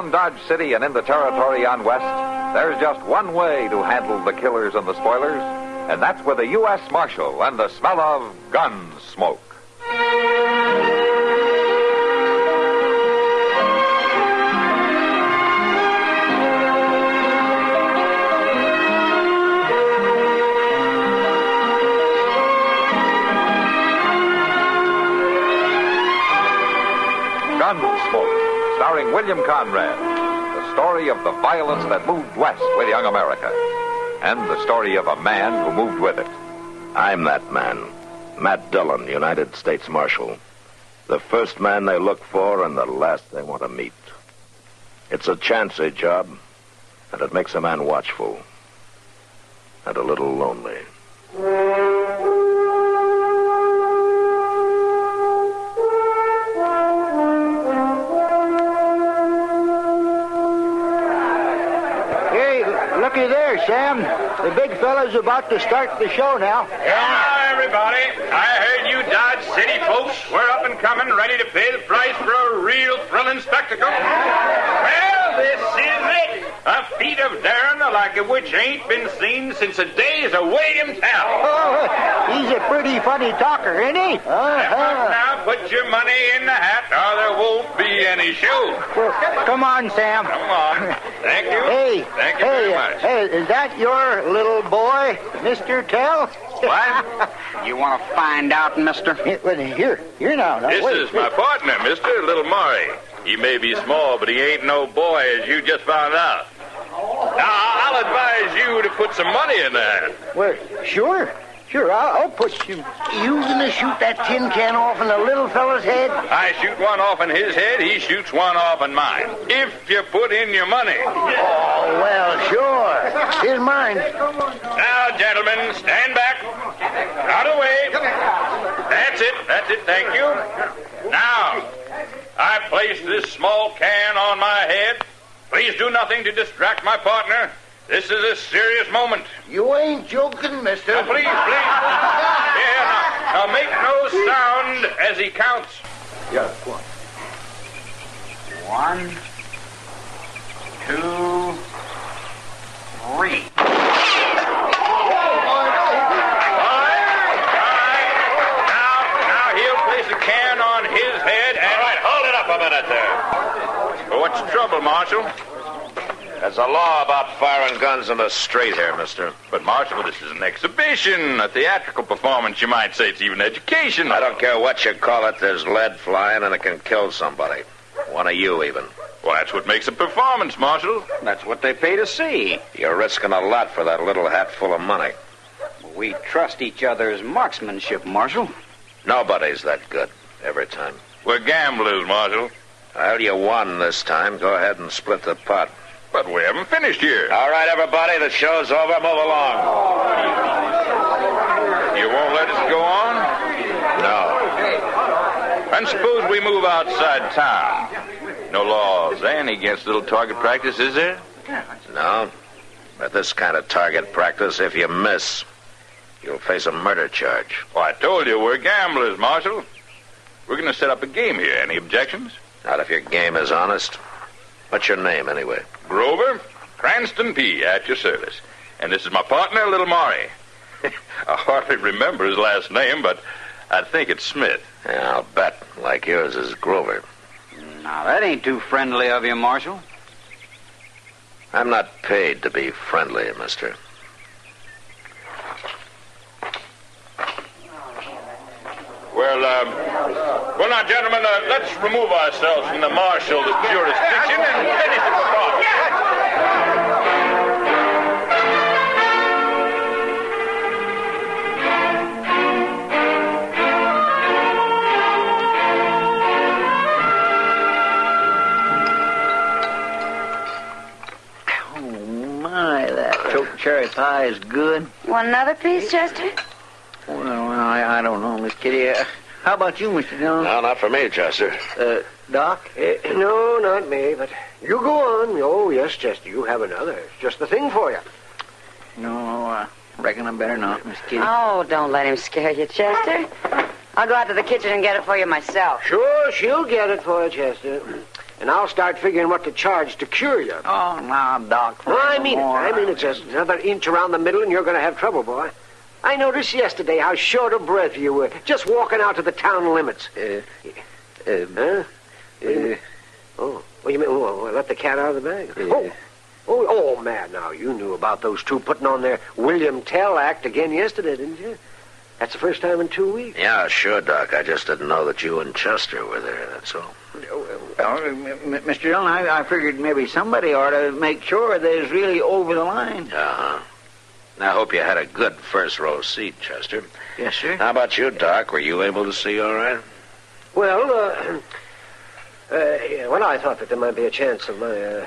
Around Dodge City and in the territory on west, there's just one way to handle the killers and the spoilers, and that's with a U.S. Marshal and the smell of Gunsmoke. Gunsmoke, starring William Conrad, the story of the violence that moved west with young America, and the story of a man who moved with it. I'm that man, Matt Dillon, United States Marshal. The first man they look for and the last they want to meet. It's a chancy job, and it makes a man watchful and a little lonely. Looky there, Sam. The big fella's about to start the show now. Hello, everybody. I heard you Dodge City folks were up and coming, ready to pay the price for a real thrilling spectacle. Well, this is it. A feat of daring the like of which ain't been seen since the days of William Tell. Oh, he's a pretty funny talker, isn't he? Now put your money in the hat or there won't be any show. Well, come on, Sam. Come on. Thank you. Hey. Thank you very much. Hey, is that your little boy, Mr. Tell? What? You want to find out, mister? Here now. This is my partner, Mr. Little Maury. He may be small, but he ain't no boy, as you just found out. Now, I'll advise you to put some money in that. Well, sure. I'll put you. You gonna shoot that tin can off in the little fella's head? I shoot one off in his head, he shoots one off in mine. If you put in your money. Oh, well, sure. Here's mine. Now, gentlemen, stand back. Out of the way. That's it, thank you. Now, I place this small can on my head. Please do nothing to distract my partner. This is a serious moment. You ain't joking, mister. Now, please. Yeah, now make no sound as he counts. Yeah, go on. 1, 2, 3. Now he'll place a can on his head and... All right, hold it up a minute there. Well, what's the trouble, Marshal? There's a law about firing guns in the street here, mister. But, Marshal, this is an exhibition, a theatrical performance, you might say. It's even education. I don't care what you call it. There's lead flying and it can kill somebody. One of you, even. Well, that's what makes a performance, Marshal. That's what they pay to see. You're risking a lot for that little hat full of money. We trust each other's marksmanship, Marshal. Nobody's that good every time. We're gamblers, Marshal. Well, you won this time. Go ahead and split the pot. But we haven't finished here. All right, everybody, the show's over. Move along. You won't let us go on? No. And suppose we move outside town. No laws then against little target practice, is there? No. At this kind of target practice, if you miss, you'll face a murder charge. Well, I told you, we're gamblers, Marshal. We're going to set up a game here. Any objections? Not if your game is honest. What's your name, anyway? Grover Cranston P. at your service. And this is my partner, Little Maury. I hardly remember his last name, but I think it's Smith. Yeah, I'll bet. Like yours is Grover. Now, that ain't too friendly of you, Marshal. I'm not paid to be friendly, mister. Well, now, gentlemen, let's remove ourselves from the marshal's jurisdiction and finish the performance. Oh, my, that choke cherry pie is good. Want another piece, Chester? Well, I don't know, Miss Kitty. How about you, Mr. Dillon? No, not for me, Chester. Doc? No, not me, but you go on. Oh, yes, Chester, you have another. It's just the thing for you. No, I reckon I better not, Miss Kitty. Oh, don't let him scare you, Chester. I'll go out to the kitchen and get it for you myself. Sure, she'll get it for you, Chester. and I'll start figuring what to charge to cure you. Oh, now, Doc. No, I mean it. Just another inch around the middle, and you're going to have trouble, boy. I noticed yesterday how short of breath you were, just walking out to the town limits. Huh? Oh, what do you mean? Oh, let the cat out of the bag. Oh, man, now, you knew about those two putting on their William Tell act again yesterday, didn't you? That's the first time in 2 weeks. Yeah, sure, Doc. I just didn't know that you and Chester were there, that's all. Mr. Dillon, I figured maybe somebody ought to make sure that it's really over the line. Uh-huh. I hope you had a good first-row seat, Chester. Yes, sir. How about you, Doc? Were you able to see all right? Well, I thought that there might be a chance of my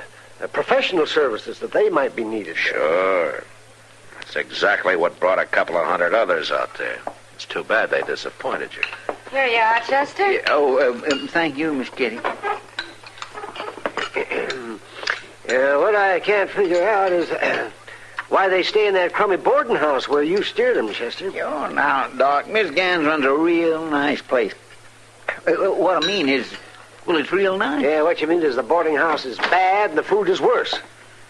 professional services, that they might be needed. Sure. That's exactly what brought a couple of hundred others out there. It's too bad they disappointed you. Here you are, Chester. Yeah, thank you, Miss Kitty. What I can't figure out is why they stay in that crummy boarding house where you steered them, Chester. Oh, now, Doc, Miss Gans runs a real nice place. What I mean is, well, it's real nice. Yeah, what you mean is the boarding house is bad and the food is worse.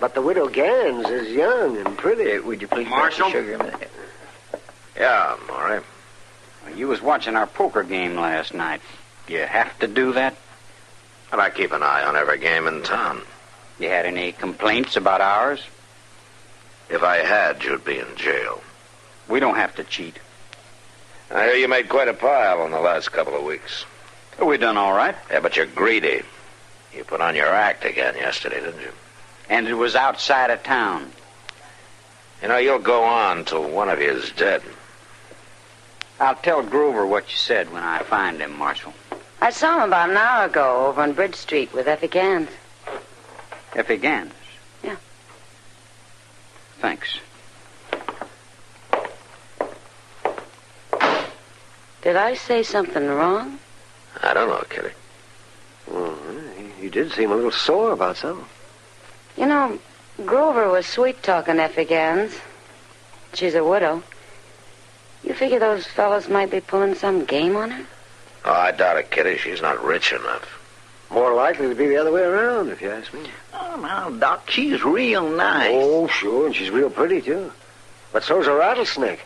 But the widow Gans is young and pretty. Would you please Marshal? pass the sugar a minute? Yeah, Maury. You was watching our poker game last night. Do you have to do that? But I keep an eye on every game in town. You had any complaints about ours? If I had, you'd be in jail. We don't have to cheat. I hear you made quite a pile in the last couple of weeks. We done all right. Yeah, but you're greedy. You put on your act again yesterday, didn't you? And it was outside of town. You know, you'll go on till one of you is dead. I'll tell Grover what you said when I find him, Marshal. I saw him about an hour ago over on Bridge Street with Effie Gans. Effie Gans? Yeah. Thanks. Did I say something wrong? I don't know, Kitty. Well, you did seem a little sore about something. You know, Grover was sweet-talking Effie Gans. She's a widow. You figure those fellas might be pulling some game on her? Oh, I doubt it, Kitty. She's not rich enough. More likely to be the other way around, if you ask me. Oh, now, Doc, she's real nice. Oh, sure, and she's real pretty, too. But so's a rattlesnake,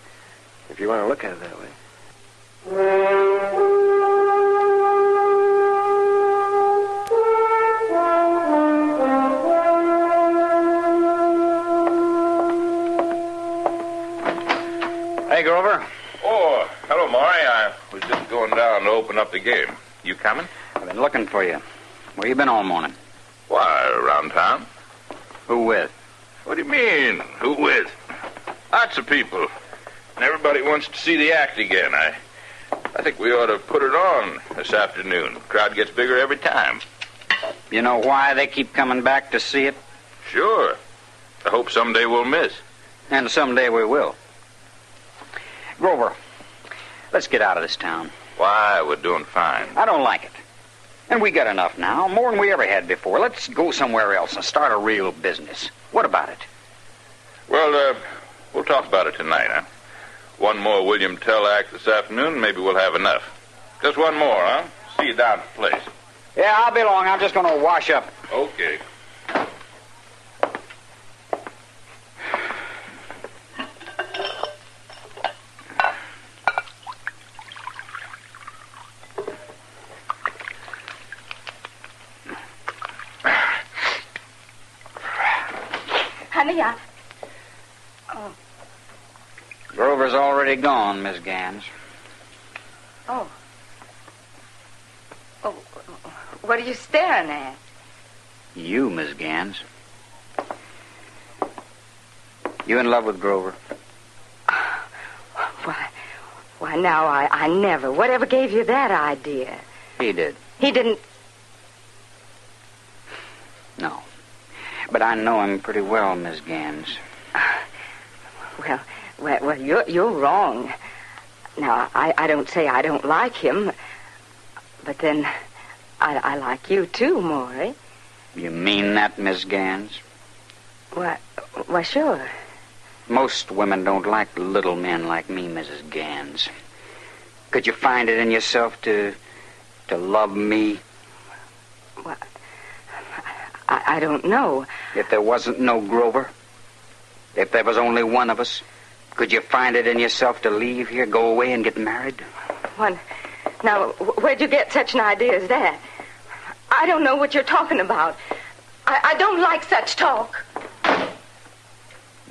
if you want to look at it that way. Hey, Grover. Oh, hello, Maury. I was just going down to open up the game. You coming? I've been looking for you. Where you been all morning? Why, around town. Who with? What do you mean? Who with? Lots of people. And everybody wants to see the act again. I think we ought to put it on this afternoon. The crowd gets bigger every time. You know why they keep coming back to see it? Sure. I hope someday we'll miss. And someday we will. Grover, let's get out of this town. Why, we're doing fine. I don't like it. And we got enough now, more than we ever had before. Let's go somewhere else and start a real business. What about it? Well, we'll talk about it tonight, huh? One more William Tell act this afternoon, maybe we'll have enough. Just one more, huh? See you down at the place. Yeah, I'll be along. I'm just going to wash up. Okay. Honey, Grover's already gone, Miss Gans. Oh. Oh, what are you staring at? You, Miss Gans. You in love with Grover? Why, now, I never. Whatever gave you that idea? He did. He didn't... No. But I know him pretty well, Miss Gans. Well, you're wrong. Now, I don't say I don't like him, but then I like you too, Maury. You mean that, Miss Gans? Why, sure. Most women don't like little men like me, Mrs. Gans. Could you find it in yourself to love me? I don't know. If there wasn't no Grover, if there was only one of us, could you find it in yourself to leave here, go away, and get married? Well, now, where'd you get such an idea as that? I don't know what you're talking about. I don't like such talk.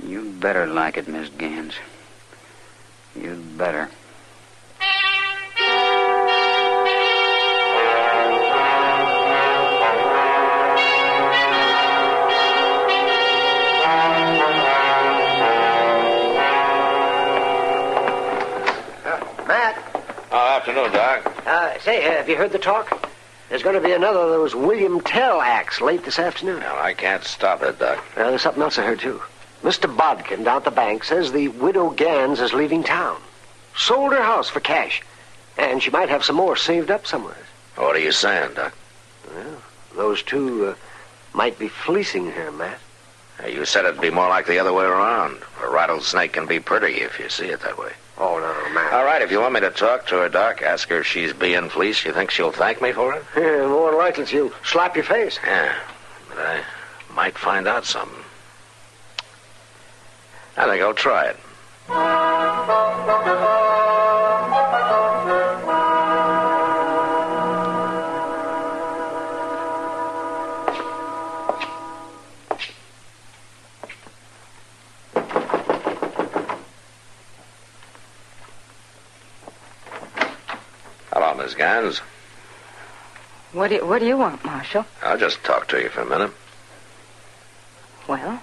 You'd better like it, Miss Gans. You'd better. Matt. Afternoon, Doc. Say, have you heard the talk? There's going to be another of those William Tell acts late this afternoon. Well, I can't stop it, Doc. There's something else I heard, too. Mr. Bodkin down at the bank says the widow Gans is leaving town. Sold her house for cash. And she might have some more saved up somewhere. What are you saying, Doc? Well, those two might be fleecing her, Matt. You said it'd be more like the other way around. A rattlesnake can be pretty if you see it that way. Oh, no, Matt. All right, if you want me to talk to her, Doc, ask her if she's being fleeced. You think she'll thank me for it? Yeah, more than likely she'll slap your face. Yeah, but I might find out something. I think I'll try it. Hello, Miss Gans. What do you want, Marshal? I'll just talk to you for a minute. Well,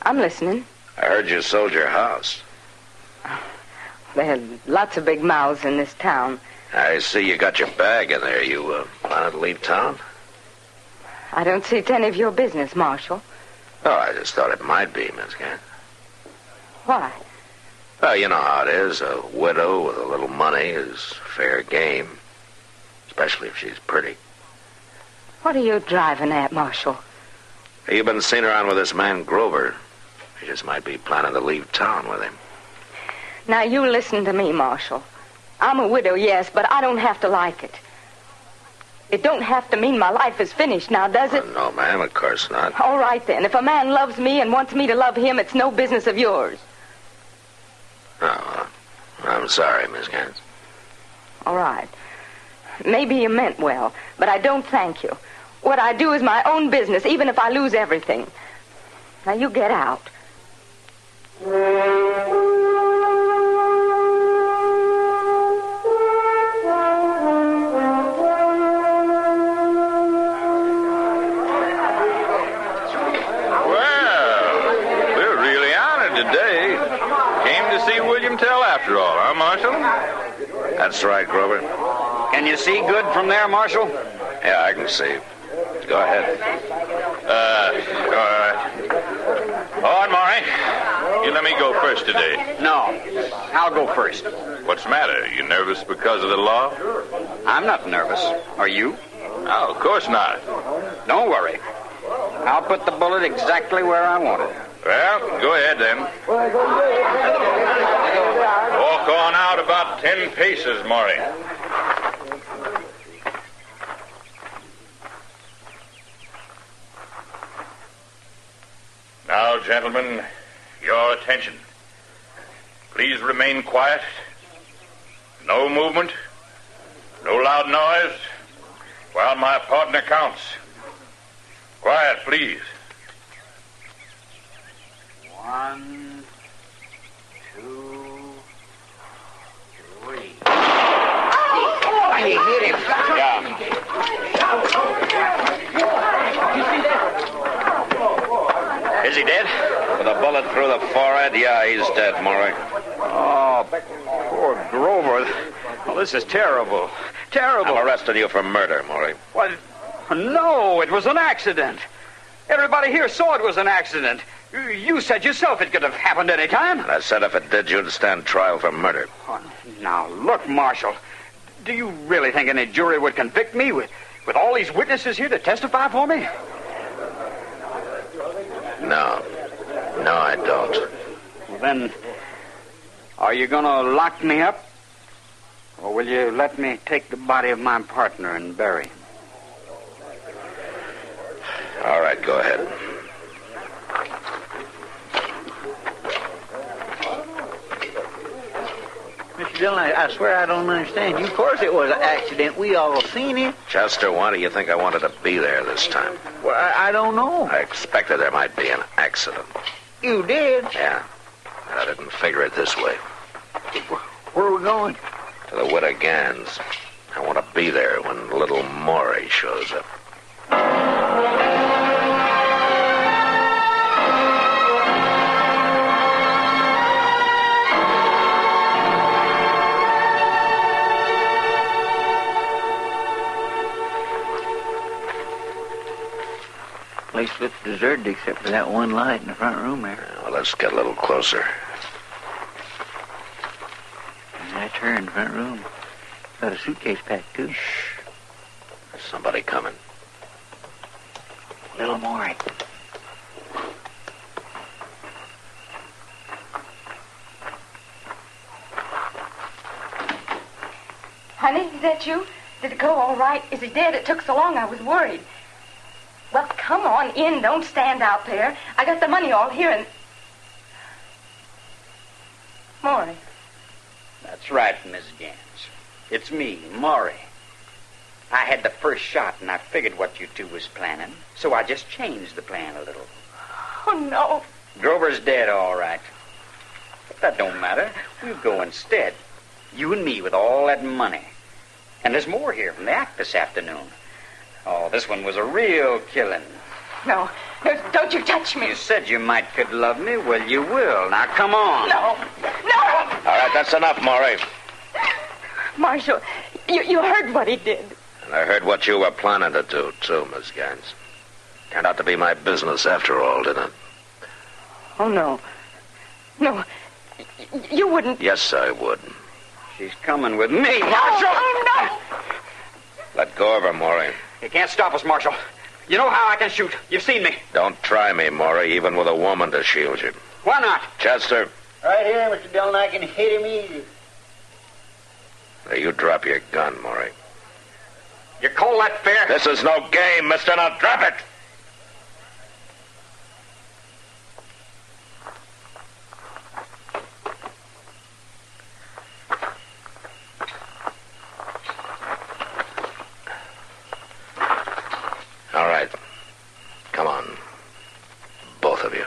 I'm listening. I heard you sold your house. There are lots of big mouths in this town. I see you got your bag in there. You planning to leave town? I don't see it's any of your business, Marshal. Oh, I just thought it might be, Miss Gans. Why? Well, you know how it is. A widow with a little money is fair game. Especially if she's pretty. What are you driving at, Marshal? You've been seen around with this man, Grover. He just might be planning to leave town with him. Now, you listen to me, Marshal. I'm a widow, yes, but I don't have to like it. It don't have to mean my life is finished now, does it? No, ma'am, of course not. All right, then. If a man loves me and wants me to love him, it's no business of yours. Oh, I'm sorry, Miss Gans. All right. Maybe you meant well, but I don't thank you. What I do is my own business, even if I lose everything. Now, you get out. After all, huh, Marshal? That's right, Grover. Can you see good from there, Marshal? Yeah, I can see. Go ahead. All right. All right, Maury. You let me go first today. No. I'll go first. What's the matter? You nervous because of the law? I'm not nervous. Are you? No, of course not. Don't worry. I'll put the bullet exactly where I want it. Well, go ahead, then. Walk on out about 10 paces, Maury. Now, gentlemen, your attention. Please remain quiet. No movement. No loud noise. While my partner counts. Quiet, please. 1, 2, 3. I hit him. Yeah. Is he dead? With a bullet through the forehead? Yeah, he's dead, Maury. Oh, poor Grover. Well, this is terrible. Terrible. I'm arresting you for murder, Maury. What? No, it was an accident. Everybody here saw it was an accident. You said yourself it could have happened any time. And I said if it did, you'd stand trial for murder. Oh, now, look, Marshal. Do you really think any jury would convict me with all these witnesses here to testify for me? No. No, I don't. Well, then, are you going to lock me up? Or will you let me take the body of my partner and bury him? All right. Dillon, I swear I don't understand you. Of course it was an accident. We all seen it. Chester, why do you think I wanted to be there this time? Well, I don't know. I expected there might be an accident. You did? Yeah, but I didn't figure it this way. Where are we going? To the widow Gans. I want to be there when little Maury shows up. Place looks deserted except for that one light in the front room there. Well, let's get a little closer. And that's her in the front room. Got a suitcase packed, too. Shh. There's somebody coming. Little Maury. Honey, is that you? Did it go all right? Is he dead? It took so long, I was worried. Well, come on in. Don't stand out there. I got the money all here and... Maury. That's right, Miss Gans. It's me, Maury. I had the first shot, and I figured what you two was planning, so I just changed the plan a little. Oh, no. Grover's dead, all right. But that don't matter. We'll go instead. You and me with all that money. And there's more here from the act this afternoon. Oh, this one was a real killing. No, don't you touch me. You said you might could love me. Well, you will. Now, come on. No. All right, that's enough, Maury. Marshal, you heard what he did. And I heard what you were planning to do, too, Miss Gans. Turned out to be my business after all, didn't it? Oh, no. No, you wouldn't. Yes, I would. She's coming with me, Marshal. Oh, no. Let go of her, Maury. You can't stop us, Marshal. You know how I can shoot. You've seen me. Don't try me, Maury, even with a woman to shield you. Why not? Chester. Right here, Mr. Dillon. I can hit him easy. Now, you drop your gun, Maury. You call that fair? This is no game, mister. Now drop it! All right. Come on. Both of you.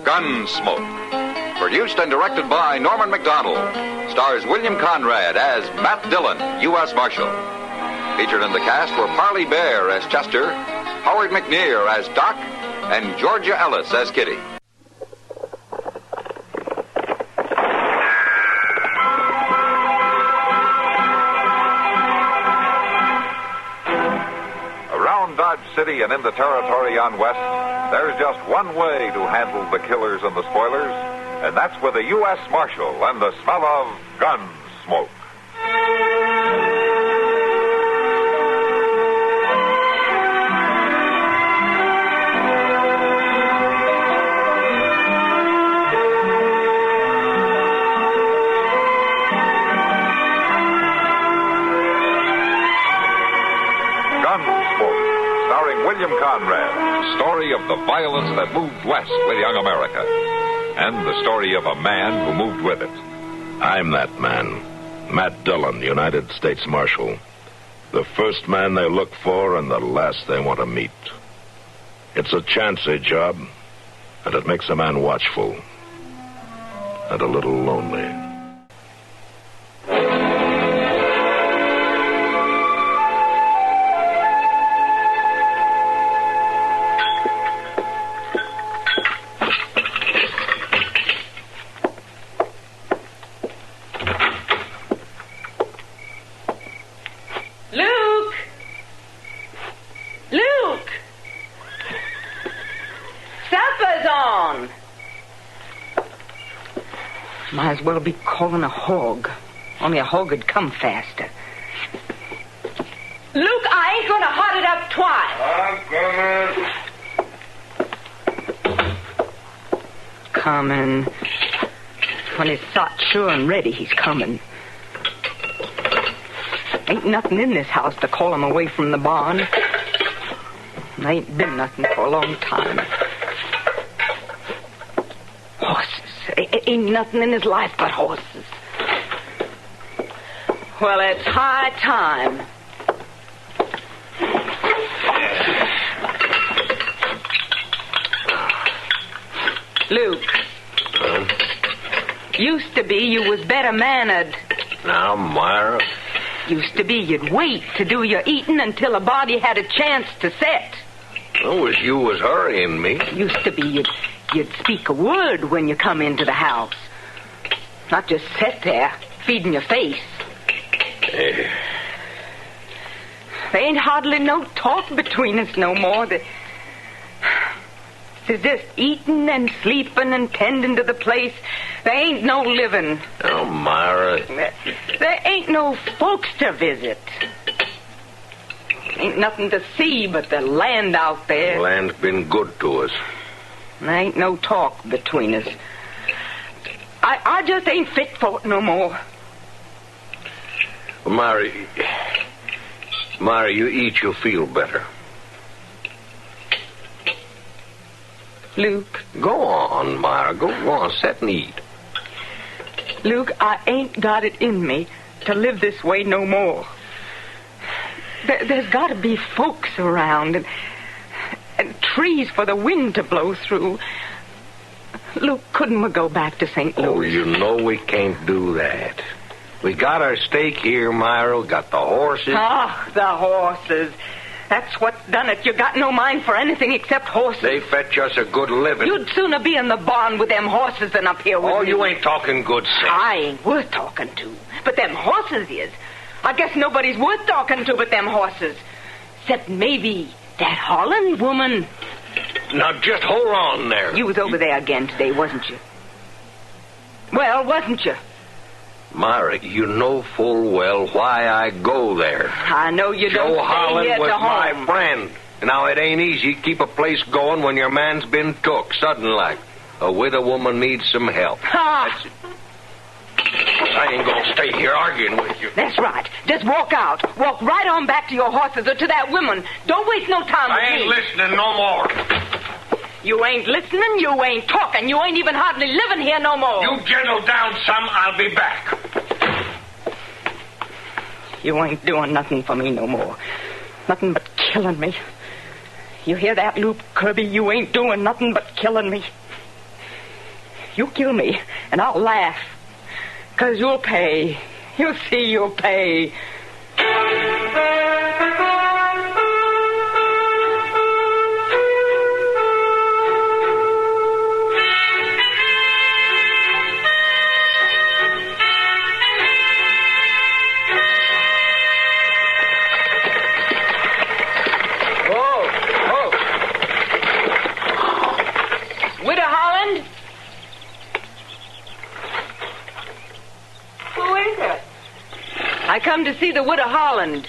Gunsmoke. Produced and directed by Norman McDonald. Stars William Conrad as Matt Dillon, U.S. Marshal. Featured in the cast were Parley Bear as Chester, Howard McNear as Doc, and Georgia Ellis as Kitty. Around Dodge City and in the territory on West, there's just one way to handle the killers and the spoilers, and that's with a U.S. Marshal and the smell of Gunsmoke. Gunsmoke, starring William Conrad, story of the violence that moved west with young America, and the story of a man who moved with it. I'm that man, Matt Dillon, United States Marshal. The first man they look for and the last they want to meet. It's a chancy job, and it makes a man watchful and a little lonely. Might as well be calling a hog. Only a hog would come faster. Luke, I ain't gonna hot it up twice. I'm coming. Coming. When he's shot sure and ready, he's coming. Ain't nothing in this house to call him away from the barn. There ain't been nothing for a long time. Horses. Ain't nothing in his life but horses. Well, it's high time. Luke. Used to be you was better mannered. Now, Myra. Used to be you'd wait to do your eating until a body had a chance to set. It was you was hurrying me. Used to be you'd speak a word when you come into the house. Not just sit there, feeding your face. There ain't hardly no talk between us no more. There's just eating and sleeping and tending to the place. There ain't no living. Oh, Myra. There ain't no folks to visit. Ain't nothing to see but the land out there. The land's been good to us. There ain't no talk between us. I just ain't fit for it no more. Well, Myra, you eat, you'll feel better. Luke. Go on, Myra. Go on. Sit and eat. Luke, I ain't got it in me to live this way no more. There's got to be folks around and trees for the wind to blow through. Luke, couldn't we go back to St. Louis? Oh, you know we can't do that. We got our stake here, Myra. We got the horses. Ah, the horses. That's what's done it. You got no mind for anything except horses. They fetch us a good living. You'd sooner be in the barn with them horses than up here with me. Oh, you ain't talking good sense. I ain't worth talking to. But them horses is. I guess nobody's worth talking to but them horses. Except maybe that Holland woman. Now, just hold on there. You was over there again today, wasn't you? Well, wasn't you? Myra, you know full well why I go there. I know you don't Joe stay Holland here was to my home. friend. Now, it ain't easy to keep a place going when your man's been took, sudden like. A widow woman needs some help. Ha! I ain't gonna stay here arguing with you. That's right. Just walk out. Walk right on back to your horses or to that woman. Don't waste no time with me. I ain't listening no more. You ain't listening, you ain't talking, you ain't even hardly living here no more. You gentle down some, I'll be back. You ain't doing nothing for me no more. Nothing but killing me. You hear that, Luke Kirby? You ain't doing nothing but killing me. You kill me, and I'll laugh. 'Cause you'll pay. You'll see you'll pay. I come to see the widow Holland.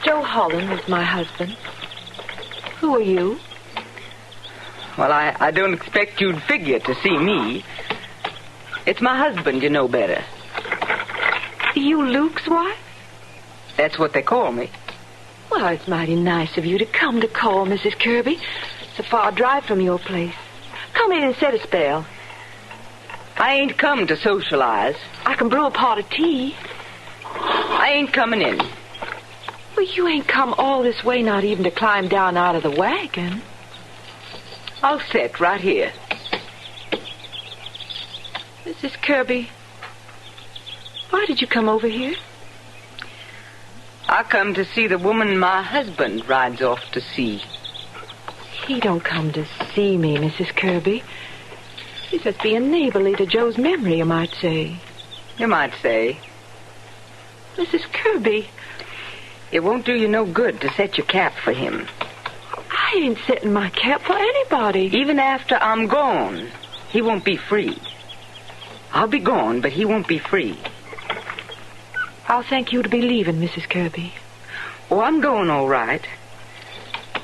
Joe Holland was my husband. Who are you? Well, I don't expect you'd figure to see me. It's my husband, you know better. You Luke's wife? That's what they call me. Well, it's mighty nice of you to come to call, Mrs. Kirby. It's a far drive from your place. Come in and set a spell. I ain't come to socialize. I can brew a pot of tea. I ain't coming in. Well, you ain't come all this way not even to climb down out of the wagon. I'll sit right here. Mrs. Kirby, why did you come over here? I come to see the woman my husband rides off to see. He don't come to see me, Mrs. Kirby. He's just being neighborly to Joe's memory, you might say. You might say. Mrs. Kirby. It won't do you no good to set your cap for him. I ain't setting my cap for anybody. Even after I'm gone, he won't be free. I'll be gone, but he won't be free. I'll thank you to be leaving, Mrs. Kirby. Oh, I'm going all right.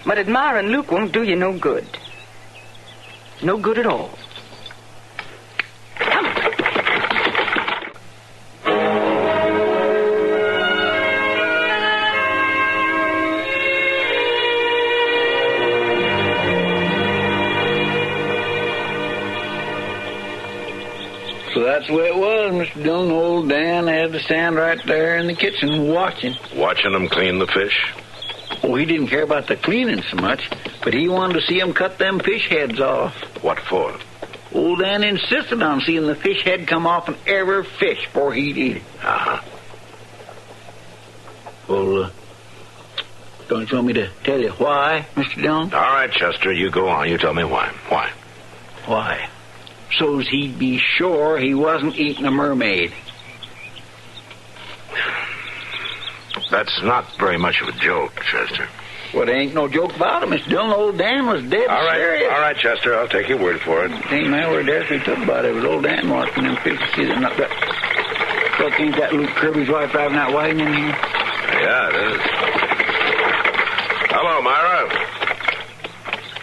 But admiring Luke won't do you no good. No good at all. Come. So that's the way it was, Mr. Dillon. Old Dan had to stand right there in the kitchen watching. Watching them clean the fish? Oh, he didn't care about the cleaning so much, but he wanted to see them cut them fish heads off. What for? Old Dan insisted on seeing the fish head come off in every fish before he'd eat it. Uh-huh. Well, don't you want me to tell you why, Mr. Dillon? All right, Chester, you go on. You tell me why. Why? Why? So's he'd be sure he wasn't eating a mermaid. That's not very much of a joke, Chester. Well, there ain't no joke about it, Mr. Dillon. Old Dan was dead serious. All right, Chester, I'll take your word for it. It ain't my word there we took about it. It was old Dan watching them fish. See, they're not that... Look, ain't that Luke Kirby's wife driving that wagon in here? Yeah, it is. Hello, Myra.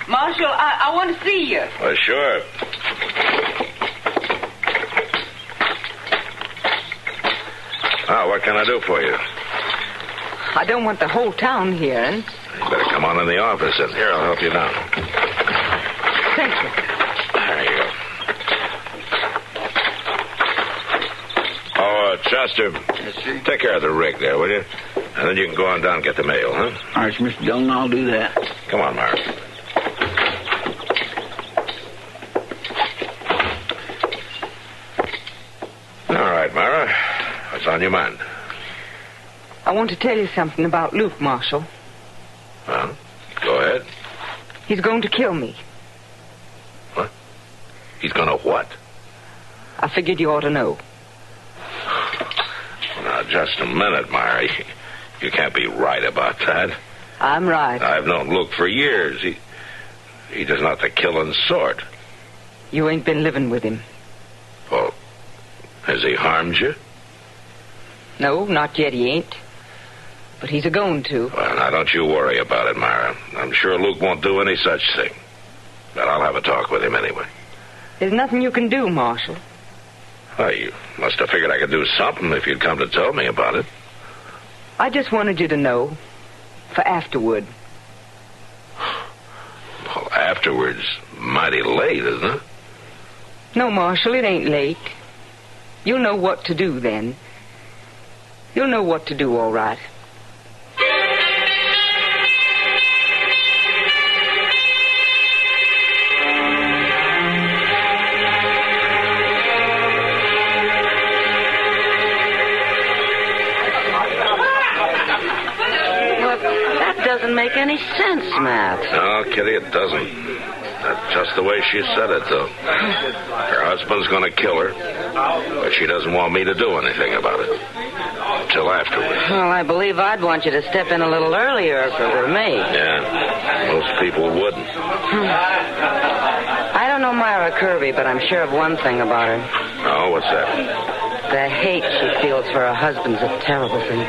Marshal, I want to see you. Well, sure. Oh, what can I do for you? I don't want the whole town hearing. You better come on in the office, and here, I'll help you down. Thank you. There you go. Oh, Chester, Yes, sir. take care of the rig there, will you? And then you can go on down and get the mail, huh? All right, Mr. Dillon, I'll do that. Come on, Myra. All right, Myra. What's on your mind? I want to tell you something about Luke, Marshal. Well, go ahead. He's going to kill me. What? He's gonna what? I figured you ought to know. Now, just a minute, Myra. You can't be right about that. I'm right. I've known Luke for years. He does not the killing sort. You ain't been living with him. Well, has he harmed you? No, not yet he ain't. But he's a-going to. Well, now, don't you worry about it, Myra. I'm sure Luke won't do any such thing. But I'll have a talk with him anyway. There's nothing you can do, Marshal. Well, you must have figured I could do something if you'd come to tell me about it. I just wanted you to know. For afterward. Well, afterwards, mighty late, isn't it? No, Marshal, it ain't late. You'll know what to do then. You'll know what to do, all right. Doesn't make any sense, Matt. No, Kitty, it doesn't. That's just the way she said it, though. Her husband's going to kill her, but she doesn't want me to do anything about it. Till afterwards. Well, I believe I'd want you to step in a little earlier if it were me. Yeah, most people wouldn't. I don't know Myra Kirby, but I'm sure of one thing about her. Oh, what's that? The hate she feels for her husband's a terrible thing.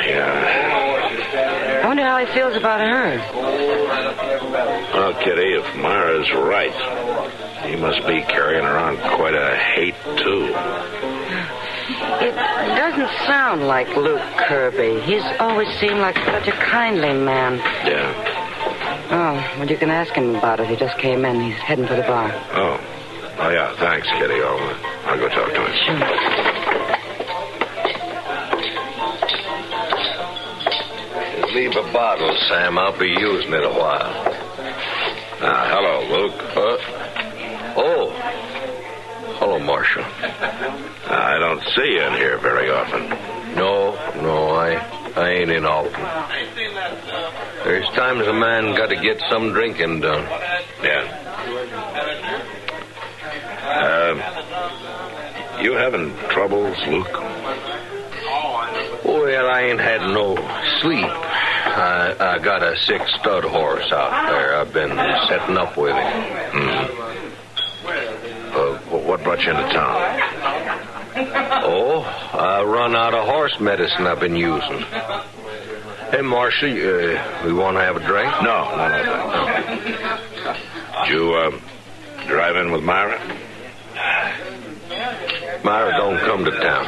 Yeah. I wonder how he feels about her. Well, Kitty, if Myra's right, he must be carrying around quite a hate, too. It doesn't sound like Luke Kirby. He's always seemed like such a kindly man. Yeah. Oh, well, you can ask him about it. He just came in. He's heading for the bar. Oh, yeah, thanks, Kitty. I'll go talk to him. Sure. Leave a bottle, Sam. I'll be using it a while. Hello, Luke. Oh. Hello, Marshal. I don't see you in here very often. No, I ain't in often. There's times a man got to get some drinking done. Yeah. You having troubles, Luke? Well, I ain't had no sleep. I got a 6-stud horse out there. I've been setting up with him. What brought you into town? Oh, I run out of horse medicine I've been using. Hey, Marshal, we want to have a drink? No. Did you drive in with Myra? Myra don't come to town.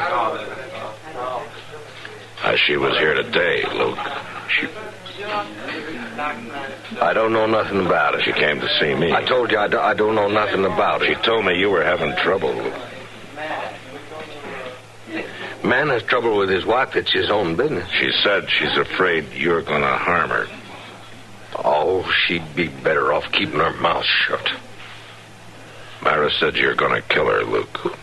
She was here today, Luke. I don't know nothing about it. She came to see me. I told you I don't know nothing about it. She told me you were having trouble, Luke. Man has trouble with his wife. It's his own business. She said she's afraid you're going to harm her. Oh, she'd be better off keeping her mouth shut. Myra said you're going to kill her, Luke.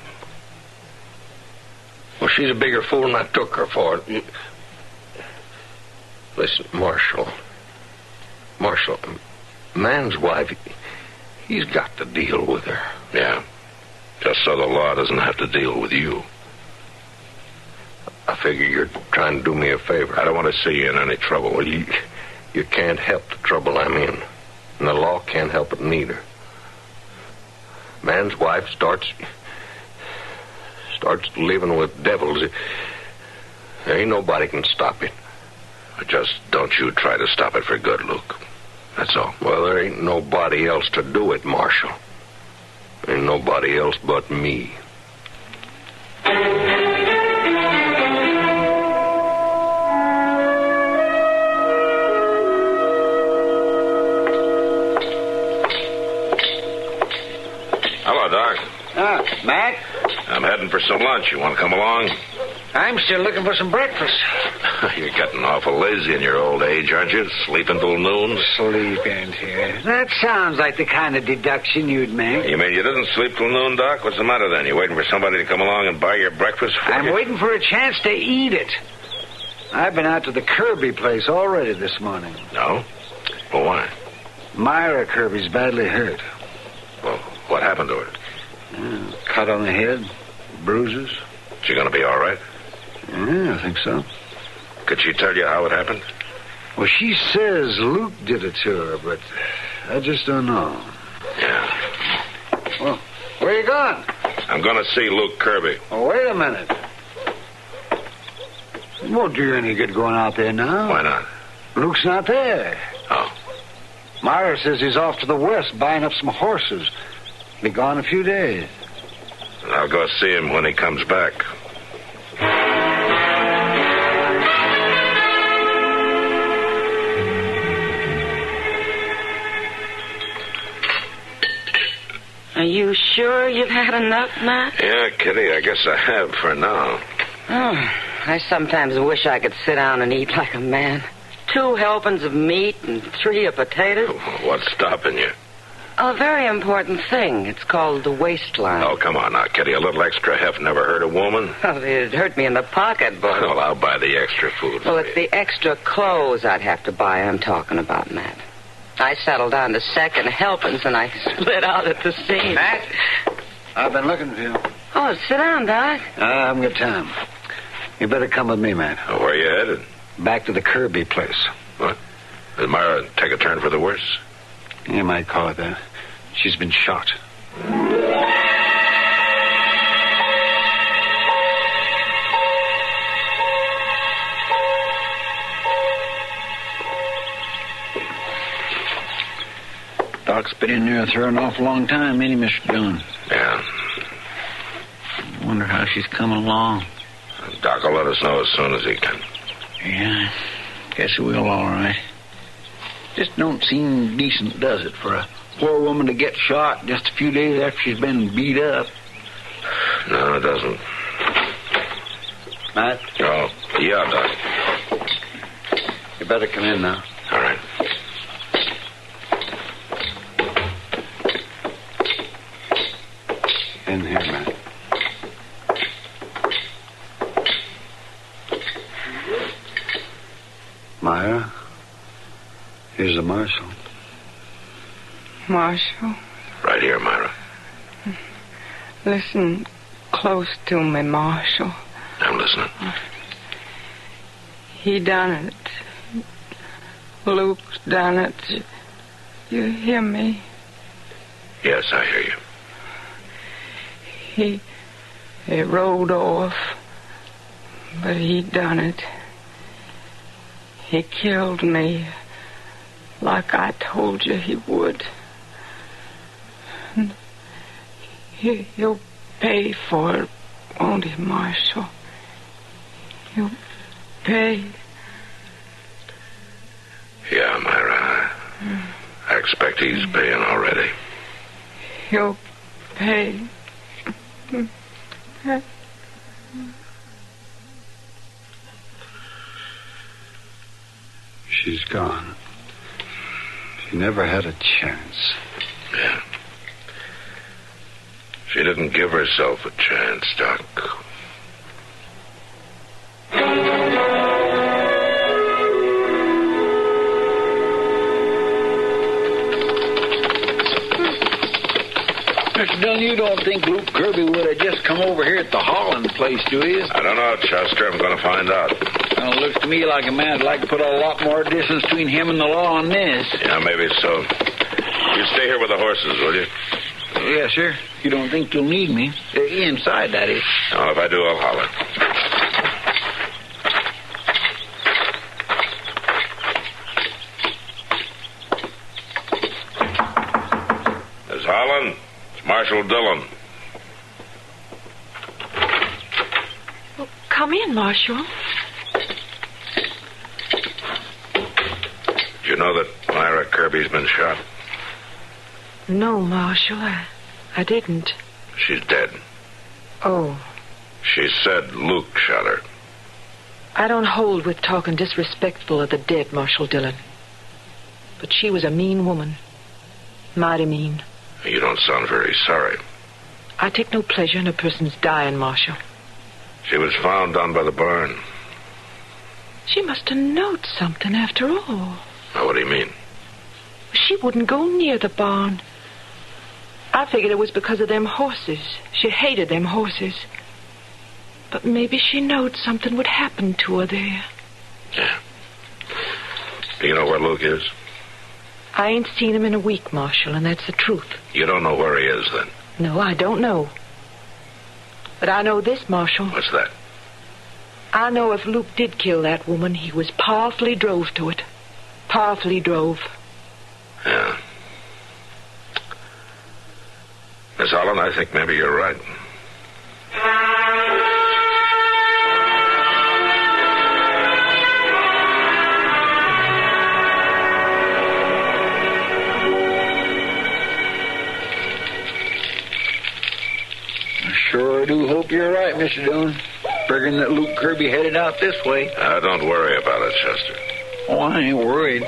Well, she's a bigger fool than I took her for. Listen, Marshal, man's wife, he's got to deal with her. Yeah, just so the law doesn't have to deal with you. I figure you're trying to do me a favor. I don't want to see you in any trouble. Well, you can't help the trouble I'm in, and the law can't help it neither. Man's wife starts living with devils. There ain't nobody can stop it. Just don't you try to stop it for good, Luke. That's all. Well, there ain't nobody else to do it, Marshal. Ain't nobody else but me. Hello, Doc. Matt? I'm heading for some lunch. You want to come along? I'm still looking for some breakfast. You're getting awful lazy in your old age, aren't you? Sleeping till noon? Sleeping here. That sounds like the kind of deduction you'd make. You mean you didn't sleep till noon, Doc? What's the matter then? You waiting for somebody to come along and buy your breakfast for you? I'm waiting for a chance to eat it. I've been out to the Kirby place already this morning. No? Well, why? Myra Kirby's badly hurt. Well, what happened to her? Cut on the head, bruises. She gonna be all right? Yeah, I think so. Could she tell you how it happened? Well, she says Luke did it to her, but I just don't know. Yeah. Well, where you going? I'm gonna see Luke Kirby. Oh, wait a minute. It won't do you any good going out there now. Why not? Luke's not there. Oh. Myra says he's off to the west buying up some horses. Be gone a few days. I'll go see him when he comes back. Are you sure you've had enough, Matt? Yeah, Kitty, I guess I have for now. Oh, I sometimes wish I could sit down and eat like a man. 2 helpings of meat and 3 of potatoes. What's stopping you? A very important thing. It's called the waistline. Oh, come on now, Kitty. A little extra heft never hurt a woman. Oh, it'd hurt me in the pocketbook. Well, I'll buy the extra food Well, for it's you. the extra clothes I'd have to buy I'm talking about, Matt. I settled down to 2nd helpings and I split out at the seams. Matt, I've been looking for you. Oh, sit down, Doc. I haven't got time. You better come with me, Matt. Oh, where you headed? Back to the Kirby place. What? Did Myra take a turn for the worse? You might call it that. She's been shot. Doc's been in there with her an awful long time, ain't he, Mr. Dillon? Yeah. I wonder how she's coming along. Doc will let us know as soon as he can. Yeah, guess he will, all right. Just don't seem decent, does it, for a poor woman to get shot just a few days after she's been beat up? No, it doesn't. Matt? Oh, yeah, Doc. You better come in now. All right. In here, Matt. Myra, here's the marshal. Marshal? Right here, Myra. Listen close to me, Marshal. I'm listening. He done it. Luke's done it. You hear me? Yes, I hear you. He rode off, but he done it. He killed me like I told you he would. He'll pay for it, won't he, Marshal? He'll pay. Yeah, Myra. I expect he's paying already. He'll pay. She's gone. She never had a chance. Yeah. She didn't give herself a chance, Doc. Mr. Dillon, you don't think Luke Kirby would have just come over here at the Holland place, do you? I don't know, Chester. I'm going to find out. Well, it looks to me like a man would like to put a lot more distance between him and the law on this. Yeah, maybe so. You stay here with the horses, will you? Yes, sir. You don't think you'll need me? Inside, that is. Well, if I do, I'll holler. Miss Holland, it's Marshal Dillon. Well, come in, Marshal. Do you know that Myra Kirby's been shot? No, Marshal, I didn't. She's dead. Oh. She said Luke shot her. I don't hold with talking disrespectful of the dead, Marshal Dillon. But she was a mean woman. Mighty mean. You don't sound very sorry. I take no pleasure in a person's dying, Marshal. She was found down by the barn. She must have known something after all. Now, what do you mean? She wouldn't go near the barn. I figured it was because of them horses. She hated them horses. But maybe she knowed something would happen to her there. Yeah. Do you know where Luke is? I ain't seen him in a week, Marshal, and that's the truth. You don't know where he is, then? No, I don't know. But I know this, Marshal. What's that? I know if Luke did kill that woman, he was powerfully drove to it. Powerfully drove. Yeah. Miss Holland, I think maybe you're right. I sure do hope you're right, Mr. Dillon. Figuring that Luke Kirby headed out this way. Don't worry about it, Chester. Oh, I ain't worried.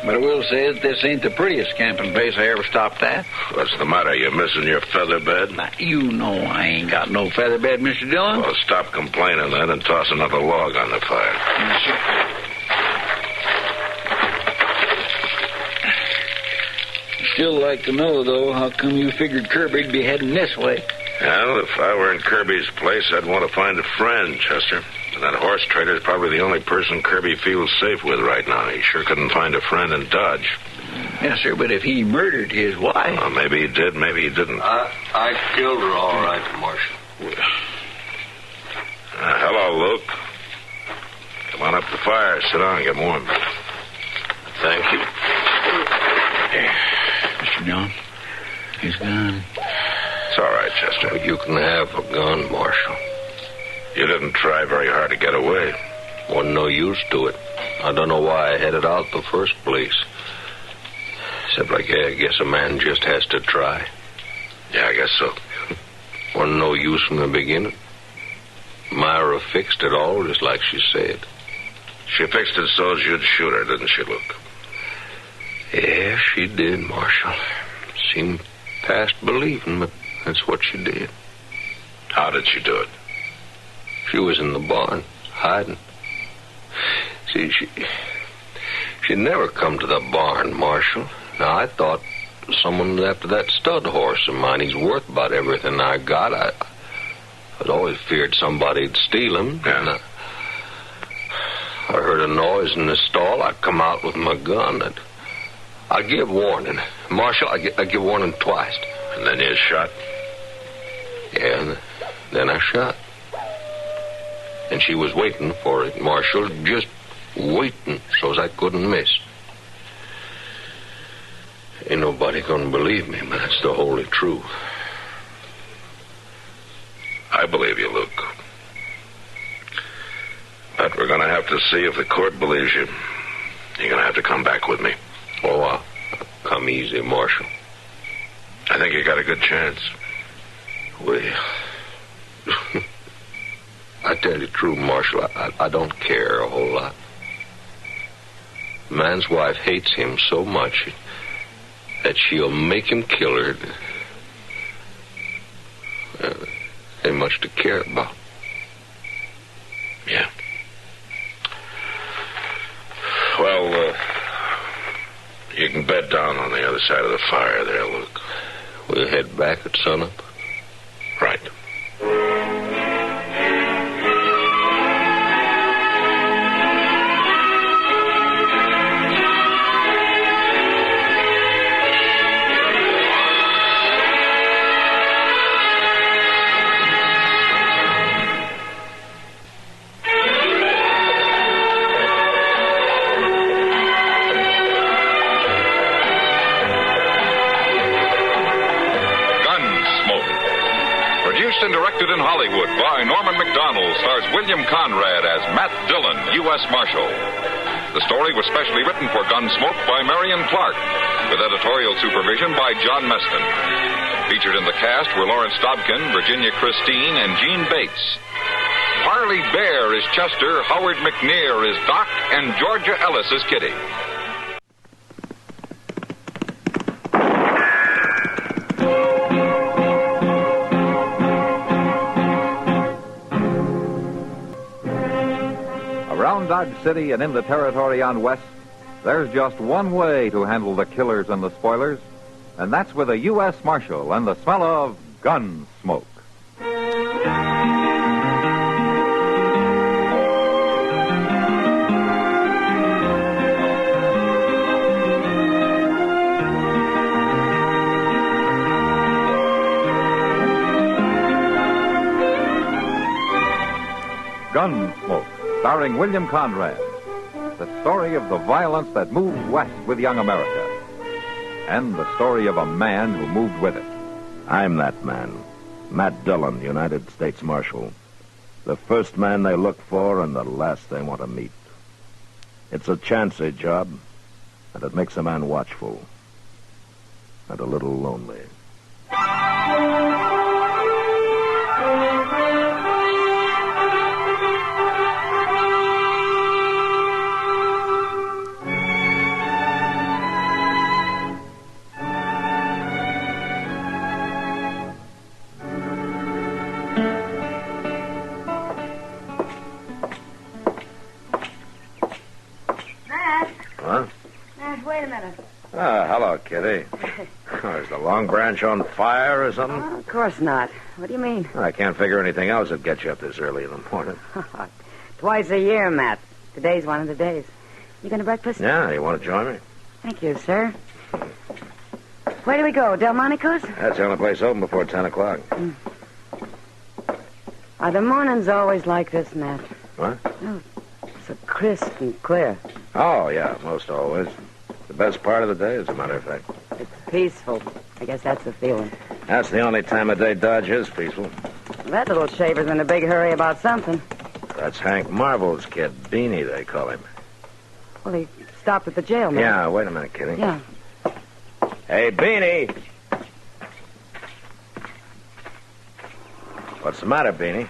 But I will say that this ain't the prettiest camping place I ever stopped at. What's the matter? You missing your feather bed? Now, you know I ain't got no feather bed, Mr. Dillon. Well, stop complaining then and toss another log on the fire. Yes, sir. I'd still like to know, though, how come you figured Kirby'd be heading this way? Well, if I were in Kirby's place, I'd want to find a friend, Chester. And that horse trader's probably the only person Kirby feels safe with right now. He sure couldn't find a friend in Dodge. Yes, sir, but if he murdered his wife... Well, maybe he did, maybe he didn't. I killed her all right, Marshal. Hello, Luke. Come on up to the fire. Sit down and get warm. Thank you. Mr. Dillon, he's gone. It's all right, Chester. You can have a gun, Marshal. You didn't try very hard to get away. Wasn't no use to it. I don't know why I headed out the first place. Except, I guess a man just has to try. Yeah, I guess so. Wasn't no use from the beginning. Myra fixed it all just like she said. She fixed it so as you'd shoot her, didn't she, Luke? Yeah, she did, Marshal. Seemed past believing, but that's what she did. How did she do it? She was in the barn, hiding. See, she'd never come to the barn, Marshal. Now, I thought someone was after that stud horse of mine. He's worth about everything I got. I'd always feared somebody'd steal him. Yeah. I heard a noise in the stall. I come out with my gun, and I give warning. Marshal, I give warning twice. And then you shot? Yeah, and then I shot. And she was waiting for it, Marshal, just waiting so's I couldn't miss. Ain't nobody gonna believe me, but that's the holy truth. I believe you, Luke. But we're gonna have to see if the court believes you. You're gonna have to come back with me. Oh, come easy, Marshal. I think you got a good chance. Well, I tell you the truth, Marshal, I don't care a whole lot. Man's wife hates him so much that she'll make him kill her. Ain't much to care about. Yeah. Well, you can bed down on the other side of the fire there, Luke. We'll head back at sunup. Right. And directed in Hollywood by Norman Macdonald, stars William Conrad as Matt Dillon, U.S. Marshal. The story was specially written for Gunsmoke by Marion Clark, with editorial supervision by John Meston. Featured in the cast were Lawrence Dobkin, Virginia Christine, and Gene Bates. Parley Bear is Chester, Howard McNear is Doc, and Georgia Ellis is Kitty. Around Dodge City and in the territory on West, there's just one way to handle the killers and the spoilers, and that's with a U.S. Marshal and the smell of gun smoke. Gunsmoke, starring William Conrad. The story of the violence that moved west with young America. And the story of a man who moved with it. I'm that man. Matt Dillon, United States Marshal. The first man they look for and the last they want to meet. It's a chancy job, and it makes a man watchful. And a little lonely. Wait a minute. Hello, Kitty. Is the Long Branch on fire or something? Oh, of course not. What do you mean? I can't figure anything else that gets you up this early in the morning. Twice a year, Matt. Today's one of the days. You going to breakfast? Yeah, you want to join me? Thank you, sir. Where do we go? Delmonico's? That's the only place open before 10 o'clock. Are the mornings always like this, Matt? What? Oh, so crisp and clear. Oh, yeah, most always. The best part of the day, as a matter of fact. It's peaceful. I guess that's the feeling. That's the only time of day Dodge is peaceful. That little shaver's in a big hurry about something. That's Hank Marvel's kid, Beanie, they call him. Well, he stopped at the jail, Matt. Yeah, wait a minute, Kitty. Yeah. Hey, Beanie. What's the matter, Beanie?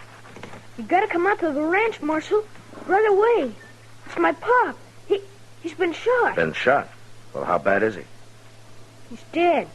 You gotta come out to the ranch, Marshal. Right away. It's my pop. He's been shot. Been shot? Well, how bad is he? He's dead.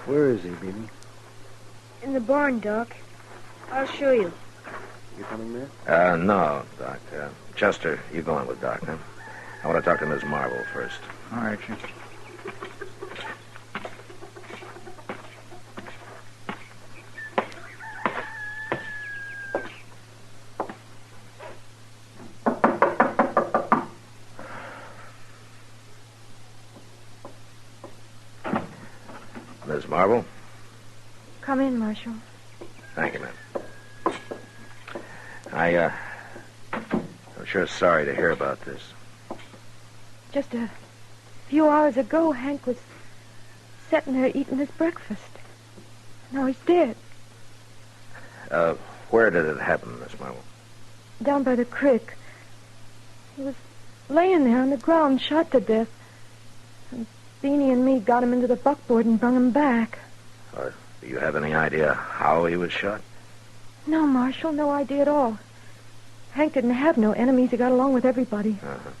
Where is he, Beanie? In the barn, Doc. I'll show you. You coming there? No, Doc. Chester, you go on with Doc, huh? I want to talk to Miss Marvel first. All right, Chester. Miss Marvel? Come in, Marshal. Thank you, ma'am. I'm sure sorry to hear about this. Just a few hours ago, Hank was sitting there eating his breakfast. Now he's dead. Where did it happen, Miss Marvel? Down by the creek. He was laying there on the ground, shot to death. And Beanie and me got him into the buckboard and brung him back. Do you have any idea how he was shot? No, Marshal, no idea at all. Hank didn't have no enemies. He got along with everybody. Uh-huh.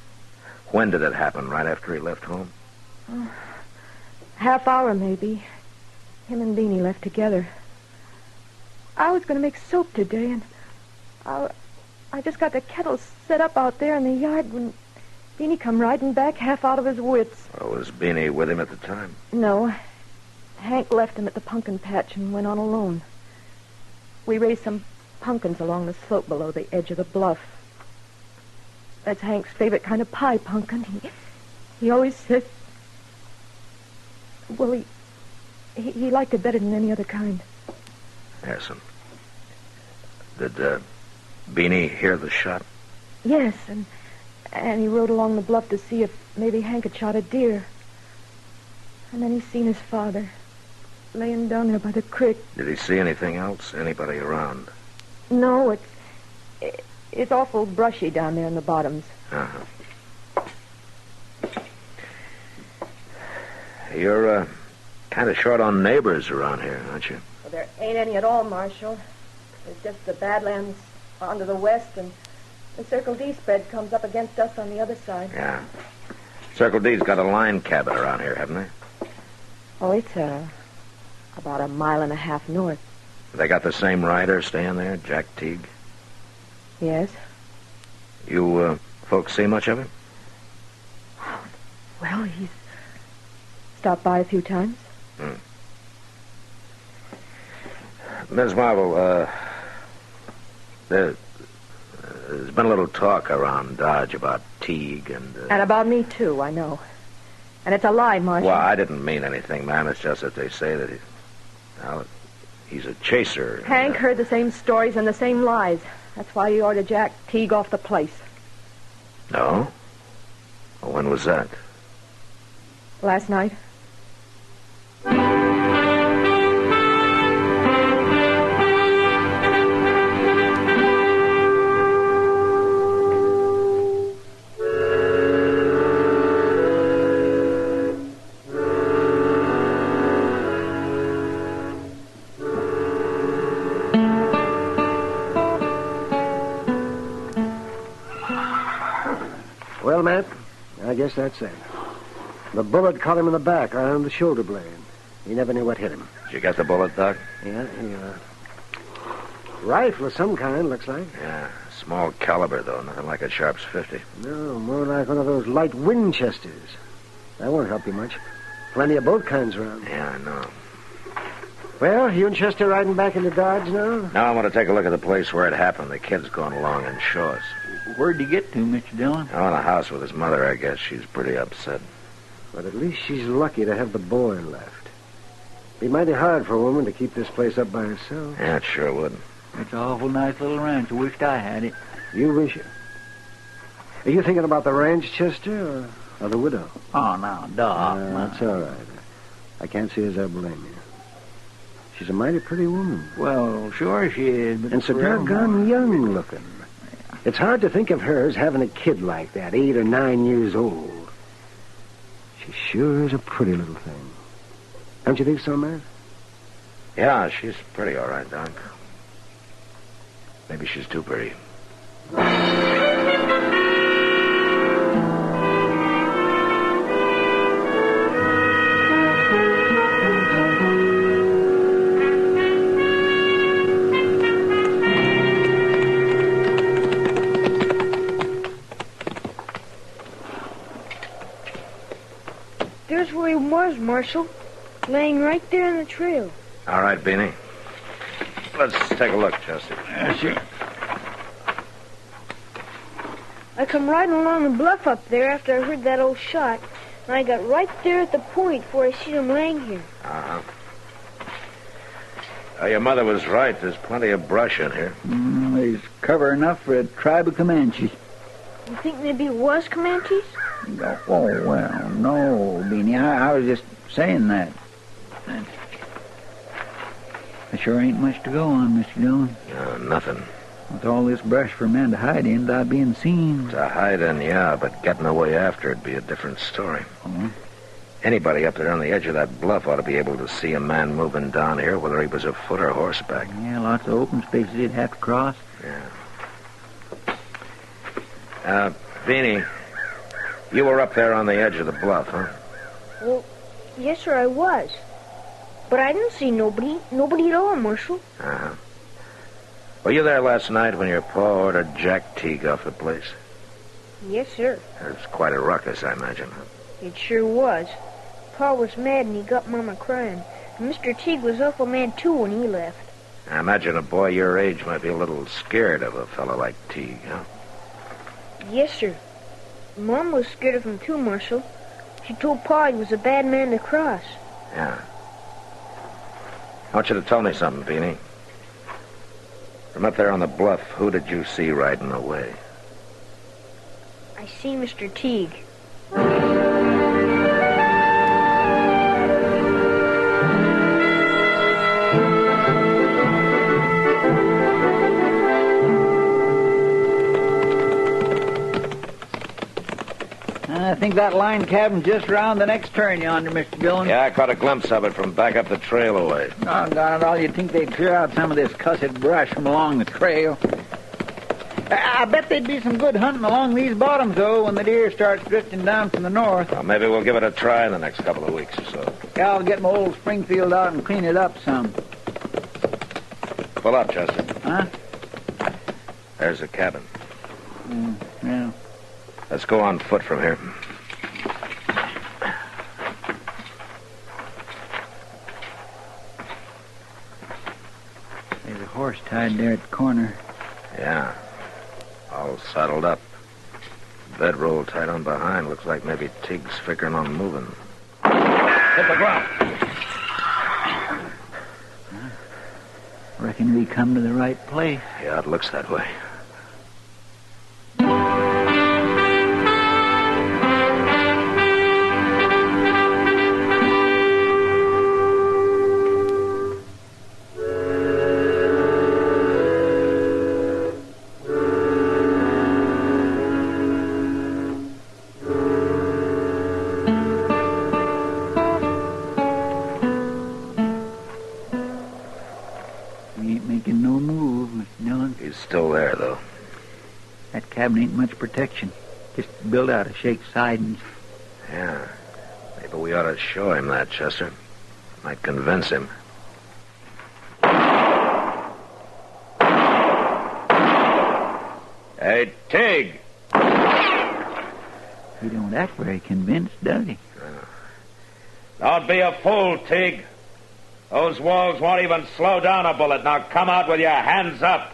When did it happen? Right after he left home? Half hour, maybe. Him and Beanie left together. I was going to make soap today, and I just got the kettle set up out there in the yard when Beanie come riding back half out of his wits. Was Beanie with him at the time? No. Hank left him at the pumpkin patch and went on alone. We raised some pumpkins along the slope below the edge of the bluff. That's Hank's favorite kind of pie, pumpkin. He always said... Well, he liked it better than any other kind. Yes, did Beanie hear the shot? Yes, and he rode along the bluff to see if maybe Hank had shot a deer. And then he seen his father laying down there by the creek. Did he see anything else? Anybody around? No, it's awful brushy down there in the bottoms. Uh-huh. You're kind of short on neighbors around here, aren't you? Well, there ain't any at all, Marshal. There's just the Badlands on to the west, and the Circle D spread comes up against us on the other side. Yeah. Circle D's got a line cabin around here, haven't they? Oh, it's about a mile and a half north. They got the same rider staying there, Jack Teague? Yes. You folks see much of him? Well, he's stopped by a few times. Ms. Marvel, there's been a little talk around Dodge about Teague and... And about me, too, I know. And it's a lie, Marshal. Well, I didn't mean anything, ma'am. It's just that they say that he's a chaser. Hank heard the same stories and the same lies. That's why he ordered Jack Teague off the place. No? Well, when was that? Last night. Well, Matt, I guess that's it. The bullet caught him in the back, around the shoulder blade. He never knew what hit him. Did you get the bullet, Doc? Yeah, rifle of some kind, looks like. Yeah, small caliber, though. Nothing like a Sharps 50. No, more like one of those light Winchesters. That won't help you much. Plenty of both kinds around. Yeah, I know. Well, you and Chester riding back into Dodge now? Now I want to take a look at the place where it happened. The kid's going along and show us. Where'd you get to, Mr. Dillon? Oh, in the house with his mother, I guess. She's pretty upset. But at least she's lucky to have the boy left. Be mighty hard for a woman to keep this place up by herself. Yeah, it sure would. It's an awful nice little ranch. I wished I had it. You wish it? Are you thinking about the ranch, Chester, or the widow? Oh, no, Doc. That's all right. I can't see as I blame you. She's a mighty pretty woman. Well, sure she is, but... And so doggone young looking. It's hard to think of her as having a kid like that, 8 or 9 years old. She sure is a pretty little thing. Don't you think so, Matt? Yeah, she's pretty all right, Doc. Maybe she's too pretty. There's where he was, Marshal. Laying right there on the trail. All right, Beanie. Let's take a look, Chester. Sure. I come riding along the bluff up there after I heard that old shot, and I got right there at the point where I seen him laying here. Uh-huh. Your mother was right. There's plenty of brush in here. There's cover enough for a tribe of Comanches. You think maybe it was Comanches? Oh, well, no, Beanie. I was just saying that. There sure ain't much to go on, Mr. Dillon. No, nothing. With all this brush for a man to hide in without being seen. To hide in, yeah, but getting away after it'd be a different story. Oh? Anybody up there on the edge of that bluff ought to be able to see a man moving down here, whether he was afoot or horseback. Yeah, lots of open spaces he'd have to cross. Yeah. Beanie, you were up there on the edge of the bluff, huh? Well, yes, sir, I was. But I didn't see nobody. Nobody at all, Marshal. Uh-huh. Were you there last night when your pa ordered Jack Teague off the place? Yes, sir. It was quite a ruckus, I imagine, huh? It sure was. Pa was mad and he got Mama crying. And Mr. Teague was awful mad, too, when he left. I imagine a boy your age might be a little scared of a fellow like Teague, huh? Yes, sir. Mom was scared of him, too, Marshal. She told Pa he was a bad man to cross. Yeah. I want you to tell me something, Beanie. From up there on the bluff, who did you see riding away? I see Mr. Teague. I think that line cabin's just around the next turn yonder, Mr. Dillon. Yeah, I caught a glimpse of it from back up the trail away. Doggone it all, you'd think they'd clear out some of this cussed brush from along the trail. I bet there'd be some good hunting along these bottoms, though, when the deer starts drifting down from the north. Well, maybe we'll give it a try in the next couple of weeks or so. Yeah, I'll get my old Springfield out and clean it up some. Pull up, Chester. Huh? There's the cabin. Yeah. Let's go on foot from here. There's a horse tied there at the corner. Yeah. All saddled up. Bedroll tied on behind. Looks like maybe Teague's figuring on moving. Hit the ground. Reckon we come to the right place. Yeah, it looks that way. Still there, though. That cabin ain't much protection. Just built out of shake sidings. Yeah. Maybe we ought to show him that, Chester. Might convince him. Hey, Teague! He don't act very convinced, does he? Don't be a fool, Teague. Those walls won't even slow down a bullet. Now come out with your hands up.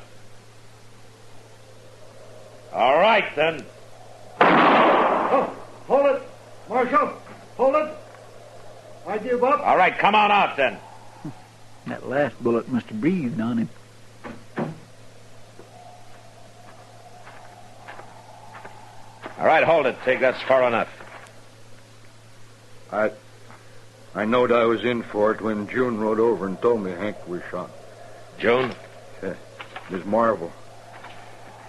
All right, then. Oh, hold it, Marshal. Hold it. I give up. All right, come on out, then. That last bullet must have breathed on him. All right, hold it, Teague. That's far enough. I knowed I was in for it when June rode over and told me Hank was shot. June? Yeah, Miss Marvel.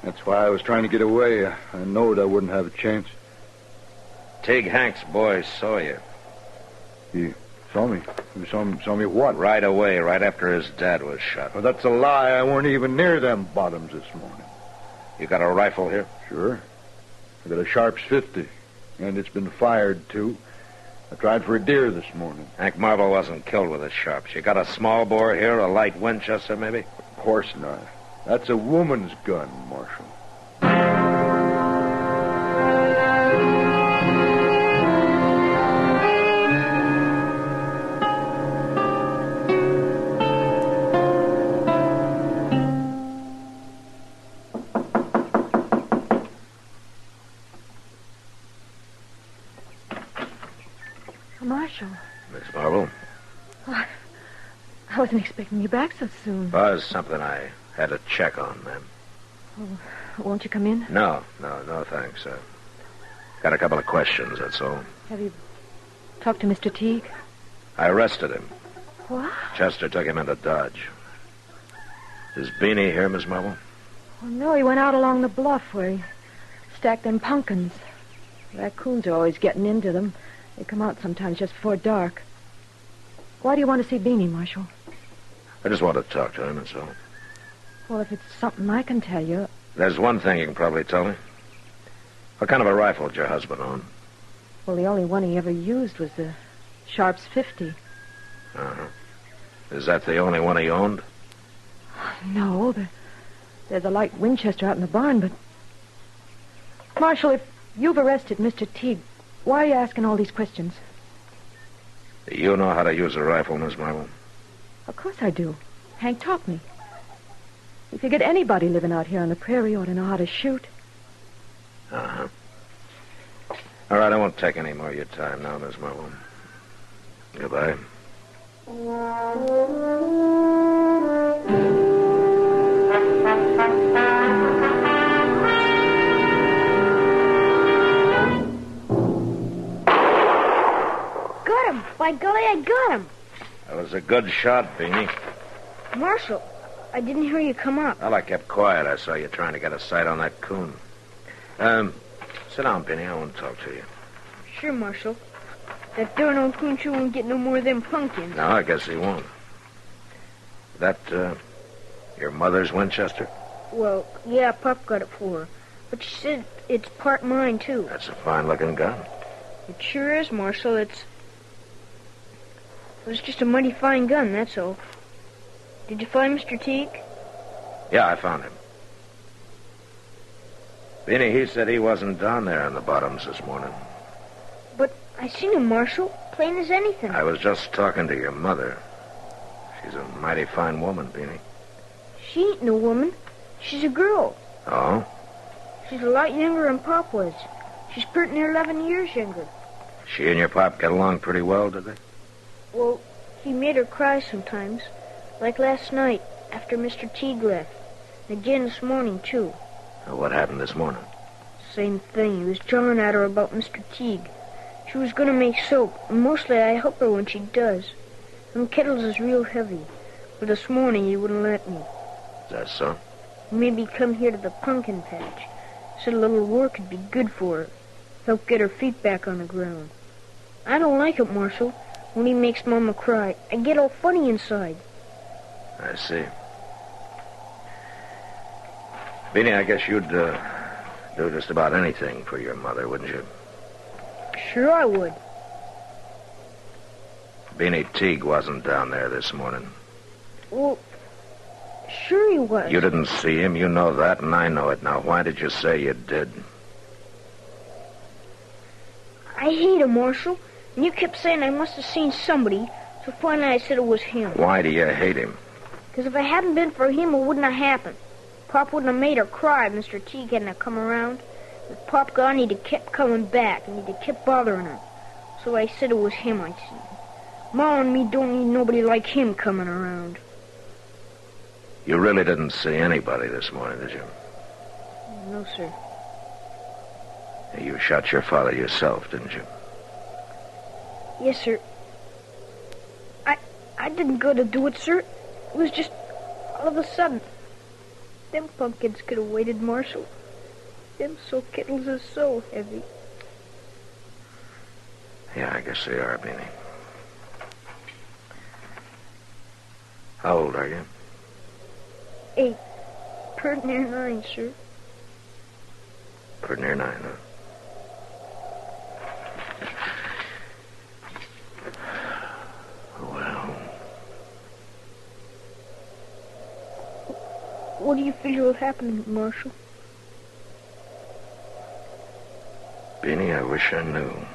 That's why I was trying to get away. I knowed I wouldn't have a chance. Teague, Hank's boy saw you. He saw me? He saw me what? Right away, right after his dad was shot. Well, that's a lie. I weren't even near them bottoms this morning. You got a rifle here? Sure. I got a Sharps 50, and it's been fired, too. I tried for a deer this morning. Hank Marvel wasn't killed with a Sharps. You got a small bore here, a light Winchester, maybe? Of course not. That's a woman's gun, Marshal. Marshal. Miss Marvel? Oh, I wasn't expecting you back so soon. Was something I had to check on, ma'am. Oh, won't you come in? No, thanks. Got a couple of questions, that's all. Have you talked to Mr. Teague? I arrested him. What? Chester took him into Dodge. Is Beanie here, Miss Marvel? Oh, no, he went out along the bluff where he stacked them pumpkins. Raccoons are always getting into them. They come out sometimes just before dark. Why do you want to see Beanie, Marshal? I just want to talk to him, that's all. Well, if it's something I can tell you... There's one thing you can probably tell me. What kind of a rifle did your husband own? Well, the only one he ever used was the Sharp's 50. Uh-huh. Is that the only one he owned? No, there's a light Winchester out in the barn, but... Marshal, if you've arrested Mr. Teague, why are you asking all these questions? Do you know how to use a rifle, Miss Marvel? Of course I do. Hank taught me. You figured anybody living out here on the prairie ought to know how to shoot. Uh-huh. All right, I won't take any more of your time now, Miss Marvel. Goodbye. Got him! By golly, I got him! That was a good shot, Beanie. Marshal, I didn't hear you come up. Well, I kept quiet. I saw you trying to get a sight on that coon. Sit down, Beanie. I want to talk to you. Sure, Marshal. That darn old coon sure won't get no more of them pumpkins. No, I guess he won't. That, your mother's Winchester? Well, yeah, Pop got it for her. But she said it's part mine, too. That's a fine-looking gun. It sure is, Marshal. It was just a mighty fine gun, that's all. Did you find Mr. Teague? Yeah, I found him. Beanie, he said he wasn't down there in the bottoms this morning. But I seen him, Marshal. Plain as anything. I was just talking to your mother. She's a mighty fine woman, Beanie. She ain't no woman. She's a girl. Oh? She's a lot younger than Pop was. She's pretty near 11 years younger. She and your pop get along pretty well, did they? Well, he made her cry sometimes. Like last night, after Mr. Teague left. And again this morning, too. What happened this morning? Same thing. He was jawing at her about Mr. Teague. She was going to make soap, and mostly I help her when she does. Them kettles is real heavy. But this morning he wouldn't let me. Is that so? He made me come here to the pumpkin patch. Said a little work would be good for her. Help get her feet back on the ground. I don't like it, Marshal. When he makes Mama cry, I get all funny inside. I see. Beanie, I guess you'd do just about anything for your mother, wouldn't you? Sure I would. Beanie, Teague wasn't down there this morning. Well, sure he was. You didn't see him, you know that, and I know it. Now, why did you say you did? I hate him, Marshal. And you kept saying I must have seen somebody, so finally I said it was him. Why do you hate him? Because if it hadn't been for him, it wouldn't have happened. Pop wouldn't have made her cry if Mr. Teague hadn't have come around. With Pop gone, he'd have kept coming back, and he'd have kept bothering her. So I said it was him I'd seen. Ma and me don't need nobody like him coming around. You really didn't see anybody this morning, did you? No, sir. You shot your father yourself, didn't you? Yes, sir. I didn't go to do it, sir. It was just all of a sudden. Them pumpkins could have waited, Marshal. Them soap kettles are so heavy. Yeah, I guess they are, Beanie. How old are you? 8. Pretty near 9, sir. Pretty near 9, huh? Well... What do you figure will happen, Marshal? Beanie, I wish I knew.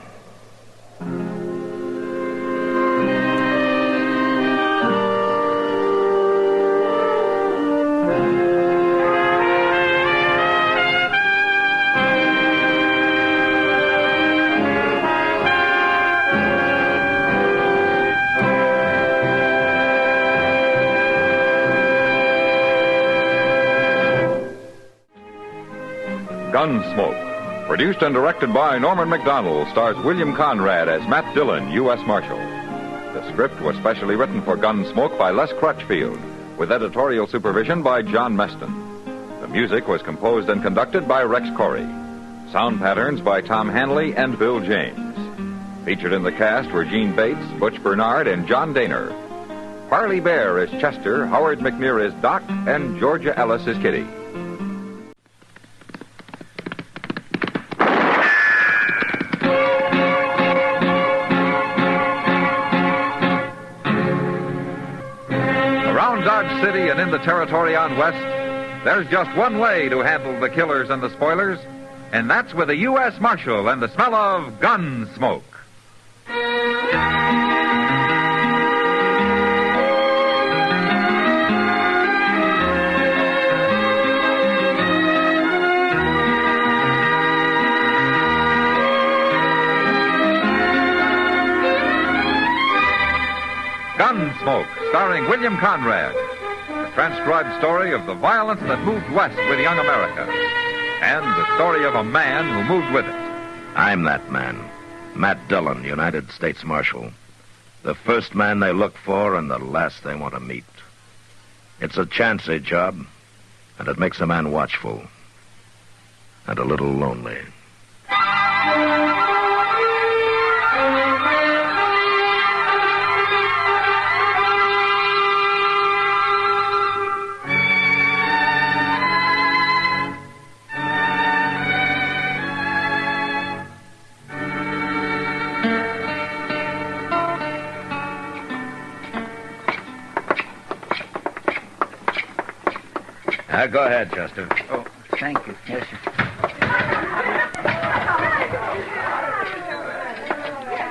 Gunsmoke. Produced and directed by Norman Macdonald, stars William Conrad as Matt Dillon, U.S. Marshal. The script was specially written for Gunsmoke by Les Crutchfield, with editorial supervision by John Meston. The music was composed and conducted by Rex Corey. Sound patterns by Tom Hanley and Bill James. Featured in the cast were Gene Bates, Butch Bernard, and John Daner. Parley Bear is Chester, Howard McNear is Doc, and Georgia Ellis is Kitty. Around Dodge City and in the territory on West, there's just one way to handle the killers and the spoilers, and that's with a U.S. Marshal and the smell of gun smoke. Gunsmoke, starring William Conrad. The transcribed story of the violence that moved west with young America. And the story of a man who moved with it. I'm that man. Matt Dillon, United States Marshal. The first man they look for and the last they want to meet. It's a chancy job, and it makes a man watchful. And a little lonely. Go ahead, Chester. Oh, thank you. Yes, sir.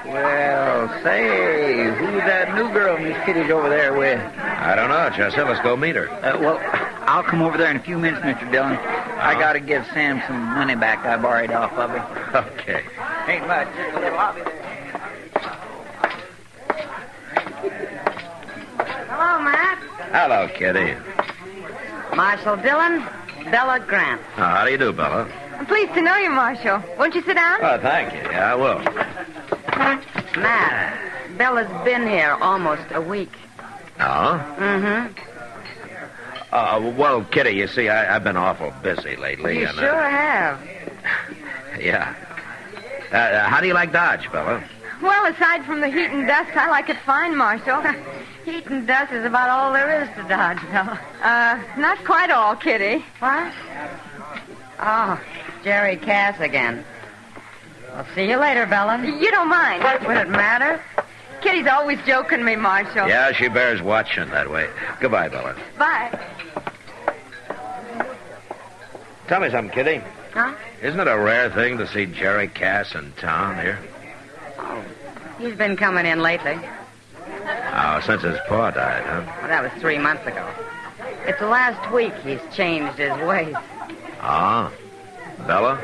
Well, say, who's that new girl Miss Kitty's over there with? I don't know, Chester. Let's go meet her. Well, I'll come over there in a few minutes, Mr. Dillon. I got to give Sam some money back I borrowed off of him. Okay. Ain't much. Just a little. I'll be there. Hello, Matt. Hello, Kitty. Marshal Dillon, Bella Grant. How do you do, Bella? I'm pleased to know you, Marshal. Won't you sit down? Oh, thank you. Yeah, I will. Matt, Bella's been here almost a week. Oh? Mm-hmm. Well, Kitty, you see, I've been awful busy lately. You and, sure have. Yeah. How do you like Dodge, Bella? Well, aside from the heat and dust, I like it fine, Marshal. Heat and dust is about all there is to Dodge, Bella. Not quite all, Kitty. What? Oh, Jerry Cass again. I'll see you later, Bella. You don't mind. Would it matter? Kitty's always joking me, Marshal. Yeah, she bears watching that way. Goodbye, Bella. Bye. Tell me something, Kitty. Huh? Isn't it a rare thing to see Jerry Cass in town here? Oh, he's been coming in lately. Oh, since his pa died, huh? Well, that was 3 months ago. It's the last week he's changed his ways. Ah, Bella?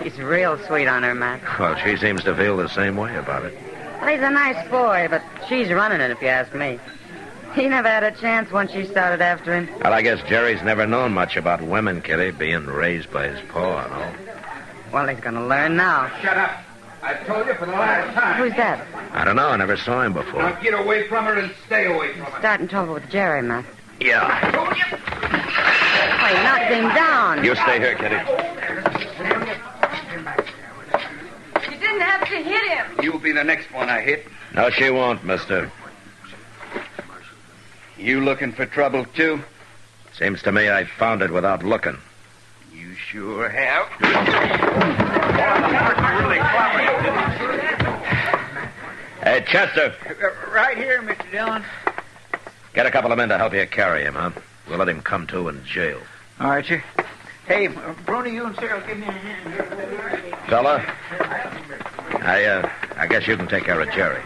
He's real sweet on her, Matt. Well, she seems to feel the same way about it. Well, he's a nice boy, but she's running it, if you ask me. He never had a chance once she started after him. Well, I guess Jerry's never known much about women, Kitty, being raised by his pa and all. Well, he's going to learn now. Shut up. I've told you for the last time. Who's that? I don't know. I never saw him before. Now get away from her and stay away from her. Starting trouble with Jerry, Matt. Yeah. I told you. Oh, he knocked him down. You stay here, Kitty. You didn't have to hit him. You'll be the next one I hit. No, she won't, mister. You looking for trouble, too? Seems to me I found it without looking. You sure have. Hey, Chester. Right here, Mr. Dillon. Get a couple of men to help you carry him, huh? We'll let him come to in jail. All right, sir. Hey, Brony, you and Sarah, give me a hand. Fella, I guess you can take care of Jerry.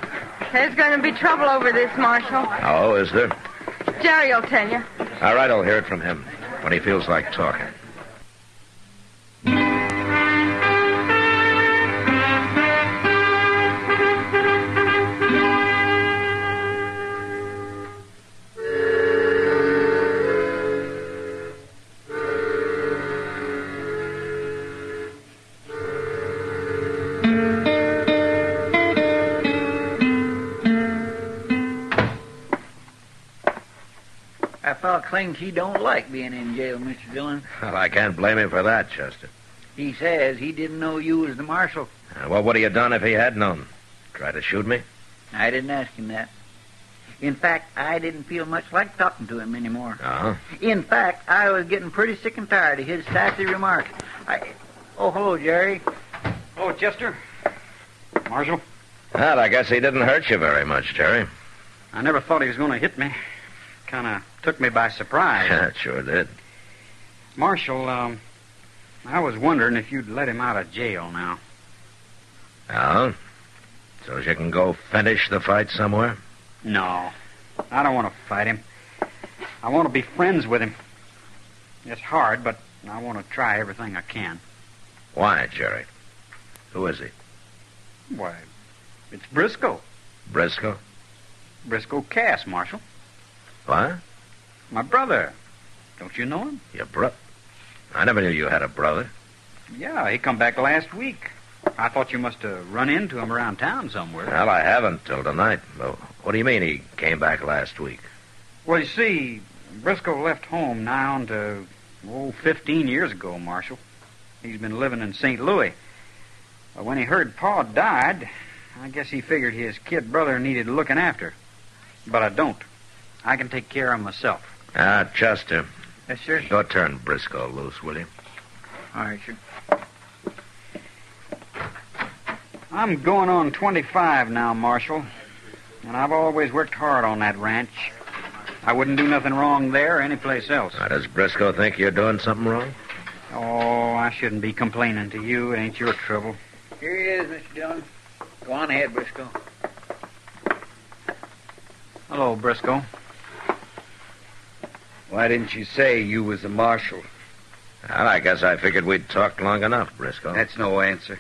There's going to be trouble over this, Marshal. Oh, is there? Jerry'll tell you. All right, I'll hear it from him when he feels like talking. fellow claims he don't like being in jail, Mr. Dillon. Well, I can't blame him for that, Chester. He says he didn't know you was the marshal. What would he have done if he had known? Try to shoot me? I didn't ask him that. In fact, I didn't feel much like talking to him anymore. Uh-huh. In fact, I was getting pretty sick and tired of his sassy remarks. Oh, hello, Jerry. Oh, Chester. Marshal. Well, I guess he didn't hurt you very much, Jerry. I never thought he was going to hit me. Kind of took me by surprise. It sure did. Marshal, I was wondering if you'd let him out of jail now. Oh? So you can go finish the fight somewhere? No. I don't want to fight him. I want to be friends with him. It's hard, but I want to try everything I can. Why, Jerry? Who is he? Why, it's Briscoe. Briscoe? Briscoe Cass, Marshal. What? My brother. Don't you know him? Your brother? I never knew you had a brother. Yeah, he come back last week. I thought you must have run into him around town somewhere. Well, I haven't till tonight. Well, what do you mean he came back last week? Well, you see, Briscoe left home nigh on to, 15 years ago, Marshal. He's been living in St. Louis. But when he heard Pa died, I guess he figured his kid brother needed looking after. But I don't. I can take care of myself. Chester. Yes, sir? Go turn Briscoe loose, will you? All right, sir. I'm going on 25 now, Marshal. And I've always worked hard on that ranch. I wouldn't do nothing wrong there or anyplace else. Now, does Briscoe think you're doing something wrong? Oh, I shouldn't be complaining to you. It ain't your trouble. Here he is, Mr. Dillon. Go on ahead, Briscoe. Hello, Briscoe. Why didn't you say you was a marshal? Well, I guess I figured we'd talked long enough, Briscoe. That's no answer.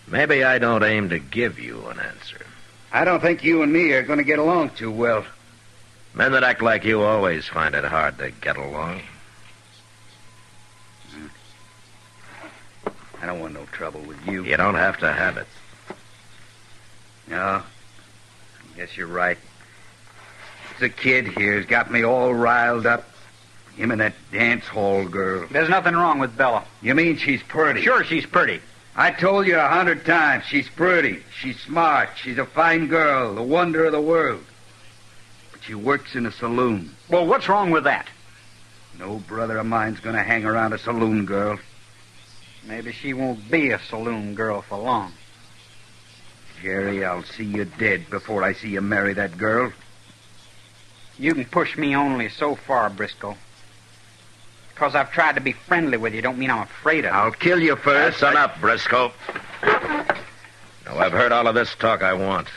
Maybe I don't aim to give you an answer. I don't think you and me are going to get along too well. Men that act like you always find it hard to get along. I don't want no trouble with you. You don't have to have it. No, I guess you're right. The kid here's got me all riled up. Him and that dance hall girl. There's nothing wrong with Bella. You mean she's pretty? Sure, she's pretty. I told you 100 times, she's pretty. She's smart. She's a fine girl, the wonder of the world. But she works in a saloon. Well, what's wrong with that? No brother of mine's going to hang around a saloon girl. Maybe she won't be a saloon girl for long. Jerry, I'll see you dead before I see you marry that girl. You can push me only so far, Briscoe. Because I've tried to be friendly with you don't mean I'm afraid of you. I'll kill you first. Listen up, Briscoe. Now, I've heard all of this talk I want.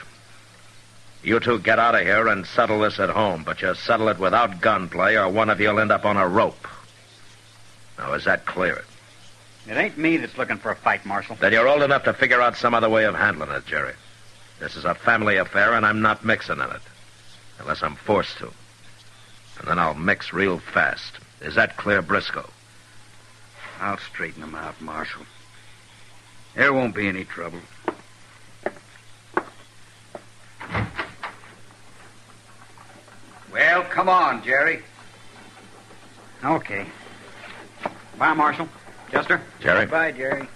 You two get out of here and settle this at home, but you settle it without gunplay or one of you'll end up on a rope. Now, is that clear? It ain't me that's looking for a fight, Marshal. Then you're old enough to figure out some other way of handling it, Jerry. This is a family affair, and I'm not mixing in it. Unless I'm forced to. And then I'll mix real fast. Is that clear, Briscoe? I'll straighten them out, Marshal. There won't be any trouble. Well, come on, Jerry. Okay. Bye, Marshal. Chester? Jerry? Bye, Jerry.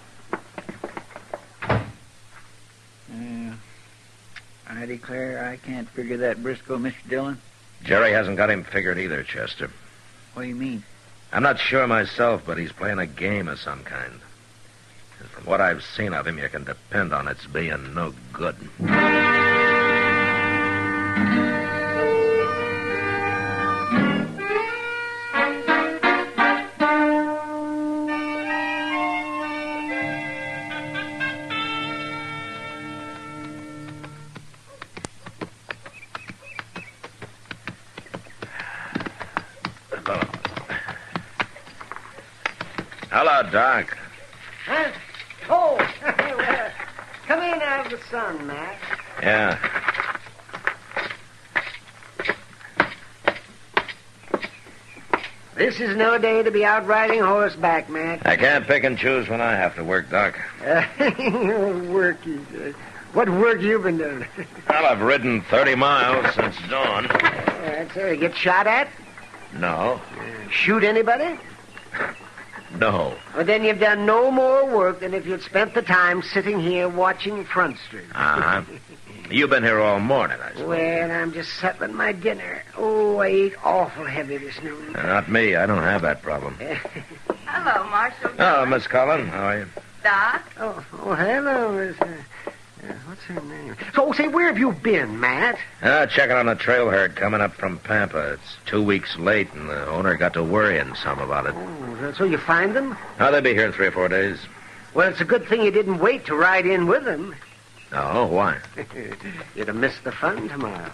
I declare I can't figure that Briscoe, Mr. Dillon. Jerry hasn't got him figured either, Chester. What do you mean? I'm not sure myself, but he's playing a game of some kind. And from what I've seen of him, you can depend on its being no good. Hello, Doc. Huh? Oh, well, come in out of the sun, Matt. Yeah. This is no day to be out riding horseback, Matt. I can't pick and choose when I have to work, Doc. Work, he says. What work you been doing? Well, I've ridden 30 miles since dawn. That's it. Get shot at? No. Shoot anybody? No. Well, then you've done no more work than if you'd spent the time sitting here watching Front Street. Uh-huh. You've been here all morning, I suppose. Well, I'm just settling my dinner. Oh, I ate awful heavy this noon. Not me. I don't have that problem. Hello, Marshal. Oh, Miss Cullen, how are you? Doc? Oh, hello, Miss... what's her name? So, say, where have you been, Matt? Checking on the trail herd coming up from Pampa. It's 2 weeks late, and the owner got to worrying some about it. Oh, so you find them? Oh, they'll be here in 3 or 4 days. Well, it's a good thing you didn't wait to ride in with them. Oh, why? You'd have missed the fun tomorrow.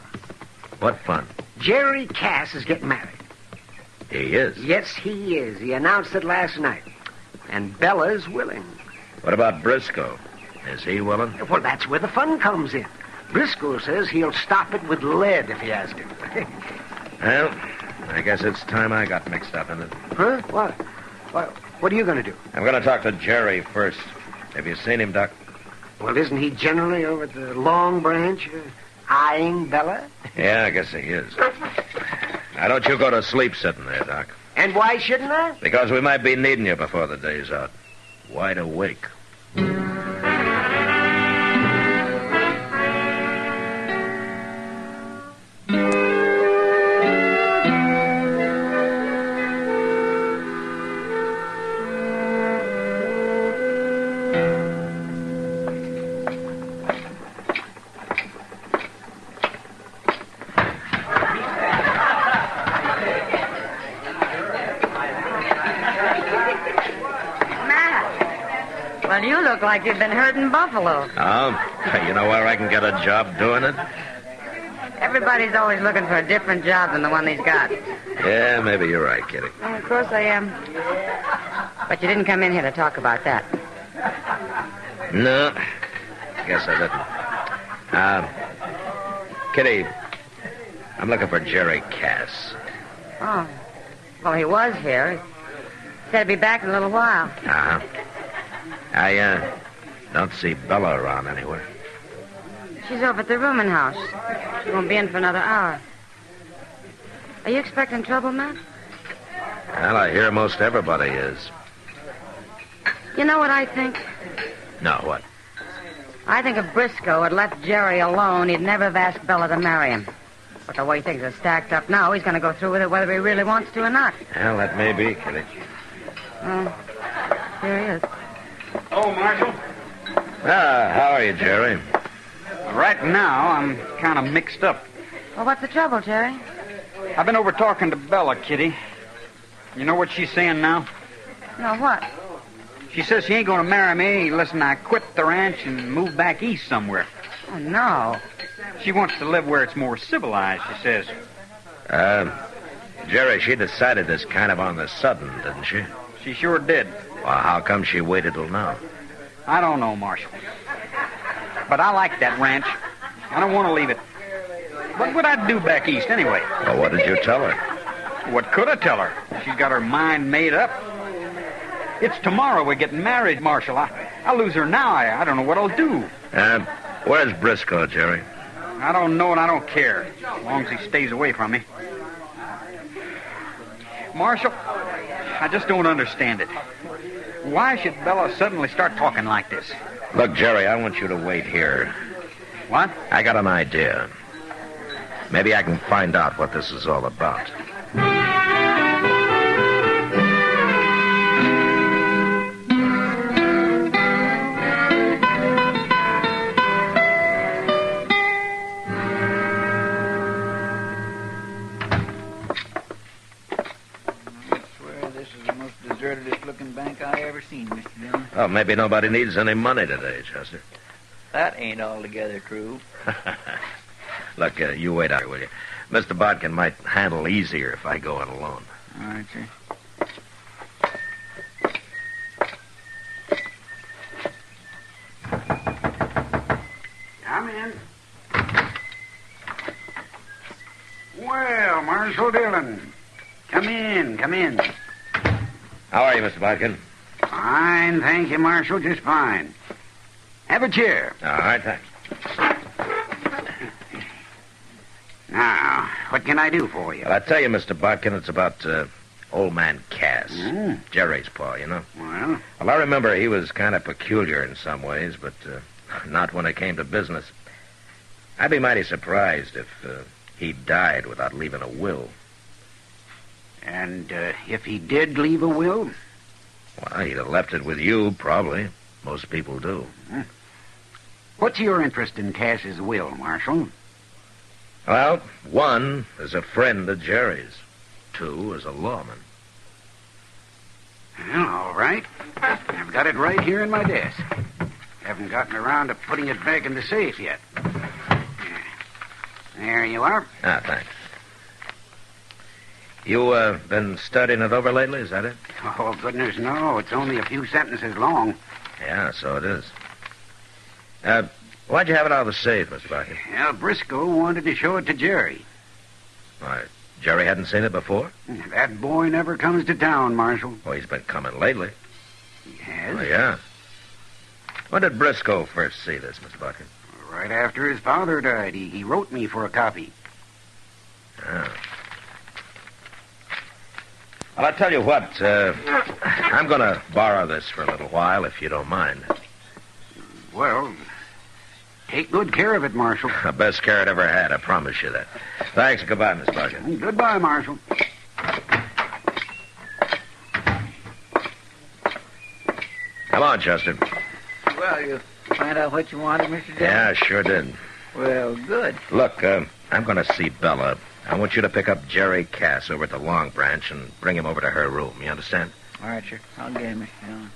What fun? Jerry Cass is getting married. He is? Yes, he is. He announced it last night. And Bella's willing. What about Briscoe? Is he willing? Well, that's where the fun comes in. Briscoe says he'll stop it with lead if you ask him. Well, I guess it's time I got mixed up in it. Huh? What? What are you going to do? I'm going to talk to Jerry first. Have you seen him, Doc? Well, isn't he generally over at the Long Branch eyeing Bella? Yeah, I guess he is. Now, don't you go to sleep sitting there, Doc. And why shouldn't I? Because we might be needing you before the day's out. Wide awake. Well, you look like you've been herding buffalo. Oh, you know where I can get a job doing it? Everybody's always looking for a different job than the one he's got. Yeah, maybe you're right, Kitty. Well, of course I am. But you didn't come in here to talk about that. No, guess I didn't. Kitty, I'm looking for Jerry Cass. Oh. Well, he was here. He said he'd be back in a little while. Uh-huh. I don't see Bella around anywhere. She's over at the rooming house. She won't be in for another hour. Are you expecting trouble, Matt? Well, I hear most everybody is. You know what I think? No, what? I think if Briscoe had left Jerry alone, he'd never have asked Bella to marry him. But the way things are stacked up now, he's going to go through with it whether he really wants to or not. Well, that may be, Kitty. Oh, here he is. Oh, Marshal. How are you, Jerry? Right now, I'm kind of mixed up. Well, what's the trouble, Jerry? I've been over talking to Bella, Kitty. You know what she's saying now? No, what? She says she ain't going to marry me unless I quit the ranch and move back east somewhere. Oh, no. She wants to live where it's more civilized, she says. Jerry, she decided this kind of on the sudden, didn't she? She sure did. Well, how come she waited till now? I don't know, Marshal. But I like that ranch. I don't want to leave it. What would I do back east anyway? Well, what did you tell her? What could I tell her? She's got her mind made up. It's tomorrow we're getting married, Marshal. I'll lose her now. I don't know what I'll do. Where's Briscoe, Jerry? I don't know and I don't care, as long as he stays away from me. Marshal, I just don't understand it. Why should Bella suddenly start talking like this? Look, Jerry, I want you to wait here. What? I got an idea. Maybe I can find out what this is all about. Looking bank I ever seen, Mr. Dillon. Oh, maybe nobody needs any money today, Chester. That ain't altogether true. Look, you wait out here, will you? Mr. Bodkin might handle easier if I go it alone. All right, sir. Come in. Well, Marshal Dillon. Come in, come in. How are you, Mr. Bodkin? Fine, thank you, Marshal, just fine. Have a chair. All right, thanks. Now, what can I do for you? Well, I tell you, Mr. Boughten, it's about old man Cass. Jerry's pa, you know. Well, I remember he was kind of peculiar in some ways, but not when it came to business. I'd be mighty surprised if he died without leaving a will. and if he did leave a will? Well, he'd have left it with you, probably. Most people do. What's your interest in Cass's will, Marshal? Well, one is a friend of Jerry's. Two is a lawman. Well, all right. I've got it right here in my desk. Haven't gotten around to putting it back in the safe yet. There you are. Ah, thanks. You, been studying it over lately, is that it? Oh, goodness, no. It's only a few sentences long. Yeah, so it is. Why'd you have it out of the safe, Mr. Boughten? Well, Briscoe wanted to show it to Jerry. Why, Jerry hadn't seen it before? That boy never comes to town, Marshal. Well, he's been coming lately. He has? Oh, yeah. When did Briscoe first see this, Mr. Boughten? Right after his father died. He wrote me for a copy. Yeah. Well, I'll tell you what. I'm going to borrow this for a little while, if you don't mind. Well, take good care of it, Marshal. The best care it ever had, I promise you that. Thanks. Goodbye, Miss Boughten. Goodbye, Marshal. Come on, Chester. Well, you find out what you wanted, Mr. Dillon? Yeah, I sure did. Well, good. Look, I'm going to see Bella. I want you to pick up Jerry Cass over at the Long Branch and bring him over to her room. You understand? All right, sure. I'll get him, Mr. Dillon.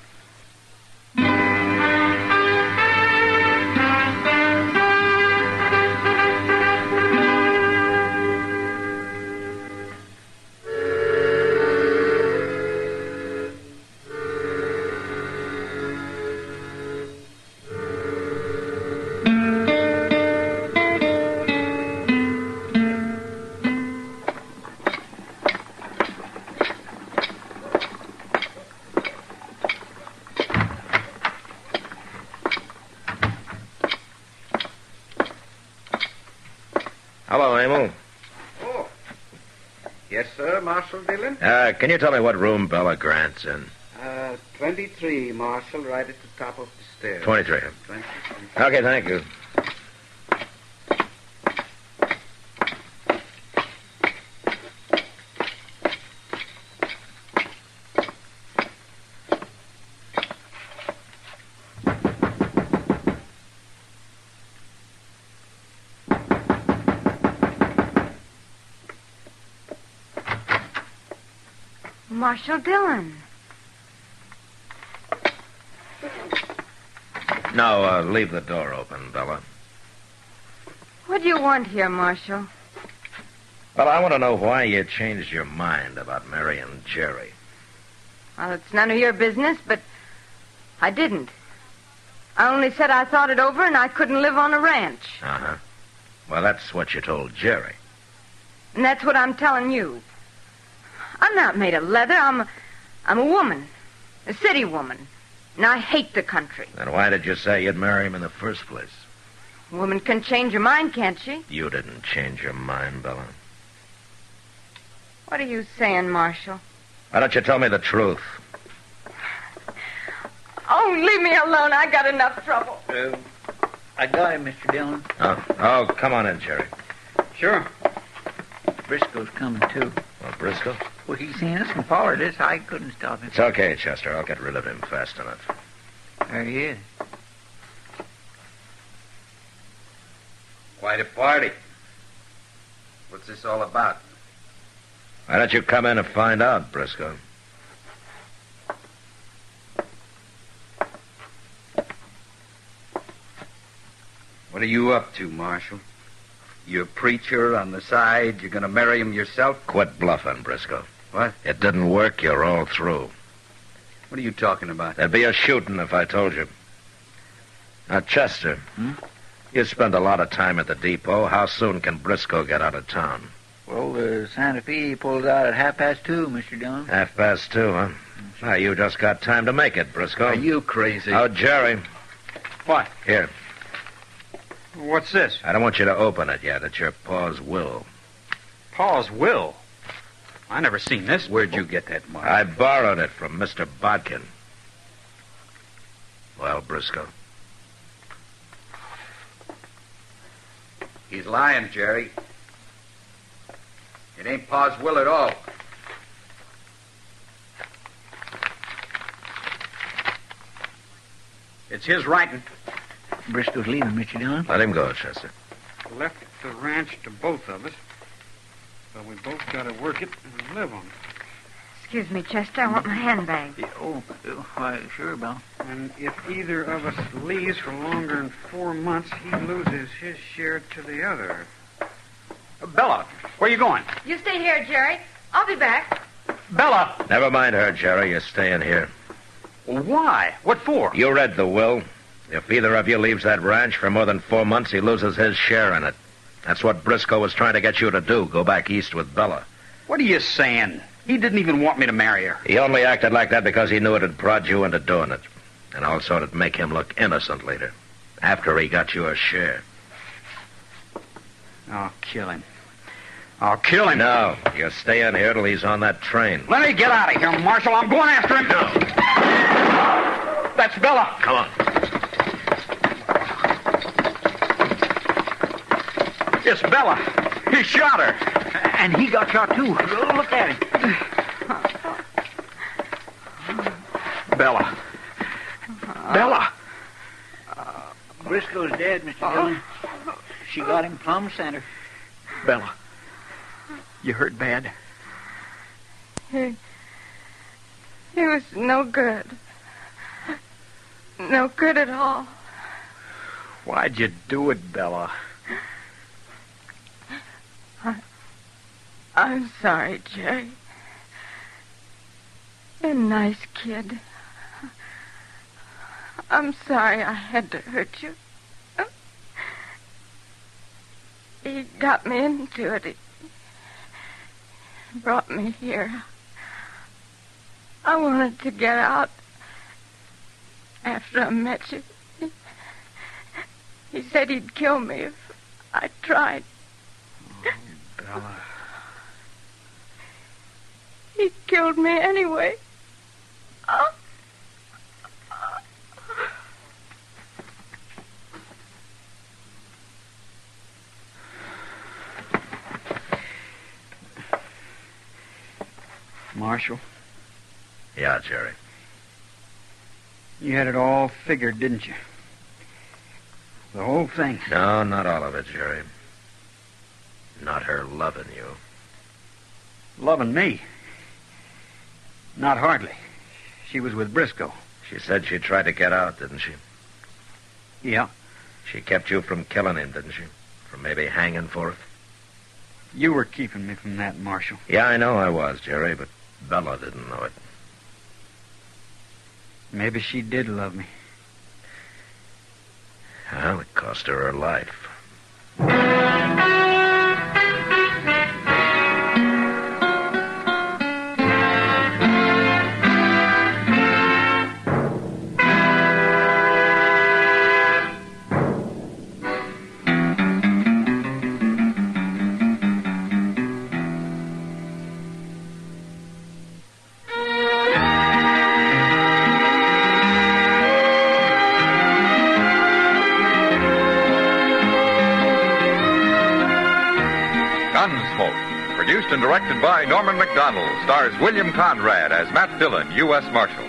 Hello, Emil. Oh. Yes, sir, Marshal Dillon? Can you tell me what room Bella Grant's in? 23, Marshal, right at the top of the stairs. 23. 23. Okay, thank you. Marshal Dillon. No, leave the door open, Bella. What do you want here, Marshal? Well, I want to know why you changed your mind about marrying Jerry. Well, it's none of your business, but I didn't. I only said I thought it over and I couldn't live on a ranch. Uh-huh. Well, that's what you told Jerry. And that's what I'm telling you. I'm not made of leather. I'm a woman. A city woman. And I hate the country. Then why did you say you'd marry him in the first place? A woman can change her mind, can't she? You didn't change your mind, Bella. What are you saying, Marshal? Why don't you tell me the truth? Oh, leave me alone. I got enough trouble. I got him, Mr. Dillon. Oh, come on in, Jerry. Sure. Briscoe's coming, too. Well, Briscoe? Well, he seen us and followed us. I couldn't stop him. It's okay, Chester. I'll get rid of him fast enough. There he is. Quite a party. What's this all about? Why don't you come in and find out, Briscoe? What are you up to, Marshal? You a preacher on the side? You're going to marry him yourself? Quit bluffing, Briscoe. What? It didn't work. You're all through. What are you talking about? There'd be a shooting if I told you. Now, Chester, you spend a lot of time at the depot. How soon can Briscoe get out of town? Well, the Santa Fe pulls out at 2:30, Mr. Dillon. 2:30, huh? Now, you just got time to make it, Briscoe. Are you crazy? Oh, Jerry. What? Here. What's this? I don't want you to open it yet. It's your Pa's will. Pa's will? I never seen this. Where'd you get that, Mark? I borrowed it from Mr. Bodkin. Well, Briscoe. He's lying, Jerry. It ain't Pa's will at all. It's his writing. Briscoe's leaving, Mr. Dillon. Let him go, Chester. Left the ranch to both of us. But we both got to work it and live on it. Excuse me, Chester. I want my handbag. Why, sure, Belle. And if either of us leaves for longer than 4 months, he loses his share to the other. Bella, where you going? You stay here, Jerry. I'll be back. Bella! Never mind her, Jerry. You're staying here. Why? What for? You read the will. If either of you leaves that ranch for more than 4 months, he loses his share in it. That's what Briscoe was trying to get you to do, go back east with Bella. What are you saying? He didn't even want me to marry her. He only acted like that because he knew it'd prod you into doing it. And also it'd make him look innocent later, after he got your share. I'll kill him. I'll kill him. No, you stay in here till he's on that train. Let me get out of here, Marshal. I'm going after him. No. That's Bella. Come on. It's Bella. He shot her. And he got shot, too. Look at him. Bella. Bella. Briscoe's dead, Mr. Dillon. She got him plumb center. Bella. You hurt bad? He was no good. No good at all. Why'd you do it, Bella? I'm sorry, Jerry. You're a nice kid. I'm sorry I had to hurt you. He got me into it. He brought me here. I wanted to get out after I met you. He said he'd kill me if I tried. Oh, Bella. He killed me anyway. Marshal? Yeah, Jerry. You had it all figured, didn't you? The whole thing. No, not all of it, Jerry. Not her loving you. Loving me? Not hardly. She was with Briscoe. She said she tried to get out, didn't she? Yeah. She kept you from killing him, didn't she? From maybe hanging for it? You were keeping me from that, Marshal. Yeah, I know I was, Jerry, but Bella didn't know it. Maybe she did love me. Well, it cost her her life. Gunsmoke, produced and directed by Norman Macdonald, stars William Conrad as Matt Dillon, U.S. Marshal.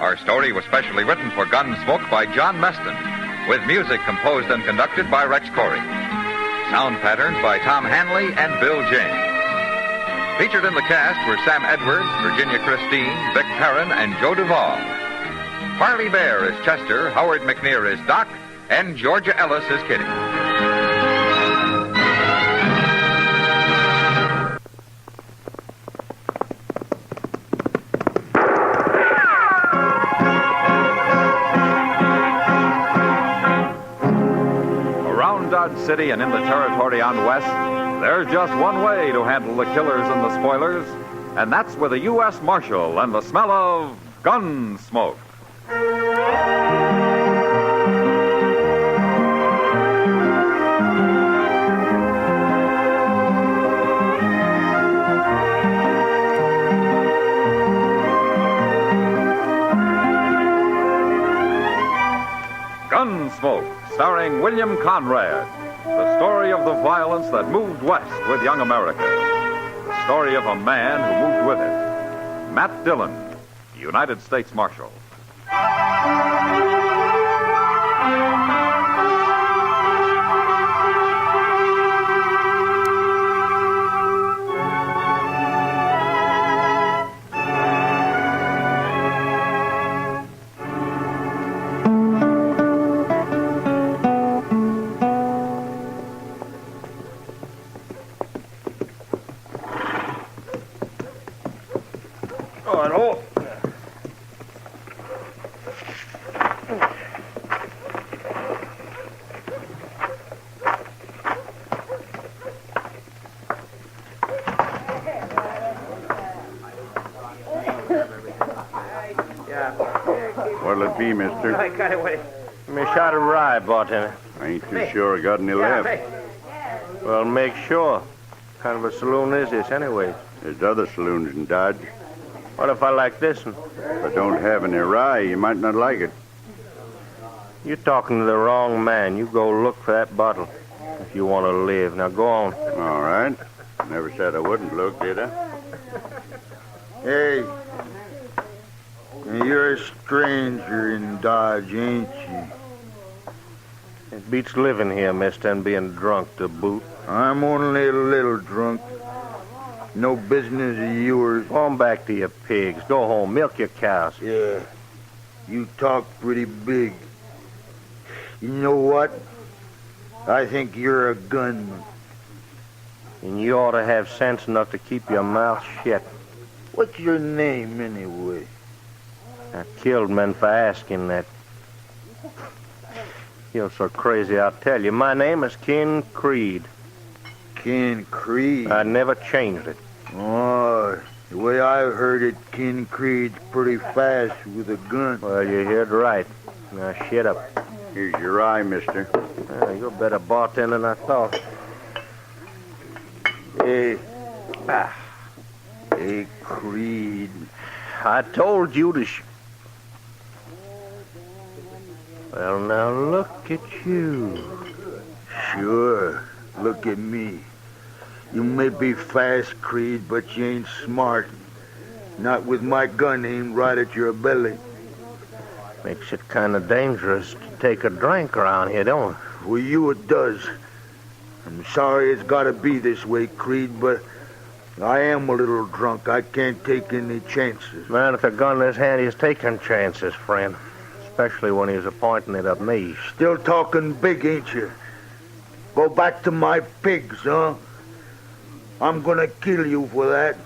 Our story was specially written for Gunsmoke by John Meston, with music composed and conducted by Rex Corey. Sound patterns by Tom Hanley and Bill James. Featured in the cast were Sam Edwards, Virginia Christine, Vic Perrin, and Joe Duvall. Parley Bear is Chester, Howard McNear is Doc, and Georgia Ellis is Kitty. Dodge City and in the territory on west, there's just one way to handle the killers and the spoilers, and that's with a U.S. Marshal and the smell of Gunsmoke. Gunsmoke, starring William Conrad. The story of the violence that moved west with young America. The story of a man who moved with it. Matt Dillon, United States Marshal. What'll it be, mister? I got away. Give me a shot of rye, bartender. I ain't too sure I got any left. Well, make sure. What kind of a saloon is this, anyway? There's other saloons in Dodge. What if I like this one? If I don't have any rye, you might not like it. You're talking to the wrong man. You go look for that bottle if you want to live. Now, go on. All right. Never said I wouldn't look, did I? Hey, you're a stranger in Dodge, ain't you? It beats living here, mister, and being drunk to boot. I'm only a little drunk. No business of yours. Go on back to your pigs. Go home. Milk your cows. Yeah. You talk pretty big. You know what? I think you're a gunman. And you ought to have sense enough to keep your mouth shut. What's your name, anyway? I killed men for asking that. You're so crazy, I'll tell you. My name is Ken Creed. Ken Creed? I never changed it. Oh, the way I've heard it, Ken Creed's pretty fast with a gun. Well, you heard right. Now, shut up. Here's your rye, mister. You're a better bartender than I thought. Hey. Hey, Creed. I told you to Well, now, look at you. Sure. Look at me. You may be fast, Creed, but you ain't smart. Not with my gun aimed right at your belly. Makes it kind of dangerous to take a drink around here, don't it? For you it does. I'm sorry it's got to be this way, Creed, but I am a little drunk. I can't take any chances. Man, if a gun in his hand, he's taking chances, friend. Especially when he's pointing it at me. Still talking big, ain't you? Go back to my pigs, huh? I'm gonna kill you for that.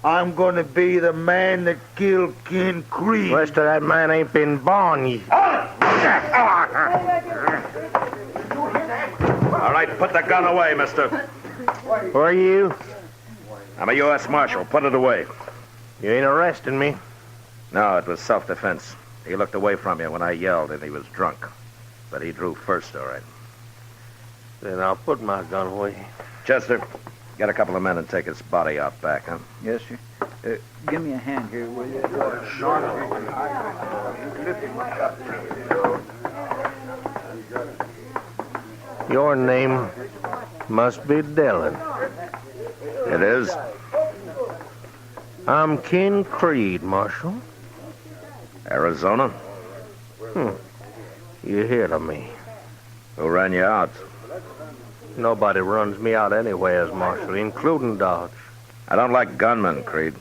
I'm gonna be the man that killed Ken Creed. The rest of that man ain't been born yet. All right, put the gun away, mister. Who are you? I'm a U.S. Marshal. Put it away. You ain't arresting me. No, it was self-defense. He looked away from you when I yelled, and he was drunk. But he drew first, all right. Then I'll put my gun away. Chester, get a couple of men and take his body out back, huh? Yes, sir. Give me a hand here, will you? Your name must be Dillon. It is. I'm Ken Creed, Marshal. Arizona? You hear of me. Who ran you out? Nobody runs me out anywheres, Marshal, including Dodge. I don't like gunmen, Creed.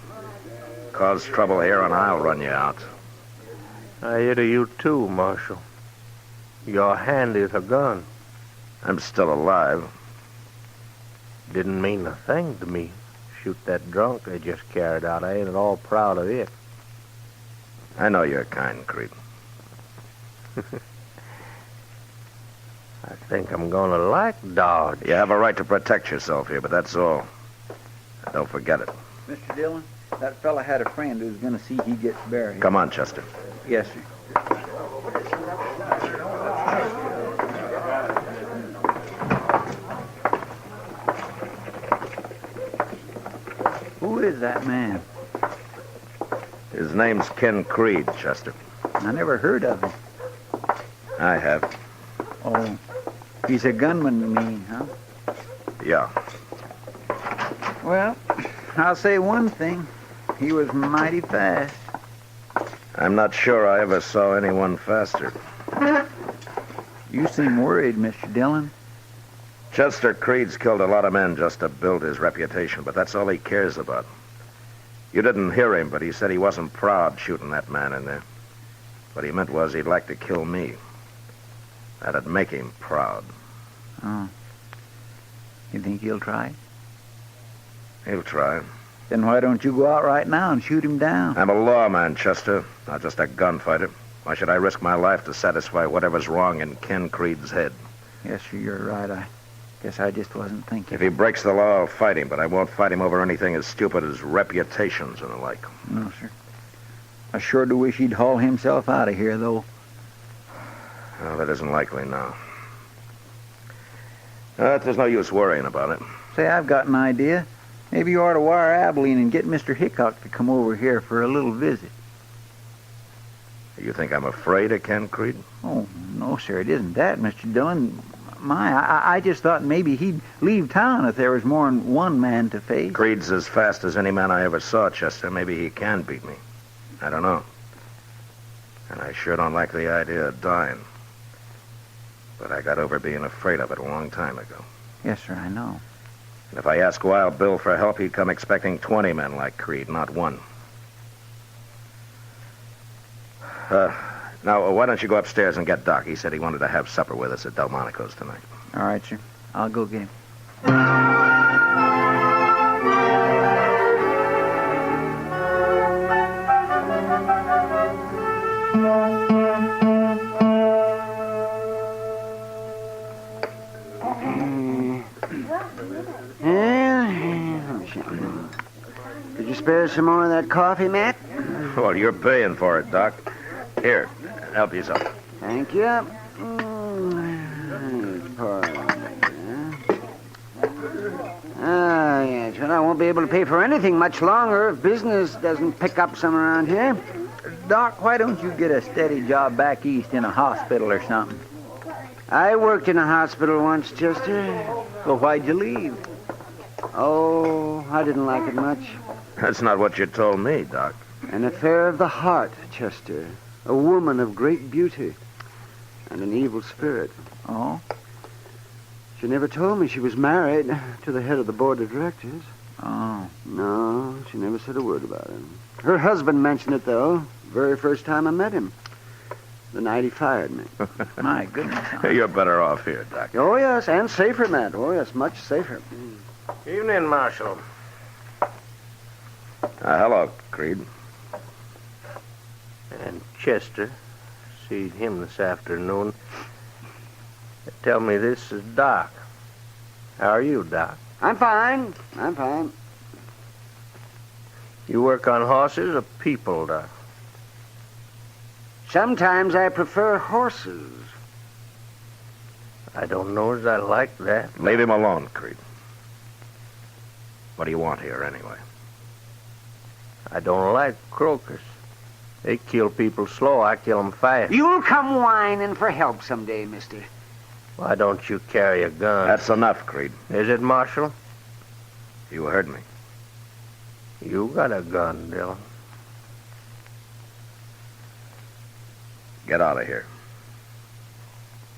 Cause trouble here and I'll run you out. I hear to you too, Marshal. Your hand is a gun. I'm still alive. Didn't mean a thing to me. Shoot that drunk they just carried out. I ain't at all proud of it. I know you're kind, Creed. I think I'm gonna like Dodge. You have a right to protect yourself here, but that's all. Don't forget it. Mr. Dillon, that fella had a friend who's gonna see he gets buried. Come on, Chester. Yes, sir. Who is that man? His name's Ken Creed, Chester. I never heard of him. I have. Oh, he's a gunman, you mean, huh? Yeah. Well, I'll say one thing. He was mighty fast. I'm not sure I ever saw anyone faster. You seem worried, Mr. Dillon. Chester Creed's killed a lot of men just to build his reputation, but that's all he cares about. You didn't hear him, but he said he wasn't proud shooting that man in there. What he meant was he'd like to kill me. That'd make him proud. Oh. You think he'll try? He'll try. Then why don't you go out right now and shoot him down? I'm a lawman, Chester, not just a gunfighter. Why should I risk my life to satisfy whatever's wrong in Ken Creed's head? Yes, sir, you're right. I guess I just wasn't thinking. If he breaks the law, I'll fight him, but I won't fight him over anything as stupid as reputations and the like. No, sir. I sure do wish he'd haul himself out of here, though. Well, that isn't likely now. There's no use worrying about it. Say, I've got an idea. Maybe you ought to wire Abilene and get Mr. Hickok to come over here for a little visit. You think I'm afraid of Ken Creed? Oh, no, sir, it isn't that, Mr. Dillon. I just thought maybe he'd leave town if there was more than one man to face. Creed's as fast as any man I ever saw, Chester. Maybe he can beat me. I don't know. And I sure don't like the idea of dying. But I got over being afraid of it a long time ago. Yes, sir, I know. And if I asked Wild Bill for help, he'd come expecting 20 men like Creed, not one. Now, why don't you go upstairs and get Doc? He said he wanted to have supper with us at Delmonico's tonight. All right, sir. I'll go get him. Could you spare some more of that coffee, Matt? Well, you're paying for it, Doc. Here, help yourself. Thank you. Yes. Well, I won't be able to pay for anything much longer if business doesn't pick up some around here. Doc, why don't you get a steady job back east in a hospital or something? I worked in a hospital once, Chester. Well, why'd you leave? Oh, I didn't like it much. That's not what you told me, Doc. An affair of the heart, Chester. A woman of great beauty and an evil spirit. Oh? She never told me she was married to the head of the board of directors. Oh. No, she never said a word about it. Her husband mentioned it, though, very first time I met him. The night he fired me. My goodness. You're better off here, Doc. Oh, yes, and safer, Matt. Oh, yes, much safer. Evening, Marshal. Hello, Creed. And Chester. See him this afternoon. Tell me, this is Doc. How are you, Doc? I'm fine. I'm fine. You work on horses or people, Doc? Sometimes I prefer horses. I don't know as I like that. Leave him alone, Creed. What do you want here, anyway? I don't like croakers. They kill people slow. I kill them fast. You'll come whining for help someday, mister. Why don't you carry a gun? That's enough, Creed. Is it, Marshal? You heard me. You got a gun, Dillon. Get out of here.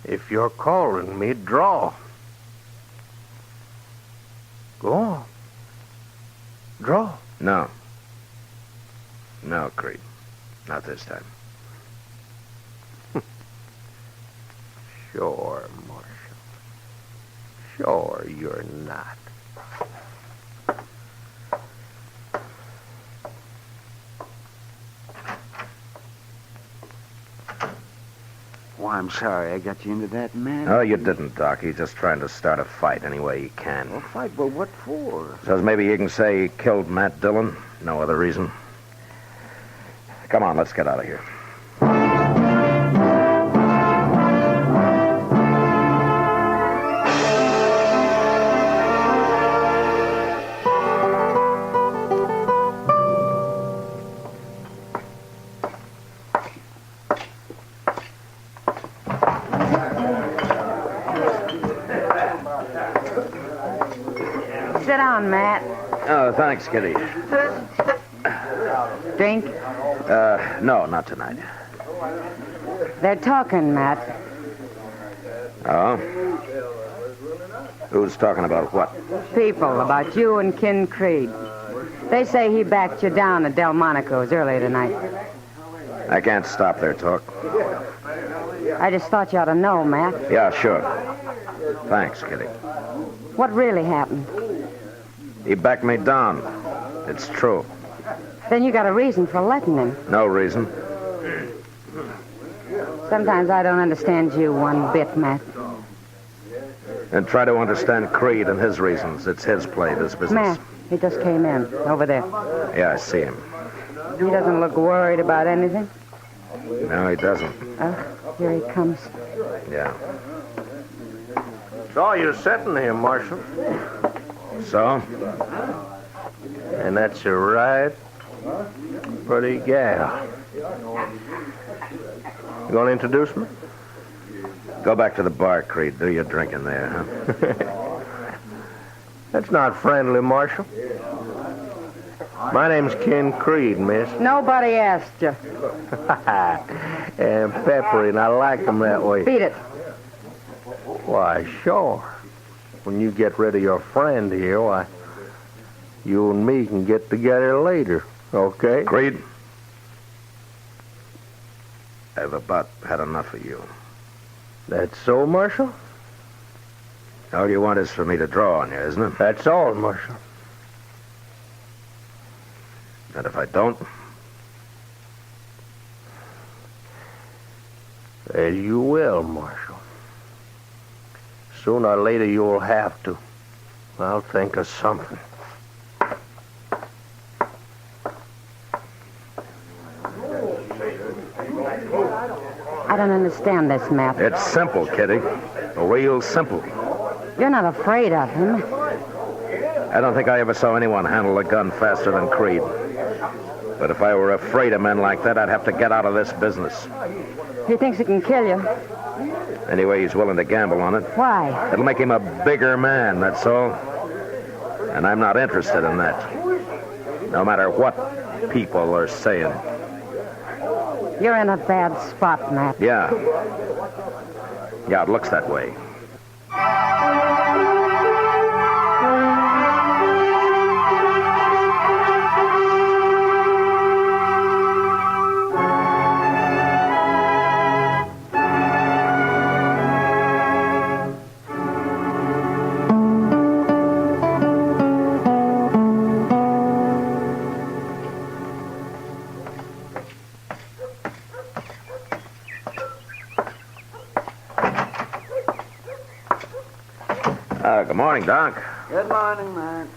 If you're calling me, draw. Go on. Draw. No. No, Creed. Not this time. Sure, Marshal. Sure you're not. Oh, I'm sorry I got you into that, man. No, you didn't, Doc. He's just trying to start a fight any way he can. A fight? Well, what for? Says maybe he can say he killed Matt Dillon. No other reason. Come on, let's get out of here. Sit down, Matt. Oh, thanks, Kitty. Drink? No, not tonight. They're talking, Matt. Oh? Who's talking about what? People, about you and Ken Creed. They say he backed you down at Delmonico's earlier tonight. I can't stop their talk. I just thought you ought to know, Matt. Yeah, sure. Thanks, Kitty. What really happened? He backed me down. It's true. Then you got a reason for letting him. No reason. Sometimes I don't understand you one bit, Matt. And try to understand Creed and his reasons. It's his play, this business. Matt, he just came in, over there. Yeah, I see him. He doesn't look worried about anything. No, he doesn't. Oh, here he comes. Yeah. Saw you sitting here, Marshal. So? And that's a right pretty gal. You gonna introduce me? Go back to the bar, Creed. Do your drinking there, huh? That's not friendly, Marshal. My name's Ken Creed, miss. Nobody asked you. And peppery, and I like them that way. Beat it. Why, sure. When you get rid of your friend here, why, you and me can get together later, okay? Creed, I've about had enough of you. That's so, Marshal? All you want is for me to draw on you, isn't it? That's all, Marshal. And if I don't? Well, you will, Marshal. Sooner or later you'll have to. I'll think of something. I don't understand this, Matt. It's simple, Kitty. Real simple. You're not afraid of him. I don't think I ever saw anyone handle a gun faster than Creed. But if I were afraid of men like that, I'd have to get out of this business. He thinks he can kill you. Anyway, he's willing to gamble on it. Why? It'll make him a bigger man, that's all. And I'm not interested in that. No matter what people are saying. You're in a bad spot, Matt. Yeah. Yeah, it looks that way. Good morning, Doc. Good morning, Matt.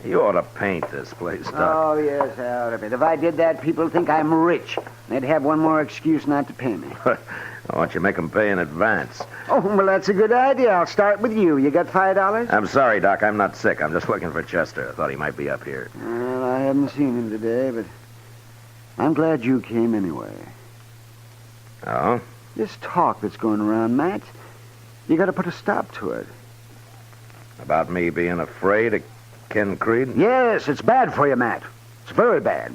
You ought to paint this place, Doc. Oh, yes, I ought to be. If I did that, people think I'm rich. They'd have one more excuse not to pay me. Why don't you make them pay in advance? Oh, well, that's a good idea. I'll start with you. You got $5? I'm sorry, Doc. I'm not sick. I'm just looking for Chester. I thought he might be up here. Well, I haven't seen him today, but I'm glad you came anyway. Oh? This talk that's going around, Matt, you got to put a stop to it. About me being afraid of Ken Creed? Yes, it's bad for you, Matt. It's very bad.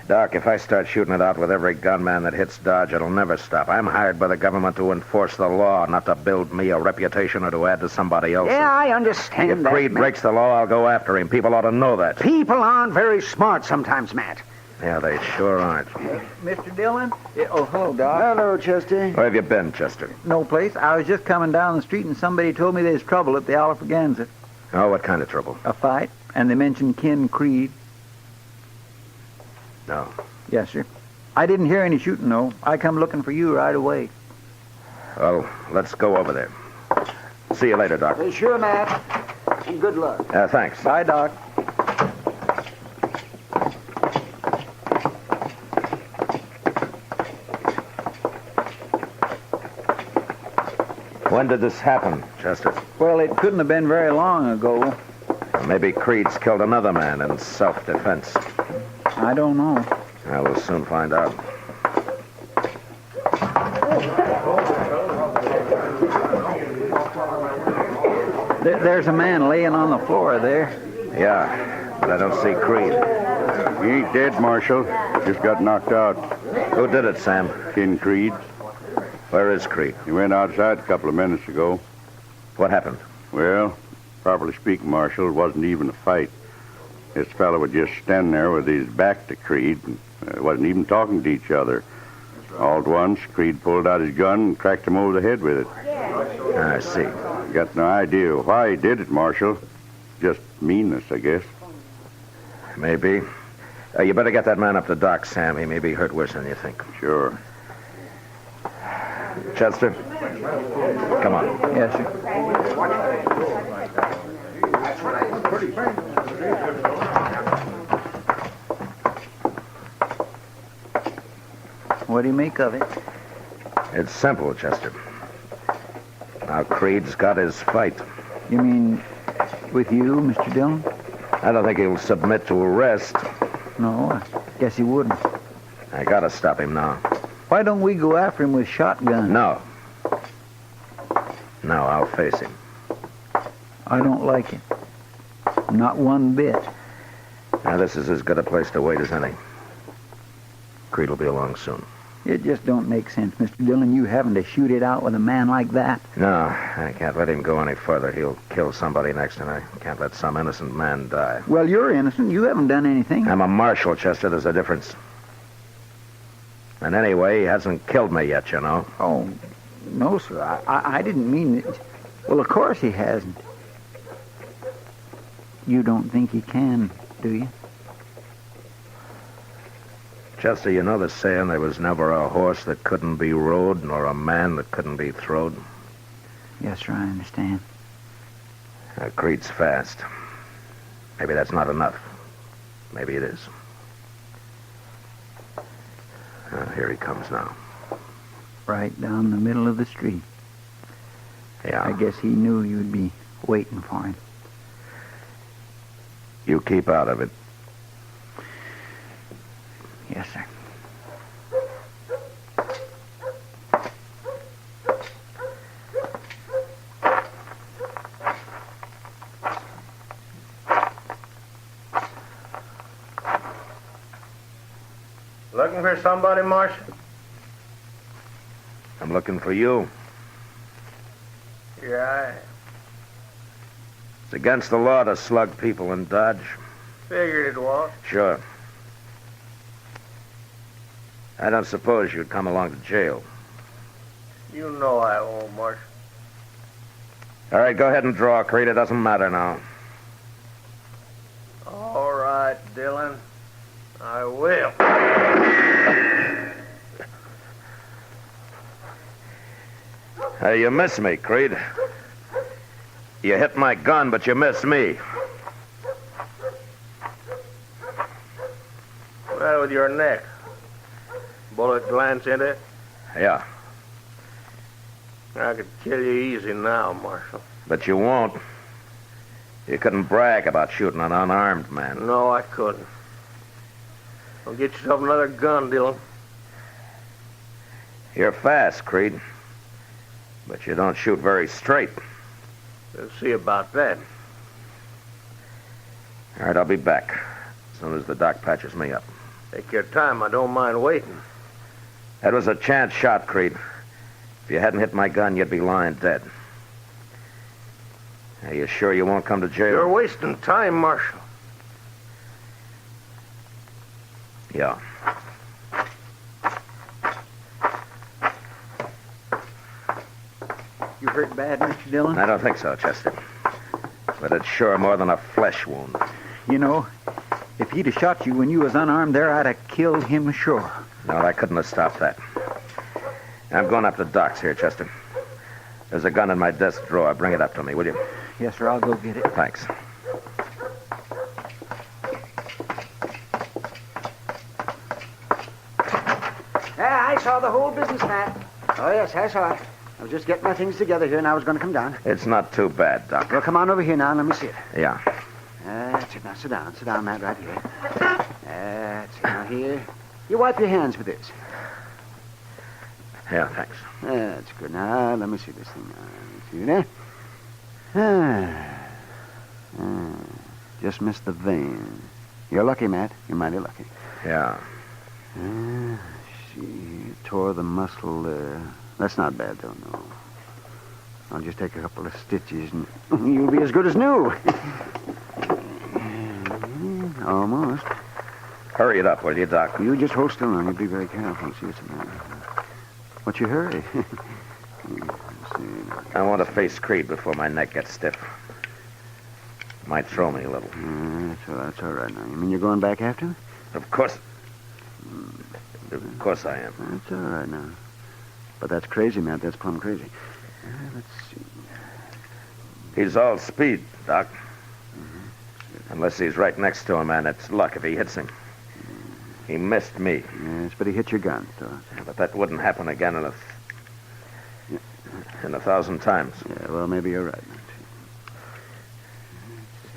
Doc, if I start shooting it out with every gunman that hits Dodge, it'll never stop. I'm hired by the government to enforce the law, not to build me a reputation or to add to somebody else's. Yeah, I understand if that, Creed Matt. breaks the law, I'll go after him. People ought to know that. People aren't very smart sometimes, Matt. Yeah, they sure aren't. Mr. Dillon? Yeah, oh, hello, Doc. Hello, Chester. Where have you been, Chester? No place. I was just coming down the street and somebody told me there's trouble at the Alfraganza. Oh, what kind of trouble? A fight, and they mentioned Ken Creed. No. Yes, sir. I didn't hear any shooting, though. I come looking for you right away. Well, let's go over there. See you later, Doc. Sure, Matt. And good luck. Thanks. Bye, Doc. When did this happen, Chester? Well, it couldn't have been very long ago. Maybe Creed's killed another man in self-defense. I don't know. Well, we'll soon find out. There's a man laying on the floor there. Yeah, but I don't see Creed. He ain't dead, Marshal. Just got knocked out. Who did it, Sam? Ken Creed. Where is Creed? He went outside a couple of minutes ago. What happened? Well, properly speaking, Marshal, it wasn't even a fight. This fellow was just standing there with his back to Creed and wasn't even talking to each other. All at once, Creed pulled out his gun and cracked him over the head with it. I see. Got no idea why he did it, Marshal. Just meanness, I guess. Maybe. You better get that man up to Doc, Sam. He may be hurt worse than you think. Sure. Chester? Come on. Yes, sir. What do you make of it? It's simple, Chester. Now, Creed's got his fight. You mean with you, Mr. Dillon? I don't think he'll submit to arrest. No, I guess he wouldn't. I gotta stop him now. Why don't we go after him with shotguns? No. No, I'll face him. I don't like him. Not one bit. Now, this is as good a place to wait as any. Creed will be along soon. It just don't make sense, Mr. Dillon, you having to shoot it out with a man like that. No, I can't let him go any further. He'll kill somebody next, and I can't let some innocent man die. Well, you're innocent. You haven't done anything. I'm a marshal, Chester. There's a difference. And anyway, he hasn't killed me yet, you know. Oh, no, sir. I didn't mean it. Well, of course he hasn't. You don't think he can, do you? Chester, you know the saying, there was never a horse that couldn't be rode, nor a man that couldn't be throwed? Yes, sir, I understand. Creed's fast. Maybe that's not enough. Maybe it is. Here he comes now. Right down the middle of the street. Yeah. I guess he knew you'd be waiting for him. You keep out of it. Yes, sir. Looking for somebody, Marshal? I'm looking for you. Yeah, It's against the law to slug people in Dodge. figured it was. Sure. I don't suppose you'd come along to jail. You know I won't, Marshal. All right, go ahead and draw, Creed. It doesn't matter now. All right, Dillon. I will. You missed me, Creed. You hit my gun, but you missed me. Right with your neck. Bullet glance into it? Yeah, I could kill you easy now, Marshal. but you won't. You couldn't brag about shooting an unarmed man. No, I couldn't. Well, get yourself another gun, Dillon. You're fast, Creed. But you don't shoot very straight. We'll see about that. All right, I'll be back as soon as the doc patches me up. Take your time. I don't mind waiting. That was a chance shot, Creed. If you hadn't hit my gun, you'd be lying dead. Are you sure you won't come to jail? You're wasting time, Marshal. Yeah. You hurt bad, Mr. Dillon? I don't think so, Chester. But it's sure more than a flesh wound. You know, if he'd have shot you when you was unarmed there, I'd have killed him sure. No, I couldn't have stopped that. I'm going up to Doc's here, Chester. There's a gun in my desk drawer. Bring it up to me, will you? Yes, sir, I'll go get it. Thanks. Yeah, I saw the whole business, Matt. Oh, yes, I saw it. I was just getting my things together here, and I was going to come down. It's not too bad, Doc. Well, come on over here now, and let me see it. Yeah. That's it. Now, sit down. Sit down, Matt, right here. That's it. Now, here. You wipe your hands with this. Yeah, thanks. That's good. Now, let me see this thing. Now, let me see there. Just missed the vein. You're lucky, Matt. You're mighty lucky. Yeah. She tore the muscle there. That's not bad, though, no. I'll just take a couple of stitches and you'll be as good as new. Almost. Hurry it up, will you, Doc? You just hold still now. You be very careful. See what's the matter. What's your hurry? I want to face Creed before my neck gets stiff. Might throw me a little. That's all right now. You mean you're going back after him? Of course. Of course I am. That's all right now. But that's crazy, Matt. That's plumb crazy. Let's see. He's all speed, Doc. Unless he's right next to him, and it's luck if he hits him. He missed me. Yes, but he hit your gun, so. Yeah, but that wouldn't happen again in 1,000 times. Yeah, well, maybe you're right.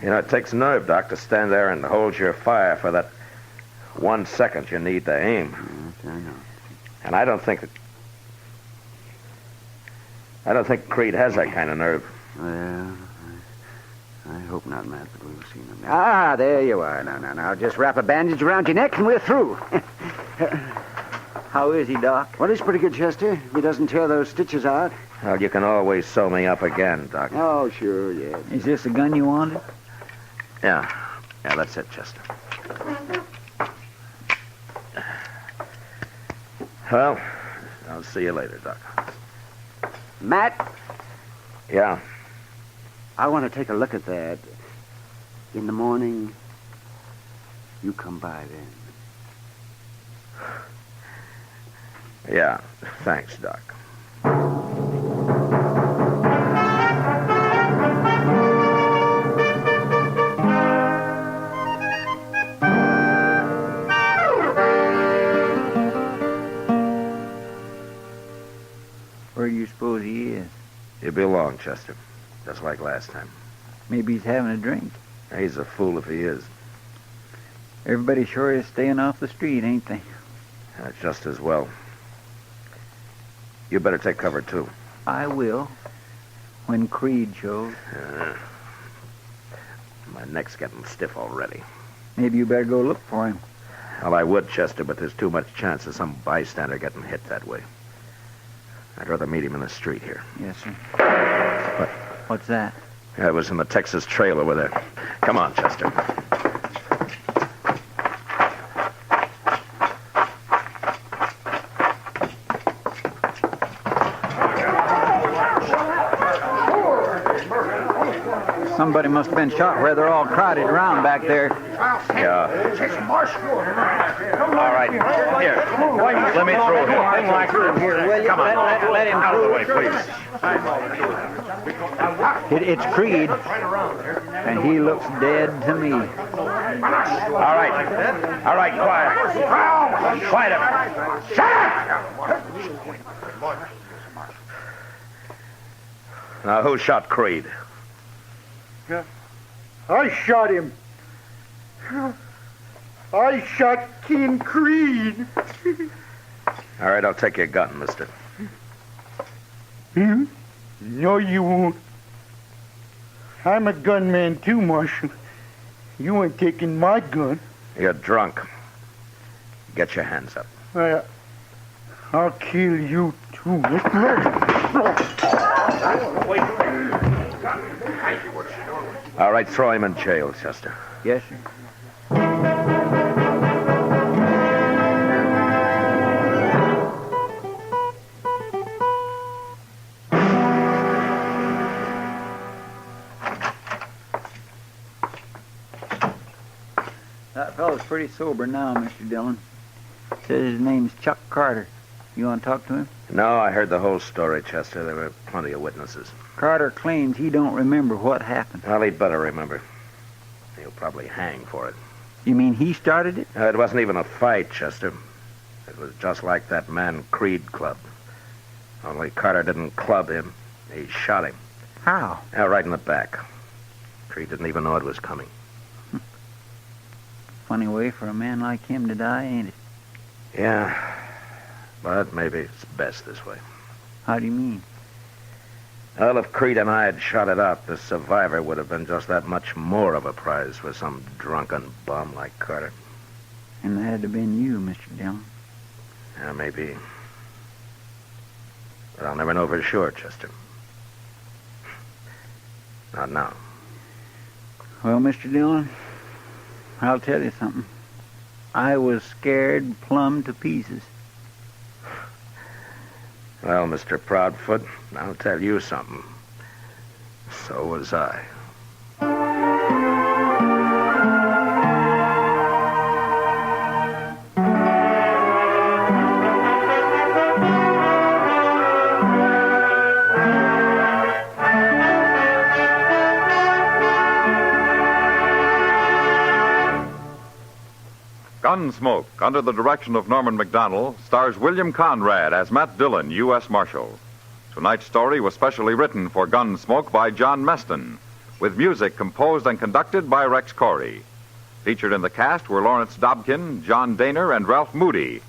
You know, it takes nerve, Doc, to stand there and hold your fire for that 1 second you need to aim. Yes, I know. And I don't think Creed has that kind of nerve. Well, I hope not, Matt, but we'll see. There you are. Now, just wrap a bandage around your neck and we're through. How is he, Doc? Well, he's pretty good, Chester. If he doesn't tear those stitches out. Well, you can always sew me up again, Doc. Oh, sure, yeah. Is this the gun you wanted? Yeah, that's it, Chester. Well, I'll see you later, Doc. Matt? Yeah? I want to take a look at that. In the morning, you come by then. Yeah, thanks, Doc. Where do you suppose he is? He'll be along, Chester. Just like last time. Maybe he's having a drink. He's a fool if he is. Everybody sure is staying off the street, ain't they? Just as well. You better take cover, too. I will. When Creed shows. My neck's getting stiff already. Maybe you better go look for him. Well, I would, Chester, but there's too much chance of some bystander getting hit that way. I'd rather meet him in the street here. Yes, sir. What? What's that? I was in the Texas Trail over there. Come on, Chester. Somebody must have been shot where they're all crowded around back there. Yeah. All right. Here. Let me through here. Come on. Let him out of the way, please. It's Creed, and he looks dead to me. All right, quiet. Quiet up. Shut up! Now, who shot Creed? I shot him. I shot King Creed. All right, I'll take your gun, mister. No, you won't. I'm a gunman too, Marshal. You ain't taking my gun. You're drunk. Get your hands up. I'll kill you too. All right, throw him in jail, Chester. Yes, sir. That fellow's pretty sober now, Mr. Dillon. Says his name's Chuck Carter. You want to talk to him? No, I heard the whole story, Chester. There were plenty of witnesses. Carter claims he don't remember what happened. Well, he'd better remember. He'll probably hang for it. You mean he started it? It wasn't even a fight, Chester. It was just like that man Creed clubbed. Only Carter didn't club him. He shot him. How? Right in the back. Creed didn't even know it was coming. Funny way for a man like him to die, ain't it? Yeah, but maybe it's best this way. How do you mean? Well, if Creed and I had shot it out, the survivor would have been just that much more of a prize for some drunken bum like Carter. And that'd have been you, Mr. Dillon. Yeah, maybe. But I'll never know for sure, Chester. Not now. Well, Mr. Dillon, I'll tell you something. I was scared plumb to pieces. Well, Mr. Proudfoot, I'll tell you something. So was I. Gunsmoke, under the direction of Norman Macdonald, stars William Conrad as Matt Dillon, U.S. Marshal. Tonight's story was specially written for Gunsmoke by John Meston, with music composed and conducted by Rex Corey. Featured in the cast were Lawrence Dobkin, John Daner, and Ralph Moody.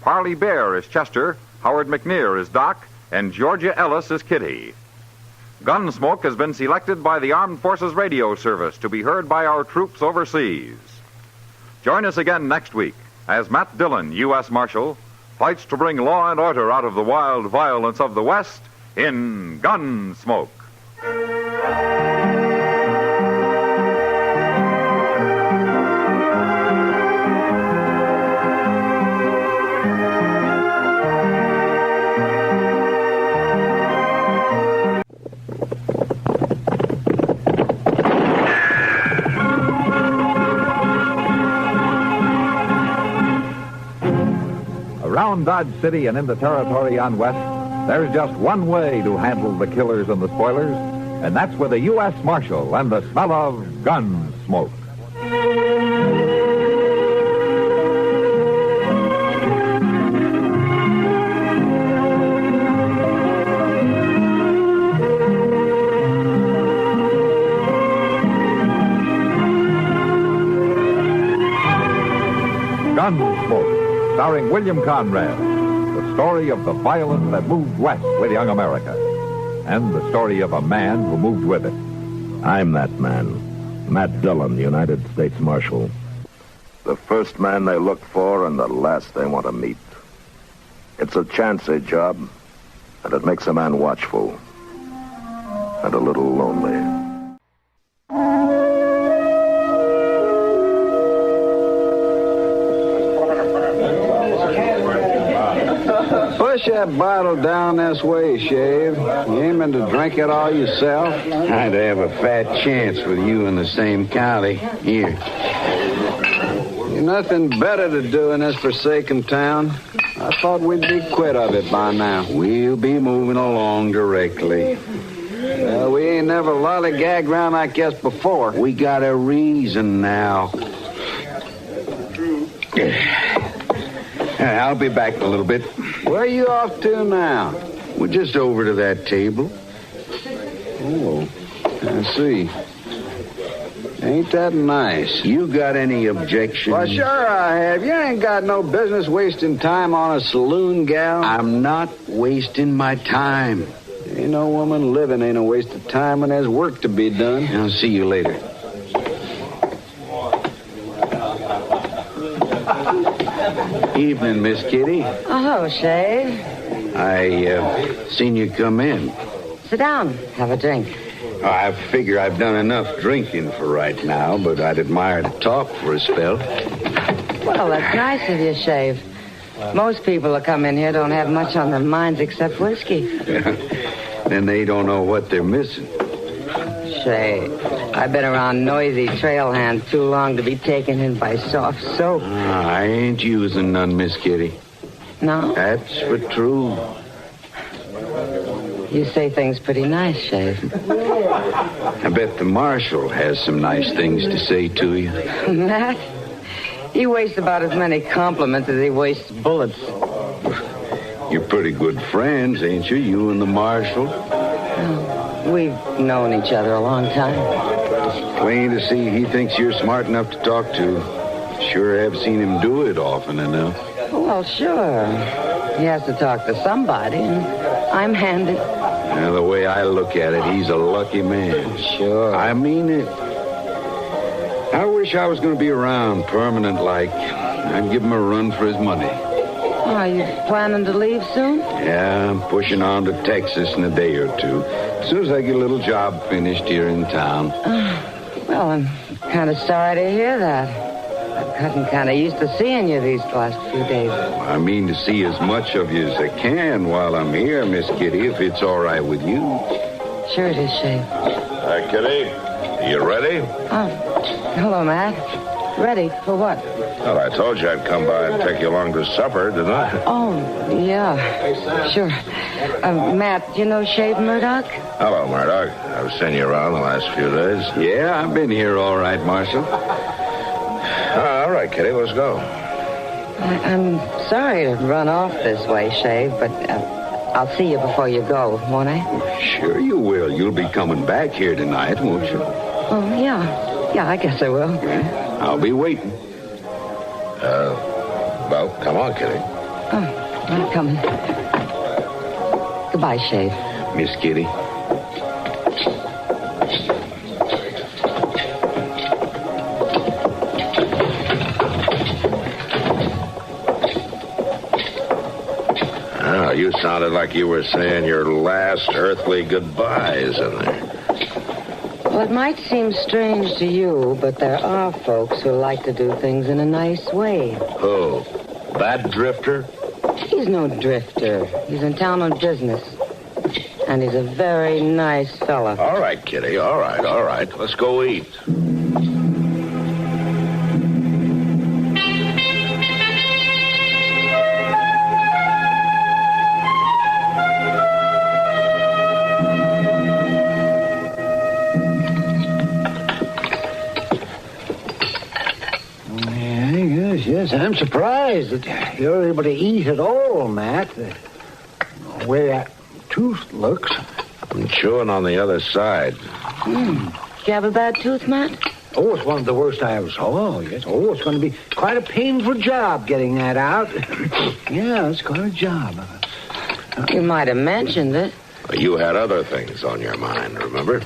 Parley Bear is Chester, Howard McNear is Doc, and Georgia Ellis is Kitty. Gunsmoke has been selected by the Armed Forces Radio Service to be heard by our troops overseas. Join us again next week as Matt Dillon, U.S. Marshal, fights to bring law and order out of the wild violence of the West in Gunsmoke. Around Dodge City and in the territory on West, there's just one way to handle the killers and the spoilers, and that's with a U.S. Marshal and the smell of Gunsmoke. Gunsmoke, starring William Conrad, the story of the violence that moved west with young America, and the story of a man who moved with it. I'm that man, Matt Dillon, United States Marshal. The first man they look for and the last they want to meet. It's a chancy job, and it makes a man watchful and a little lonely. Push that bottle down this way, Shave. You aiming to drink it all yourself? I'd have a fat chance with you in the same county. Here. You've nothing better to do in this forsaken town. I thought we'd be quit of it by now. We'll be moving along directly. Well, we ain't never lollygagged around like this before. We got a reason now. I'll be back in a little bit. Where are you off to now? We're just over to that table. Oh, I see. Ain't that nice? You got any objections? Well, sure I have. You ain't got no business wasting time on a saloon gal. I'm not wasting my time. Ain't no woman living ain't a waste of time when there's work to be done. I'll see you later. Evening, Miss Kitty. Oh, Shave. I seen you come in. Sit down. Have a drink. I figure I've done enough drinking for right now, but I'd admire to talk for a spell. Well, that's nice of you, Shave. Most people that come in here don't have much on their minds except whiskey. Then they don't know what they're missing. Shave, I've been around noisy trail hands too long to be taken in by soft soap. I ain't using none, Miss Kitty. No? That's for true. You say things pretty nice, Shave. I bet the marshal has some nice things to say to you. Matt? He wastes about as many compliments as he wastes bullets. You're pretty good friends, ain't you? You and the marshal? Oh, we've known each other a long time. Plain to see he thinks you're smart enough to talk to. Sure have seen him do it often enough. Well, sure. He has to talk to somebody, and I'm handy. Now, the way I look at it, he's a lucky man. Sure. I mean it. I wish I was going to be around permanent-like. I'd give him a run for his money. Oh, are you planning to leave soon? Yeah, I'm pushing on to Texas in a day or two. As soon as I get a little job finished here in town. Well, I'm kind of sorry to hear that. I've gotten kind of used to seeing you these last few days. I mean to see as much of you as I can while I'm here, Miss Kitty, if it's all right with you. Sure it is, Shave. Hi, Kitty. You ready? Oh, hello, Matt. Ready for what? Well, I told you I'd come by and take you along to supper, didn't I? Oh, yeah. Sure. Matt, do you know Shave Murdoch? Hello, Murdoch. I've seen you around the last few days. Yeah, I've been here all right, Marshal. All right, Kitty, let's go. I'm sorry to run off this way, Shave, but I'll see you before you go, won't I? Sure you will. You'll be coming back here tonight, won't you? Oh, yeah. Yeah, I guess I will. Yeah, I'll be waiting. Well, come on, Kitty. Oh, I'm coming. Goodbye, Shave. Miss Kitty. Oh, you sounded like you were saying your last earthly goodbyes in there. Well, it might seem strange to you, but there are folks who like to do things in a nice way. Who? That drifter? He's no drifter. He's in town on business. And he's a very nice fella. All right, Kitty. All right. Let's go eat. Yes, I'm surprised that you're able to eat at all, Matt. The way that tooth looks. I'm chewing on the other side. Do you have a bad tooth, Matt? Oh, it's one of the worst I ever saw, yes. Oh, it's going to be quite a painful job getting that out. Yeah, it's quite a job. You might have mentioned it. You had other things on your mind, remember?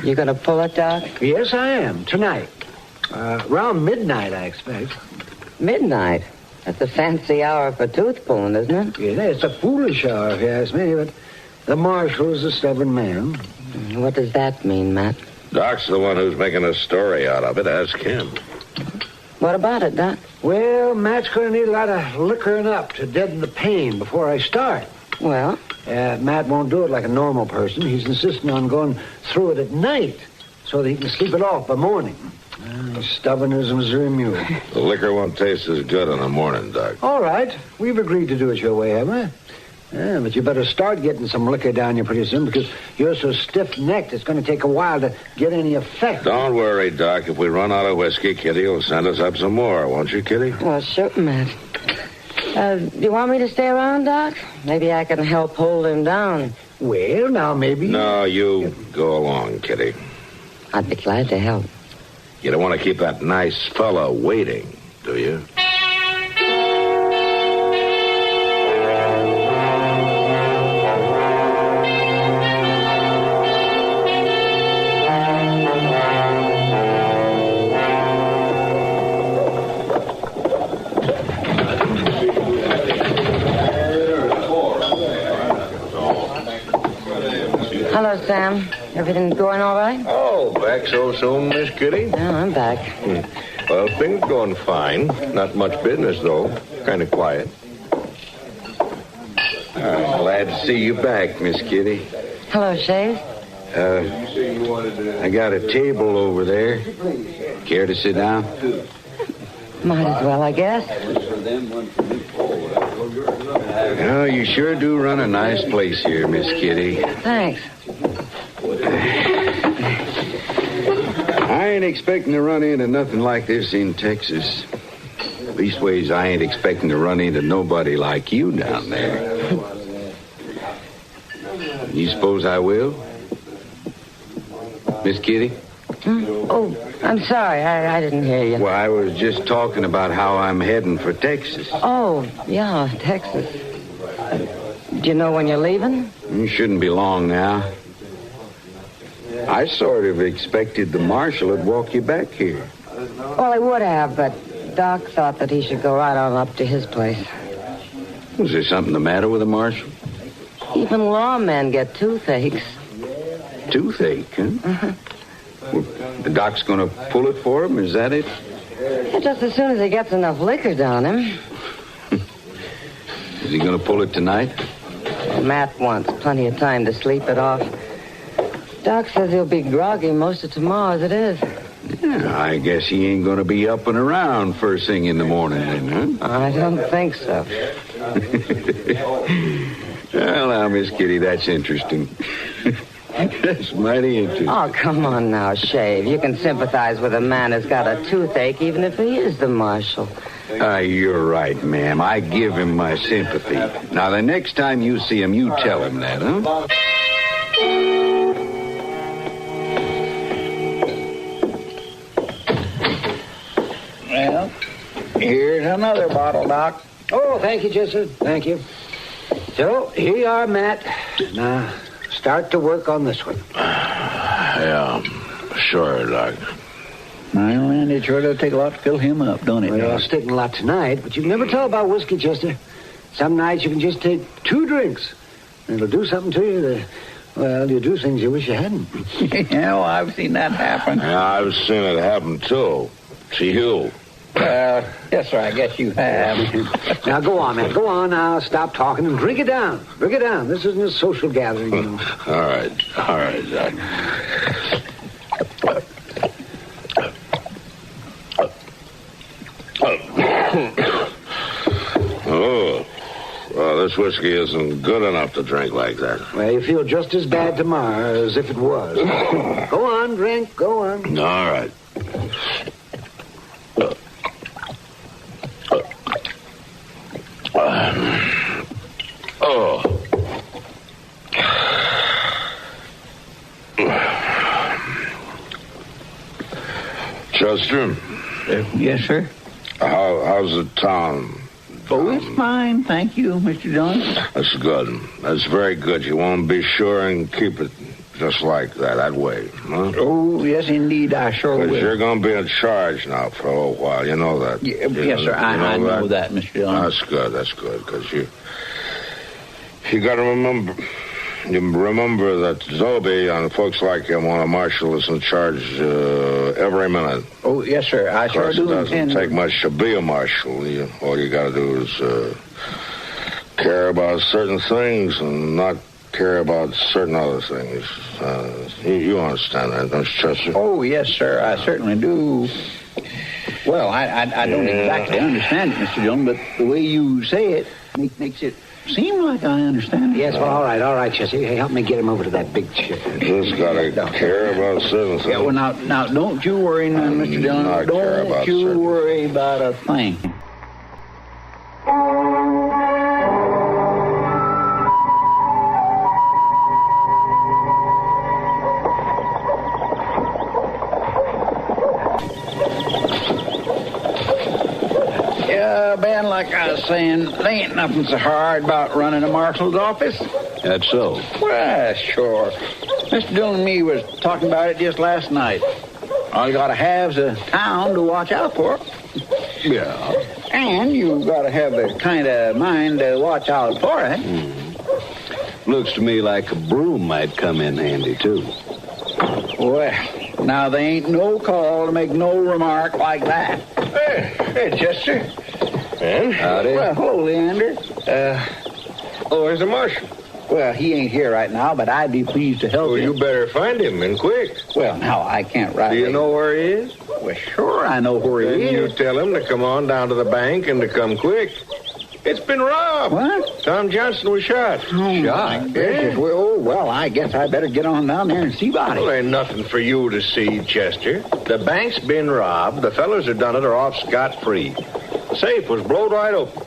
You going to pull it, Doc? Yes, I am. Tonight. Around midnight, I expect. Midnight? That's a fancy hour for tooth pulling, isn't it? Yeah, it's a foolish hour, if you ask me, but the marshal is a stubborn man. What does that mean, Matt? Doc's the one who's making a story out of it. Ask him. What about it, Doc? Well, Matt's going to need a lot of liquoring up to deaden the pain before I start. Well? Matt won't do it like a normal person. He's insisting on going through it at night so that he can sleep it off by morning. Stubborn as a Missouri mule. The liquor won't taste as good in the morning, Doc. All right. We've agreed to do it your way, haven't we? Yeah, but you better start getting some liquor down you pretty soon because you're so stiff-necked it's going to take a while to get any effect. Don't worry, Doc. If we run out of whiskey, Kitty will send us up some more, won't you, Kitty? Well, sure, Matt. Do you want me to stay around, Doc? Maybe I can help hold him down. Well, now, maybe... No, you go along, Kitty. I'd be glad to help. You don't want to keep that nice fellow waiting, do you? Hello, Sam. Everything going all right? Oh, back so soon, Miss Kitty? Yeah, I'm back. Well, things going fine. Not much business, though. Kind of quiet. I'm glad to see you back, Miss Kitty. Hello, Shave. I got a table over there. Care to sit down? Might as well, I guess. Oh, you sure do run a nice place here, Miss Kitty. Thanks. I ain't expecting to run into nothing like this in Texas. Leastways, I ain't expecting to run into nobody like you down there. You suppose I will? Miss Kitty? Oh, I'm sorry. I didn't hear you. Well, I was just talking about how I'm heading for Texas. Oh, yeah, Texas. Do you know when you're leaving? It shouldn't be long now. I sort of expected the marshal would walk you back here. Well, he would have, but Doc thought that he should go right on up to his place. Was there something the matter with the marshal? Even lawmen get toothaches. Toothache, huh? Uh-huh. Well, the doc's going to pull it for him, is that it? Yeah, just as soon as he gets enough liquor down him. Is he going to pull it tonight? Well, Matt wants plenty of time to sleep it off. Doc says he'll be groggy most of tomorrow as it is. Yeah, I guess he ain't going to be up and around first thing in the morning then, huh? I don't think so. Well, now, Miss Kitty, that's interesting. That's mighty interesting. Oh, come on now, Shave. You can sympathize with a man who's got a toothache even if he is the marshal. You're right, ma'am. I give him my sympathy. Now, the next time you see him, you tell him that, huh? Well, here's another bottle, Doc. Oh, thank you, Chester. Thank you. So, here you are, Matt. Now, start to work on this one. Yeah, sure, Doc. Well, and it sure does take a lot to fill him up, don't it, Well, Doc? it's taking a lot tonight, but you can never tell about whiskey, Chester. Some nights you can just take 2 drinks, and it'll do something to you that, well, you do things you wish you hadn't. Yeah, well, I've seen that happen. Yeah, I've seen it happen, too. To you. Yes, sir, I guess you have. Now, go on, Matt. Go on now. Stop talking and drink it down. Drink it down. This isn't a social gathering, you know. All right, Doc. Oh, well, this whiskey isn't good enough to drink like that. Well, you feel just as bad tomorrow as if it was. Go on, drink. Go on. All right. Chester? Yes, sir? How's the town? Oh, it's fine, thank you, Mr. Dillon. That's good. That's very good. You want to be sure and keep it just like that way, huh? Oh, yes, indeed, I sure will. Because you're going to be in charge now for a little while. You know that. Yes, sir, I know that, Mr. Dillon. That's good, because you got to remember that Zobe and folks like him want a marshal is in charge every minute. Oh, yes, sir, I sure do. It doesn't take much to be a marshal. All you got to do is care about certain things and not care about certain other things. You understand that, don't you, Chester? Oh, yes, sir, I certainly do. Well, I don't exactly understand it, Mr. Dillon, but the way you say it makes it seem like I understand it. Yes, well, all right, Chester. Hey, help me get him over to that big chair. Just got to care about certain things. Yeah, well, now, don't you worry now, Mr. Dillon. Don't you worry about a thing. Ben, like I was saying, there ain't nothing so hard about running a marshal's office. That's so. Well, sure. Mr. Dillon and me was talking about it just last night. All you gotta have is a town to watch out for. Yeah. And you gotta have the kind of mind to watch out for it. Looks to me like a broom might come in handy, too. Well, now there ain't no call to make no remark like that. Hey, Chester. And? Howdy. Well, hello, Leander. Where's the marshal? Well, he ain't here right now, but I'd be pleased to help Well, you. you better find him, and quick. Well, now, I can't right Do you know where he is? Well, sure, I know where he Then is. you tell him to come on down to the bank and to come quick. It's been robbed. What? Tom Johnson was shot. Shot? Yes. Well, I guess I better get on down there and see about it. Well, ain't nothing for you to see, Chester. The bank's been robbed. The fellas who done it are off scot-free. The safe was blowed right open.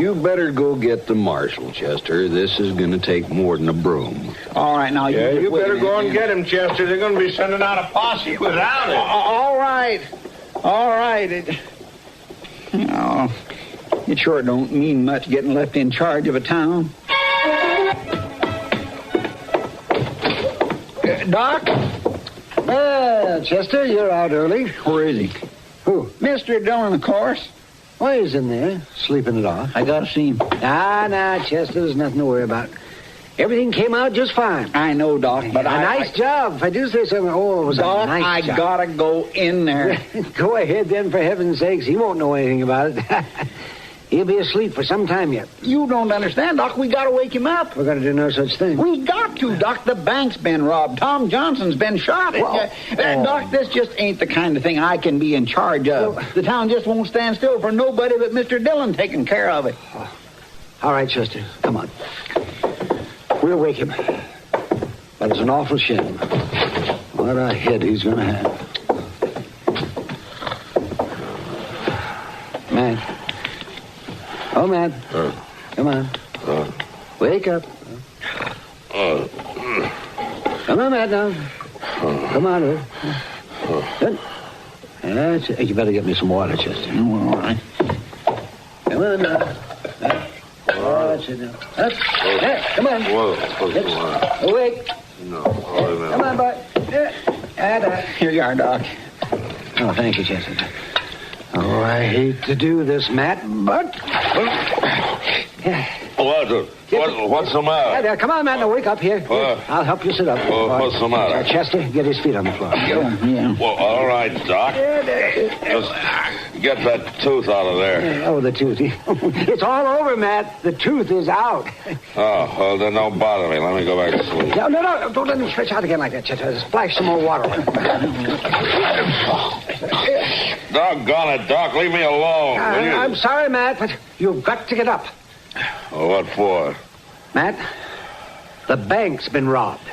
You better go get the marshal, Chester. This is going to take more than a broom. All right, now You wait better a go minute, and get him, Chester. They're going to be sending out a posse without him. All right. It sure don't mean much getting left in charge of a town. Doc? Chester, you're out early. Where is he? Who? Mr. Dillon, of course. Why, he's in there, sleeping it off. I gotta see him. Nah, Chester, there's nothing to worry about. Everything came out just fine. I know, Doc, but nice job. If I do say something, it was Doc, a nice job. I gotta go in there. Go ahead then, for heaven's sakes. He won't know anything about it. He'll be asleep for some time yet. You don't understand, Doc. We gotta wake him up. We're gonna do no such thing. We got to, Doc. The bank's been robbed. Tom Johnson's been shot. Doc, this just ain't the kind of thing I can be in charge of. The town just won't stand still for nobody but Mr. Dillon taking care of it. All right, Chester, come on. We'll wake him. But it's an awful shame. What a head he's gonna have. Man. Oh, man. Come on. Wake up. Come on, Matt, now. Come on, Good. That's it. You better get me some water, Chester. All right. Come on, now. That's it now. Up. There, come on. Awake. No. Come on, boy. Here you are, Doc. Oh, thank you, Chester. Oh, I hate to do this, Matt, but... What's the matter? There, come on, Matt, now wake up here. I'll help you sit up. What's the matter? Chester, get his feet on the floor. Yeah. Well, all right, Doc. Just get that tooth out of there. Oh, the tooth. It's all over, Matt. The tooth is out. Oh, well, then don't bother me. Let me go back to sleep. No, don't let him stretch out again like that, Chester. Splash some more water on him. Doggone it, Doc. Leave me alone. Will you? I'm sorry, Matt, but you've got to get up. Well, what for? Matt, the bank's been robbed.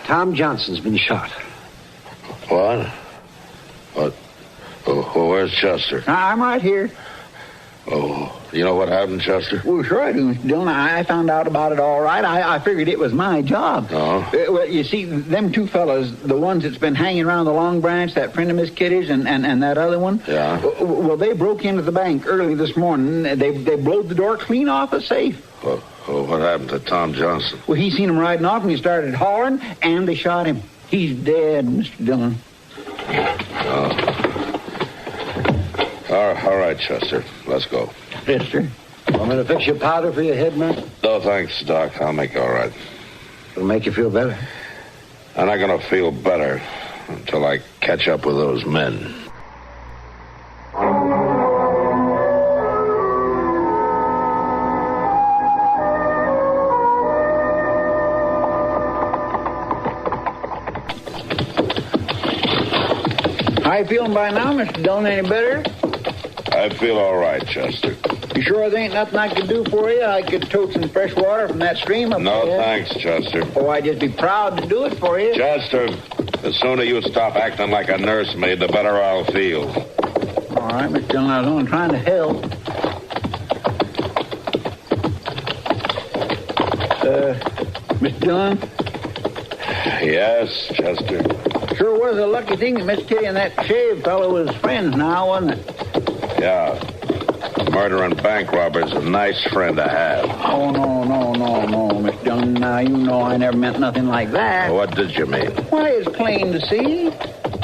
Tom Johnson's been shot. What? Where's Chester? I'm right here. Oh, you know what happened, Chester? Well, sure I do, Mr. Dillon. I found out about it all right. I figured it was my job. Oh? Well, you see, them two fellas, the ones that's been hanging around the Long Branch, that friend of Miss Kitty's and that other one. Yeah. Well, they broke into the bank early this morning. They blowed the door clean off the safe. Well, what happened to Tom Johnson? Well, he seen him riding off and he started hollering, and they shot him. He's dead, Mr. Dillon. Oh. All right, Chester. Let's go. Yes, sir. Want me to fix your powder for your head, Matt? No, thanks, Doc. I'll make it all right. It'll make you feel better. I'm not going to feel better until I catch up with those men. How you feeling by now, Mr. Dillon? Any better? I feel all right, Chester. You sure there ain't nothing I could do for you? I could tote some fresh water from that stream up No, there. thanks, Chester. Oh, I'd just be proud to do it for you. Chester, the sooner you stop acting like a nursemaid, the better I'll feel. All right, Mr. Dillon, I was only trying to help. Mr. Dillon? Yes, Chester. Sure was a lucky thing that Miss Kitty and that shave fellow was friends now, wasn't it? Yeah. A murdering bank robber's a nice friend to have. Oh, no, Mr. Dillon. Now, you know I never meant nothing like that. Well, what did you mean? Why, it's plain to see.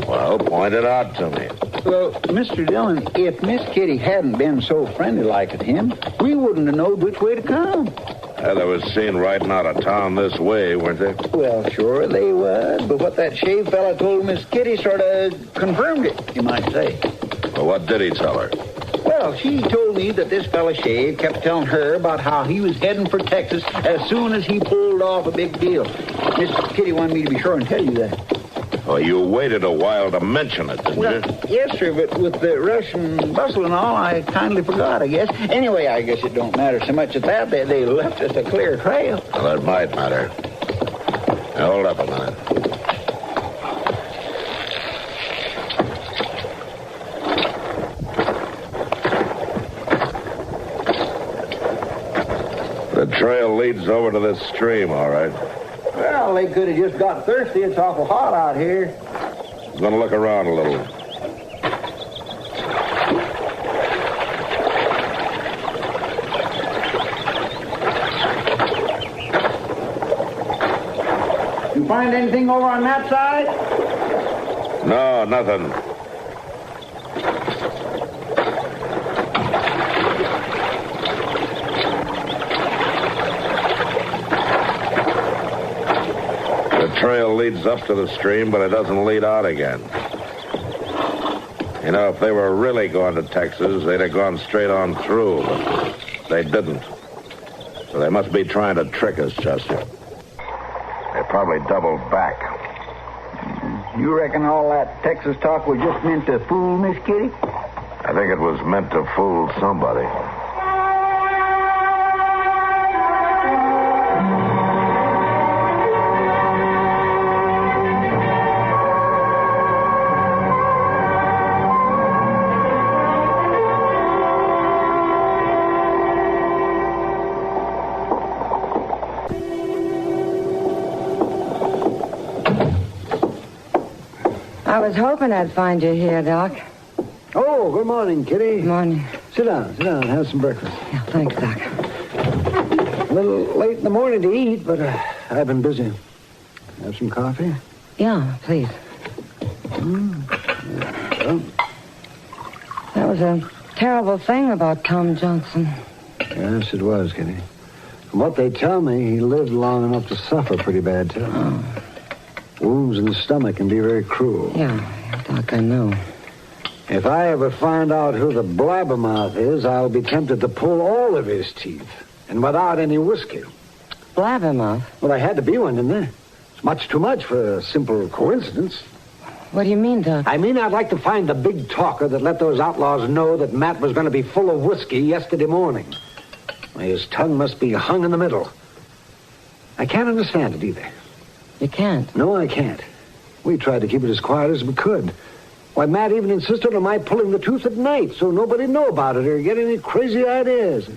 Well, point it out to me. Well, Mr. Dillon, if Miss Kitty hadn't been so friendly-like with him, we wouldn't have known which way to come. They was seen riding out of town this way, weren't they? Well, sure they was, but what that shave fella told Miss Kitty sort of confirmed it, you might say. Well, what did he tell her? Well, she told me that this fella Shave kept telling her about how he was heading for Texas as soon as he pulled off a big deal. Miss Kitty wanted me to be sure and tell you that. Well, you waited a while to mention it, didn't you? Yes, sir, but with the rush and bustle and all, I kindly forgot, I guess. Anyway, I guess it don't matter so much at that. They left us a clear trail. Well, it might matter. Now, hold up a minute. The trail leads over to this stream, all right. Well, they could have just got thirsty. It's awful hot out here. I'm going to look around a little. You find anything over on that side? No, nothing. The trail leads up to the stream, but it doesn't lead out again. You know, if they were really going to Texas, they'd have gone straight on through, but they didn't. So they must be trying to trick us, Chester. They probably doubled back. You reckon all that Texas talk was just meant to fool Miss Kitty? I think it was meant to fool somebody. I was hoping I'd find you here, Doc. Oh, good morning, Kitty. Good morning. Sit down, have some breakfast. Yeah, thanks, Doc. A little late in the morning to eat, but I've been busy. Have some coffee? Yeah, please. Well, That was a terrible thing about Tom Johnson. yes, it was, Kitty. From what they tell me, he lived long enough to suffer pretty bad, too. Oh. Wounds in the stomach can be very cruel. Yeah, Doc, I know. If I ever find out who the blabbermouth is, I'll be tempted to pull all of his teeth, and without any whiskey. Blabbermouth? Well, there had to be one, didn't there? It's much too much for a simple coincidence. What do you mean, Doc? I mean, I'd like to find the big talker that let those outlaws know that Matt was going to be full of whiskey yesterday morning. His tongue must be hung in the middle. I can't understand it either. You can't? No, I can't. We tried to keep it as quiet as we could. Why, Matt even insisted on my pulling the tooth at night so nobody know about it or get any crazy ideas.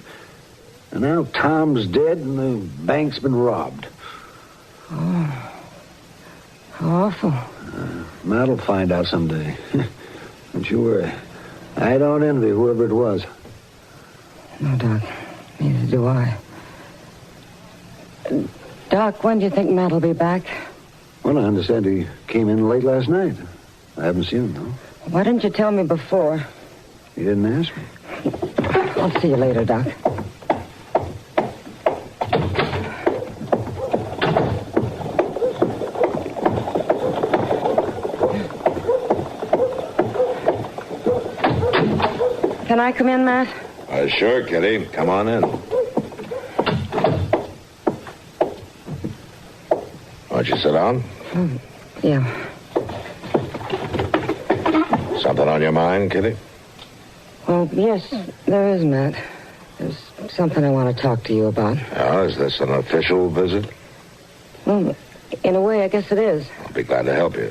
And now Tom's dead and the bank's been robbed. Oh. How awful. Matt'll find out someday. Don't you worry. I don't envy whoever it was. No, Doc. Neither do I. Doc, when do you think Matt'll be back? Well, I understand he came in late last night. I haven't seen him, though. Why didn't you tell me before? You didn't ask me. I'll see you later, Doc. Can I come in, Matt? Sure, Kitty. Come on in. Why don't you sit down? Yeah. Something on your mind, Kitty? Well, yes, there is, Matt. There's something I want to talk to you about. Oh, is this an official visit? Well, in a way, I guess it is. I'll be glad to help you.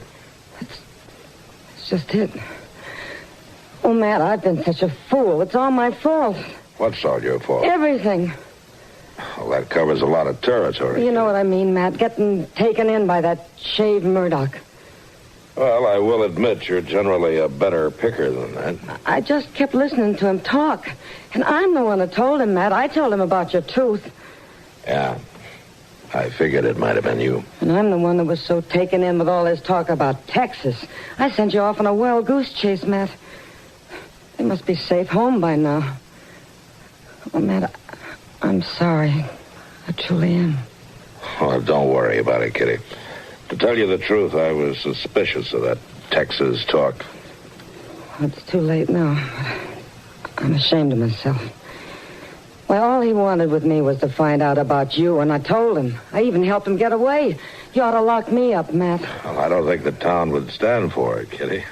It's just it. Oh, Matt, I've been such a fool. It's all my fault. What's all your fault? Everything. Well, that covers a lot of territory. You know what I mean, Matt. Getting taken in by that shaved Murdoch. Well, I will admit you're generally a better picker than that. I just kept listening to him talk. And I'm the one that told him, Matt. I told him about your tooth. Yeah. I figured it might have been you. And I'm the one that was so taken in with all this talk about Texas. I sent you off on a wild goose chase, Matt. They must be safe home by now. Oh, Matt, I'm sorry. I truly am. Oh, don't worry about it, Kitty. To tell you the truth, I was suspicious of that Texas talk. It's too late now. I'm ashamed of myself. Well, all he wanted with me was to find out about you, and I told him. I even helped him get away. You ought to lock me up, Matt. Well, I don't think the town would stand for it, Kitty.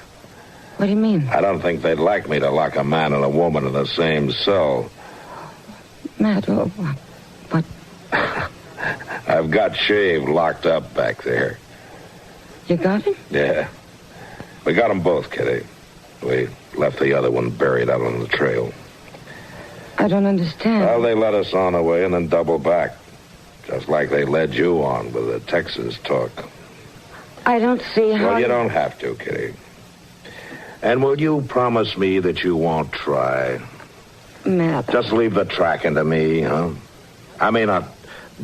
What do you mean? I don't think they'd like me to lock a man and a woman in the same cell. Matt, well, what? I've got Shave locked up back there. You got him? Yeah. We got them both, Kitty. We left the other one buried out on the trail. I don't understand. Well, they led us on away and then doubled back. Just like they led you on with the Texas talk. I don't see how... Well, you don't have to, Kitty. And will you promise me that you won't try? Matt. Just leave the tracking to me, huh? I may not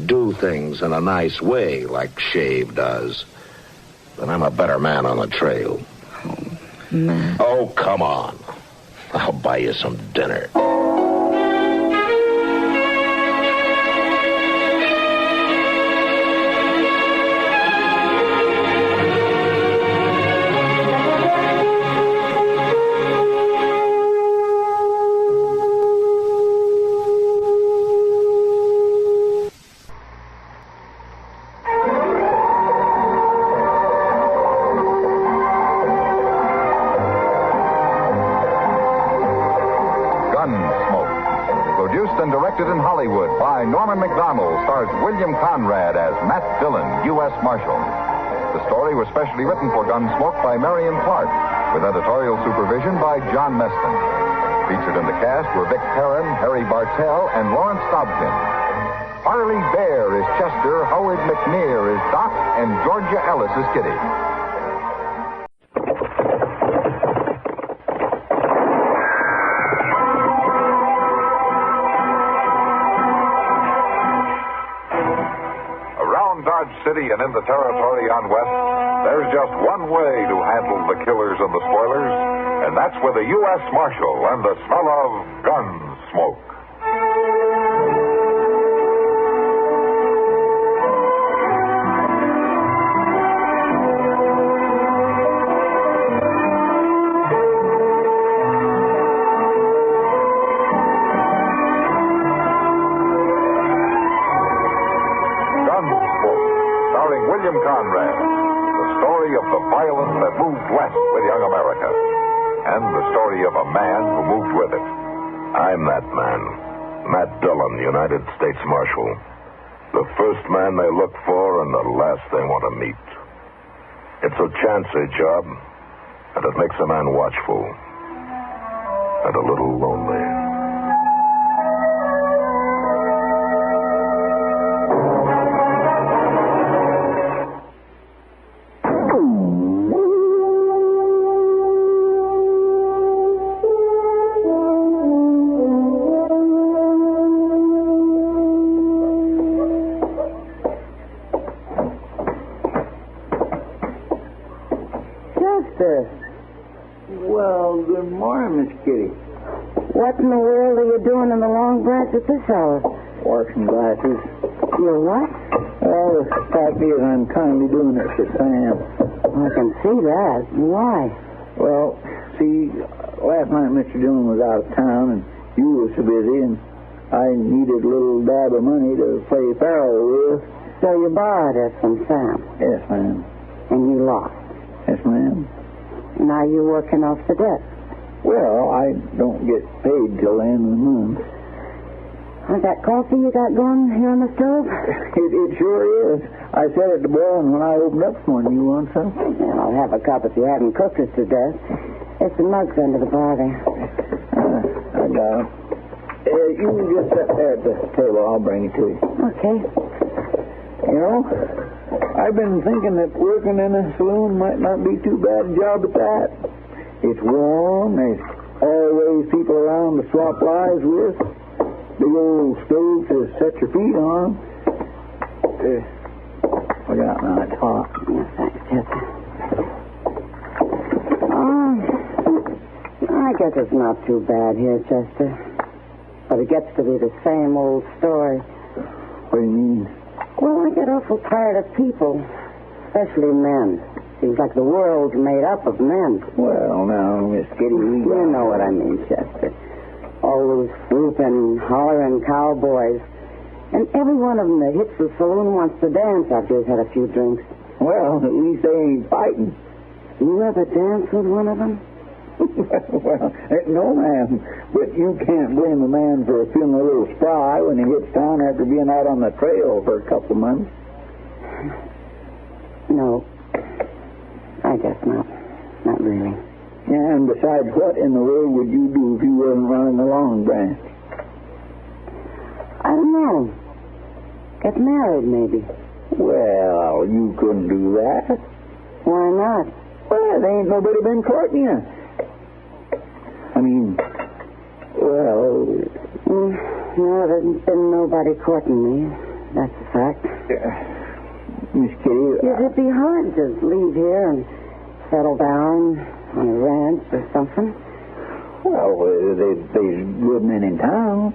do things in a nice way like Shave does, but I'm a better man on the trail. Oh, Matt. Oh, come on. I'll buy you some dinner. In Hollywood by Norman Macdonald, stars William Conrad as Matt Dillon, U.S. Marshal. The story was specially written for Gunsmoke by Marion Clark, with editorial supervision by John Meston. Featured in the cast were Vic Perrin, Harry Bartell, and Lawrence Dobkin. Harley Bear is Chester, Howard McNear is Doc, and Georgia Ellis is Kitty. City and in the territory on West, there's just one way to handle the killers and the spoilers, and that's with a U.S. Marshal and the smell of Gunsmoke. William Conrad, the story of the violence that moved west with young America, and the story of a man who moved with it. I'm that man, Matt Dillon, United States Marshal. The first man they look for and the last they want to meet. It's a chancy job, and it makes a man watchful and a little lonely. Well, good morning, Miss Kitty. What in the world are you doing in the long grass at this hour? Washing glasses. You're what? Well, the fact is, I'm kindly doing it for Sam. I can see that. Why? Well, see, last night Mr. Dillon was out of town, and you were so busy, and I needed a little dab of money to play faro with. So you borrowed it from Sam? Yes, ma'am. And you lost? Yes, ma'am. Now you're working off the debt. Well, I don't get paid till the end of the month. That coffee you got going here on the stove? It sure is. I set it to boil, and when I opened up this morning, you want some? Well, I'll have a cup if you haven't cooked us to death. There's some mugs under the bar there. I got them. You just sit there at the table. I'll bring it to you. Okay. You know, I've been thinking that working in a saloon might not be too bad a job at that. It's warm. There's always people around to swap lives with. Big old stove to set your feet on. Look out now, it's hot. Yeah, thanks, Chester. I guess it's not too bad here, Chester. But it gets to be the same old story. What do you mean? Well, I get awful tired of people, especially men. Seems like the world's made up of men. Well, now, Miss Kitty, you know what I mean, Chester. All those whooping, hollering cowboys. And every one of them that hits the saloon wants to dance after he's had a few drinks. Well, at least they ain't fighting. You ever dance with one of them? Well, no, ma'am. But you can't blame a man for feeling a little spry when he hits town after being out on the trail for a couple of months. No. I guess not. Not really. And besides, what in the world would you do if you wasn't running the long branch? home. Get married, maybe. Well, you couldn't do that. Why not? Well, there ain't nobody been courting you. I mean, well... No, there's been nobody courting me. That's a fact. Miss Kitty... It'd be hard to leave here and settle down on a ranch or something. Well, there's good men in town.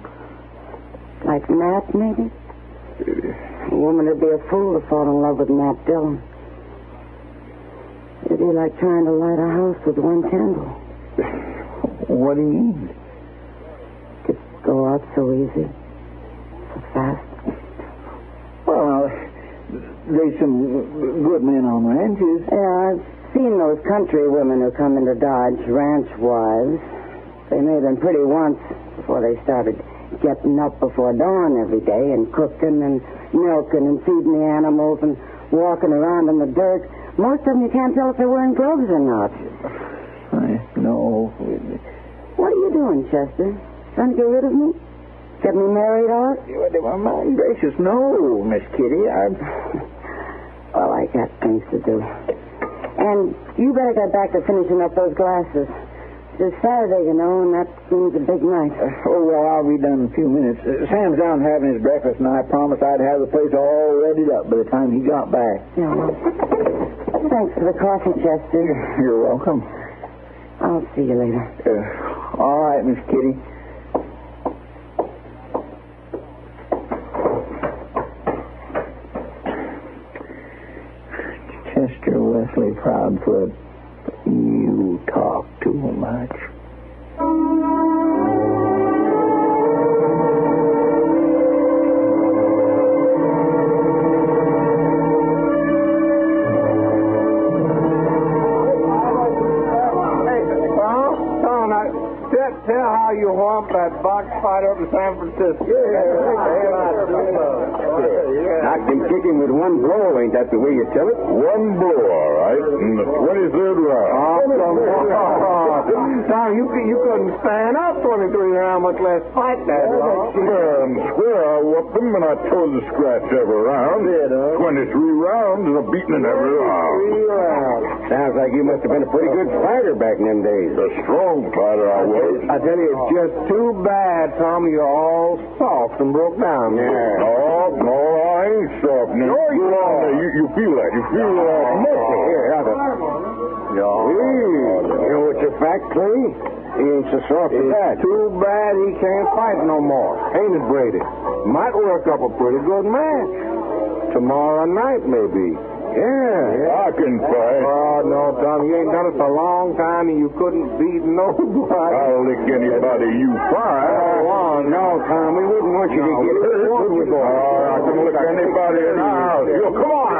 Like Matt, maybe? A woman would be a fool to fall in love with Matt Dillon. It'd be like trying to light a house with one candle. What do you mean? Just go out so easy, so fast. Well, there's some good men on ranches. Yeah, I've seen those country women who come into Dodge, ranch wives. They made them pretty once before they started getting up before dawn every day and cooking and milking and feeding the animals and walking around in the dirt. Most of them you can't tell if they're wearing gloves or not. I know. What are you doing, Chester? Trying to get rid of me? Get me married off? My gracious, no, Miss Kitty. Well, I got things to do. And you better get back to finishing up those glasses. It's Saturday, you know, and that seems a big night. Well, I'll be done in a few minutes. Sam's down having his breakfast, and I promised I'd have the place all readied up by the time he got back. Yeah, well, thanks for the coffee, Chester. You're welcome. I'll see you later. All right, Miss Kitty. Chester Wesley Proudfoot, you talk too much. Tell how you whumped that box fight up in San Francisco. Knocked him kicking with one blow, ain't that the way you tell it? One blow, all right. In the 23rd round. Tom, you couldn't stand up 23 rounds, much less fight that long. Fair and square, I whooped him and I tore the scratch every round. 23 rounds and a beating in every round. Sounds like you must have been a pretty good fighter back in them days. A strong fighter I was. I tell you, it's just too bad, Tom, you're all soft and broke down. Yeah. No, I ain't soft. No, you feel that. You feel that muscle. Here, have it. You know what's your fact, Clay? He ain't so soft as that. It's too bad he can't fight no more. Ain't it, Brady? Might work up a pretty good match. Tomorrow night, maybe. Yeah, I can fight. Oh, no, Tom, you ain't done it for a long time and you couldn't beat nobody. I'll lick anybody you fight. Oh, no, Tom, we wouldn't want you to get hurt. I can lick anybody in the house. Come on.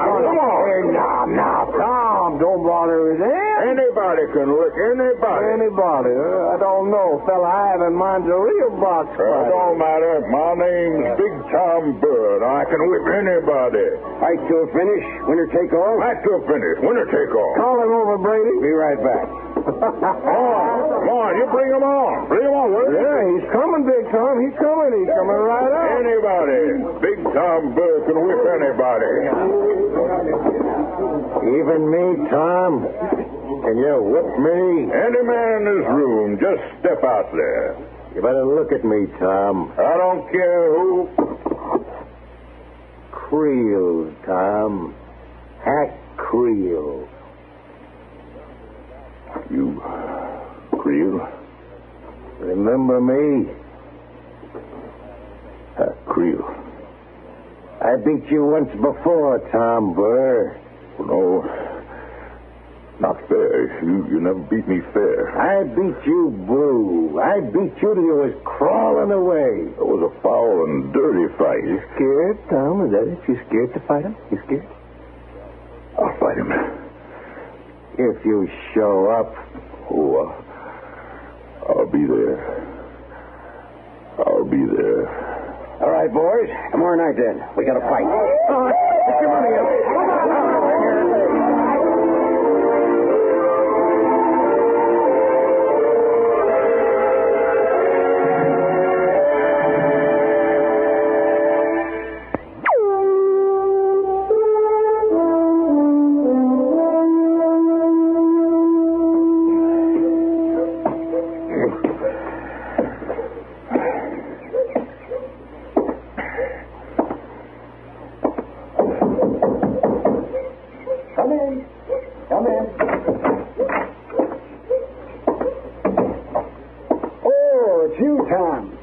Hey, now, Tom, don't bother with him. Anybody can lick anybody. Anybody? I don't know, fella. I haven't minded a real box fight. It don't matter. My name's Big Tom Bird. I can whip anybody. Fight to a finish. Winner take all. Fight to a finish. Winner take all. Call him over, Brady. Be right back. Come on. You bring him on. Bring him on, will you? Yeah, he's coming, Big Tom. He's coming. He's coming right up. Anybody. Big Tom Bird can whip anybody. Even me, Tom? Can you whip me? Any man in this room, just step out there. You better look at me, Tom. I don't care who. Creel, Tom. Hack Creel. You, Creel? Remember me? Hack Creel. I beat you once before, Tom Burr. No, not fair. You never beat me fair. I beat you blue. I beat you till you was crawling away. It was a foul and dirty fight. You scared, Tom? Is that it? You scared to fight him? You scared? I'll fight him. If you show up. Oh, I'll be there. I'll be there. All right, boys. Tomorrow night, then. We got to fight. Get your money up. Come in. Oh, it's you, Tom.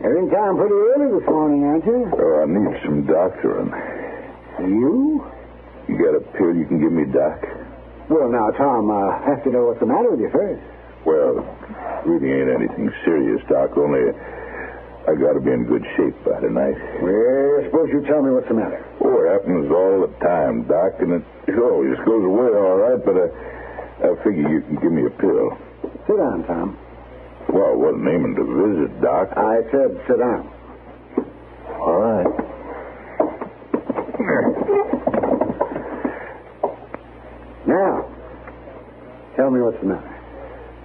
You're in town pretty early this morning, aren't you? Oh, I need some doctoring. You? You got a pill you can give me, Doc? Well, now, Tom, I have to know what's the matter with you first. Well, really ain't anything serious, Doc. Only I got to be in good shape by tonight. Well, suppose you tell me what's the matter. Oh, it happens all the time, Doc, and it always goes away all right, but I figure you can give me a pill. Sit down, Tom. Well, I wasn't aiming to visit, Doc. I said sit down. All right. Now, tell me what's the matter.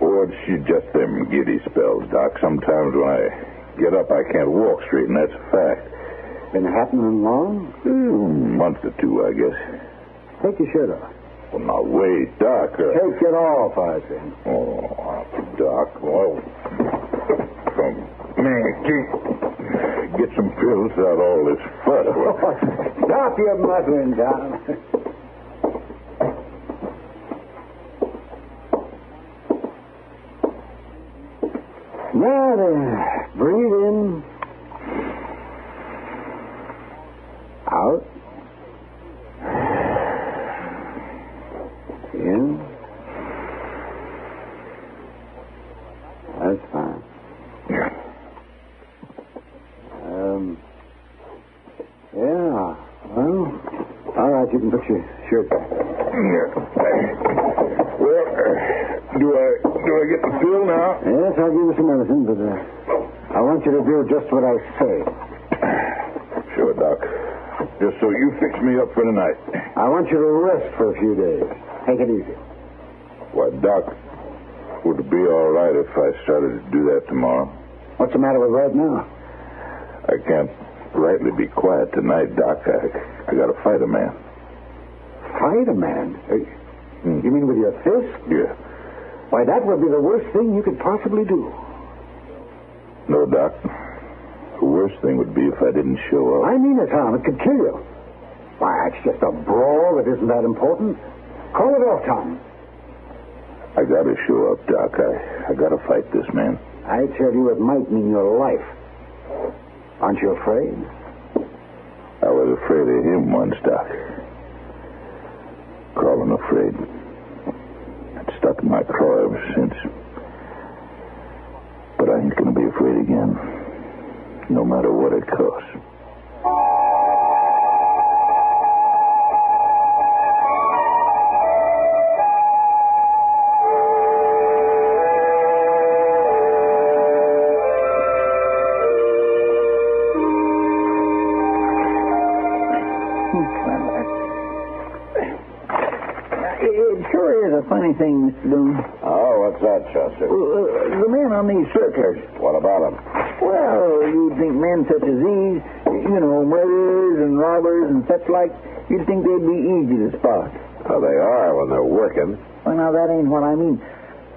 Oh, it's just them giddy spells, Doc. Sometimes when I get up, I can't walk straight, and that's a fact. Been happening long? A month or two, I guess. Take your shirt off. Well, now, wait, Doc. Take it off, I said. Oh, Doc, well, man, get some pills without all this fuss. Stop your muttering, Tom. Now then, breathe in. Out. In. That's fine. Yeah. Well, all right, you can put your shirt back. Well, do I get the pill now? Yes, I'll give you some medicine, but I want you to do just what I say. Sure, Doc. Just so you fix me up for tonight. I want you to rest for a few days. Take it easy. Why, Doc, would it be all right if I started to do that tomorrow? What's the matter with right now? I can't rightly be quiet tonight, Doc. I got to fight a man. Fight a man? You mean with your fist? Yeah. Why, that would be the worst thing you could possibly do. No, Doc. The worst thing would be if I didn't show up. I mean it, Tom. It could kill you. Why, it's just a brawl that isn't that important. Call it off, Tom. I got to show up, Doc. I got to fight this man. I tell you, it might mean your life. Aren't you afraid? I was afraid of him once, Doc. Call him afraid. It's stuck in my craw ever since. But I ain't going to be afraid again. No matter what it costs. It sure is a funny thing, Mr. Dillon. Oh, what's that, Chester? The men on these circulars. What about them? Well, you'd think men such as these, murderers and robbers and such like, you'd think they'd be easy to spot. Oh, they are when they're working. Well, now, that ain't what I mean.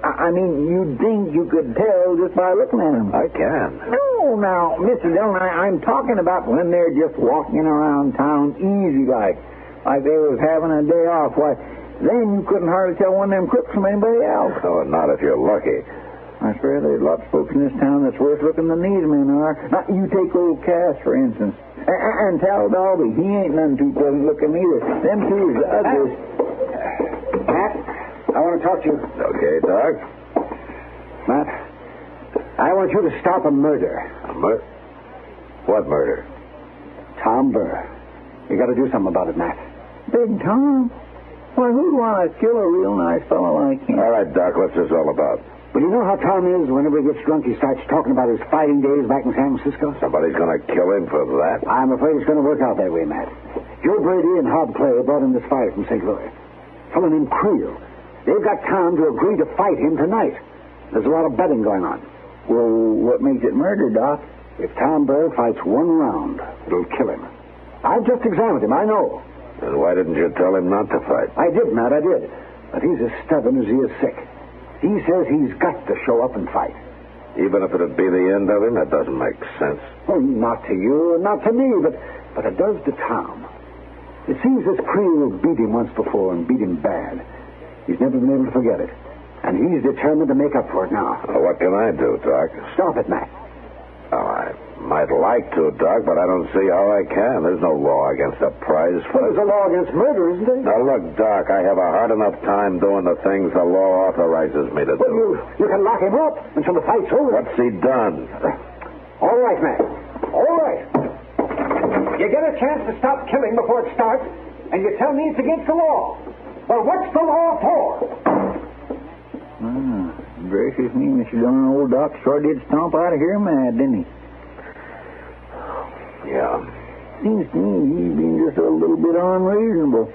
I mean, you'd think you could tell just by looking at them. I can. No, now, Mr. Dillon, I'm talking about when they're just walking around town easy like they was having a day off. Why, then you couldn't hardly tell one of them crooks from anybody else. Oh, not if you're lucky. I swear there's lots of folks in this town that's worse looking than these men are. Now, you take old Cass, for instance. And Tal Dalby, he ain't none too pleasant looking either. Them two is the ugliest. Matt, I want to talk to you. Okay, Doc. Matt, I want you to stop a murder. A murder? What murder? Tom Burr. You got to do something about it, Matt. Big Tom? Why, who'd want to kill a real nice fellow like him? All right, Doc, what's this all about? Well, you know how Tom is? Whenever he gets drunk, he starts talking about his fighting days back in San Francisco. Somebody's going to kill him for that? I'm afraid it's going to work out that way, Matt. Joe Brady and Hob Clay brought in this fight from St. Louis. A fellow named Creel. They've got Tom to agree to fight him tonight. There's a lot of betting going on. Well, what makes it murder, Doc? If Tom Burr fights one round, it'll kill him. I've just examined him, I know. Then why didn't you tell him not to fight? I did, Matt, I did. But he's as stubborn as he is sick. He says he's got to show up and fight. Even if it'd be the end of him, that doesn't make sense. Well, not to you, not to me, but it does to Tom. It seems this Creel beat him once before and beat him bad. He's never been able to forget it. And he's determined to make up for it now. Well, what can I do, Doc? Stop it, Matt. Oh, I might like to, Doc, but I don't see how I can. There's no law against a prize Well, fight. there's a law against murder, isn't there? Now, look, Doc, I have a hard enough time doing the things the law authorizes me to do. Well, you can lock him up until the fight's over. What's he done? All right, Matt. All right. You get a chance to stop killing before it starts, and you tell me it's against the law. Well, what's the law for? Gracious me, Mr. Dillon, old Doc sure did stomp out of here mad, didn't he? Yeah. Seems to me he's been just a little bit unreasonable.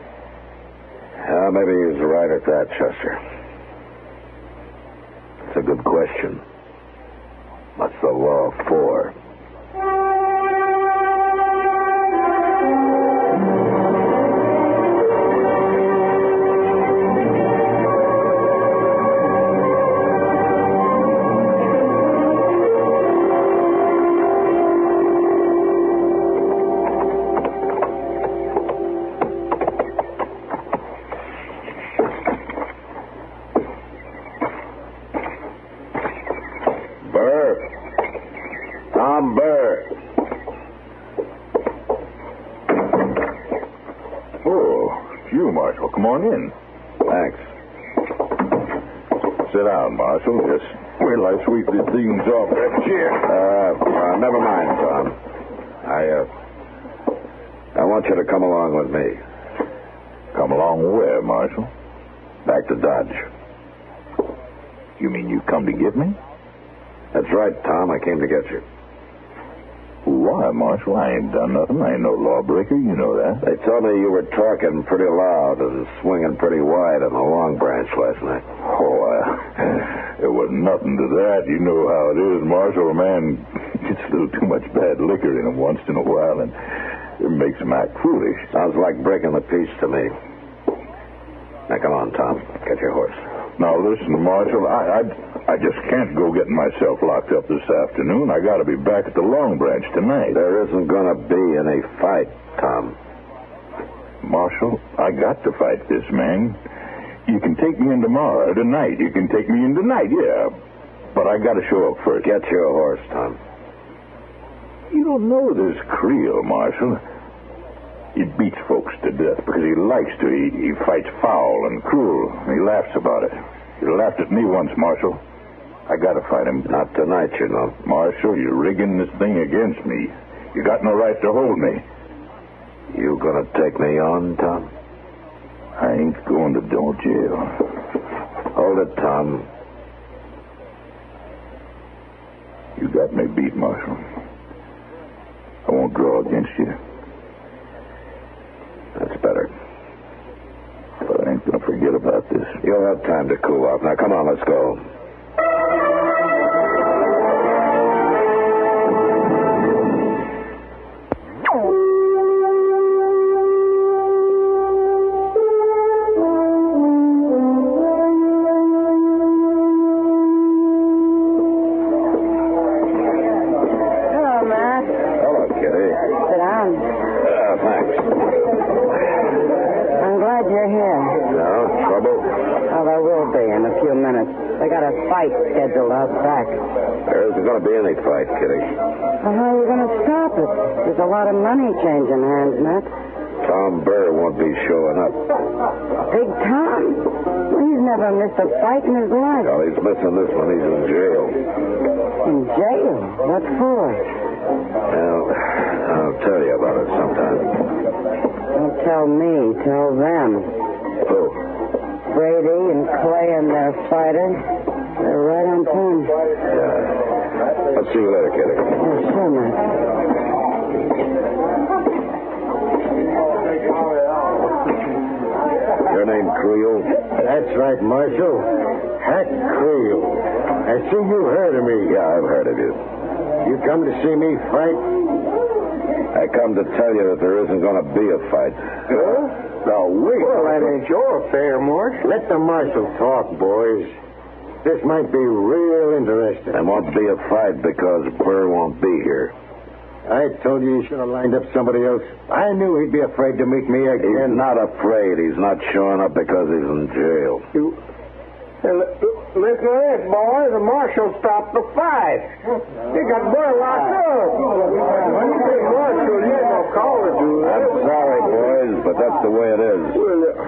Maybe he's right at that, Chester. It's a good question. What's the law for? Come on in. Thanks. Sit down, Marshal. Just wait till I sweep these things off that chair. Never mind, Tom. I want you to come along with me. Come along where, Marshal? Back to Dodge. You mean you come to get me? That's right, Tom. I came to get you. Why, Marshal? I ain't done nothing. I ain't no lawbreaker. You know that. They told me you were talking pretty loud and swinging pretty wide on the Long Branch last night. Oh, there wasn't nothing to that. You know how it is, Marshal. A man gets a little too much bad liquor in him once in a while, and it makes him act foolish. Sounds like breaking the peace to me. Now, come on, Tom. Get your horse. Now, listen, Marshal, I just can't go getting myself locked up this afternoon. I got to be back at the Long Branch tonight. There isn't going to be any fight, Tom. Marshal, I got to fight this man. You can take me in tomorrow or tonight. You can take me in tonight, yeah. But I got to show up first. Get your horse, Tom. You don't know this Creel, Marshal. He beats folks to death because he likes to. He fights foul and cruel. He laughs about it. He laughed at me once, Marshal. I got to fight him. Not tonight, you know. Marshal, you're rigging this thing against me. You got no right to hold me. You gonna take me on, Tom? I ain't going to no jail. Hold it, Tom. You got me beat, Marshal. I won't draw against you. That's better. But I ain't gonna forget about this. You'll have time to cool off. Now, come on, let's go. Scheduled out back. There isn't going to be any fight, Kitty. Well, how are you going to stop it? There's a lot of money changing hands, Matt. Tom Burr won't be showing up. Big Tom? Well, he's never missed a fight in his life. Well, he's missing this one. He's in jail. In jail? What for? Well, I'll tell you about it sometime. Don't tell me. Tell them. Who? Brady and Clay and their fighters. They're right on time. Yeah. I'll see you later, Kitty. Yeah, sure, Matt. Your name Creel? That's right, Marshal. Hack Creel. I see you heard of me. Yeah, I've heard of you. You come to see me fight? I come to tell you that there isn't going to be a fight. Huh? Now, wait. Well, that ain't your affair, Marshal. Let the Marshal talk, boys. This might be real interesting. There won't be a fight because Burr won't be here. I told you you should have lined up somebody else. I knew he'd be afraid to meet me again. He's not afraid. He's not showing up because he's in jail. Listen to this, boy. The marshal stopped the fight. He got Burr locked up. When you say marshal, you ain't no call to do that. I'm sorry, boys, but that's the way it is.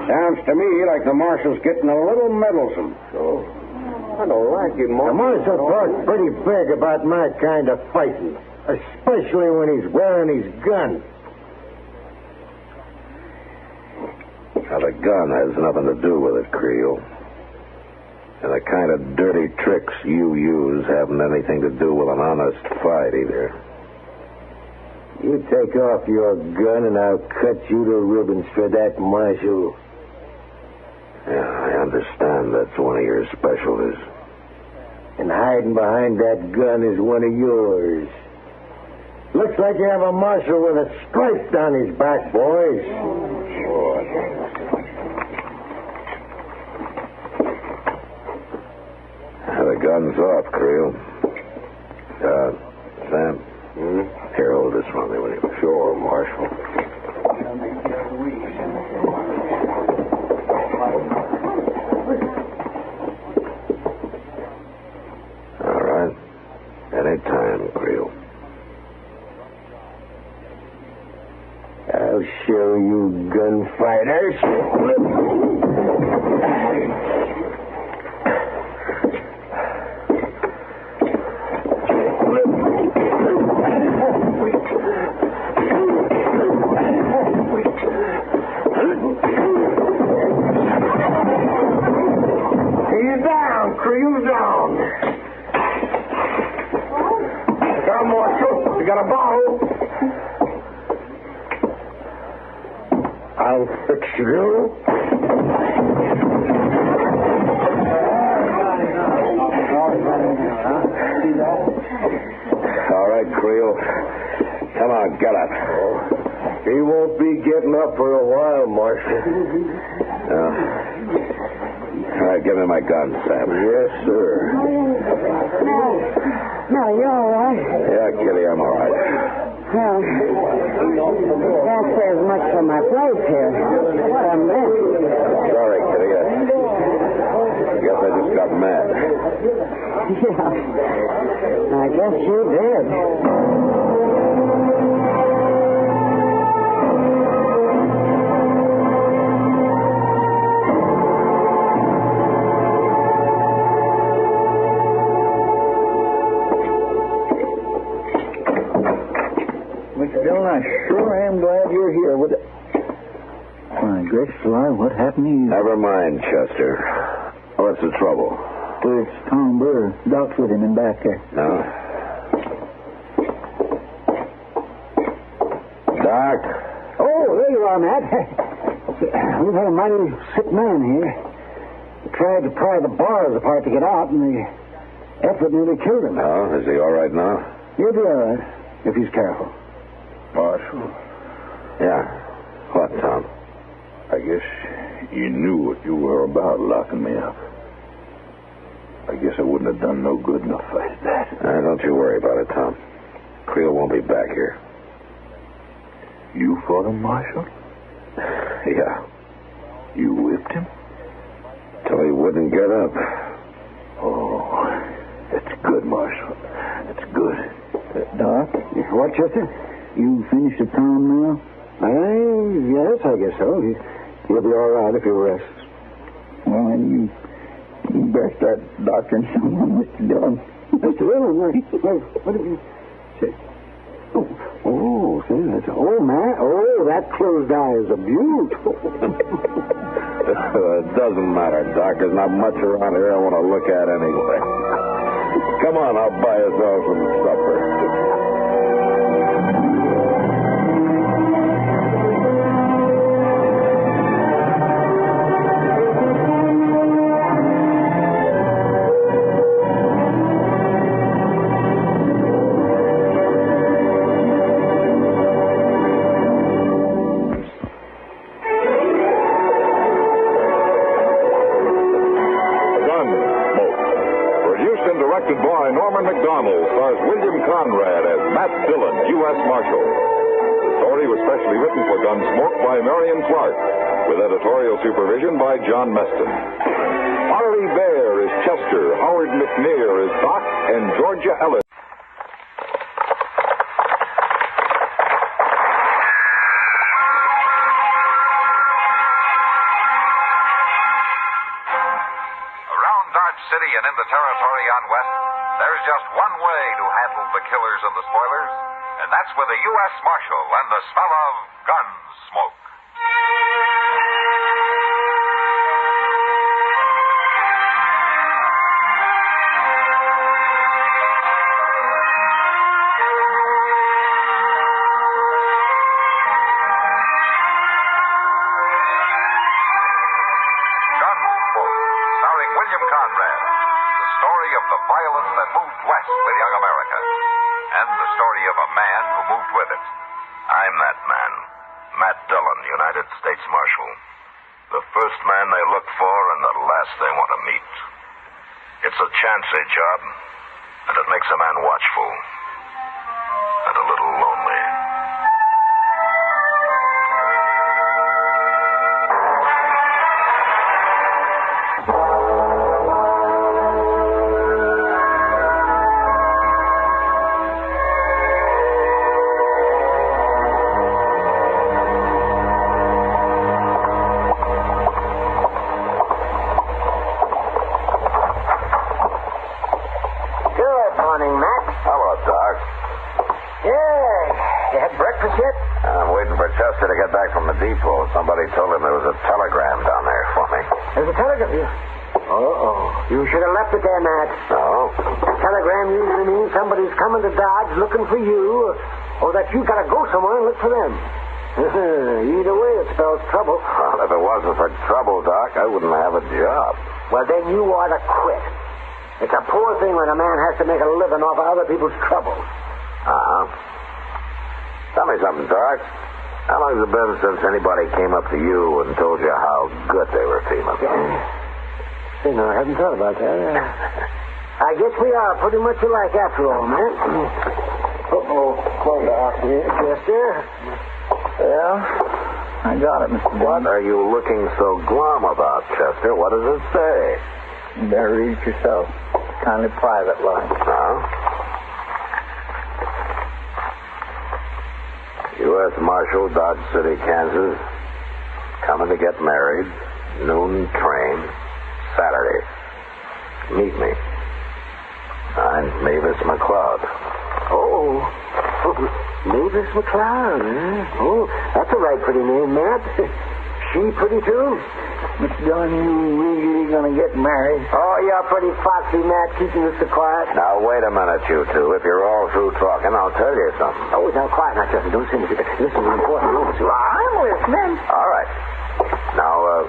Sounds to me like the marshal's getting a little meddlesome. I don't like it, Marshal. The marshal talks pretty big about my kind of fighting, especially when he's wearing his gun. Now, the gun has nothing to do with it, Creel. And the kind of dirty tricks you use haven't anything to do with an honest fight, either. You take off your gun and I'll cut you to ribbons for that, Marshal. Yeah, I understand that's one of your specialties. And hiding behind that gun is one of yours. Looks like you have a marshal with a stripe down his back, boys. The gun's off, Creel. Sam? Here, hold this for me, will you? Sure, Marshal. All right. Anytime, Creel. I'll show you gunfighters. He's down, Creel's down. Come, Marshal. You got a bottle? I'll fix you. All right, Creel. Come on, get up. He won't be getting up for a while, Marshal. All right, give me my gun, Sam. Yes, sir. Now, you all right? Yeah, Kitty, I'm all right. Well, can't say as much for my place here. Sorry, Kitty. I guess I just got mad. Yeah, I guess you did. Mr. Dillon, I sure am glad you're here. My gracious alive, what happened to you? Never mind, Chester. What's the trouble? It's Tom Burr. Doc's with him in back there. No? Doc? Oh, there you are, Matt. We've had a mighty sick man here. We tried to pry the bars apart to get out, and the effort nearly killed him. Oh, is he all right now? He'll be all right, if he's careful. Marshal? Yeah. What, Tom? I guess you knew what you were about, locking me up. I guess I wouldn't have done no good in a fight at that. Don't you worry about it, Tom. Creel won't be back here. You fought him, Marshal? Yeah. You whipped him? Till he wouldn't get up. Oh, that's good, Marshal. That's good. Doc? What, Chester? You finished the Tom now? Yes, I guess so. He'll be all right if he rests. Well, then you best start doctoring someone, Mr. Dillon. Mr. Dillon? What have you said? Oh, see, that's... Oh, man. Oh, that closed eye is a beaut. It doesn't matter, Doc. There's not much around here I want to look at anyway. Come on, I'll buy us all some supper. Matt Dillon, U.S. Marshal. The story was specially written for Gunsmoke by Marion Clark, with editorial supervision by John Meston. Ari Bear is Chester, Howard McNear is Doc, and Georgia Ellis. Around Dodge City and in the territory on West, there's just one way to handle the killers and the spoilers, and that's with a U.S. Marshal and the smell of Gunsmoke. Gunsmoke, starring William Conrad. The story of the violence that moved west with young America. And the story of a man who moved with it. I'm that man. Matt Dillon, United States Marshal. The first man they look for and the last they want to meet. It's a chancy job, and it makes a man watchful and a little lonely. Good morning, Matt. Hello, Doc. Yeah, you had breakfast yet? I'm waiting for Chester to get back from the depot. Somebody told him there was a telegram down there for me. There's a telegram. You should have left it there, Matt. No? A telegram usually means somebody's coming to Dodge looking for you, or that you got to go somewhere and look for them. Either way, it spells trouble. Well, if it wasn't for trouble, Doc, I wouldn't have a job. Well, then you ought to quit. It's a poor thing when a man has to make a living off of other people's troubles. Uh-huh. Tell me something, Doc. How long has it been since anybody came up to you and told you how good they were feeling? You know, I haven't thought about that. I guess we are pretty much alike after all, man. Well, Doc. Chester? Well, I got it, Mr. What are you looking so glum about, Chester? What does it say? You better read it yourself. Kind of private line. U.S. Marshal, Dodge City, Kansas. Coming to get married. Noon train. Saturday. Meet me. I'm Mavis Mccloud. Oh, Mavis Mccloud, huh? Oh, that's a right pretty name, Matt. She pretty, too? Mr. Dillon, you really gonna get married? Oh, you're pretty foxy, Matt, keeping this so quiet. Now, wait a minute, you two. If you're all through talking, I'll tell you something. Oh, now, quiet now, Chester. Don't say anything. This is an important moment. I'm listening. All right. Now,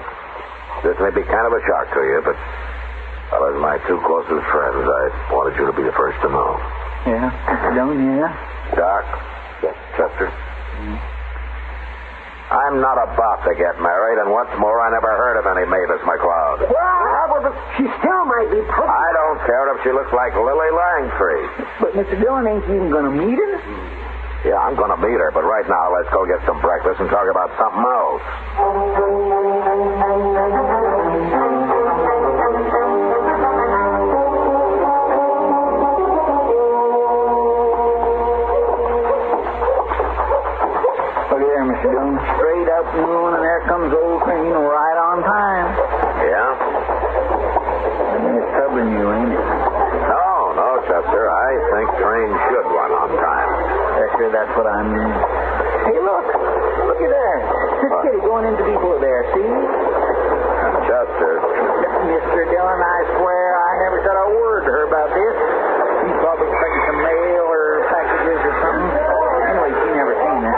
this may be kind of a shock to you, but as my two closest friends, I wanted you to be the first to know. Yeah, Mr. Dillon, yeah. Doc? Yes, Chester? I'm not about to get married, and what's more, I never heard of any Mavis Mccloud. Well, but she still might be pretty. I don't care if she looks like Lily Langtree. But, Mr. Dillon, ain't you even gonna meet her? Yeah, I'm gonna meet her, but right now, let's go get some breakfast and talk about something else. Mr. Dillon, straight up noon, and there comes old Crane right on time. Yeah? I mean, it's troubling you, ain't it? No, Chester. I think trains should run on time. Chester, that's what I mean. Hey, look at there. Kitty going into depot there, see? Chester. Mr. Dillon, I swear I never said a word to her about this. She's probably expecting some mail or packages or something. Anyway, she never seen this.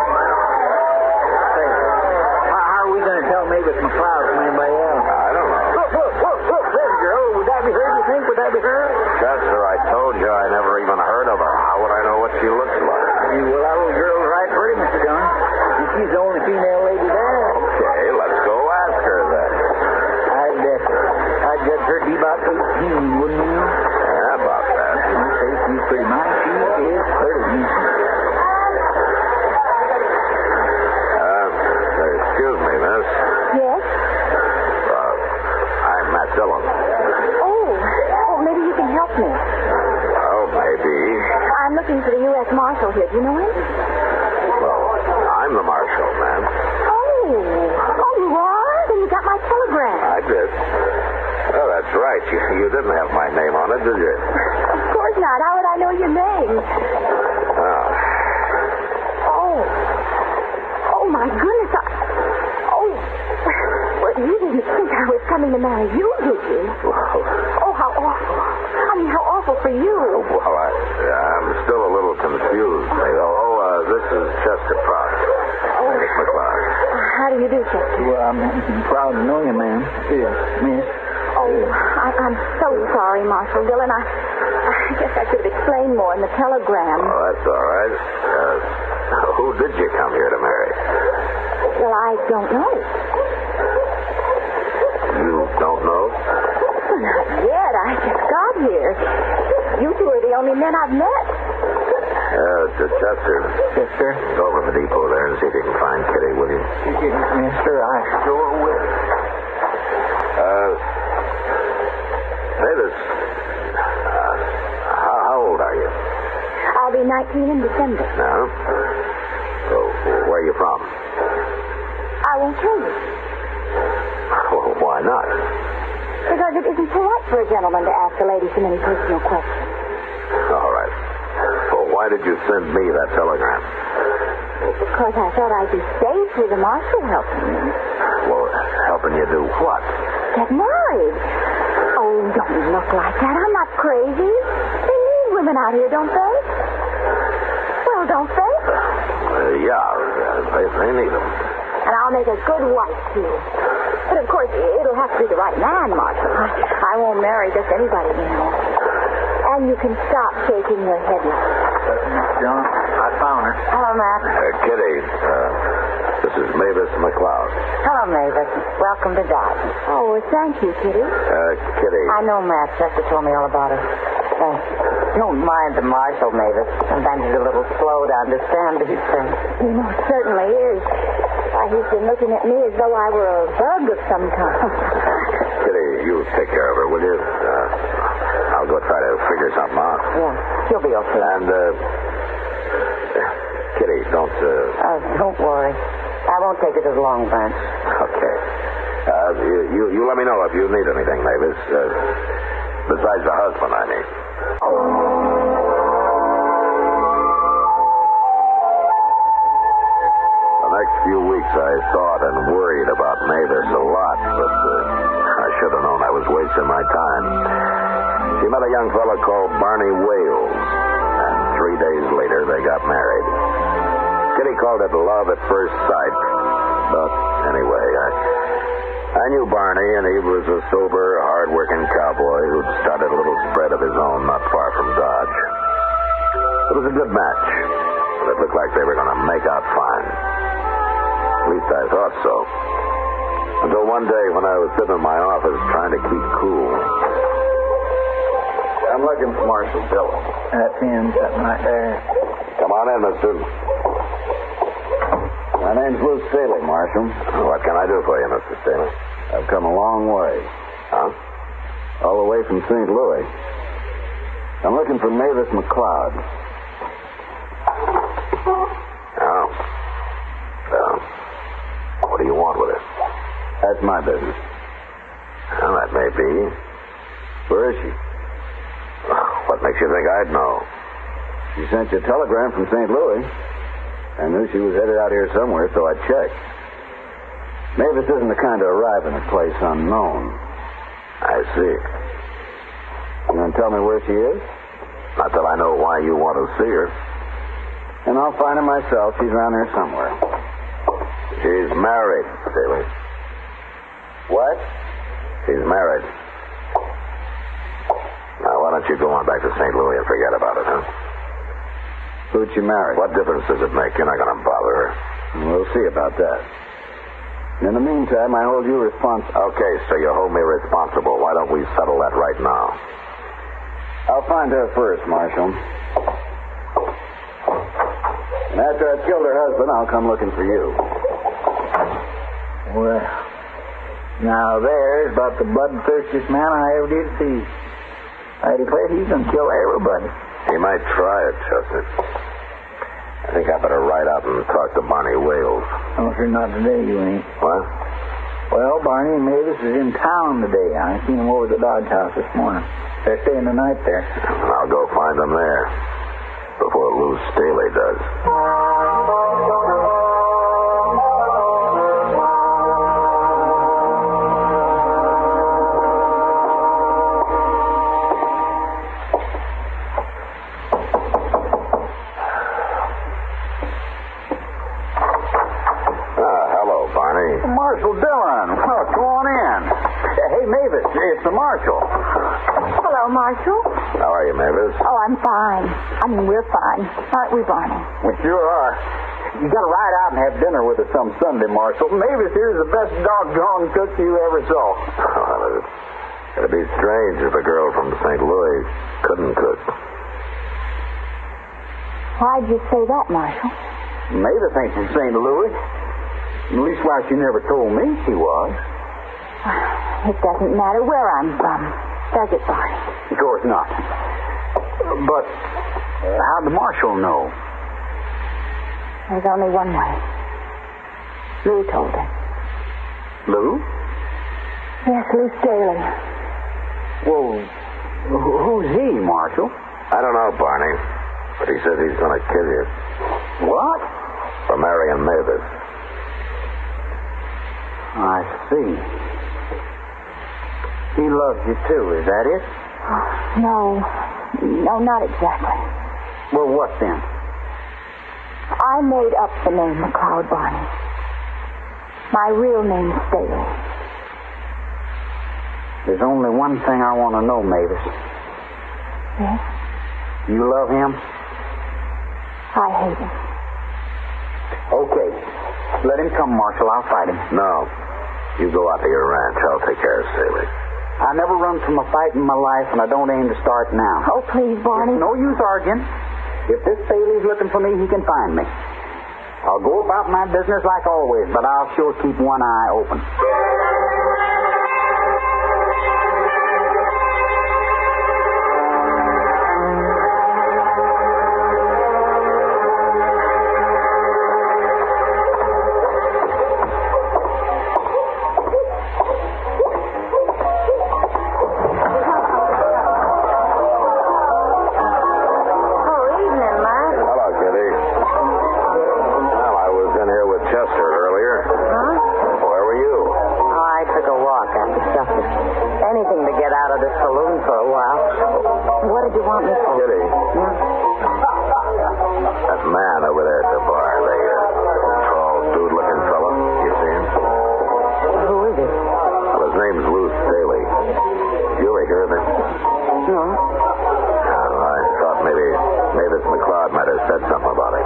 Mavis Mccloud from anybody else. I don't know. Look, there's a girl. Would that be her, do you think? Would that be her? Chester, I told you I never even heard of her. How would I know what she looks like? Well, that little girl's right pretty, Mr. Dillon. And she's the only female lady there. Okay, let's go ask her then. I'd judge her to be about 18, wouldn't you? Yeah, about that. I'd say she's pretty mighty. didn't have my name on it, did you? Of course not. How would I know your name? Oh, my goodness. Well, you didn't think I was coming to marry you, did you? Oh, how awful. I mean, how awful for you. Well, I'm still a little confused. This is Chester Prout. Mavis McCloud. How do you do, Chester? Well, I'm proud to know you, ma'am. Yes, miss. Oh, I'm so sorry, Marshal Dillon. I guess I should have explained more in the telegram. Oh, that's all right. Who did you come here to marry? Well, I don't know. You don't know? Well, not yet. I just got here. You two are the only men I've met. Chester. Yes, sir? Go over to the depot there and see if you can find Kitty, will you? Yes, sir. I sure will. Mavis, how old are you? I'll be 19 in December. No? So, where are you from? I won't tell you. Well, why not? Because it isn't polite for a gentleman to ask a lady so many personal questions. All right. Well, why did you send me that telegram? Because I thought I'd be safe with the marshal helping me. Well, helping you do what? Get married. Oh, don't look like that. I'm not crazy. They need women out here, don't they? Well, don't they? They need them. And I'll make a good wife, too. But, of course, it'll have to be the right man, Marshal. I won't marry just anybody, you know. And you can stop shaking your head like that. John, I found her. Hello, Matt. Kitty, this is Mavis McCloud. Hello, Mavis. Welcome to Dodge. Oh, thank you, Kitty. Kitty. I know, Matt. Chester told me all about it. Don't mind the marshal, Mavis. Sometimes he's a little slow to understand these things. He most certainly is. Why, he's been looking at me as though I were a bug of some kind. Kitty, you take care of her, will you? I'll go try to figure something out. Yeah, she'll be okay. And, Kitty, don't... don't worry. I won't take it to the Long Branch. Okay. You let me know if you need anything, Mavis. Besides the husband, I mean. The next few weeks I thought and worried about Mavis a lot, but I should have known I was wasting my time. She met a young fellow called Barney Wales, and 3 days later they got married. Kitty called it love at first sight, but anyway, I knew Barney, and he was a sober, hard-working cowboy who'd started a little spread of his own not far from Dodge. It was a good match, but it looked like they were going to make out fine. At least I thought so. Until one day when I was sitting in my office trying to keep cool. I'm looking for Marshal Dillon. That's him, sitting right there. Come on in, mister. My name's Lou Staley, Marshal. What can I do for you, Mr. Staley? I've come a long way. Huh? All the way from St. Louis. I'm looking for Mavis McCloud. Oh. Well, what do you want with her? That's my business. Well, that may be. Where is she? What makes you think I'd know? She sent you a telegram from St. Louis. I knew she was headed out here somewhere, so I checked. Mavis isn't the kind to arrive in a place unknown. I see. You going to tell me where she is? Not till I know why you want to see her. And I'll find her myself. She's around here somewhere. She's married, Staley. What? She's married. Now, why don't you go on back to St. Louis and forget about it, huh? Who'd she marry? What difference does it make? You're not going to bother her. We'll see about that. In the meantime, I hold you responsible. Okay, so you hold me responsible. Why don't we settle that right now? I'll find her first, Marshal. And after I've killed her husband, I'll come looking for you. Well, now there's about the bloodthirstiest man I ever did see. I declare he's going to kill everybody. He might try it, Chester. I think I better ride out and talk to Barney Wales. Oh, sure, not today, you ain't. What? Well, Barney and Mavis is in town today. I seen them over at the Dodge House this morning. They're staying the night there. I'll go find them there before Lou Staley does. Hello, Barney. Marshal Dillon. Well, come on in. Hey, Mavis, it's the Marshal. Hello, Marshal. How are you, Mavis? Oh, I'm fine. I mean, we're fine. Aren't we, Barney? We sure are. You got to ride out and have dinner with us some Sunday, Marshal. Mavis here's the best doggone cook you ever saw. It'd be strange if a girl from St. Louis couldn't cook. Why'd you say that, Marshal? Mavis ain't from St. Louis. At least why she never told me she was. It doesn't matter where I'm from, does it, Barney? Of course not. But how'd the Marshal know? There's only one way. Lou told her. Lou? Yes, Lou Staley. Well, who's he, Marshal? I don't know, Barney, but he says he's going to kill you. What? For marrying Mavis. I see. He loves you too, is that it? No. No, not exactly. Well, what then? I made up the name McCloud, Barney. My real name's Staley. There's only one thing I want to know, Mavis. Yes? You love him? I hate him. Okay. Let him come, Marshal. I'll fight him. No. You go out to your ranch. I'll take care of Staley. I never run from a fight in my life, and I don't aim to start now. Oh, please, Barney. It's no use arguing. If this Staley's looking for me, he can find me. I'll go about my business like always, but I'll sure keep one eye open. Mavis Mccloud might have said something about it.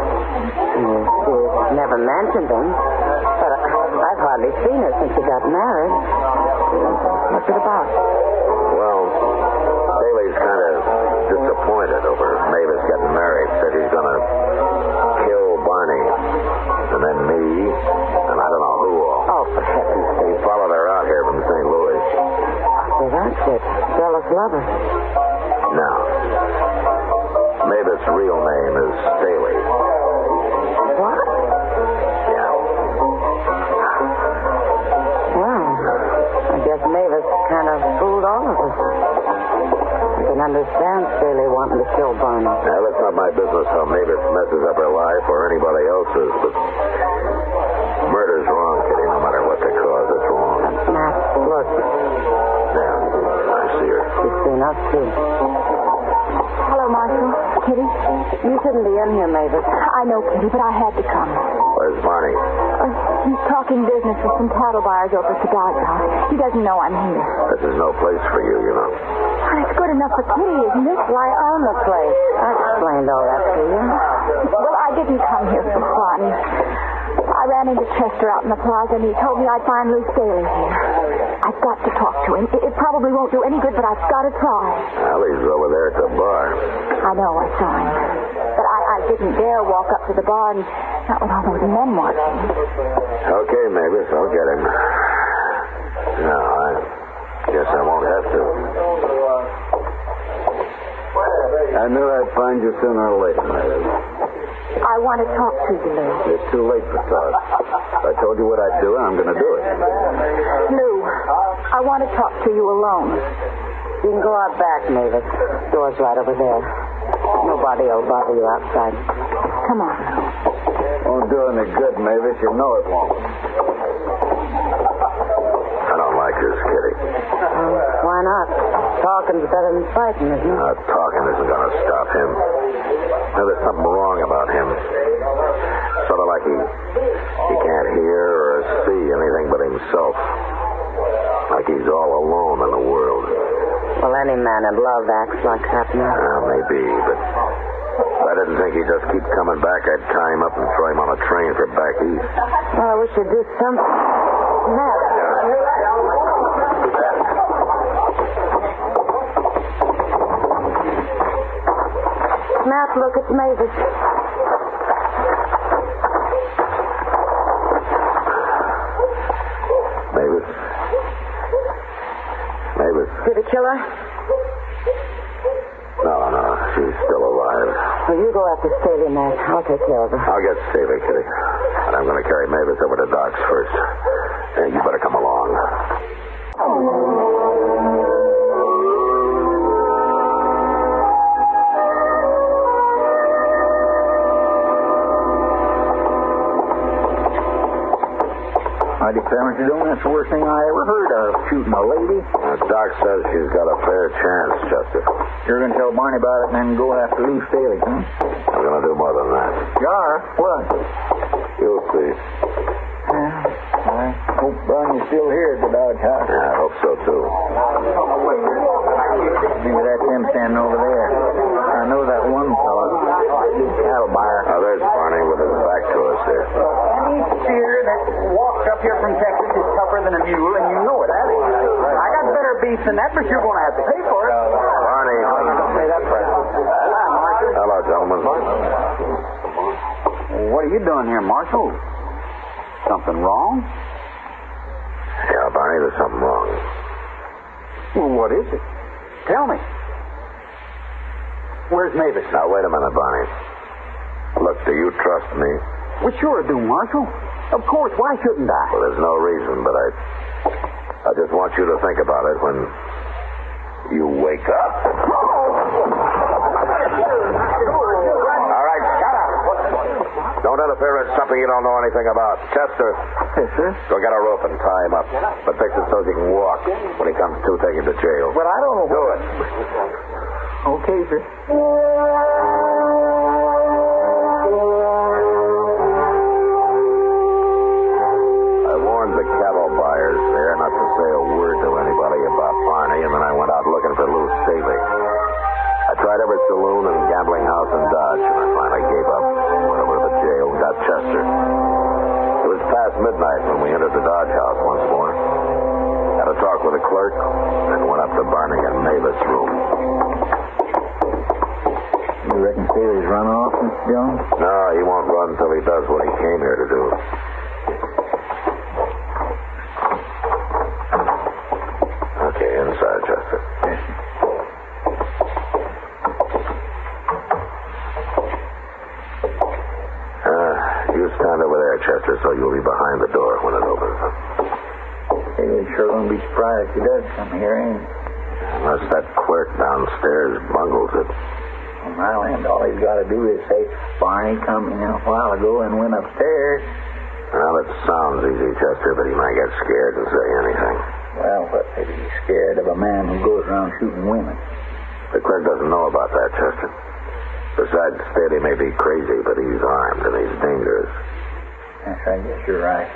She's never mentioned him, but I've hardly seen her since she got married. What's it about? Well, Staley's kind of disappointed over Mavis getting married. Said he's going to kill Barney, and then me, and I don't know who all. Oh, for heaven's sake. He followed her out here from St. Louis. So that's it. Jealous lover. No. Mavis' real name is Staley. What? Yeah. Well, I guess Mavis kind of fooled all of us. I can understand Staley wanting to kill Barney. Now, that's not my business how Mavis messes up her life or anybody else's, but murder's wrong, Kitty, no matter what the cause, it's wrong. Matt, look. Yeah, I see her. She's seen us, too. Hello, Marshal. Kitty? You shouldn't be in here, Mavis. I know, Kitty, but I had to come. Where's Barney? He's talking business with some cattle buyers over at the Dodge House. He doesn't know I'm here. This is no place for you, you know. Well, it's good enough for Kitty, isn't it? Why own the place? I explained all that to you. Well, I didn't come here for fun. I ran into Chester out in the plaza, and he told me I'd find Lou Staley here. I've got to talk to him. It probably won't do any good, but I've got to try. Well, he's over there at the bar. I know, I saw him. But I didn't dare walk up to the bar, and not with all those men watching. Okay, Mavis, I'll get him. No, I guess I won't have to. I knew I'd find you sooner or later, Mavis. I want to talk to you, Lou. It's too late for talk. I told you what I'd do, and I'm going to do it. Lou, I want to talk to you alone. You can go out back, Mavis. Door's right over there. Nobody will bother you outside. Come on. Won't do any good, Mavis. You know it won't. I don't like this, Kitty. Why not? Talking's better than fighting, isn't it? Talking isn't going to stop him. Now, there's something wrong about him. Sort of like he can't hear or see anything but himself. Like he's all alone in the world. Well, any man in love acts like that now. Maybe, but if I didn't think he'd just keep coming back, I'd tie him up and throw him on a train for back east. Well, I wish you'd do something. Matt. Matt, look, it's Mavis. Mavis. Did it kill her? No, she's still alive. Well, you go after Staley, Matt. I'll take care of her. I'll get Staley, Kitty. But I'm going to carry Mavis over to Doc's first. And you better come along. I declare, Mr. Dillon, that's the worst thing I ever heard of, shooting a lady. Doc says she's got a fair chance, Chester. You're going to tell Barney about it and then go after Lou Staley, huh? I'm going to do more than that. You are? What? You'll see. I hope Barney's still here at the Dodge House. Yeah, I hope so, too. Maybe that's him standing over there. I know that one fellow. Cattle buyer. Oh, there's Barney with his back to us there. Any steer that walks up here from Texas is tougher than a mule, and you know it, Abby. I got better beef than that, but you're going to have to pay for it. Barney. Say that for Hello, gentlemen. What are you doing here, Marshal? Something wrong? Yeah, Barney, there's something wrong. Well, what is it? Tell me. Where's Mavis? Now, wait a minute, Barney. Look, do you trust me? We sure do, Marshal. Of course, why shouldn't I? Well, there's no reason, but I just want you to think about it when you wake up. All right, shut up. Don't interfere in something you don't know anything about. Chester. Yes, sir? Go get a rope and tie him up. But fix it so he can walk. When he comes to, take him to jail. But I don't know. Do it. Okay, sir. I warned the cattle buyers there not to say a word to anybody about Barney, and then I went out looking for Lou Staley. I tried every saloon and gambling house in Dodge, and I finally gave up. Went over to the jail and got Chester. It was past midnight when we entered the Dodge house once more. Had a talk with the clerk, then went up to Barney and Mavis' room. You reckon Staley's run off, Mr. Jones? No, he won't run until he does what he came here to do. Okay, inside, Chester. Yes, sir. You stand over there, Chester, so you'll be behind the door when it opens. Staley's sure going to be surprised if he does come here, ain't he? Unless that clerk downstairs bungles it. On my land, all he's got to do is say, Barney come in a while ago and went upstairs. Well, it sounds easy, Chester, but he might get scared and say anything. Well, what made he scared of a man who goes around shooting women? The clerk doesn't know about that, Chester. Besides, Staley may be crazy, but he's armed and he's dangerous. Yes, I guess you're right.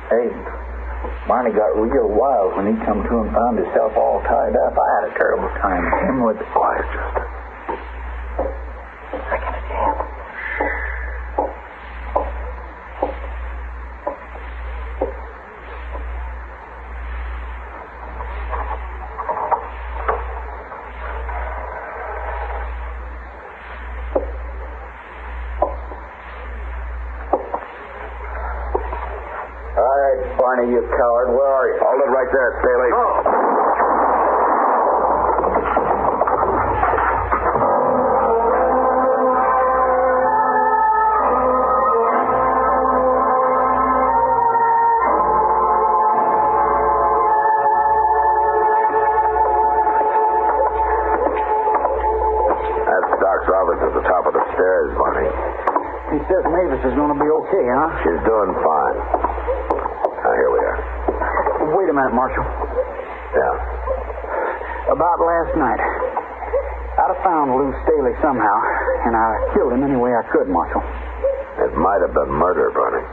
Hey, Barney got real wild when he come to and found himself all tied up. I had a terrible time with him with... Quiet, Chester. I got a jam. Barney, you coward. Where are you? Hold it right there, Staley. says Mavis is going to be okay, huh? She's doing fine. Now, here we are. Wait a minute, Marshal. Yeah. About last night, I'd have found Lou Staley somehow, and I killed him any way I could, Marshal. It might have been murder, Bernie.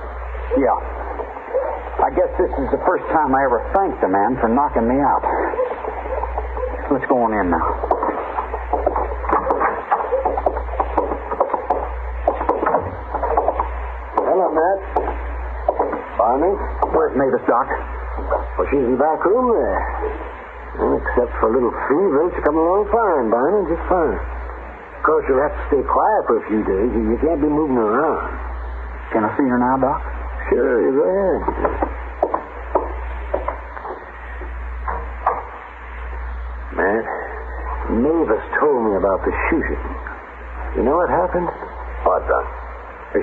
Yeah. I guess this is the first time I ever thanked the man for knocking me out. Let's go on in now. Hello, Matt. Barney? Where's Mavis, Doc? Well, she's in the back room there. And except for a little fever, she's coming along fine, Barney, just fine. Of course, you'll have to stay quiet for a few days. You can't be moving around. Can I see her now, Doc? Sure, you go ahead. Matt, Mavis told me about the shooting. You know what happened? What, Doc?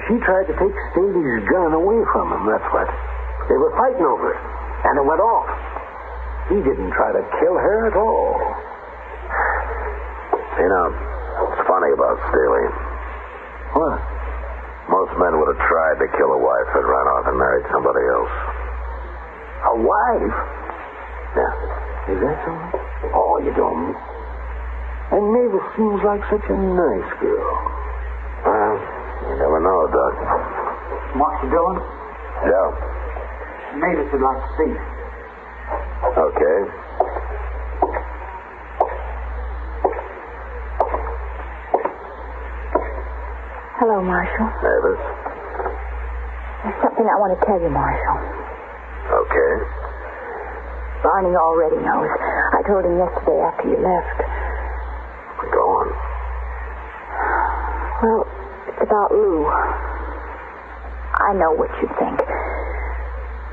She tried to take Staley's gun away from him, that's what. They were fighting over it, and it went off. He didn't try to kill her at all. You know, it's funny about Staley. What? Most men would have tried to kill a wife that ran off and married somebody else. A wife? Yeah. Is that so? Oh, you don't. And Mavis seems like such a nice girl. Well, you never know, Doc. Marshal Dillon? Yeah. Mavis would like to see you. Okay. Hello, Marshal. Mavis. There's something I want to tell you, Marshal. Okay. Barney already knows. I told him yesterday after you left. Go on. Well, it's about Lou. I know what you think.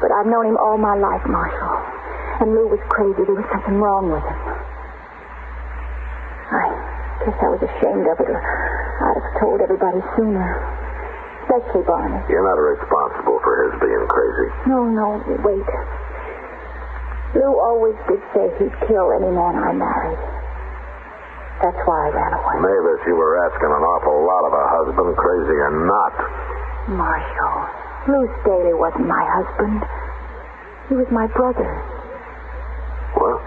But I've known him all my life, Marshal. And Lou was crazy. There was something wrong with him. I guess I was ashamed of it, or I'd have told everybody sooner. Especially Barney. You're not responsible for his being crazy. No, wait. Lou always did say he'd kill any man I married. That's why I ran away. Mavis, you were asking an awful lot of a husband, crazy or not. Marshal, Lou Staley wasn't my husband. He was my brother. What?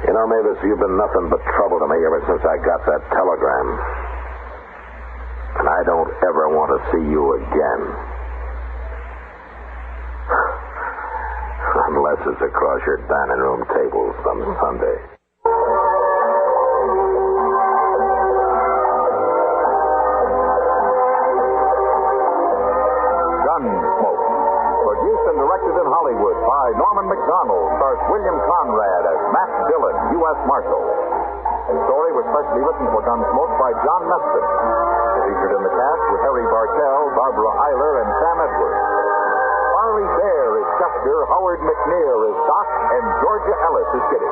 You know, Mavis, you've been nothing but trouble to me ever since I got that telegram. And I don't ever want to see you again. Unless it's across your dining room table some Sunday. Gunsmoke. Produced and directed in Hollywood by Norman Macdonald, stars William Conrad as Matt Dillon, U.S. Marshal. The story was specially written for Gunsmoke by John Meston. Featured in the cast were Harry Bartell, Barbara Eiler, and Sam Edwards. Barry Bear is Chester, Howard McNear is Doc, and Georgia Ellis is Kitty.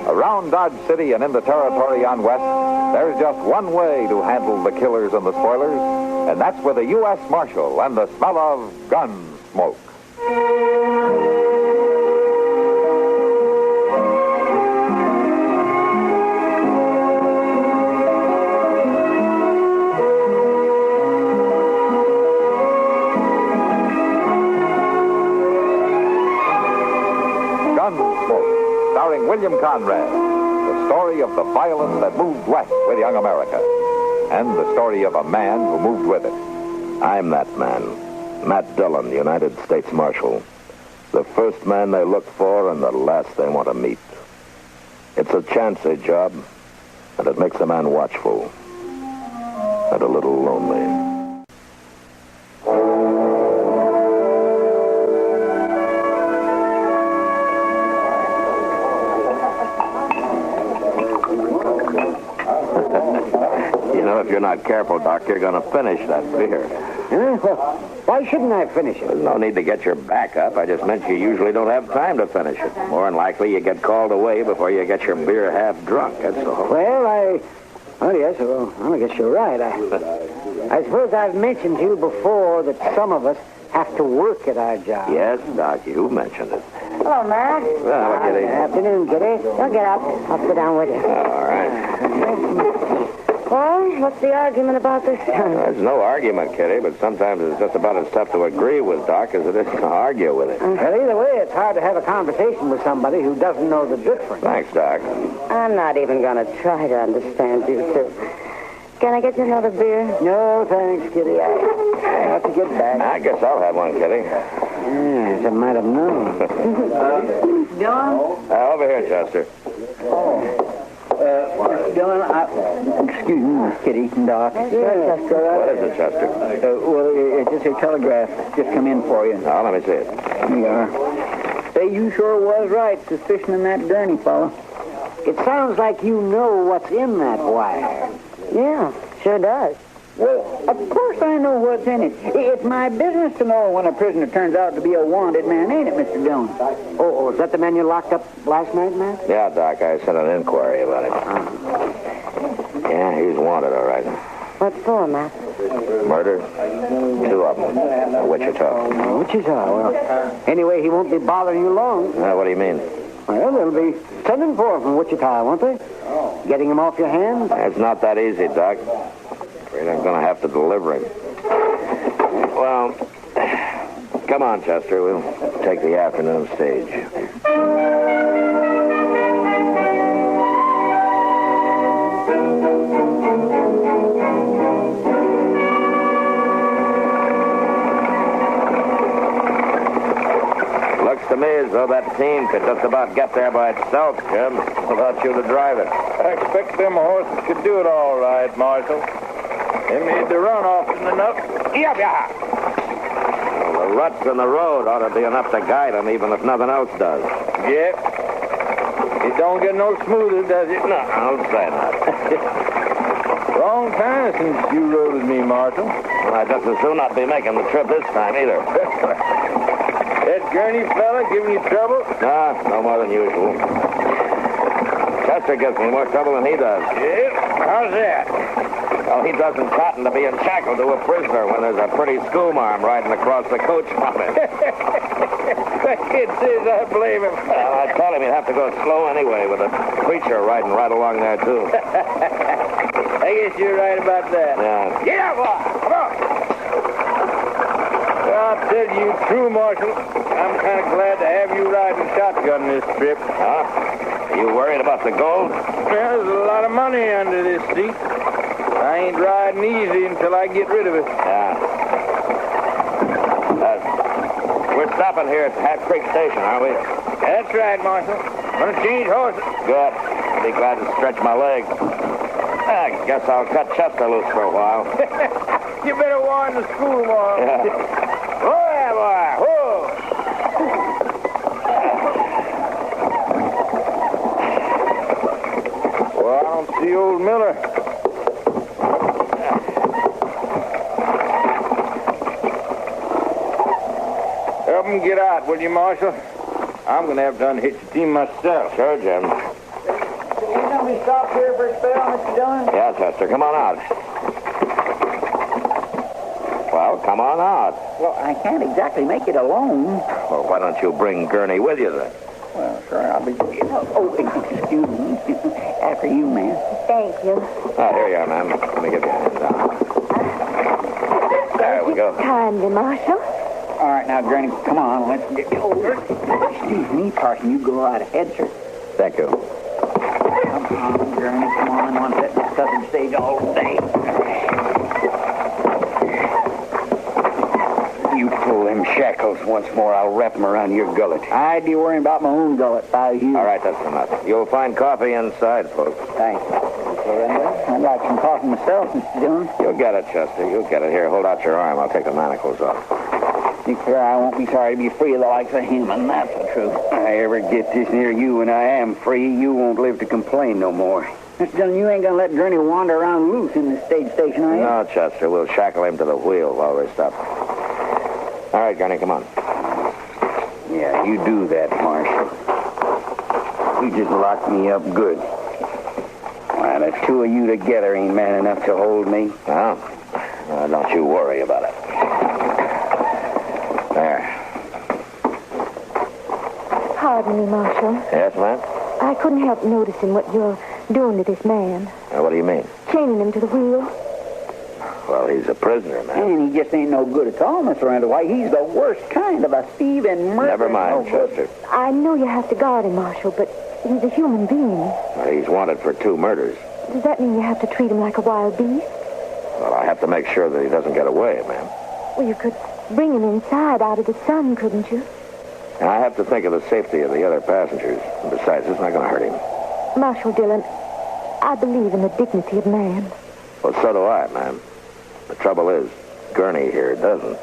Around Dodge City and in the territory on West, there's just one way to handle the killers and the spoilers, and that's with a U.S. Marshal and the smell of Gunsmoke. Gunsmoke, starring William Conrad, the story of the violence that moved west with young America, and the story of a man who moved with it. I'm that man, Matt Dillon, United States Marshal. The first man they look for and the last they want to meet. It's a chancy job, and it makes a man watchful and a little lonely. If you're not careful, Doc, you're going to finish that beer. Huh? Well, why shouldn't I finish it? There's no need to get your back up. I just meant you usually don't have time to finish it. More than likely, you get called away before you get your beer half drunk, that's all. Well, yes, I guess you're right. I suppose I've mentioned to you before that some of us have to work at our job. Yes, Doc, you mentioned it. Hello, Matt. Well, Kitty. Afternoon, Kitty. Don't get up. I'll sit down with you. All right. Well, what's the argument about this time? There's no argument, Kitty, but sometimes it's just about as tough to agree with Doc as it is to argue with it. Well, either way, it's hard to have a conversation with somebody who doesn't know the difference. Thanks, Doc. I'm not even going to try to understand you two. Can I get you another beer? No, thanks, Kitty. I have to get back. I guess I'll have one, Kitty. Yes, I might have known. Dillon? Over here, Chester. Mr. Dillon, excuse me, Kitty and Doc. What is it, Chester? Well, it's just a telegraph. Just come in for you. Oh, let me see it. Here you are. Say, you sure was right suspicioning that Gurney fella. It sounds like you know what's in that wire. Yeah, sure does. Well, of course I know what's in it. It's my business to know when a prisoner turns out to be a wanted man, ain't it, Mr. Dillon? Oh, is that the man you locked up last night, man? Yeah, Doc, I sent an inquiry about him. Yeah, he's wanted, all right. What for, Matt? Murder? 2 of them. Wichita. Wichita, well, anyway, he won't be bothering you long. What do you mean? Well, they'll be sending for him from Wichita, won't they? Getting him off your hands? It's not that easy, Doc. Afraid I'm going to have to deliver him. Well, come on, Chester. We'll take the afternoon stage. Looks to me as though that team could just about get there by itself, Jim, without you to drive it. I expect them horses could do it all right, Marshal. They made the run often enough. Yep, yeah. Well, the ruts in the road ought to be enough to guide them, even if nothing else does. Yep. It don't get no smoother, does it? No, don't say that. Long time since you rode with me, Marshal. Well, I'd just as soon not be making the trip this time, either. That Gurney fella giving you trouble? Nah, no more than usual. Chester gives me more trouble than he does. Yep. How's that? Well, he doesn't cotton to being shackled to a prisoner when there's a pretty schoolmarm riding across the coach from him. That kid says I blame him. Well, I told him he'd have to go slow anyway, with a preacher riding right along there, too. I guess you're right about that. Yeah. Get out, boy! Come on! Well, I'll tell you true, Marshal. I'm kind of glad to have you riding shotgun this trip. Huh? Are you worried about the gold? Well, there's a lot of money under this seat. I ain't riding easy until I get rid of it. Yeah. We're stopping here at Hat Creek Station, aren't we? That's right, Marshal. Gonna change horses. Good. I'll be glad to stretch my legs. I guess I'll cut Chester loose for a while. You better warn the school, Mom. Yeah. Oh, yeah, boy. Whoa. Well, I don't see old Miller. Help him get out, will you, Marshal? I'm going to have to unhitch the team myself. Sure, Jim. You gonna be stopped here for a spell, Mr. Dillon? Yeah, Chester, come on out. Well, come on out. Well, I can't exactly make it alone. Well, why don't you bring Gurney with you, then? Well, sure, I'll be... Oh, excuse me. After you, ma'am. Thank you. Oh, here you are, ma'am. Let me give you a hand down. There we go. Kindly, Marshal. All right, now, Gurney, come on. Let's get over. Excuse me, Parson. You go right ahead, sir. Thank you. Come on, Gurney. Come on. I want to set this southern stage all day. You pull them shackles once more, I'll wrap them around your gullet. I'd be worrying about my own gullet, if I was you. All right, that's enough. You'll find coffee inside, folks. Thanks. I'd like some coffee myself, Mr. Dillon. You'll get it, Chester. You'll get it. Here, hold out your arm. I'll take the manacles off. Declare I won't be sorry to be free of the likes of him, and that's the truth. If I ever get this near you and I am free, you won't live to complain no more. Mr. Dillon, you ain't gonna let Gurney wander around loose in this stage station, are you? No, Chester. We'll shackle him to the wheel while we're stopped. All right, Gurney, come on. Yeah, you do that, Marshal. You just locked me up good. Why, the two of you together ain't man enough to hold me. Well, Don't you worry about it. There. Pardon me, Marshal. Yes, ma'am? I couldn't help noticing what you're doing to this man. What do you mean? Chaining him to the wheel. Well, he's a prisoner, ma'am. And he just ain't no good at all, Mr. Randall. Why, he's the worst kind of a thief and murderer. Never mind, Chester. I know you have to guard him, Marshal, but he's a human being. Well, he's wanted for 2 murders. Does that mean you have to treat him like a wild beast? Well, I have to make sure that he doesn't get away, ma'am. Well, you could bring him inside out of the sun, couldn't you? And I have to think of the safety of the other passengers. And besides, it's not going to hurt him. Marshal Dillon, I believe in the dignity of man. Well, so do I, ma'am. The trouble is, Gurney here doesn't.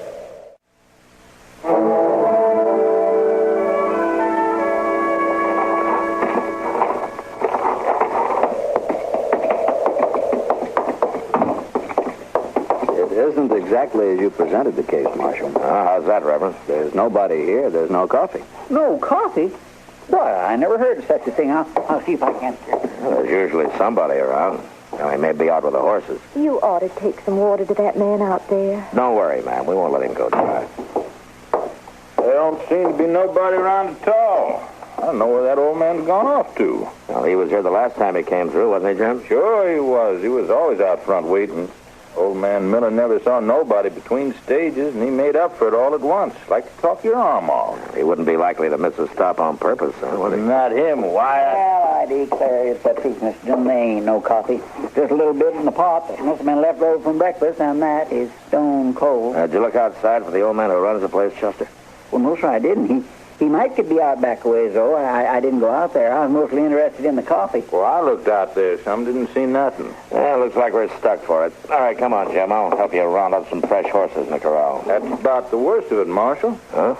It isn't exactly as you presented the case, Marshal. How's that, Reverend? There's nobody here. There's no coffee. No coffee? Boy, I never heard of such a thing. I'll see if I can. Well, there's usually somebody around. He may be out with the horses. You ought to take some water to that man out there. Don't worry, ma'am. We won't let him go dry. There don't seem to be nobody around at all. I don't know where that old man's gone off to. Well, he was here the last time he came through, wasn't he, Jim? Sure he was. He was always out front waiting. Old man Miller never saw nobody between stages, and he made up for it all at once. Like to talk your arm off. He wouldn't be likely to miss a stop on purpose, would he? Not him, Wyatt. Well, I declare it's the truth, Mr. Dillon. There ain't no coffee. Just a little bit in the pot that must have been left over from breakfast, and that is stone cold. Did you look outside for the old man who runs the place, Chester? Well, no, sir, I didn't. He might could be out back a ways, though. I didn't go out there. I was mostly interested in the coffee. Well, I looked out there. Some didn't see nothing. Yeah, looks like we're stuck for it. All right, come on, Jim. I'll help you round up some fresh horses in the corral. That's about the worst of it, Marshal. Huh?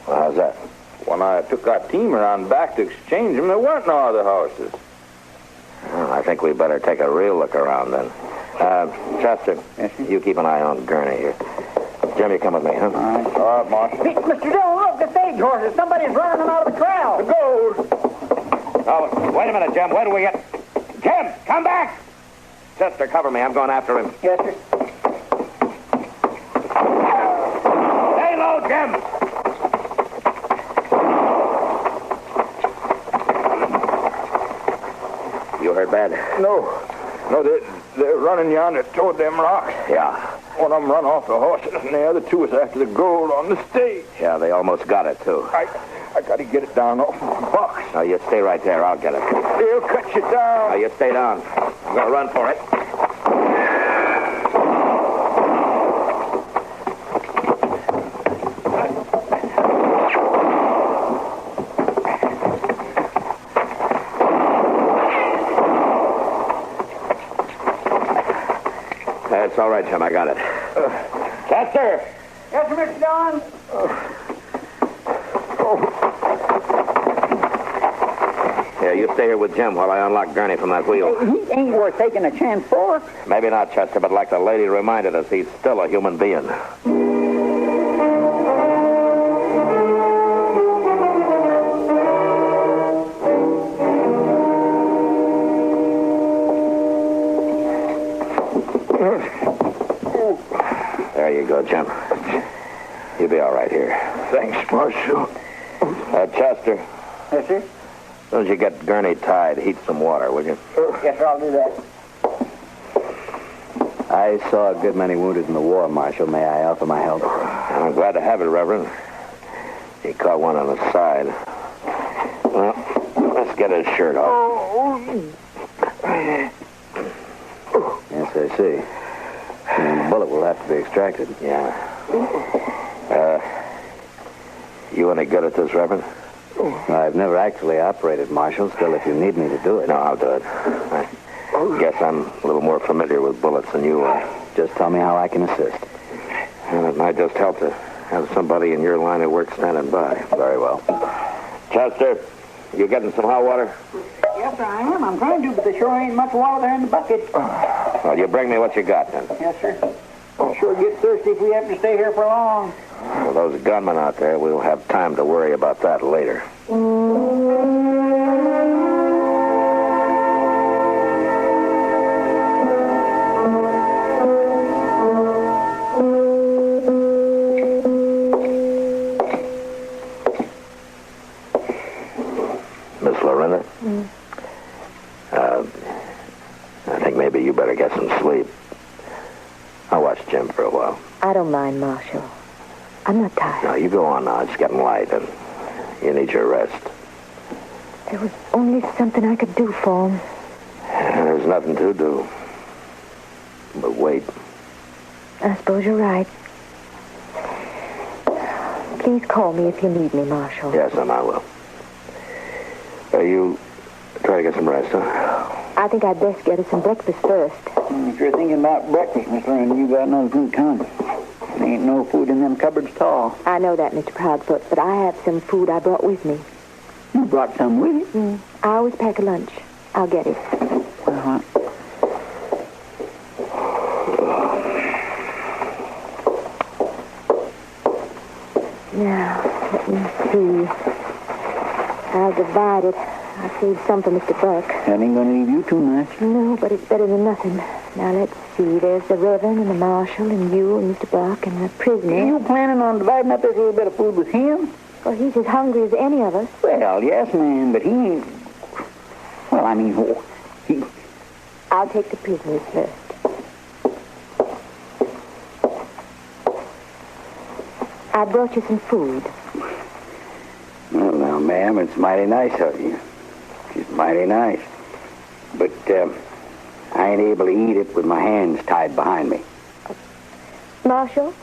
Well, how's that? When I took our team around back to exchange them, there weren't no other horses. Well, I think we better take a real look around then. Chester, you keep an eye on Gurney here. Jim, you come with me, huh? All right, Marshal. Hey, Mr. Dillon, look, the stage horses. Somebody's running them out of the corral. The gold. Oh, wait a minute, Jim. Where do we get... Jim, come back! Chester, cover me. I'm going after him. Yes, sir. Stay low, Jim! You heard bad? No, they're running yonder toward them rocks. Yeah. One of them run off the horses, and the other 2 was after the gold on the stage. Yeah, they almost got it, too. I got to get it down off my box. No, you stay right there. I'll get it. They'll cut you down. No, you stay down. I'm going to run for it. That's all right, Jim. I got it. Chester! Yes, sir, Mr. Dillon. Yeah, you stay here with Jim while I unlock Gurney from that wheel. He ain't worth taking a chance for. Maybe not, Chester, but like the lady reminded us, he's still a human being. There you go, Jim. You'll be all right here. Thanks, Marshal. Chester. Yes, sir. As soon as you get Gurney tied, heat some water, will you? Yes, sir, I'll do that. I saw a good many wounded in the war, Marshal. May I offer my help? I'm glad to have it, Reverend. He caught one on the side. Well, let's get his shirt off. Yes, I see. And the bullet will have to be extracted. Yeah. You any good at this, Reverend? I've never actually operated, Marshal. Still, if you need me to do it. No, I'll do it. I guess I'm a little more familiar with bullets than you are. Just tell me how I can assist. And it might just help to have somebody in your line of work standing by. Very well. Chester, you getting some hot water? Yes, sir, I am. I'm trying to, but there sure ain't much water there in the bucket. Well, you bring me what you got, then. Yes, sir. I'll sure get thirsty if we have to stay here for long. Well, those gunmen out there, we'll have time to worry about that later. Lorinda? I think maybe you better get some sleep. I'll watch Jim for a while. I don't mind, Marshal. I'm not tired. No, you go on now. It's getting light, and you need your rest. There was only something I could do for him. There's nothing to do. But wait. I suppose you're right. Please call me if you need me, Marshal. Yes, and I will. You try to get some rest, huh? I think I'd best get us some breakfast first. If you're thinking about breakfast, Miss Lorraine, you got no food coming. There ain't no food in them cupboards at all. I know that, Mr. Proudfoot, but I have some food I brought with me. You brought some with you? I always pack a lunch. I'll get it. Uh-huh. Now, let me see. I'll divide it. I saved some for Mr. Buck. That ain't gonna leave you too much. No, but it's better than nothing. Now, let's see. There's the Reverend and the Marshal and you and Mr. Buck and the prisoner. Are you planning on dividing up this little bit of food with him? Well, he's as hungry as any of us. Well, yes, ma'am, but he ain't... Well, I mean, he... I'll take the prisoners first. I brought you some food. Well, now, ma'am, it's mighty nice of you. It's mighty nice. But, I ain't able to eat it with my hands tied behind me. Marshal?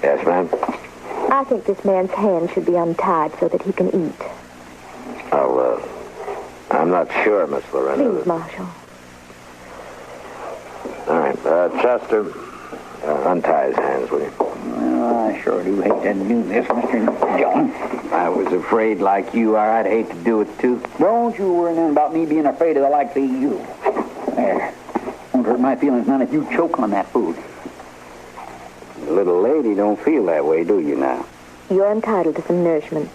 Yes, ma'am? I think this man's hands should be untied so that he can eat. I'm not sure, Miss Loretta. Please, Marshal. All right, Chester, untie his hands, will you? Well, I sure do hate to do this, Mr. John. I was afraid like you are. I'd hate to do it, too. Don't you worry none about me being afraid of the likes of you. There. Won't hurt my feelings none if you choke on that food. The little lady don't feel that way, do you now? You're entitled to some nourishment.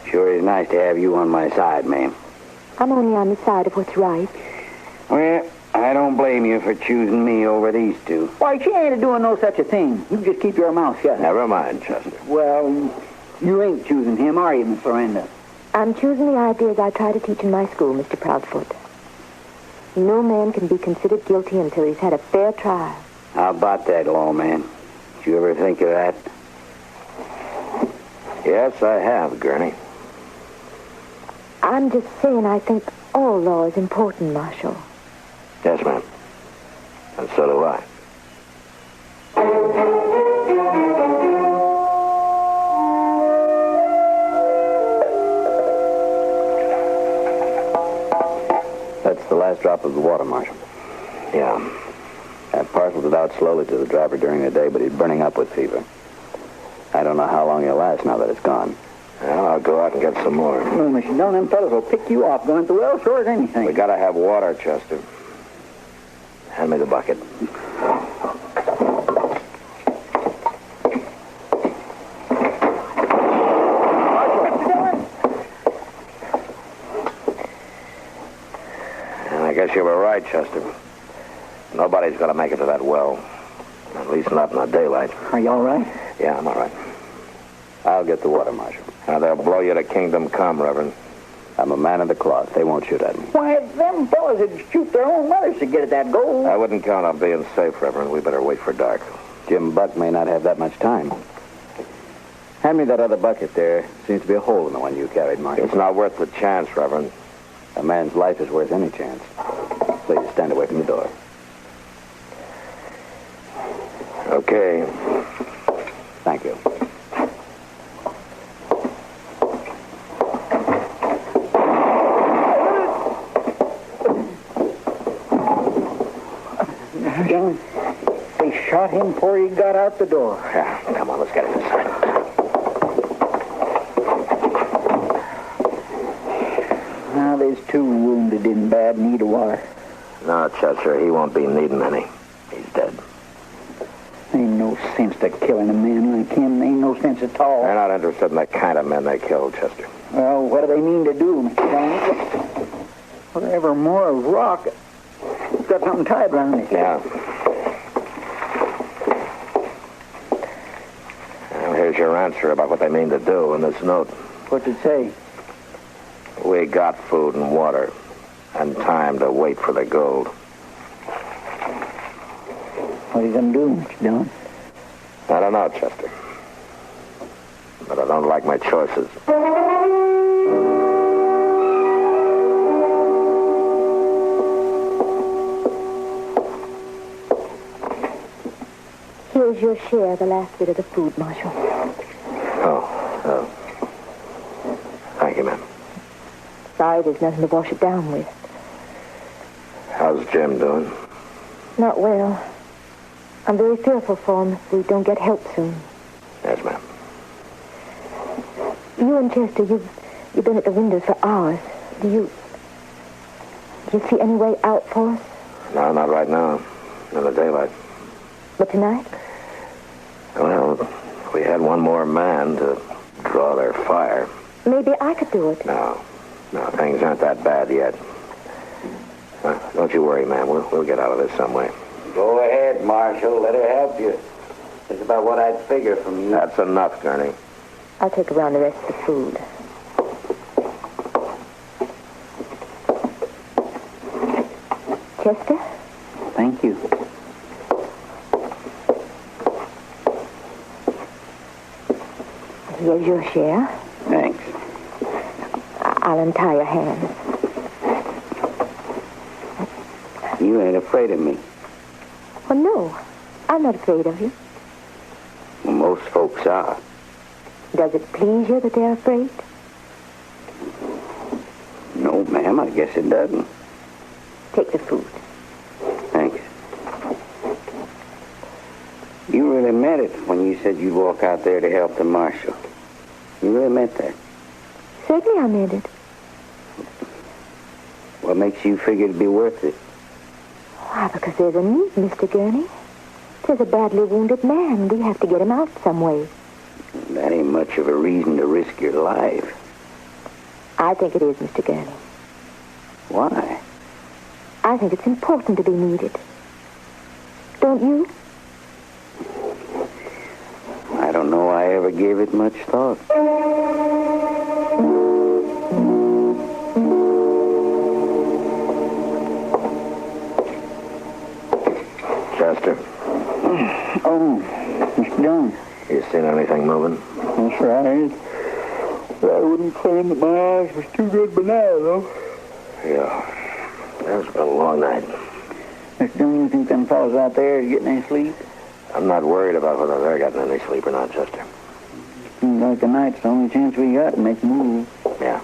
Sure is nice to have you on my side, ma'am. I'm only on the side of what's right. Well, I don't blame you for choosing me over these two. Why, she ain't doing no such a thing. You just keep your mouth shut. Never mind, Chester. Well, you ain't choosing him, are you, Miss Lorenda? I'm choosing the ideas I try to teach in my school, Mr. Proudfoot. No man can be considered guilty until he's had a fair trial. How about that, lawman? Did you ever think of that? Yes, I have, Gurney. I'm just saying I think all law is important, Marshal. Yes, ma'am. And so do I. That's the last drop of the water, Marshal. Yeah. I parceled it out slowly to the driver during the day, but he's burning up with fever. I don't know how long he'll last now that it's gone. Well, I'll go out and get some more. Well, Mr. Dillon, them fellas will pick you off going through well short as anything. We gotta have water, Chester. Hand me the bucket. And I guess you were right, Chester. Nobody's gonna make it to that well. At least not in the daylight. Are you all right? Yeah, I'm all right. I'll get the water, Marshal. Now, they'll blow you to kingdom come, Reverend. I'm a man of the cloth. They won't shoot at me. Why, them fellas would shoot their own mothers to get at that gold. I wouldn't count on being safe, Reverend. We better wait for dark. Jim Buck may not have that much time. Hand me that other bucket there. Seems to be a hole in the one you carried, Marshal. It's not worth the chance, Reverend. A man's life is worth any chance. Please, stand away from the door. Okay. Thank you. John, they shot him before he got out the door. Yeah, come on, let's get him inside. Now, there's two wounded in bad need of water. No, Chester, he won't be needing any. He's dead. Ain't no sense to killing a man like him. Ain't no sense at all. They're not interested in the kind of men they killed, Chester. Well, what do they mean to do, Mr. Dillon? Whatever more of rock. He's got something tied around his head. Yeah. Well, here's There's your answer about what they mean to do in this note. What's it say? We got food and water and time to wait for the gold. What are you going to do, Mr. Dillon? I don't know, Chester. But I don't like my choices. Here's your share, the last bit of the food, Marshal. Oh. Thank you, ma'am. Sorry there's nothing to wash it down with. How's Jim doing? Not well. I'm very fearful for him if we don't get help soon. Yes, ma'am. You and Chester, you've been at the windows for hours. Do you see any way out for us? No, not right now. In the daylight. But tonight? Well, we had one more man to draw their fire. Maybe I could do it. No, things aren't that bad yet. Don't you worry, ma'am. We'll get out of this some way. Go ahead, Marshal. Let her help you. That's about what I'd figure from you. That's enough, Gurney. I'll take around the rest of the food. Chester? Thank you. Here's your share. Thanks. I'll untie your hands. You ain't afraid of me. Oh, no. I'm not afraid of you. Well, most folks are. Does it please you that they're afraid? No, ma'am, I guess it doesn't. Take the food. Thanks. You really meant it when you said you'd walk out there to help the marshal. You really meant that. Certainly I meant it. What makes you figure it'd be worth it? Why, because there's a need, Mr. Gurney. There's a badly wounded man. We have to get him out some way. That ain't much of a reason to risk your life. I think it is, Mr. Gurney. Why? I think it's important to be needed. Don't you? I don't know I ever gave it much thought. Chester. Oh, Mr. Dillon. You seen anything moving? That's right. I wouldn't claim that my eyes was too good by now, though. Yeah. It's been a long night. Mr. Dillon, you think them fellas out there are getting any sleep? I'm not worried about whether they're getting any sleep or not, Chester. Seems like the night's the only chance we got to make a move. Yeah.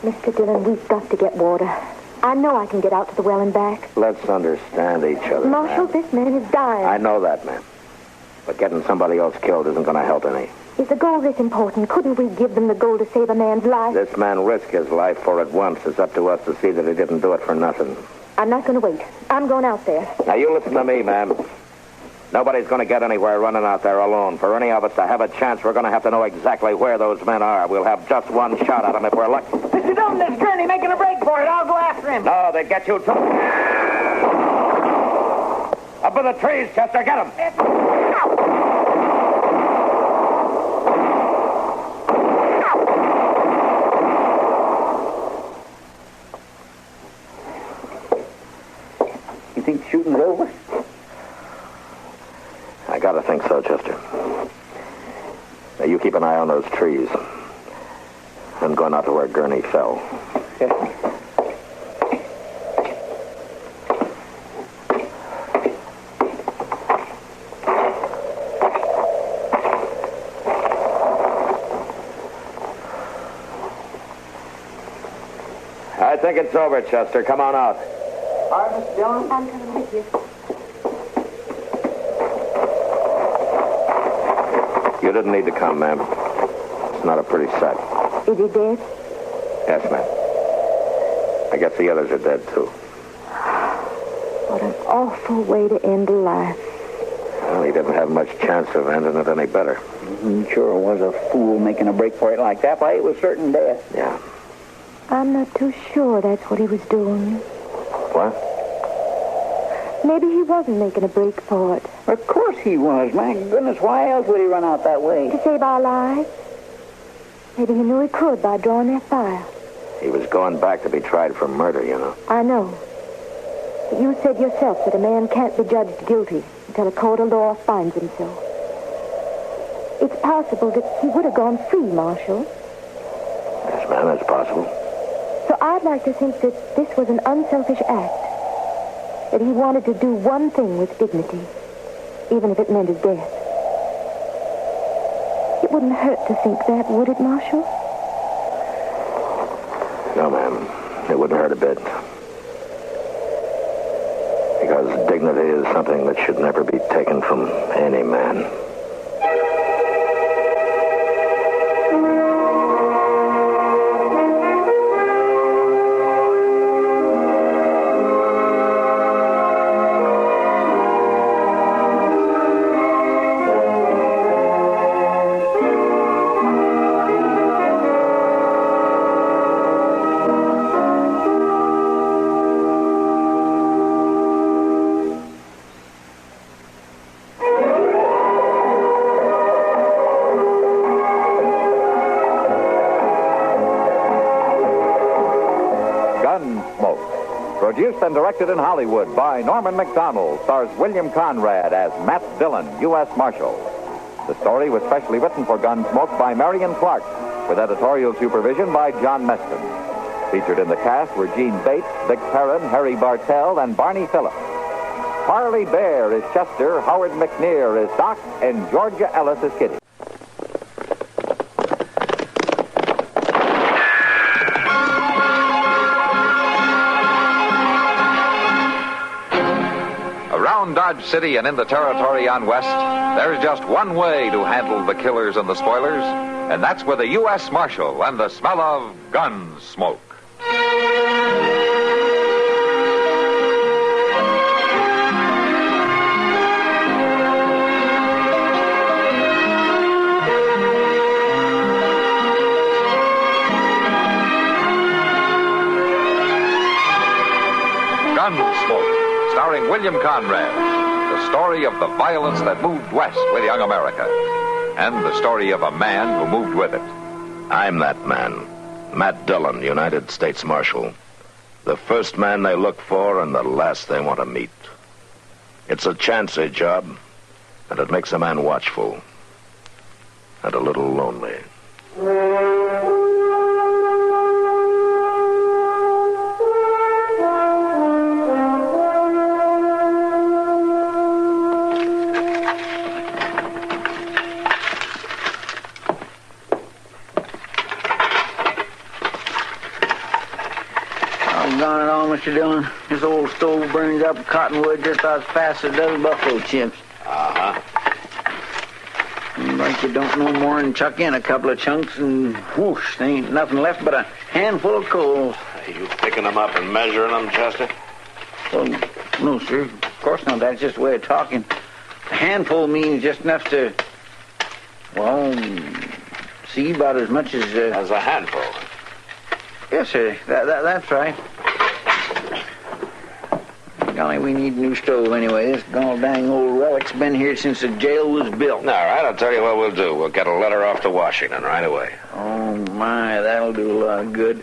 Mr. Dillon, we've got to get water. I know I can get out to the well and back. Let's understand each other, Marshal, ma'am. this man is dying. I know that, ma'am. But getting somebody else killed isn't going to help any. Is the gold this important? Couldn't we give them the gold to save a man's life? This man risked his life for it once. It's up to us to see that he didn't do it for nothing. I'm not going to wait. I'm going out there. Now, you listen to me, ma'am. Nobody's going to get anywhere running out there alone. For any of us to have a chance, we're going to have to know exactly where those men are. We'll have just one shot at them if we're lucky. Mr. Dillon, this Gurney making a break for it. I'll go after him. No, they get you too. Up in the trees, Chester. Get him. You think shooting's over? I gotta think so, Chester. Now, you keep an eye on those trees. I'm going out to where Gurney fell. Okay. I think it's over, Chester. Come on out. All right, Mr. Dillon. I'm coming with you. You didn't need to come, ma'am. It's not a pretty sight. Is he dead? Yes, ma'am. I guess the others are dead, too. What an awful way to end a life. Well, he didn't have much chance of ending it any better. He sure was a fool making a break for it like that. Why, it was certain death. Yeah. I'm not too sure that's what he was doing. What? Maybe he wasn't making a break for it. Of course he was. My goodness, why else would he run out that way? To save our lives. Maybe he knew he could by drawing that fire. He was going back to be tried for murder, you know. I know. But you said yourself that a man can't be judged guilty until a court of law finds him so. It's possible that he would have gone free, Marshal. Yes, ma'am, that's possible. So I'd like to think that this was an unselfish act. That he wanted to do one thing with dignity, even if it meant his death. It wouldn't hurt to think that, would it, Marshal? No, ma'am. It wouldn't hurt a bit. Because dignity is something that should never be taken from any man. Gunsmoke. Produced and directed in Hollywood by Norman Macdonald, stars William Conrad as Matt Dillon, U.S. Marshal. The story was specially written for Gunsmoke by Marion Clark, with editorial supervision by John Meston. Featured in the cast were Gene Bates, Vic Perrin, Harry Bartell, and Barney Phillips. Parley Bear is Chester, Howard McNear is Doc, and Georgia Ellis is Kitty. Around Dodge City and in the territory on West, there's just one way to handle the killers and the spoilers, and that's with a U.S. Marshal and the smell of gun smoke. Gunsmoke, starring William Conrad, the story of the violence that moved west with young America, and the story of a man who moved with it. I'm that man, Matt Dillon, United States Marshal. The first man they look for and the last they want to meet. It's a chancy job, and it makes a man watchful and a little lonely. Doggone it all, Mr. Dillon. This old stove burns up cottonwood just about as fast as it does buffalo chips. Uh-huh. Like you don't know more than chuck in a couple of chunks and whoosh, there ain't nothing left but a handful of coals. Are you picking them up and measuring them, Chester? Well, no, sir. Of course not. That's just a way of talking. A handful means just enough to, well, see about as much as... As a handful? Yes, sir. That's right. Golly, we need a new stove anyway. This gall dang old relic's been here since the jail was built. All right, I'll tell you what we'll do. We'll get a letter off to Washington right away. Oh, my, that'll do a lot of good.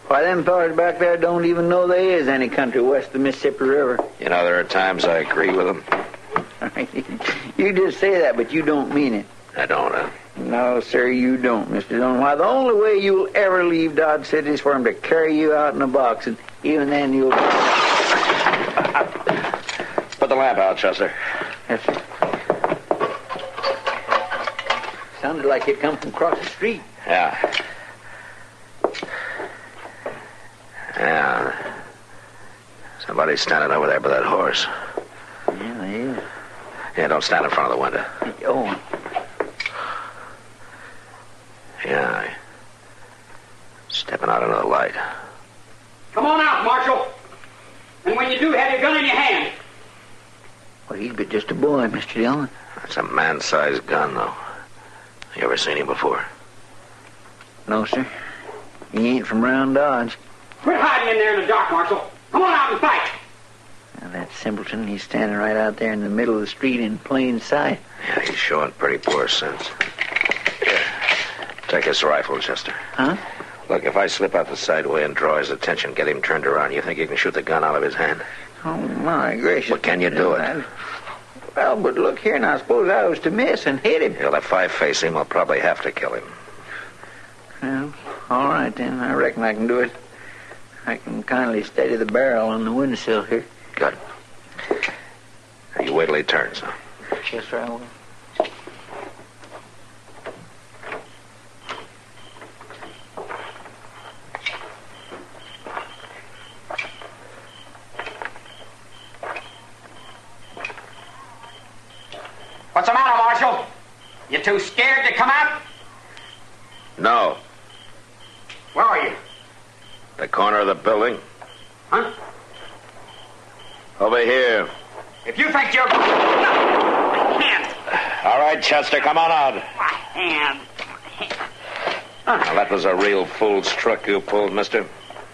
Why, them fellas back there don't even know there is any country west of the Mississippi River. You know, there are times I agree with them. You just say that, but you don't mean it. I don't, huh? No, sir, you don't, Mr. Dillon. Why, the only way you'll ever leave Dodge City is for him to carry you out in a box, and even then you'll... Put the lamp out, Chester. Yes, sir. Sounded like it come from across the street. Yeah. Yeah. Somebody's standing over there by that horse. Yeah, they is. Yeah, don't stand in front of the window. Oh. Yeah. Stepping out into the light. Come on out, Marshal. And when you do, have your gun in your hand. Well, he's but just a boy, Mr. Dillon. That's a man-sized gun, though. You ever seen him before? No, sir. He ain't from round Dodge. Quit hiding in there in the dark, Marshal. Come on out and fight. That simpleton, he's standing right out there in the middle of the street in plain sight. Yeah, he's showing pretty poor sense. Here, take this rifle, Chester. Huh? Look, if I slip out the side way and draw his attention, get him turned around, you think you can shoot the gun out of his hand? Oh, my gracious. Well, can you do it? Well, but look here, now, suppose I was to miss and hit him. Well, if I face him, I'll probably have to kill him. Well, all right, then. I reckon I can do it. I can kindly steady the barrel on the windowsill here. Good. Now, you wait till he turns, huh? Yes, sir, I will. What's the matter, Marshal? You too scared to come out? No. Where are you? The corner of the building. Huh? Over here. If you think you're... No! My hand! All right, Chester, come on out. My hand! Now, that was a real fool's trick you pulled, mister.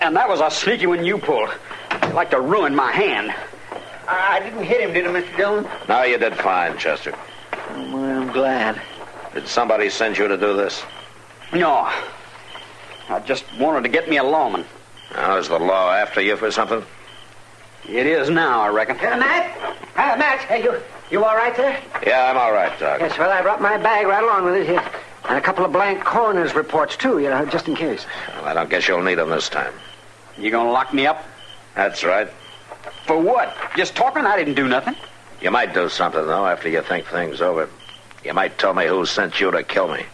And that was a sneaky one you pulled. You'd like to ruin my hand. I didn't hit him, did I, Mr. Dillon? No, you did fine, Chester. Oh, my, I'm glad. Did somebody send you to do this? No. I just wanted to get me a lawman. Now, is the law after you for something? It is now, I reckon. Matt? Matt, hey, you all right there? Yeah, I'm all right, Doc. Yes, well, I brought my bag right along with it here. And a couple of blank coroner's reports, too, just in case. Well, I don't guess you'll need them this time. You gonna lock me up? That's right. For what? Just talking? I didn't do nothing. You might do something, though, after you think things over. You might tell me who sent you to kill me.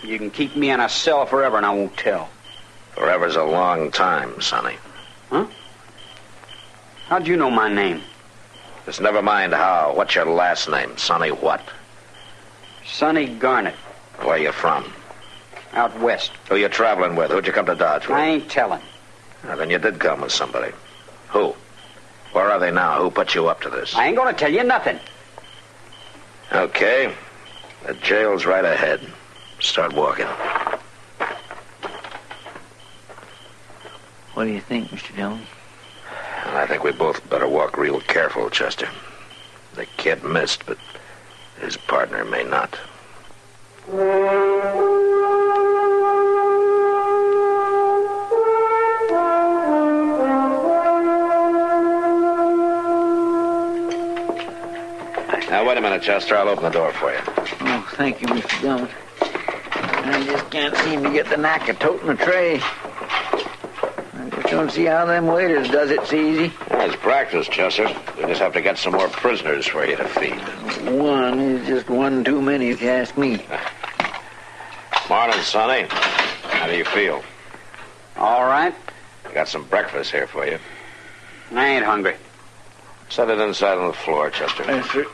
You can keep me in a cell forever, and I won't tell. Forever's a long time, Sonny. Huh? How'd you know my name? Just never mind how. What's your last name? Sonny what? Sonny Garnett. Where you from? Out west. Who you traveling with? Who'd you come to Dodge with? I ain't telling. Well, then you did come with somebody. Who? Where are they now? Who put you up to this? I ain't gonna tell you nothing. Okay. The jail's right ahead. Start walking. What do you think, Mr. Dillon? I think we both better walk real careful, Chester. The kid missed, but his partner may not. Now, wait a minute, Chester. I'll open the door for you. Oh, thank you, Mr. Dillon. I just can't seem to get the knack of toting a tray. I just don't see how them waiters does it so easy. Well, it's practice, Chester. We just have to get some more prisoners for you to feed. One is just one too many, if you ask me. Morning, Sonny. How do you feel? All right. I got some breakfast here for you. I ain't hungry. Set it inside on the floor, Chester. Yes, sir.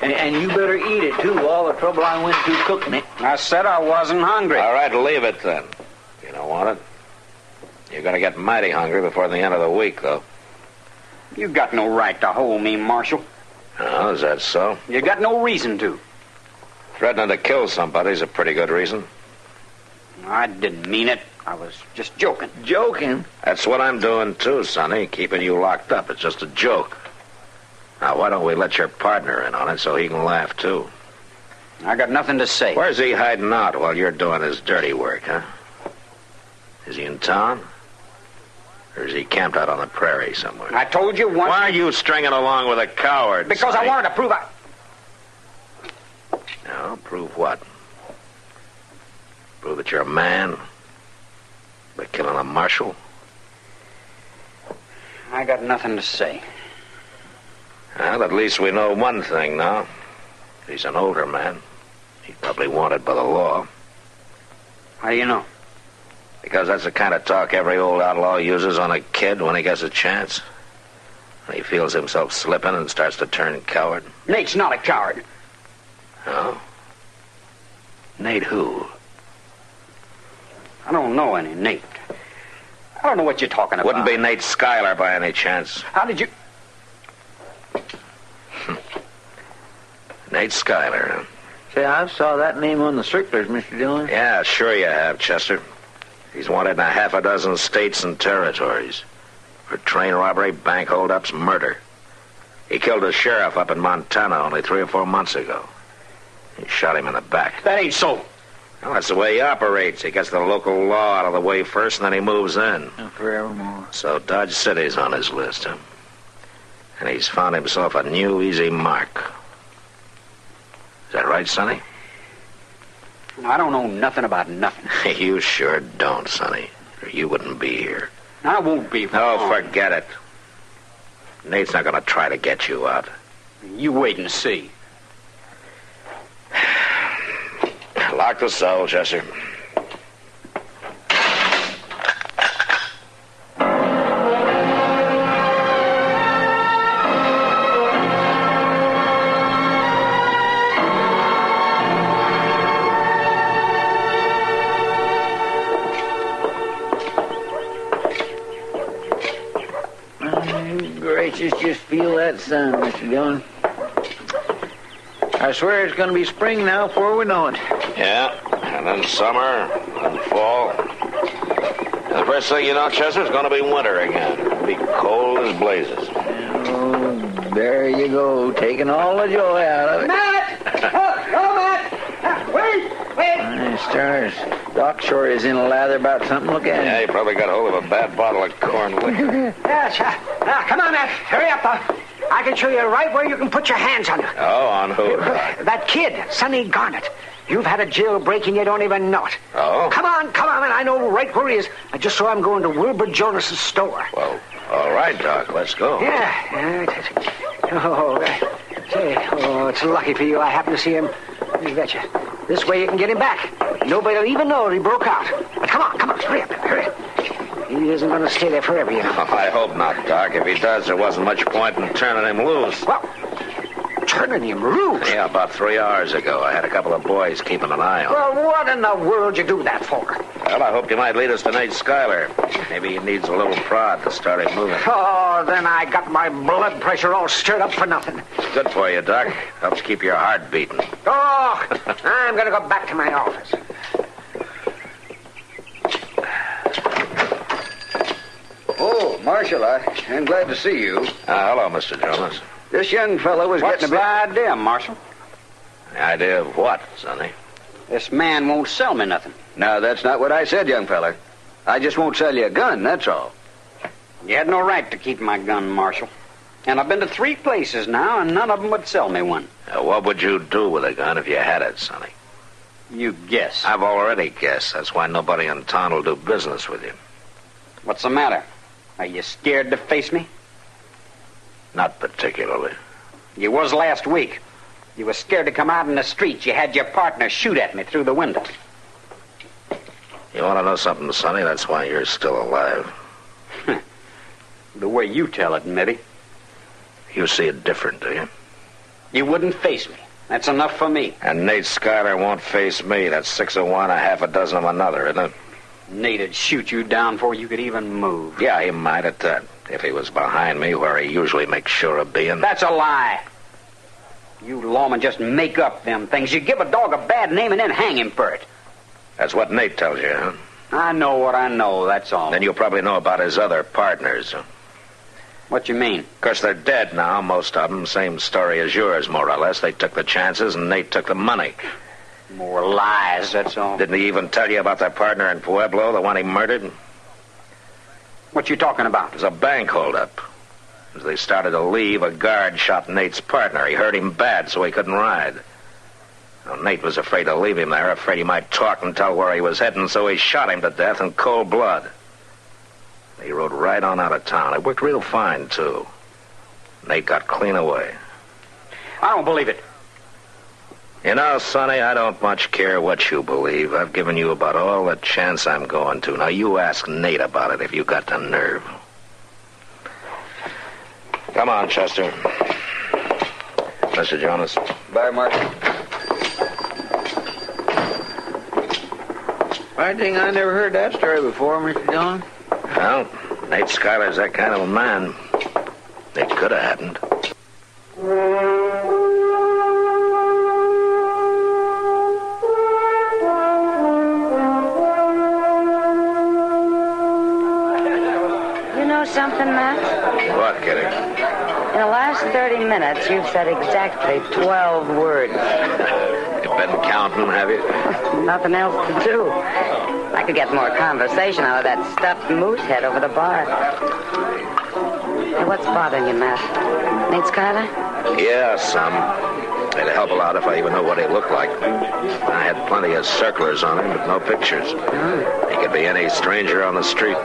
And you better eat it, too. All the trouble I went to cooking it. I said I wasn't hungry. All right, leave it then. You don't want it? You're going to get mighty hungry before the end of the week, though. You got no right to hold me, Marshal. Oh, is that so? You got no reason to. Threatening to kill somebody's a pretty good reason. I didn't mean it. I was just joking. Joking? That's what I'm doing, too, Sonny. Keeping you locked up. It's just a joke. Now, why don't we let your partner in on it so he can laugh, too? I got nothing to say. Where's he hiding out while you're doing his dirty work, huh? Is he in town? Or is he camped out on the prairie somewhere? I told you once... Why are you stringing along with a coward, Because Sonny? I wanted to prove I... No, prove what? Prove that you're a man? By killing a marshal? I got nothing to say. Well, at least we know one thing now. He's an older man. He's probably wanted by the law. How do you know? Because that's the kind of talk every old outlaw uses on a kid when he gets a chance. When he feels himself slipping and starts to turn coward. Nate's not a coward. Oh? Nate who? I don't know any Nate. I don't know what you're talking about. Wouldn't be Nate Schuyler by any chance. How did you... Nate Schuyler, huh? Say, I saw that name on the circulars, Mr. Dillon. Yeah, sure you have, Chester. He's wanted in a half a dozen states and territories. For train robbery, bank holdups, murder. He killed a sheriff up in Montana only 3 or 4 months ago. He shot him in the back. That ain't so. Well, that's the way he operates. He gets the local law out of the way first, and then he moves in. Forevermore. So Dodge City's on his list, huh? And he's found himself a new easy mark. Is that right, Sonny? I don't know nothing about nothing. You sure don't, Sonny. Or you wouldn't be here. I won't be. Oh, forget it. Nate's not going to try to get you out. You wait and see. Lock the cell, Chester. Gracious, just feel that sun, Mr. Dillon. I swear it's going to be spring now before we know it. Yeah, and then summer, and fall. And the first thing you know, Chester, it's going to be winter again. It'll be cold as blazes. Oh, there you go, taking all the joy out of it. Matt! Oh, Matt! Wait! My stars. Doc sure is in a lather about something. Look at him. Yeah, he probably got hold of a bad bottle of corn liquor. Yes, come on, Matt. Hurry up. I can show you right where you can put your hands on it. Oh, on who? That kid, Sonny Garnett. You've had a jailbreak and you don't even know it. Oh? Come on, man. I know right where he is. I just saw him going to Wilbur Jonas's store. Well, all right, Doc. Let's go. Yeah. Say, it's lucky for you I happened to see him. You betcha. This way you can get him back. Nobody'll even know he broke out. But come on. Hurry up. He isn't going to stay there forever, you know. Oh, I hope not, Doc. If he does, there wasn't much point in turning him loose. Well, turning him loose? Yeah, about 3 hours ago. I had a couple of boys keeping an eye on him. Well, what in the world you do that for? Well, I hoped you might lead us to Nate Schuyler. Maybe he needs a little prod to start him moving. Oh, then I got my blood pressure all stirred up for nothing. It's good for you, Doc. Helps keep your heart beating. Oh, I'm going to go back to my office. Oh, Marshal, I'm glad to see you. Hello, Mr. Jonas. This young fellow was What's getting the idea, Marshal? The idea of what, Sonny? This man won't sell me nothing. No, that's not what I said, young fella. I just won't sell you a gun, that's all. You had no right to keep my gun, Marshal. And I've been to 3 places now, and none of them would sell me one. What would you do with a gun if you had it, Sonny? You guess. I've already guessed. That's why nobody in town will do business with you. What's the matter? Are you scared to face me? Not particularly. You was last week. You was scared to come out in the street. You had your partner shoot at me through the window. You want to know something, Sonny? That's why you're still alive. The way you tell it, Mitty. You see it different, do you? You wouldn't face me. That's enough for me. And Nate Schuyler won't face me. That's 6 of one, a half a dozen of another, isn't it? Nate'd shoot you down before you could even move. Yeah, he might at that. If he was behind me, where he usually makes sure of being. That's a lie. You lawmen just make up them things. You give a dog a bad name and then hang him for it. That's what Nate tells you, huh? I know what I know, that's all. Then you'll probably know about his other partners. What you mean? Of course, they're dead now, most of them. Same story as yours, more or less. They took the chances, and Nate took the money. More lies, that's all. Didn't he even tell you about their partner in Pueblo, the one he murdered? What you talking about? It was a bank holdup. As they started to leave, a guard shot Nate's partner. He hurt him bad, so he couldn't ride. Well, Nate was afraid to leave him there, afraid he might talk and tell where he was heading, so he shot him to death in cold blood. He rode right on out of town. It worked real fine, too. Nate got clean away. I don't believe it. You know, Sonny, I don't much care what you believe. I've given you about all the chance I'm going to. Now, you ask Nate about it if you got the nerve. Come on, Chester. Mr. Jonas. Bye, Mark. I think I never heard that story before, Mr. Dillon. Well, Nate Schuyler's that kind of a man. It could have happened. You know something, Matt? What, Kitty? In the last 30 minutes, you've said exactly 12 words. You've been counting, have you? Nothing else to do. I could get more conversation out of that stuffed moose head over the bar. Hey, what's bothering you, Matt? Nate Schuyler? Yeah, some. It'd help a lot if I even knew what he looked like. I had plenty of circlers on him, but no pictures. He could be any stranger on the street.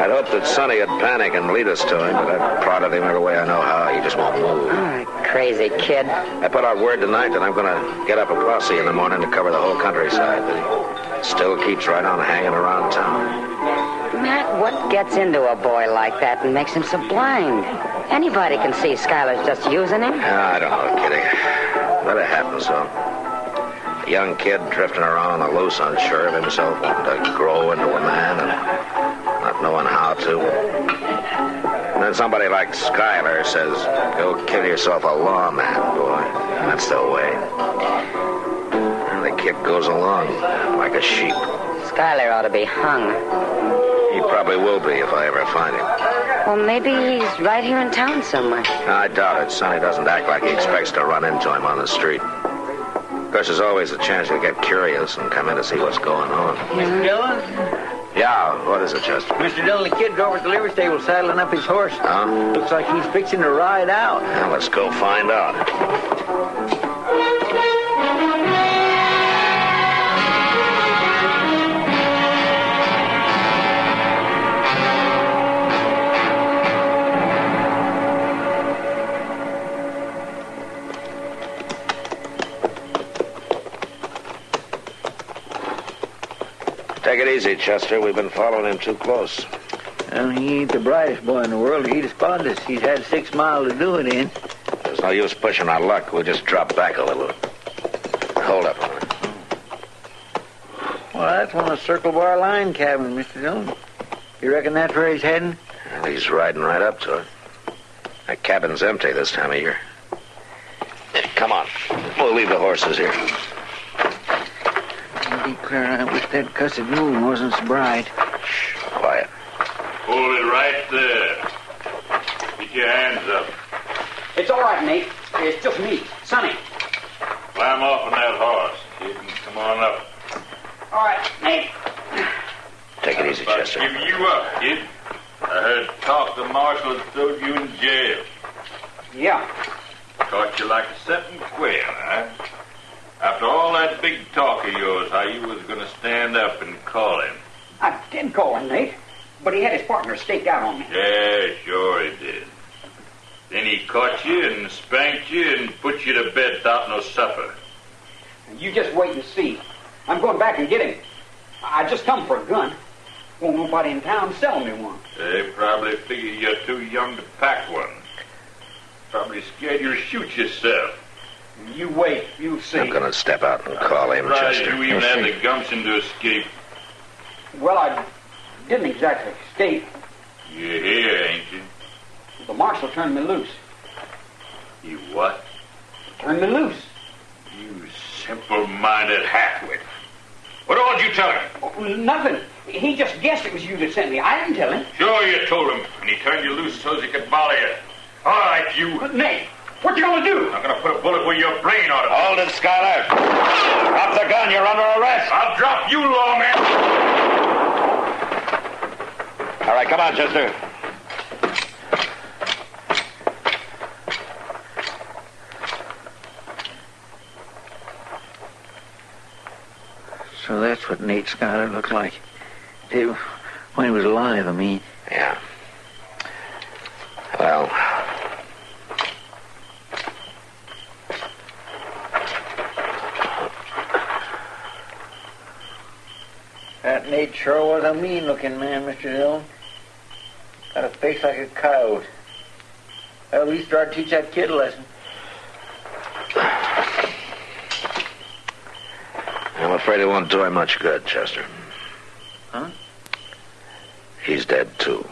I'd hoped that Sonny would panic and lead us to him, but I've prodded him every way I know how. He just won't move. Crazy kid. I put out word tonight that I'm going to get up a posse in the morning to cover the whole countryside, but he still keeps right on hanging around town. Matt, what gets into a boy like that and makes him so blind? Anybody can see Schuyler's just using him. I don't know, Kitty. But it happens, so. A young kid drifting around on the loose, unsure of himself, wanting to grow into a man and not knowing how to. And then somebody like Schuyler says, go kill yourself a lawman, boy. That's the way. And the kid goes along like a sheep. Schuyler ought to be hung. He probably will be if I ever find him. Well, maybe he's right here in town somewhere. I doubt it. Sonny doesn't act like he expects to run into him on the street. Of course, there's always a chance he'll get curious and come in to see what's going on. Mr. Dillon? Yeah, what is it, Chester? Mr. Dillon, the kid's over at the livery stable saddling up his horse. Huh? Looks like he's fixing to ride out. Well, let's go find out. Take it easy, Chester. We've been following him too close. Well, he ain't the brightest boy in the world. He's the spottest. He's had 6 miles to do it in. There's no use pushing our luck. We'll just drop back a little. Hold up. Well, that's one of the Circle Bar line cabins, Mr. Dillon. You reckon that's where he's heading? Well, he's riding right up to it. That cabin's empty this time of year. Come on. We'll leave the horses here. I declare, I wish that cussed moon wasn't so bright. Shh, quiet. Hold it right there. Get your hands up. It's all right, Nate. It's just me, Sonny. Climb off on that horse, kid, and come on up. All right, Nate. Take it easy, Chester. Give you up, kid. I heard talk the marshal had thrown you in jail. Yeah. Caught you like a setting quail, huh? After all that big talk of yours, how you was going to stand up and call him. I did call him, Nate, but he had his partner staked out on me. Yeah, sure he did. Then he caught you and spanked you and put you to bed without no supper. You just wait and see. I'm going back and get him. I just come for a gun. Won't nobody in town sell me one. They probably figure you're too young to pack one. Probably scared you'll shoot yourself. You wait, you'll see. I'm going to step out and call him, Chester. You even had the gumption to escape. Well, I didn't exactly escape. You're here, ain't you? The marshal turned me loose. You what? Turned me loose. You simple-minded halfwit. What all did you tell him? Oh, nothing. He just guessed it was you that sent me. I didn't tell him. Sure you told him, and he turned you loose so he could volley you. All right, you. But, Nate, what you gonna do? I'm gonna put a bullet where your brain ought to be. Hold it, Schuyler. Drop the gun. You're under arrest. I'll drop you, lawman. All right, come on, Chester. So that's what Nate Schuyler looked like. When he was alive, I mean. Yeah. Well, that Nate sure was a mean-looking man, Mr. Dillon. Got a face like a coyote. Well, we start to teach that kid a lesson. I'm afraid it won't do him much good, Chester. Huh? He's dead, too.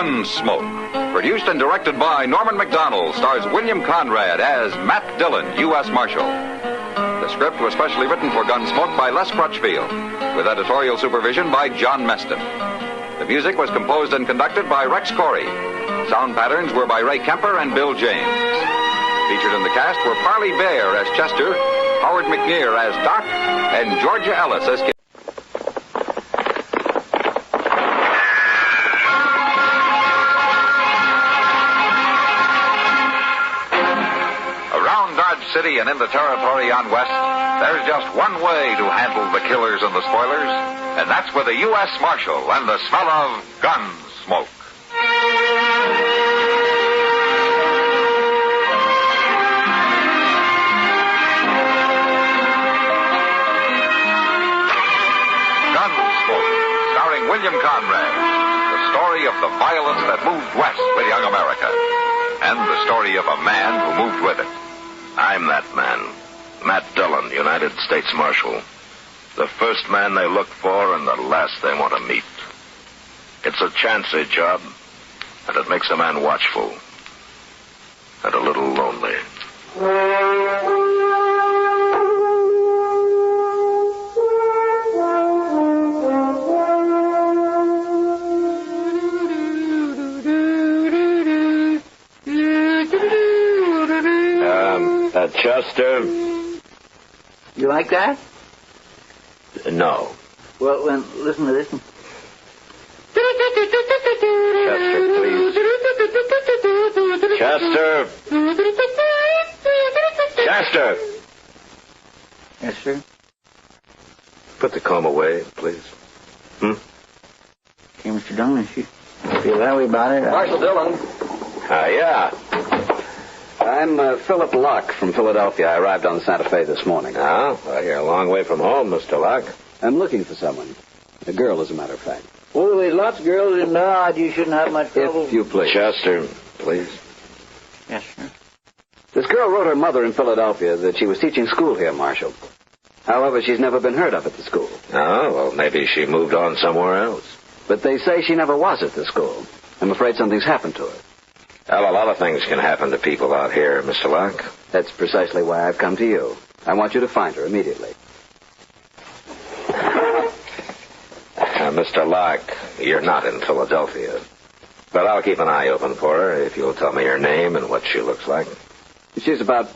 Gunsmoke. Produced and directed by Norman Macdonald, stars William Conrad as Matt Dillon, U.S. Marshal. The script was specially written for Gunsmoke by Les Crutchfield, with editorial supervision by John Meston. The music was composed and conducted by Rex Corey. Sound patterns were by Ray Kemper and Bill James. Featured in the cast were Parley Bear as Chester, Howard McNear as Doc, and Georgia Ellis as Kitty. Around Dodge City and in the territory on West, there's just one way to handle the killers and the spoilers, and that's with a U.S. Marshal and the smell of Gunsmoke. William Conrad, the story of the violence that moved west with young America, and the story of a man who moved with it. I'm that man, Matt Dillon, United States Marshal. The first man they look for and the last they want to meet. It's a chancy job, and it makes a man watchful and a little lonely. Chester? You like that? No. Well, then, listen to this. Chester, please. Chester! Yes, sir? Put the comb away, please. Okay, Mr. Dillon, if you feel that way about it... Marshal Dillon. Yeah. I'm Philip Locke from Philadelphia. I arrived on Santa Fe this morning. Oh, well, you're a long way from home, Mr. Locke. I'm looking for someone. A girl, as a matter of fact. Oh, there's lots of girls in Dodge. You shouldn't have much trouble. If you please. Chester, please. Yes, sir. This girl wrote her mother in Philadelphia that she was teaching school here, Marshal. However, she's never been heard of at the school. Oh, well, maybe she moved on somewhere else. But they say she never was at the school. I'm afraid something's happened to her. Well, a lot of things can happen to people out here, Mr. Locke. That's precisely why I've come to you. I want you to find her immediately. Mr. Locke, you're not in Philadelphia. But I'll keep an eye open for her if you'll tell me her name and what she looks like. She's about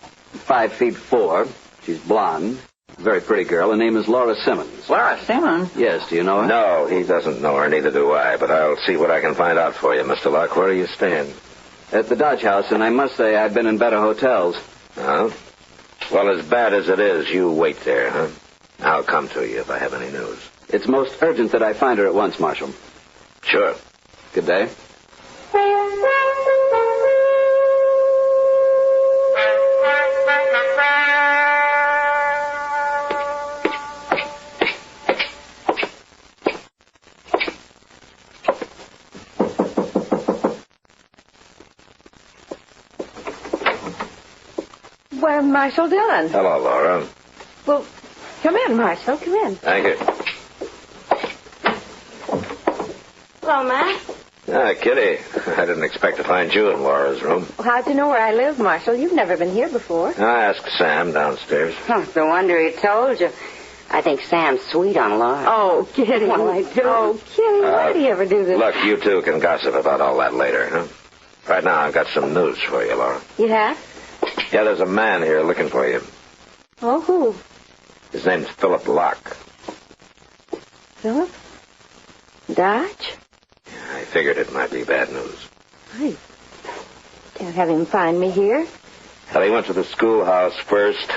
5'4". She's blonde. A very pretty girl. Her name is Laura Simmons. Laura Simmons? Yes, do you know her? No, he doesn't know her, neither do I. But I'll see what I can find out for you, Mr. Locke. Where do you stand? At the Dodge House, and I must say I've been in better hotels. Oh? Well, as bad as it is, you wait there, huh? I'll come to you if I have any news. It's most urgent that I find her at once, Marshal. Sure. Good day. Well, Marshal Dillon. Hello, Laura. Well, come in, Marshal. Come in. Thank you. Hello, Matt. Kitty. I didn't expect to find you in Laura's room. Well, how'd you know where I live, Marshal? You've never been here before. I asked Sam downstairs. No wonder he told you. I think Sam's sweet on Laura. Oh, Kitty. Well, I do. Oh, Kitty, why do you ever do this? Look, you two can gossip about all that later, huh? Right now, I've got some news for you, Laura. You have? Yeah, there's a man here looking for you. Oh, who? His name's Philip Locke. Philip? Dodge? I figured it might be bad news. I can't have him find me here. Well, he went to the schoolhouse first,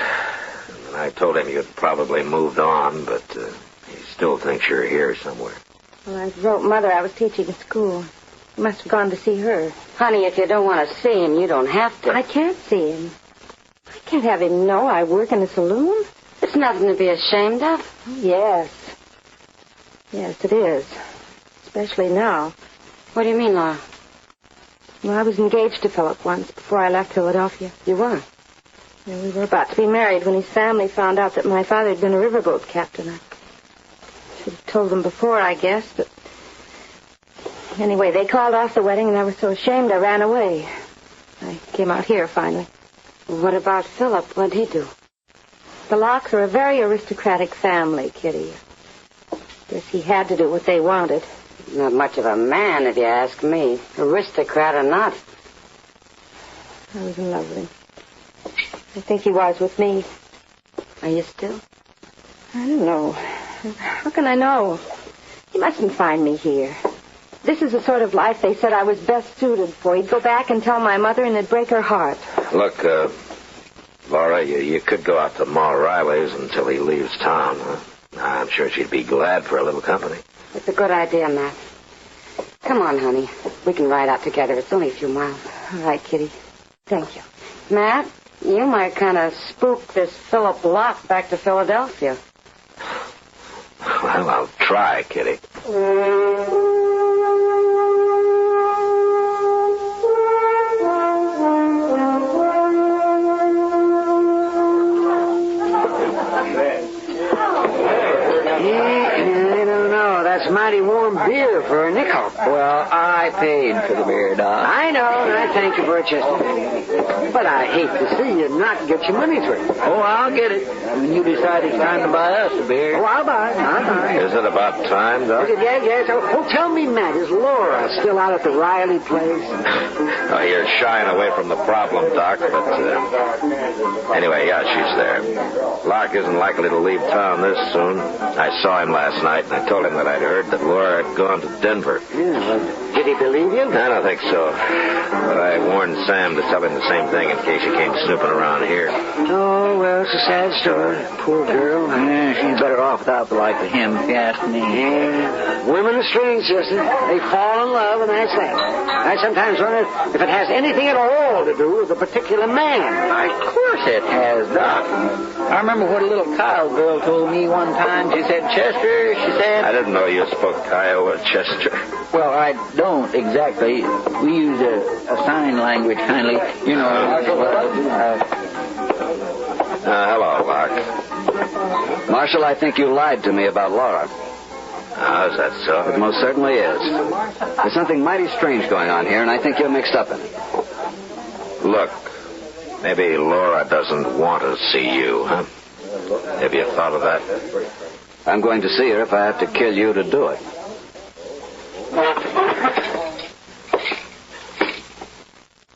and I told him you'd probably moved on, but he still thinks you're here somewhere. Well, I wrote Mother I was teaching at school. He must have gone to see her. Honey, if you don't want to see him, you don't have to. I can't see him. I can't have him know I work in a saloon. It's nothing to be ashamed of. Yes. Yes, it is. Especially now. What do you mean, Laura? Well, I was engaged to Philip once before I left Philadelphia. You were? Yeah, we were about to be married when his family found out that my father had been a riverboat captain. I should have told them before, I guess, but Anyway, they called off the wedding, and I was so ashamed I ran away. I came out here, finally. What about Philip? What'd he do? The Locks are a very aristocratic family, Kitty. Guess he had to do what they wanted. Not much of a man, if you ask me. Aristocrat or not. I was in love with him. I think he was with me. Are you still? I don't know. How can I know? He mustn't find me here. This is the sort of life they said I was best suited for. He'd go back and tell my mother, and it'd break her heart. Look, Laura, you could go out to Ma Riley's until he leaves town. Huh? I'm sure she'd be glad for a little company. It's a good idea, Matt. Come on, honey. We can ride out together. It's only a few miles. All right, Kitty. Thank you. Matt, you might kind of spook this Philip Locke back to Philadelphia. Well, I'll try, Kitty. That's mighty warm beer for a nickel. Well, I paid for the beer, Doc. I know, and I thank you, Burchester. But I hate to see you not get your money's worth. Oh, I'll get it. When you decide it's time to buy us a beer. Oh, I'll buy it. Is it about time, Doc? Yes. Oh, tell me, Matt, is Laura still out at the Riley place? Oh, you're shying away from the problem, Doc, but anyway, yeah, she's there. Locke isn't likely to leave town this soon. I saw him last night, and I told him that I'd heard that Laura had gone to Denver. Yeah, well, did he believe you? I don't think so. But I warned Sam to tell him the same thing in case he came snooping around here. Oh, well, it's a sad story. Poor girl. Yeah, she's better off without the like of him, if you ask me. Yeah. Women are strange, sister. They fall in love, and that's that. I sometimes wonder if it has anything at all to do with a particular man. Of course it has, Doc. I remember what a little Kyle girl told me one time. She said, Chester, she said... I didn't know you spoke Kiowa, Chester. Well, I don't exactly. We use a sign language, kindly. You know. Hello, Locke. Marshal, I think you lied to me about Laura. Is that so? It most certainly is. There's something mighty strange going on here, and I think you're mixed up in it. Look, maybe Laura doesn't want to see you, huh? Have you thought of that? I'm going to see her if I have to kill you to do it.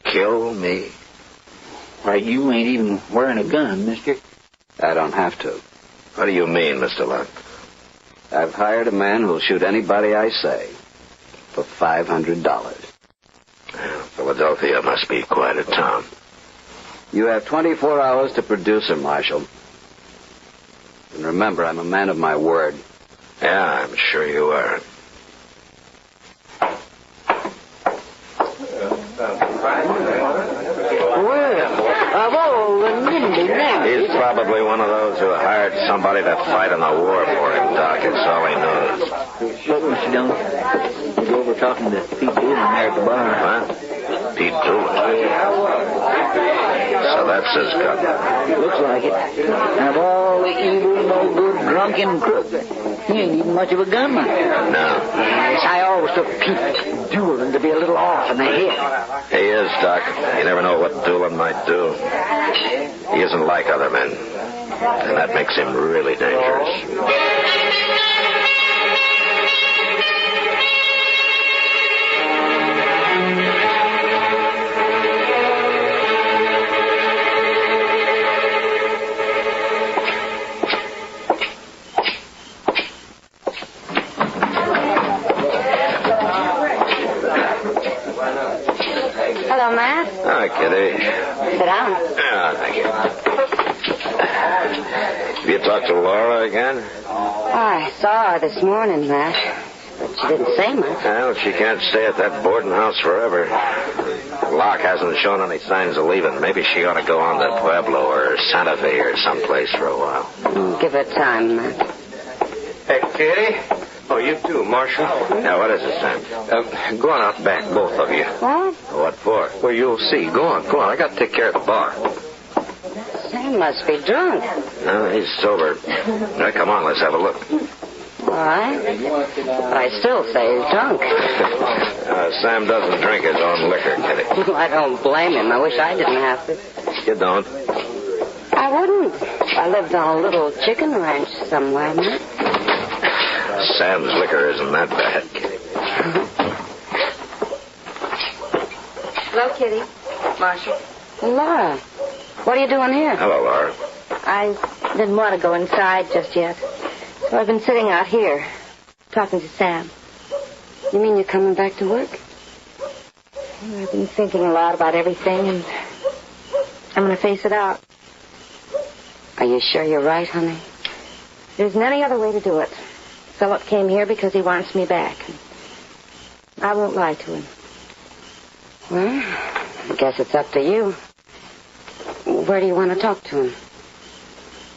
Kill me? Why, you ain't even wearing a gun, mister. I don't have to. What do you mean, Mr. Locke? I've hired a man who'll shoot anybody I say for $500. Philadelphia must be quite a town. You have 24 hours to produce her, Marshal. And remember, I'm a man of my word. Yeah, I'm sure you are. He's probably one of those who hired somebody to fight in the war for him, Doc. It's all he knows. Look, Mr. Dillon, we'll go over talking to Pete Dillon there at the bar. Huh? Pete Dillon? So that's his gun. Looks like it. And of all the evil, no good, drunken crook, he ain't even much of a gunman. No. Yes, I always took Pete Dillon to be a little off in the head. He is, Doc. You never know what Dillon might do. He isn't like other men, and that makes him really dangerous. Hello, Matt. Hi, Kitty. Sit down. Yeah, thank you. Have you talked to Laura again? I saw her this morning, Matt. But she didn't say much. Well, she can't stay at that boarding house forever. Locke hasn't shown any signs of leaving. Maybe she ought to go on to Pueblo or Santa Fe or someplace for a while. Give her time, Matt. Hey, Kitty. Oh, you too, Marshal. Now, what is it, Sam? Go on out back, both of you. What? What for? Well, you'll see. Go on. I got to take care of the bar. Sam must be drunk. No, he's sober. Now, come on, let's have a look. All right. But I still say he's drunk. Sam doesn't drink his own liquor, Kitty. I don't blame him. I wish I didn't have to. You don't? I wouldn't. I lived on a little chicken ranch somewhere, man. Sam's liquor isn't that bad, Kitty. Hello, Kitty. Marshall. Laura, what are you doing here? Hello, Laura. I didn't want to go inside just yet. So I've been sitting out here, talking to Sam. You mean you're coming back to work? Well, I've been thinking a lot about everything, and I'm going to face it out. Are you sure you're right, honey? There isn't any other way to do it. Philip came here because he wants me back. I won't lie to him. Well, I guess it's up to you. Where do you want to talk to him?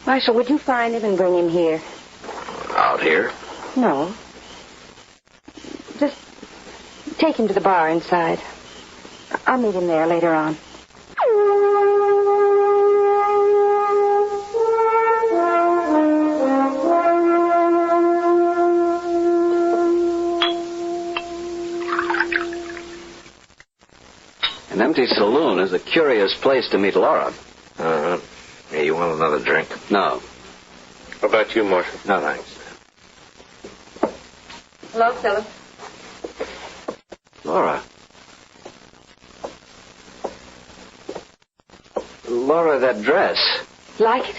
Marshall, would you find him and bring him here? Out here? No. Just take him to the bar inside. I'll meet him there later on. An empty saloon is a curious place to meet Laura. Uh-huh. Hey, you want another drink? No. How about you, Marshall? No, thanks. Hello, Philip. Laura. Laura, that dress. Like it?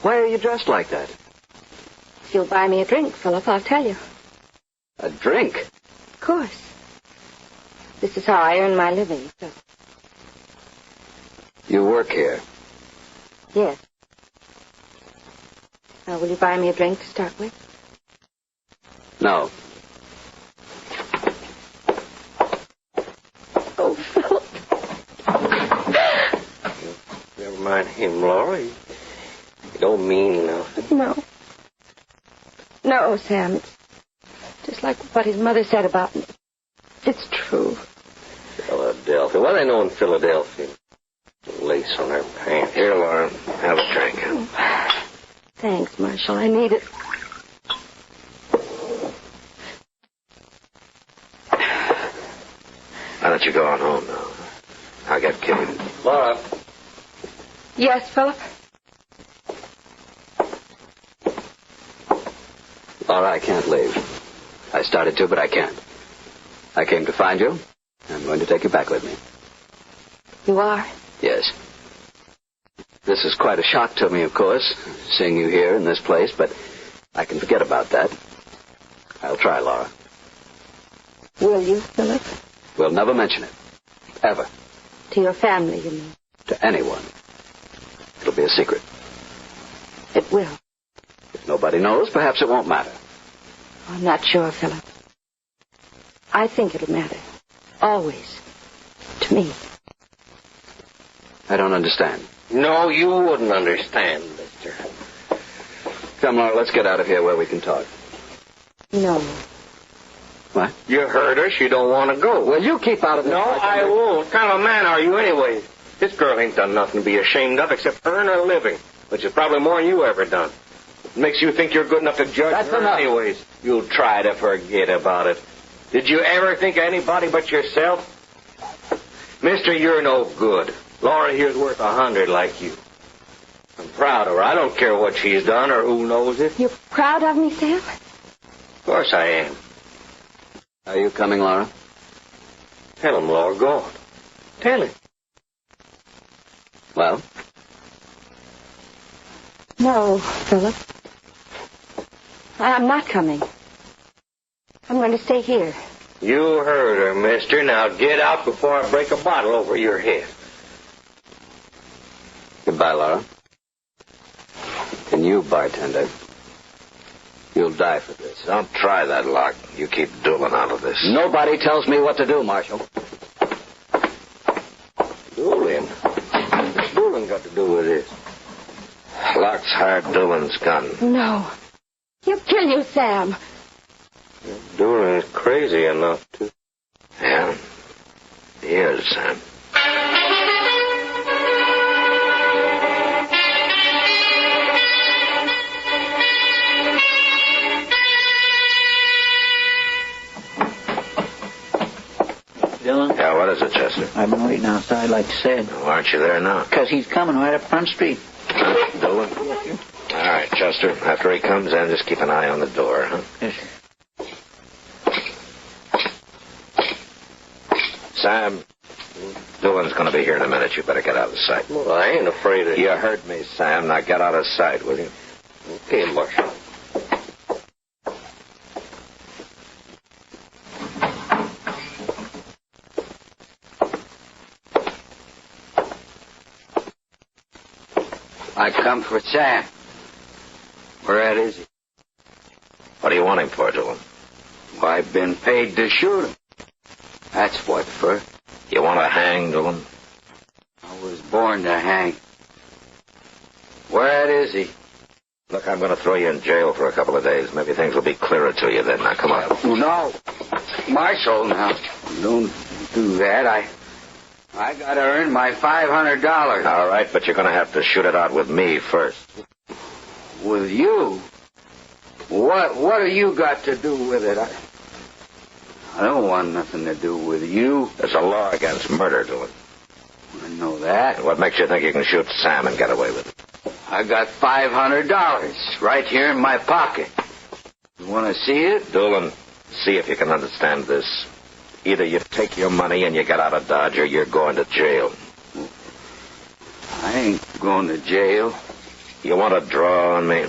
Why are you dressed like that? If you'll buy me a drink, Philip, I'll tell you. A drink? Of course. This is how I earn my living, so. You work here? Yes. Now, will you buy me a drink to start with? No. Oh, Philip. Never mind him, Laura. He don't mean nothing. No. No, Sam. It's just like what his mother said about me. It's true. Philadelphia. What do they know in Philadelphia? Lace on their pants. Here, Laura, have a drink. Oh, thanks, Marshall. I need it. Why don't you go on home now? I'll get Kitty. Laura. Yes, Philip? Laura, I can't leave. I started to, but I can't. I came to find you. I'm going to take you back with me. You are? Yes. This is quite a shock to me, of course, seeing you here in this place, but I can forget about that. I'll try, Laura. Will you, Philip? We'll never mention it. Ever. To your family, you mean? To anyone. It'll be a secret. It will. If nobody knows, perhaps it won't matter. I'm not sure, Philip. I think it'll matter. Always. To me. I don't understand. No, you wouldn't understand, mister. Come, Laura, let's get out of here where we can talk. No. What? You heard her. She don't want to go. Well, you keep out of this. No, I won't. What kind of a man are you anyway? This girl ain't done nothing to be ashamed of except earn her living, which is probably more than you ever done. It makes you think you're good enough to judge That's her enough. anyways. You'll try to forget about it. Did you ever think of anybody but yourself? Mister, you're no good. Laura here's worth 100 like you. I'm proud of her. I don't care what she's done or who knows it. You're proud of me, Sam? Of course I am. Are you coming, Laura? Tell him, Laura. Go on. Tell him. Well? No, Philip. I'm not coming. I'm going to stay here. You heard her, mister. Now get out before I break a bottle over your head. Goodbye, Laura. And you, bartender, you'll die for this. Don't try that, Locke. You keep Dillon out of this. Nobody tells me what to do, Marshal. Dillon? What's Dillon got to do with this? Locke's hired Dillon's gun. No. He'll kill you, Sam. Dillon is crazy enough to. Yeah, he is, Sam. Dillon? Yeah, what is it, Chester? I've been waiting outside, like you said. Why aren't you there now? Because he's coming right up Front Street. Dillon? Yes, sir. All right, Chester. After he comes in, just keep an eye on the door, huh? Yes, sir. Sam, Dillon's going to be here in a minute. You better get out of sight. Well, I ain't afraid of you. You heard me, Sam. Now get out of sight, will you? Okay, Marshal. I come for Sam. Where at is he? What do you want him for, Dillon? Well, I've been paid to shoot him. That's what for. You want to hang, Dillon? I was born to hang. Where at is he? Look, I'm going to throw you in jail for a couple of days. Maybe things will be clearer to you then. Now, come on. No. Marshal, now, don't do that. I got to earn my $500. All right, but you're going to have to shoot it out with me first. With you? What have you got to do with it? I don't want nothing to do with you. There's a law against murder, Dillon. I know that. What makes you think you can shoot Sam and get away with it? I got $500 right here in my pocket. You want to see it? Dillon, see if you can understand this. Either you take your money and you get out of Dodge, or you're going to jail. I ain't going to jail. You want to draw on me?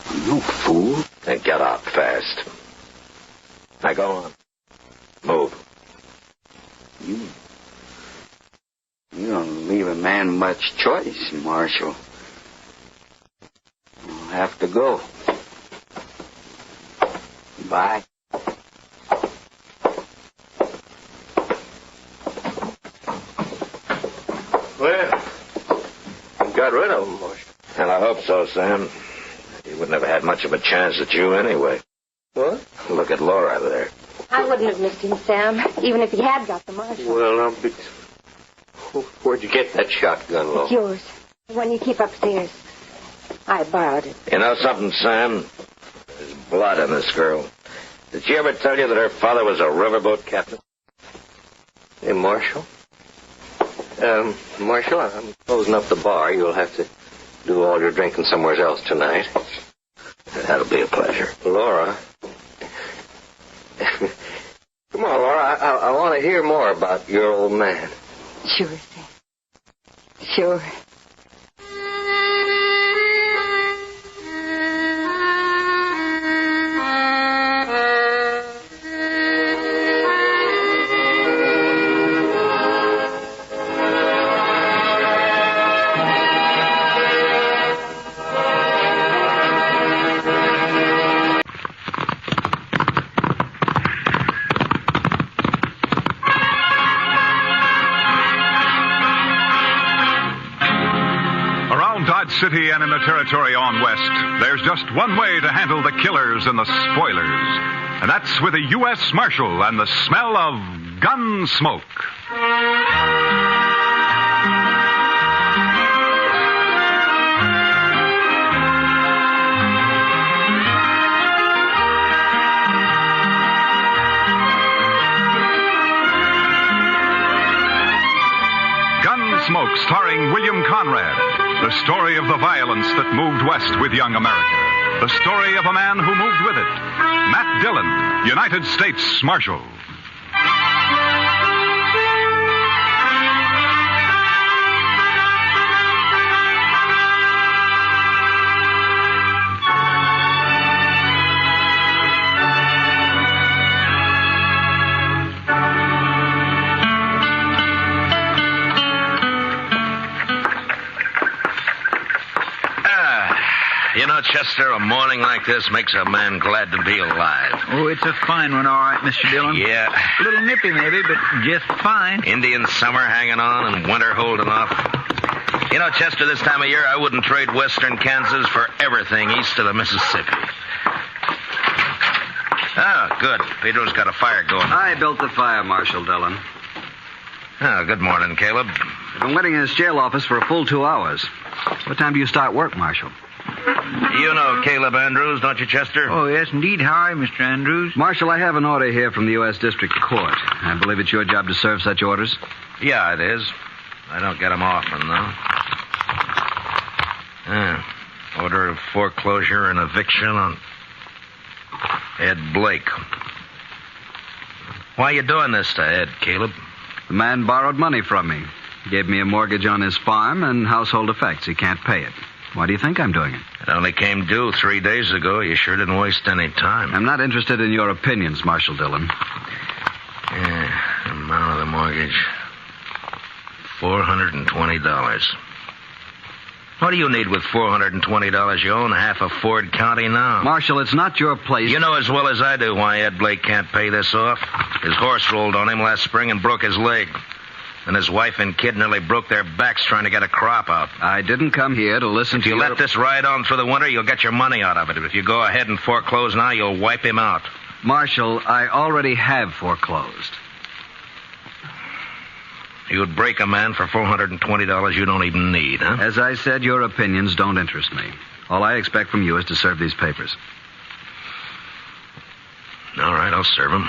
I'm no fool. Then get out fast. Now go on. Move. You don't leave a man much choice, Marshal. I'll have to go. Bye. Well, you got rid of him, Marshal. And I hope so, Sam. He wouldn't have had much of a chance at you anyway. What? Look at Laura there. I wouldn't have missed him, Sam, even if he had got the marshal. Well, now, where'd you get that shotgun, Laura? It's yours. The one you keep upstairs. I borrowed it. You know something, Sam? There's blood in this girl. Did she ever tell you that her father was a riverboat captain? Hey, Marshal? Marshal, I'm closing up the bar. You'll have to do all your drinking somewhere else tonight. That'll be a pleasure. Laura. Come on, Laura. I want to hear more about your old man. Sure, Sam. Sure. City and in the territory on west, there's just one way to handle the killers and the spoilers, and that's with a U.S. Marshal and the smell of Gunsmoke. Gunsmoke, starring William Conrad. The story of the violence that moved west with young America. The story of a man who moved with it. Matt Dillon, United States Marshal. You know, Chester, a morning like this makes a man glad to be alive. Oh, it's a fine one, all right, Mr. Dillon. Yeah. A little nippy, maybe, but just fine. Indian summer hanging on and winter holding off. You know, Chester, this time of year, I wouldn't trade western Kansas for everything east of the Mississippi. Oh, good. Pedro's got a fire going. I built the fire, Marshal Dillon. Oh, good morning, Caleb. I've been waiting in his jail office for a full 2 hours. What time do you start work, Marshal? You know Caleb Andrews, don't you, Chester? Oh, yes, indeed. How are you, Mr. Andrews? Marshal, I have an order here from the U.S. District Court. I believe it's your job to serve such orders. Yeah, it is. I don't get them often, though. Order of foreclosure and eviction on Ed Blake. Why are you doing this to Ed, Caleb? The man borrowed money from me. Gave me a mortgage on his farm and household effects. He can't pay it. Why do you think I'm doing it? It only came due 3 days ago. You sure didn't waste any time. I'm not interested in your opinions, Marshal Dillon. Yeah, amount of the mortgage. $420. What do you need with $420? You own half of Ford County now. Marshal, it's not your place. You know as well as I do why Ed Blake can't pay this off. His horse rolled on him last spring and broke his leg. And his wife and kid nearly broke their backs trying to get a crop out. I didn't come here to listen to you. If you let this ride on through the winter, you'll get your money out of it. If you go ahead and foreclose now, you'll wipe him out. Marshal, I already have foreclosed. You'd break a man for $420 you don't even need, huh? As I said, your opinions don't interest me. All I expect from you is to serve these papers. All right, I'll serve them.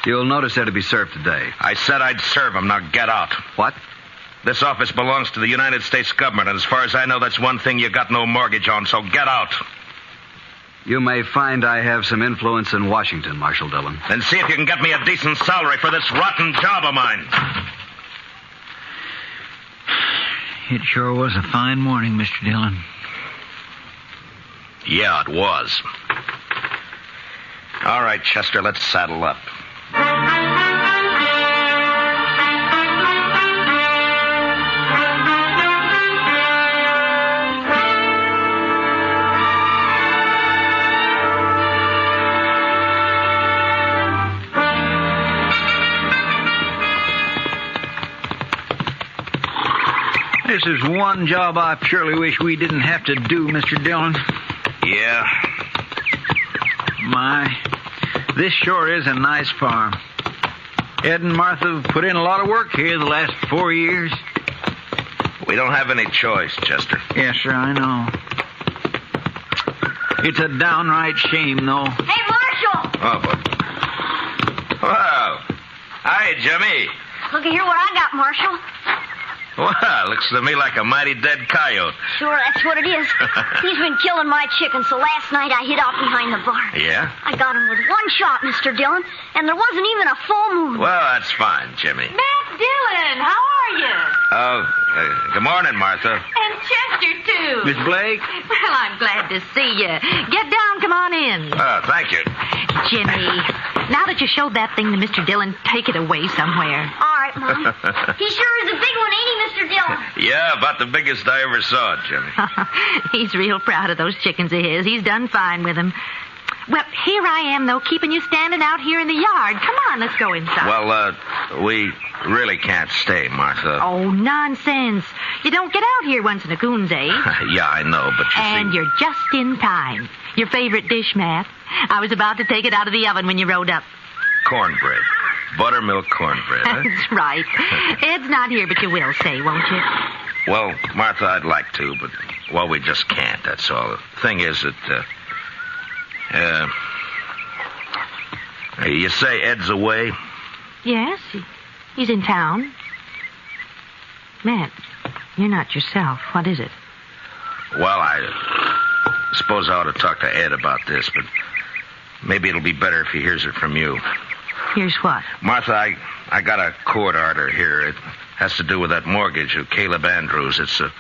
You'll notice they're to be served today. I said I'd serve them. Now get out. What? This office belongs to the United States government, and as far as I know, that's one thing you got no mortgage on, so get out. You may find I have some influence in Washington, Marshal Dillon. Then see if you can get me a decent salary for this rotten job of mine. It sure was a fine morning, Mr. Dillon. Yeah, it was. All right, Chester, let's saddle up. This is one job I surely wish we didn't have to do, Mr. Dillon. Yeah. My, this sure is a nice farm. Ed and Martha have put in a lot of work here the last 4 years. We don't have any choice, Chester. Yes, sir, I know. It's a downright shame, though. Hey, Marshal! Oh, boy. Wow. Hi, Jimmy. Look at here what I got, Marshal. Well, looks to me like a mighty dead coyote. Sure, that's what it is. He's been killing my chickens, so last night I hid out behind the barn. Yeah? I got him with one shot, Mr. Dillon, and there wasn't even a full moon. Well, that's fine, Jimmy. Matt Dillon, how are you? Oh, good morning, Martha. And Chester, too. Miss Blake? Well, I'm glad to see you. Get down, come on in. Oh, thank you. Jimmy, now that you showed that thing to Mr. Dillon, take it away somewhere. All right, Mom. He sure is a big one, ain't he, Mr. Dillon? Yeah, about the biggest I ever saw, Jimmy. He's real proud of those chickens of his. He's done fine with them. Well, here I am, though, keeping you standing out here in the yard. Come on, let's go inside. Well, we really can't stay, Martha. Oh, nonsense. You don't get out here once in a coon's age. Yeah, I know, but And you're just in time. Your favorite dish, Matt. I was about to take it out of the oven when you rode up. Cornbread. Buttermilk cornbread, huh? That's right. Ed's not here, but you will say, won't you? Well, Martha, I'd like to, but, well, we just can't, that's all. The thing is that, you say Ed's away? Yes, he's in town. Matt, you're not yourself. What is it? Well, I suppose I ought to talk to Ed about this, but maybe it'll be better if he hears it from you. Here's what? Martha, I got a court order here. It has to do with that mortgage of Caleb Andrews. It's a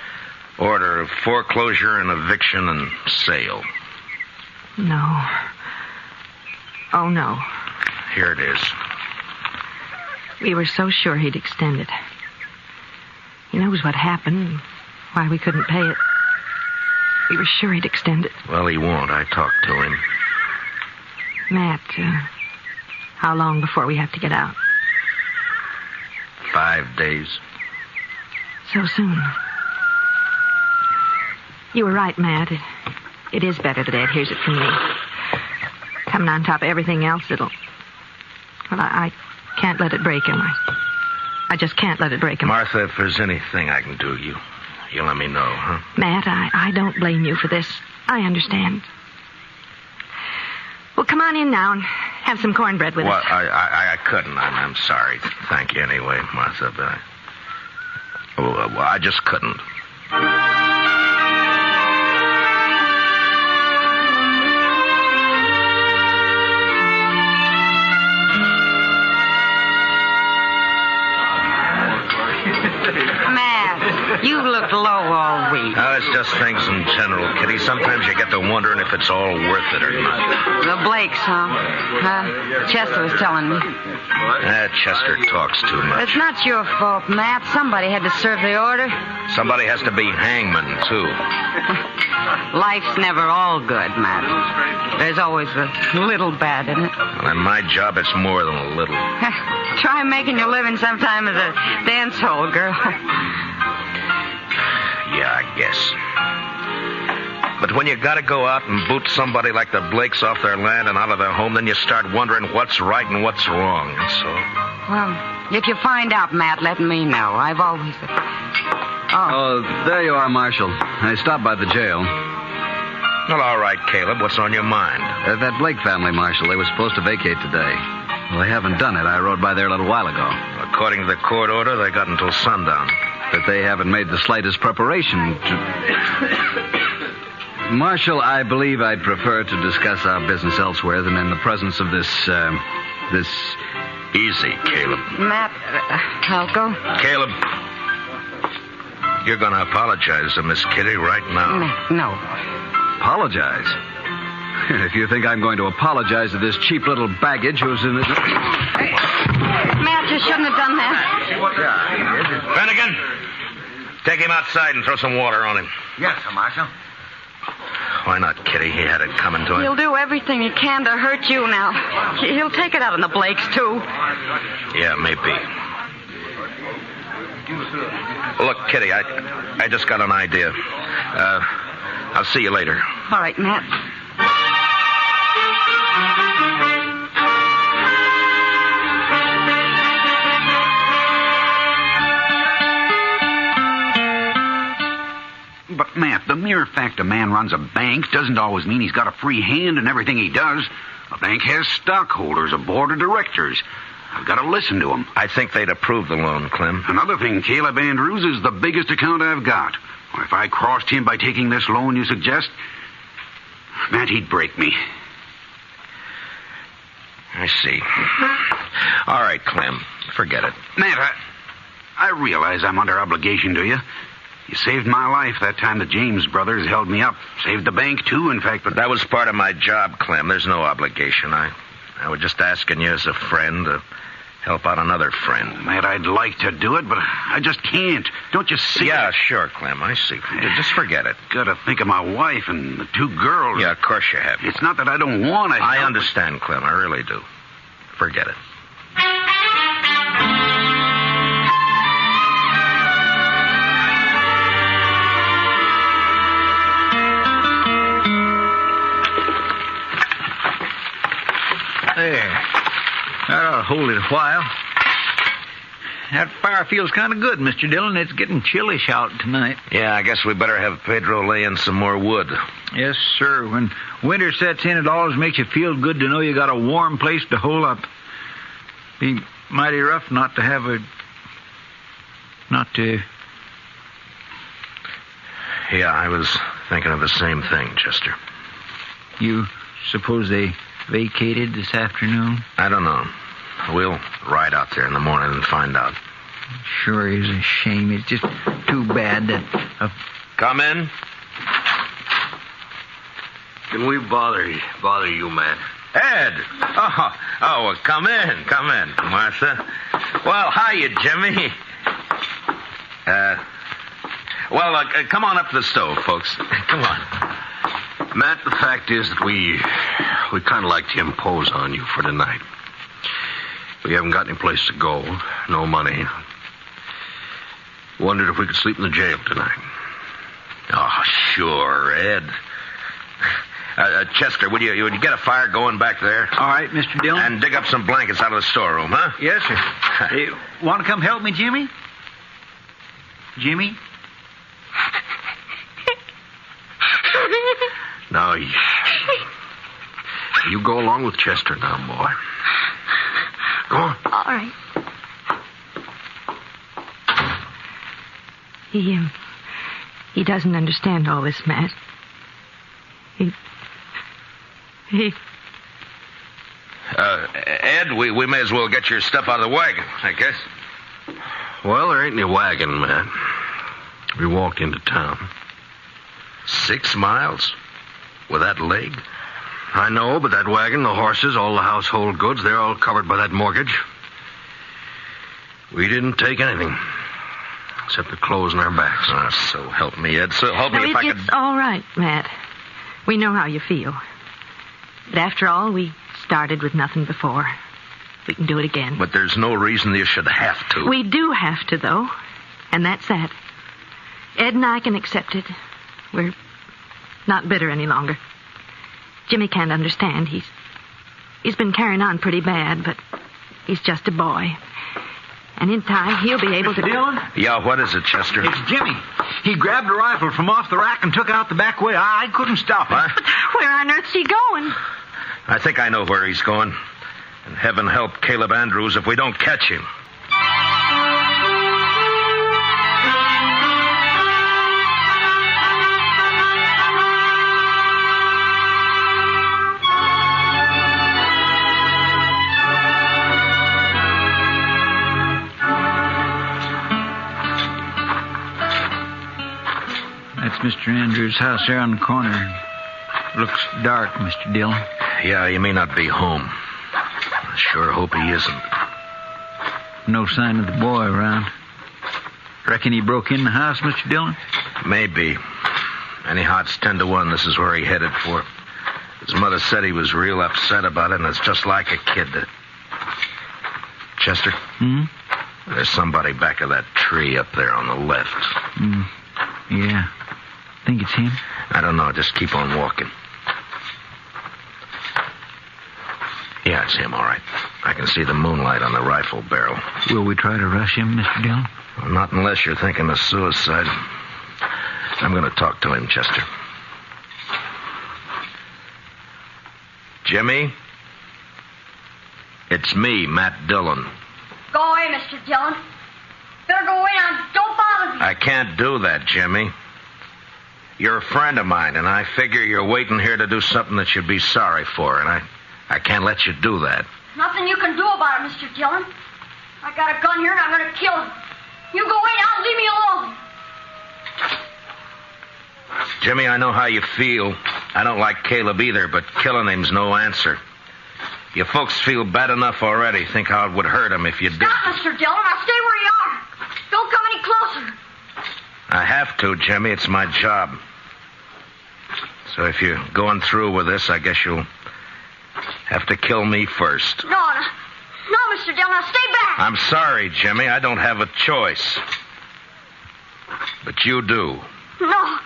order of foreclosure and eviction and sale. No. Oh, no. Here it is. We were so sure he'd extend it. He knows what happened, why we couldn't pay it. We were sure he'd extend it. Well, he won't. I talked to him. Matt, how long before we have to get out? 5 days. So soon. You were right, Matt. It is better that Ed hears it from me. Coming on top of everything else, Well, I can't let it break him. I just can't let it break him. Martha, if there's anything I can do, You let me know, huh? Matt, I don't blame you for this. I understand. Well, come on in now and have some cornbread with us. I couldn't. I'm sorry. Thank you anyway, Martha. But I just couldn't. Matt, you looked low all week. It's just things in general, Kitty. Sometimes you get to wondering if it's all worth it or not. The Blakes, huh? Chester was telling me. Chester talks too much. It's not your fault, Matt. Somebody had to serve the order. Somebody has to be hangman, too. Life's never all good, Matt. There's always a little bad in it. Well, in my job, it's more than a little. Try making your living sometime as a dance hall girl. Yeah, I guess. But when you gotta go out and boot somebody like the Blakes off their land and out of their home, then you start wondering what's right and what's wrong, and so... Well, if you find out, Matt, let me know. I've always... Oh, there you are, Marshal. I stopped by the jail. Well, all right, Caleb. What's on your mind? That Blake family, Marshal. They were supposed to vacate today. Well, they haven't done it. I rode by there a little while ago. According to the court order, they got until sundown. But they haven't made the slightest preparation to... Marshal, I believe I'd prefer to discuss our business elsewhere than in the presence of this... Easy, Caleb. Matt, I'll go. Caleb, you're going to apologize to Miss Kitty right now. No. Apologize? If you think I'm going to apologize to this cheap little baggage who's in the... Matt, you shouldn't have done that. Finnegan, take him outside and throw some water on him. Yes, sir, Marshal. Why not, Kitty? He had it coming to him. He'll do everything he can to hurt you now. He'll take it out on the Blakes, too. Yeah, maybe. Look, Kitty, I just got an idea. I'll see you later. All right, Matt. But, Matt, the mere fact a man runs a bank doesn't always mean he's got a free hand in everything he does. A bank has stockholders, a board of directors. I've got to listen to them. I think they'd approve the loan, Clem. Another thing, Caleb Andrews is the biggest account I've got. If I crossed him by taking this loan you suggest, Matt, he'd break me. I see. All right, Clem. Forget it. Matt, I realize I'm under obligation to you. You saved my life that time the James brothers held me up. Saved the bank, too, in fact. But that was part of my job, Clem. There's no obligation. I was just asking you as a friend to help out another friend. Matt, I'd like to do it, but I just can't. Don't you see? Yeah, sure, Clem. I see. Just forget it. Gotta think of my wife and the two girls. Yeah, of course you have. It's not that I don't want to. I understand, Clem. I really do. Forget it. There. That'll hold it a while. That fire feels kind of good, Mr. Dillon. It's getting chillish out tonight. Yeah, I guess we better have Pedro lay in some more wood. Yes, sir. When winter sets in, it always makes you feel good to know you got a warm place to hole up. Be mighty rough not to have Yeah, I was thinking of the same thing, Chester. You suppose they vacated this afternoon? I don't know. We'll ride out there in the morning and find out. Sure is a shame. It's just too bad that... Come in. Can we bother you, Matt? Ed! Oh, come in, Martha. Well, hiya, Jimmy. Come on up to the stove, folks. Come on. Matt, the fact is that we kind of like to impose on you for tonight. We haven't got any place to go, no money. Wondered if we could sleep in the jail tonight. Oh, sure, Ed. Chester, would you get a fire going back there? All right, Mr. Dillon. And dig up some blankets out of the storeroom, huh? Yes, sir. Want to come help me, Jimmy? Jimmy? Now, you go along with Chester now, boy. Go on. All right. He doesn't understand all this, Matt. He... Ed, we may as well get your stuff out of the wagon, I guess. Well, there ain't any wagon, Matt. We walked into town. 6 miles? With that leg? I know, but that wagon, the horses, all the household goods, they're all covered by that mortgage. We didn't take anything. Except the clothes on our backs. So help me, Ed. So help me if I could... It's all right, Matt. We know how you feel. But after all, we started with nothing before. We can do it again. But there's no reason you should have to. We do have to, though. And that's that. Ed and I can accept it. We're not bitter any longer. Jimmy can't understand. He's been carrying on pretty bad, but he's just a boy. And in time, he'll be able to... Dillon? Yeah, what is it, Chester? It's Jimmy. He grabbed a rifle from off the rack and took out the back way. I couldn't stop him. What? But where on earth's he going? I think I know where he's going. And heaven help Caleb Andrews if we don't catch him. That's Mr. Andrews' house there on the corner. Looks dark, Mr. Dillon. Yeah, he may not be home. I sure hope he isn't. No sign of the boy around. Reckon he broke in the house, Mr. Dillon? Maybe. Anyhow, it's 10 to 1. This is where he headed for. His mother said he was real upset about it, and it's just like a kid that... Chester? There's somebody back of that tree up there on the left. Yeah. Think it's him? I don't know. Just keep on walking. Yeah, it's him, all right. I can see the moonlight on the rifle barrel. Will we try to rush him, Mr. Dillon? Well, not unless you're thinking of suicide. I'm going to talk to him, Chester. Jimmy? It's me, Matt Dillon. Go away, Mr. Dillon. Better go away now. Don't bother me. I can't do that, Jimmy. You're a friend of mine, and I figure you're waiting here to do something that you'd be sorry for, and I can't let you do that. Nothing you can do about it, Mr. Dillon. I got a gun here, and I'm going to kill him. You go away now and leave me alone. Jimmy, I know how you feel. I don't like Caleb either, but killing him's no answer. You folks feel bad enough already. Think how it would hurt him if you did. Stop, Mr. Dillon. I'll stay where you are. Don't come any closer. I have to, Jimmy. It's my job. So if you're going through with this, I guess you'll have to kill me first. No, Mr. Dillon. Now stay back. I'm sorry, Jimmy. I don't have a choice. But you do. No.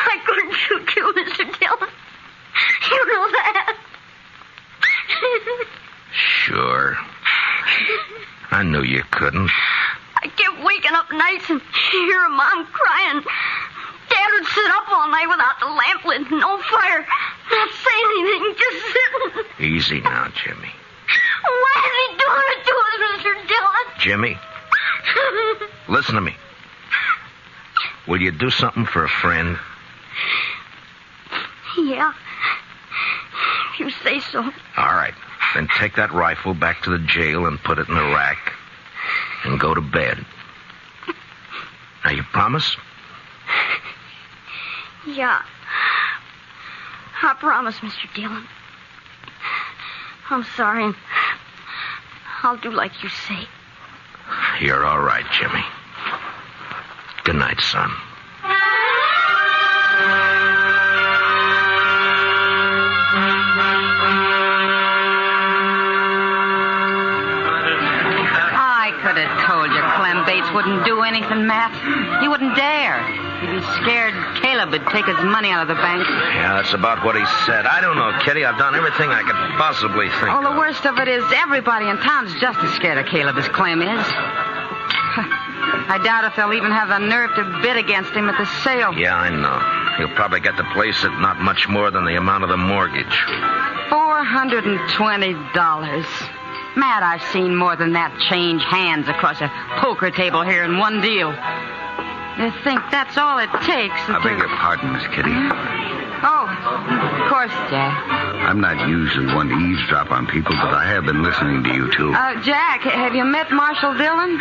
I couldn't shoot you, Mr. Dillon. You know that. Sure. I knew you couldn't. I kept waking up nights and hearing Mom crying. Dad would sit up all night without the lamp lit, no fire, not saying anything, just sitting. Easy now, Jimmy. Why is he doing it to us, Mr. Dillon? Jimmy, listen to me. Will you do something for a friend? Yeah. If you say so. All right. Then take that rifle back to the jail and put it in the rack and go to bed. Now, you promise? Yeah. I promise, Mr. Dillon. I'm sorry, and I'll do like you say. You're all right, Jimmy. Good night, son. I could have told you Clem Bates wouldn't do anything, Matt. He wouldn't dare. He'd be scared Caleb would take his money out of the bank. Yeah, that's about what he said. I don't know, Kitty. I've done everything I could possibly think Oh, of. the worst of it is everybody in town's just as scared of Caleb as Clem is. I doubt if they'll even have the nerve to bid against him at the sale. Yeah, I know. He'll probably get the place at not much more than the amount of the mortgage. $420. Matt, I've seen more than that change hands across a poker table here in one deal. You think that's all it takes? I beg your pardon, Miss Kitty. Oh, of course, Jack. I'm not usually one to eavesdrop on people, but I have been listening to you two. Jack, have you met Marshal Dillon?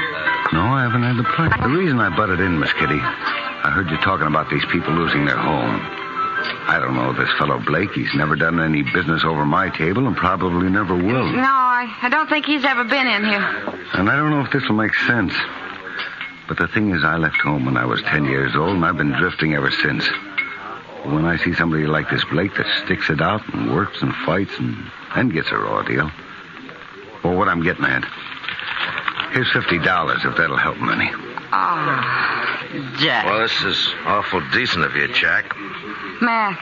No, I haven't had the pleasure. The reason I butted in, Miss Kitty, I heard you talking about these people losing their home. I don't know this fellow Blake. He's never done any business over my table and probably never will. No, I don't think he's ever been in here. And I don't know if this will make sense. But the thing is, I left home when I was 10 years old, and I've been drifting ever since. When I see somebody like this Blake that sticks it out and works and fights and gets a raw deal. Well, what I'm getting at. Here's $50 if that'll help him any. Oh, Jack. Well, this is awful decent of you, Jack. Matt,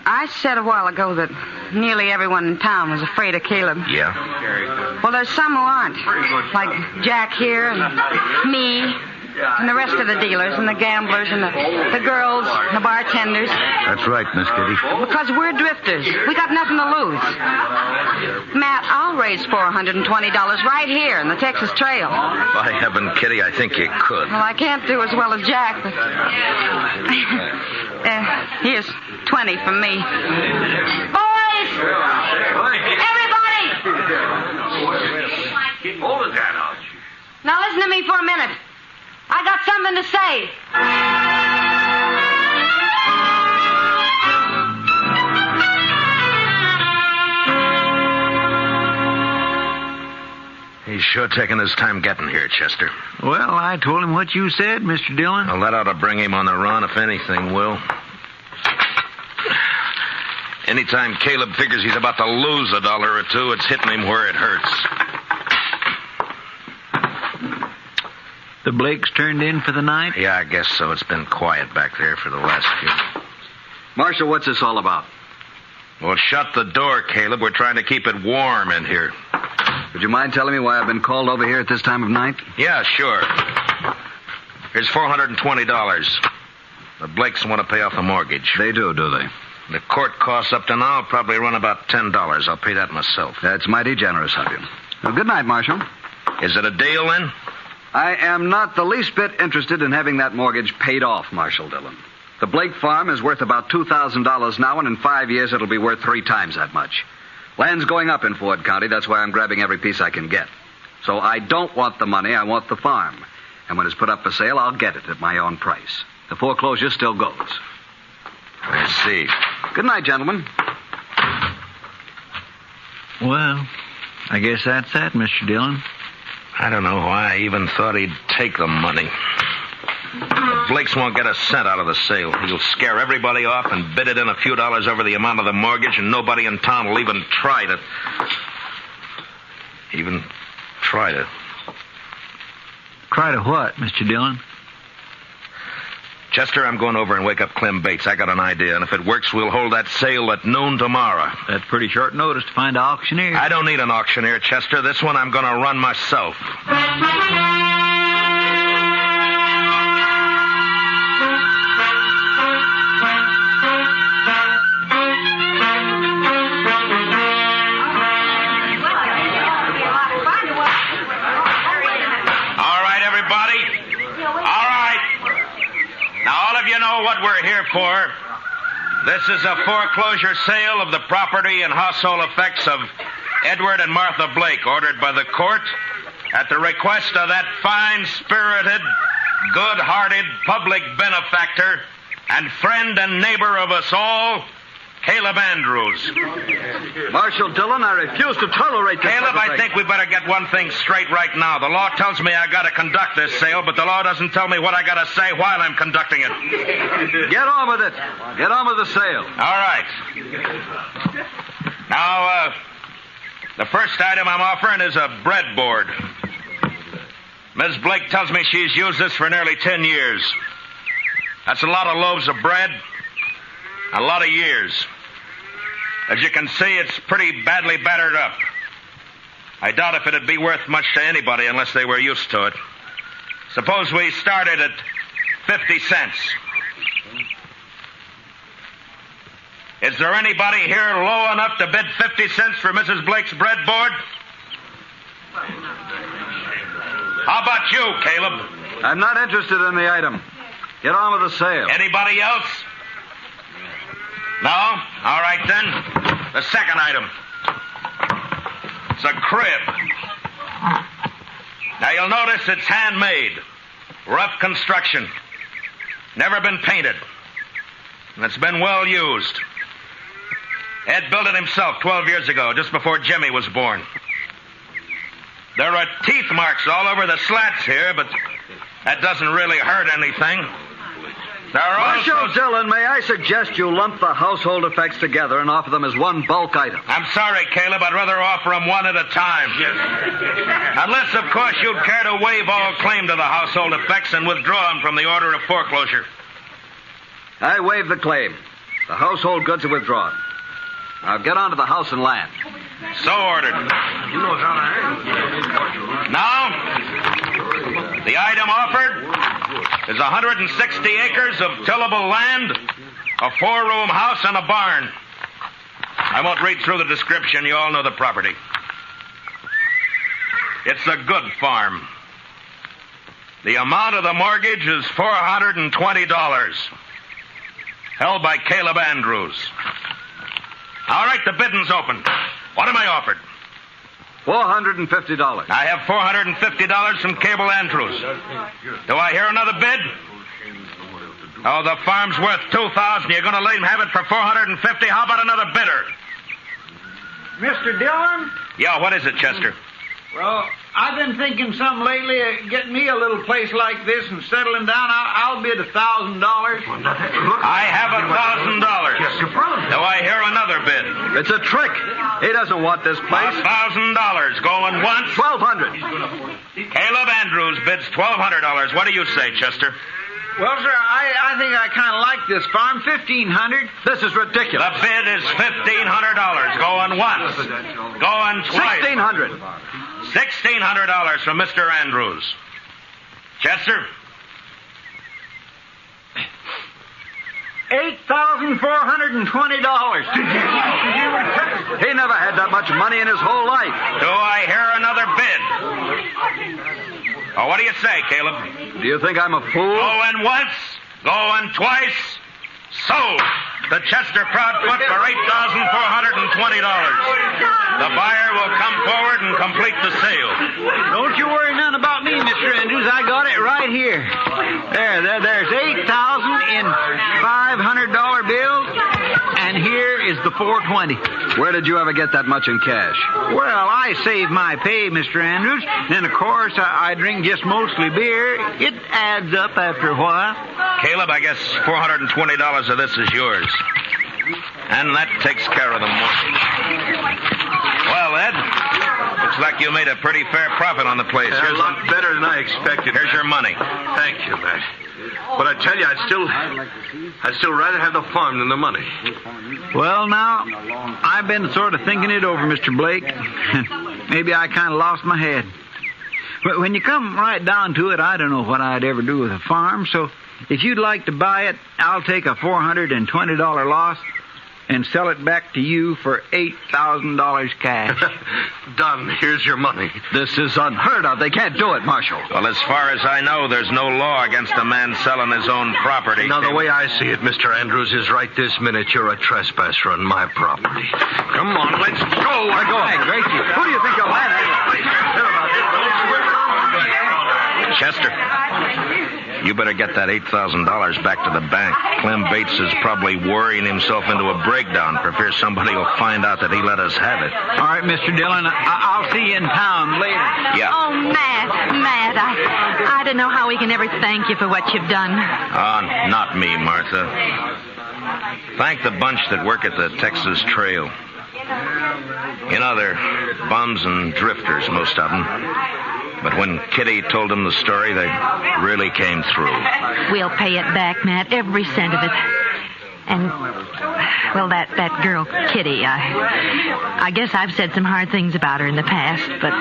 I said a while ago that nearly everyone in town was afraid of Caleb. Yeah? Well, there's some who aren't. Like Jack here and me and the rest of the dealers and the gamblers and the girls and the bartenders. That's right, Miss Kitty. Because we're drifters. We got nothing to lose. Matt, I'll raise $420 right here in the Texas Trail. By heaven, Kitty, I think you could. Well, I can't do as well as Jack, but... here's 20 from me. Boys! Everybody! Hold it there now. Now listen to me for a minute. I got something to say. He's sure taking his time getting here, Chester. Well, I told him what you said, Mr. Dillon. Well, that ought to bring him on the run, if anything will. Anytime Caleb figures he's about to lose $1 or $2, it's hitting him where it hurts. The Blakes turned in for the night? Yeah, I guess so. It's been quiet back there for the last few. Marshal, what's this all about? Well, shut the door, Caleb. We're trying to keep it warm in here. Would you mind telling me why I've been called over here at this time of night? Yeah, sure. Here's $420. The Blakes want to pay off the mortgage. They do they? The court costs up to now will probably run about $10. I'll pay that myself. That's mighty generous of you. Well, good night, Marshal. Is it a deal, then? I am not the least bit interested in having that mortgage paid off, Marshal Dillon. The Blake farm is worth about $2,000 now, and in 5 years it'll be worth 3 times that much. Land's going up in Ford County. That's why I'm grabbing every piece I can get. So I don't want the money. I want the farm. And when it's put up for sale, I'll get it at my own price. The foreclosure still goes. I see. Good night, gentlemen. Well, I guess that's that, Mr. Dillon. I don't know why I even thought he'd take the money. The Blakes won't get a cent out of the sale. He'll scare everybody off and bid it in a few dollars over the amount of the mortgage, and nobody in town will even try to... Try to what, Mr. Dillon? Chester, I'm going over and wake up Clem Bates. I got an idea, and if it works, we'll hold that sale at noon tomorrow. That's pretty short notice to find an auctioneer. I don't need an auctioneer, Chester. This one I'm going to run myself. You know what we're here for. This is a foreclosure sale of the property and household effects of Edward and Martha Blake, ordered by the court at the request of that fine-spirited, good-hearted public benefactor and friend and neighbor of us all, Caleb Andrews. Marshal Dillon, I refuse to tolerate this. Caleb, I think we better get one thing straight right now. The law tells me I got to conduct this sale, but the law doesn't tell me what I got to say while I'm conducting it. Get on with it. Get on with the sale. All right. Now, the first item I'm offering is a breadboard. Ms. Blake tells me she's used this for nearly 10 years. That's a lot of loaves of bread, a lot of years. As you can see, it's pretty badly battered up. I doubt if it'd be worth much to anybody unless they were used to it. Suppose we started at 50 cents. Is there anybody here low enough to bid 50 cents for Mrs. Blake's breadboard? How about you, Caleb? I'm not interested in the item. Get on with the sale. Anybody else? No? All right, then. The second item. It's a crib. Now, you'll notice it's handmade. Rough construction. Never been painted. And it's been well used. Ed built it himself 12 years ago, just before Jimmy was born. There are teeth marks all over the slats here, but that doesn't really hurt anything. There are Marshal Dillon, may I suggest you lump the household effects together and offer them as one bulk item? I'm sorry, Caleb. I'd rather offer them one at a time. Unless, of course, you'd care to waive all claim to the household effects and withdraw them from the order of foreclosure. I waive the claim. The household goods are withdrawn. Now get on to the house and land. So ordered. Now, the item offered is 160 acres of tillable land, a 4-room house, and a barn. I won't read through the description. You all know the property. It's a good farm. The amount of the mortgage is $420, held by Caleb Andrews. All right, the bidding's open. What am I offered? $450. I have $450 from Cable Andrews. Do I hear another bid? Oh, the farm's worth $2,000. You're going to let him have it for $450? How about another bidder? Mr. Dillon? Yeah, what is it, Chester? Well, I've been thinking some lately of getting me a little place like this and settling down. I'll bid $1,000. I have $1,000. Do I hear another bid? It's a trick. He doesn't want this place. $1,000. Going once? $1,200. Caleb Andrews bids $1,200. What do you say, Chester? Well, sir, I think I kind of like this farm. $1,500. This is ridiculous. The bid is $1,500. Going once. Going twice. $1,600. $1,600 from Mr. Andrews. Chester? $8,420. He never had that much money in his whole life. Do I hear another bid? Oh, what do you say, Caleb? Do you think I'm a fool? Going once, going twice. Sold. The Chester Proudfoot for $8,420. The buyer will come forward and complete the sale. Don't you worry none about me, Mr. Andrews. I got it right here. There's $8,000 in $500 bills, and here is the $420. Where did you ever get that much in cash? Well, I save my pay, Mr. Andrews. Then, of course, I drink just mostly beer. It adds up after a while. Caleb, I guess $420 of this is yours. And that takes care of the mortgage. Well, Ed, looks like you made a pretty fair profit on the place. Yeah, a lot better than I expected. Here's your money. Thank you, Matt. But I tell you, I'd still rather have the farm than the money. Well, now, I've been sort of thinking it over, Mr. Blake. Maybe I kind of lost my head. But when you come right down to it, I don't know what I'd ever do with a farm, so if you'd like to buy it, I'll take a $420 loss and sell it back to you for $8,000 cash. Done. Here's your money. This is unheard of. They can't do it, Marshal. Well, as far as I know, there's no law against a man selling his own property. Now, the way I see it, Mr. Andrews, is right this minute you're a trespasser on my property. Come on, let's go. We're going. Hey, Gracie, who do you think you're landing? Chester, you better get that $8,000 back to the bank. Clem Bates is probably worrying himself into a breakdown for fear somebody will find out that he let us have it. All right, Mr. Dillon, I'll see you in town later. Yeah. Oh, Matt, I don't know how we can ever thank you for what you've done. Not me, Martha. Thank the bunch that work at the Texas Trail. You know, they're bums and drifters, most of them. But when Kitty told them the story, they really came through. We'll pay it back, Matt, every cent of it. And, well, that girl, Kitty, I guess I've said some hard things about her in the past, but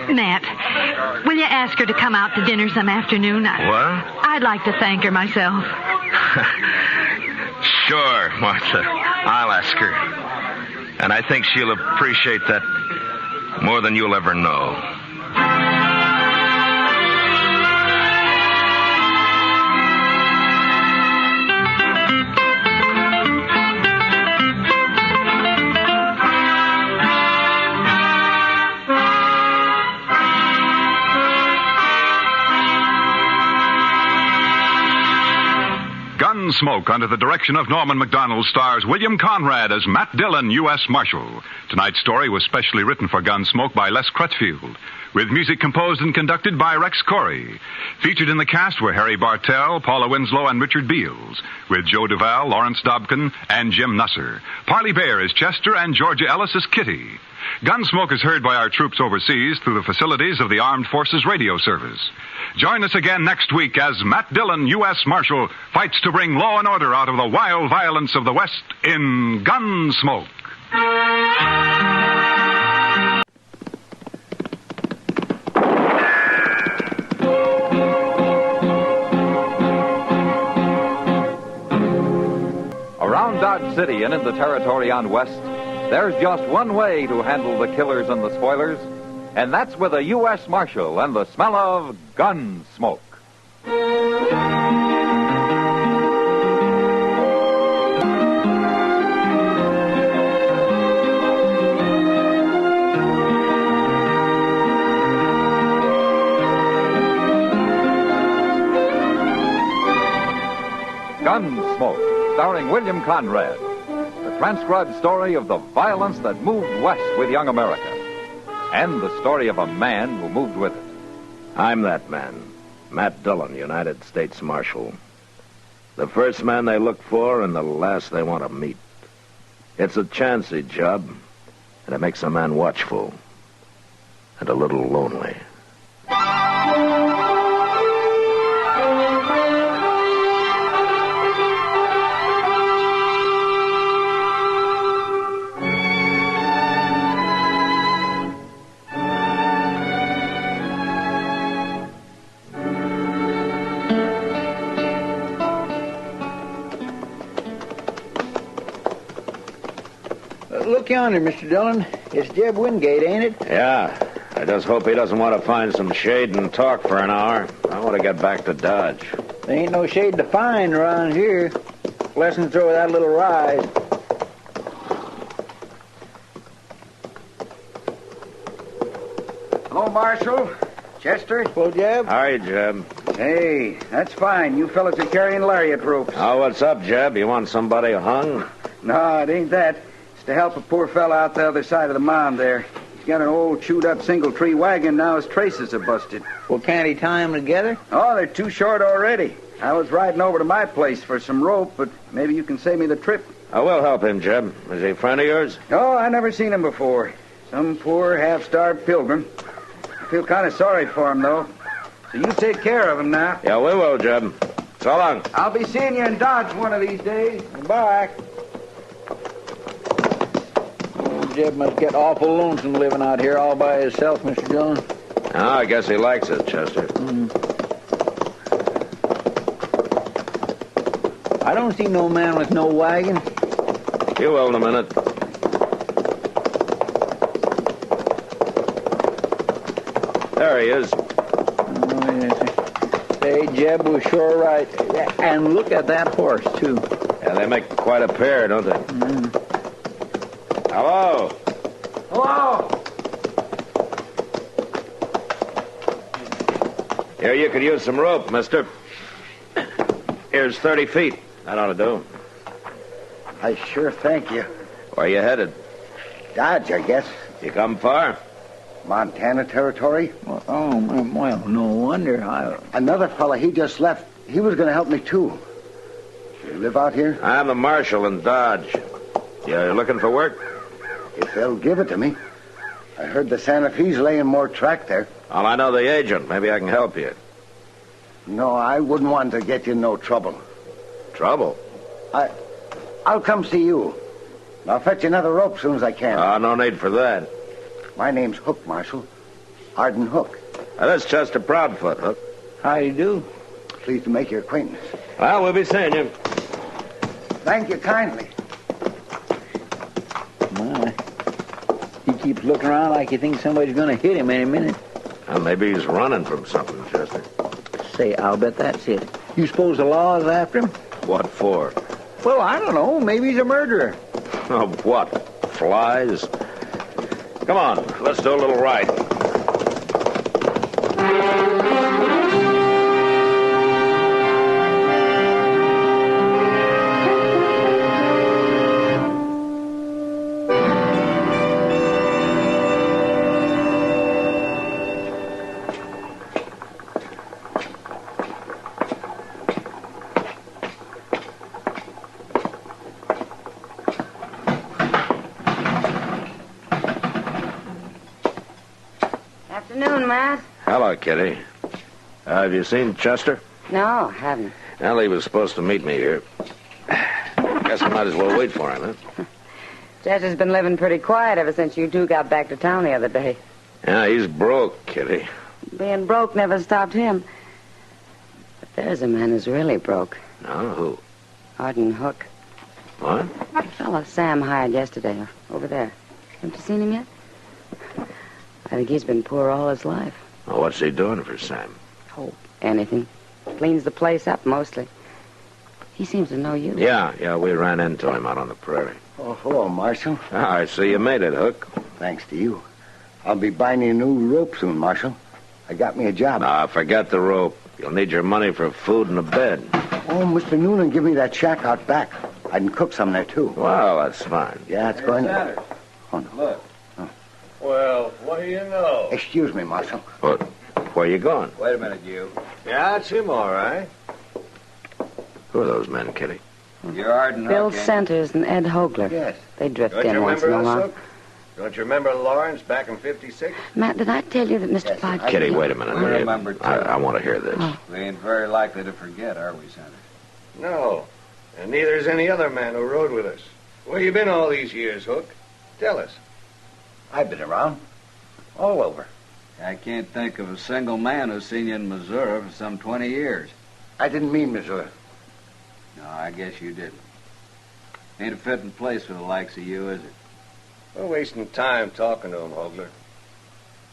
Matt, will you ask her to come out to dinner some afternoon? What? I'd like to thank her myself. Sure, Martha. I'll ask her. And I think she'll appreciate that more than you'll ever know. Gunsmoke, under the direction of Norman Macdonald, stars William Conrad as Matt Dillon, U.S. Marshal. Tonight's story was specially written for Gunsmoke by Les Crutchfield, with music composed and conducted by Rex Corey. Featured in the cast were Harry Bartell, Paula Winslow, and Richard Beals, with Joe Duvall, Lawrence Dobkin, and Jim Nusser. Parley Bear is Chester, and Georgia Ellis is Kitty. Gunsmoke is heard by our troops overseas through the facilities of the Armed Forces Radio Service. Join us again next week as Matt Dillon, U.S. Marshal, fights to bring law and order out of the wild violence of the West in Gunsmoke. Around Dodge City and in the territory on West, there's just one way to handle the killers and the spoilers, and that's with a U.S. Marshal and the smell of gun smoke. Gunsmoke, starring William Conrad. The transcribed story of the violence that moved west with young America. And the story of a man who moved with it. I'm that man, Matt Dillon, United States Marshal. The first man they look for and the last they want to meet. It's a chancy job, and it makes a man watchful and a little lonely. Look yonder, Mr. Dillon. It's Jeb Wingate, ain't it? Yeah. I just hope he doesn't want to find some shade and talk for an hour. I want to get back to Dodge. There ain't no shade to find around here. Lessons throw that little rise. Hello, Marshal. Chester. Hello, Jeb. How are you, Jeb? Hey, that's fine. You fellas are carrying lariat ropes. Oh, what's up, Jeb? You want somebody hung? No, it ain't that. It's to help a poor fella out the other side of the mound there. He's got an old chewed-up single-tree wagon. Now his traces are busted. Well, can't he tie them together? Oh, they're too short already. I was riding over to my place for some rope, but maybe you can save me the trip. I will help him, Jeb. Is he a friend of yours? Oh, I never seen him before. Some poor, half-starved pilgrim. I feel kind of sorry for him, though. So you take care of him now. Yeah, we will, Jeb. So long. I'll be seeing you in Dodge one of these days. Goodbye. Jeb must get awful lonesome living out here all by himself, Mr. Dillon. Oh, I guess he likes it, Chester. I don't see no man with no wagon. You will in a minute. There he is. Oh, yes. Say, Jeb was sure right. And look at that horse, too. Yeah, they make quite a pair, don't they? Hello. Hello. Here, you could use some rope, mister. Here's 30 feet. That ought to do. I sure thank you. Where you headed? Dodge, I guess. You come far? Montana territory. Well, no wonder. Another fella, he just left. He was going to help me, too. You live out here? I'm the marshal in Dodge. You looking for work? If they'll give it to me. I heard the Santa Fe's laying more track there. Well, I know the agent. Maybe I can help you. No, I wouldn't want to get you in no trouble. Trouble? I'll come see you. I'll fetch you another rope as soon as I can. No need for that. My name's Hook, Marshal. Arden Hook. That's Chester Proudfoot, Hook. How do you do? Pleased to make your acquaintance. Well, we'll be seeing you. Thank you kindly. My. He keeps looking around like he thinks somebody's going to hit him any minute. Well, maybe he's running from something, Chester. Say, I'll bet that's it. You suppose the law is after him? What for? Well, I don't know. Maybe he's a murderer. Oh, what? Flies? Come on, let's do a little ride. Afternoon, Matt. Hello, Kitty. Have you seen Chester? No, haven't. Well, he was supposed to meet me here. Guess I might as well wait for him, huh? Chester's been living pretty quiet ever since you two got back to town the other day. Yeah, he's broke, Kitty. Being broke never stopped him. But there's a man who's really broke. No, who? Arden Hook. What? The fellow Sam hired yesterday, over there. Haven't you seen him yet? I think he's been poor all his life. Well, what's he doing for Sam? Oh, anything. Cleans the place up, mostly. He seems to know you. Yeah, we ran into him out on the prairie. Oh, hello, Marshal. I see you made it, Hook. Thanks to you. I'll be buying you a new rope soon, Marshal. I got me a job. Nah, forget the rope. You'll need your money for food and a bed. Oh, Mr. Noonan, give me that shack out back. I can cook some there, too. Well, that's fine. Yeah, it's going... Sanders. Oh, no. Look. Well, what do you know? Excuse me, Marshal. What? Where you going? Wait a minute, you. Yeah, it's him, all right. Who are those men, Kitty? You're Arden Bill Hook, Centers and Ed Hogler. Yes. They drift Don't in you once in remember a us, while. Hook? Don't you remember Lawrence back in 56? Matt, did I tell you that Mr. Podkey... Kitty, wait a minute. We remember, too. I want to hear this. Oh. We ain't very likely to forget, are we, Centers? No. And neither is any other man who rode with us. Where you been all these years, Hook? Tell us. I've been around. All over. I can't think of a single man who's seen you in Missouri for some 20 years. I didn't mean Missouri. No, I guess you didn't. Ain't a fitting place for the likes of you, is it? We're wasting time talking to him, Hogler.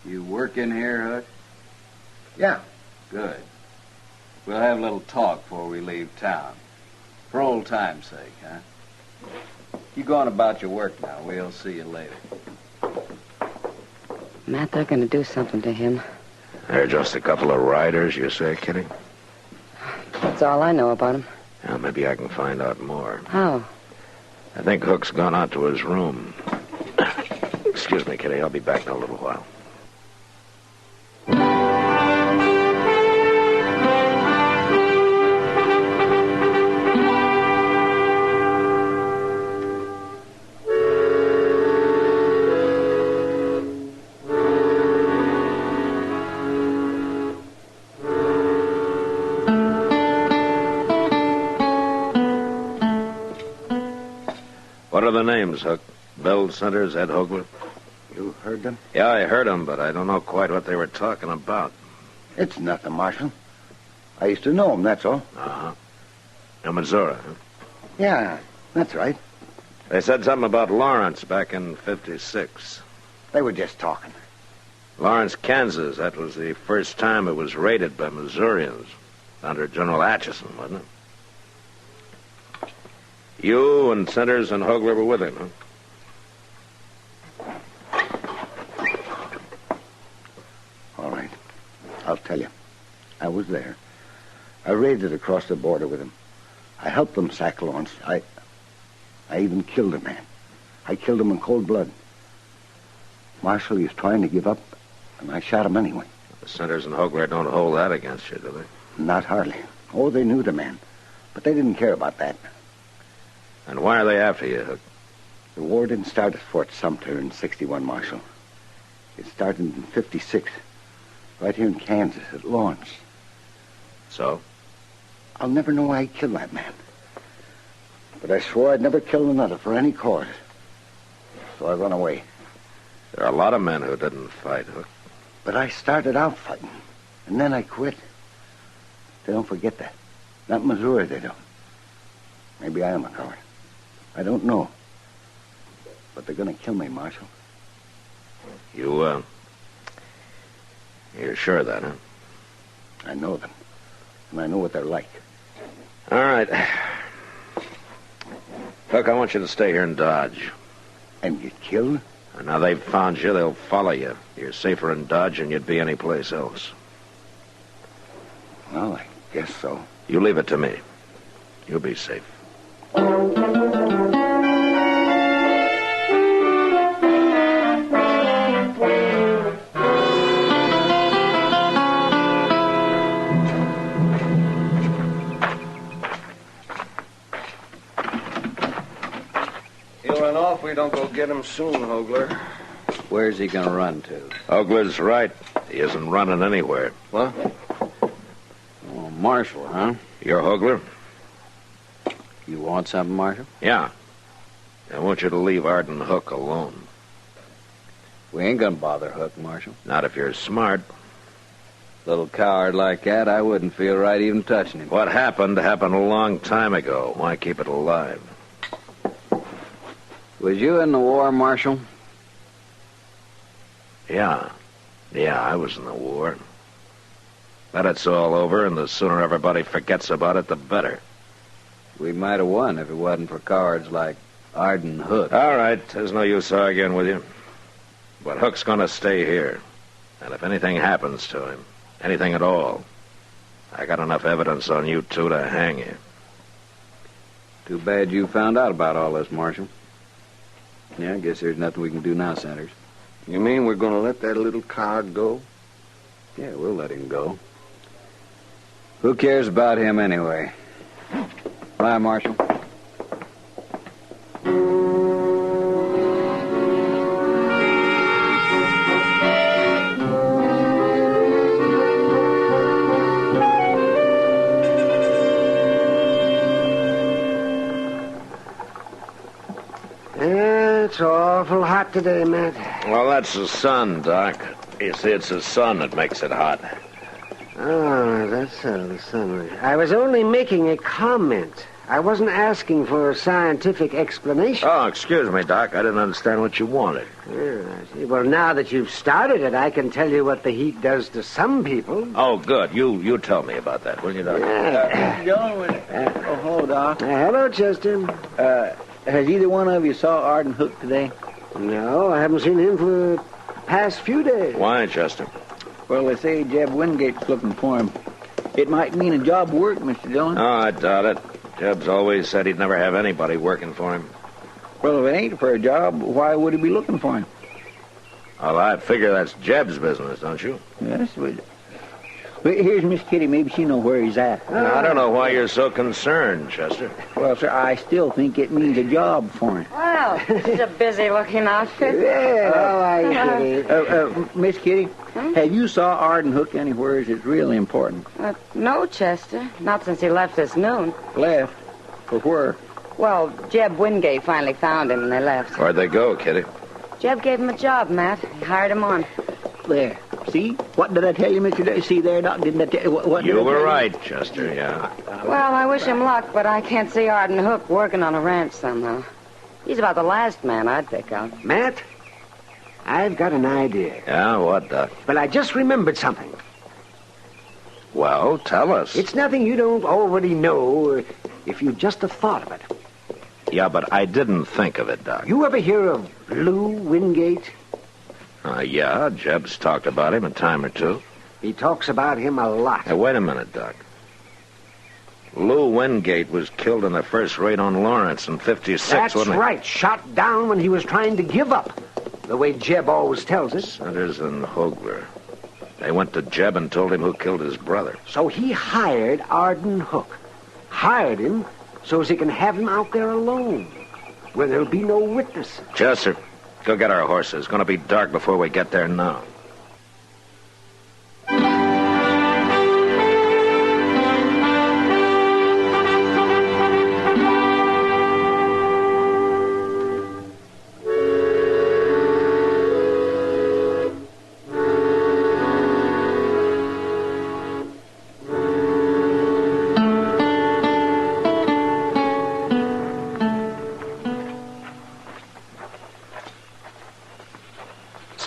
You work in here, Hook? Yeah. Good. We'll have a little talk before we leave town. For old time's sake, huh? You go on about your work now. We'll see you later. Matt, they're going to do something to him. They're just a couple of riders, you say, Kitty? That's all I know about him. Well, maybe I can find out more. How? I think Hook's gone out to his room. Excuse me, Kitty. I'll be back in a little while. What are the names, Hook? Bill Centers, Ed Hogler? You heard them? Yeah, I heard them, but I don't know quite what they were talking about. It's nothing, Marshal. I used to know them, that's all. Uh-huh. In Missouri, huh? Yeah, that's right. They said something about Lawrence back in 56. They were just talking. Lawrence, Kansas. That was the first time it was raided by Missourians. Under General Atchison, wasn't it? You and Centers and Hogler were with him, huh? All right. I'll tell you. I was there. I raided across the border with him. I helped them sack Lawrence. I even killed a man. I killed him in cold blood. Marshal, he was trying to give up, and I shot him anyway. The Centers and Hogler don't hold that against you, do they? Not hardly. Oh, they knew the man. But they didn't care about that. And why are they after you, Hook? The war didn't start at Fort Sumter in 61, Marshal. It started in 56, right here in Kansas, at Lawrence. So? I'll never know why I killed that man. But I swore I'd never kill another for any cause. So I run away. There are a lot of men who didn't fight, Hook. But I started out fighting, and then I quit. They don't forget that. Not in Missouri, they don't. Maybe I am a coward. I don't know. But they're going to kill me, Marshal. You're sure of that, huh? I know them. And I know what they're like. All right. Look, I want you to stay here in Dodge. And get killed? Now they've found you, they'll follow you. You're safer in Dodge than you'd be anyplace else. Well, I guess so. You leave it to me. You'll be safe. He'll run off if we don't go get him soon, Hogler. Where's he gonna run to? Hogler's right. He isn't running anywhere. What? Oh, Marshal, huh? You're Hogler? You want something, Marshal? Yeah. I want you to leave Arden Hook alone. We ain't gonna bother Hook, Marshal. Not if you're smart. Little coward like that, I wouldn't feel right even touching him. What happened a long time ago. Why keep it alive? Was you in the war, Marshal? Yeah, I was in the war. But it's all over, and the sooner everybody forgets about it, the better. We might have won if it wasn't for cowards like Arden Hook. All right, there's no use arguing with you. But Hook's gonna stay here. And if anything happens to him, anything at all, I got enough evidence on you two to hang you. Too bad you found out about all this, Marshal. Yeah, I guess there's nothing we can do now, Sanders. You mean we're going to let that little coward go? Yeah, we'll let him go. Who cares about him anyway? Bye, Marshal. It's awful hot today, Matt. Well, that's the sun, Doc. You see, it's the sun that makes it hot. Oh, that's the sun. I was only making a comment. I wasn't asking for a scientific explanation. Oh, excuse me, Doc. I didn't understand what you wanted. Yeah, I see. Well, now that you've started it, I can tell you what the heat does to some people. Oh, good. You tell me about that, will you, Doc? Yeah. Hello, Doc. Hello, Chester. Has either one of you saw Arden Hook today? No, I haven't seen him for the past few days. Why, Chester? Well, they say Jeb Wingate's looking for him. It might mean a job work, Mr. Dillon. Oh, I doubt it. Jeb's always said he'd never have anybody working for him. Well, if it ain't for a job, why would he be looking for him? Well, I figure that's Jeb's business, don't you? Yes, but here's Miss Kitty. Maybe she know where he's at. I don't know why you're so concerned, Chester. Well, sir, I still think it means a job for him. Well, he's a busy-looking outfit. Yeah, how are you, Kitty? Miss Kitty, have you saw Arden Hook anywhere? It's really important. No, Chester. Not since he left this noon. Left? For where? Well, Jeb Wingate finally found him and they left. Where'd they go, Kitty? Jeb gave him a job, Matt. He hired him on. There. See? What did I tell you, Mr. Day? See there, Doc? Didn't I tell you? What You did I were tell right, Chester, yeah. Well, I wish him luck, but I can't see Arden Hook working on a ranch somehow. He's about the last man I'd pick out. Matt, I've got an idea. Yeah, what, Doc? But I just remembered something. Well, tell us. It's nothing you don't already know if you just have thought of it. Yeah, but I didn't think of it, Doc. You ever hear of Lou Wingate? Yeah, Jeb's talked about him a time or two. He talks about him a lot. Hey, wait a minute, Doc. Lou Wingate was killed in the first raid on Lawrence in 56, That's wasn't he? right. Shot down when he was trying to give up. The way Jeb always tells us. Sanders and Hogler. They went to Jeb and told him who killed his brother. So he hired Arden Hook. Hired him so as he can have him out there alone, where there'll be no witness. Chester, go get our horses. It's going to be dark before we get there now.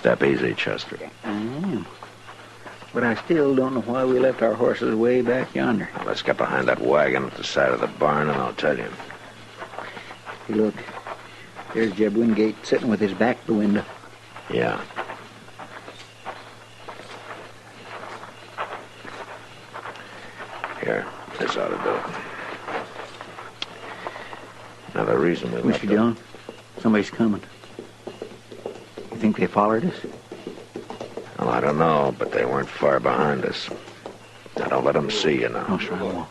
Step easy, Chester. But I still don't know why we left our horses way back yonder. Now, let's get behind that wagon at the side of the barn, and I'll tell you. Hey, look. There's Jeb Wingate sitting with his back to the window. Yeah. Here, this ought to do it. Now, the reason we left Mr. Dillon, somebody's coming. You think they followed us? Well, I don't know, but they weren't far behind us. Now, don't let them see you now. Oh, sure I won't.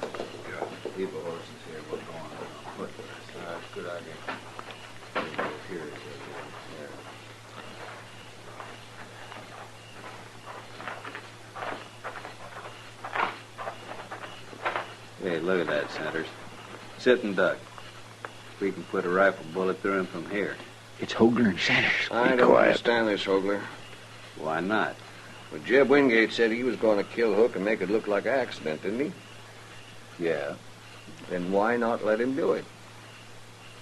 Hey, look at that, Centers. Sit and duck. We can put a rifle bullet through him from here. It's Hogler and Centers. I don't understand this, Hogler. Why not? Well, Jeb Wingate said he was going to kill Hook and make it look like an accident, didn't he? Yeah. Then why not let him do it?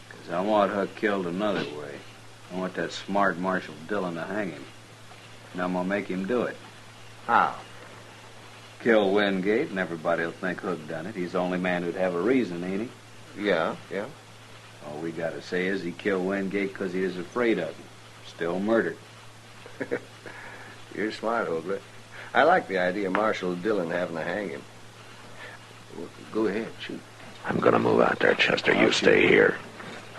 'Cause I want Hook killed another way. I want that smart Marshal Dillon to hang him. And I'm going to make him do it. How? Kill Wingate, and everybody'll think Hook done it. He's the only man who'd have a reason, ain't he? Yeah. All we got to say is he killed Wingate because he was afraid of him. Still murdered. You're smart, Hogler. I like the idea of Marshal Dillon having to hang him. Well, go ahead, shoot. I'm going to move out there, Chester. You stay here.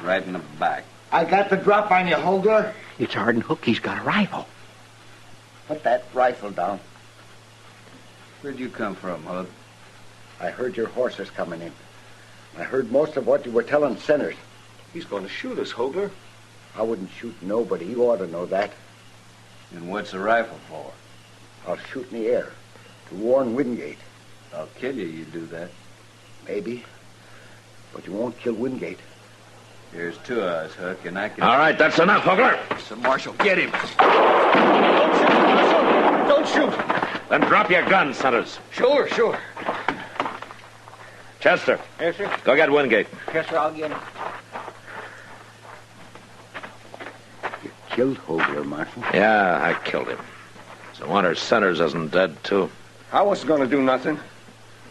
Right in the back. I got the drop on you, Hogler. It's Arden Hook. He's got a rifle. Put that rifle down. Where'd you come from, Hook? I heard your horses coming in. I heard most of what you were telling Centers. He's going to shoot us, Hogler. I wouldn't shoot nobody. You ought to know that. And what's the rifle for? I'll shoot in the air to warn Wingate. I'll kill you, you do that. Maybe. But you won't kill Wingate. There's two of us, Hook, and I can... All right, that's enough, Hogler. So, Marshal, get him. Don't shoot, Marshal. Don't shoot. Then drop your gun, Centers. Sure. Chester. Yes, sir. Go get Wingate. Yes, sir, I'll get him. You killed Hogler, Marshal. Yeah, I killed him. So wonder Centers isn't dead, too. I wasn't going to do nothing.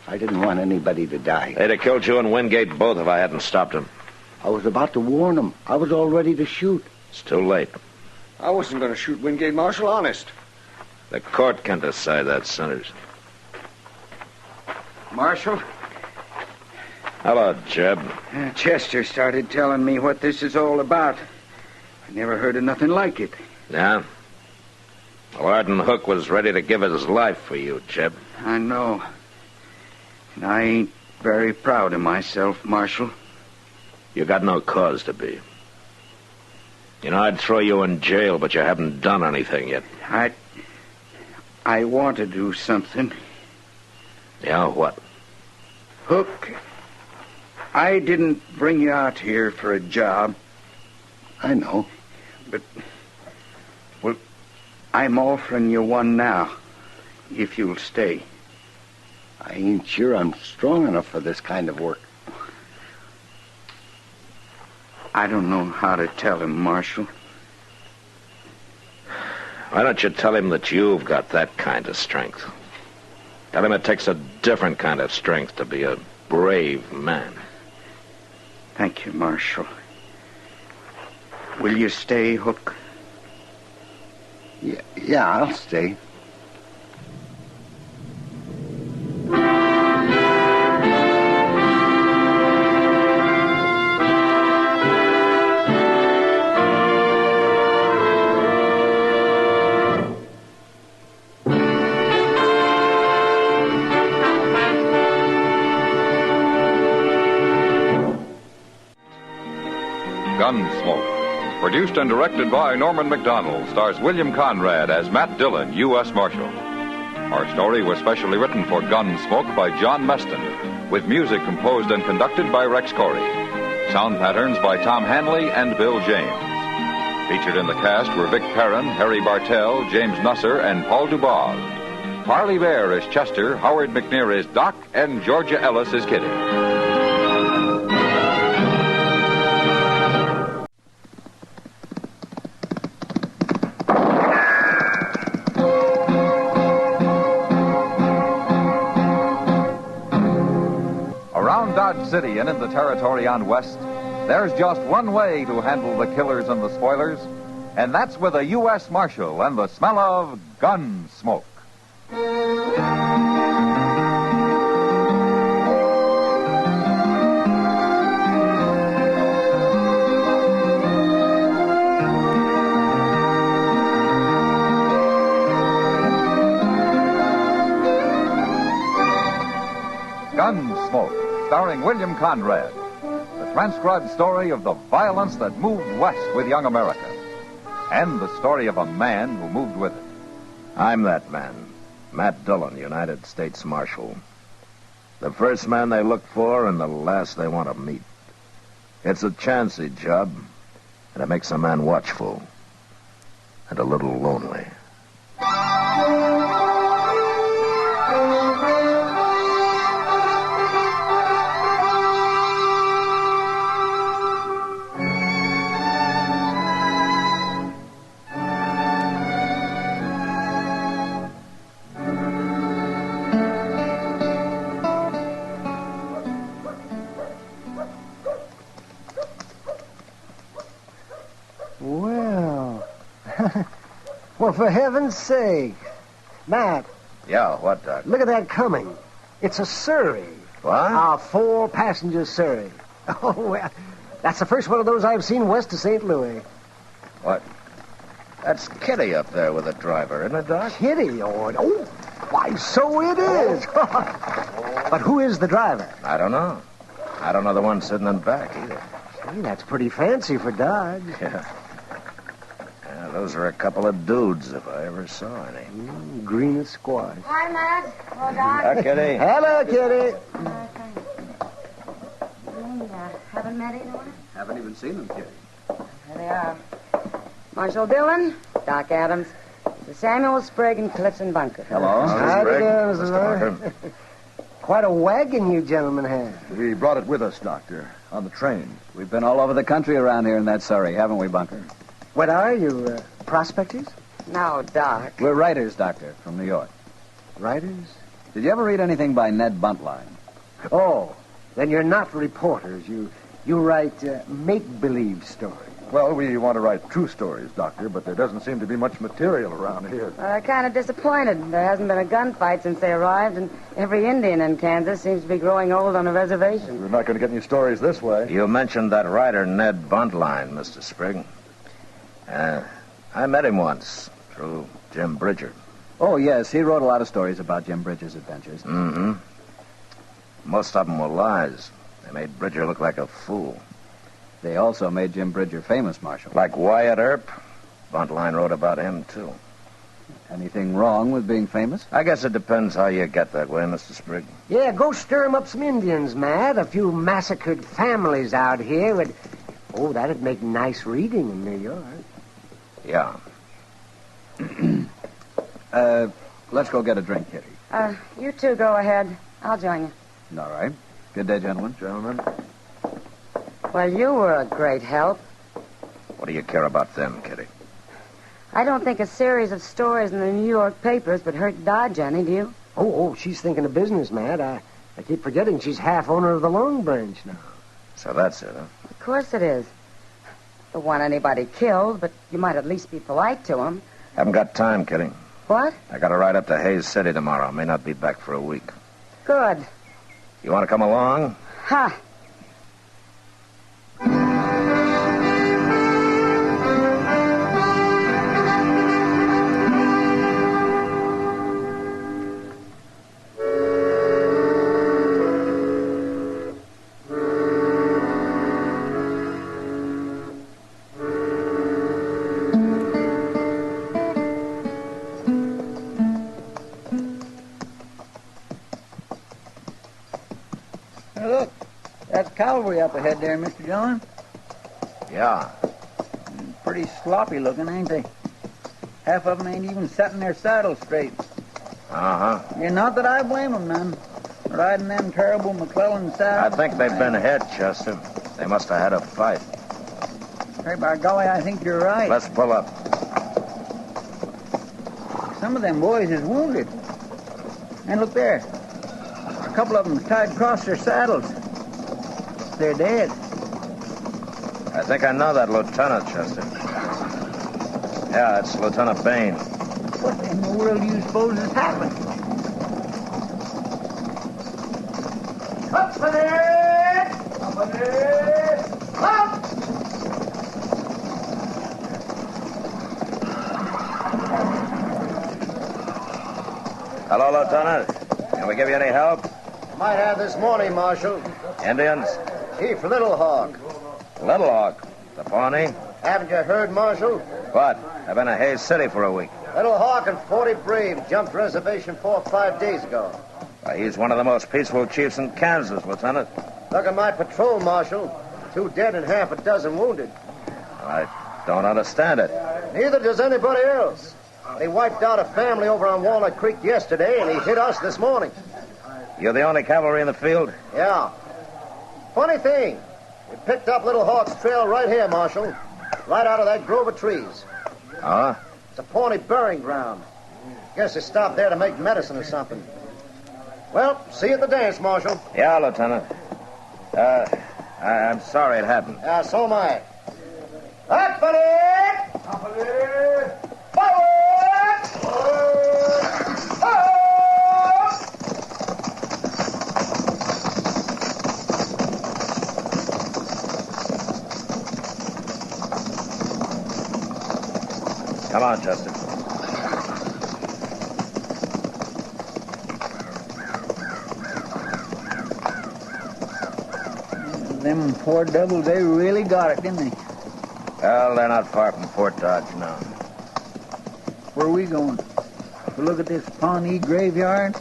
I didn't want anybody to die. They'd have killed you and Wingate both if I hadn't stopped him. I was about to warn them. I was all ready to shoot. It's too late. I wasn't going to shoot Wingate, Marshal, honest. The court can decide that, Centers. Marshal? Hello, Jeb. Chester started telling me what this is all about. I never heard of nothing like it. Yeah? Well, Arden Hook was ready to give his life for you, Jeb. I know. And I ain't very proud of myself, Marshal. You got no cause to be. You know, I'd throw you in jail, but you haven't done anything yet. I want to do something. Yeah, what? Hook, I didn't bring you out here for a job. I know. But, well, I'm offering you one now, if you'll stay. I ain't sure I'm strong enough for this kind of work. I don't know how to tell him, Marshal. Why don't you tell him that you've got that kind of strength? Tell him it takes a different kind of strength to be a brave man. Thank you, Marshal. Will you stay, Hook? Yeah, I'll stay. Gunsmoke. Produced and directed by Norman McDonald, stars William Conrad as Matt Dillon, U.S. Marshal. Our story was specially written for Gunsmoke by John Meston, with music composed and conducted by Rex Corey. Sound patterns by Tom Hanley and Bill James. Featured in the cast were Vic Perrin, Harry Bartell, James Nusser, and Paul Dubov. Farley Bear is Chester, Howard McNear is Doc, and Georgia Ellis is Kitty. Dodge City and in the territory on West, there's just one way to handle the killers and the spoilers, and that's with a U.S. Marshal and the smell of gun smoke. Gunsmoke, starring William Conrad. The transcribed story of the violence that moved west with young America. And the story of a man who moved with it. I'm that man, Matt Dillon, United States Marshal. The first man they look for and the last they want to meet. It's a chancy job, and it makes a man watchful and a little lonely. Well, for heaven's sake. Matt. Yeah, what, Doc? Look at that coming. It's a Surrey. What? A 4-passenger Surrey. Oh, well, that's the first one of those I've seen west of St. Louis. What? That's Kitty up there with the driver, isn't it, Doc? Kitty? Oh, why, so it is. But who is the driver? I don't know. I don't know the one sitting in back either. Gee, that's pretty fancy for Dodge. Yeah. Those are a couple of dudes, if I ever saw any. Green as squash. Hi, Matt. Hello, Doc. Hi, Kitty. Hello, Kitty. Haven't met anyone? Haven't even seen them, Kitty. Here they are. Marshal Dillon, Doc Adams, Sir Samuel Sprague, and Clifton Bunker. Hello. Hi, Mr. Bunker. Quite a wagon you gentlemen have. We brought it with us, Doctor, on the train. We've been all over the country around here in that Surrey, haven't we, Bunker? What are you, prospectors? No, Doc. We're writers, Doctor, from New York. Writers? Did you ever read anything by Ned Buntline? Oh, then you're not reporters. You write make-believe stories. Well, we want to write true stories, Doctor, but there doesn't seem to be much material around here. Kind of disappointed. There hasn't been a gunfight since they arrived, and every Indian in Kansas seems to be growing old on a reservation. We're not going to get any stories this way. You mentioned that writer, Ned Buntline, Mr. Sprague. I met him once through Jim Bridger. Oh, yes. He wrote a lot of stories about Jim Bridger's adventures. Mm-hmm. Most of them were lies. They made Bridger look like a fool. They also made Jim Bridger famous, Marshal. Like Wyatt Earp. Buntline wrote about him, too. Anything wrong with being famous? I guess it depends how you get that way, Mr. Sprigg. Yeah, go stir 'em up some Indians, Matt. A few massacred families out here would... Oh, that'd make nice reading in New York. Yeah. Let's go get a drink, Kitty. You two go ahead. I'll join you. All right. Good day, gentlemen. Gentlemen. Well, you were a great help. What do you care about them, Kitty? I don't think a series of stories in the New York papers would hurt Dodge any, do you? Oh, she's thinking of business, Matt. I keep forgetting she's half owner of the Long Branch now. So that's it, huh? Of course it is. Don't want anybody killed, but you might at least be polite to them. Haven't got time, Kitty. What? I got to ride up to Hayes City tomorrow. May not be back for a week. Good. You want to come along? Ha! Cavalry up ahead there, Mr. Dillon. Yeah. Pretty sloppy looking, ain't they? Half of them ain't even setting their saddles straight. Uh-huh. Yeah, not that I blame them none. Riding them terrible McClellan saddles. I think they've been hit, Chester. They must have had a fight. Hey, by golly, I think you're right. Let's pull up. Some of them boys is wounded. And look there. A couple of them tied across their saddles. they're dead. I think I know that lieutenant, Chester. Yeah, it's Lieutenant Bain. What in the world do you suppose has happened? Hello, Lieutenant. Can we give you any help? Might have this morning, Marshal. Indians? Chief Little Hawk. Little Hawk. The Pawnee? Haven't you heard, Marshal? What? I've been in Hays City for a week. Little Hawk and 40 Braves jumped reservation 4 or 5 days ago. He's one of the most peaceful chiefs in Kansas, Lieutenant. Look at my patrol, Marshal. 2 dead and half a dozen wounded. I don't understand it. Neither does anybody else. They wiped out a family over on Walnut Creek yesterday, and he hit us this morning. You're the only cavalry in the field? Yeah. Funny thing, we picked up Little Hawk's trail right here, Marshal. Right out of that grove of trees. Huh? It's a Pawnee burying ground. Guess they stopped there to make medicine or something. Well, see you at the dance, Marshal. Yeah, Lieutenant. I'm sorry it happened. Yeah, so am I. Company! Company! Forward! Forward! Come on, Chester. Them poor devils, they really got it, didn't they? Well, they're not far from Fort Dodge now. Where are we going? To look at this Pawnee graveyard?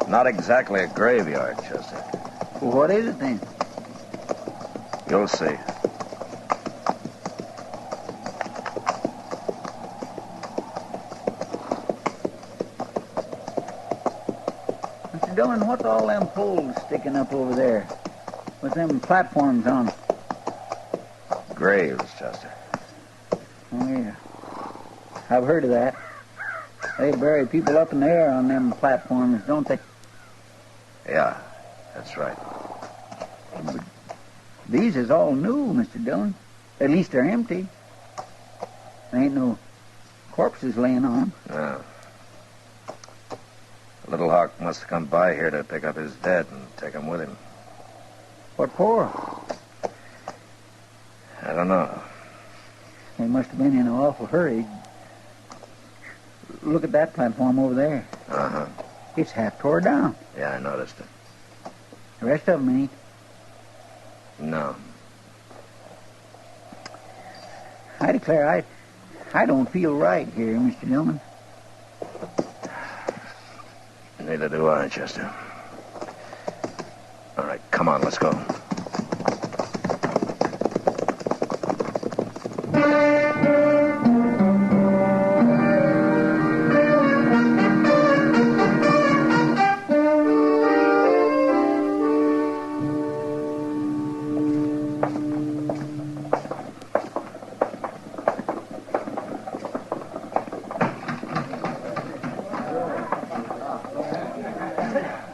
Not exactly a graveyard, Chester. Well, what is it then? You'll see. Mr. Dillon, what's all them poles sticking up over there? With them platforms on them? Graves, Chester. Oh, yeah. I've heard of that. They bury people up in the air on them platforms, don't they? Yeah, that's right. But these is all new, Mr. Dillon. At least they're empty. There ain't no corpses laying on them. No. Little Hawk must have come by here to pick up his dead and take him with him. What for? I don't know. They must have been in an awful hurry. Look at that platform over there. Uh-huh. It's half tore down. Yeah, I noticed it. The rest of them ain't. No. I declare, I don't feel right here, Mr. Dillon. Neither do I, Chester. All right, come on, let's go.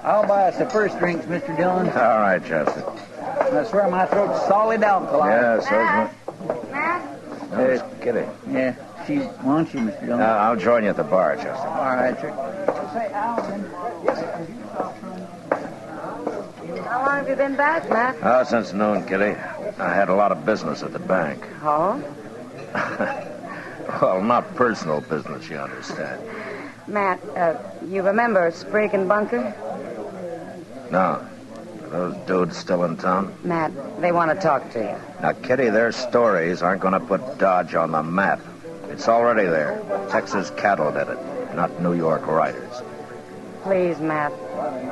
I'll buy us the first drinks, Mr. Dillon. All right, Chester. I swear my throat's solid alkali. Yeah, so's my... Matt? Hey, Kitty. Yeah, she wants you, Mr. Dillon. I'll join you at the bar, Chester. All right, sir. How long have you been back, Matt? Oh, since noon, Kitty. I had a lot of business at the bank. Oh? Well, not personal business, you understand. Matt, you remember Spriggan Bunker? No. Are those dudes still in town? Matt, they want to talk to you. Now, Kitty, their stories aren't going to put Dodge on the map. It's already there. Texas cattle did it, not New York writers. Please, Matt,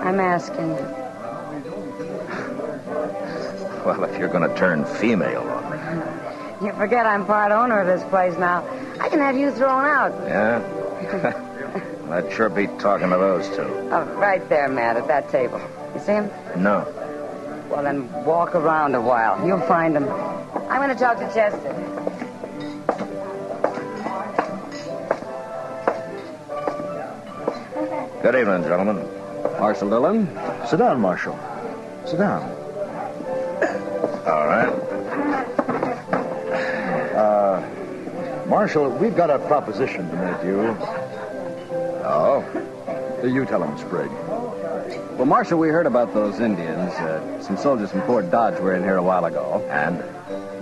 I'm asking you. Well, if you're going to turn female on me. You forget I'm part owner of this place now. I can have you thrown out. Yeah? I'd sure be talking to those two. Oh, right there, Matt, at that table. You see him? No. Well, then walk around a while. You'll find him. I'm going to talk to Chester. Good evening, gentlemen. Marshal Dillon. Sit down, Marshal. Sit down. Marshal, we've got a proposition to make you. Oh? You tell him, Sprague. Well, Marshal, we heard about those Indians. Some soldiers from Fort Dodge were in here a while ago. And?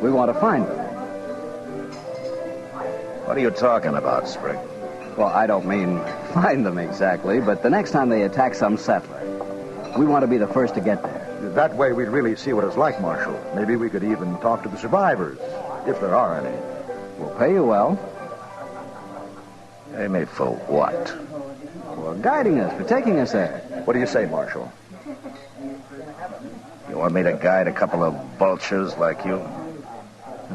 We want to find them. What are you talking about, Sprague? Well, I don't mean find them exactly, but the next time they attack some settler, we want to be the first to get there. That way we'd really see what it's like, Marshal. Maybe we could even talk to the survivors, if there are any. We'll pay you well. Pay me for what? For guiding us, for taking us there. What do you say, Marshal? You want me to guide a couple of vultures like you?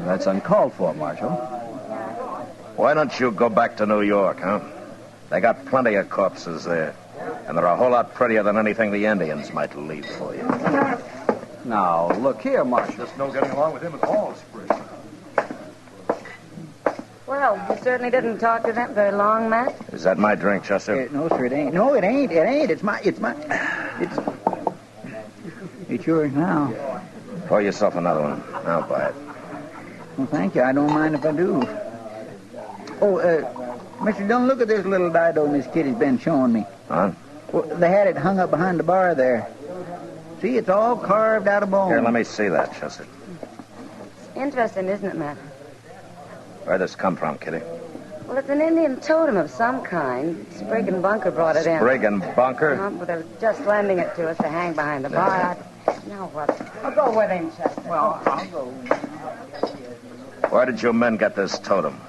That's uncalled for, Marshal. Why don't you go back to New York, huh? They got plenty of corpses there. And they're a whole lot prettier than anything the Indians might leave for you. Now, look here, Marshal. There's no getting along with him at all, Sprague. Well, you certainly didn't talk to them very long, Matt. Is that my drink, Chester? No, sir, it ain't. No, it ain't. It ain't. It's yours now. Pour yourself another one. I'll buy it. Well, thank you. I don't mind if I do. Oh, Mr. Dillon, look at this little dido Miss Kitty's been showing me. Huh? Well, they had it hung up behind the bar there. See, it's all carved out of bone. Here, let me see that, Chester. Interesting, isn't it, Matt? Where'd this come from, Kitty? Well, it's an Indian totem of some kind. Sprague and Bunker brought it in. Sprague and Bunker? But they're just lending it to us to hang behind the bar. Now what? I'll go with him, Chester. Well, I'll go. Where did your men get this totem?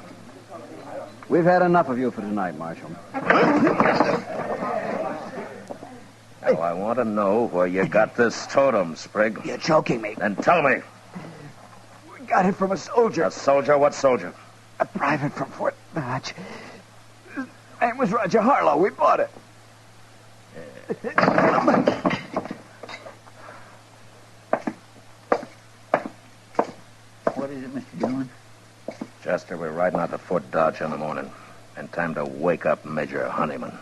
We've had enough of you for tonight, Marshal. Now, I want to know where you got this totem, Sprague. You're choking me. Then tell me. We got it from a soldier. A soldier? What soldier? A private from Fort Dodge. His name was Roger Harlow. We bought it. What is it, Mr. Dillon? Chester, we're riding out to Fort Dodge in the morning. And time to wake up Major Honeyman.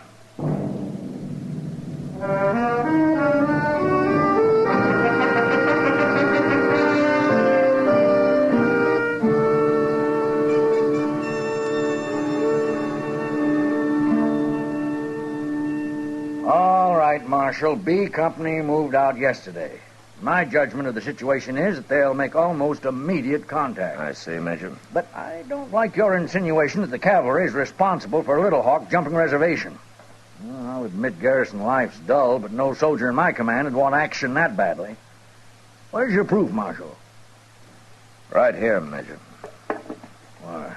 All right, Marshal. B Company moved out yesterday. My judgment of the situation is that they'll make almost immediate contact. I see, Major. But I don't like your insinuation that the cavalry is responsible for Little Hawk jumping reservation. Well, I'll admit garrison life's dull, but no soldier in my command would want action that badly. Where's your proof, Marshal? Right here, Major. Why,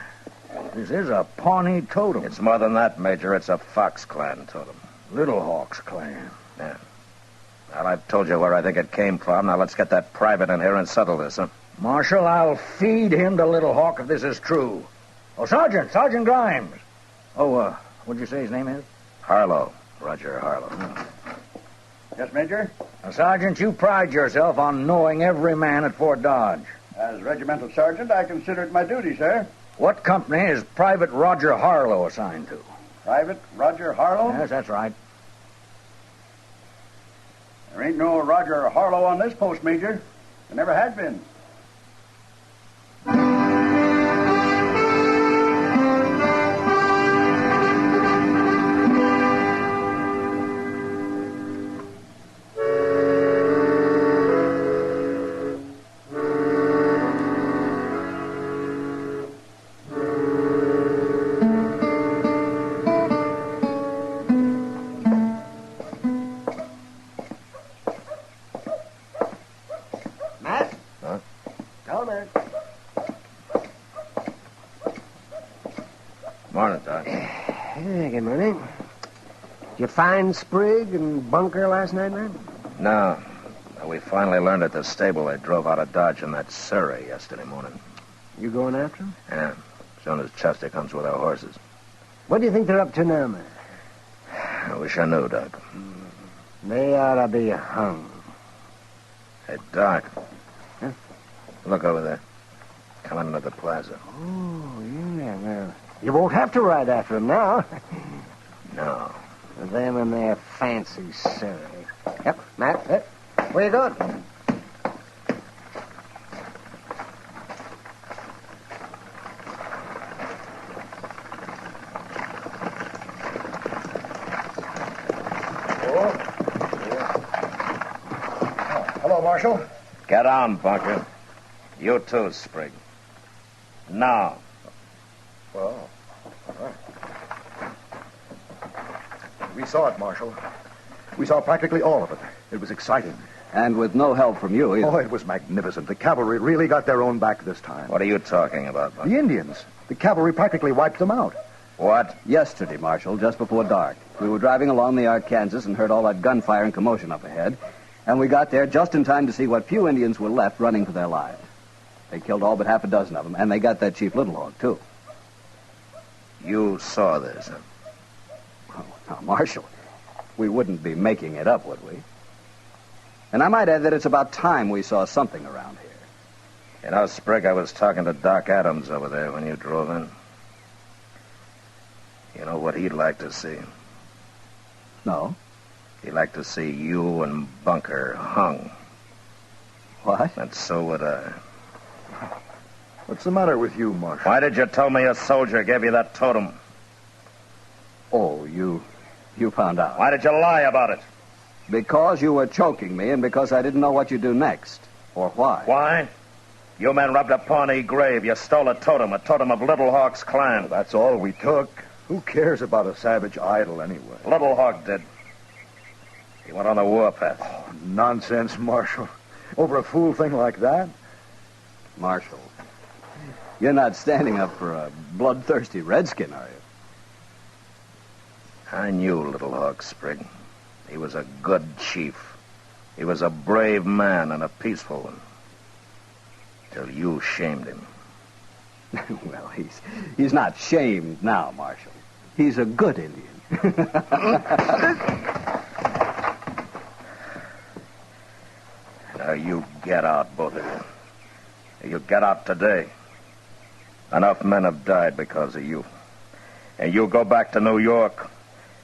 this is a Pawnee totem. It's more than that, Major. It's a Fox Clan totem. Little Hawk's clan. Yeah. Well, I've told you where I think it came from. Now let's get that private in here and settle this, huh? Marshal, I'll feed him to Little Hawk if this is true. Oh, Sergeant Grimes. Oh, what'd you say his name is? Harlow. Roger Harlow. Yes, Major? Now, Sergeant, you pride yourself on knowing every man at Fort Dodge. As regimental sergeant, I consider it my duty, sir. What company is Private Roger Harlow assigned to? Private Roger Harlow? Yes, that's right. There ain't no Roger Harlow on this post, Major. There never had been. Morning, Doc. Good morning. Did you find Sprague and Bunker last night, man? No. We finally learned at the stable they drove out of Dodge in that Surrey yesterday morning. You going after them? Yeah. As soon as Chester comes with our horses. What do you think they're up to now, man? I wish I knew, Doc. They ought to be hung. Hey, Doc. Huh? Look over there. Coming into the plaza. Oh, yeah, well, you won't have to ride after them now. No. Them and their fancy Surrey. Yep, Matt, where you going? Marshal. Get on, Bunker. You too, Sprig. Now. Well, all right. We saw it, Marshal. We saw practically all of it. It was exciting. And with no help from you either. Oh, it was magnificent. The cavalry really got their own back this time. What are you talking about, Bunker? The Indians. The cavalry practically wiped them out. What? Yesterday, Marshal, just before dark. We were driving along the Arkansas and heard all that gunfire and commotion up ahead. And we got there just in time to see what few Indians were left running for their lives. They killed all but half a dozen of them, and they got that Chief Little Hawk, too. You saw this, huh? Oh, now, Marshal, we wouldn't be making it up, would we? And I might add that it's about time we saw something around here. You know, Sprig, I was talking to Doc Adams over there when you drove in. You know what he'd like to see? No. He'd like to see you and Bunker hung. What? And so would I. What's the matter with you, Marshal? Why did you tell me a soldier gave you that totem? Oh, you found out. Why did you lie about it? Because you were choking me and because I didn't know what you'd do next. Or why. Why? You men robbed a Pawnee grave. You stole a totem of Little Hawk's clan. Well, that's all we took. Who cares about a savage idol anyway? Little Hawk did. He went on the warpath. Oh, nonsense, Marshal. Over a fool thing like that? Marshal, you're not standing up for a bloodthirsty redskin, are you? I knew Little Hawk, Sprig. He was a good chief. He was a brave man and a peaceful one. Till you shamed him. Well, he's not shamed now, Marshal. He's a good Indian. Now you get out, both of you. You get out today. Enough men have died because of you. And you go back to New York.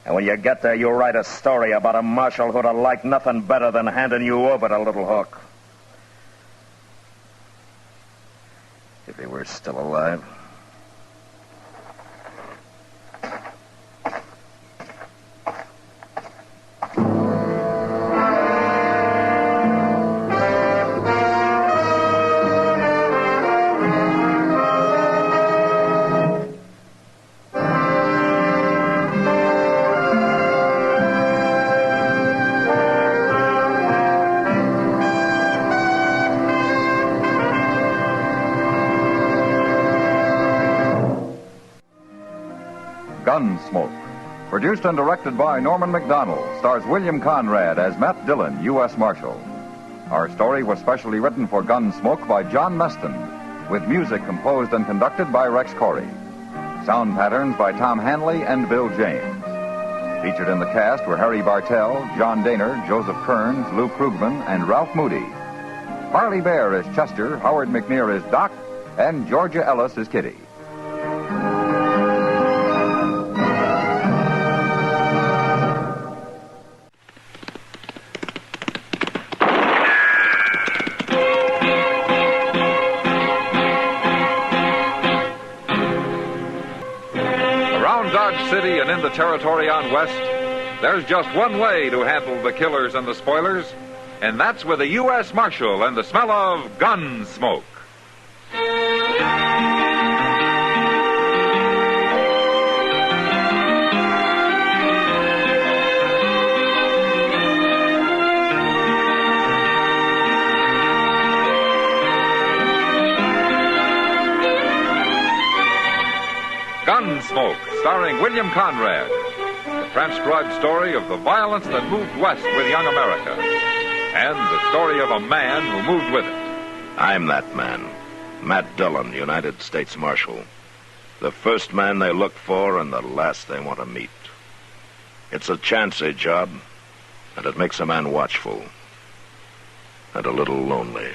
And when you get there, you write a story about a marshal who'd have liked nothing better than handing you over to Little Hawk. If he were still alive. Gunsmoke. Produced and directed by Norman Macdonald, stars William Conrad as Matt Dillon, U.S. Marshal. Our story was specially written for Gunsmoke by John Meston, with music composed and conducted by Rex Corey. Sound patterns by Tom Hanley and Bill James. Featured in the cast were Harry Bartell, John Daner, Joseph Kearns, Lou Krugman, and Ralph Moody. Harley Bear is Chester, Howard McNear is Doc, and Georgia Ellis is Kitty. City and in the territory on West, there's just one way to handle the killers and the spoilers, and that's with a U.S. Marshal and the smell of Gunsmoke. Gunsmoke, starring William Conrad. The transcribed story of the violence that moved west with young America. And the story of a man who moved with it. I'm that man. Matt Dillon, United States Marshal. The first man they look for and the last they want to meet. It's a chancy job, and it makes a man watchful. And a little lonely.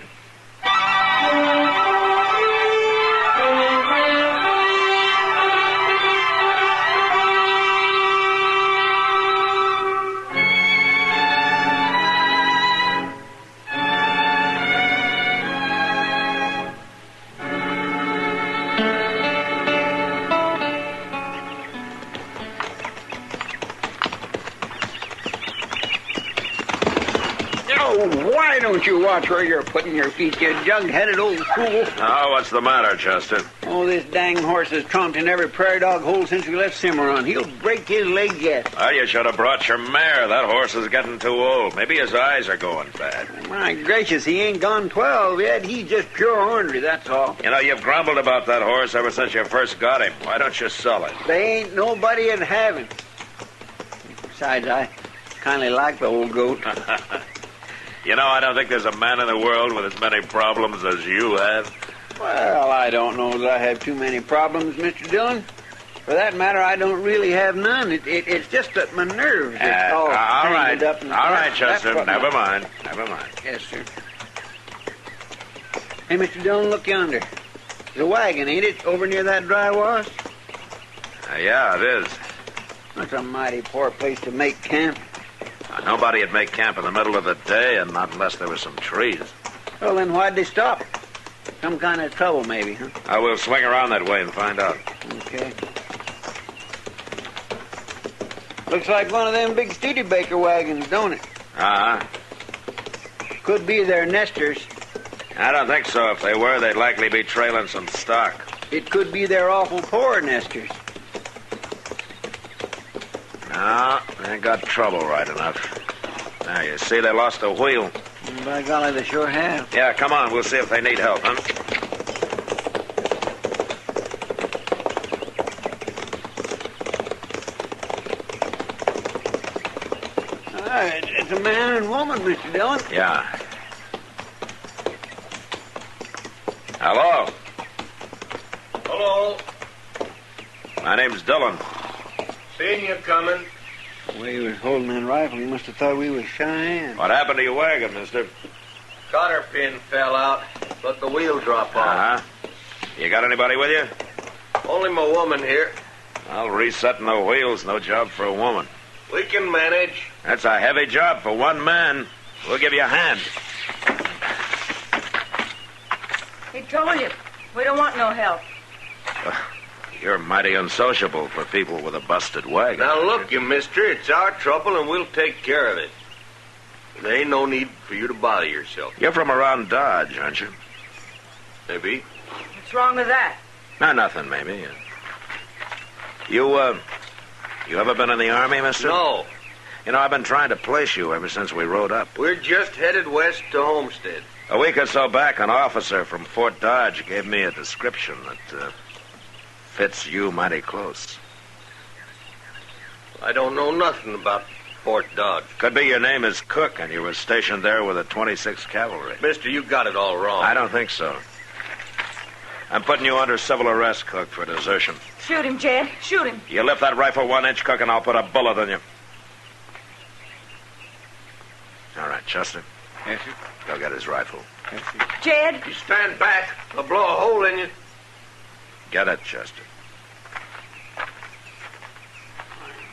Oh, why don't you watch where you're putting your feet, you jug-headed old fool? Oh, what's the matter, Chester? Oh, this dang horse has tromped in every prairie dog hole since we left Cimarron. He'll break his leg yet. Well, you should have brought your mare. That horse is getting too old. Maybe his eyes are going bad. My gracious, he ain't gone 12 yet. He's just pure ornery, that's all. You know, you've grumbled about that horse ever since you first got him. Why don't you sell it? They ain't nobody in heaven. Besides, I kindly like the old goat. You know, I don't think there's a man in the world with as many problems as you have. Well, I don't know that I have too many problems, Mr. Dillon. For that matter, I don't really have none. It's just that my nerves are all tangled up. All right, Chester. Never mind. Yes, sir. Hey, Mr. Dillon, look yonder. There's a wagon, ain't it, over near that dry wash? Yeah, it is. That's a mighty poor place to make camp. Nobody would make camp in the middle of the day, and not unless there were some trees. Well, then why'd they stop? Some kind of trouble, maybe, huh? I will swing around that way and find out. Okay. Looks like one of them big Studebaker wagons, don't it? Uh-huh. Could be their nesters. I don't think so. If they were, they'd likely be trailing some stock. It could be their awful poor nesters. No, they got trouble right enough. Now, you see, they lost a wheel. By golly, they sure have. Yeah, come on. We'll see if they need help, huh? It's a man and woman, Mr. Dillon. Yeah. Hello. Hello. My name's Dillon. Seen you coming. The way he was holding that rifle, he must have thought we was Cheyenne. What happened to your wagon, mister? Cotter pin fell out. Let the wheel drop off. Uh-huh. You got anybody with you? Only my woman here. Well, resetting the wheel's no job for a woman. We can manage. That's a heavy job for one man. We'll give you a hand. He told you. We don't want no help. You're mighty unsociable for people with a busted wagon. Now, look, you mister, it's our trouble, and we'll take care of it. There ain't no need for you to bother yourself. You're from around Dodge, aren't you? Maybe. What's wrong with that? Nothing, maybe. You ever been in the Army, mister? No. You know, I've been trying to place you ever since we rode up. We're just headed west to Homestead. A week or so back, an officer from Fort Dodge gave me a description that fits you mighty close. I don't know nothing about Fort Dodge. Could be your name is Cook, and you were stationed there with the 26th Cavalry. Mister, you got it all wrong. I don't think so. I'm putting you under civil arrest, Cook, for desertion. Shoot him, Jed. Shoot him. You lift that rifle 1 inch, Cook, and I'll put a bullet in you. All right, Chester. Yes, sir. Go get his rifle. Yes, sir. Jed. You stand back. I'll blow a hole in you. Get it, Chester.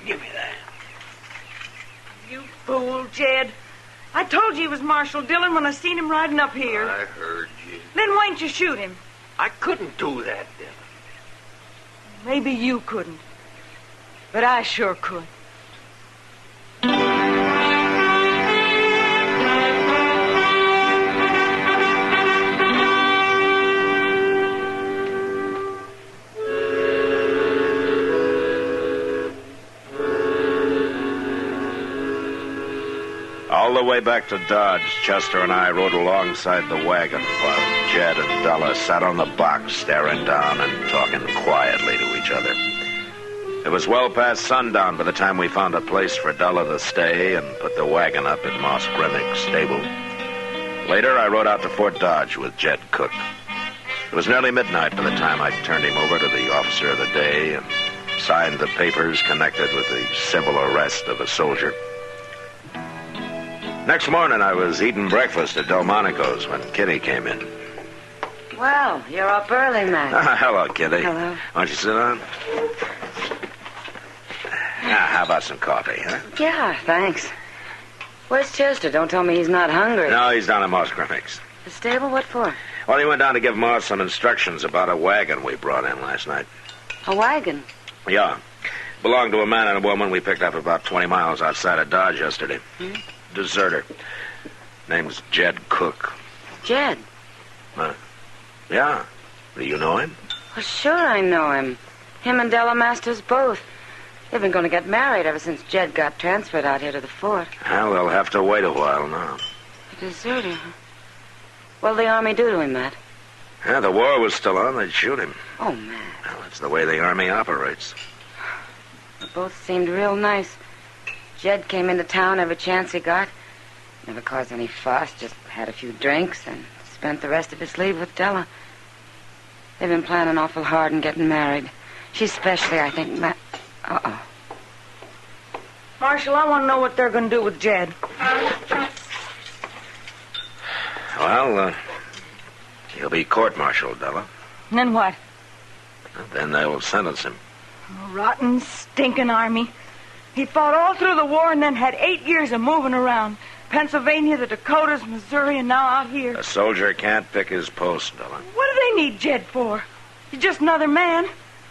Give me that. You fool, Jed. I told you he was Marshal Dillon when I seen him riding up here. I heard you. Then why didn't you shoot him? I couldn't do that, Dillon. Maybe you couldn't. But I sure could. All the way back to Dodge, Chester and I rode alongside the wagon while Jed and Della sat on the box staring down and talking quietly to each other. It was well past sundown by the time we found a place for Della to stay and put the wagon up at Moss Grimmick's stable. Later, I rode out to Fort Dodge with Jed Cook. It was nearly midnight by the time I turned him over to the officer of the day and signed the papers connected with the civil arrest of a soldier. Next morning, I was eating breakfast at Delmonico's when Kitty came in. Well, you're up early, Matt. Hello, Kitty. Hello. Why don't you sit down? How about some coffee, huh? Yeah, thanks. Where's Chester? Don't tell me he's not hungry. No, he's down at Moss Grimmick's. The stable? What for? Well, he went down to give Moss some instructions about a wagon we brought in last night. A wagon? Yeah. Belonged to a man and a woman we picked up about 20 miles outside of Dodge yesterday. Deserter. Name's Jed Cook. Jed? Yeah. Do you know him? Well, sure I know him. Him and Della Masters both. They've been going to get married ever since Jed got transferred out here to the fort. Well, they'll have to wait a while now. A deserter, huh? What'll the Army do to him, Matt? Yeah, the war was still on. They'd shoot him. Oh, Matt. Well, that's the way the Army operates. They both seemed real nice. Jed came into town every chance he got. Never caused any fuss, just had a few drinks and spent the rest of his leave with Della. They've been planning awful hard and getting married. She especially, I think, Matt... Uh-oh. Marshal, I want to know what they're going to do with Jed. Well, he'll be court-martialed, Della. And then what? Then they will sentence him. Oh, rotten, stinking Army. He fought all through the war and then had 8 years of moving around. Pennsylvania, the Dakotas, Missouri, and now out here. A soldier can't pick his post, Dilla. What do they need Jed for? He's just another man.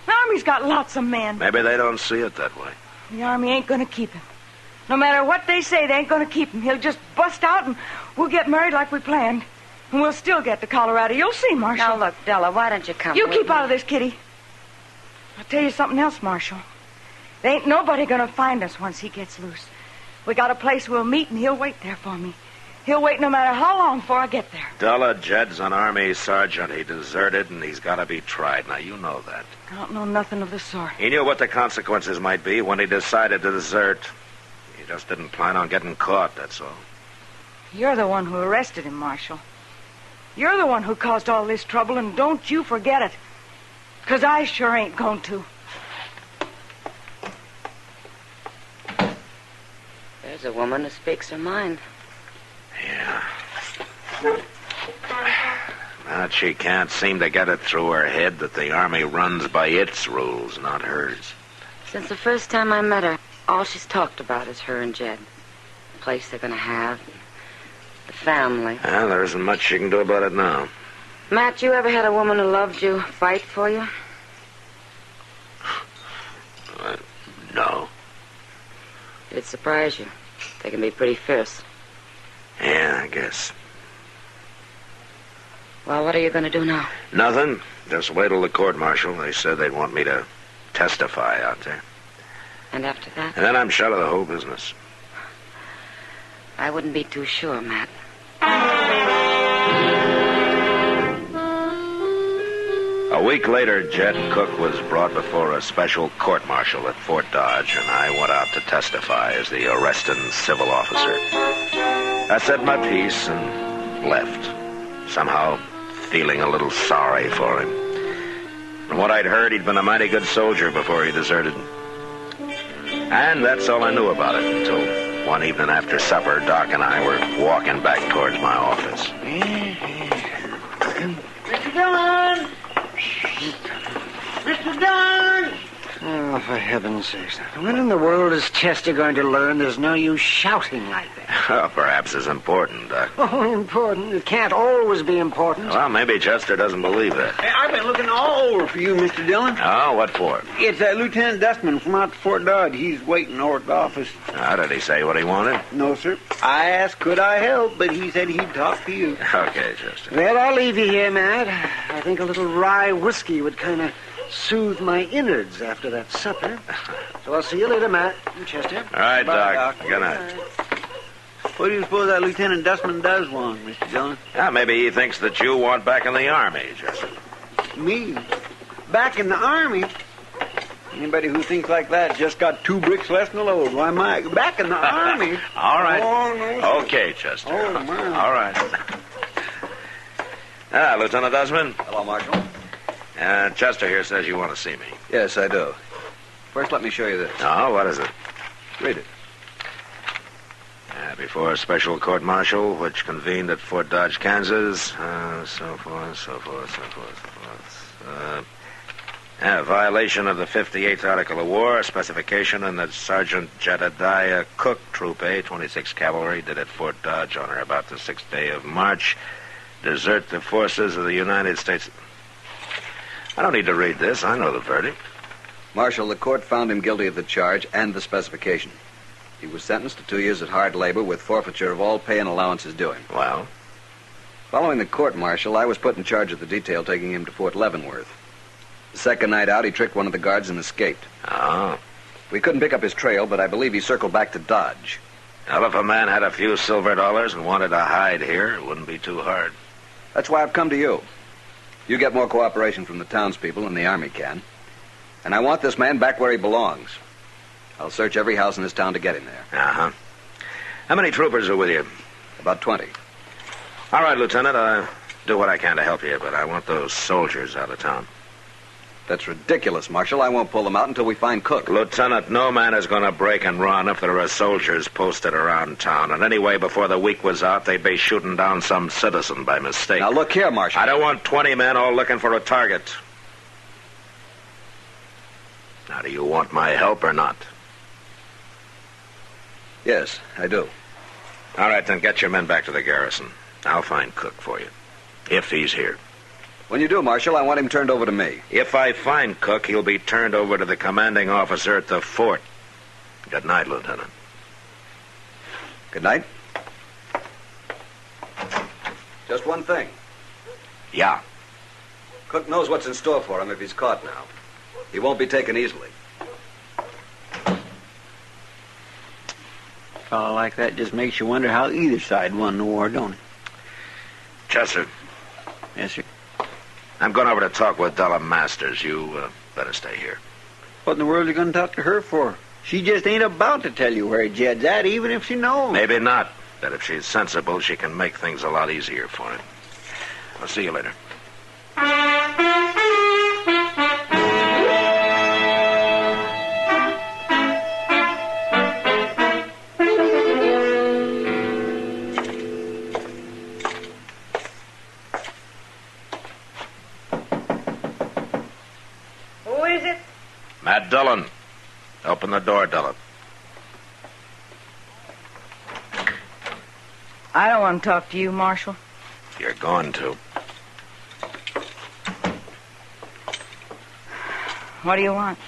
The Army's got lots of men. Maybe they don't see it that way. The Army ain't going to keep him. No matter what they say, they ain't going to keep him. He'll just bust out and we'll get married like we planned. And we'll still get to Colorado. You'll see, Marshal. Now, look, Della, why don't you come You with keep me? out of this, Kitty. I'll tell you something else, Marshal. There ain't nobody going to find us once he gets loose. We got a place we'll meet, and he'll wait there for me. He'll wait no matter how long before I get there. Della, Jed's an Army sergeant. He deserted, and he's got to be tried. Now, you know that. I don't know nothing of the sort. He knew what the consequences might be when he decided to desert. He just didn't plan on getting caught, that's all. You're the one who arrested him, Marshal. You're the one who caused all this trouble, and don't you forget it. 'Cause I sure ain't going to. There's a woman who speaks her mind. Yeah. But she can't seem to get it through her head that the Army runs by its rules, not hers. Since the first time I met her, all she's talked about is her and Jed. The place they're going to have, the family. Well, there isn't much she can do about it now. Matt, you ever had a woman who loved you fight for you? No. It'd surprise you. They can be pretty fierce. Yeah, I guess. Well, what are you going to do now? Nothing. Just wait till the court-martial. They said they'd want me to testify out there. And after that? And then I'm shut of the whole business. I wouldn't be too sure, Matt. A week later, Jed Cook was brought before a special court-martial at Fort Dodge, and I went out to testify as the arresting civil officer. I said my piece and left, somehow feeling a little sorry for him. From what I'd heard, he'd been a mighty good soldier before he deserted. And that's all I knew about it until one evening after supper, Doc and I were walking back towards my office. Mr. Dillon! Mr. Dillon! Oh, for heaven's sakes. When in the world is Chester going to learn there's no use shouting like that? Well, perhaps it's important, Doc. Oh, important. It can't always be important. Well, maybe Chester doesn't believe that. Hey, I've been looking all over for you, Mr. Dillon. Oh, what for? It's Lieutenant Dustman from out to Fort Dodge. He's waiting over at the office. How did he say what he wanted? No, sir. I asked could I help, but he said he'd talk to you. Okay, Chester. Well, I'll leave you here, Matt. I think a little rye whiskey would kind of soothe my innards after that supper. So I'll see you later, Matt and Chester. All right, Bye, Doc. Doc. Good night. What do you suppose that Lieutenant Dustman does want, Mr. Dillon? Yeah, maybe he thinks that you want back in the Army, Chester. Me? Back in the Army? Anybody who thinks like that just got 2 bricks less than a load. Why, my, back in the Army? All right. Oh, no. Okay, Chester. Oh, man. All right. Lieutenant Dustman. Hello, Marshal. Chester here says you want to see me. Yes, I do. First, let me show you this. Oh, what is it? Read it. Before a special court-martial, which convened at Fort Dodge, Kansas, so forth. Violation of the 58th Article of War, specification in that Sergeant Jedediah Cook, Troop A, 26th Cavalry, did at Fort Dodge on or about the 6th day of March, desert the forces of the United States. I don't need to read this. I know the verdict. Marshal, the court found him guilty of the charge and the specification. He was sentenced to 2 years at hard labor with forfeiture of all pay and allowances due him. Well? Following the court-martial, I was put in charge of the detail taking him to Fort Leavenworth. The second night out, he tricked one of the guards and escaped. Oh. We couldn't pick up his trail, but I believe he circled back to Dodge. Well, if a man had a few silver dollars and wanted to hide here, it wouldn't be too hard. That's why I've come to you. You get more cooperation from the townspeople than the Army can. And I want this man back where he belongs. I'll search every house in this town to get him there. Uh-huh. How many troopers are with you? About 20. All right, Lieutenant, I'll do what I can to help you, but I want those soldiers out of town. That's ridiculous, Marshal. I won't pull them out until we find Cook. Lieutenant, no man is going to break and run if there are soldiers posted around town. And anyway, before the week was out, they'd be shooting down some citizen by mistake. Now, look here, Marshal. I don't want 20 men all looking for a target. Now, do you want my help or not? Yes, I do. All right, then get your men back to the garrison. I'll find Cook for you, if he's here. When you do, Marshal, I want him turned over to me. If I find Cook, he'll be turned over to the commanding officer at the fort. Good night, Lieutenant. Good night. Just one thing. Yeah. Cook knows what's in store for him if he's caught now. He won't be taken easily. A fellow like that just makes you wonder how either side won the war, don't it? Chester. Yes, sir. I'm going over to talk with Della Masters. You better stay here. What in the world are you going to talk to her for? She just ain't about to tell you where Jed's at, even if she knows. Maybe not. But if she's sensible, she can make things a lot easier for him. I'll see you later. Matt Dillon. Open the door, Dillon. I don't want to talk to you, Marshal. You're going to. What do you want?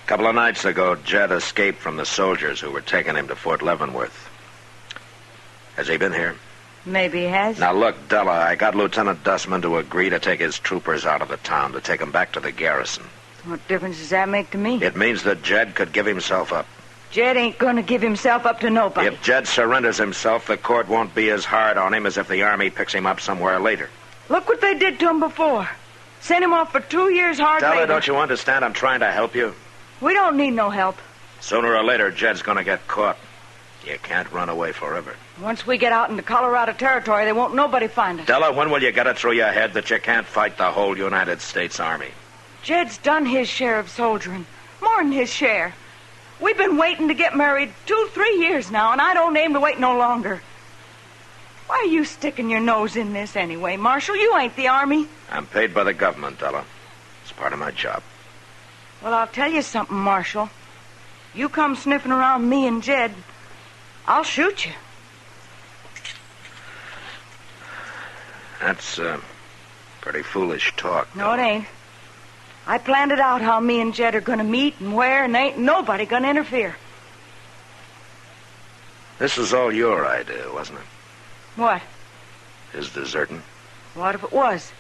A couple of nights ago, Jed escaped from the soldiers who were taking him to Fort Leavenworth. Has he been here? Maybe he has. Now, look, Della, I got Lieutenant Dustman to agree to take his troopers out of the town, to take them back to the garrison. What difference does that make to me? It means that Jed could give himself up. Jed ain't going to give himself up to nobody. If Jed surrenders himself, the court won't be as hard on him as if the Army picks him up somewhere later. Look what they did to him before. Sent him off for 2 years hard labor. Della, don't you understand? I'm trying to help you. We don't need no help. Sooner or later, Jed's going to get caught. You can't run away forever. Once we get out into Colorado territory, they won't nobody find us. Della, when will you get it through your head that you can't fight the whole United States Army? Jed's done his share of soldiering. More than his share. We've been waiting to get married 2-3 years now, and I don't aim to wait no longer. Why are you sticking your nose in this anyway, Marshal? You ain't the Army. I'm paid by the government, Della. It's part of my job. Well, I'll tell you something, Marshal. You come sniffing around me and Jed, I'll shoot you. That's, pretty foolish talk. No, it ain't. I planned it out how me and Jed are going to meet and where, and ain't nobody going to interfere. This was all your idea, wasn't it? What? His deserting? What if it was?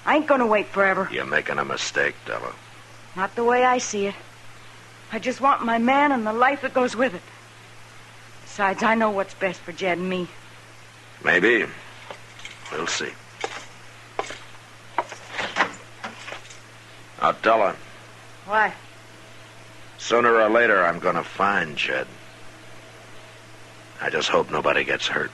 I ain't going to wait forever. You're making a mistake, Della. Not the way I see it. I just want my man and the life that goes with it. Besides, I know what's best for Jed and me. Maybe. We'll see. Now, Della. What? Sooner or later, I'm going to find Jed. I just hope nobody gets hurt.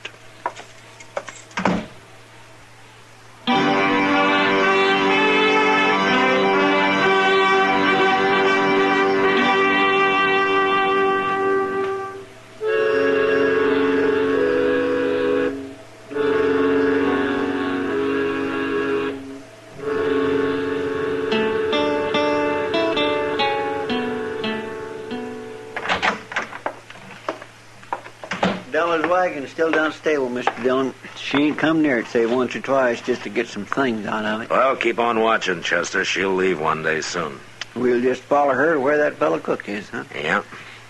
Della's wagon is still down stable, Mr. Dillon. She ain't come near it, say, once or twice just to get some things out of it. Well, keep on watching, Chester. She'll leave one day soon. We'll just follow her to where that fellow Cook is, huh? Yeah.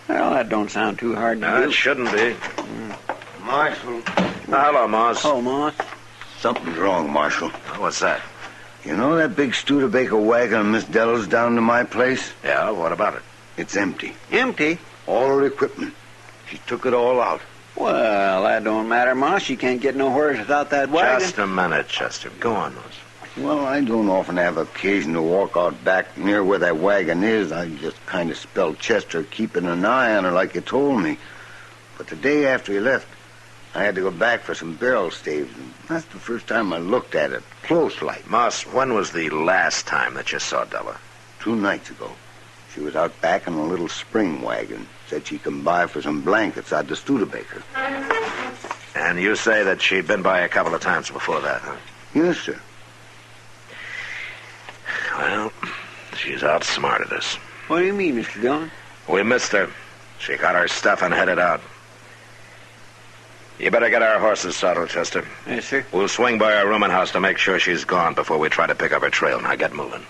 Well, that don't sound too hard to No, do. it shouldn't be. Marshal. Hello, Moss. Oh, Moss. Something's wrong, Marshal. What's that? You know that big Studebaker wagon of Miss Dell's down to my place? Yeah, what about it? It's empty. Empty? All her equipment. She took it all out. Well, that don't matter, Moss. You can't get nowhere without that wagon. Just a minute, Chester. Go on, Moss. Well, I don't often have occasion to walk out back near where that wagon is. I just kind of spelled Chester keeping an eye on her like you told me. But the day after he left, I had to go back for some barrel staves. And that's the first time I looked at it, close like. Moss, when was the last time that you saw Della? 2 nights ago. She was out back in a little spring wagon. Said she'd come by for some blankets out the Studebaker. And you say that she'd been by a couple of times before that, huh? Yes, sir. Well, she's outsmarted us. What do you mean, Mr. Dillon? We missed her. She got her stuff and headed out. You better get our horses saddled, Chester. Yes, sir. We'll swing by our rooming house to make sure she's gone before we try to pick up her trail. Now get moving.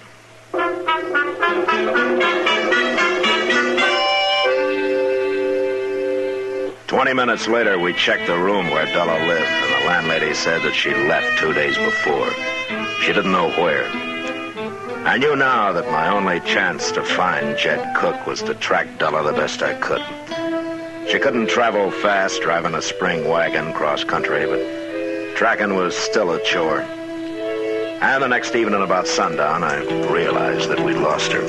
20 minutes later, we checked the room where Della lived, and the landlady said that she left 2 days before. She didn't know where. I knew now that my only chance to find Jed Cook was to track Della the best I could. She couldn't travel fast driving a spring wagon cross-country, but tracking was still a chore. And the next evening about sundown, I realized that we'd lost her.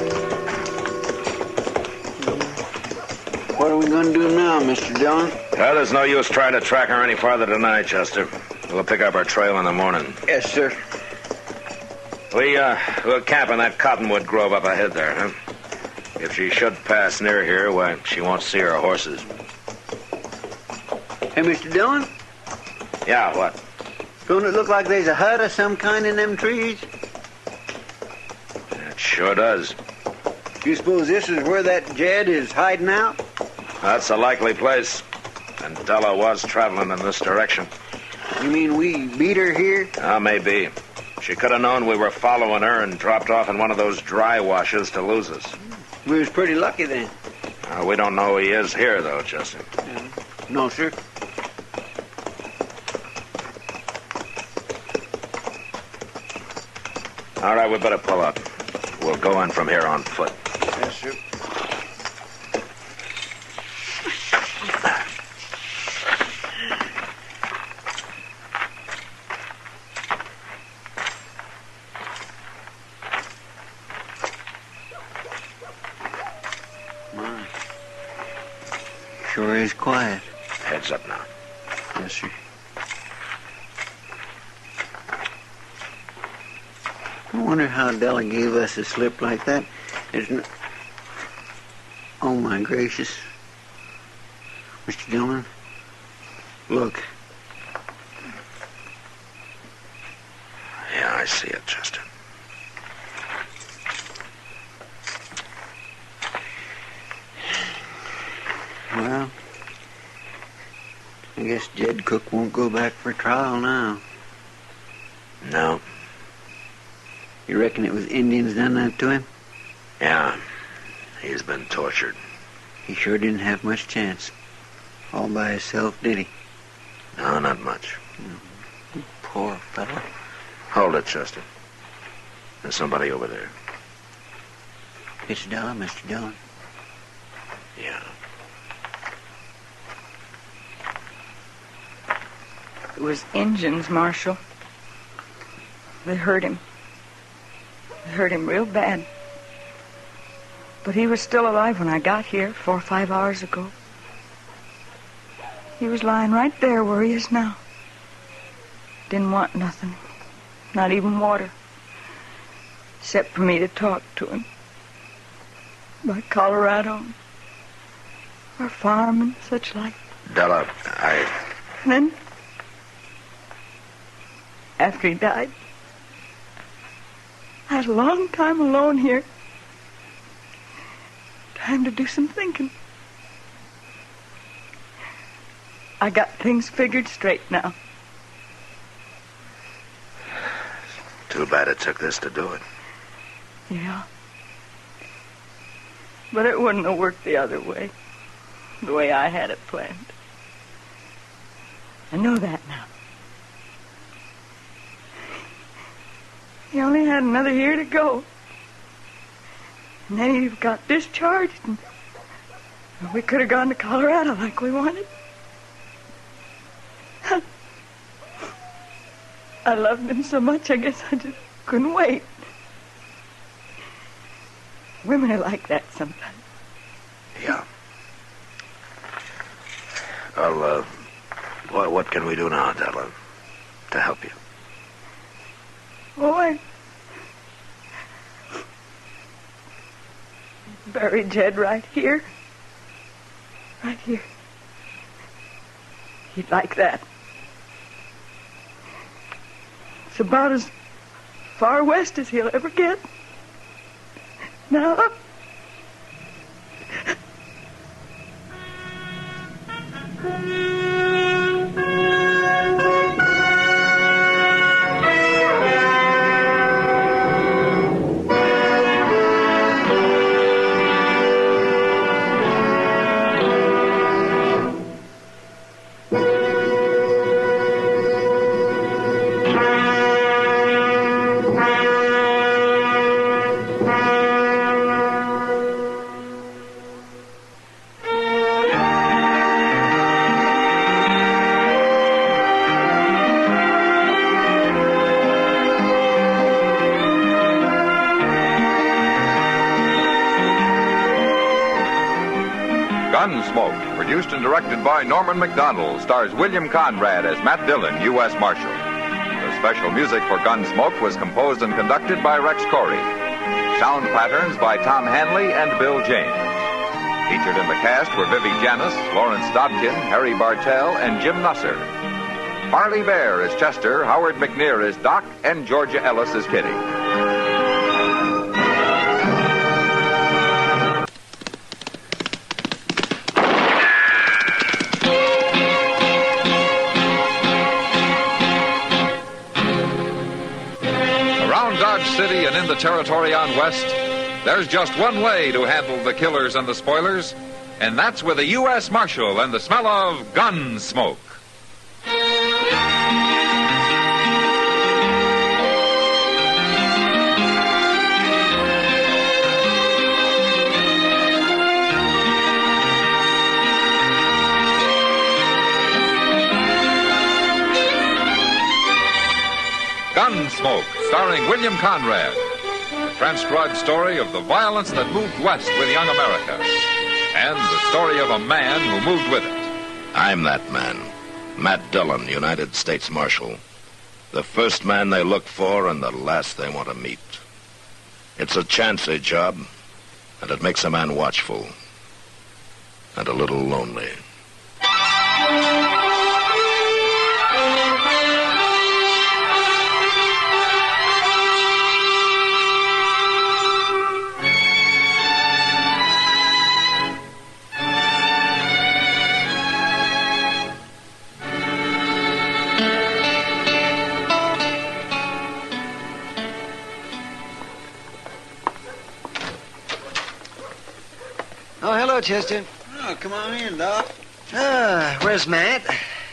What are we going to do now, Mr. Dillon? Well, there's no use trying to track her any farther tonight, Chester. We'll pick up our trail in the morning. Yes, sir. We'll camp in that cottonwood grove up ahead there, huh? If she should pass near here, why, she won't see her horses. Hey, Mr. Dillon? Yeah, what? Don't it look like there's a hut of some kind in them trees? It sure does. You suppose this is where that Jed is hiding out? That's a likely place. And Della was traveling in this direction. You mean we beat her here? Maybe. She could have known we were following her and dropped off in one of those dry washes to lose us. We was pretty lucky then. We don't know he is here, though, Chester. Yeah. No, sir. All right, we better pull up. We'll go in from here on foot. Yes, sir. My. Sure is quiet. Heads up now. Yes, sir. I wonder how Della gave us a slip like that. There's no... Oh, my gracious. Mr. Dillon, look. Yeah, I see it, Chester. Well, I guess Jed Cook won't go back for trial now. No. You reckon it was Indians done that to him? Yeah. He's been tortured. He sure didn't have much chance. All by himself, did he? No, not much. Poor fellow. Hold it, Chester. There's somebody over there. It's Della, Mr. Dillon. Yeah. It was Injuns, Marshal. They hurt him. They hurt him real bad. But he was still alive when I got here 4 or 5 hours ago. He was lying right there where he is now. Didn't want nothing. Not even water. Except for me to talk to him. About Colorado. Our farm and such like. Della, And then, after he died, I had a long time alone here. Time to do some thinking. I got things figured straight now. Too bad it took this to do it. Yeah. But it wouldn't have worked the other way. the way I had it planned. I know that now. He only had another year to go. And then he got discharged, and we could have gone to Colorado like we wanted. I loved him so much, I guess I just couldn't wait. Women are like that sometimes. Yeah. Well, what can we do now, Dillon, to help you? Oh, I buried Jed right here. Right here. He'd like that. It's about as far west as he'll ever get. Now. Gunsmoke, produced and directed by Norman Macdonald, stars William Conrad as Matt Dillon, U.S. Marshal. The special music for Gunsmoke was composed and conducted by Rex Corey. Sound patterns by Tom Hanley and Bill James. Featured in the cast were Vivi Janis, Lawrence Dodkin, Harry Bartell, and Jim Nusser. Marley Bear is Chester, Howard McNear is Doc, and Georgia Ellis is Kitty. City and in the territory on west, there's just one way to handle the killers and the spoilers, and that's with a U.S. Marshal and the smell of gun smoke. Gunsmoke, starring William Conrad. The transcribed story of the violence that moved west with young America. And the story of a man who moved with it. I'm that man. Matt Dillon, United States Marshal. The first man they look for and the last they want to meet. It's a chancy job, and it makes a man watchful. And a little lonely. Oh, hello, Chester. Oh, come on in, Doc. Where's Matt?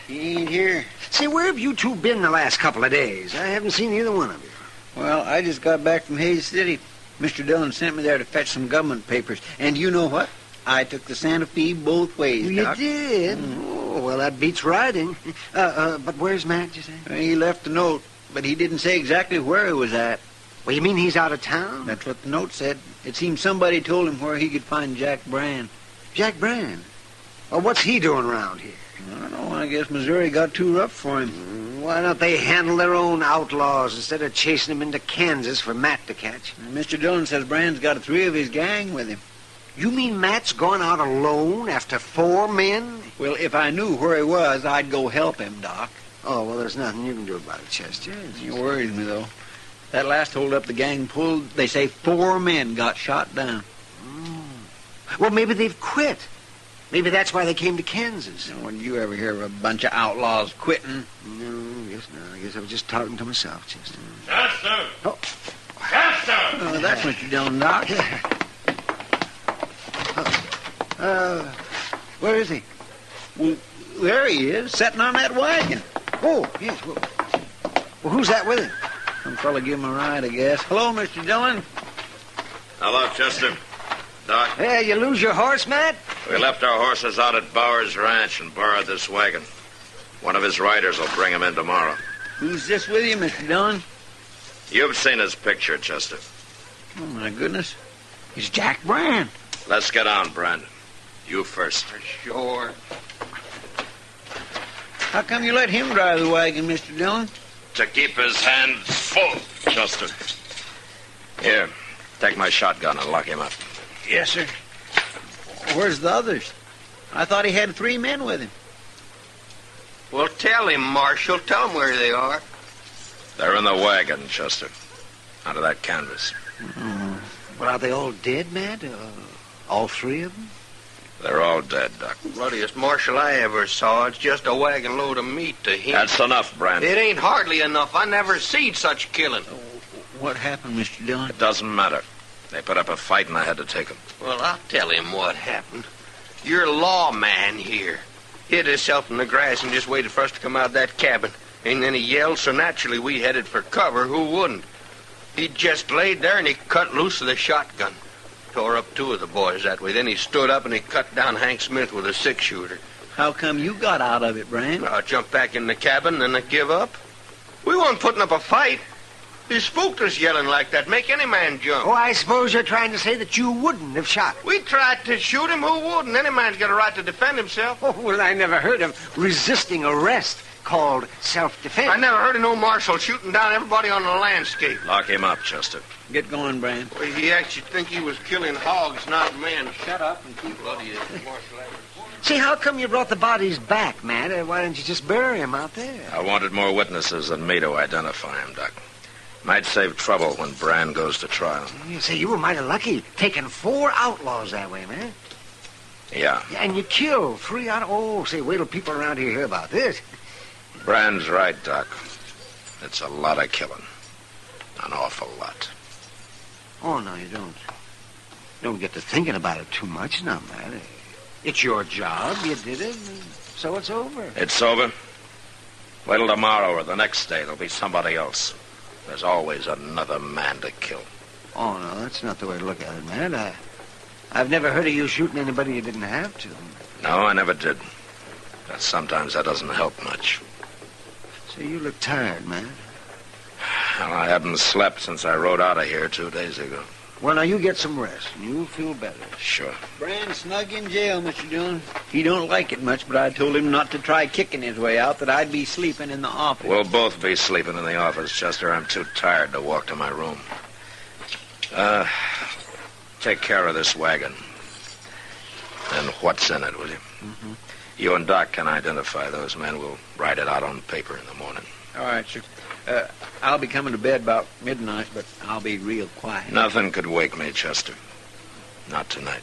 He ain't here. Say, where have you two been the last couple of days? I haven't seen either one of you. Well, I just got back from Hays City. Mr. Dillon sent me there to fetch some government papers. And you know what? I took the Santa Fe both ways, Doc. You did? Oh, well, that beats riding. But where's Matt, you say? He left a note, but he didn't say exactly where he was at. Well, you mean he's out of town? That's what the note said. It seems somebody told him where he could find Jack Brand. Jack Brand? Well, what's he doing around here? I don't know. I guess Missouri got too rough for him. Why don't they handle their own outlaws instead of chasing them into Kansas for Matt to catch? And Mr. Dillon says Brand's got 3 of his gang with him. You mean Matt's gone out alone after 4 men? Well, if I knew where he was, I'd go help him, Doc. Oh, well, there's nothing you can do about it, Chester. It worries me, though. That last holdup the gang pulled, they say 4 men got shot down. Well, maybe they've quit. Maybe that's why they came to Kansas. When you ever hear of a bunch of outlaws quitting? No, I guess I was just talking to myself, Chester. Chester! Oh. Chester! Oh, that's Mr. Dillon, Doc. Where is he? Well, there he is, sitting on that wagon. Oh, yes. Well, who's that with him? Some fella give him a ride, I guess. Hello, Mr. Dillon. Hello, Chester. Doc. Hey, you lose your horse, Matt? We left our horses out at Bauer's ranch and borrowed this wagon. One of his riders will bring him in tomorrow. Who's this with you, Mr. Dillon? You've seen his picture, Chester. Oh, my goodness. It's Jack Brand. Let's get on, Brand. You first. Sure. How come you let him drive the wagon, Mr. Dillon? To keep his hands full, Chester. Here, take my shotgun and lock him up. Yes, sir. Where's the others? I thought he had 3 men with him. Well, tell him, Marshal. Tell him where they are. They're in the wagon, Chester. Under that canvas. Well, are they all dead, Matt? All 3 of them? They're all dead, Doc. Bloodiest marshal I ever saw. It's just a wagon load of meat to him. That's enough, Brand. It ain't hardly enough. I never seen such killing. What happened, Mr. Dillon? It doesn't matter. They put up a fight and I had to take them. Well, I'll tell him what happened. Your lawman here hid himself in the grass and just waited for us to come out of that cabin. And then he yelled, so naturally we headed for cover. Who wouldn't? He just laid there and he cut loose with a shotgun. Tore up 2 of the boys that way. Then he stood up and he cut down Hank Smith with a 6-shooter. How come you got out of it, Brand? I jumped back in the cabin and then I give up. We weren't putting up a fight. He spooked us yelling like that. Make any man jump. Oh, I suppose you're trying to say that you wouldn't have shot him. We tried to shoot him. Who wouldn't? Any man's got a right to defend himself. Oh, well, I never heard of resisting arrest called self-defense. I never heard of no marshal shooting down everybody on the landscape. Lock him up, Chester. Get going, Brand. Well, he actually think he was killing hogs, not men. Shut up and keep bloody marshal ever. See, how come you brought the bodies back, Matt? Why didn't you just bury them out there? I wanted more witnesses than me to identify him, Doc. Might save trouble when Brand goes to trial. You say you were mighty lucky, taking 4 outlaws that way, man. Yeah. And you killed 3 out of... Oh, say, wait till people around here hear about this. Brand's right, Doc. It's a lot of killing. An awful lot. Oh, no, you don't. Don't get to thinking about it too much now, man. It's your job. You did it, and so it's over. It's over? Wait till tomorrow or the next day. There'll be somebody else. There's always another man to kill. Oh, no, that's not the way to look at it, man. I've never heard of you shooting anybody you didn't have to. No, I never did. But sometimes that doesn't help much. So you look tired, man. Well, I haven't slept since I rode out of here 2 days ago. Well, now you get some rest, and you'll feel better. Sure. Brand's snug in jail, Mr. Dillon. He don't like it much, but I told him not to try kicking his way out, that I'd be sleeping in the office. We'll both be sleeping in the office, Chester. I'm too tired to walk to my room. Take care of this wagon. And what's in it, will you? Mm-hmm. You and Doc can identify those men. We'll write it out on paper in the morning. All right, sir. I'll be coming to bed about midnight, but I'll be real quiet. Nothing could wake me, Chester. Not tonight.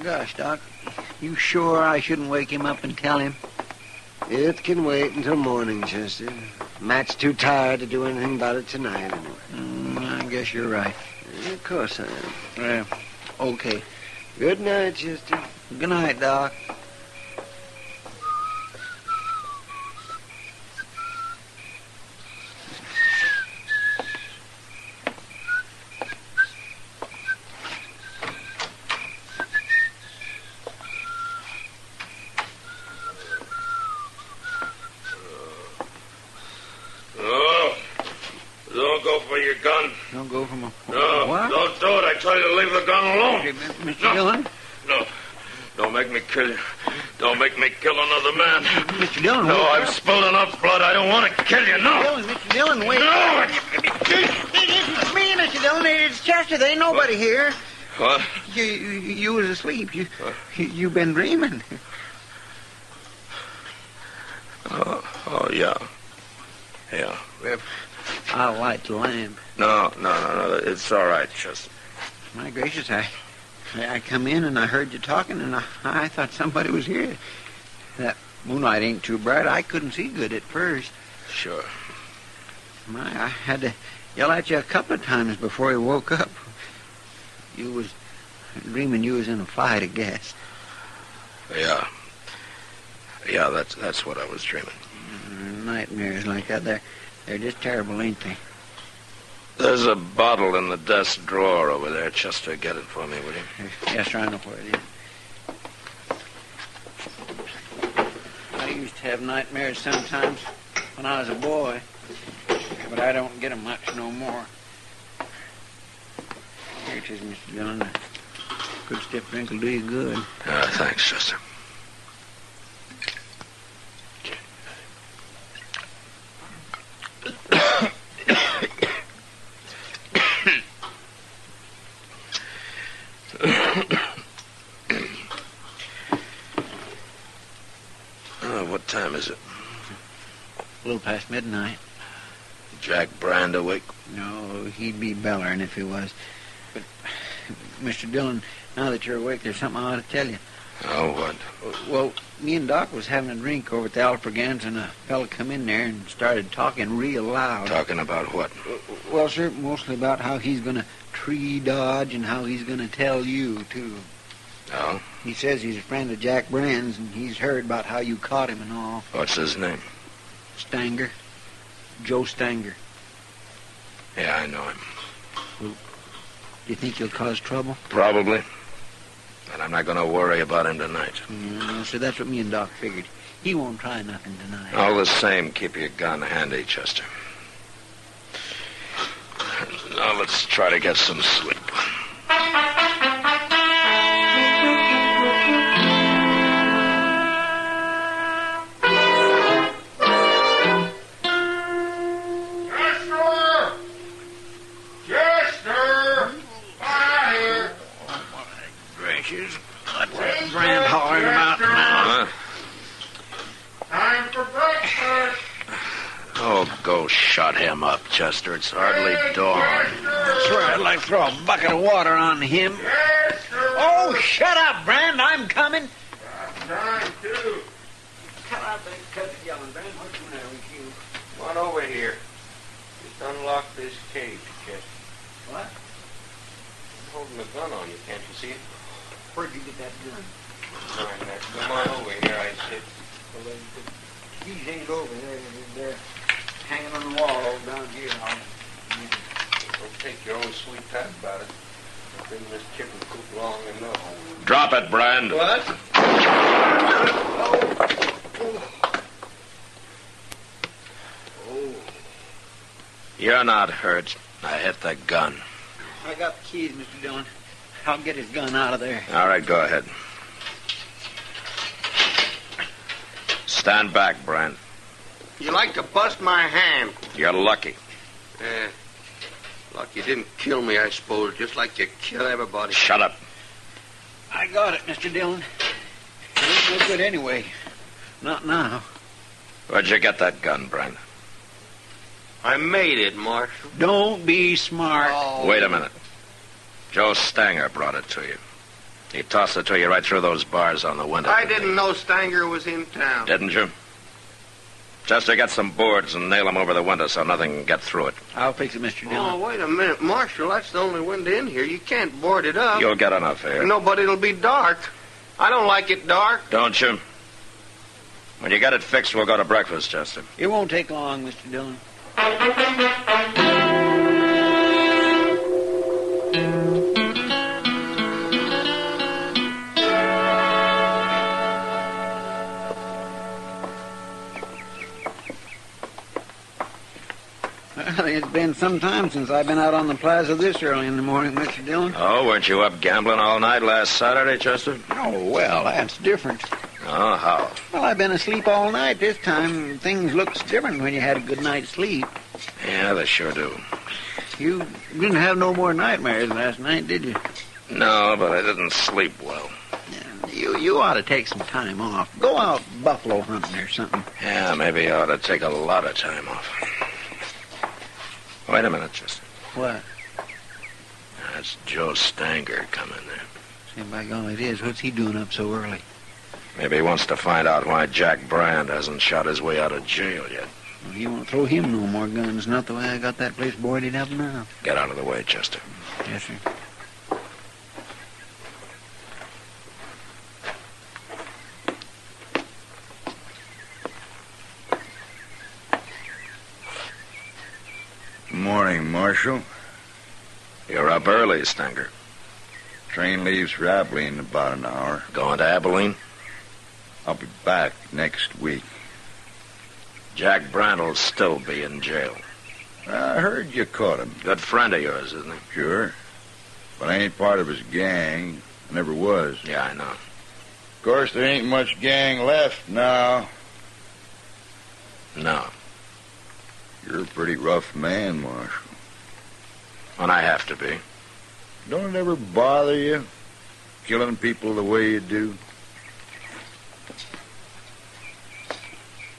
Gosh, Doc, you sure I shouldn't wake him up and tell him? It can wait until morning, Chester. Matt's too tired to do anything about it tonight, anyway. I guess you're right. Of course I am. Okay. Good night, Chester. Good night, Doc. Don't go from a... No, what? don't do it. I tell you to leave the gun alone. Mr. Dillon? No. Don't make me kill you. Don't make me kill another man. Mr. Dillon, no, I've spilled enough blood. I don't want to kill you, no. Mr. Dillon, wait. No! It isn't me, Mr. Dillon. It's Chester. There ain't nobody here. What? You was asleep. You've been dreaming. Oh. Oh, yeah. Yeah. I'll light the lamp. No. It's all right, Chester. My gracious, I come in and I heard you talking, and I thought somebody was here. That moonlight ain't too bright. I couldn't see good at first. Sure. I had to yell at you a couple of times before you woke up. You was dreaming you was in a fight, I guess. Yeah. Yeah, that's what I was dreaming. Nightmares like that, they're just terrible, ain't they? There's a bottle in the desk drawer over there. Chester, get it for me, will you? Yes, sir, I know where it is. I used to have nightmares sometimes when I was a boy, but I don't get them much no more. Here it is, Mr. Dillon. A good stiff drink will do you good. Thanks, Chester. What time is it? A little past midnight. Jack Brand awake? No, he'd be bellering if he was. But, Mr. Dillon, now that you're awake, there's something I ought to tell you. Oh, what? Well, me and Doc was having a drink over at the Alfregans, and a fella come in there and started talking real loud. Talking about what? Well, sir, mostly about how he's going to tree dodge and how he's going to tell you, too. Oh? He says he's a friend of Jack Brand's, and he's heard about how you caught him and all. What's his name? Stanger. Joe Stanger. Yeah, I know him. Well, do you think he'll cause trouble? Probably. But I'm not going to worry about him tonight. No, sir, that's what me and Doc figured. He won't try nothing tonight. All the same, keep your gun handy, Chester. Now let's try to get some sleep. What's that Brand hollering about now? Time for breakfast. Oh, go shut him up, Chester. It's hardly dawn. I swear I'd like to throw a bucket of water on him. Yes, sir. Oh, shut up, Brand. I'm coming. I'm trying to. Cut out the cut yelling, Brand. What's the matter with you? Come on over here. Just unlock this cage, Chester. What? I'm holding the gun on you. Can't you see it? Where'd you get that gun? Come on over here, I said. Well, the keys ain't over there. They're hanging on the wall over down here. Don't take your own sweet time about it. I've been in this chicken coop long enough. Drop it, Brand. What? You're not hurt. I hit the gun. I got the keys, Mr. Dillon. I'll get his gun out of there. All right, go ahead. Stand back, Brand. You like to bust my hand. You're lucky. Lucky you didn't kill me, I suppose, just like you kill everybody. Shut up. I got it, Mr. Dillon. It ain't no good anyway. Not now. Where'd you get that gun, Brand? I made it, Marshal. Don't be smart. Oh. Wait a minute. Joe Stanger brought it to you. He tossed it to you right through those bars on the window. I didn't know Stanger was in town. Didn't you? Chester, get some boards and nail them over the window so nothing can get through it. I'll fix it, Mr. Dillon. Oh, wait a minute, Marshal. That's the only window in here. You can't board it up. You'll get enough here. Nobody'll be dark. I don't like it dark. Don't you? When you get it fixed, we'll go to breakfast, Chester. It won't take long, Mr. Dillon. Well, it's been some time since I've been out on the plaza this early in the morning, Mr. Dillon. Oh, weren't you up gambling all night last Saturday, Chester? Oh, well, that's different. Oh, how? Well, I've been asleep all night this time. Things looks different when you had a good night's sleep. Yeah, they sure do. You didn't have no more nightmares last night, did you? No, but I didn't sleep well. Yeah, You ought to take some time off. Go out buffalo hunting or something. Yeah, maybe I ought to take a lot of time off. Wait a minute, Chester. What? That's Joe Stanger coming there. Say, by golly, it is. What's he doing up so early? Maybe he wants to find out why Jack Brand hasn't shot his way out of jail yet. Well, he won't throw him no more guns, not the way I got that place boarded up now. Get out of the way, Chester. Yes, sir. Morning, Marshal. You're up early, Stanger. Train leaves for Abilene in about an hour. Going to Abilene? I'll be back next week. Jack Brand will still be in jail. I heard you caught him. Good friend of yours, isn't he? Sure. But I ain't part of his gang. I never was. Yeah, I know. Of course, there ain't much gang left now. No. You're a pretty rough man, Marshal. When I have to be. Don't it ever bother you, killing people the way you do?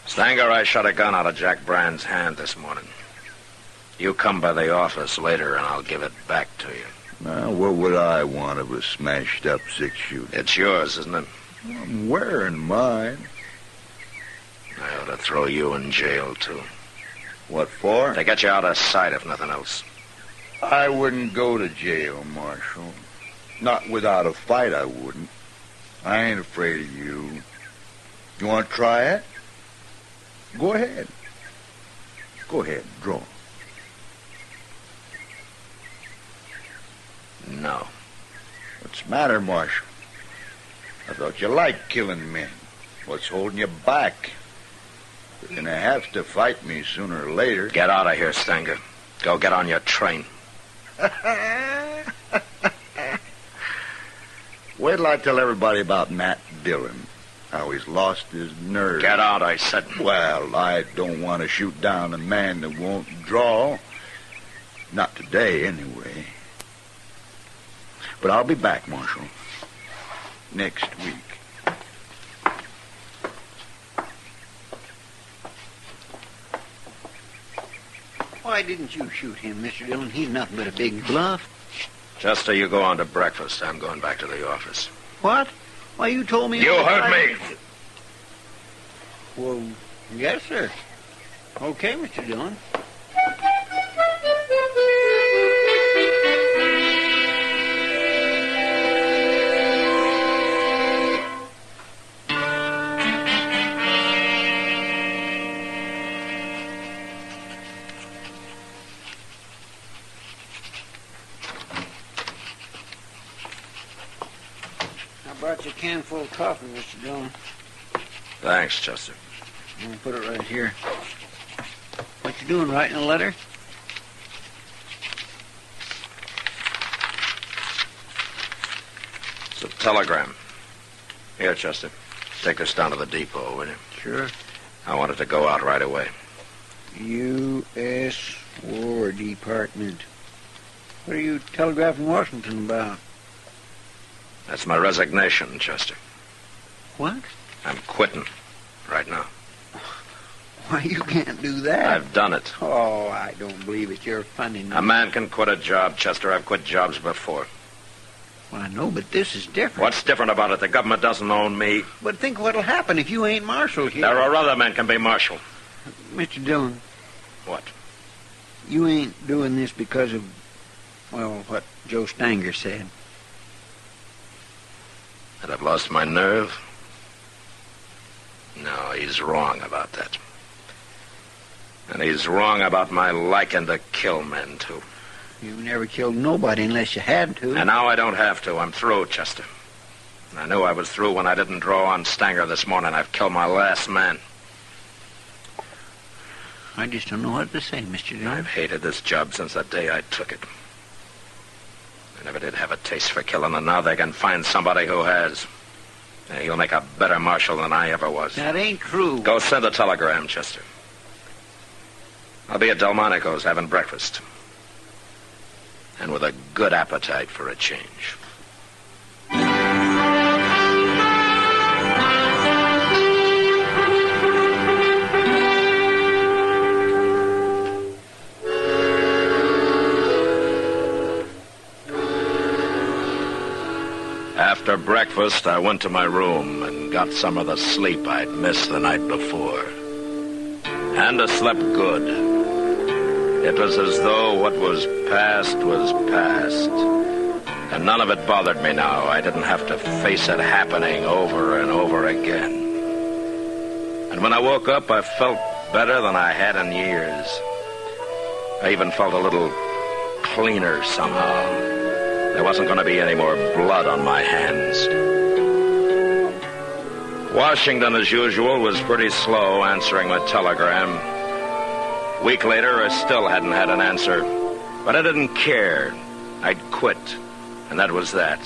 Stanger, I shot a gun out of Jack Brand's hand this morning. You come by the office later and I'll give it back to you. Now, what would I want of a smashed-up six-shooter? It's yours, isn't it? I'm wearing mine. I ought to throw you in jail, too. What for? To get you out of sight, if nothing else. I wouldn't go to jail, Marshal. Not without a fight, I wouldn't. I ain't afraid of you. You want to try it? Go ahead. Go ahead, draw. No. What's the matter, Marshal? I thought you liked killing men. What's holding you back? You're going to have to fight me sooner or later. Get out of here, Stanger. Go get on your train. Wait till I tell everybody about Matt Dillon. How he's lost his nerve. Get out, I said. Well, I don't want to shoot down a man that won't draw. Not today, anyway. But I'll be back, Marshal. Next week. Why didn't you shoot him, Mr. Dillon? He's nothing but a big bluff. Chester, you go on to breakfast. I'm going back to the office. What? Why, you told me... You heard me. Well, yes, sir. Okay, Mr. Dillon. Brought you a can full of coffee, Mr. Dillon. Thanks, Chester. I'm going to put it right here. What you doing, writing a letter? It's a telegram. Here, Chester. Take this down to the depot, will you? Sure. I want it to go out right away. U.S. War Department. What are you telegraphing Washington about? That's my resignation, Chester. What? I'm quitting right now. Why, you can't do that. I've done it. Oh, I don't believe it. You're funny. A man can quit a job, Chester. I've quit jobs before. Well, I know, but this is different. What's different about it? The government doesn't own me. But think what'll happen if you ain't marshal here. There are other men can be marshal. Mr. Dillon. What? You ain't doing this because of, well, what Joe Stanger said. That I've lost my nerve? No, he's wrong about that. And he's wrong about my liking to kill men, too. You never killed nobody unless you had to. And now I don't have to. I'm through, Chester. I knew I was through when I didn't draw on Stanger this morning. I've killed my last man. I just don't know what to say, Mr. Dillon. I've hated this job since the day I took it. I never did have a taste for killing, and now they can find somebody who has. Yeah, he'll make a better marshal than I ever was. That ain't true. Go send a telegram, Chester. I'll be at Delmonico's having breakfast. And with a good appetite for a change. After breakfast, I went to my room and got some of the sleep I'd missed the night before. And I slept good. It was as though what was past, and none of it bothered me now. I didn't have to face it happening over and over again. And when I woke up, I felt better than I had in years. I even felt a little cleaner somehow. There wasn't going to be any more blood on my hands. Washington, as usual, was pretty slow answering my telegram. A week later, I still hadn't had an answer. But I didn't care. I'd quit, and that was that.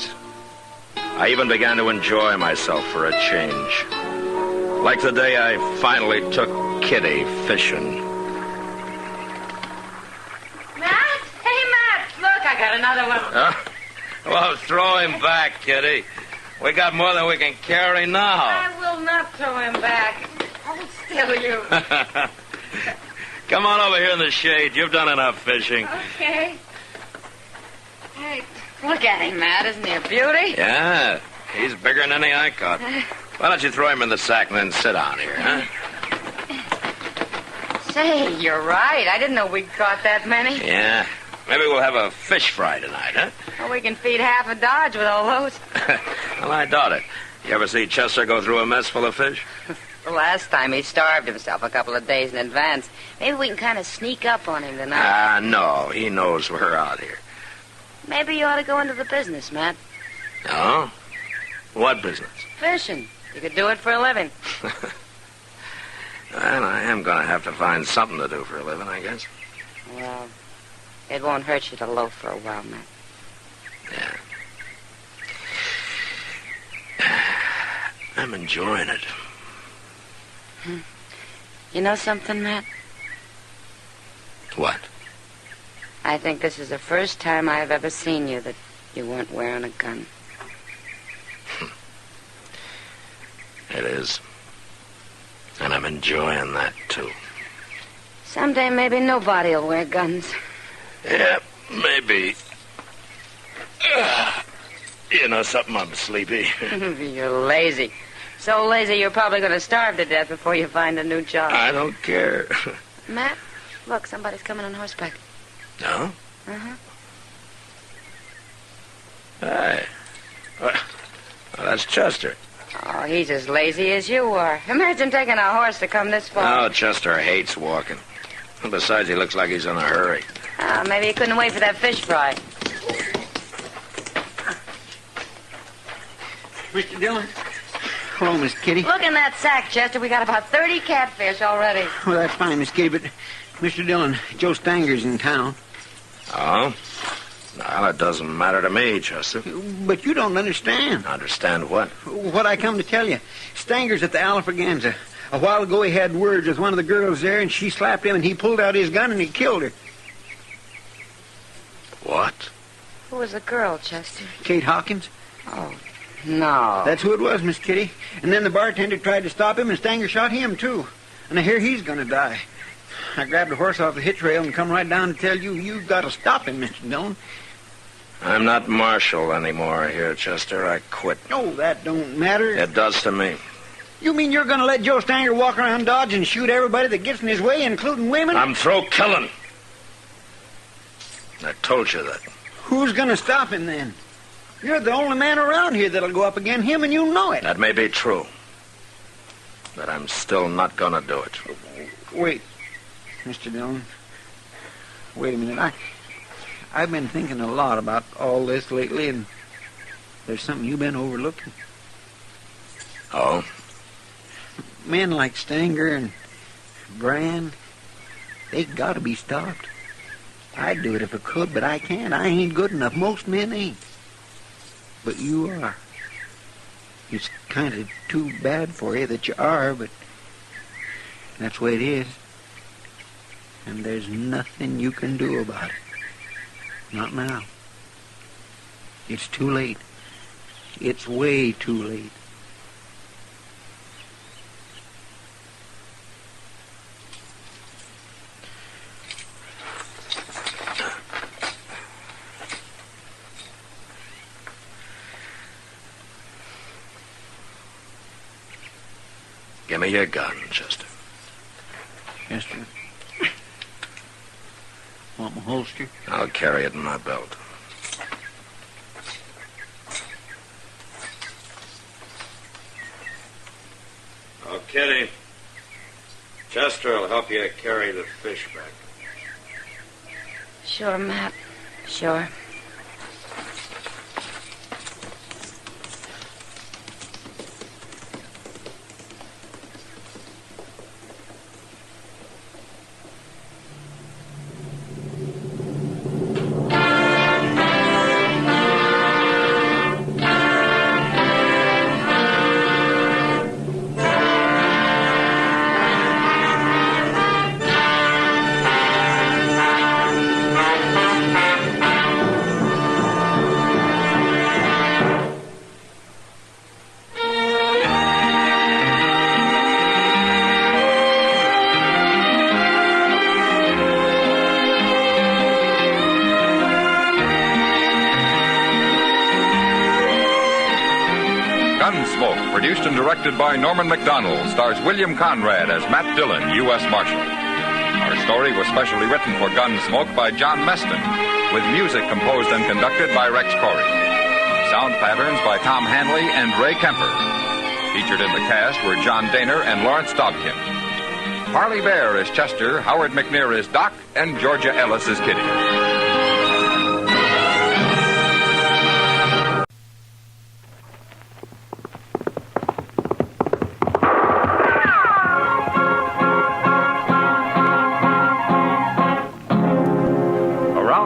I even began to enjoy myself for a change. Like the day I finally took Kitty fishing. Matt? Hey, Matt! Look, I got another one. Well, throw him back, Kitty. We got more than we can carry now. I will not throw him back. Hold still, you. Come on over here in the shade. You've done enough fishing. Okay. Hey, look at him, Matt. Isn't he a beauty? Yeah, he's bigger than any I caught. Why don't you throw him in the sack and then sit down here, huh? Say, you're right. I didn't know we'd caught that many. Yeah. Maybe we'll have a fish fry tonight, huh? Well, we can feed half a Dodge with all those. Well, I doubt it. You ever see Chester go through a mess full of fish? The last time he starved himself a couple of days in advance. Maybe we can kind of sneak up on him tonight. No. He knows we're out here. Maybe you ought to go into the business, Matt. No? What business? Fishing. You could do it for a living. Well, I am going to have to find something to do for a living, I guess. Well, it won't hurt you to loaf for a while, Matt. Yeah. I'm enjoying it. You know something, Matt? What? I think this is the first time I've ever seen you that you weren't wearing a gun. It is. And I'm enjoying that, too. Someday maybe nobody will wear guns. Yeah, maybe. You know something? I'm sleepy. You're lazy. So lazy you're probably going to starve to death before you find a new job. I don't care. Matt, look, somebody's coming on horseback. No? Uh-huh. Hey. Well, that's Chester. Oh, he's as lazy as you are. Imagine taking a horse to come this far. Oh, Chester hates walking. Besides, he looks like he's in a hurry. Oh, maybe he couldn't wait for that fish fry. Mr. Dillon? Hello, Miss Kitty. Look in that sack, Chester. We got about 30 catfish already. Well, that's fine, Miss Kitty, but Mr. Dillon, Joe Stanger's in town. Oh? Well, it doesn't matter to me, Chester. But you don't understand. Understand what? What I come to tell you. Stanger's at the Alfraganza. A while ago he had words with one of the girls there, and she slapped him, and he pulled out his gun, and he killed her. What? Who was the girl, Chester? Kate Hawkins. Oh, no. That's who it was, Miss Kitty. And then the bartender tried to stop him, and Stanger shot him, too. And I hear he's going to die. I grabbed the horse off the hitch rail and come right down to tell you, you've got to stop him, Mr. Dillon. I'm not marshal anymore here, Chester. I quit. No, that don't matter. It does to me. You mean you're going to let Joe Stanger walk around Dodge and shoot everybody that gets in his way, including women? I'm through killing. I told you that. Who's going to stop him, then? You're the only man around here that'll go up against him, and you know it. That may be true. But I'm still not going to do it. Wait, Mr. Dillon. Wait a minute. I've been thinking a lot about all this lately, and there's something you've been overlooking. Oh? Men like Stanger and Brand, they got to be stopped. I'd do it if I could, but I can't. I ain't good enough. Most men ain't. But you are. It's kind of too bad for you that you are, but that's the way it is. And there's nothing you can do about it. Not now. It's too late. It's way too late. Give me your gun, Chester. Chester. Want my holster? I'll carry it in my belt. Oh, Kitty. Chester will help you carry the fish back. Sure, Matt. Sure. Gunsmoke, produced and directed by Norman Macdonald, stars William Conrad as Matt Dillon, U.S. Marshal. Our story was specially written for Gunsmoke by John Meston, with music composed and conducted by Rex Corey. Sound patterns by Tom Hanley and Ray Kemper. Featured in the cast were John Daner and Lawrence Dobkin. Harley Bear is Chester, Howard McNear is Doc, and Georgia Ellis is Kitty.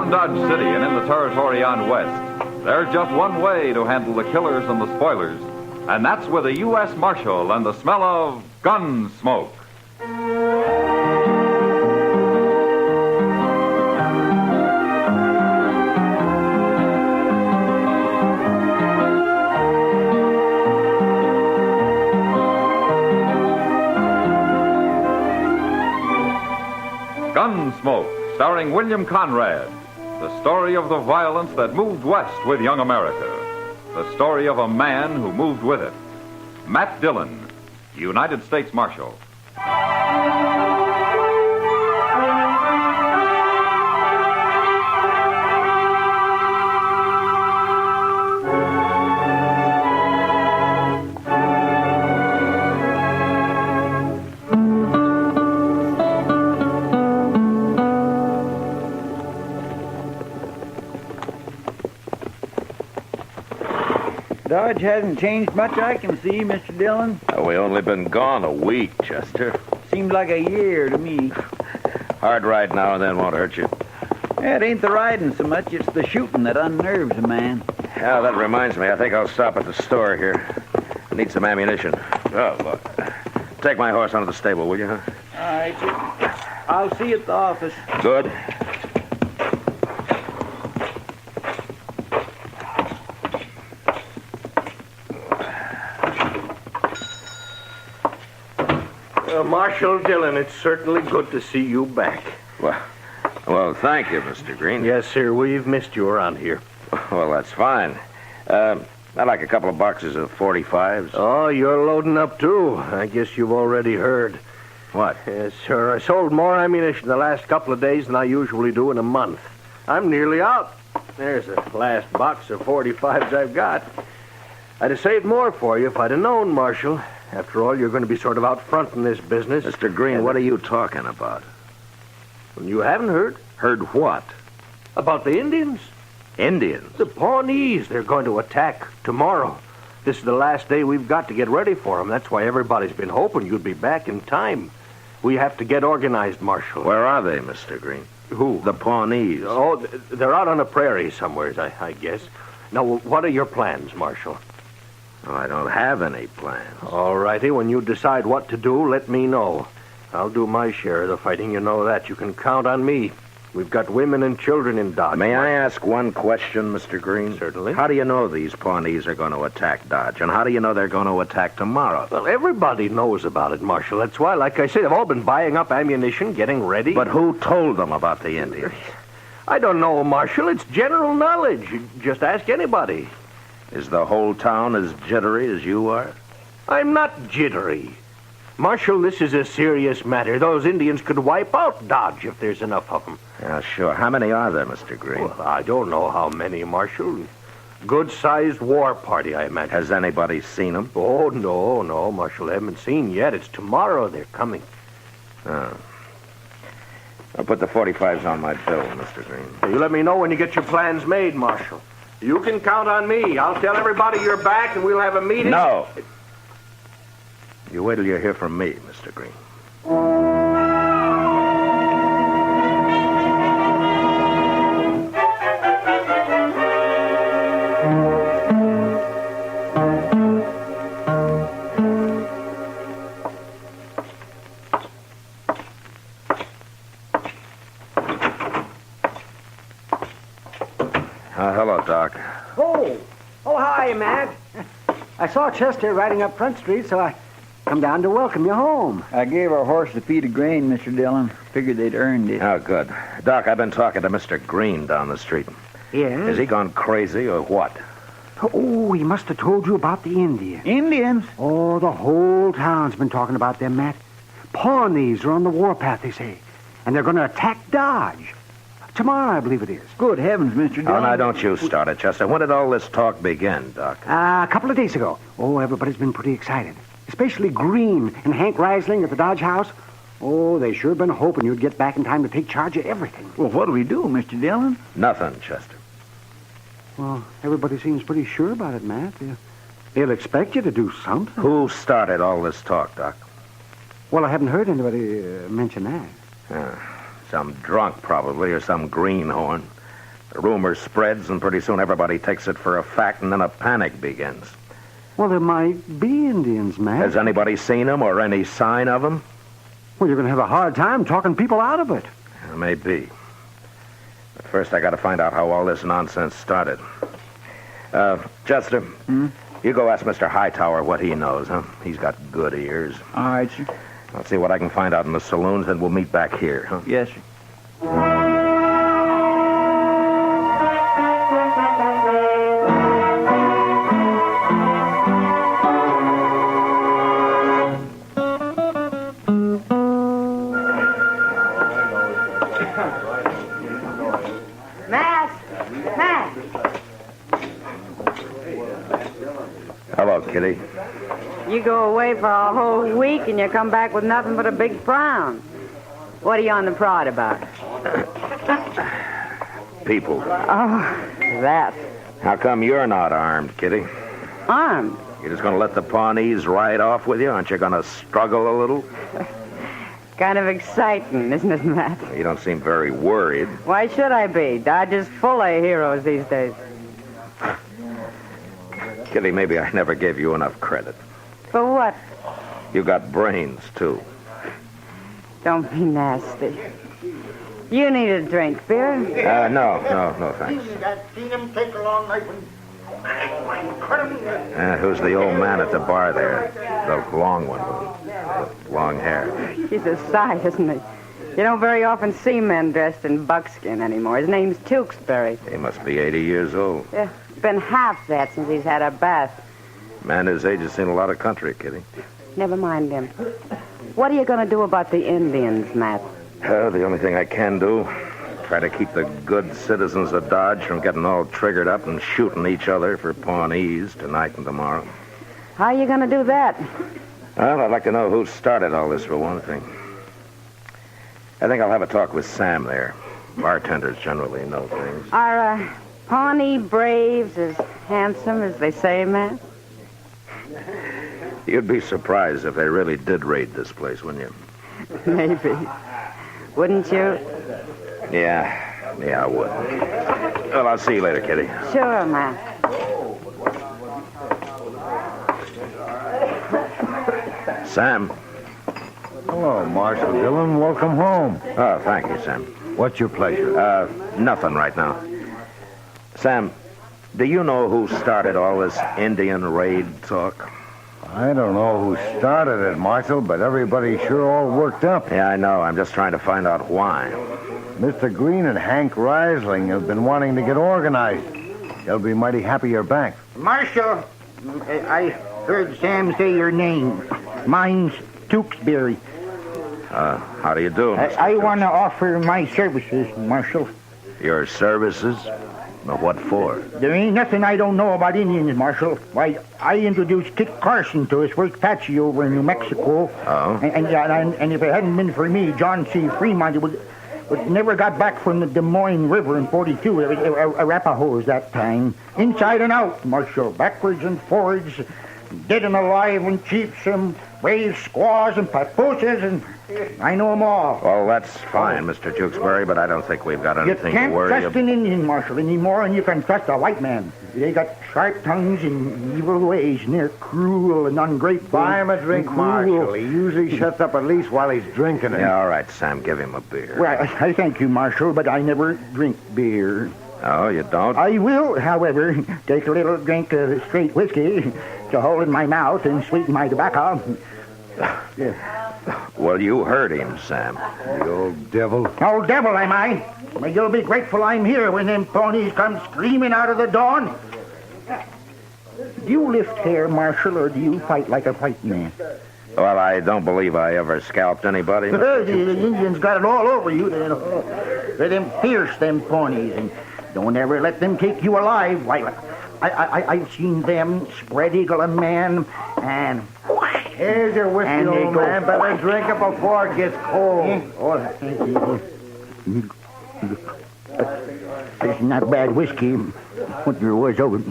Dodge City and in the territory on West, there's just one way to handle the killers and the spoilers, and that's with a U.S. Marshal and the smell of Gunsmoke. Gunsmoke, starring William Conrad. The story of the violence that moved west with young America. The story of a man who moved with it. Matt Dillon, United States Marshal. Dodge hasn't changed much I can see, Mr. Dillon. We only been gone a week, Chester. Seems like a year to me. Hard ride now and then won't hurt you. Yeah, it ain't the riding so much, it's the shooting that unnerves a man. Yeah, that reminds me. I think I'll stop at the store here. I need some ammunition. Oh, look. Take my horse onto the stable, will you, huh? All right, sir. I'll see you at the office. Good. Marshal Dillon, it's certainly good to see you back. Well, thank you, Mr. Green. Yes, sir. We've missed you around here. Well, that's fine. I'd like a couple of boxes of 45s. Oh, you're loading up, too. I guess you've already heard. What? Yes, sir. I sold more ammunition the last couple of days than I usually do in a month. I'm nearly out. There's the last box of 45s I've got. I'd have saved more for you if I'd have known, Marshal. After all, you're going to be sort of out front in this business. Mr. Green, what are you talking about? Well, you haven't heard? Heard what? About the Indians. Indians? The Pawnees. They're going to attack tomorrow. This is the last day we've got to get ready for them. That's why everybody's been hoping you'd be back in time. We have to get organized, Marshal. Where are they, Mr. Green? Who? The Pawnees. Oh, they're out on the prairie somewhere, I guess. Now, what are your plans, Marshal? Oh, I don't have any plans. All righty. When you decide what to do, let me know. I'll do my share of the fighting. You know that. You can count on me. We've got women and children in Dodge. May I ask one question, Mr. Green? Certainly. How do you know these Pawnees are going to attack Dodge? And how do you know they're going to attack tomorrow? Well, everybody knows about it, Marshal. That's why, like I said, they've all been buying up ammunition, getting ready. But who told them about the Indians? I don't know, Marshal. It's general knowledge. Just ask anybody. Is the whole town as jittery as you are? I'm not jittery. Marshal, this is a serious matter. Those Indians could wipe out Dodge if there's enough of them. Yeah, sure. How many are there, Mr. Green? Well, I don't know how many, Marshal. Good-sized war party, I imagine. Has anybody seen them? Oh, no, Marshal. They haven't seen yet. It's tomorrow they're coming. Oh. I'll put the 45s on my bill, Mr. Green. You let me know when you get your plans made, Marshal. You can count on me. I'll tell everybody you're back and we'll have a meeting. No. You wait till you hear from me, Mr. Green. Hello, Doc. Oh, hi, Matt. I saw Chester riding up Front Street, so I come down to welcome you home. I gave our horse a feed of grain, Mr. Dillon. Figured they'd earned it. Oh, good. Doc, I've been talking to Mr. Green down the street. Yeah? Has he gone crazy or what? Oh, he must have told you about the Indians. Indians? Oh, the whole town's been talking about them, Matt. Pawnees are on the warpath, they say. And they're going to attack Dodge. Tomorrow, I believe it is. Good heavens, Mr. Dillon. Oh, now, don't you start it, Chester. When did all this talk begin, Doc? A couple of days ago. Oh, everybody's been pretty excited. Especially Green and Hank Reisling at the Dodge house. Oh, they sure been hoping you'd get back in time to take charge of everything. Well, what do we do, Mr. Dillon? Nothing, Chester. Well, everybody seems pretty sure about it, Matt. They'll expect you to do something. Who started all this talk, Doc? Well, I haven't heard anybody mention that. Some drunk, probably, or some greenhorn. The rumor spreads, and pretty soon everybody takes it for a fact, and then a panic begins. Well, there might be Indians, Matt. Has anybody seen them or any sign of them? Well, you're going to have a hard time talking people out of it. Maybe. But first, I got to find out how all this nonsense started. Chester, you go ask Mr. Hightower what he knows, huh? He's got good ears. All right, sir. I'll see what I can find out in the saloons, then we'll meet back here, huh? Yes, sir. Matt! Hello, Kitty. You go away for a whole week and you come back with nothing but a big frown. What are you on the prod about? People. Oh, that. How come you're not armed, Kitty? Armed? You're just going to let the Pawnees ride off with you? Aren't you going to struggle a little? Kind of exciting, isn't it, Matt? You don't seem very worried. Why should I be? Dodge is full of heroes these days. Kitty, maybe I never gave you enough credit. For what? You got brains, too. Don't be nasty. You need a drink, beer? No, thanks. Who's the old man at the bar there? The long one with long hair. He's a sight, isn't he? You don't very often see men dressed in buckskin anymore. His name's Tewksbury. He must be 80 years old. Yeah, it's been half that since he's had a bath. Man his age has seen a lot of country, Kitty. Never mind him. What are you going to do about the Indians, Matt? The only thing I can do, try to keep the good citizens of Dodge from getting all triggered up and shooting each other for Pawnees tonight and tomorrow. How are you going to do that? Well, I'd like to know who started all this, for one thing. I think I'll have a talk with Sam there. Bartenders generally know things. Are Pawnee braves as handsome as they say, Matt? You'd be surprised if they really did raid this place, wouldn't you? Maybe. Wouldn't you? Yeah, I would. Well, I'll see you later, Kitty. Sure, Matt. Sam. Hello, Marshal Dillon. Welcome home. Oh, thank you, Sam. What's your pleasure? Nothing right now. Sam, do you know who started all this Indian raid talk? I don't know who started it, Marshal, but everybody's sure all worked up. Yeah, I know. I'm just trying to find out why. Mr. Green and Hank Reisling have been wanting to get organized. They'll be mighty happy you're back. Marshal, I heard Sam say your name. Mine's Tewksbury. How do you do, Mr. I want to offer my services, Marshal. Your services? Well, what for? There ain't nothing I don't know about Indians, Marshal. Why, I introduced Kit Carson to his first Patsy over in New Mexico. Oh? And if it hadn't been for me, John C. Fremont would never got back from the Des Moines River in 42. It was Arapahoes that time. Inside and out, Marshal. Backwards and forwards. Dead and alive and chiefs and brave squaws and papooses, and I know them all. Well, that's fine, Mr. Tewksbury, but I don't think we've got anything to worry about. You can't trust an Indian, Marshal, any more than you can trust a white man. They got sharp tongues and evil ways, and they're cruel and ungrateful. Buy him a drink, Marshal. He usually shuts up at least while he's drinking it. Yeah, all right, Sam, give him a beer. Well, I thank you, Marshal, but I never drink beer. Oh, you don't? I will, however, take a little drink of straight whiskey to hold in my mouth and sweeten my tobacco. Well, you heard him, Sam. The old devil. Old devil, am I? Well, you'll be grateful I'm here when them ponies come screaming out of the dawn. Do you lift hair, Marshal, or do you fight like a white man? Well, I don't believe I ever scalped anybody. The Indians got it all over you. They're them fierce, them ponies, and don't ever let them take you alive. Why, I've seen them spread eagle a man, and here's your whiskey, old man. Better drink it before it gets cold. It's not bad whiskey. What there was over it.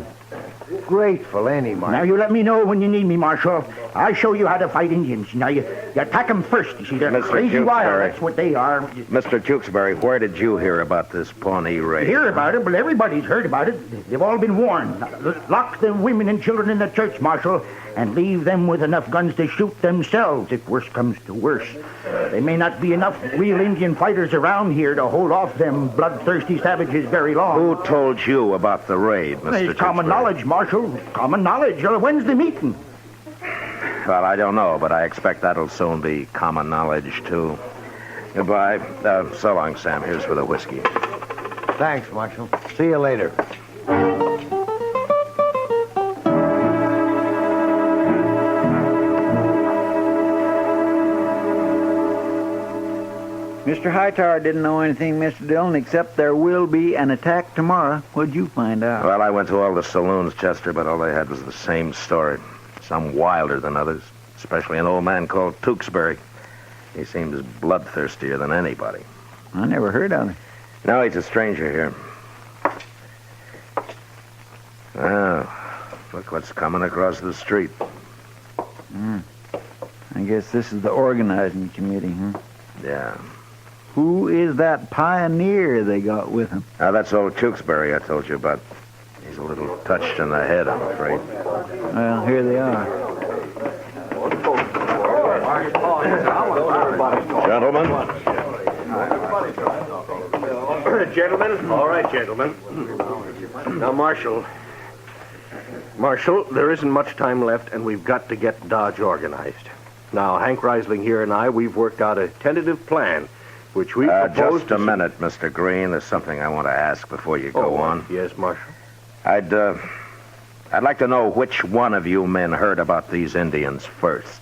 Grateful, ain't he, Marshal? Now, you let me know when you need me, Marshal. I'll show you how to fight Indians. Now, you attack them first. You see, they're crazy wild. That's what they are. Mr. Tewksbury, where did you hear about this Pawnee raid? Hear about it? Well, everybody's heard about it. They've all been warned. Lock the women and children in the church, Marshal, and leave them with enough guns to shoot themselves if worse comes to worse. There may not be enough real Indian fighters around here to hold off them bloodthirsty savages very long. Who told you about the raid, Mr. Tewksbury? It's common knowledge, Marshal. Common knowledge. When's the meeting? Well, I don't know, but I expect that'll soon be common knowledge, too. Goodbye. So long, Sam. Here's for the whiskey. Thanks, Marshal. See you later. Mr. Hightower didn't know anything, Mr. Dillon, except there will be an attack tomorrow. What'd you find out? Well, I went to all the saloons, Chester, but all they had was the same story. Some wilder than others, especially an old man called Tewksbury. He seems bloodthirstier than anybody. I never heard of him. No, he's a stranger here. Oh, look what's coming across the street. I guess this is the organizing committee, huh? Yeah. Who is that pioneer they got with him? That's old Tewksbury I told you about. He's a little touched in the head, I'm afraid. Well, here they are. Gentlemen? Gentlemen? All right, gentlemen. Now, Marshal, there isn't much time left, and we've got to get Dodge organized. Now, Hank Reisling here and I, we've worked out a tentative plan, which we propose just a minute, Mr. Green. There's something I want to ask before you go on. Yes, Marshal. I'd like to know which one of you men heard about these Indians first.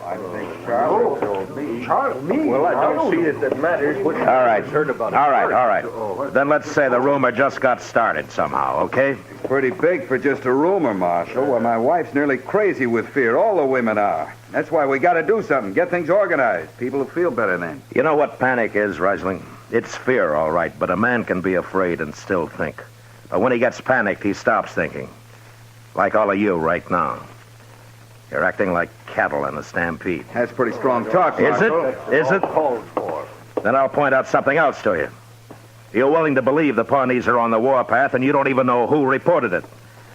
I think Charlie told me. Charlie? Well, I don't see that matters. Which all right. Heard about all right. Then let's say the rumor just got started somehow, okay? Pretty big for just a rumor, Marshal. Well, my wife's nearly crazy with fear. All the women are. That's why we got to do something. Get things organized. People will feel better then. You know what panic is, Reisling? It's fear, all right, but a man can be afraid and still think. But when he gets panicked, he stops thinking. Like all of you right now. You're acting like cattle in a stampede. That's pretty strong talk, Marshal. Is it? Then I'll point out something else to you. You're willing to believe the Pawnees are on the warpath, and you don't even know who reported it.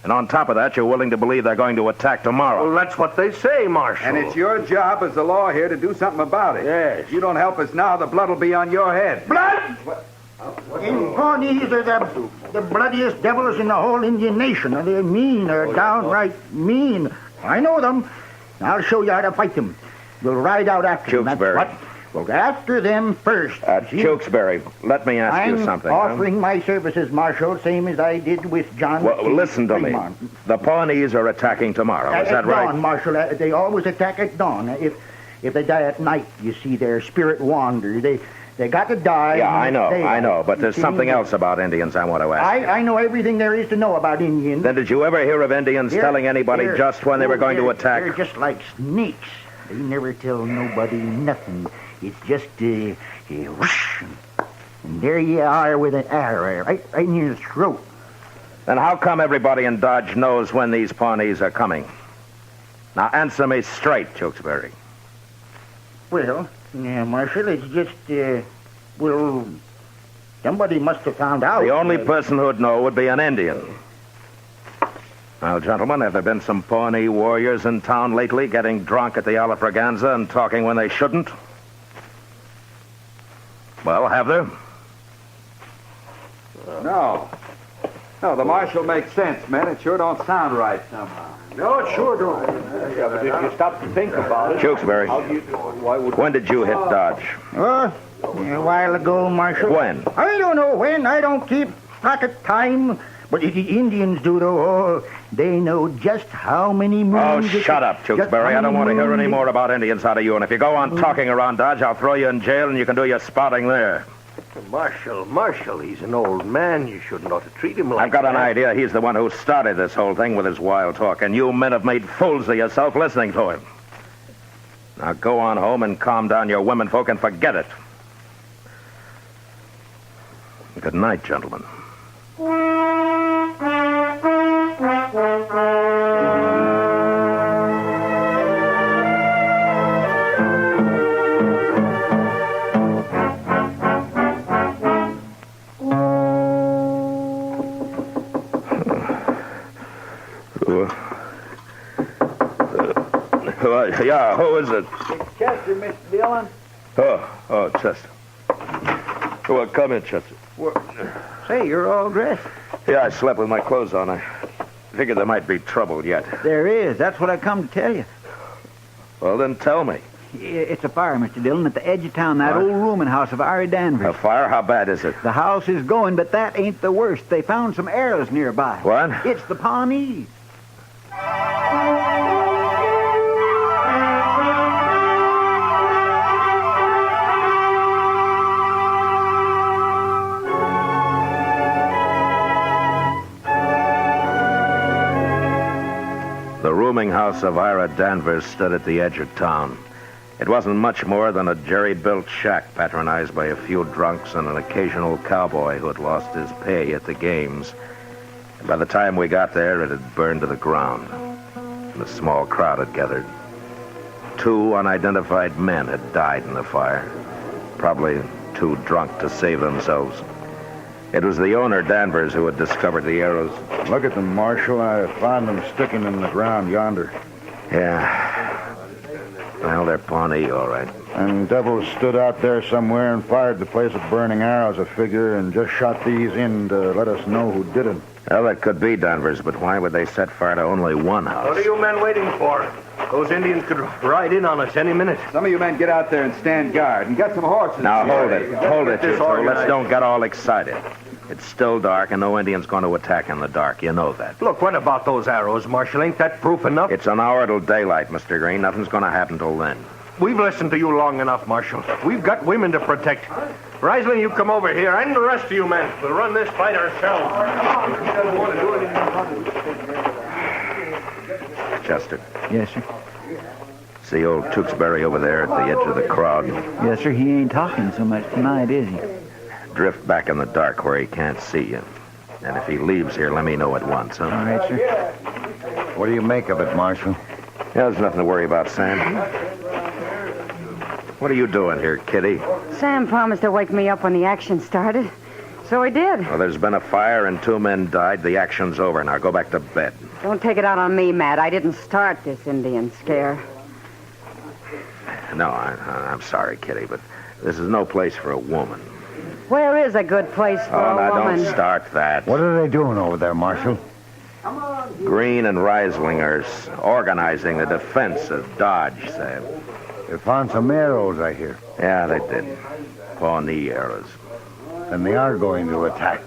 And on top of that, you're willing to believe they're going to attack tomorrow. Well, that's what they say, Marshal. And it's your job as the law here to do something about it. Yes. If you don't help us now, the blood will be on your head. Blood? In Pawnees are the bloodiest devils in the whole Indian nation. They're mean. They're downright mean. I know them. I'll show you how to fight them. We'll ride out after them. Tewksbury. What? Look, after them first. Tewksbury, let me ask you something. I'm offering my services, Marshal, same as I did with John. Well, listen to me. The Pawnees are attacking tomorrow. Is that right? At dawn, Marshal. They always attack at dawn. If they die at night, you see, their spirit wander. They got to die. Yeah, I know. But there's something else about Indians I want to ask. I know everything there is to know about Indians. Then did you ever hear of Indians telling anybody just when they were going to attack? They're just like snakes. They never tell nobody nothing. It's just whoosh, and there you are with an arrow right in your throat. Then how come everybody in Dodge knows when these Pawnees are coming? Now answer me straight, Tewksbury. Well, Marshal, it's just, somebody must have found out. The only person who'd know would be an Indian. Now, gentlemen, have there been some Pawnee warriors in town lately getting drunk at the Alafraganza and talking when they shouldn't? Well, have there? No, the marshal makes sense, man. It sure don't sound right somehow. No, it sure don't. Yeah, but if you stop to think about it... Tewksbury, when did you hit Dodge? A while ago, Marshal. When? I don't know when. I don't keep track of time. But the Indians do, though. Oh, they know just how many moons... Oh, shut up, Tewksbury. I don't want to hear any more about Indians out of you. And if you go on talking around Dodge, I'll throw you in jail and you can do your spotting there. Marshal, he's an old man. You shouldn't ought to treat him like that. I've got an idea. He's the one who started this whole thing with his wild talk, and you men have made fools of yourself listening to him. Now go on home and calm down your womenfolk and forget it. Good night, gentlemen. Yeah, who is it? It's Chester, Mr. Dillon. Oh, Chester. Well, come in, Chester. Say, you're all dressed. Yeah, I slept with my clothes on. I figured there might be trouble yet. There is. That's what I come to tell you. Well, then tell me. It's a fire, Mr. Dillon, at the edge of town, that old rooming house of Ari Danvers. A fire? How bad is it? The house is going, but that ain't the worst. They found some arrows nearby. What? It's the Pawnees. The rooming house of Ira Danvers stood at the edge of town. It wasn't much more than a jerry-built shack patronized by a few drunks and an occasional cowboy who had lost his pay at the games. And by the time we got there, it had burned to the ground, and a small crowd had gathered. 2 unidentified men had died in the fire, probably too drunk to save themselves. It was the owner, Danvers, who had discovered the arrows. Look at them, Marshal. I found them sticking in the ground yonder. Yeah. Well, they're Pawnee, all right. And devils stood out there somewhere and fired the place with burning arrows, I figure, and just shot these in to let us know who did it. Well, that could be Danvers, but why would they set fire to only one house? What are you men waiting for? Those Indians could ride in on us any minute. Some of you men get out there and stand guard and get some horses. Now, hold it, you two. Let's don't get all excited. It's still dark, and no Indian's going to attack in the dark. You know that. Look, what about those arrows, Marshal? Ain't that proof enough? It's an hour till daylight, Mr. Green. Nothing's going to happen till then. We've listened to you long enough, Marshal. We've got women to protect. Riesling, you come over here, and the rest of you men. We'll run this fight ourselves. Chester. Yes, sir. See old Tewksbury over there at the edge of the crowd? Yes, sir. He ain't talking so much tonight, is he? Drift back in the dark where he can't see you. And if he leaves here, let me know at once, huh? All right, sir. What do you make of it, Marshal? Yeah, there's nothing to worry about, Sam. What are you doing here, Kitty? Sam promised to wake me up when the action started. So he did. Well, there's been a fire and 2 men died. The action's over. Now go back to bed. Don't take it out on me, Matt. I didn't start this Indian scare. No, I'm sorry, Kitty, but this is no place for a woman. Where is a good place for a woman? Don't start that. What are they doing over there, Marshal? Green and Riesling are organizing the defense of Dodge, Sam. They found some arrows, I hear. Yeah, they did. Pawnee arrows. And they are going to attack.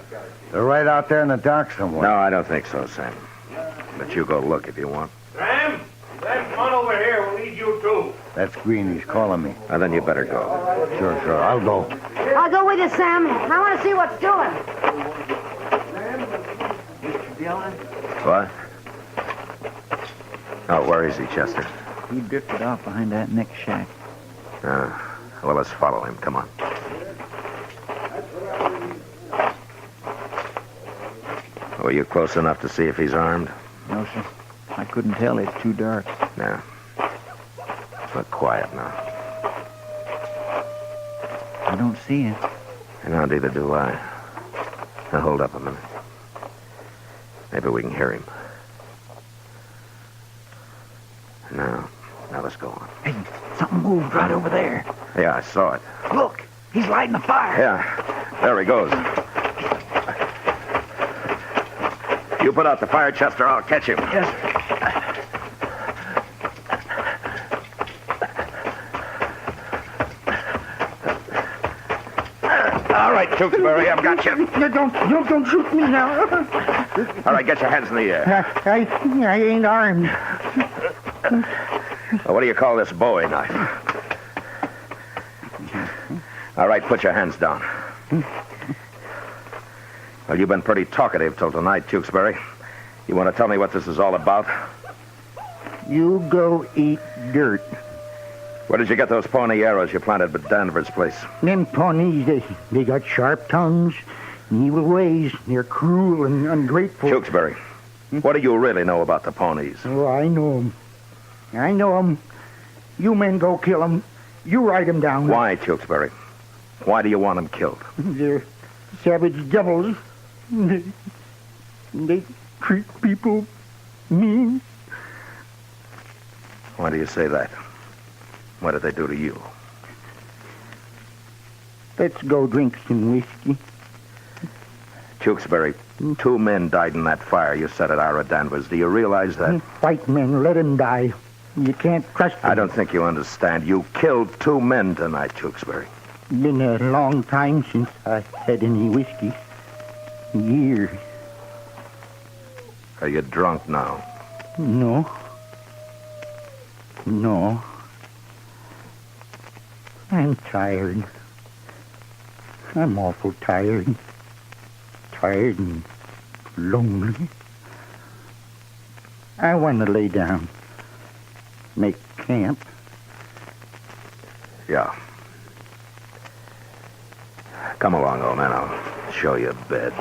They're right out there in the dark somewhere. No, I don't think so, Sam. But you go look if you want. Sam, come on over here. We'll need you, too. That's Green. He's calling me. And then you better go. Sure. I'll go. I'll go with you, Sam. I want to see what's doing. What? Oh, where is he, Chester? He drifted off behind that next shack. Well, let's follow him. Come on. Were you close enough to see if he's armed? No, sir. I couldn't tell. It's too dark. No. Look quiet now. I don't see it. No, neither do I. Now, hold up a minute. Maybe we can hear him. Now let's go on. Hey, something moved right over there. Yeah, I saw it. Look, he's lighting a fire. Yeah, there he goes. You put out the fire, Chester. I'll catch him. Yes, sir. All right, Tewksbury, I've got you. Don't shoot me now. All right, get your hands in the air. I ain't armed. Well, what do you call this Bowie knife? All right, put your hands down. Well, you've been pretty talkative till tonight, Tewksbury. You want to tell me what this is all about? You go eat dirt. Where did you get those Pawnee arrows you planted at Danvers' place? Them Pawnees, they got sharp tongues and evil ways. They're cruel and ungrateful. Tewksbury, what do you really know about the Pawnees? Oh, I know 'em. I know 'em. You men go kill 'em. You write 'em down. Why, Tewksbury? Why do you want them killed? They're savage devils. They treat people mean. Why do you say that? What did they do to you? Let's go drink some whiskey. Tewksbury, 2 men died in that fire you set at Ira Danvers. Do you realize that? White men, let 'em die. You can't trust them. I don't think you understand. You killed 2 men tonight, Tewksbury. Been a long time since I had any whiskey. Years. Are you drunk now? No. I'm tired. I'm awful tired. Tired and lonely. I want to lay down. Make camp. Yeah. Come along, old man. I'll show you a bed.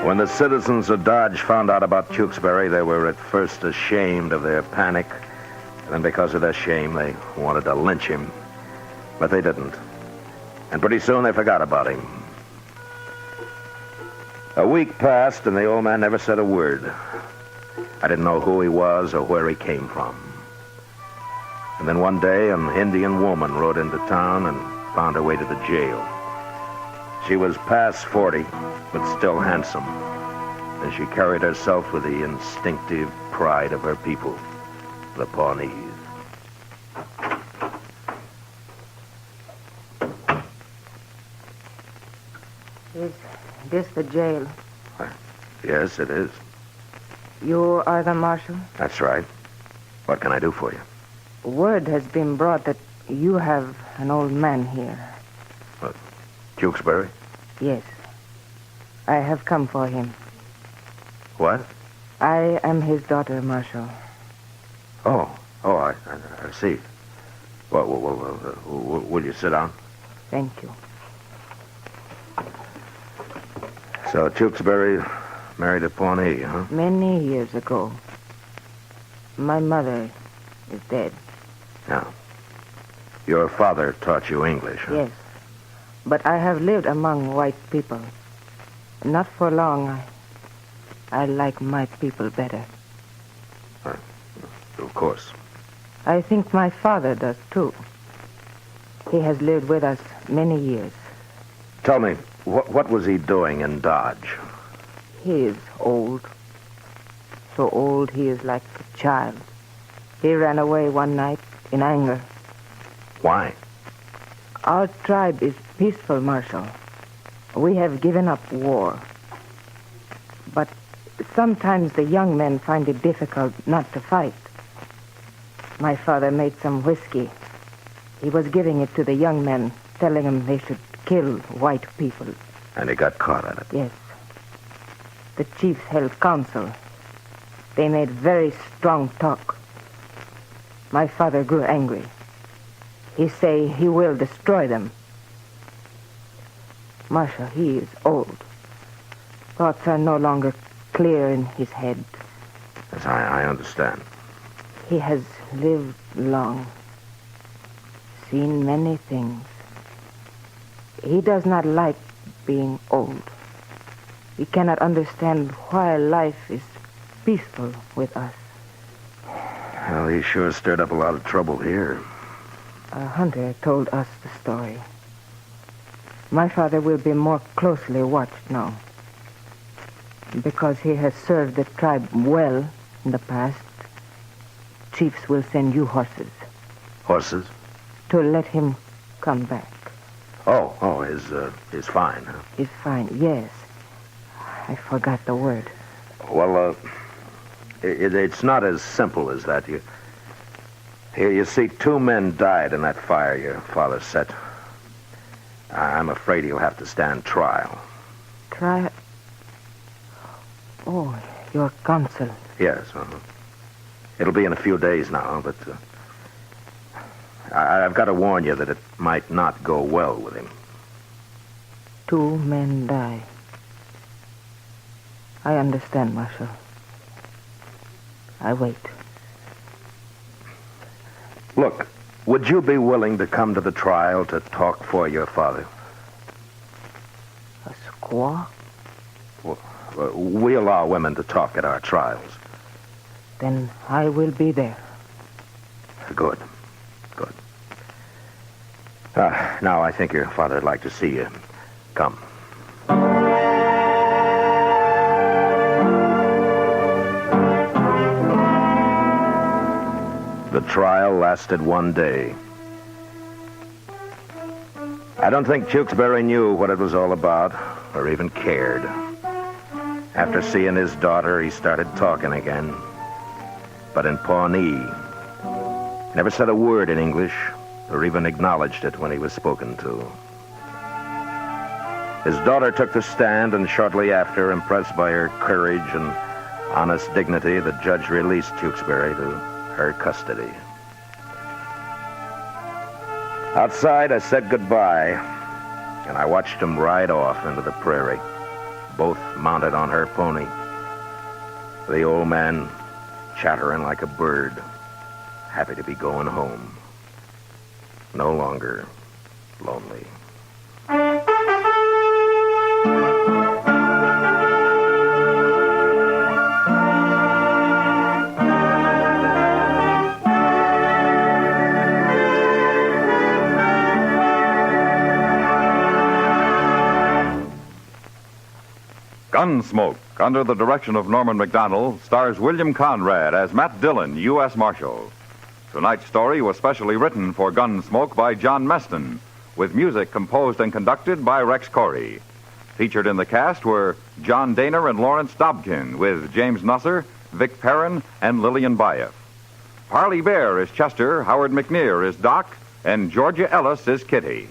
When the citizens of Dodge found out about Tewksbury, they were at first ashamed of their panic. And then because of their shame, they wanted to lynch him. But they didn't. And pretty soon they forgot about him. A week passed, and the old man never said a word. I didn't know who he was or where he came from. And then one day, an Indian woman rode into town and found her way to the jail. She was past 40, but still handsome. And she carried herself with the instinctive pride of her people, the Pawnees. Is this the jail? Yes, it is. You are the marshal? That's right. What can I do for you? Word has been brought that you have an old man here. What, Tewksbury? Yes. I have come for him. What? I am his daughter, Marshal. Oh, I see. Well, will you sit down? Thank you. So Tewksbury married a Pawnee, huh? Many years ago. My mother is dead. Now, your father taught you English, huh? Yes. But I have lived among white people. Not for long. I like my people better. Of course. I think my father does, too. He has lived with us many years. Tell me, what was he doing in Dodge? He is old. So old he is like a child. He ran away one night in anger. Why? Our tribe is peaceful, Marshal. We have given up war. But sometimes the young men find it difficult not to fight. My father made some whiskey. He was giving it to the young men, telling them they should kill white people. And he got caught at it? Yes. The chiefs held council. They made very strong talk. My father grew angry. He say he will destroy them. Marshal, he is old. Thoughts are no longer clear in his head. Yes, I understand. He has lived long, seen many things. He does not like being old. He cannot understand why life is peaceful with us. Well, he sure stirred up a lot of trouble here. A hunter told us the story. My father will be more closely watched now. Because he has served the tribe well in the past, chiefs will send you horses. Horses? To let him come back. Oh, his fine, huh? His fine, yes. I forgot the word. Well, it's not as simple as that. You see, 2 men died in that fire your father set. I'm afraid he'll have to stand trial. Trial? Oh, your counsel. Yes, It'll be in a few days now, but I've got to warn you that it might not go well with him. 2 men die. I understand, Marshal. I wait. Look, would you be willing to come to the trial to talk for your father? A squaw? Well, we allow women to talk at our trials. Then I will be there. Good. Now I think your father'd like to see you. Come. The trial lasted 1 day. I don't think Tewksbury knew what it was all about, or even cared. After seeing his daughter, he started talking again. But in Pawnee, never said a word in English, or even acknowledged it when he was spoken to. His daughter took the stand, and shortly after, impressed by her courage and honest dignity, the judge released Tewksbury to her custody. Outside, I said goodbye, and I watched him ride off into the prairie, both mounted on her pony. The old man chattering like a bird, happy to be going home. No longer lonely. Gunsmoke, under the direction of Norman Macdonald, stars William Conrad as Matt Dillon, U.S. Marshal. Tonight's story was specially written for Gunsmoke by John Meston, with music composed and conducted by Rex Corey. Featured in the cast were John Daner and Lawrence Dobkin, with James Nusser, Vic Perrin, and Lillian Bayef. Parley Bear is Chester, Howard McNear is Doc, and Georgia Ellis is Kitty.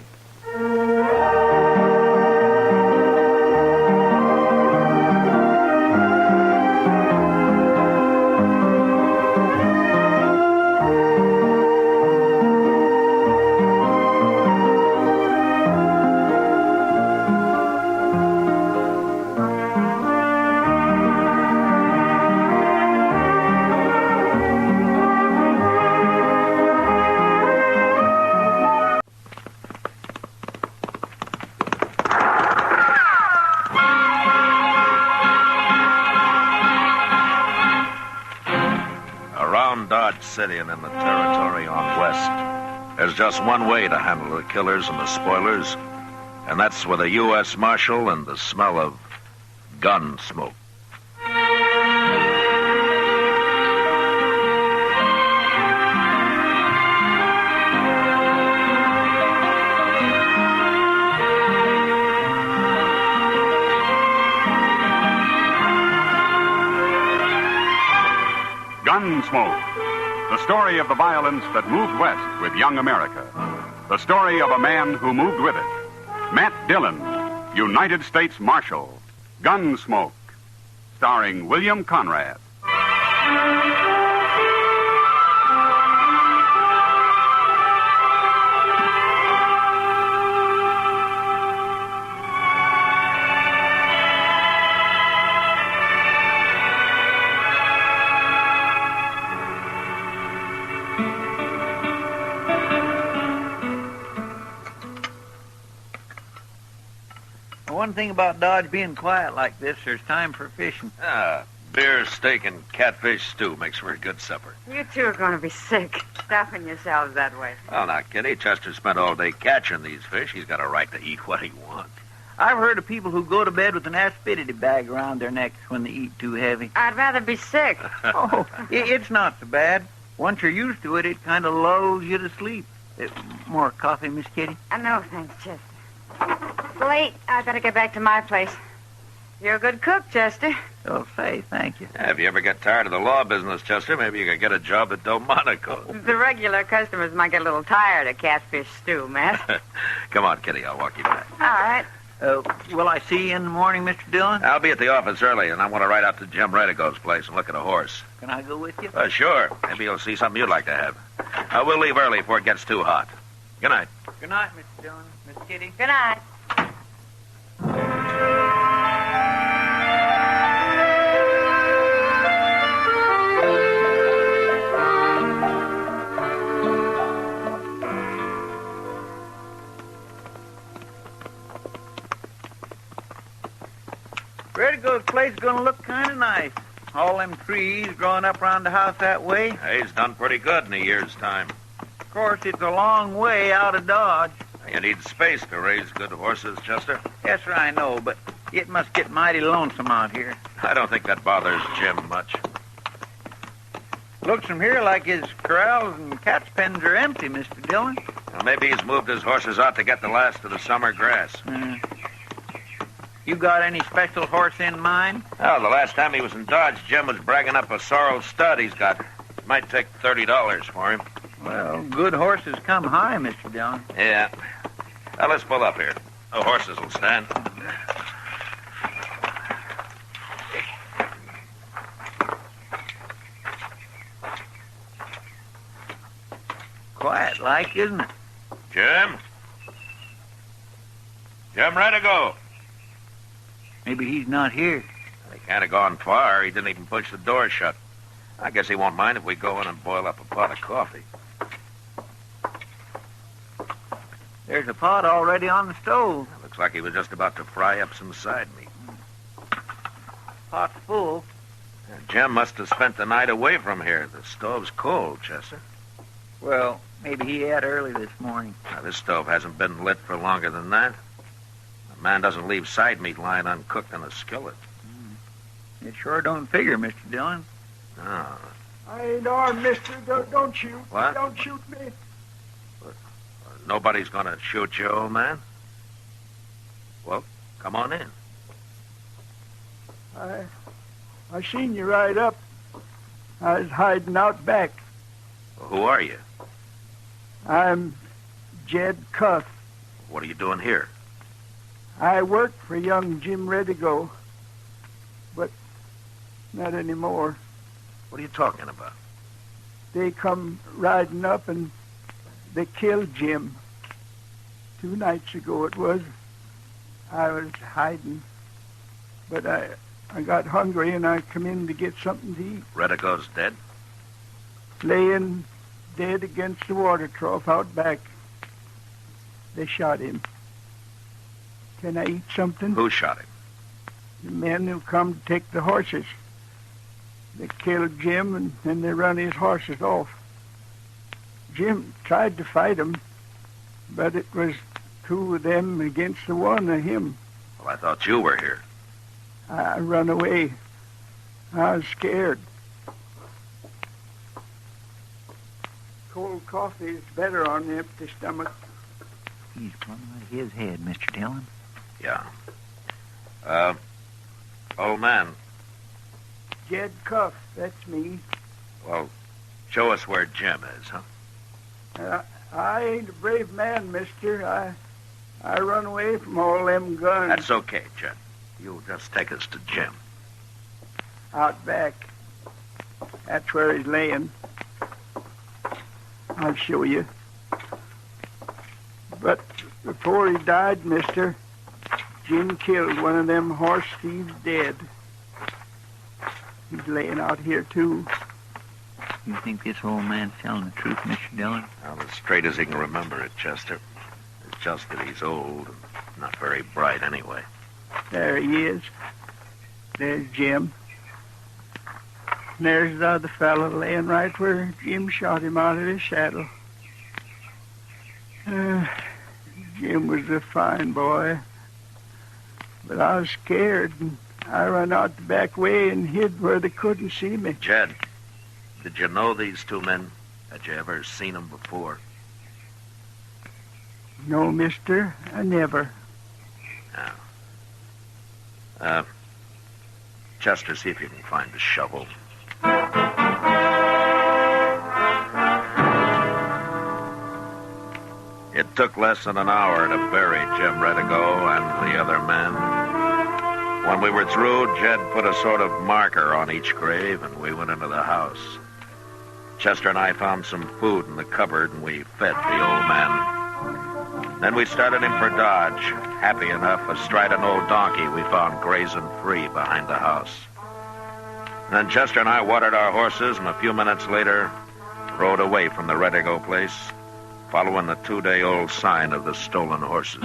City and in the territory on west, there's just one way to handle the killers and the spoilers, and that's with a U.S. Marshal and the smell of gun smoke. Gunsmoke, the story of the violence that moved west with young America. The story of a man who moved with it. Matt Dillon, United States Marshal. Gunsmoke, starring William Conrad. One thing about Dodge being quiet like this, there's time for fishing. Beer, steak, and catfish stew makes for a good supper. You two are going to be sick, stuffing yourselves that way. Well, now, Kitty, Chester spent all day catching these fish. He's got a right to eat what he wants. I've heard of people who go to bed with an aspidity bag around their necks when they eat too heavy. I'd rather be sick. Oh, it's not so bad. Once you're used to it, it kind of lulls you to sleep. More coffee, Miss Kitty? No, thanks, Chester. It's late. I better get back to my place. You're a good cook, Chester. Oh, say, thank you. If you ever get tired of the law business, Chester, maybe you could get a job at Delmonico. The regular customers might get a little tired of catfish stew, Matt. Come on, Kitty, I'll walk you back. All right. Will I see you in the morning, Mr. Dillon? I'll be at the office early, and I want to ride out to Jim Redigo's place and look at a horse. Can I go with you? Sure. Maybe you'll see something you'd like to have. We'll leave early before it gets too hot. Good night. Good night, Mr. Dillon. Miss Kitty. Good night. Redigo's place is going to look kind of nice. All them trees growing up around the house that way. He's done pretty good in a year's time. Of course, it's a long way out of Dodge. You need space to raise good horses, Chester. Yes, sir, I know, but it must get mighty lonesome out here. I don't think that bothers Jim much. Looks from here like his corrals and cat's pens are empty, Mr. Dillon. Well, maybe he's moved his horses out to get the last of the summer grass. You got any special horse in mind? Oh, the last time he was in Dodge, Jim was bragging up a sorrel stud he's got. It might take $30 for him. Well, good horses come high, Mr. Dillon. Yeah. Now, let's pull up here. The horses will stand. Quiet like, isn't it? Jim? Jim Redigo. Maybe he's not here. He can't have gone far. He didn't even push the door shut. I guess he won't mind if we go in and boil up a pot of coffee. There's a pot already on the stove. Looks like he was just about to fry up some side meat. Pot's full. Jim must have spent the night away from here. The stove's cold, Chester. Well, maybe he had early this morning. Now, this stove hasn't been lit for longer than that. A man doesn't leave side meat lying uncooked in a skillet. It sure don't figure, Mr. Dillon. No. I ain't armed, mister. Don't shoot. What? Don't shoot me. Nobody's going to shoot you, old man? Well, come on in. I seen you ride up. I was hiding out back. Well, who are you? I'm Jed Cuff. What are you doing here? I work for young Jim Redigo, but not anymore. What are you talking about? They come riding up and they killed Jim. 2 nights ago it was. I was hiding, but I got hungry and I come in to get something to eat. Redigo's dead? Laying dead against the water trough out back. They shot him. Can I eat something? Who shot him? The men who come to take the horses. They killed Jim and then they run his horses off. Jim tried to fight them, but it was 2 of them against the 1 of him. Well, I thought you were here. I run away. I was scared. Cold coffee is better on an empty stomach. He's plumb out of his head, Mr. Dillon. Yeah. Old man. Jed Cuff, that's me. Well, Show us where Jim is, huh? I ain't a brave man, mister. I run away from all them guns. That's okay, Jed. You'll just take us to Jim. Out back. That's where he's laying. I'll show you. But before he died, mister, Jim killed one of them horse thieves dead. He's laying out here, too. You think this old man's telling the truth, Mr. Dillon? Well, as straight as he can remember it, Chester. It's just that he's old and not very bright anyway. There he is. There's Jim. And there's the other fellow laying right where Jim shot him out of his saddle. Jim was a fine boy. But I was scared, and I run out the back way and hid where they couldn't see me. Jed, did you know these two men? Had you ever seen them before? No, mister, I never. No. Chester, see if you can find a shovel. It took less than an hour to bury Jim Redigo and the other men. When we were through, Jed put a sort of marker on each grave, and we went into the house. Chester and I found some food in the cupboard, and we fed the old man. Then we started him for Dodge. Happy enough, astride an old donkey we found grazing free behind the house. Then Chester and I watered our horses, and a few minutes later rode away from the Redigo place, following the 2-day-old sign of the stolen horses.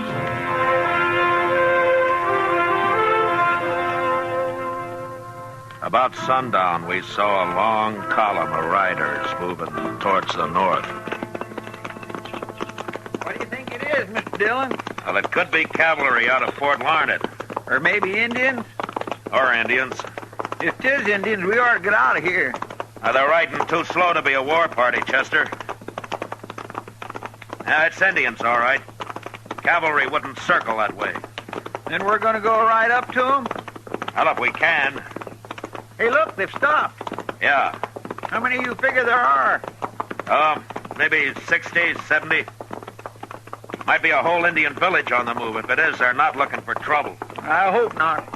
About sundown, we saw a long column of riders moving towards the north. What do you think it is, Mr. Dillon? Well, it could be cavalry out of Fort Larned. Or maybe Indians? Or Indians. If it is Indians, we ought to get out of here. They're riding too slow to be a war party, Chester. It's Indians, all right. Cavalry wouldn't circle that way. Then we're going to go right up to them? Well, if we can. Hey, look, they've stopped. Yeah. How many of you figure there are? Maybe 60, 70. Might be a whole Indian village on the move. If it is, they're not looking for trouble. I hope not.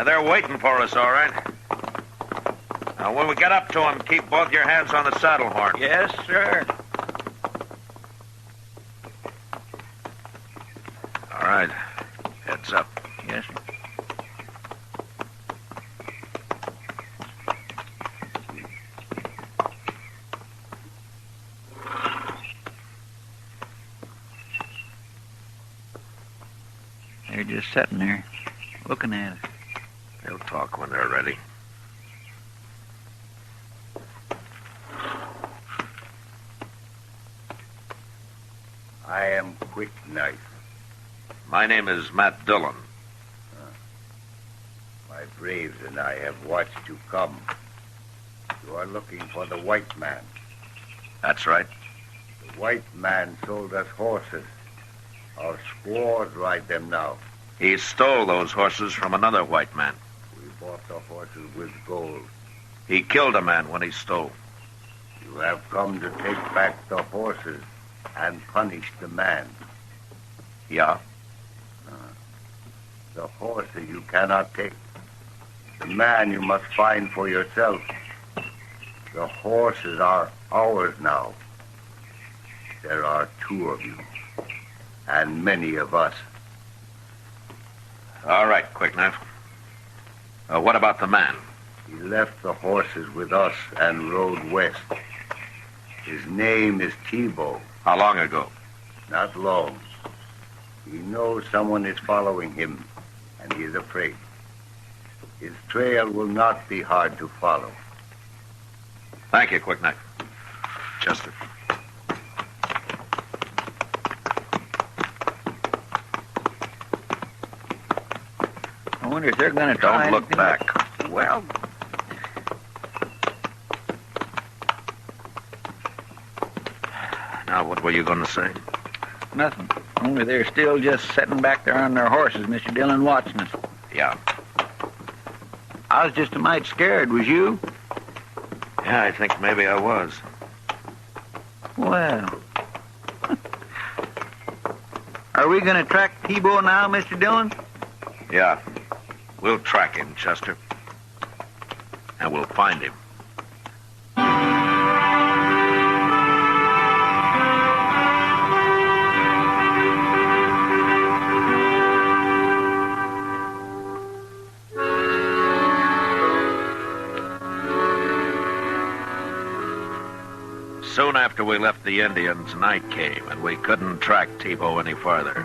They're waiting for us, all right. Now, when we get up to them, keep both your hands on the saddle horn. Yes, sir. All right. Heads up. Yes, sir. They're just sitting there, looking at us. They'll talk when they're ready. I am Quick Knife. My name is Matt Dillon. My braves and I have watched you come. You are looking for the white man. That's right. The white man sold us horses. Our squaws ride them now. He stole those horses from another white man. We bought the horses with gold. He killed a man when he stole. You have come to take back the horses and punish the man. Yeah. The horses you cannot take. The man you must find for yourself. The horses are ours now. There are 2 of you, and many of us. All right, Quick Knife. What about the man? He left the horses with us and rode west. His name is Tebow. How long ago? Not long. He knows someone is following him, and he is afraid. His trail will not be hard to follow. Thank you, Quick Knife. Chester. I wonder if they're going to try. Don't look back. Well, now, what were you going to say? nothing. Only they're still just sitting back there on their horses, Mr. Dillon, watching us. Yeah. I was just a mite scared. Was you? Yeah, Yeah, I think maybe I was. Well. Are we going to track Tebow now, Mr. Dillon? Yeah. We'll track him, Chester. And we'll find him. Soon after we left the Indians, night came, and we couldn't track Tebow any farther.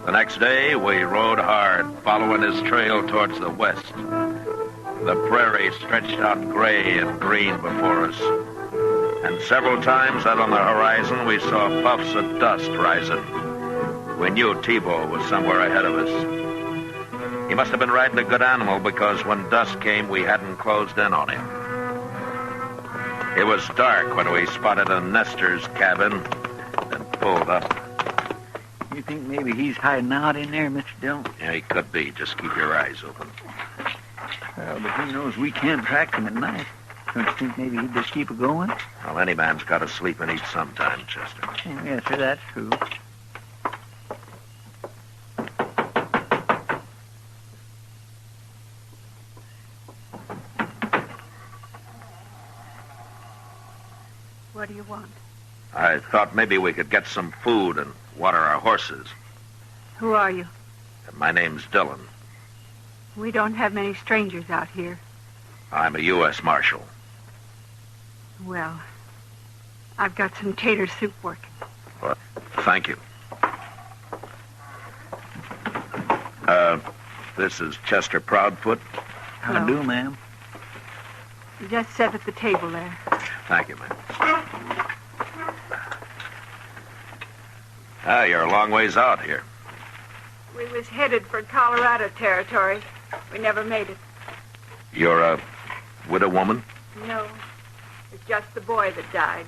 The next day, we rode hard, following his trail towards the west. The prairie stretched out gray and green before us, and several times out on the horizon, we saw puffs of dust rising. We knew Tebow was somewhere ahead of us. He must have been riding a good animal, because when dusk came, we hadn't closed in on him. It was dark when we spotted a nester's cabin and pulled up. You think maybe he's hiding out in there, Mr. Dillon? Yeah, he could be. Just keep your eyes open. Well, but who knows? We can't track him at night. Don't you think maybe he'd just keep it going? Well, any man's got to sleep and eat sometime, Chester. Oh, yes, sir, that's true. What do you want? I thought maybe we could get some food and water our horses. Who are you? My name's Dillon. We don't have many strangers out here. I'm a U.S. Marshal. Well, I've got some tater soup working. Well, thank you. This is Chester Proudfoot. How do, ma'am? Just sit at the table there. Thank you, ma'am. You're a long ways out here. We was headed for Colorado territory. We never made it. You're a widow woman? No, it's just the boy that died.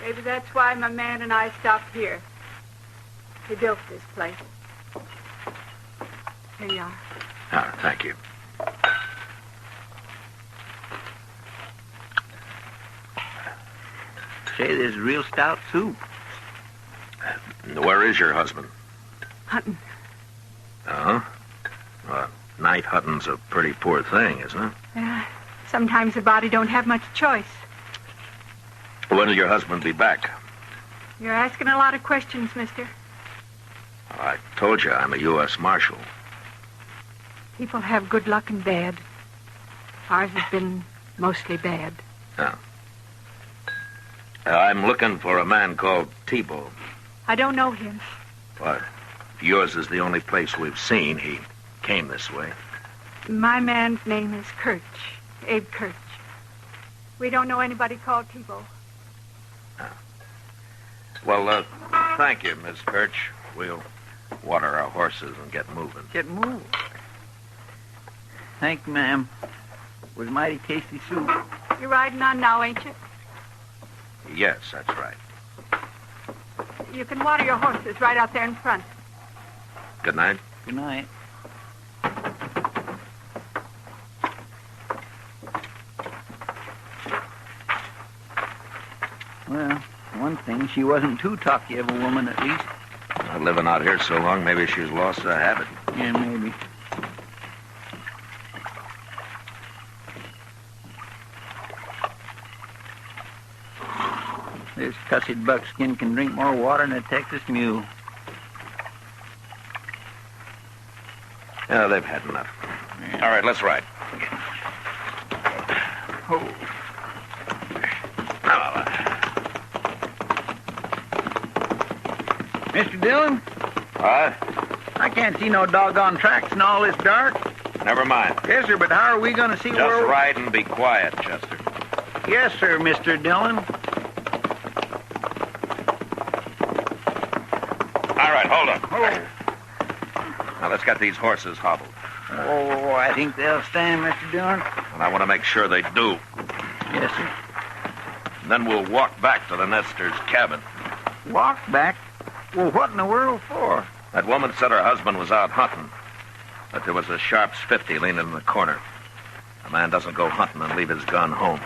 Maybe that's why my man and I stopped here. He built this place. Here you are. Ah, thank you. Say, this is real stout soup. Where is your husband? Hunting. Uh-huh. Night hunting's a pretty poor thing, isn't it? Yeah, sometimes the body don't have much choice. When will your husband be back? You're asking a lot of questions, mister. I told you I'm a U.S. Marshal. People have good luck and bad. Ours has been mostly bad. Yeah. I'm looking for a man called Tebow. I don't know him. What? Yours is the only place we've seen. He came this way. My man's name is Kirch. Abe Kirch. We don't know anybody called Tebow. Well, thank you, Miss Kirch. We'll water our horses and get moving. Get moving. Thank you, ma'am. It was mighty tasty soup. You're riding on now, ain't you? Yes, that's right. You can water your horses right out there in front. Good night. Good night. Well, one thing, she wasn't too talky of a woman, at least. Living out here so long, maybe she's lost the habit. Yeah, maybe. This cussed buckskin can drink more water than a Texas mule. Yeah, they've had enough. All right, let's ride. Oh. Mr. Dillon? What? I can't see no doggone tracks in all this dark. Never mind. Yes, sir, but how are we going to see where... Just ride and be quiet, Chester. Yes, sir, Mr. Dillon. All right, hold up. Oh. Now, let's get these horses hobbled. Oh, I think they'll stand, Mr. Dillon. And I want to make sure they do. Yes, sir. And then we'll walk back to the Nester's cabin. Walk back? Well, what in the world for? That woman said her husband was out hunting, that there was a Sharps 50 leaning in the corner. A man doesn't go hunting and leave his gun home.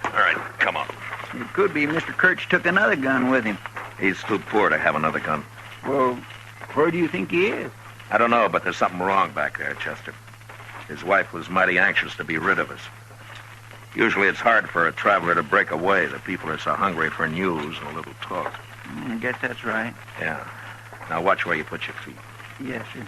All right, come on. It could be Mr. Kirch took another gun with him. He's too poor to have another gun. Well, where do you think he is? I don't know, but there's something wrong back there, Chester. His wife was mighty anxious to be rid of us. Usually it's hard for a traveler to break away. The people are so hungry for news and a little talk. I guess that's right. Yeah. Now watch where you put your feet. Yes, sir.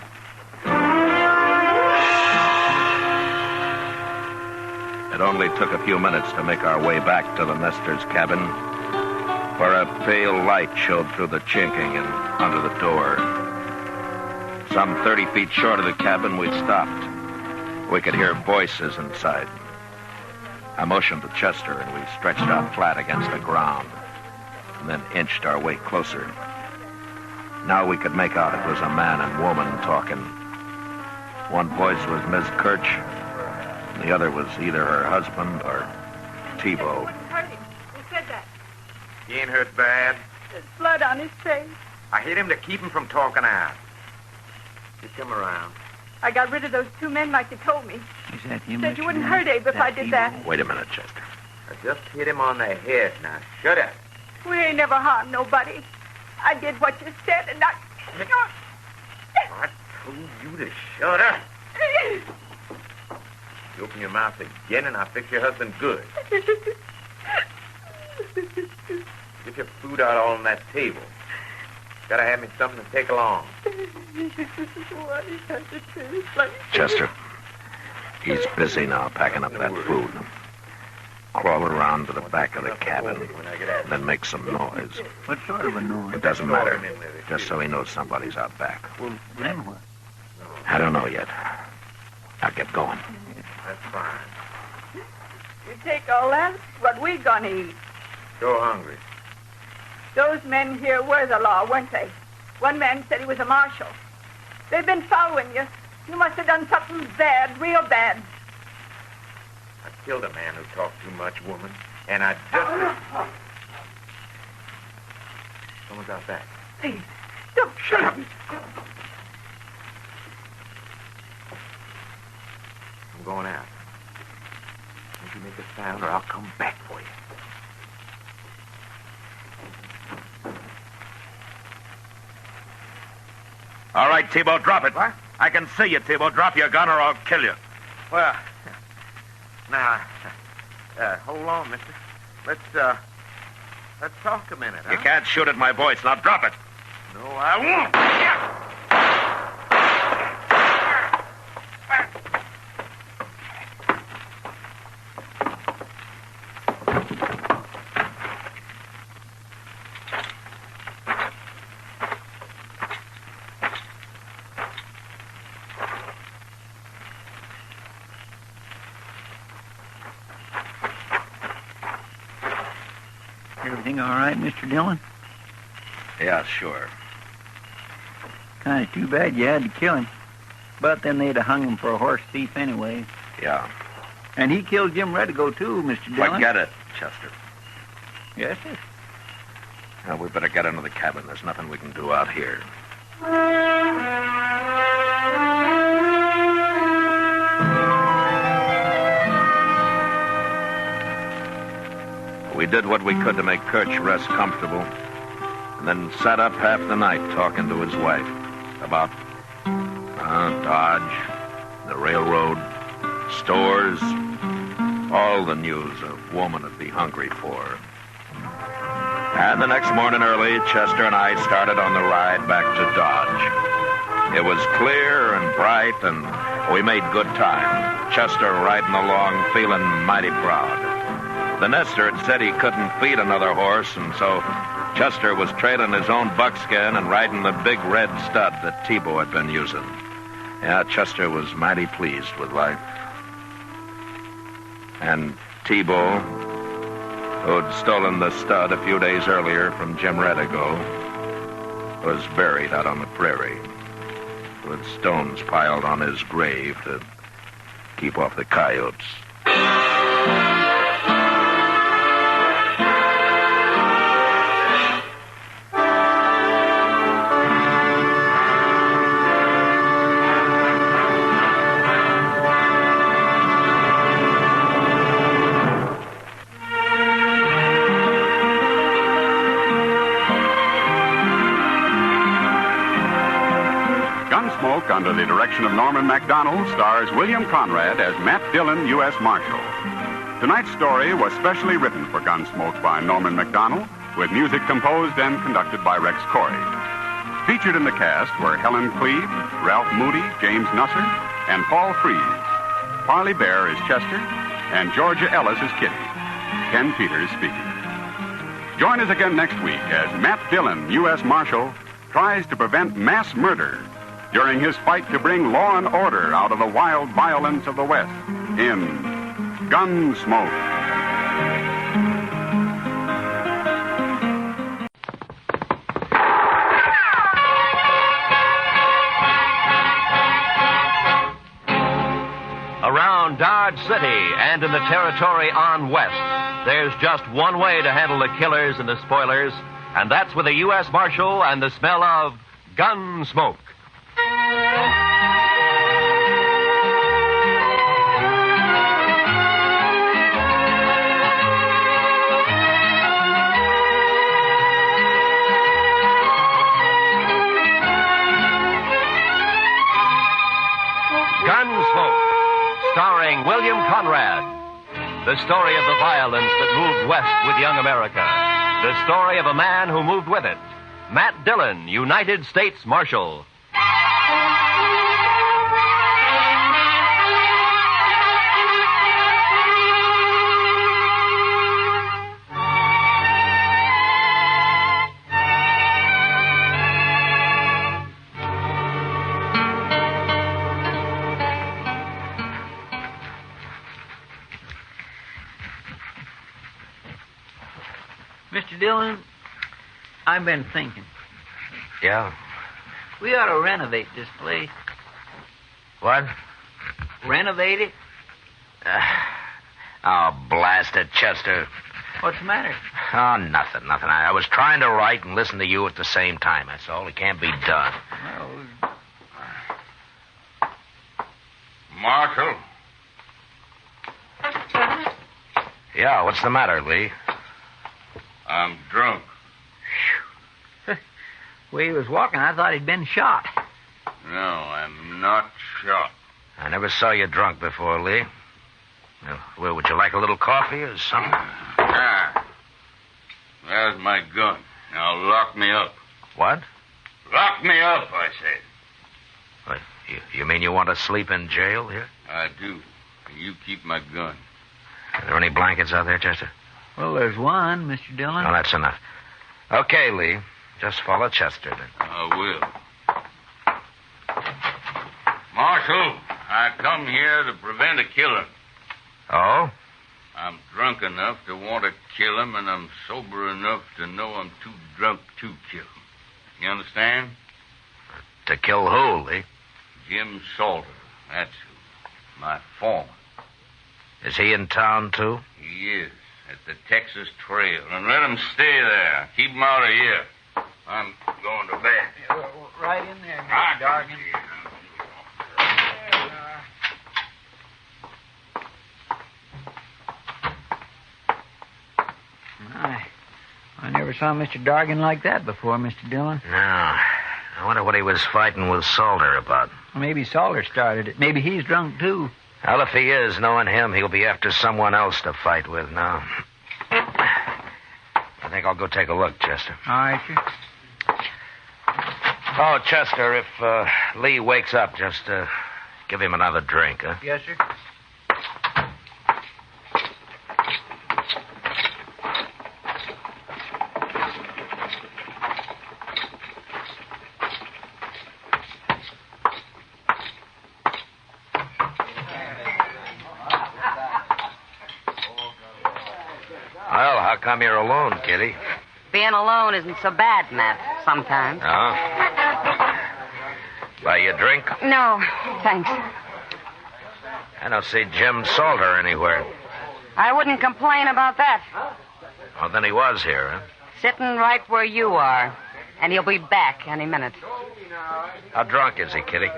It only took a few minutes to make our way back to the Nestor's cabin, where a pale light showed through the chinking and under the door. Some 30 feet short of the cabin, we stopped. We could hear voices inside. I motioned to Chester, and we stretched out flat against the ground, and then inched our way closer. Now we could make out it was a man and woman talking. One voice was Miss Kirch, and the other was either her husband or T-Bow. What's hurt him? Who said that? He ain't hurt bad. There's blood on his face. I hit him to keep him from talking out. Just come around. I got rid of those 2 men like you told me. Is that him? Said you wouldn't hurt Abe if I did that. Wait a minute, Chester. I just hit him on the head. Now, shut up. We ain't never harmed nobody. I did what you said, and I... I told you to shut up. You open your mouth again, and I'll fix your husband good. Get your food out all on that table. Gotta have me something to take along. Chester, he's busy now packing up that food. Crawl around to the back of the cabin, then make some noise. What sort of a noise? It doesn't matter, just so he knows somebody's out back. Well, then what? I don't know yet. I'll get going. That's fine. You take all that, what we gonna eat? So hungry. Those men here were the law, weren't they? One man said he was a marshal. They've been following you. You must have done something bad, real bad. I killed a man who talked too much, woman, and I just... Someone's out back. Please, don't shut up. I'm going out. Don't you make a sound or I'll come back for you. All right, T-Bow, drop it. What? I can see you, T-Bow. Drop your gun or I'll kill you. Well, now, hold on, mister. Let's talk a minute, huh? You can't shoot at my voice. Now drop it. No, I won't. Everything all right, Mr. Dillon? Yeah, sure. Kind of too bad you had to kill him. But then they'd have hung him for a horse thief anyway. Yeah. And he killed Jim Redigo, too, Mr. Dillon. Forget it, Chester. Yes, sir. Now, we better get into the cabin. There's nothing we can do out here. We did what we could to make Kirch rest comfortable, and then sat up half the night talking to his wife about Dodge, the railroad, stores, all the news a woman would be hungry for. And the next morning early, Chester and I started on the ride back to Dodge. It was clear and bright, and we made good time, Chester riding along feeling mighty proud. The Nestor had said he couldn't feed another horse, and so Chester was trailing his own buckskin and riding the big red stud that T-Bow had been using. Yeah, Chester was mighty pleased with life. And T-Bow, who'd stolen the stud a few days earlier from Jim Redigo, was buried out on the prairie with stones piled on his grave to keep off the coyotes. under the direction of Norman Macdonald, stars William Conrad as Matt Dillon, U.S. Marshal. Tonight's story was specially written for Gunsmoke by Norman Macdonald, with music composed and conducted by Rex Corey. Featured in the cast were Helen Cleve, Ralph Moody, James Nusser, and Paul Frees. Parley Bear is Chester, and Georgia Ellis is Kitty. Ken Peters speaking. Join us again next week as Matt Dillon, U.S. Marshal, tries to prevent mass murder during his fight to bring law and order out of the wild violence of the West in Gunsmoke. Around Dodge City and in the territory on West, there's just one way to handle the killers and the spoilers, and that's with a U.S. Marshal and the smell of Gunsmoke. Gunsmoke, starring William Conrad. The story of the violence that moved west with young America. The story of a man who moved with it. Matt Dillon, United States Marshal. Mr. Dillon, I've been thinking. Yeah? We ought to renovate this place. What? Renovate it? Oh, blast it, Chester. What's the matter? Oh, nothing. I was trying to write and listen to you at the same time. That's all. It can't be done. Well, Marshal? Yeah, what's the matter, Lee? I'm drunk. the way he was walking, I thought he'd been shot. No, I'm not shot. I never saw you drunk before, Lee. Well, would you like a little coffee or something? Ah. There's my gun. Now lock me up. What? Lock me up, I said. What, you mean you want to sleep in jail here? I do. You keep my gun. Are there any blankets out there, Chester? Well, there's one, Mr. Dillon. No, that's enough. Okay, Lee. Just follow Chester, then. I will. Marshal, I come here to prevent a killing. Oh? I'm drunk enough to want to kill him, and I'm sober enough to know I'm too drunk to kill him. You understand? To kill who, Lee? Jim Salter. That's who. My foreman. Is he in town, too? He is. At the Texas Trail. And let him stay there. Keep him out of here. I'm going to bed. Yeah, right in there, Mr. Dargan. I never saw Mr. Dargan like that before, Mr. Dillon. No. I wonder what he was fighting with Salter about. Maybe Salter started it. Maybe he's drunk, too. Well, if he is, knowing him, he'll be after someone else to fight with now. I think I'll go take a look, Chester. All right, sir. Oh, Chester, if Lee wakes up, just give him another drink, huh? Yes, sir. Well, how come you're alone, Kitty? Being alone isn't so bad, Matt, sometimes. Oh? Buy you a drink? No, thanks. I don't see Jim Salter anywhere. I wouldn't complain about that. Well, then he was here, huh? Sitting right where you are. And he'll be back any minute. How drunk is he, Kitty?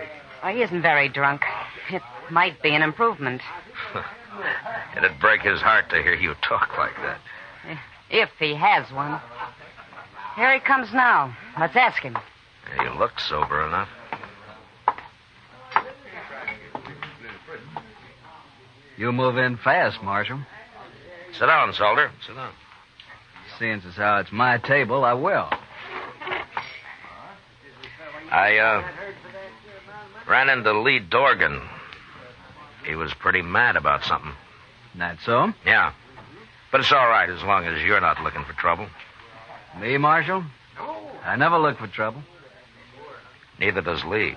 Well, he isn't very drunk. It might be an improvement. It'd break his heart to hear you talk like that. If he has one. Here he comes now. Let's ask him. You look sober enough. You move in fast, Marshal. Sit down, Solder. Sit down. Seeing as how it's my table, I will. I ran into Lee Dorgan. He was pretty mad about something. That so? Yeah. But it's all right as long as you're not looking for trouble. Me, Marshal? I never look for trouble. Neither does Lee.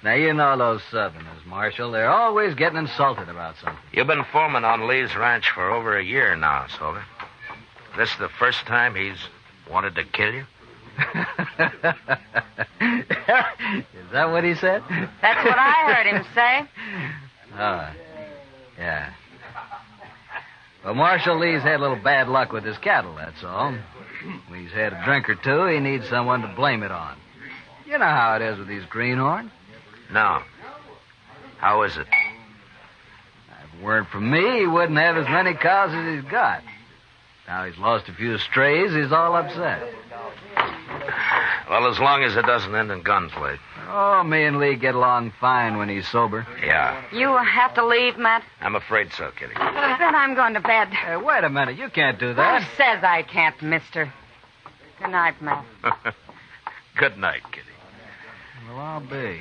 Now, you know those Southerners, Marshal. They're always getting insulted about something. You've been foreman on Lee's ranch for over a year now, Solder. This the first time he's wanted to kill you? Is that what he said? That's what I heard him say. Oh, yeah. Well, Marshal, Lee's had a little bad luck with his cattle, that's all. When he's had a drink or two, he needs someone to blame it on. You know how it is with these greenhorns. No. How is it? If it weren't for me, he wouldn't have as many cows as he's got. Now he's lost a few strays, he's all upset. Well, as long as it doesn't end in gunplay. Oh, me and Lee get along fine when he's sober. Yeah. You have to leave, Matt? I'm afraid so, Kitty. Then I'm going to bed. Hey, wait a minute. You can't do that. Who says I can't, mister? Good night, Matt. Good night, Kitty. Well, I'll be.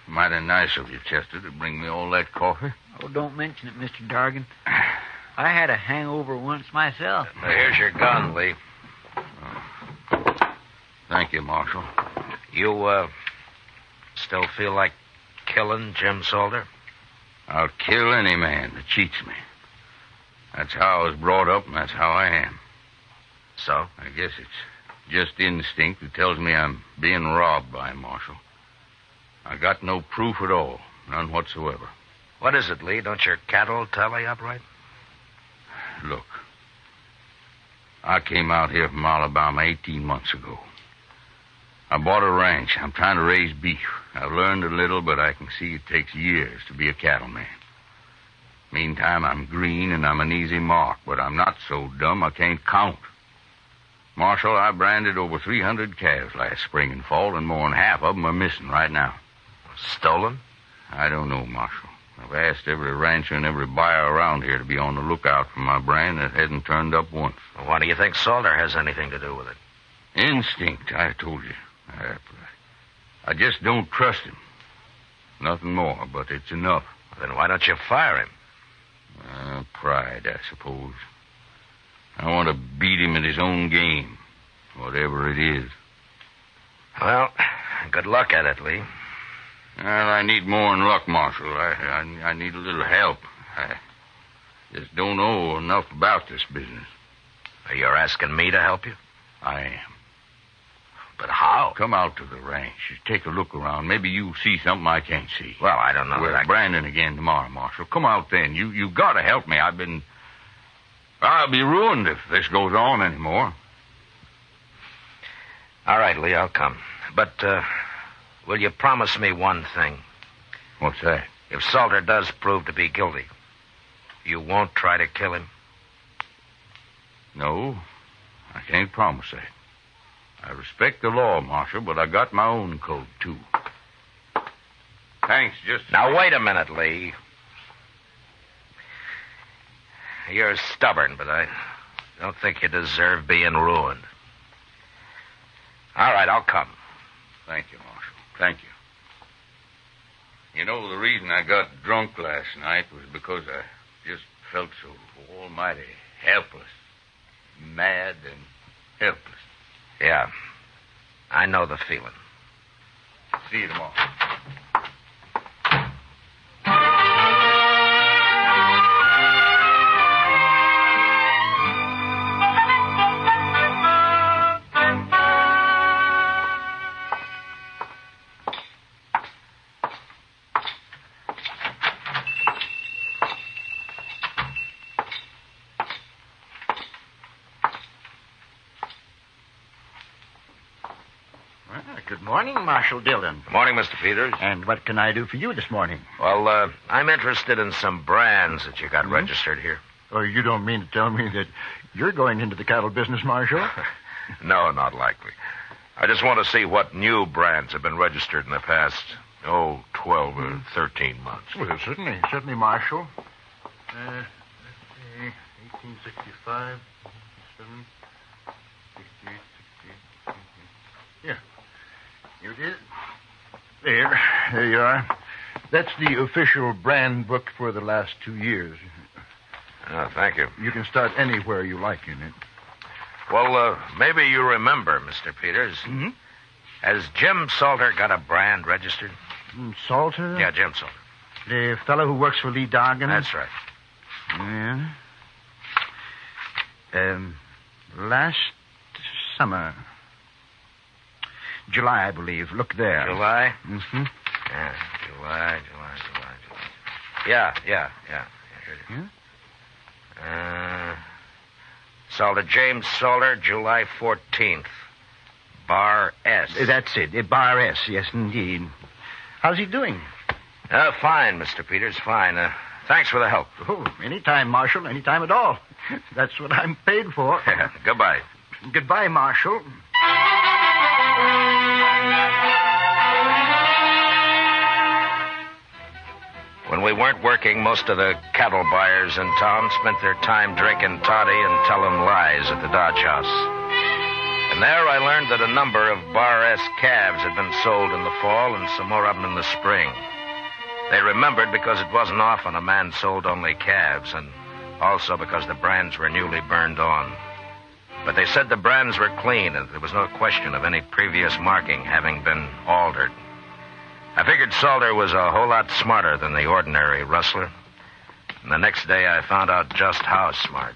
Mighty nice of you, Chester, to bring me all that coffee. Oh, don't mention it, Mr. Dargan. I had a hangover once myself. Here's your gun, Lee. Thank you, Marshal. You, still feel like killing Jim Solder? I'll kill any man that cheats me. That's how I was brought up, and that's how I am. So? I guess it's just instinct that tells me I'm being robbed by him, Marshal. I got no proof at all. None whatsoever. What is it, Lee? Don't your cattle tally up right? Look. I came out here from Alabama 18 months ago. I bought a ranch. I'm trying to raise beef. I've learned a little, but I can see it takes years to be a cattleman. Meantime, I'm green and I'm an easy mark, but I'm not so dumb I can't count. Marshal, I branded over 300 calves last spring and fall, and more than half of them are missing right now. Stolen? I don't know, Marshal. I've asked every rancher and every buyer around here to be on the lookout for my brand that hasn't turned up once. Well, why do you think Solder has anything to do with it? Instinct, I told you. I just don't trust him. Nothing more, but it's enough. Well, then why don't you fire him? Pride, I suppose. I want to beat him at his own game, whatever it is. Well, good luck at it, Lee. Well, I need more than luck, Marshal. I need a little help. I just don't know enough about this business. You're asking me to help you? I am. But how? Come out to the ranch. Just take a look around. Maybe you'll see something I can't see. Well, I don't know. We're branding again tomorrow, Marshal. Come out then. You got to help me. I'll be ruined if this goes on anymore. All right, Lee, I'll come. But, will you promise me one thing? What's that? If Solder does prove to be guilty, you won't try to kill him? No, I can't promise that. I respect the law, Marshal, but I got my own code, too. Thanks, just... Now, wait a minute, Lee. You're stubborn, but I don't think you deserve being ruined. All right, I'll come. Thank you, Marshal. Thank you. You know, the reason I got drunk last night was because I just felt so almighty helpless. Mad and helpless. Yeah, I know the feeling. See you tomorrow. Good morning, Marshal Dillon. Good morning, Mr. Peters. And what can I do for you this morning? Well, I'm interested in some brands that you got registered here. Oh, you don't mean to tell me that you're going into the cattle business, Marshal? No, not likely. I just want to see what new brands have been registered in the past, 12 or 13 months. Well, certainly, Marshal. 1865, 67, 68, 68. Yeah. Here it is. There you are. That's the official brand book for the last 2 years. Oh, thank you. You can start anywhere you like in it. Well, maybe you remember, Mr. Peters. Mm-hmm. Has Jim Salter got a brand registered? Salter? Yeah, Jim Salter. The fellow who works for Lee Dargan? That's right. Yeah. Last summer. July, I believe. Look there. July? Mm-hmm. Yeah, July. Yeah. Here it is. Salter, James Salter, July 14th. Bar S. That's it. Bar S, yes, indeed. How's he doing? Fine, Mr. Peters, fine. Thanks for the help. Oh, anytime, Marshal, anytime at all. That's what I'm paid for. Goodbye. Goodbye, Marshal. When we weren't working, most of the cattle buyers in town spent their time drinking toddy and telling lies at the Dodge House. And there I learned that a number of Bar S calves had been sold in the fall and some more of them in the spring. They remembered because it wasn't often a man sold only calves, and also because the brands were newly burned on. But they said the brands were clean and there was no question of any previous marking having been altered. I figured Salter was a whole lot smarter than the ordinary rustler. And the next day I found out just how smart.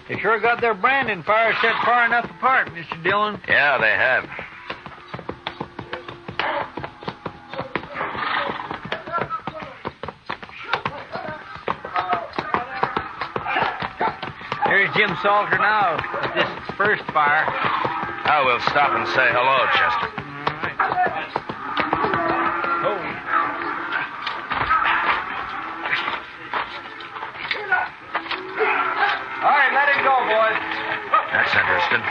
They sure got their branding fires set far enough apart, Mr. Dillon. Yeah, they have. There's Jim Salter now at this first fire. Oh, we'll stop and say hello, Chester. All right, let it go, boys. That's interesting.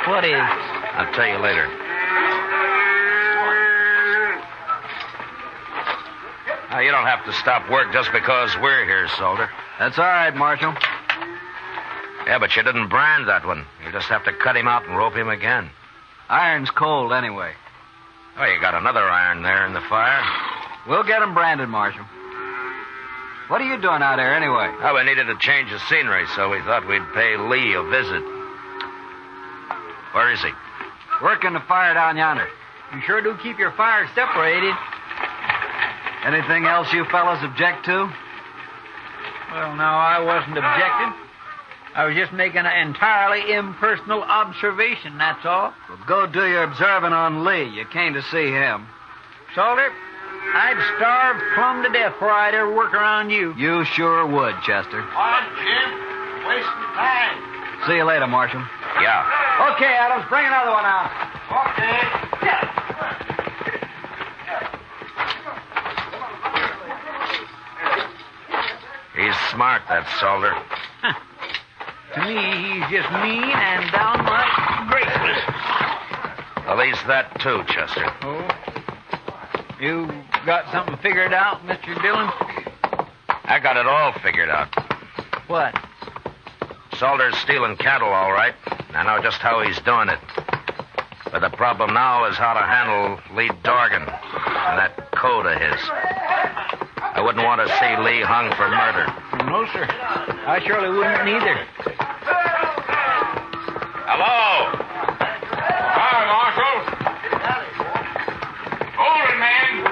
What is? I'll tell you later. Now, you don't have to stop work just because we're here, Salter. That's all right, Marshal. Yeah, but you didn't brand that one. You just have to cut him out and rope him again. Iron's cold anyway. Oh, you got another iron there in the fire. We'll get him branded, Marshal. What are you doing out there anyway? Oh, we needed a change of scenery, so we thought we'd pay Lee a visit. Where is he? Working the fire down yonder. You sure do keep your fires separated. Anything else you fellas object to? Well, no, I wasn't objecting. I was just making an entirely impersonal observation, that's all. Well, go do your observing on Lee. You came to see him. Salter, I'd starve plumb to death before I'd ever work around you. You sure would, Chester. On, Jim. Wasting time. See you later, Marshal. Yeah. Okay, Adams, bring another one out. Okay. He's smart, that Salter. To me, he's just mean and downright graceless. At least that, too, Chester. Oh? You got something figured out, Mr. Dillon? I got it all figured out. What? Salter's stealing cattle, all right. I know just how he's doing it. But the problem now is how to handle Lee Dorgan and that code of his. I wouldn't want to see Lee hung for murder. No, sir. I surely wouldn't either. Hello. Hi, Marshal. Hold it, man.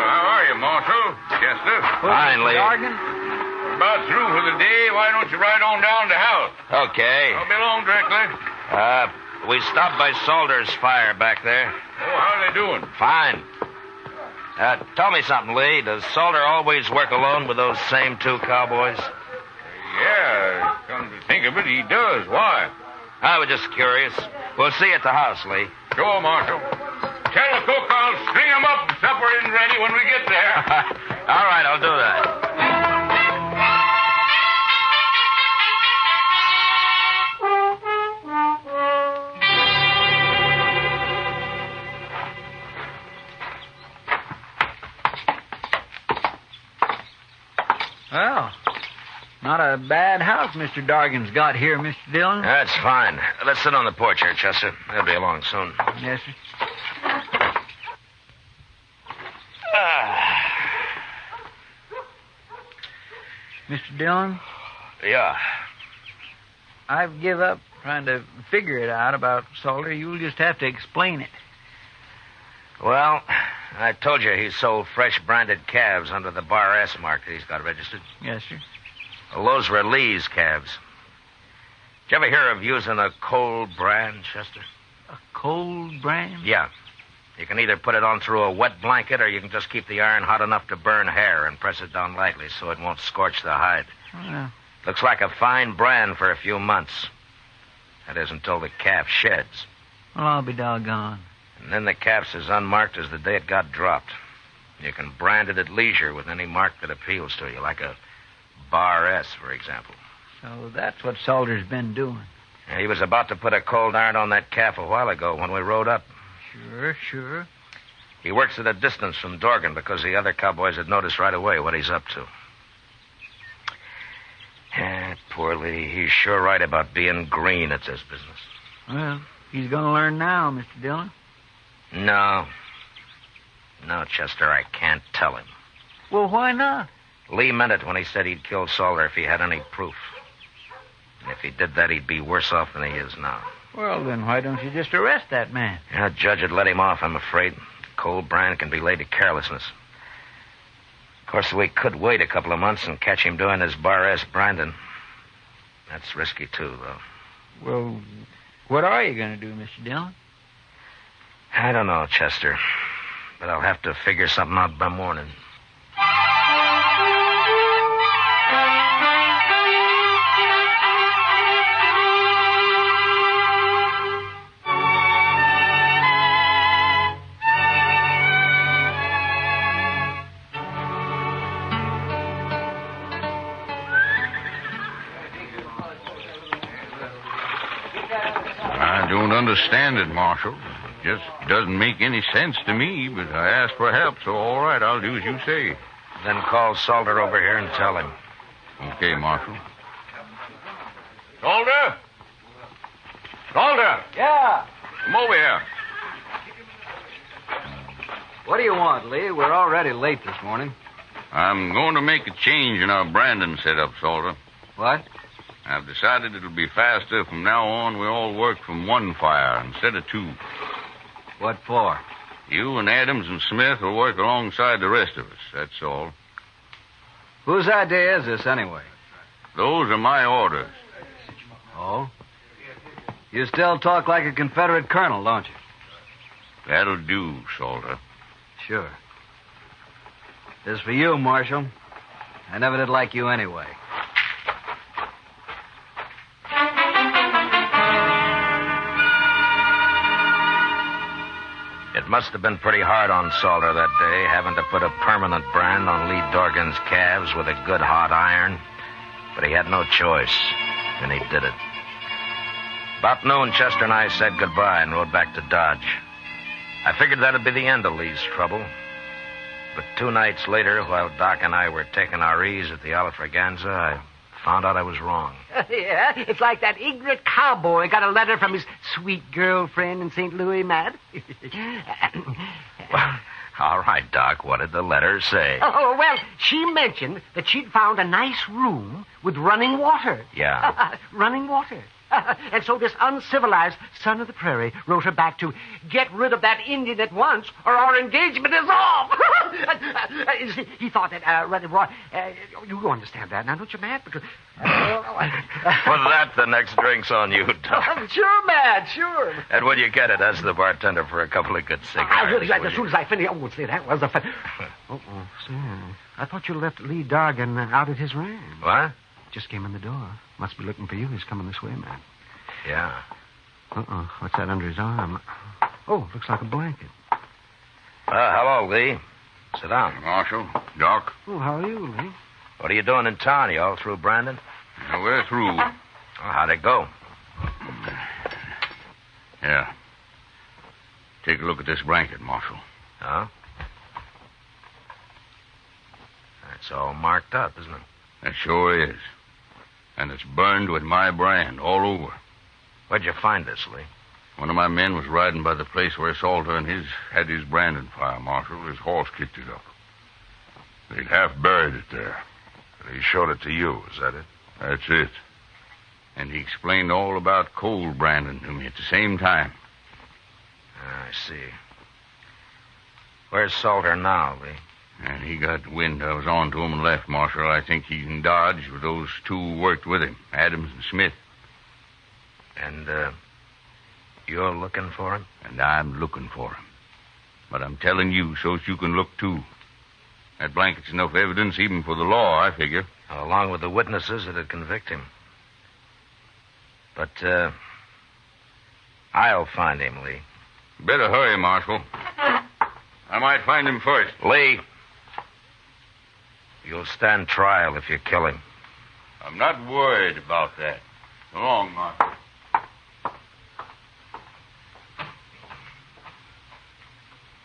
How are you, Marshal? Chester? Fine, Lee. We're about through for the day. Why don't you ride on down to the house? Okay. I'll be along directly. We stopped by Salter's fire back there. Oh, how are they doing? Fine. Tell me something, Lee. Does Salter always work alone with those same two cowboys? Yeah, come to think of it, he does. Why? I was just curious. We'll see you at the house, Lee. Sure, Marshal. Tell the cook I'll string him up and supper isn't ready when we get there. All right, I'll do that. Well, not a bad house Mr. Dargan's got here, Mr. Dillon. That's fine. Let's sit on the porch here, Chester. They'll be along soon. Yes, sir. Mr. Dillon? Yeah. I've give up trying to figure it out about Salter. You'll just have to explain it. Well, I told you he sold fresh branded calves under the Bar S mark that he's got registered. Yes, sir. Well, those were Lee's calves. Did you ever hear of using a cold brand, Chester? A cold brand? Yeah. You can either put it on through a wet blanket or you can just keep the iron hot enough to burn hair and press it down lightly so it won't scorch the hide. Well, Looks like a fine brand for a few months. That is until the calf sheds. I'll be doggone. And then the calf's as unmarked as the day it got dropped. You can brand it at leisure with any mark that appeals to you, like a Bar S, for example. So that's what Salter's been doing. He was about to put a cold iron on that calf a while ago when we rode up. Sure. He works at a distance from Dorgan because the other cowboys had noticed right away what he's up to. Poor Lee. He's sure right about being green at this business. Well, he's going to learn now, Mr. Dillon. No, Chester, I can't tell him. Well, why not? Lee meant it when he said he'd kill Salter if he had any proof. And if he did that, he'd be worse off than he is now. Well, then why don't you just arrest that man? The judge would let him off, I'm afraid. Cold brand can be laid to carelessness. Of course, we could wait a couple of months and catch him doing his Bar S branding. That's risky, too, though. Well, what are you going to do, Mr. Dillon? I don't know, Chester. But I'll have to figure something out by morning. I don't understand it, Marshal. Just doesn't make any sense to me, but I asked for help, so all right, I'll do as you say. Then call Salter over here and tell him. Okay, Marshal. Salter? Salter! Yeah? Come over here. What do you want, Lee? We're already late this morning. I'm going to make a change in our branding setup, Salter. What? I've decided it'll be faster from now on. We all work from one fire instead of two. What for? You and Adams and Smith will work alongside the rest of us, that's all. Whose idea is this, anyway? Those are my orders. Oh? You still talk like a Confederate colonel, don't you? That'll do, Salter. Sure. This is for you, Marshal. I never did like you anyway. It must have been pretty hard on Salter that day, having to put a permanent brand on Lee Dorgan's calves with a good hot iron. But he had no choice, and he did it. About noon, Chester and I said goodbye and rode back to Dodge. I figured that'd be the end of Lee's trouble. But 2 nights later, while Doc and I were taking our ease at the Alfraganza, I found out I was wrong. Yeah, it's like that ignorant cowboy got a letter from his sweet girlfriend in St. Louis, Matt. All right, Doc, what did the letter say? Oh, well, she mentioned that she'd found a nice room with running water. Yeah. Running water. And so this uncivilized son of the prairie wrote her back to get rid of that Indian at once or our engagement is off. He thought that, you understand that now, don't you, Matt? Because, For that, the next drink's on you, Doc. Sure, Matt, sure. And will you get it? Ask the bartender for a couple of good cigars. As soon as I finish, say, that was a I thought you left Lee Dargan out at his ranch. What? Just came in the door. Must be looking for you. He's coming this way, man. Yeah. What's that under his arm? Oh, looks like a blanket. Hello, Lee. Sit down. Marshal, Doc. Oh, how are you, Lee? What are you doing in town? You all through, Brandon? Now, we're through. Well, how'd it go? Yeah. Take a look at this blanket, Marshal. Huh? It's all marked up, isn't it? It sure is. And it's burned with my brand all over. Where'd you find this, Lee? One of my men was riding by the place where Salter and his had his branding fire, Marshal. His horse kicked it up. They'd half buried it there. He showed it to you, is that it? That's it. And he explained all about cold branding to me at the same time. I see. Where's Salter now, Lee? And he got wind I was on to him and left, Marshal. I think he's in Dodge with those two who worked with him, Adams and Smith. And, you're looking for him? And I'm looking for him. But I'm telling you so's you can look, too. That blanket's enough evidence even for the law, I figure. Along with the witnesses that'd convict him. But, I'll find him, Lee. Better hurry, Marshal. I might find him first. Lee, you'll stand trial if you kill him. I'm not worried about that. So long, Marshal.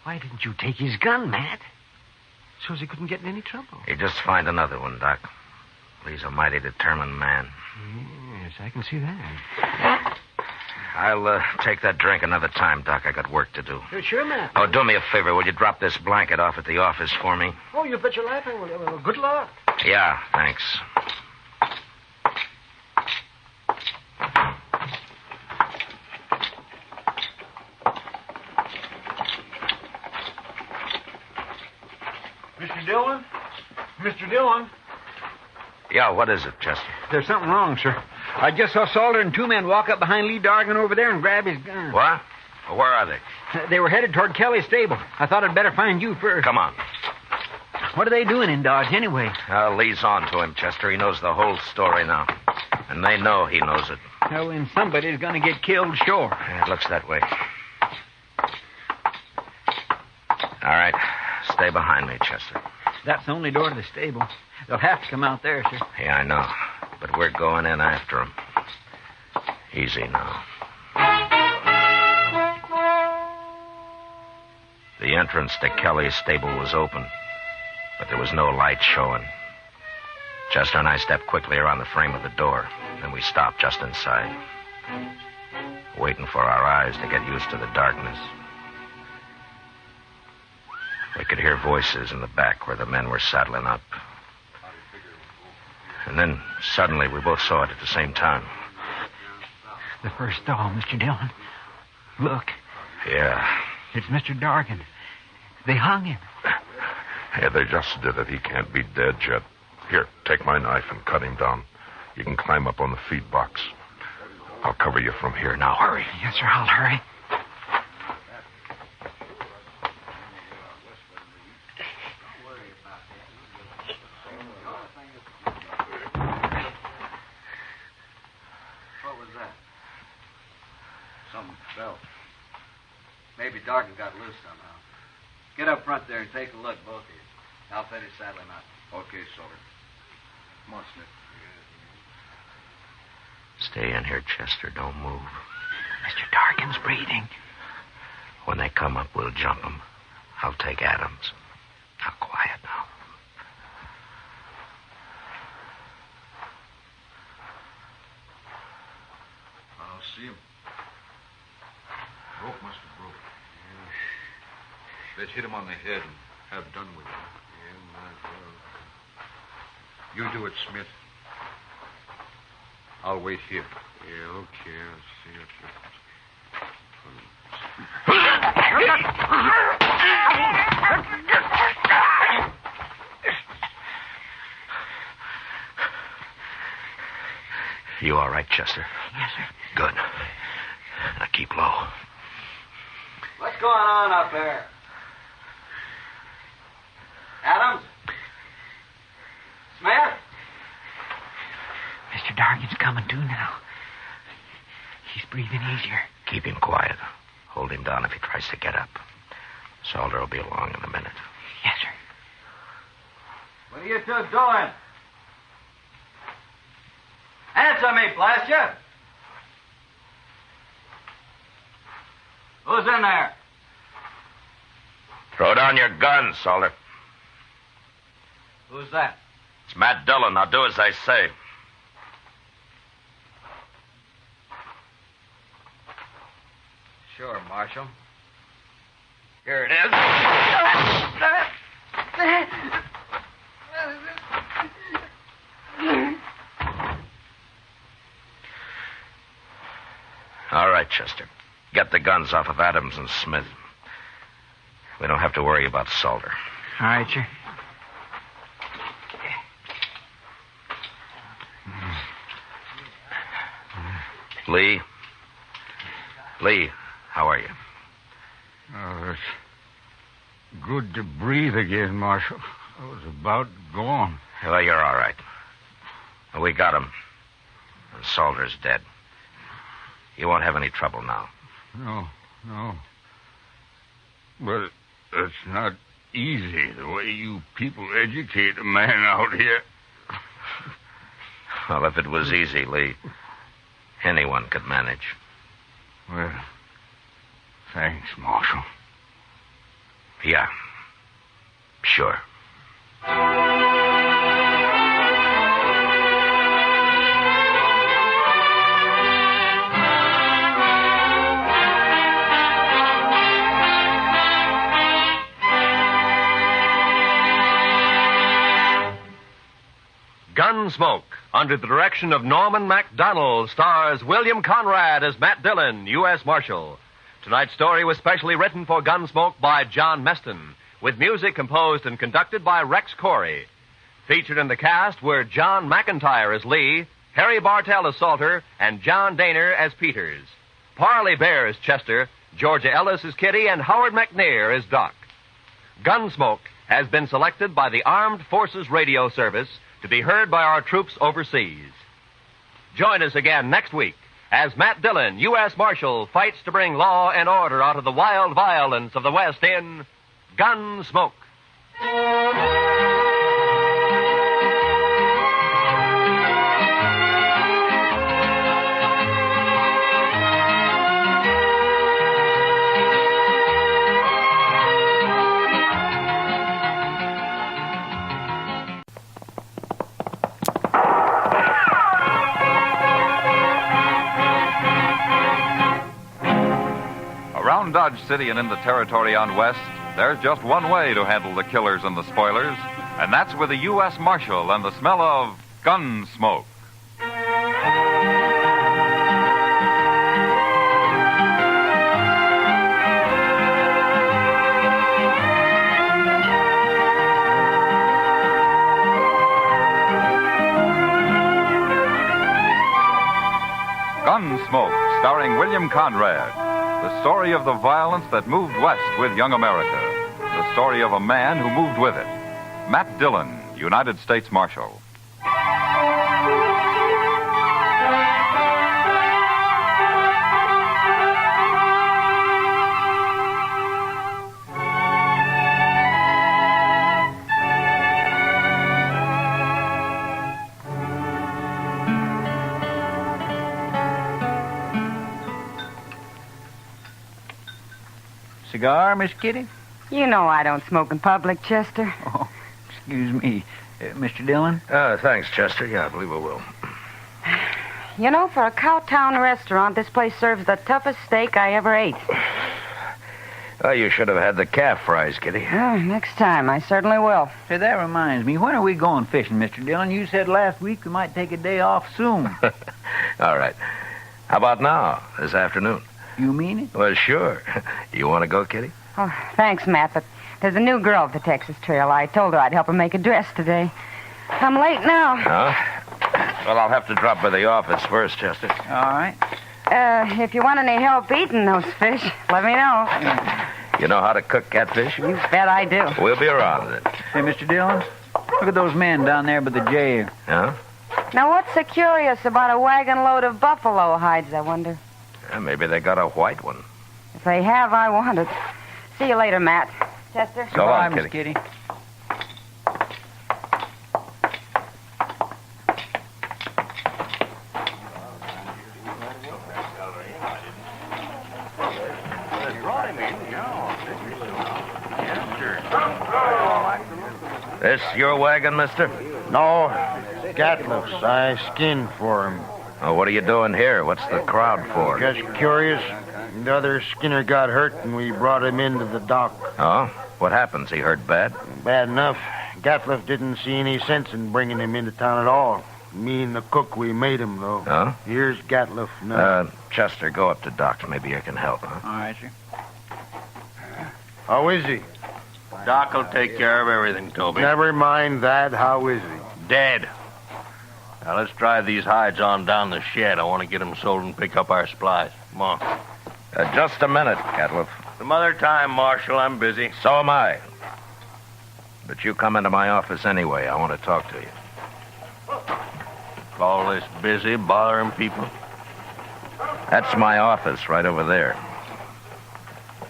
Why didn't you take his gun, Matt? So's he couldn't get in any trouble. You just find another one, Doc. Lee's a mighty determined man. Yes, I can see that. I'll take that drink another time, Doc. I got work to do. Sure, Matt. Oh, do me a favor. Will you drop this blanket off at the office for me? Oh, you bet your life I will. Well, good luck. Yeah, thanks. Mr. Dillon? Mr. Dillon? Yeah, what is it, Chester? There's something wrong, sir. I just saw Salter and two men walk up behind Lee Dargan over there and grab his gun. What? Well, where are they? They were headed toward Kelly's stable. I thought I'd better find you first. Come on. What are they doing in Dodge, anyway? Lee's on to him, Chester. He knows the whole story now. And they know he knows it. Well, then somebody's going to get killed, sure. It looks that way. All right. Stay behind me, Chester. That's the only door to the stable. They'll have to come out there, sir. Yeah, I know. But we're going in after them. Easy now. The entrance to Kelly's stable was open, but there was no light showing. Chester and I stepped quickly around the frame of the door. Then we stopped just inside, waiting for our eyes to get used to the darkness. We could hear voices in the back where the men were saddling up. And then, suddenly, we both saw it at the same time. The first stall, Mr. Dillon. Look. Yeah. It's Mr. Dargan. They hung him. Yeah, they just did it. He can't be dead yet. Here, take my knife and cut him down. You can climb up on the feed box. I'll cover you from here. Now, hurry. Yes, sir, I'll hurry. Maybe Dargan got loose somehow. Get up front there and take a look, both of you. I'll finish saddling up. Okay, Salter. Come on, Smith. Stay in here, Chester. Don't move. Mr. Dargan's breathing. When they come up, we'll jump them. I'll take Adams. Now, quiet now. I don't see him. Rope must have broken. Yeah. Let's hit him on the head and have done with him. Yeah, might as well. You do it, Smith. I'll wait here. Yeah, okay. I'll see if You all right, Chester? Yes, sir. Good. Now keep low. What's going on up there? Adams? Smith? Mr. Mr. Dargan's coming to now. He's breathing easier. Keep him quiet. Hold him down if he tries to get up. Salter will be along in a minute. Yes, sir. What are you two doing? Answer me, blast you! Who's in there? Throw down your gun, Salter. Who's that? It's Matt Dillon. Now do as I say. Sure, Marshal. Here it is. All right, Chester. Get the guns off of Adams and Smith. We don't have to worry about Salter. All right, sir. Lee? Lee, how are you? Oh, it's good to breathe again, Marshal. I was about gone. Well, you're all right. We got him. And Salter's dead. You won't have any trouble now. No. But it's not easy, the way you people educate a man out here. Well, if it was easy, Lee, anyone could manage. Well, thanks, Marshal. Yeah, sure. Gunsmoke, under the direction of Norman MacDonald, stars William Conrad as Matt Dillon, U.S. Marshal. Tonight's story was specially written for Gunsmoke by John Meston, with music composed and conducted by Rex Corey. Featured in the cast were John McIntyre as Lee, Harry Bartell as Salter, and John Daner as Peters. Parley Bear as Chester, Georgia Ellis as Kitty, and Howard McNair as Doc. Gunsmoke has been selected by the Armed Forces Radio Service to be heard by our troops overseas. Join us again next week as Matt Dillon, U.S. Marshal, fights to bring law and order out of the wild violence of the West in Gunsmoke. Around Dodge City and in the territory on West, there's just one way to handle the killers and the spoilers, and that's with a U.S. Marshal and the smell of gun smoke. Gunsmoke, starring William Conrad. The story of the violence that moved west with young America. The story of a man who moved with it. Matt Dillon, United States Marshal. Cigar, Miss Kitty? You know I don't smoke in public, Chester. Oh, excuse me. Mr. Dillon? Thanks, Chester. Yeah, I believe I will. You know, for a Cowtown restaurant, this place serves the toughest steak I ever ate. Well, you should have had the calf fries, Kitty. Next time, I certainly will. Say, that reminds me. When are we going fishing, Mr. Dillon? You said last week we might take a day off soon. All right. How about now, this afternoon? You mean it? Well, sure. You want to go, Kitty? Oh, thanks, Matt, but there's a new girl at the Texas Trail. I told her I'd help her make a dress today. I'm late now. Huh? Well, I'll have to drop by the office first, Chester. All right. If you want any help eating those fish, let me know. You know how to cook catfish? You bet I do. We'll be around then. Hey, Mr. Dillon, look at those men down there by the jail. Huh? Now, what's so curious about a wagon load of buffalo hides, I wonder? Maybe they got a white one. If they have, I want it. See you later, Matt. Chester? So long, Miss Kitty. Kitty. This your wagon, mister? No, Gatliff's. I skinned for him. Oh, what are you doing here? What's the crowd for? Just curious. The other skinner got hurt, and we brought him into the dock. Oh? What happens? He hurt bad? Bad enough. Gatliff didn't see any sense in bringing him into town at all. Me and the cook, we made him, though. Oh? Here's Gatliff now. Chester, go up to Doc's. Maybe you can help, huh? All right, sir. How is he? Doc will take care of everything, Toby. Never mind that. How is he? Dead. Now, let's drive these hides on down the shed. I want to get them sold and pick up our supplies. Come on. Just a minute, Gatliff. Some other time, Marshal. I'm busy. So am I. But you come into my office anyway. I want to talk to you. All this busy, bothering people. That's my office right over there.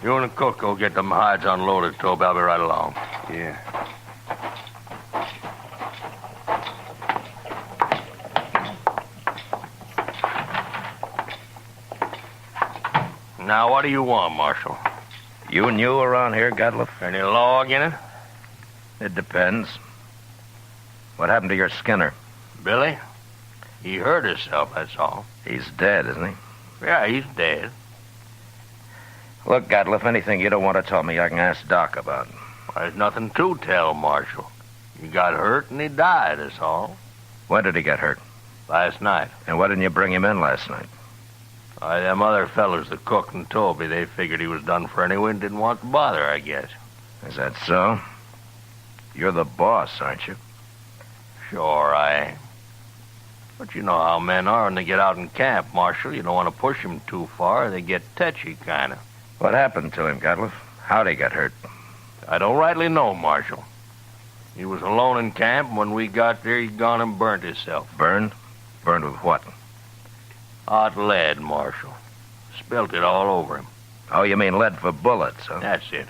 You and the cook go get them hides unloaded, Toby. I'll be right along. Yeah. Now, what do you want, Marshal? You new around here, Gatliff? Any law again it? It depends. What happened to your Skinner? Billy? He hurt himself, that's all. He's dead, isn't he? Yeah, he's dead. Look, Gatliff, anything you don't want to tell me, I can ask Doc about. There's nothing to tell, Marshal. He got hurt and he died, that's all. When did he get hurt? Last night. And why didn't you bring him in last night? Why, them other fellas, the cook and Toby, they figured he was done for anyway and didn't want to bother, I guess. Is that so? You're the boss, aren't you? Sure I am. But you know how men are when they get out in camp, Marshal. You don't want to push them too far. They get touchy, kind of. What happened to him, Gatliff? How'd he get hurt? I don't rightly know, Marshal. He was alone in camp, and when we got there, he'd gone and burnt himself. Burned? Burned with what? Hot lead, Marshal. Spilt it all over him. Oh, you mean lead for bullets, huh? That's it.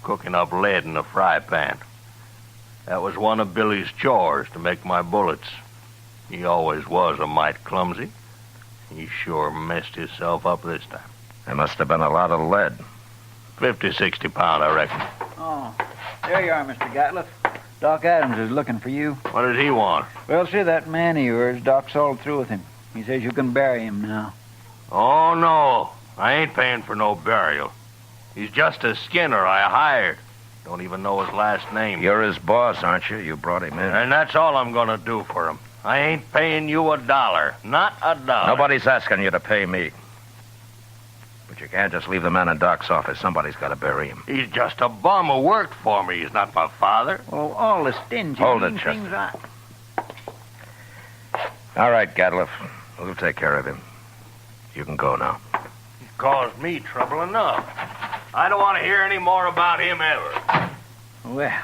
Cooking up lead in a fry pan. That was one of Billy's chores, to make my bullets. He always was a mite clumsy. He sure messed himself up this time. There must have been a lot of lead. 50, 60 pound, I reckon. Oh, there you are, Mr. Gatliff. Doc Adams is looking for you. What does he want? Well, see, that man of yours, Doc's all through with him. He says you can bury him now. Oh, no. I ain't paying for no burial. He's just a skinner I hired. Don't even know his last name. You're his boss, aren't you? You brought him in. And that's all I'm going to do for him. I ain't paying you $1. Not $1. Nobody's asking you to pay me. But you can't just leave the man in Doc's office. Somebody's got to bury him. He's just a bum who worked for me. He's not my father. Oh, all the stingy Hold it, things Chester. All right, Gatliff. We'll take care of him. You can go now. He's caused me trouble enough. I don't want to hear any more about him ever. Well,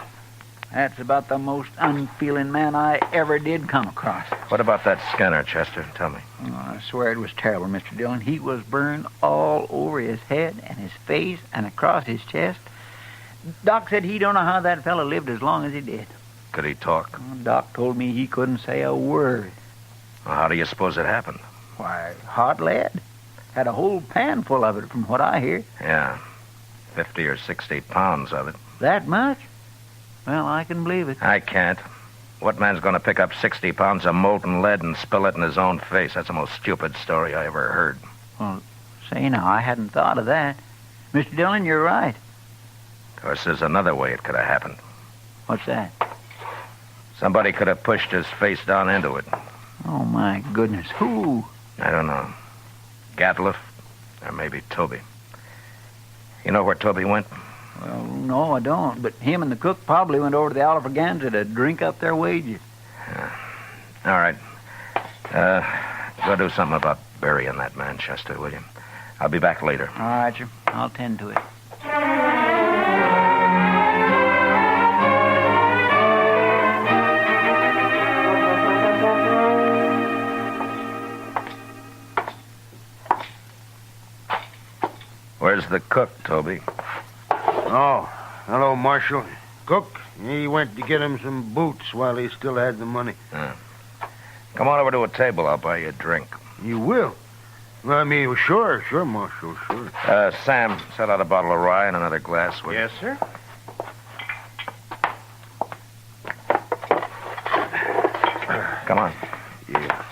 that's about the most unfeeling man I ever did come across. What about that Skinner, Chester? Tell me. Oh, I swear it was terrible, Mr. Dillon. He was burned all over his head and his face and across his chest. Doc said he don't know how that fellow lived as long as he did. Could he talk? Doc told me he couldn't say a word. Well, how do you suppose it happened? Why, hot lead. Had a whole pan full of it, from what I hear. Yeah, 50 or 60 pounds of it. That much? Well, I can believe it. I can't. What man's going to pick up 60 pounds of molten lead and spill it in his own face? That's the most stupid story I ever heard. Well, say now, I hadn't thought of that. Mr. Dillon, you're right. Of course, there's another way it could have happened. What's that? Somebody could have pushed his face down into it. Oh, my goodness. Who? I don't know. Gatliff, or maybe Toby. You know where Toby went? Well, no, I don't. But him and the cook probably went over to the Alfraganza to drink up their wages. All right. Go do something about burying that man, Chester, will you? I'll be back later. All right, sir. I'll tend to it. Where's the cook, Toby? Oh, hello, Marshal. Cook, he went to get him some boots while he still had the money. Come on over to a table. I'll buy you a drink. You will? I mean, sure, Marshal, sure. Sam, set out a bottle of rye and another glass, will you? Yes, sir. Come on. Yeah.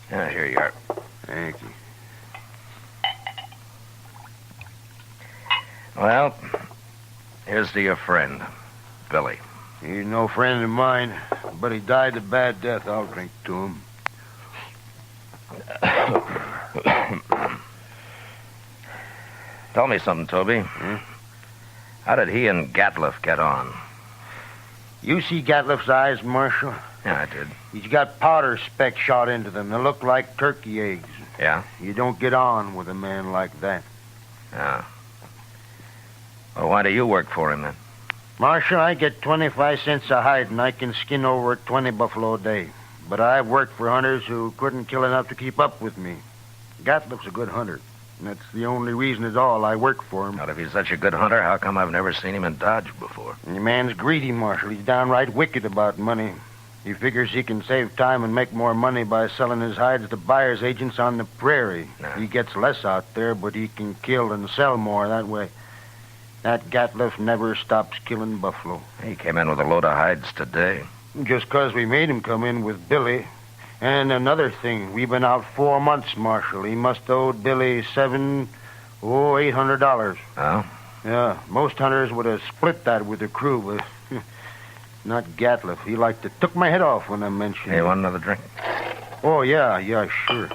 Here you are. Thank you. Well, here's to your friend, Billy. He's no friend of mine, but he died a bad death. I'll drink to him. Tell me something, Toby. How did he and Gatliff get on? You see Gatliff's eyes, Marshal? Yeah, I did. He's got powder specks shot into them. They look like turkey eggs. Yeah? You don't get on with a man like that. Yeah. Well, why do you work for him, then? Marshal, I get 25 cents a hide, and I can skin over 20 buffalo a day. But I've worked for hunters who couldn't kill enough to keep up with me. Gatliff's a good hunter. And that's the only reason at all I work for him. Now, if he's such a good hunter, how come I've never seen him in Dodge before? The man's greedy, Marshal. He's downright wicked about money. He figures he can save time and make more money by selling his hides to buyer's agents on the prairie. Nah. He gets less out there, but he can kill and sell more that way. That Gatliff never stops killing buffalo. He came in with a load of hides today. Just 'cause we made him come in with Billy. And another thing, we've been out 4 months, Marshal. He must owe Billy $800. Oh? Yeah, most hunters would have split that with the crew, but not Gatliff. He like to took my head off when I mentioned Hey, it. want another drink? Oh, yeah, sure.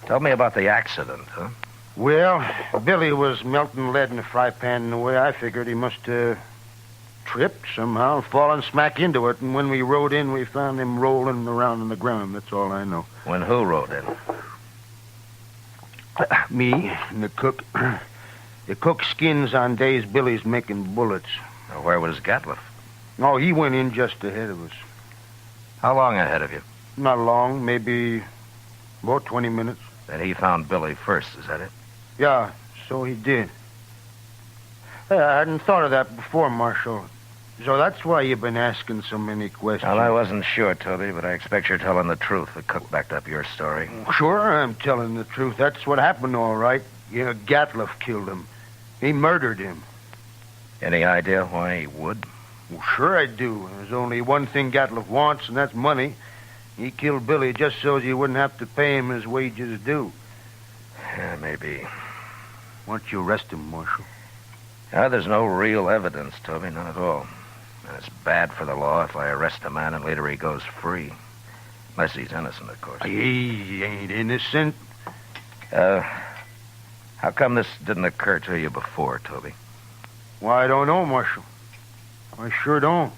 Tell me about the accident, huh? Well, Billy was melting lead in a fry pan, and the way I figured he must have tripped somehow, fallen smack into it, and when we rode in, we found him rolling around on the ground. That's all I know. When who rode in? Me and the cook. The cook skins on days Billy's making bullets. Now, where was Gatliff? Oh, he went in just ahead of us. How long ahead of you? Not long, maybe about 20 minutes. Then he found Billy first, is that it? Yeah, so he did. Hey, I hadn't thought of that before, Marshal. So that's why you've been asking so many questions. Well, I wasn't sure, Toby, but I expect you're telling the truth. The cook backed up your story. Sure, I'm telling the truth. That's what happened, all right. Yeah, Gatliff killed him. He murdered him. Any idea why he would? Well, sure I do. There's only one thing Gatliff wants, and that's money. He killed Billy just so he wouldn't have to pay him his wages due. Yeah, maybe. Why don't you arrest him, Marshal? There's no real evidence, Toby, not at all. And it's bad for the law if I arrest a man and later he goes free. Unless he's innocent, of course. He ain't innocent. How come this didn't occur to you before, Toby? Why, I don't know, Marshal. I sure don't.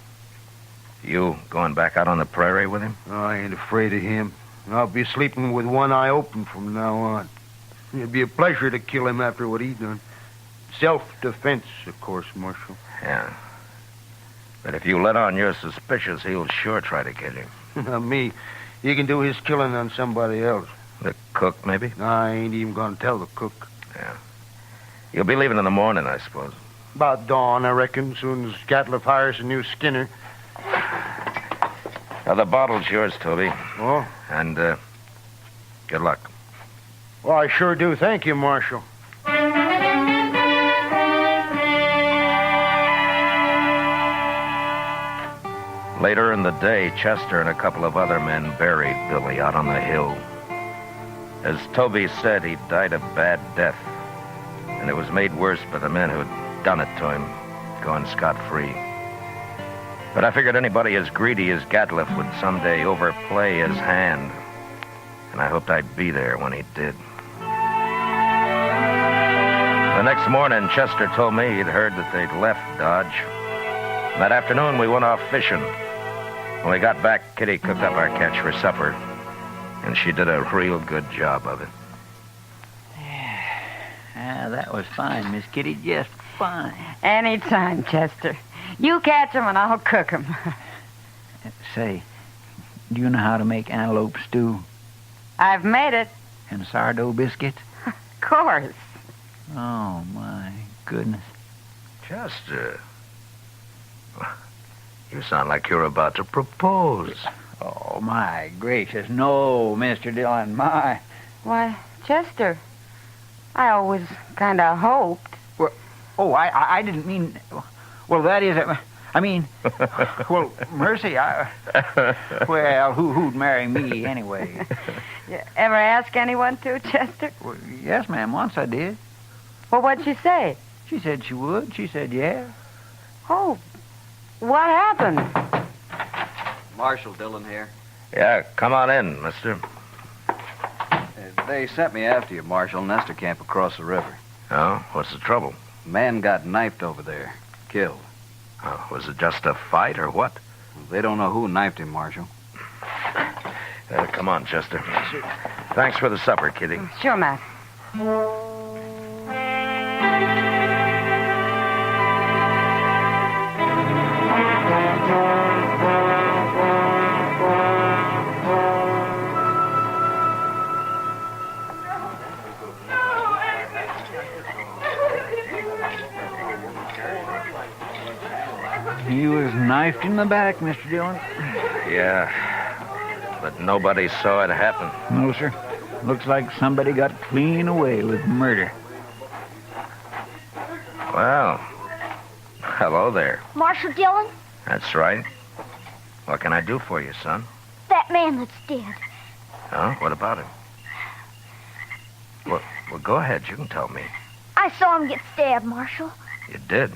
You going back out on the prairie with him? I ain't afraid of him. I'll be sleeping with one eye open from now on. It'd be a pleasure to kill him after what he done. Self-defense, of course, Marshal. Yeah. But if you let on you're suspicious, he'll sure try to kill you. Not me. He can do his killing on somebody else. The cook, maybe? I ain't even gonna tell the cook. Yeah. You'll be leaving in the morning, I suppose. About dawn, I reckon, soon as Gatliff hires a new skinner. Now, the bottle's yours, Toby. Oh? And, good luck. Well, I sure do. Thank you, Marshal. Later in the day, Chester and a couple of other men buried Billy out on the hill. As Toby said, he died a bad death, and it was made worse by the men who'd done it to him, going scot-free. But I figured anybody as greedy as Gatliff would someday overplay his hand, and I hoped I'd be there when he did. The next morning, Chester told me he'd heard that they'd left Dodge. And that afternoon, we went off fishing. When we got back, Kitty cooked up our catch for supper, and she did a real good job of it. Yeah, that was fine, Miss Kitty. Just fine. Anytime, Chester. You catch 'em and I'll cook 'em. Say, do you know how to make antelope stew? I've made it. And sourdough biscuits? Of course. Oh, my goodness. Chester. You sound like you're about to propose. Oh, my gracious. No, Mr. Dillon, my. Why, Chester, I always kind of hoped. Well, oh, I didn't mean... Well, that is... I mean... Well, mercy, well, who'd marry me anyway? You ever ask anyone to, Chester? Well, yes, ma'am. Once I did. Well, what'd she say? She said she would. She said, yeah. Oh, what happened? Marshal Dillon here. Yeah, come on in, mister. They sent me after you, Marshal. Nestor camp across the river. Oh, what's the trouble? Man got knifed over there. Killed. Oh, was it just a fight or what? They don't know who knifed him, Marshal. Come on, Chester. Thanks for the supper, Kitty. Sure, Matt. He was knifed in the back, Mr. Dillon. Yeah, but nobody saw it happen. No, sir. Looks like somebody got clean away with murder. Well, hello there. Marshal Dillon? That's right. What can I do for you, son? That man that's dead. Huh? What about him? Well, go ahead. You can tell me. I saw him get stabbed, Marshal. You did?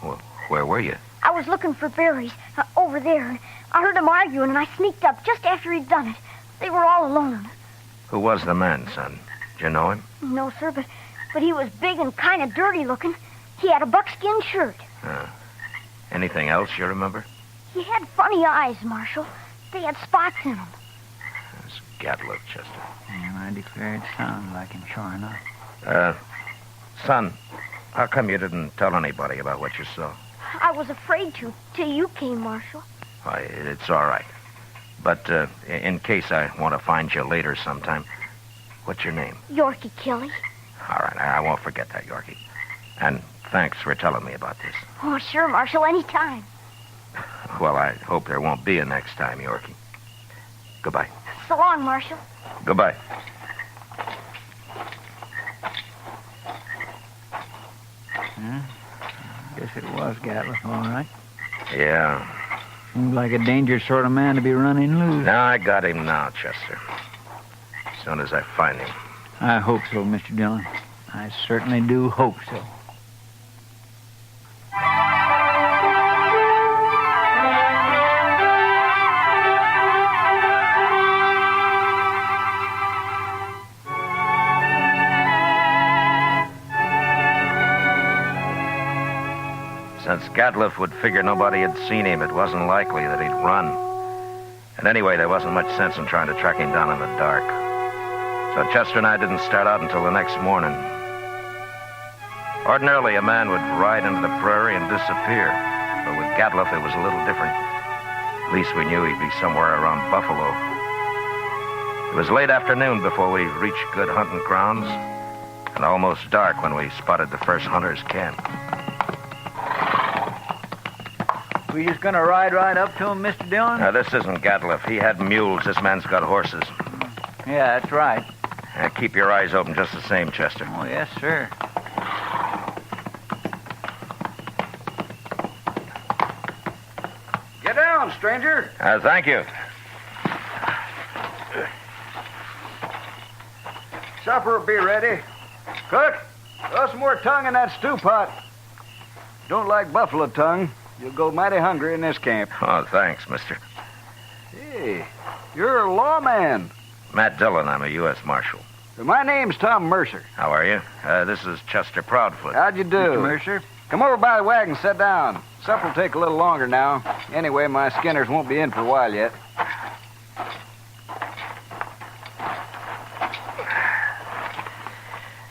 Well, where were you? I was looking for berries over there. I heard them arguing, and I sneaked up just after he'd done it. They were all alone. Who was the man, son? Did you know him? No, sir, but he was big and kind of dirty looking. He had a buckskin shirt. Anything else you remember? He had funny eyes, Marshal. They had spots in them. That's Gatliff, Chester. Yeah, I declare it sounds like him, sure enough. Son, how come you didn't tell anybody about what you saw? I was afraid to, till you came, Marshal. Why, it's all right. But in case I want to find you later sometime, what's your name? Yorkie Kelly. All right, I won't forget that, Yorkie. And thanks for telling me about this. Oh, sure, Marshal, anytime. Well, I hope there won't be a next time, Yorkie. Goodbye. So long, Marshal. Goodbye. Guess it was Gatliff, all right. Yeah. Seems like a dangerous sort of man to be running loose. No, I got him now, Chester. As soon as I find him. I hope so, Mr. Dillon. I certainly do hope so. Since Gatliff would figure nobody had seen him, it wasn't likely that he'd run. And anyway, there wasn't much sense in trying to track him down in the dark. So Chester and I didn't start out until the next morning. Ordinarily, a man would ride into the prairie and disappear. But with Gatliff, it was a little different. At least we knew he'd be somewhere around Buffalo. It was late afternoon before we reached good hunting grounds, and almost dark when we spotted the first hunter's camp. We just gonna ride right up to him, Mr. Dillon? Now, this isn't Gatliff. He had mules. This man's got horses. Yeah, that's right. Keep your eyes open just the same, Chester. Oh, yes, sir. Get down, stranger. Thank you. Supper will be ready. Cook, throw some more tongue in that stew pot. Don't like buffalo tongue. You'll go mighty hungry in this camp. Oh, thanks, mister. Hey, you're a lawman. Matt Dillon. I'm a U.S. Marshal. My name's Tom Mercer. How are you? This is Chester Proudfoot. How'd you do? Mr. Mercer? Come over by the wagon and sit down. Supper'll take a little longer now. Anyway, my skinners won't be in for a while yet.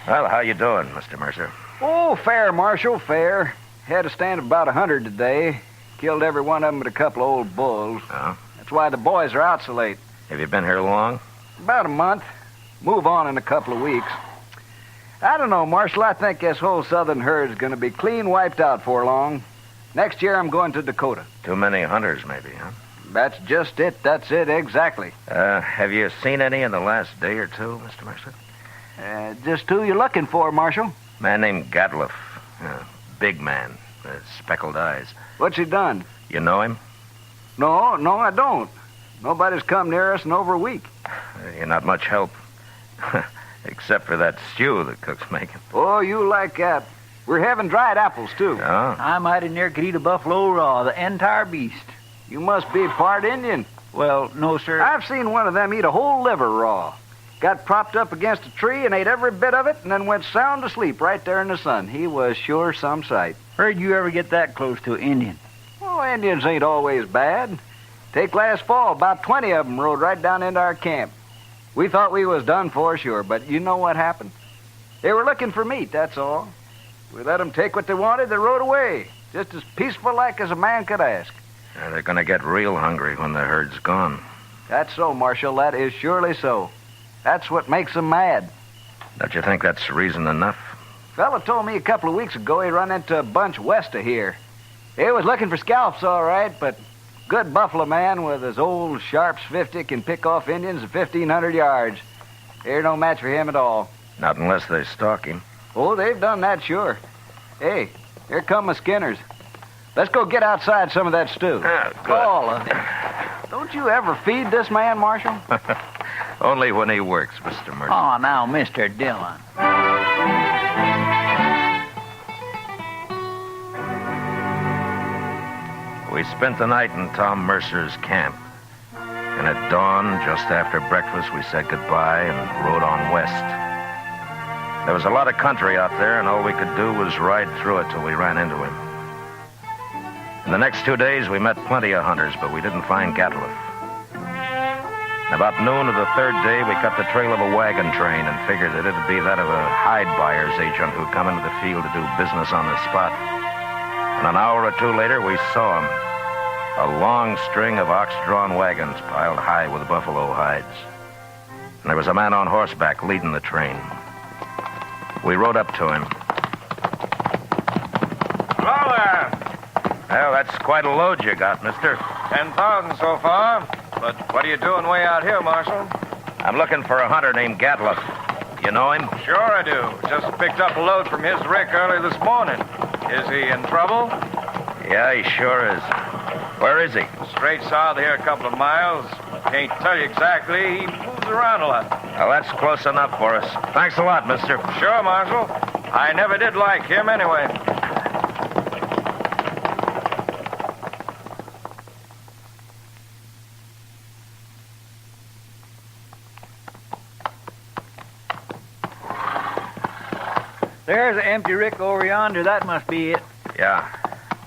Well, how you doing, Mr. Mercer? Oh, fair, Marshal, fair. Had a stand of about 100 today. Killed every one of them but a couple of old bulls. Oh? That's why the boys are out so late. Have you been here long? About a month. Move on in a couple of weeks. I don't know, Marshal. I think this whole southern herd's going to be clean wiped out for long. Next year I'm going to Dakota. Too many hunters, maybe, huh? That's just it. That's it, exactly. Have you seen any in the last day or two, Mr. Mercer? Just who you looking for, Marshal? Man named Gatliff. Big man. Speckled eyes. What's he done? You know him? No, I don't. Nobody's come near us in over a week. You're not much help. Except for that stew the cook's making. Oh, you like that. We're having dried apples, too. Oh? I mighty near could eat a buffalo raw, the entire beast. You must be part Indian. Well, no, sir. I've seen one of them eat a whole liver raw. Got propped up against a tree and ate every bit of it and then went sound asleep right there in the sun. He was sure some sight. Where'd you ever get that close to an Indian? Oh, Indians ain't always bad. Take last fall, about 20 of them rode right down into our camp. We thought we was done for, sure, but you know what happened? They were looking for meat, that's all. We let them take what they wanted, they rode away. Just as peaceful like as a man could ask. They're going to get real hungry when the herd's gone. That's so, Marshal. That is surely so. That's what makes them mad. Don't you think that's reason enough? Fella told me a couple of weeks ago he run into a bunch west of here. He was looking for scalps, all right, but good buffalo man with his old Sharps 50 can pick off Indians at 1,500 yards. They're no match for him at all. Not unless they stalk him. Oh, they've done that, sure. Hey, here come my skinners. Let's go get outside some of that stew. Good. All of it. Don't you ever feed this man, Marshal? Only when he works, Mr. Mercer. Oh, now, Mr. Dillon. We spent the night in Tom Mercer's camp. And at dawn, just after breakfast, we said goodbye and rode on west. There was a lot of country out there, and all we could do was ride through it till we ran into him. In the next 2 days, we met plenty of hunters, but we didn't find Gatliff. About noon of the third day, we cut the trail of a wagon train and figured that it'd be that of a hide buyer's agent who'd come into the field to do business on the spot. And an hour or two later, we saw him. A long string of ox-drawn wagons piled high with buffalo hides. And there was a man on horseback leading the train. We rode up to him. Hello there. Well, that's quite a load you got, mister. 10,000 so far. But what are you doing way out here, Marshal? I'm looking for a hunter named Gatliff. You know him? Sure I do. Just picked up a load from his rick early this morning. Is he in trouble? Yeah, he sure is. Where is he? Straight south here a couple of miles. Can't tell you exactly. He moves around a lot. Well, that's close enough for us. Thanks a lot, mister. Sure, Marshal. I never did like him anyway. There's an empty rick over yonder. That must be it. Yeah,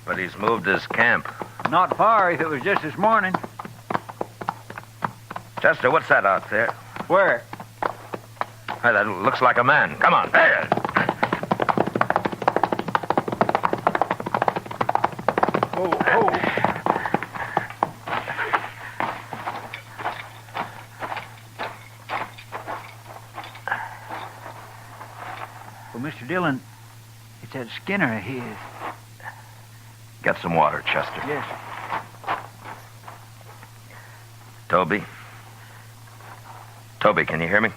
but he's moved his camp. Not far if it was just this morning. Chester, what's that out there? Where? Hey, that looks like a man. Come on. There. Oh. Well, Mr. Dillon, it's that Skinner of his. Get some water, Chester. Yes. Toby? Toby, can you hear me?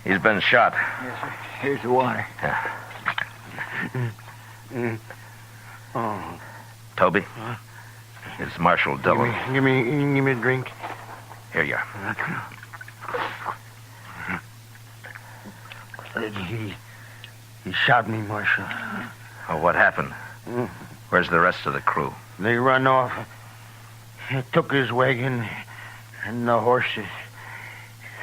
He's been shot. Yes, sir. Here's the water. Yeah. Oh. Toby? It's Marshal Dillon. Give me a drink. Here you are. He shot me, Marshal. Oh, what happened? Where's the rest of the crew? They run off. He took his wagon and the horses.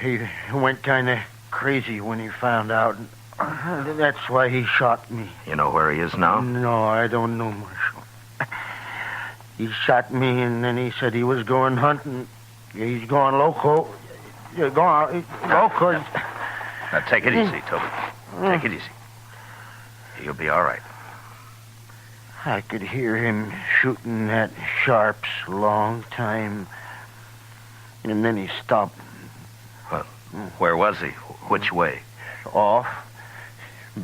He went kind of crazy when he found out. That's why he shot me. You know where he is now? No, I don't know, Marshal. He shot me, and then he said he was going hunting. He's going loco. You're going loco. Now, take it easy, Toby. Take it easy. You'll be all right. I could hear him shooting at sharps a long time. And then he stopped. Well, where was he? Which way? Off.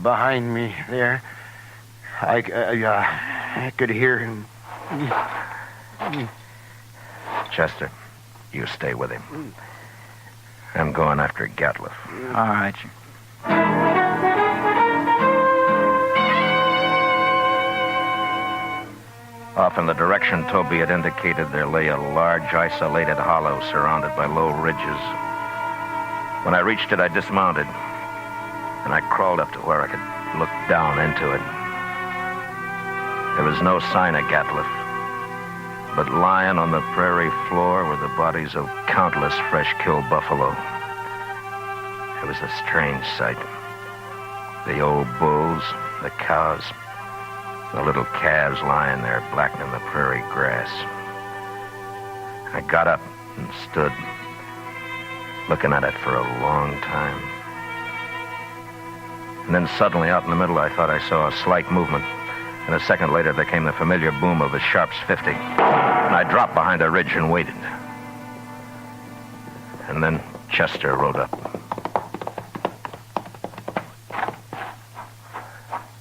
Behind me there. I could hear him. Chester, you stay with him. I'm going after Gatliff. All right, sir. Off in the direction Toby had indicated, there lay a large, isolated hollow surrounded by low ridges. When I reached it, I dismounted, and I crawled up to where I could look down into it. There was no sign of Gatliff, but lying on the prairie floor were the bodies of countless fresh-killed buffalo. It was a strange sight. The old bulls, the cows, the little calves lying there blackening the prairie grass. I got up and stood, looking at it for a long time. And then suddenly, out in the middle, I thought I saw a slight movement. And a second later, there came the familiar boom of a Sharps 50. And I dropped behind a ridge and waited. And then Chester rode up.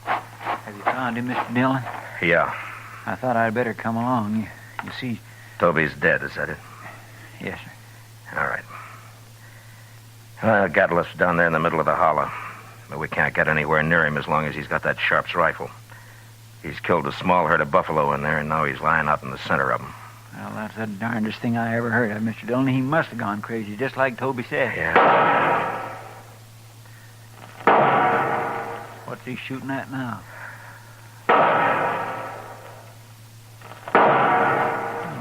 Have you found him, Mr. Dillon? Yeah. I thought I'd better come along. You see... Toby's dead, is that it? Yes, sir. All right. Gatliff's down there in the middle of the hollow. But we can't get anywhere near him as long as he's got that Sharps rifle. He's killed a small herd of buffalo in there, and now he's lying out in the center of them. Well, that's the darndest thing I ever heard of, Mr. Dillon. He must have gone crazy, just like Toby said. Yeah. What's he shooting at now?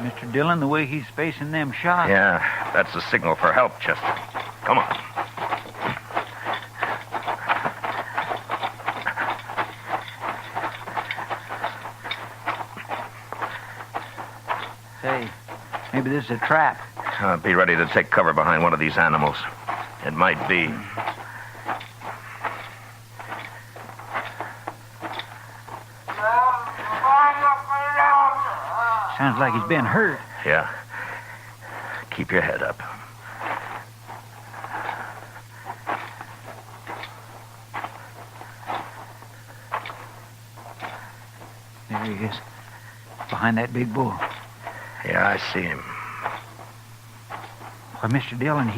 Mr. Dillon, the way he's spacing them shots. Yeah, that's a signal for help, Chester. Come on. Say, maybe this is a trap. Be ready to take cover behind one of these animals. It might be. Sounds like he's been hurt. Yeah. Keep your head up. There he is. Behind that big bull. Yeah, I see him. Why, Mr. Dillon,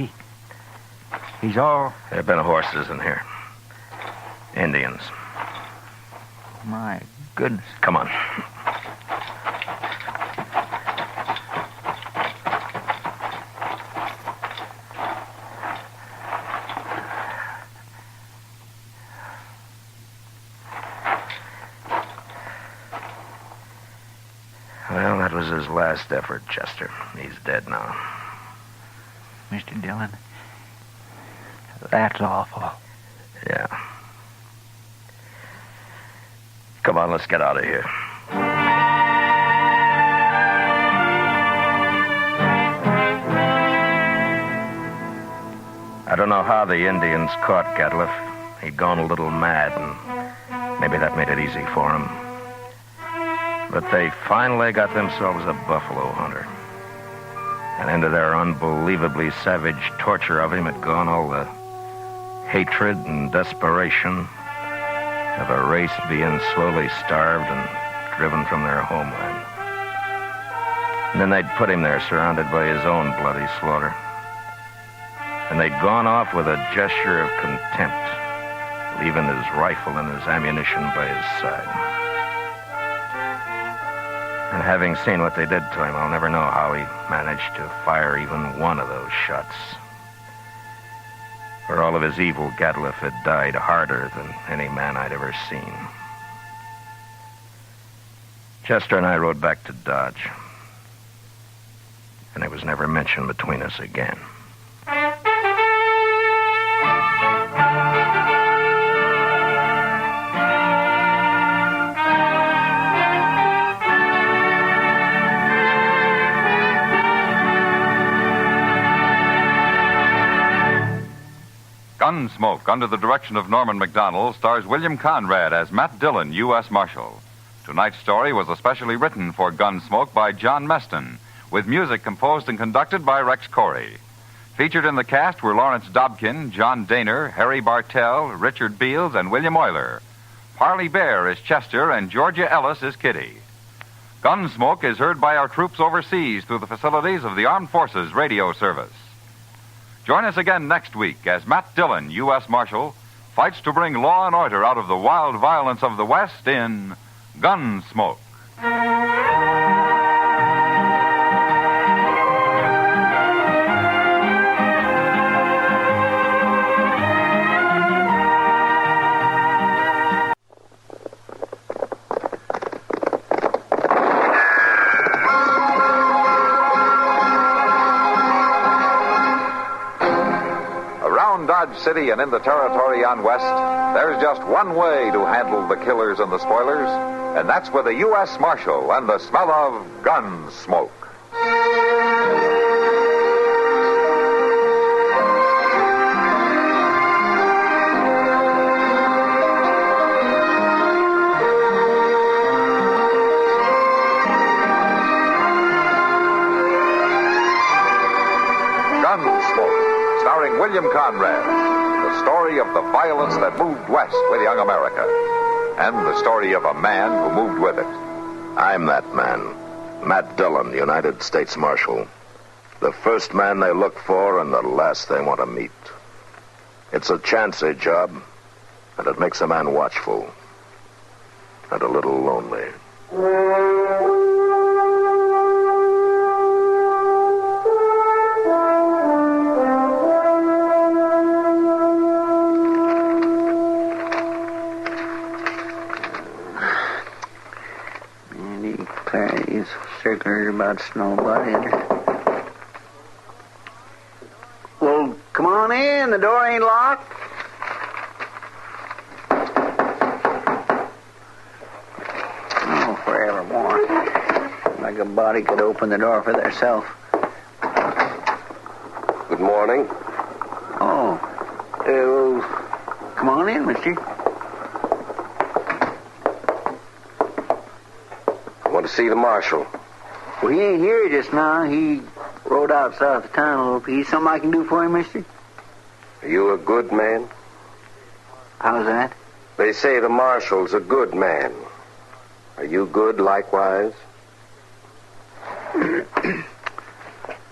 he's all... There have been horses in here. Indians. My goodness. Come on. Well, that was his last effort, Chester. He's dead now. Mr. Dillon, that's awful. Yeah. Come on, let's get out of here. I don't know how the Indians caught Gatliff. He'd gone a little mad, and maybe that made it easy for him. But they finally got themselves a buffalo hunter. And into their unbelievably savage torture of him had gone all the hatred and desperation of a race being slowly starved and driven from their homeland. And then they'd put him there surrounded by his own bloody slaughter. And they'd gone off with a gesture of contempt, leaving his rifle and his ammunition by his side. And having seen what they did to him, I'll never know how he managed to fire even one of those shots. For all of his evil, Gatliff had died harder than any man I'd ever seen. Chester and I rode back to Dodge. And it was never mentioned between us again. Gunsmoke, under the direction of Norman Macdonald, stars William Conrad as Matt Dillon, U.S. Marshal. Tonight's story was especially written for Gunsmoke by John Meston, with music composed and conducted by Rex Corey. Featured in the cast were Lawrence Dobkin, John Daner, Harry Bartell, Richard Beals, and William Euler. Parley Bear is Chester, and Georgia Ellis is Kitty. Gunsmoke is heard by our troops overseas through the facilities of the Armed Forces Radio Service. Join us again next week as Matt Dillon, U.S. Marshal, fights to bring law and order out of the wild violence of the West in Gunsmoke. Dodge City and in the territory on West, there's just one way to handle the killers and the spoilers, and that's with a U.S. Marshal and the smell of gun smoke. Starring William Conrad, the story of the violence that moved west with young America, and the story of a man who moved with it. I'm that man, Matt Dillon, United States Marshal. The first man they look for and the last they want to meet. It's a chancy job, and it makes a man watchful and a little lonely. Circlers about Snowbody. Well, come on in. The door ain't locked. Oh, forevermore. Like a body could open the door for theirself. Good morning. Oh. Well, come on in, mister. I want to see the marshal. Well, he ain't here just now. He rode out south of town a little piece. Something I can do for him, mister? Are you a good man? How's that? They say the marshal's a good man. Are you good likewise? No,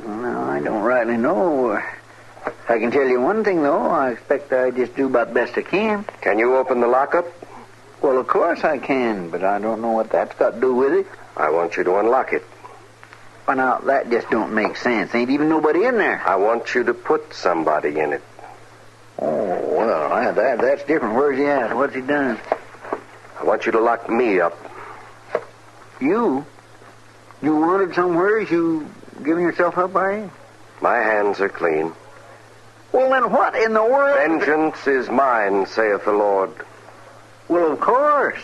I don't rightly know. I can tell you one thing, though. I expect I just do about the best I can. Can you open the lockup? Well, of course I can, but I don't know what that's got to do with it. I want you to unlock it. Well, now, that just don't make sense. Ain't even nobody in there. I want you to put somebody in it. Oh, well, that's different. Where's he at? What's he done? I want you to lock me up. You? You wanted somewhere? You giving yourself up, are you? My hands are clean. Well, then what in the world? Vengeance is mine, saith the Lord. Well, of course.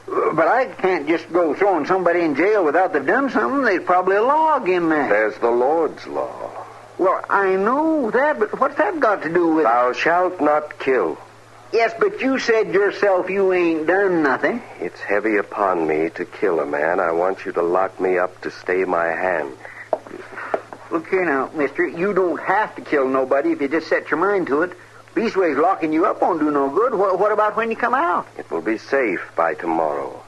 But I can't just go throwing somebody in jail without they've done something. There's probably a law again there. There's the Lord's law. Well, I know that, but what's that got to do with it? Thou shalt not kill. Yes, but you said yourself you ain't done nothing. It's heavy upon me to kill a man. I want you to lock me up to stay my hand. Look here now, mister. You don't have to kill nobody if you just set your mind to it. Leastways, locking you up won't do no good. What about when you come out? It will be safe by tomorrow.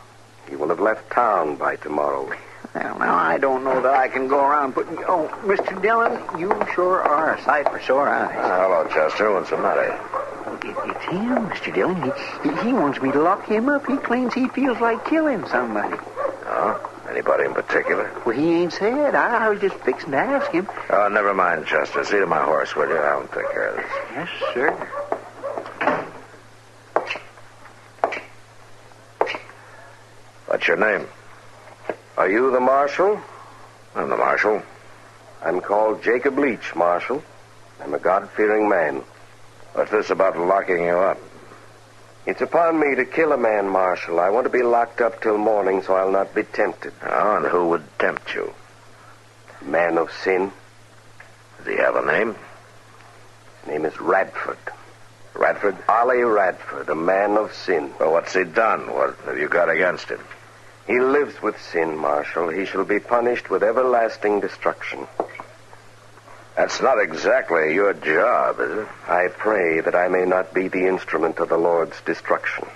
You will have left town by tomorrow. Well, now, I don't know that I can go around putting... Oh, Mr. Dillon, you sure are a sight for sore eyes. Hello, Chester. What's the matter? It's him, Mr. Dillon. He wants me to lock him up. He claims he feels like killing somebody. Oh? Anybody in particular? Well, he ain't said. I was just fixing to ask him. Oh, never mind, Chester. See to my horse, will you? I'll take care of this. Yes, sir. What's your name? Are you the marshal? I'm the marshal. I'm called Jacob Leach, Marshal. I'm a God-fearing man. What's this about locking you up? It's upon me to kill a man, Marshal. I want to be locked up till morning so I'll not be tempted. Oh, and who would tempt you? Man of sin. Does he have a name? Name is Radford. Radford? Ollie Radford, a man of sin. Well, what's he done? What have you got against him? He lives with sin, Marshal. He shall be punished with everlasting destruction. That's not exactly your job, is it? I pray that I may not be the instrument of the Lord's destruction.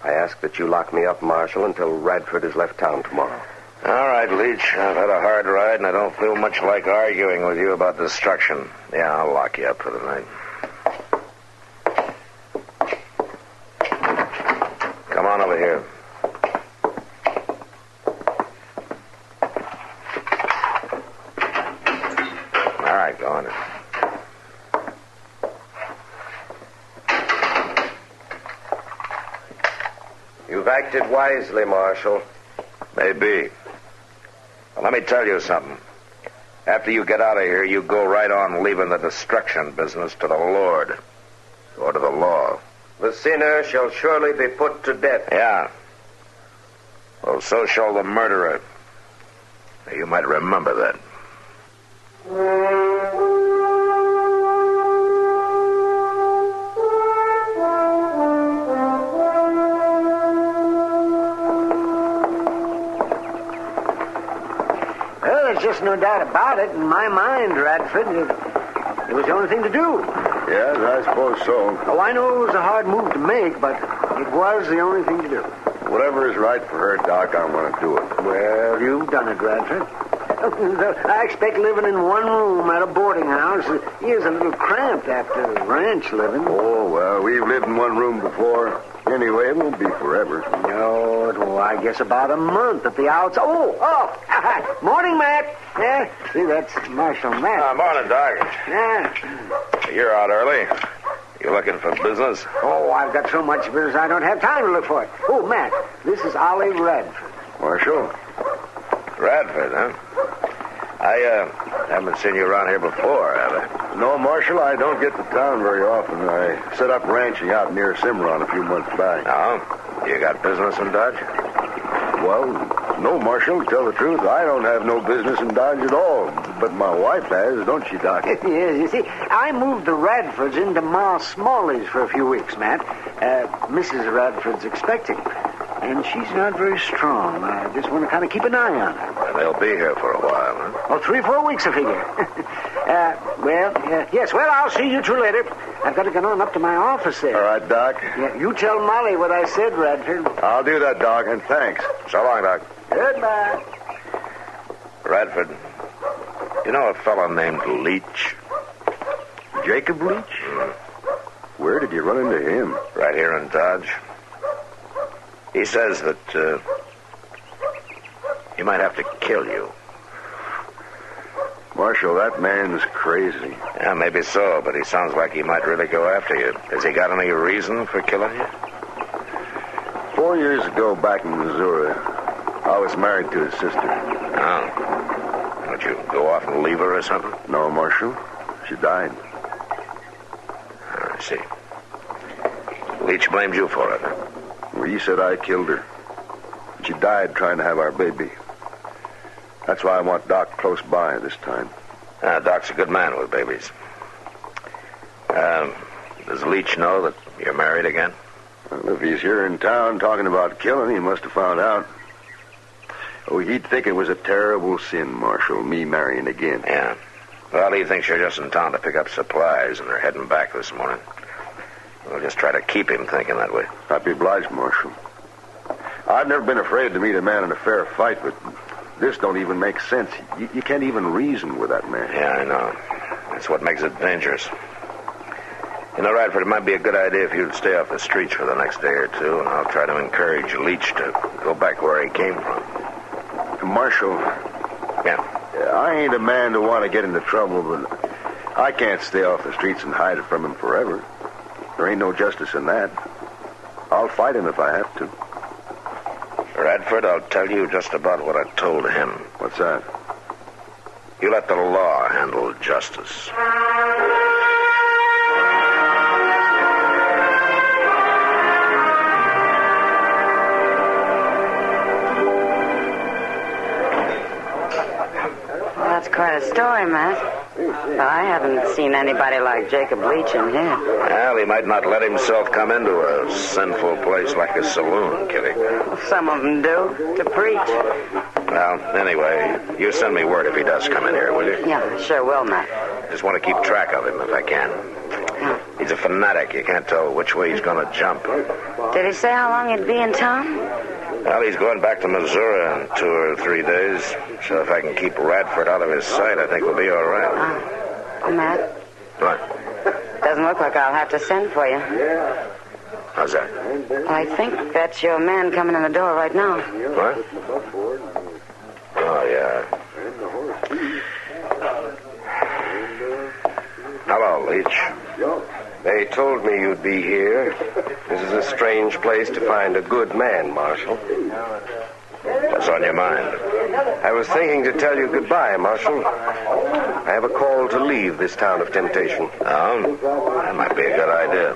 I ask that you lock me up, Marshal, until Radford has left town tomorrow. All right, Leach. I've had a hard ride, and I don't feel much like arguing with you about destruction. Yeah, I'll lock you up for the night. Come on over here. All right, go on in. You've acted wisely, Marshal. Maybe. Well, let me tell you something. After you get out of here, you go right on leaving the destruction business to the Lord. Or to the law. The sinner shall surely be put to death. Yeah. Well, so shall the murderer. You might remember that. Well, there's just no doubt about it. In my mind, Radford, it was the only thing to do. Yes, I suppose so. Oh, I know it was a hard move to make, but it was the only thing to do. Whatever is right for her, Doc, I want to do it. Well, you've done it, Radford. I expect living in one room at a boarding house is a little cramped after ranch living. Oh, well, we've lived in one room before. Anyway, it won't be forever. No, well, I guess about a month at the outside. Oh, morning, Matt. Yeah, see, that's Marshal Matt. Morning, Doc. Yeah. You're out early. You looking for business? Oh, I've got so much business I don't have time to look for it. Oh, Matt, this is Ollie Radford. Marshal? Radford, huh? I haven't seen you around here before, have I? No, Marshal, I don't get to town very often. I set up ranching out near Cimarron a few months back. No? You got business in Dodge? Well, no, Marshal. To tell the truth, I don't have no business in Dodge at all. But my wife has, don't she, Doc? Yes, you see, I moved the Radfords into Ma Smalley's for a few weeks, Matt. Mrs. Radford's expecting. And she's not very strong. I just want to kind of keep an eye on her. And they'll be here for a while, huh? Oh, 3-4 weeks, I figure. Yes, well, I'll see you two later. I've got to get on up to my office there. All right, Doc. Yeah, you tell Molly what I said, Radford. I'll do that, Doc, and thanks. So long, Doc. Goodbye. Radford, you know a fellow named Leach? Jacob Leach? Where did you run into him? Right here in Dodge. He says that he might have to kill you. Marshal, that man's crazy. Yeah, maybe so, but he sounds like he might really go after you. Has he got any reason for killing you? 4 years ago, back in Missouri, I was married to his sister. Oh. Don't you go off and leave her or something? No, Marshal. She died. I see. Leach blames you for it, huh? Well, he said I killed her. She died trying to have our baby. That's why I want Doc close by this time. Doc's a good man with babies. Does Leach know that you're married again? Well, if he's here in town talking about killing, he must have found out. Oh, he'd think it was a terrible sin, Marshal, me marrying again. Yeah. Well, he thinks you're just in town to pick up supplies, and they're heading back this morning. We'll just try to keep him thinking that way. I'd be obliged, Marshal. I've never been afraid to meet a man in a fair fight, but this don't even make sense. You can't even reason with that man. Yeah, I know. That's what makes it dangerous. You know, Radford, it might be a good idea if you'd stay off the streets for the next day or two, and I'll try to encourage Leach to go back where he came from. Marshal. Yeah? I ain't a man to want to get into trouble, but I can't stay off the streets and hide it from him forever. There ain't no justice in that. I'll fight him if I have to. Radford, I'll tell you just about what I told him. What's that? You let the law handle justice. quite a story, Matt. But I haven't seen anybody like Jacob Leach in here. Well, he might not let himself come into a sinful place like a saloon, Kitty. Some of them do, to preach. Well, anyway, you send me word if he does come in here, will you? Yeah, sure will, Matt. Just want to keep track of him if I can. He's a fanatic. You can't tell which way he's going to jump. Did he say how long he'd be in town? Well, he's going back to Missouri in 2 or 3 days. So if I can keep Radford out of his sight, I think we'll be all right. Matt? What? Doesn't look like I'll have to send for you. How's that? I think that's your man coming in the door right now. What? Oh, yeah. Hello, Leach. They told me you'd be here. This is a strange place to find a good man, Marshal. What's on your mind? I was thinking to tell you goodbye, Marshal. I have a call to leave this town of temptation. Oh? That might be a good idea.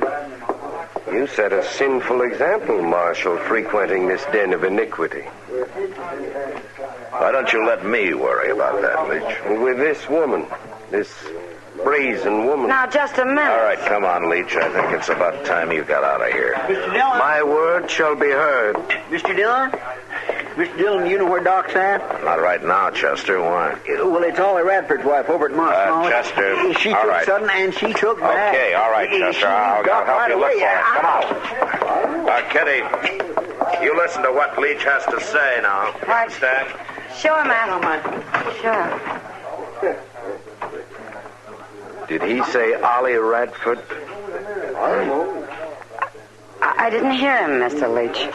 You set a sinful example, Marshal, frequenting this den of iniquity. Why don't you let me worry about that, Leach? With this woman, this brazen woman. Now, just a minute. All right, come on, Leach. I think it's about time you got out of here. Mr. Dillon? My word shall be heard. Mr. Dillon? Mr. Dillon, you know where Doc's at? Not right now, Chester. Why? Well, it's Ollie Radford's wife over at Moss. Chester, She all took right. sudden and she took back. Okay, all right, Chester. I'll help right you look away. for it. Come on. Kitty, you listen to what Leach has to say now. Right. Understand? Sure, Matt. Sure. Did he say Ollie Radford? I didn't hear him, Mr. Leach.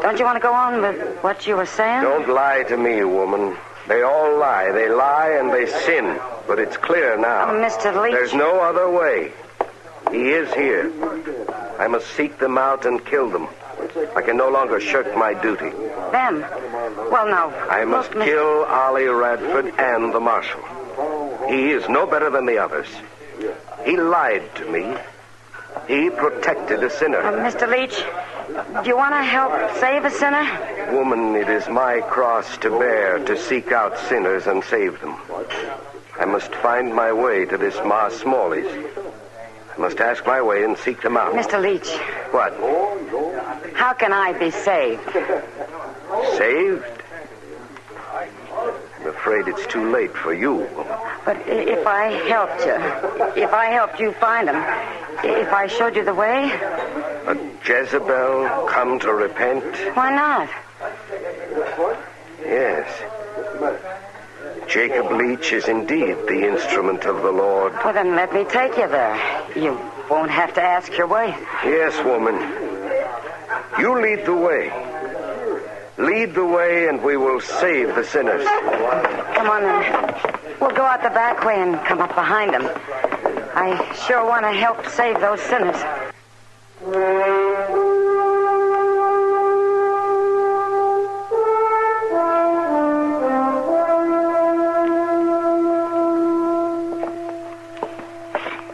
Don't you want to go on with what you were saying? Don't lie to me, woman. They all lie. They lie and they sin. But it's clear now. Mr. Leach. There's no other way. He is here. I must seek them out and kill them. I can no longer shirk my duty. Them? Well, no. I must kill Ollie Radford and the marshal. He is no better than the others. He lied to me. He protected a sinner. Mr. Leach, do you want to help save a sinner? Woman, it is my cross to bear to seek out sinners and save them. I must find my way to this Ma Smalley's. I must ask my way and seek them out. Mr. Leach. What? How can I be saved? Saved? I'm afraid it's too late for you, woman. But if I helped you find him, if I showed you the way? A Jezebel come to repent? Why not? Yes. Jacob Leach is indeed the instrument of the Lord. Well, then let me take you there. You won't have to ask your way. Yes, woman. You lead the way. Lead the way and we will save the sinners. Come on, then. We'll go out the back way and come up behind them. I sure want to help save those sinners.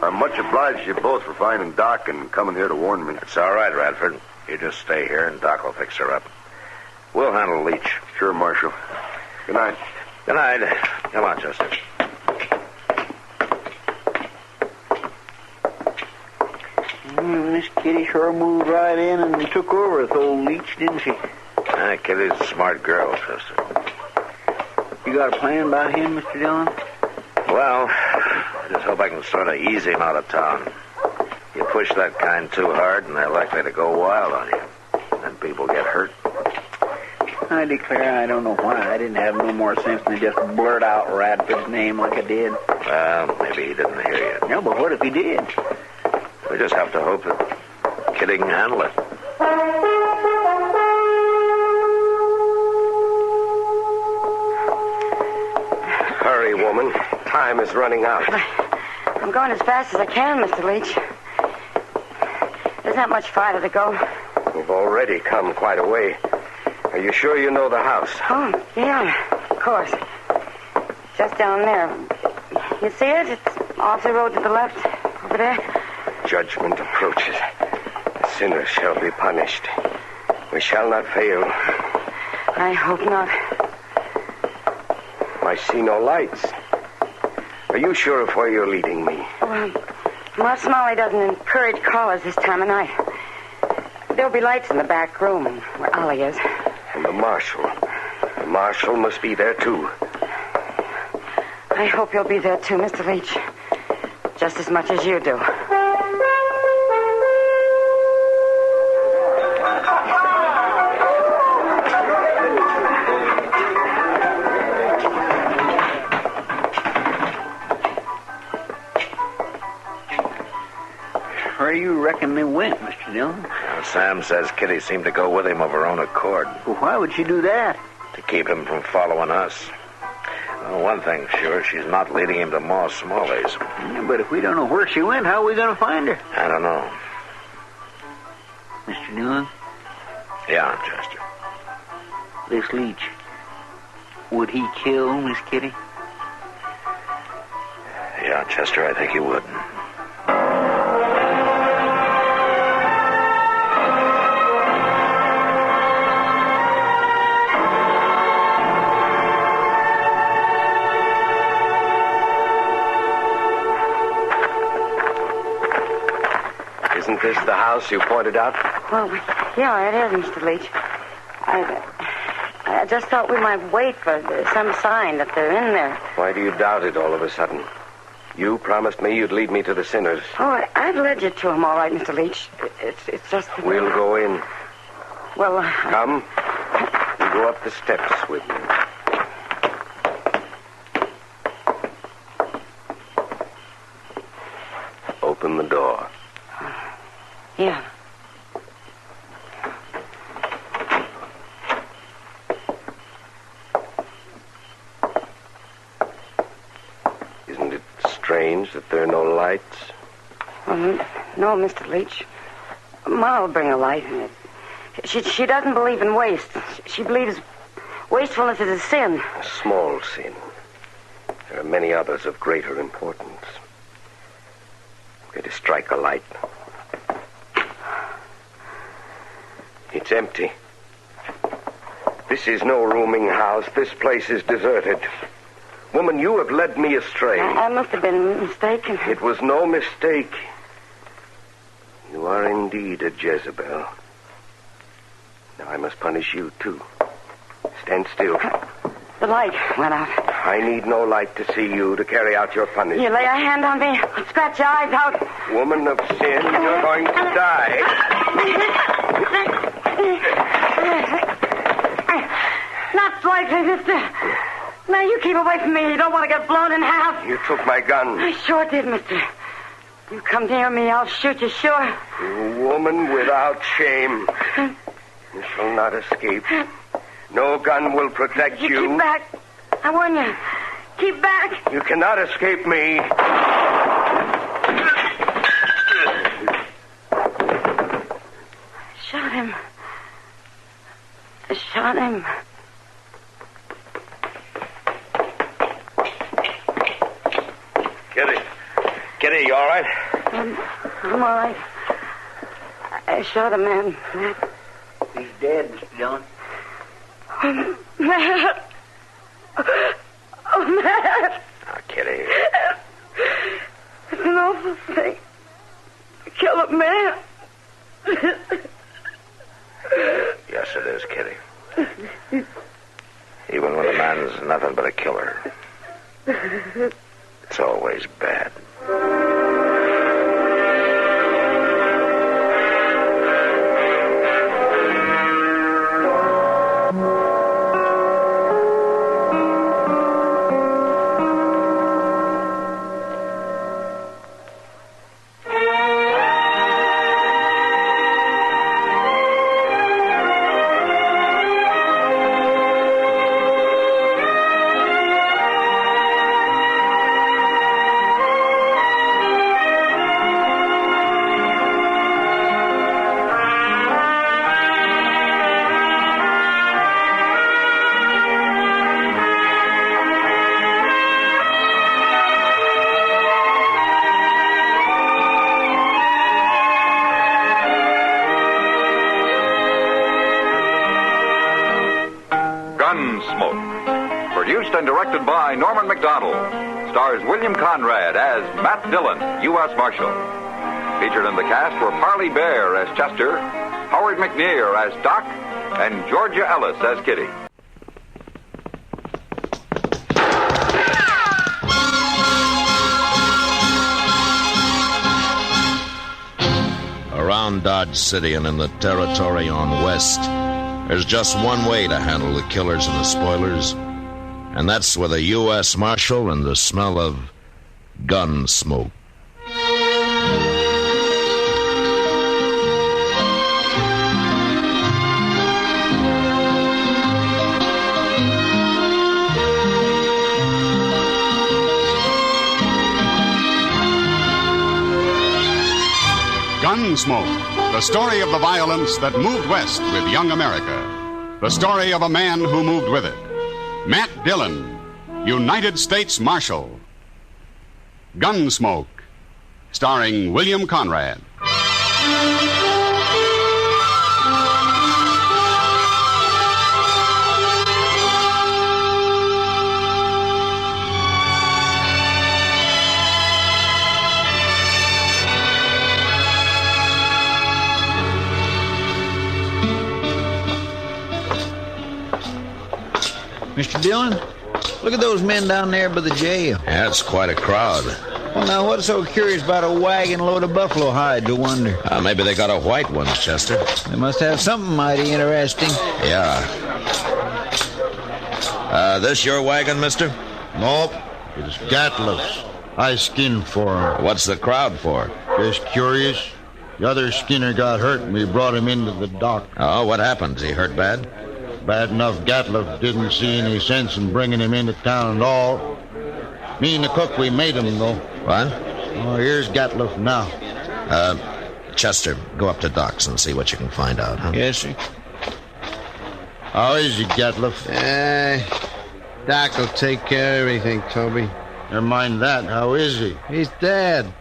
I'm much obliged to you both for finding Doc and coming here to warn me. It's all right, Radford. You just stay here and Doc will fix her up. We'll handle Leach. Sure, Marshal. Good night. Good night. Come on, Chester. Miss Kitty sure moved right in and took over with old Leach, didn't she? Kitty's a smart girl, Chester. You got a plan about him, Mr. Dillon? Well, I just hope I can sort of ease him out of town. You push that kind too hard and they're likely to go wild on you. Then people get hurt. I declare I don't know why I didn't have no more sense than to just blurt out Radford's name like I did. Well, maybe he didn't hear you. No, but what if he did? We just have to hope that Kitty can handle it. Hurry, woman. Time is running out. I'm going as fast as I can, Mr. Leach. There's not much farther to go. We've already come quite a way. Are you sure you know the house? Oh, yeah, of course. Just down there. You see it? It's off the road to the left, over there. Judgment approaches. The sinners shall be punished. We shall not fail. I hope not. My see no lights. Are you sure of where you're leading me? Well, Ma Smalley doesn't encourage callers this time of night. There'll be lights in the back room where Ollie is. And the marshal. The marshal must be there, too. I hope you'll be there, too, Mr. Leach. Just as much as you do. Where do you reckon they went, Mr. Dillon? Now, Sam says Kitty seemed to go with him of her own accord. Well, why would she do that? To keep him from following us. Well, one thing's sure, she's not leading him to Ma Smalley's. Yeah, but if we don't know where she went, how are we going to find her? I don't know. Mr. Dillon? Yeah, Chester. This Leach, would he kill Miss Kitty? Yeah, Chester, I think he would. Isn't this the house you pointed out? Well, yeah, it is, Mr. Leach. I just thought we might wait for some sign that they're in there. Why do you doubt it all of a sudden? You promised me you'd lead me to the sinners. Oh, I've led you to them all right, Mr. Leach. It's just that... We'll go in. Well, Come. You go up the steps with me. Open the door. Yeah. Isn't it strange that there are no lights? Well, no, Mr. Leach. Ma'll bring a light. She doesn't believe in waste. She believes wastefulness is a sin. A small sin. There are many others of greater importance. I'm going to strike a light. It's empty. This is no rooming house. This place is deserted. Woman, you have led me astray. I must have been mistaken. It was no mistake. You are indeed a Jezebel. Now I must punish you, too. Stand still. The light went out. I need no light to see you to carry out your punishment. You lay a hand on me, I'll scratch your eyes out. Woman of sin, you're going to die. Not likely, mister. Now, you keep away from me. You don't want to get blown in half. You took my gun. I sure did, mister. You come near me, I'll shoot you, sure. You woman without shame. You shall not escape. No gun will protect you. Keep back. I warn you. Keep back. You cannot escape me. Shot him. I shot him. Kitty, you all right? I'm all right. I shot a man. He's dead, Mr. Dillon. Oh, Matt. Oh, Matt. Oh, Kitty. It's an awful thing. To kill a man. Yes, it is, Kitty. Even when a man's nothing but a killer, it's always bad. produced and directed by Norman Macdonald. Stars William Conrad as Matt Dillon, U.S. Marshal. Featured in the cast were Parley Bear as Chester, Howard McNear as Doc, and Georgia Ellis as Kitty. Around Dodge City and in the territory on West, there's just one way to handle the killers and the spoilers, and that's with a U.S. Marshal and the smell of gun smoke. Gunsmoke, the story of the violence that moved west with young America. The story of a man who moved with it. Matt Dillon, United States Marshal. Gunsmoke, starring William Conrad. Mr. Dillon, look at those men down there by the jail. Yeah, it's quite a crowd. Well, now, what's so curious about a wagon load of buffalo hide, I wonder? Maybe they got a white one, Chester. They must have something mighty interesting. Yeah. This your wagon, mister? Nope. It's Gatliff's. I skinned for him. What's the crowd for? Just curious. The other skinner got hurt and we brought him into the dock. Oh, what happened? Is he hurt bad? Bad enough Gatliff didn't see any sense in bringing him into town at all. Me and the cook, we made him, though. What? Oh, here's Gatliff now. Chester, go up to Doc's and see what you can find out, huh? Yes, sir. How is he, Gatliff? Doc will take care of everything, Toby. Never mind that. How is he? He's dead.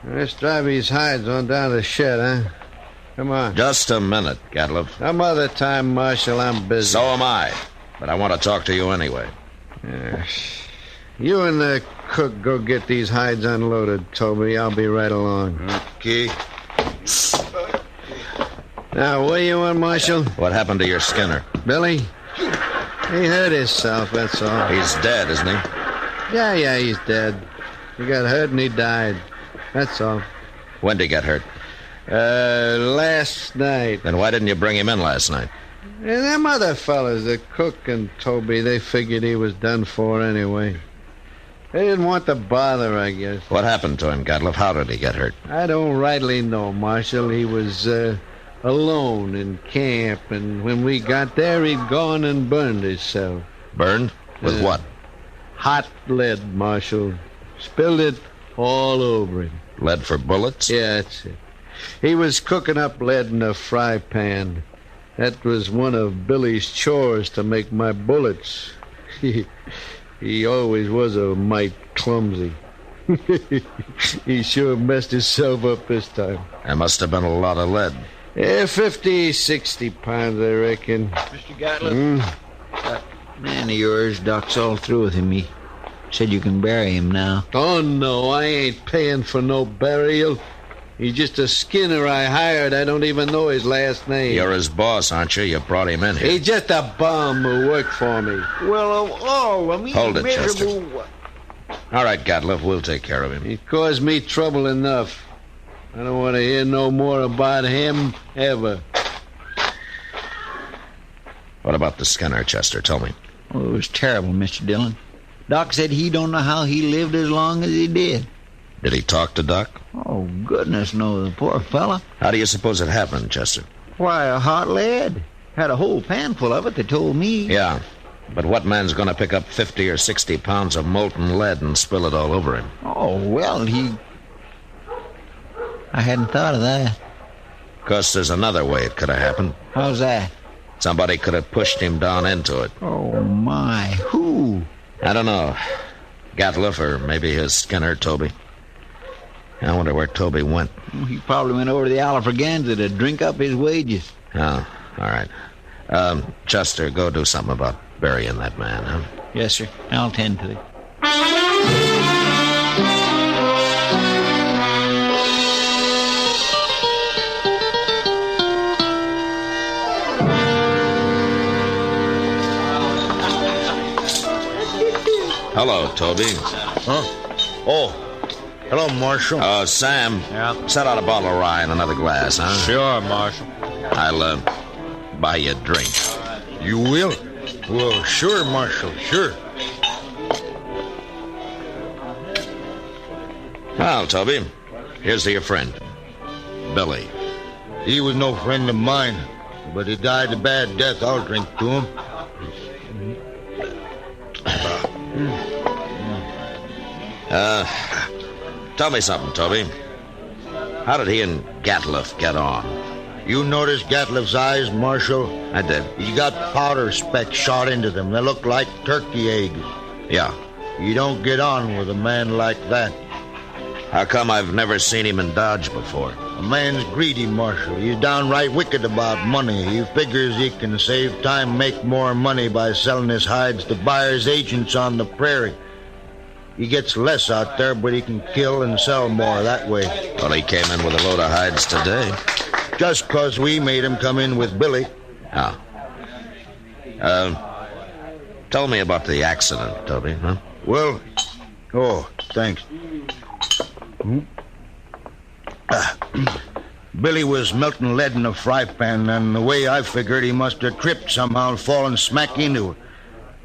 Let's drive these hides on down to the shed, huh? Come on. Just a minute, Gatliff. Some other time, Marshal, I'm busy. So am I. But I want to talk to you anyway. You and the cook go get these hides unloaded, Toby. I'll be right along. Okay. Now, what do you want, Marshal? What happened to your skinner? Billy? He hurt himself, that's all. He's dead, isn't he? Yeah, he's dead. He got hurt and he died. That's all. When did he get hurt? Last night. Then why didn't you bring him in last night? And them other fellas, the cook and Toby, they figured he was done for anyway. They didn't want to bother, I guess. What happened to him, Gatliff? How did he get hurt? I don't rightly know, Marshal. He was alone in camp, and when we got there, he'd gone and burned himself. Burned? With what? Hot lead, Marshal. Spilled it all over him. Lead for bullets? Yeah, that's it. He was cooking up lead in a fry pan. That was one of Billy's chores to make my bullets. He always was a mite clumsy. He sure messed himself up this time. There must have been a lot of lead. 50, 60 pounds, I reckon. Mr. Gatliff, that man of yours, Doc's all through with him. He said you can bury him now. Oh, no, I ain't paying for no burial. He's just a skinner I hired. I don't even know his last name. You're his boss, aren't you? You brought him in here. He's just a bum who worked for me. Well, Hold it, Chester. All right, Gatliff, we'll take care of him. He caused me trouble enough. I don't want to hear no more about him ever. What about the skinner, Chester? Tell me. Oh, it was terrible, Mr. Dillon. Doc said he don't know how he lived as long as he did. Did he talk to Doc? Oh, goodness knows, the poor fella. How do you suppose it happened, Chester? Why, a hot lead. Had a whole pan full of it, they told me. Yeah, but what man's going to pick up 50 or 60 pounds of molten lead and spill it all over him? Oh, well, I hadn't thought of that. Of course, there's another way it could have happened. How's that? Somebody could have pushed him down into it. Oh, my. Who? I don't know. Gatliff or maybe his skinner, Toby. I wonder where Toby went. He probably went over to the Alfraganza to drink up his wages. Oh, all right. Chester, go do something about burying that man, huh? Yes, sir. I'll tend to it. Hello, Toby. Huh? Oh, hello, Marshal. Sam. Yeah? Set out a bottle of rye and another glass, huh? Sure, Marshal. I'll, buy you a drink. You will? Well, sure, Marshal, sure. Well, Toby, here's to your friend, Billy. He was no friend of mine, but he died a bad death. I'll drink to him. Tell me something, Toby. How did he and Gatliff get on? You noticed Gatliff's eyes, Marshal? I did. He got powder specks shot into them. They look like turkey eggs. Yeah. You don't get on with a man like that. How come I've never seen him in Dodge before? A man's greedy, Marshal. He's downright wicked about money. He figures he can save time, make more money by selling his hides to buyers' agents on the prairie. He gets less out there, but he can kill and sell more that way. Well, he came in with a load of hides today. Just 'cause we made him come in with Billy. Ah. Tell me about the accident, Toby, huh? Well, thanks. Billy was melting lead in a fry pan, and the way I figured, he must have tripped somehow and fallen smack into it.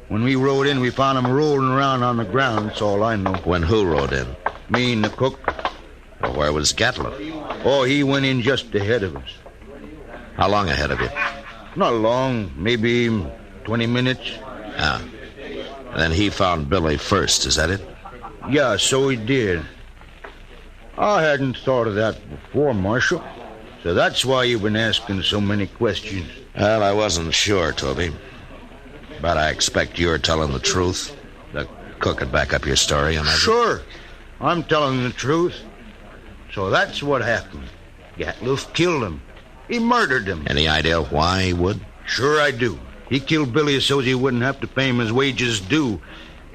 When we rode in, we found him rolling around on the ground. That's all I know. When who rode in? Me and the cook. Well, where was Gatliff? Oh, he went in just ahead of us. How long ahead of you? Not long, maybe 20 minutes. Ah. Then he found Billy first, is that it? Yeah, so he did. I hadn't thought of that before, Marshal. So that's why you've been asking so many questions. Well, I wasn't sure, Toby. But I expect you're telling the truth. The cook could back up your story, and Sure. I'm telling the truth. So that's what happened. Gatliff killed him. He murdered him. Any idea why he would? Sure I do. He killed Billy so he wouldn't have to pay him his wages due.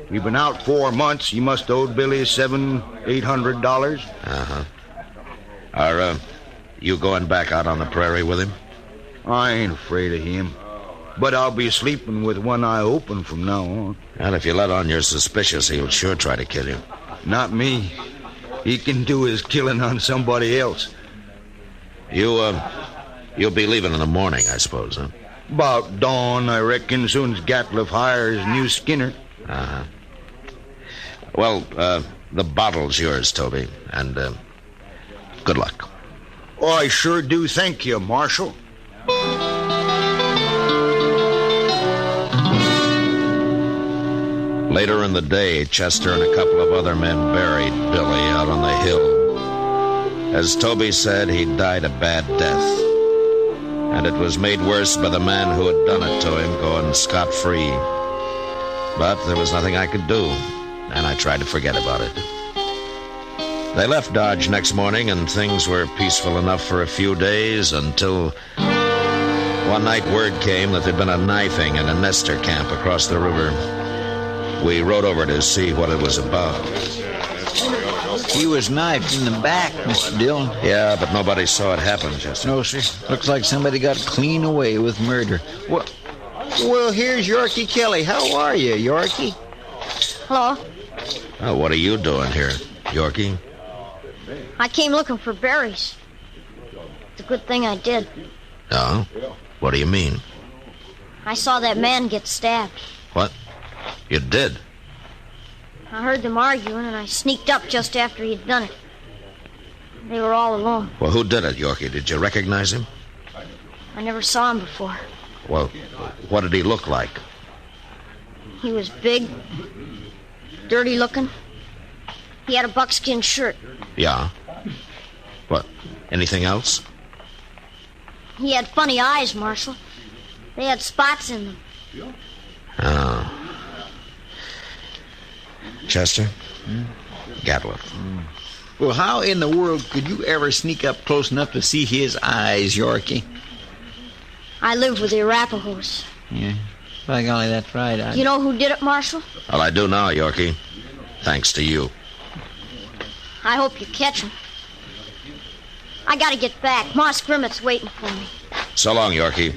We've been out 4 months. He must have owed Billy $700-800. Uh-huh. Are you going back out on the prairie with him? I ain't afraid of him. But I'll be sleeping with one eye open from now on. And if you let on you're suspicious, he'll sure try to kill you. Not me. He can do his killing on somebody else. You'll be leaving in the morning, I suppose, huh? About dawn, I reckon, soon as Gatliff hires new Skinner. Uh-huh. Well, the bottle's yours, Toby, and good luck. Oh, I sure do thank you, Marshal. Later in the day, Chester and a couple of other men buried Billy out on the hill. As Toby said, he died a bad death. And it was made worse by the man who had done it to him going scot-free. But there was nothing I could do, and I tried to forget about it. They left Dodge next morning, and things were peaceful enough for a few days until one night word came that there'd been a knifing in a Nestor camp across the river. We rode over to see what it was about. He was knifed in the back, Mr. Dillon. Yeah, but nobody saw it happen, Chester. No, sir. Looks like somebody got clean away with murder. Well, here's Yorkie Kelly. How are you, Yorkie? Hello. Oh, what are you doing here, Yorkie? I came looking for berries. It's a good thing I did. Oh? What do you mean? I saw that man get stabbed. What? You did? I heard them arguing, and I sneaked up just after he'd done it. They were all alone. Well, who did it, Yorkie? Did you recognize him? I never saw him before. Well, what did he look like? He was big, dirty looking. He had a buckskin shirt. Yeah. What? Anything else? He had funny eyes, Marshal. They had spots in them. Oh. Chester? Gatliff. Well, how in the world could you ever sneak up close enough to see his eyes, Yorkie? I lived with the Arapahoes. Yeah. By golly, that's right. You know who did it, Marshal? Well, I do now, Yorkie. Thanks to you. I hope you catch him. I gotta get back. Ma Scrimmett's waiting for me. So long, Yorkie.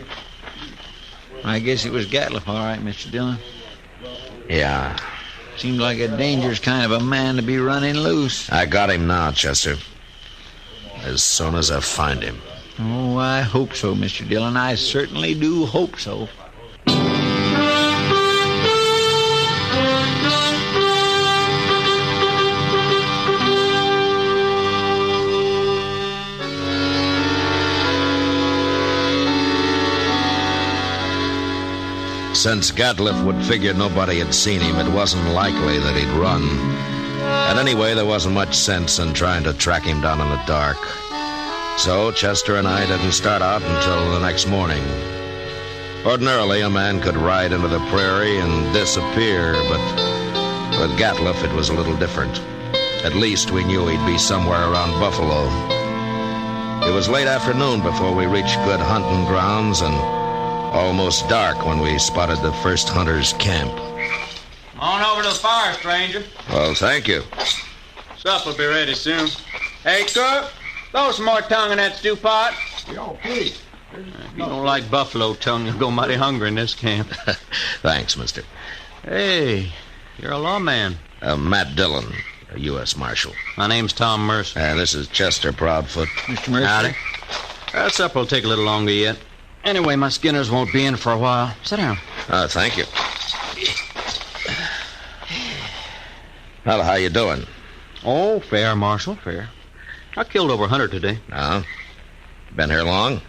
I guess it was Gatliff, all right, Mr. Dillon. Yeah. Seems like a dangerous kind of a man to be running loose. I got him now, Chester. As soon as I find him. Oh, I hope so, Mr. Dillon. I certainly do hope so. Since Gatliff would figure nobody had seen him, it wasn't likely that he'd run. And anyway, there wasn't much sense in trying to track him down in the dark. So Chester and I didn't start out until the next morning. Ordinarily, a man could ride into the prairie and disappear, but with Gatliff, it was a little different. At least we knew he'd be somewhere around Buffalo. It was late afternoon before we reached good hunting grounds, and almost dark when we spotted the first hunter's camp. On over to the fire, stranger. Well, thank you. Supper'll be ready soon. Hey, cook, throw some more tongue in that stew pot. Yo, please. If you don't like buffalo tongue, you'll go mighty hungry in this camp. Thanks, mister. Hey, you're a lawman. Matt Dillon, a U.S. Marshal. My name's Tom Mercer. This is Chester Proudfoot. Mr. Mercer. Howdy. Supper'll take a little longer yet. Anyway, my Skinners won't be in for a while. Sit down. Thank you. Well, how you doing? Oh, fair, Marshal, fair. I killed over 100 today. Oh? Been here long?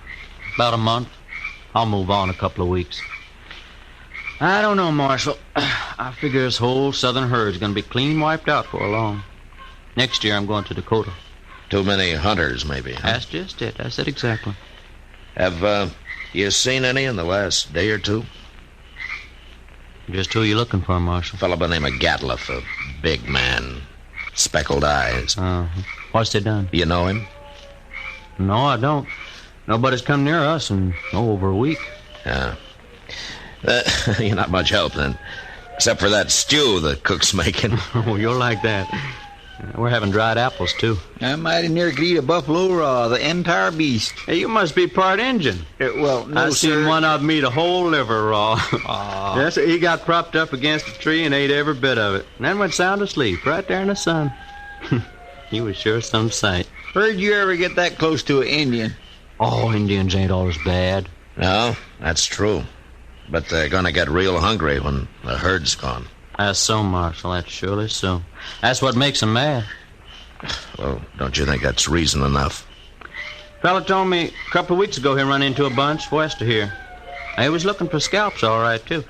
About a month. I'll move on a couple of weeks. I don't know, Marshal. I figure this whole southern herd's going to be clean wiped out for long. Next year, I'm going to Dakota. Too many hunters, maybe, huh? That's just it. That's it exactly. Have, you seen any in the last day or two? Just who you looking for, Marshal? A fellow by the name of Gatliff, a big man. Speckled eyes. What's they done? You know him? No, I don't. Nobody's come near us in, over a week. Yeah. You're not much help, then. Except for that stew the cook's making. Oh, you're like that. We're having dried apples, too. I mighty near could eat a buffalo raw, the entire beast. Hey, you must be part Injun. Well, no, I've seen one of them eat a whole liver raw. Yes, he got propped up against a tree and ate every bit of it. And then went sound asleep right there in the sun. He was sure some sight. Heard you ever get that close to an Indian? Oh, Indians ain't always bad. No, that's true. But they're going to get real hungry when the herd's gone. That's so, Marshal. That's surely so. That's what makes them mad. Well, don't you think that's reason enough? Fella told me a couple of weeks ago he run into a bunch west of here. They was looking for scalps, all right, too.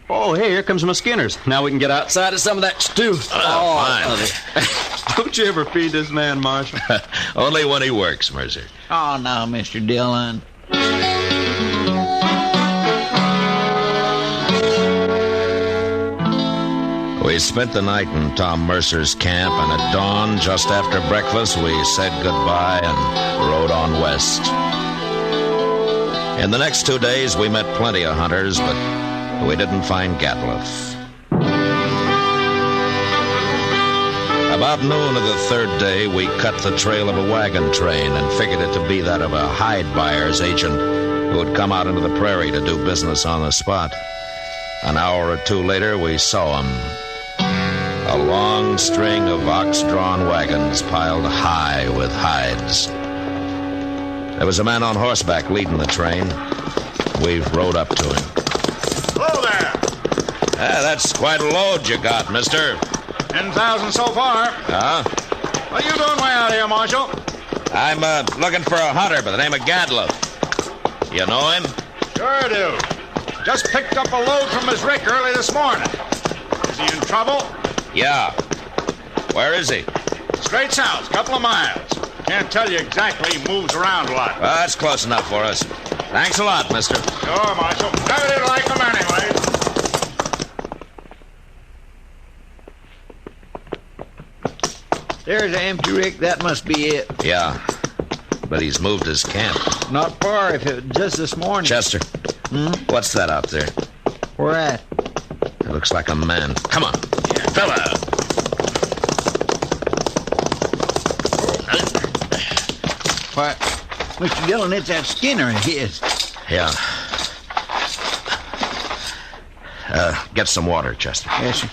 Oh, hey, here comes my Skinners. Now we can get outside of some of that stew. Fine. Don't you ever feed this man, Marshal? Only when he works, Mercer. Oh, now, Mr. Dillon. We spent the night in Tom Mercer's camp, and at dawn, just after breakfast, we said goodbye and rode on west. In the next 2 days, we met plenty of hunters, but we didn't find Gatliff. About noon of the third day, we cut the trail of a wagon train and figured it to be that of a hide buyer's agent who had come out into the prairie to do business on the spot. An hour or two later, we saw him. A long string of ox-drawn wagons piled high with hides. There was a man on horseback leading the train. We rode up to him. Hello there. That's quite a load you got, mister. 10,000 so far. Huh? What are you doing way out here, Marshal? I'm looking for a hunter by the name of Gatliff. You know him? Sure I do. Just picked up a load from his rick early this morning. Is he in trouble? Yeah. Where is he? Straight south, couple of miles. Can't tell you exactly. He moves around a lot. That's close enough for us. Thanks a lot, mister. Sure, Marshal. Never did like him anyway. There's an empty rick. That must be it. Yeah. But he's moved his camp. Not far, if it was just this morning. Chester, what's that out there? Where at? It looks like a man. Come on. Fella! Why, Mr. Dillon, it's that Skinner of his. Yeah. Get some water, Chester. Yes, sir.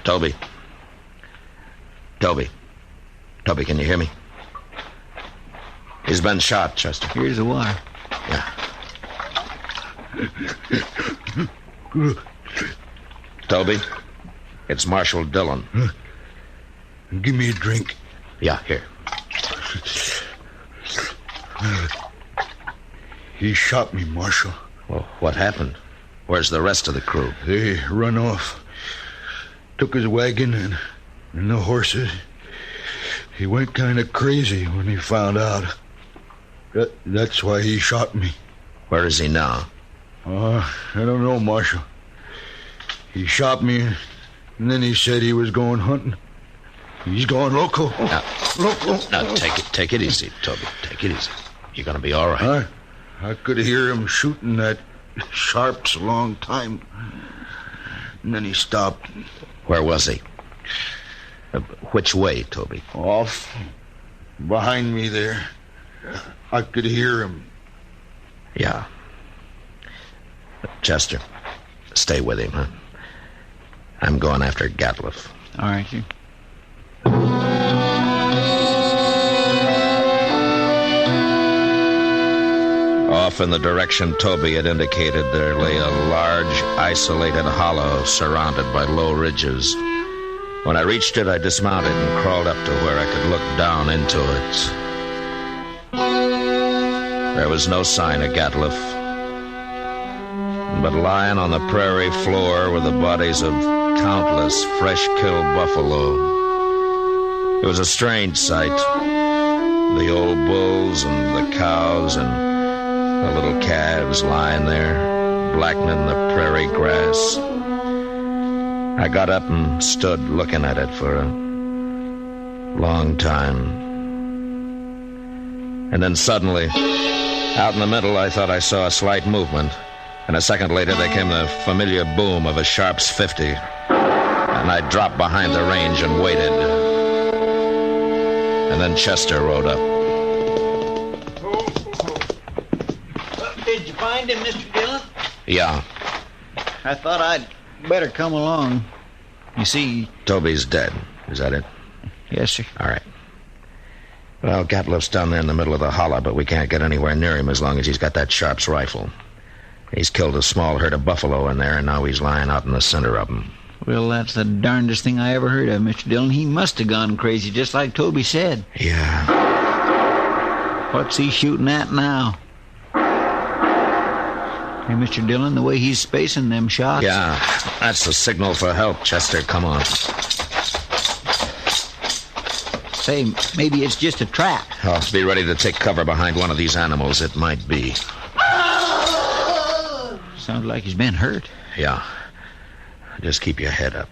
Toby. Toby, can you hear me? He's been shot, Chester. Here's the water. Yeah. Toby, it's Marshal Dillon. Give me a drink. Yeah, here. He shot me, Marshal. Well, what happened? Where's the rest of the crew? They run off. Took his wagon and the horses. He went kind of crazy when he found out. That's why he shot me. Where is he now? I don't know, Marshal. He shot me, and then he said he was going hunting. He's going loco. Loco. Now, take it easy, Toby. Take it easy. You're going to be all right. I could hear him shooting at sharps a long time. And then he stopped. Where was he? Which way, Toby? Off. Behind me there. I could hear him. Yeah. Chester, stay with him, huh? I'm going after Gatliff. All right, sir. Off in the direction Toby had indicated, there lay a large, isolated hollow surrounded by low ridges. When I reached it, I dismounted and crawled up to where I could look down into it. There was no sign of Gatliff, but lying on the prairie floor were the bodies of countless fresh-killed buffalo. It was a strange sight. The old bulls and the cows and the little calves lying there, blackening the prairie grass. I got up and stood looking at it for a long time. And then suddenly, out in the middle, I thought I saw a slight movement. And a second later, there came the familiar boom of a Sharps 50. And I dropped behind the range and waited. And then Chester rode up. Did you find him, Mr. Dillon? Yeah. I thought I'd better come along. You see... Toby's dead. Is that it? Yes, sir. All right. Well, Gatliff's down there in the middle of the hollow, but we can't get anywhere near him as long as he's got that Sharps rifle. He's killed a small herd of buffalo in there, and now he's lying out in the center of them. Well, that's the darndest thing I ever heard of, Mr. Dillon. He must have gone crazy, just like Toby said. Yeah. What's he shooting at now? Hey, Mr. Dillon, the way he's spacing them shots... Yeah, that's the signal for help, Chester. Come on. Say, maybe it's just a trap. Oh, be ready to take cover behind one of these animals. It might be. Sounds like he's been hurt. Yeah. Just keep your head up.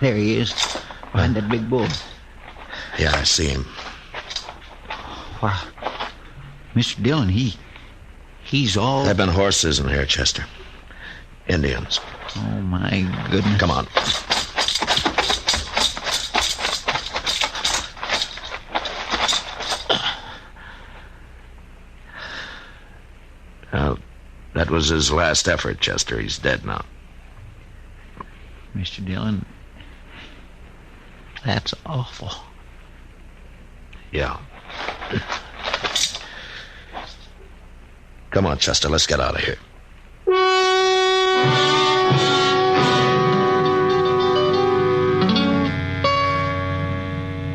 There he is, behind that big bull. Yeah, I see him. Wow. Mr. Dillon, he's all... There have been horses in here, Chester. Indians. Oh, my goodness. Come on. Well, that was his last effort, Chester. He's dead now. Mr. Dillon, that's awful. Yeah. Come on, Chester, let's get out of here.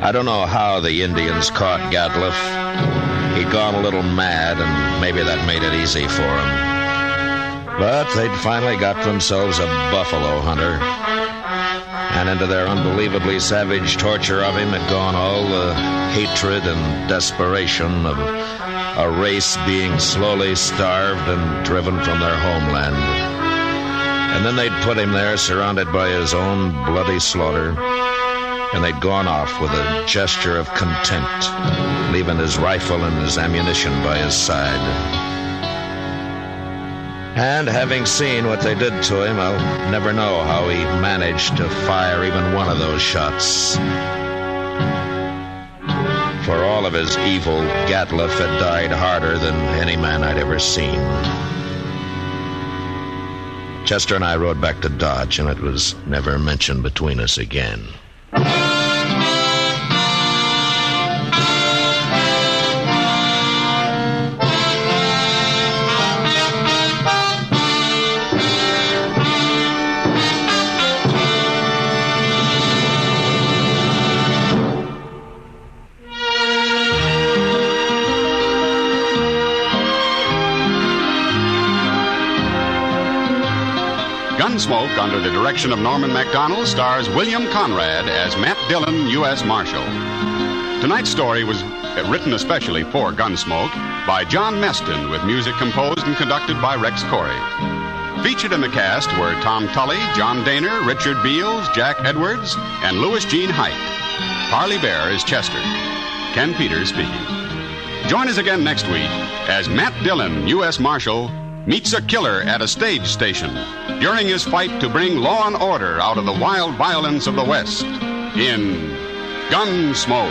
I don't know how the Indians caught Gatliff. He'd gone a little mad, and maybe that made it easy for him. But they'd finally got themselves a buffalo hunter. And into their unbelievably savage torture of him had gone all the hatred and desperation of a race being slowly starved and driven from their homeland. And then they'd put him there, surrounded by his own bloody slaughter, and they'd gone off with a gesture of contempt, leaving his rifle and his ammunition by his side. And having seen what they did to him, I'll never know how he managed to fire even one of those shots. For all of his evil, Gatliff had died harder than any man I'd ever seen. Chester and I rode back to Dodge, and it was never mentioned between us again. Gunsmoke, under the direction of Norman Macdonald, stars William Conrad as Matt Dillon, U.S. Marshal. Tonight's story was written especially for Gunsmoke by John Meston, with music composed and conducted by Rex Corey. Featured in the cast were Tom Tully, John Daner, Richard Beals, Jack Edwards, and Louis Jean Height. Parley Bear is Chester. Ken Peters speaking. Join us again next week as Matt Dillon, U.S. Marshal, meets a killer at a stage station during his fight to bring law and order out of the wild violence of the West in Gunsmoke.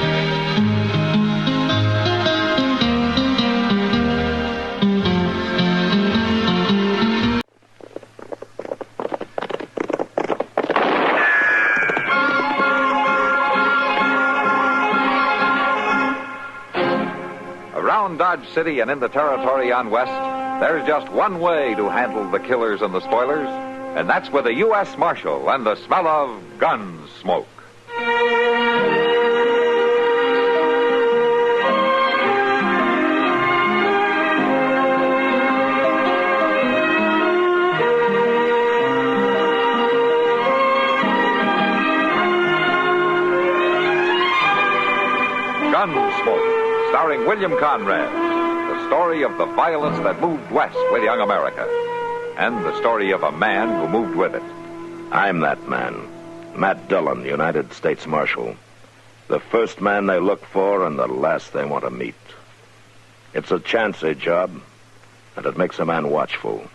Around Dodge City and in the territory on West, there's just one way to handle the killers and the spoilers, and that's with a U.S. Marshal and the smell of gun smoke. Gunsmoke, starring William Conrad. The story of the violence that moved west with young America. And the story of a man who moved with it. I'm that man. Matt Dillon, United States Marshal. The first man they look for and the last they want to meet. It's a chancy job, and it makes a man watchful.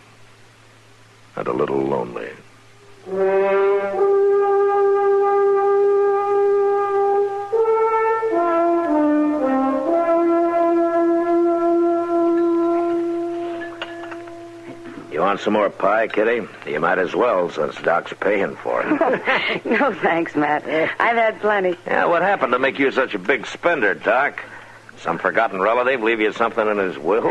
And a little lonely. You want some more pie, Kitty? You might as well, since Doc's paying for it. No, thanks, Matt. I've had plenty. Yeah, what happened to make you such a big spender, Doc? Some forgotten relative leave you something in his will?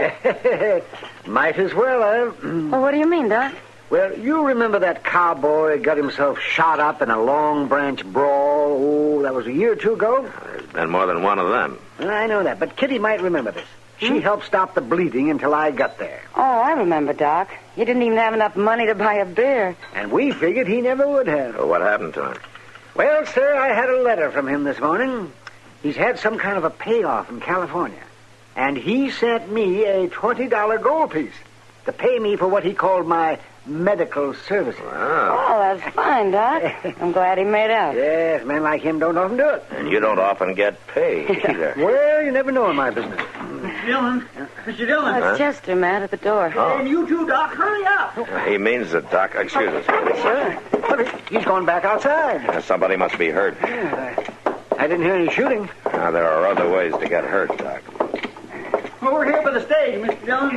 Might as well, Well, what do you mean, Doc? Well, you remember that cowboy got himself shot up in a Long Branch brawl? Oh, that was a year or two ago? There's been more than one of them. I know that, but Kitty might remember this. She helped stop the bleeding until I got there. Oh, I remember, Doc. You didn't even have enough money to buy a beer. And we figured he never would have. So what happened to him? Well, sir, I had a letter from him this morning. He's had some kind of a payoff in California. And he sent me a $20 gold piece to pay me for what he called my medical services. Wow. Oh, that's fine, Doc. I'm glad he made out. Yes, men like him don't often do it. And you don't often get paid either. Well, you never know in my business. Mr. Dillon. Mr. Dillon. Oh, it's Chester, Matt, at the door. Oh. And you too, Doc. Hurry up. He means it, Doc. Excuse us. Sure. But he's gone back outside. Somebody must be hurt. Yeah, I didn't hear any shooting. Now, there are other ways to get hurt, Doc. Well, we're here for the stage, Mr. Dillon.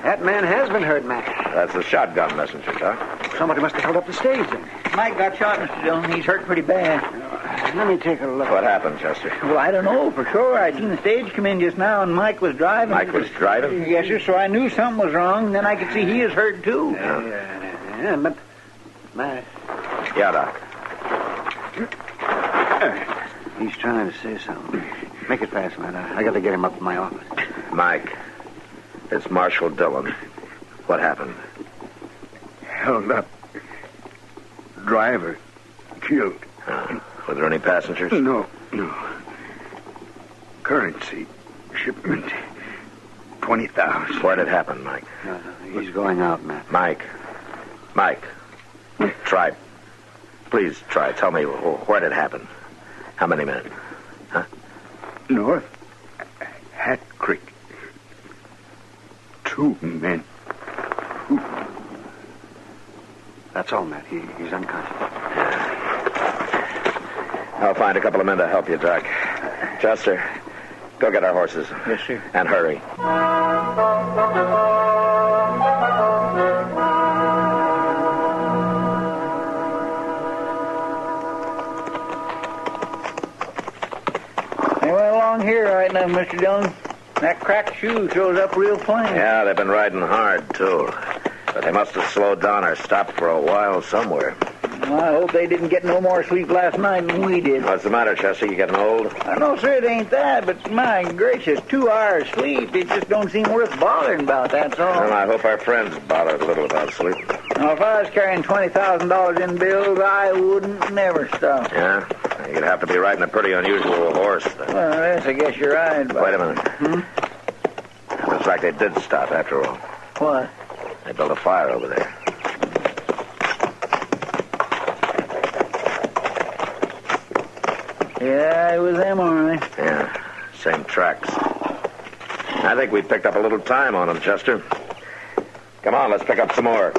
That man has been hurt, Matt. That's the shotgun messenger, Doc. Somebody must have held up the stage then. Mike got shot, Mr. Dillon. He's hurt pretty bad. Let me take a look. What happened, Chester? Well, I don't know for sure. I seen the stage come in just now, and Mike was driving. Mike was driving? Yes, sir, so I knew something was wrong. Then I could see he is hurt, too. Yeah, but... Matt... Yeah, Doc. He's trying to say something. Make it fast, man. I got to get him up to my office. Mike, it's Marshal Dillon. What happened? Held up. Driver killed. Were there any passengers? No. Currency. Shipment. 20,000. Where did it happen, Mike? He's going out, Matt. Mike. Try. Please try. Tell me where did it happen. How many men? Huh? North. Hat Creek. 2 men. That's all, Matt. He's unconscious. I'll find a couple of men to help you, Doc. Chester, go get our horses. Yes, sir. And hurry. They went along here right now, Mr. Dillon. That cracked shoe shows up real plain. Yeah, they've been riding hard, too. But they must have slowed down or stopped for a while somewhere. Well, I hope they didn't get no more sleep last night than we did. What's the matter, Chester? You getting old? No, sir, it ain't that, but my gracious, 2 hours sleep, it just don't seem worth bothering about, that's all. Well, I hope our friends bothered a little about sleep. Now, if I was carrying $20,000 in bills, I wouldn't never stop. Yeah? You'd have to be riding a pretty unusual horse, then. Well, yes, I guess you're right. But... Wait a minute. Looks like they did stop after all. What? They built a fire over there. Yeah, it was them, all right. Yeah, same tracks. I think we picked up a little time on them, Chester. Come on, let's pick up some more.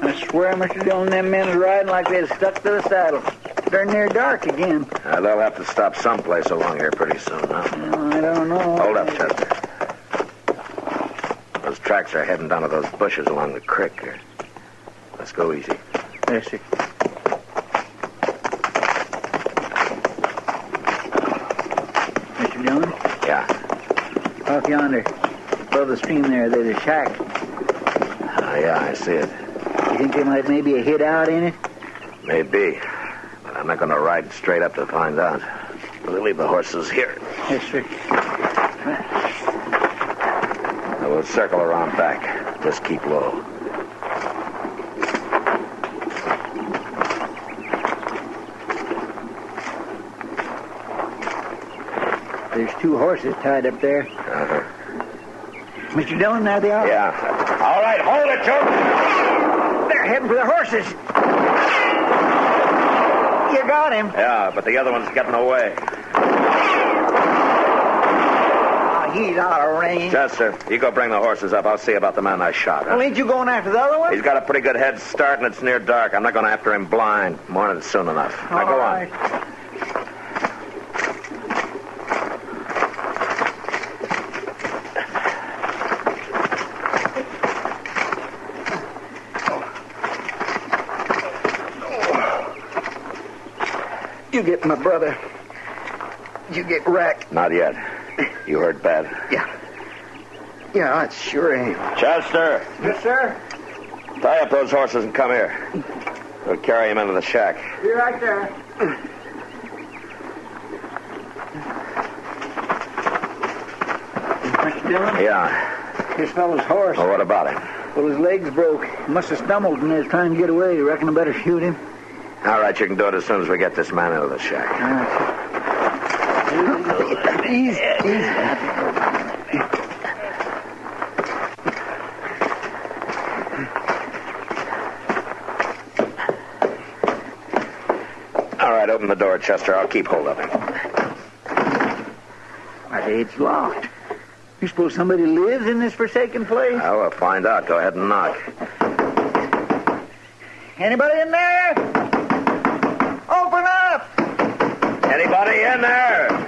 I swear, Mr. Dillon, them men's riding like they're stuck to the saddle. They're near dark again. They'll have to stop someplace along here pretty soon, huh? I don't know. Hold up, Chester. Those tracks are heading down to those bushes along the creek here. Let's go easy. Yes, sir. Mr. Dillon? Yeah. Off yonder, above the stream there's a shack. Yeah, I see it. You think they might maybe have hid out in it? Maybe. But I'm not going to ride straight up to find out. We'll leave the horses here. Yes, sir. And we'll circle around back. Just keep low. There's 2 horses tied up there. Uh-huh. Mr. Dillon, there they are. Yeah. All right, hold it, Joe. They're heading for the horses. You got him. Yeah, but the other one's getting away. Oh, he's out of range. Chester, you go bring the horses up. I'll see about the man I shot. Huh? Well, ain't you going after the other one? He's got a pretty good head start, and it's near dark. I'm not going after him blind. Morning's soon enough. Now, go on. You get my brother. You get wrecked. Not yet. You hurt bad? Yeah. Yeah, it sure ain't. Chester. Yes, sir? Tie up those horses and come here. We'll carry him into the shack. Be right there. Mr. Dillon? Yeah. This fellow's horse. Well, what about him? Well, his legs broke. He must have stumbled and is trying to get away. You reckon I better shoot him? All right, you can do it as soon as we get this man into the shack. Easy. All right, open the door, Chester. I'll keep hold of him. Why, it's locked. You suppose somebody lives in this forsaken place? Well, we'll find out. Go ahead and knock. Anybody in there? Open up! Anybody in there?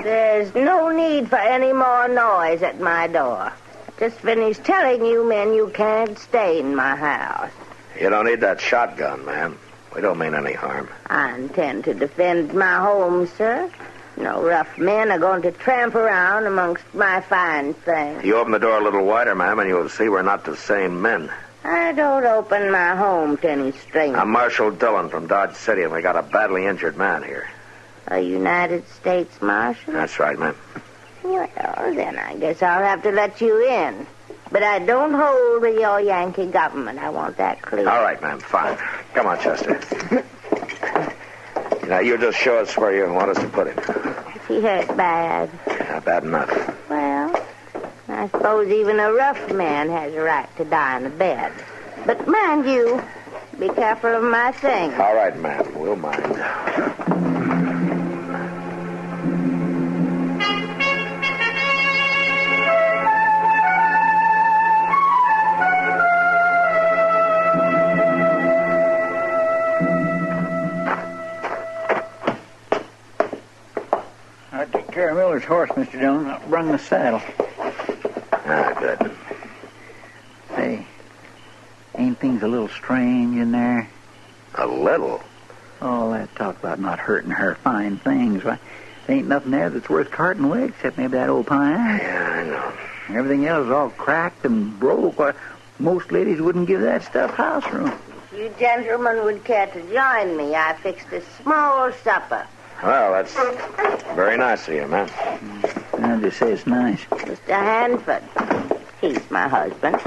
There's no need for any more noise at my door. Just finished telling you men you can't stay in my house. You don't need that shotgun, ma'am. We don't mean any harm. I intend to defend my home, sir. No rough men are going to tramp around amongst my fine things. You open the door a little wider, ma'am, and you'll see we're not the same men. I don't open my home to any strangers. I'm Marshal Dillon from Dodge City, and we got a badly injured man here. A United States Marshal? That's right, ma'am. Well, then I guess I'll have to let you in. But I don't hold with your Yankee government. I want that clear. All right, ma'am. Fine. Come on, Chester. Now, you just show us where you want us to put him. He hurt bad. not bad enough. Well, I suppose even a rough man has a right to die in a bed. But mind you, be careful of my things. All right, ma'am. We'll mind. I took care of Miller's horse, Mr. Dillon. I brung the saddle. Ah, good. Say, ain't things a little strange in there? A little? All that talk about not hurting her fine things. Why, there ain't nothing there that's worth carting away except maybe that old pine. Yeah, I know. Everything else is all cracked and broke. Why, most ladies wouldn't give that stuff house room. If you gentlemen would care to join me, I fixed a small supper. Well, that's very nice of you, ma'am. I'll just say it's nice. Mr. Hanford, he's my husband.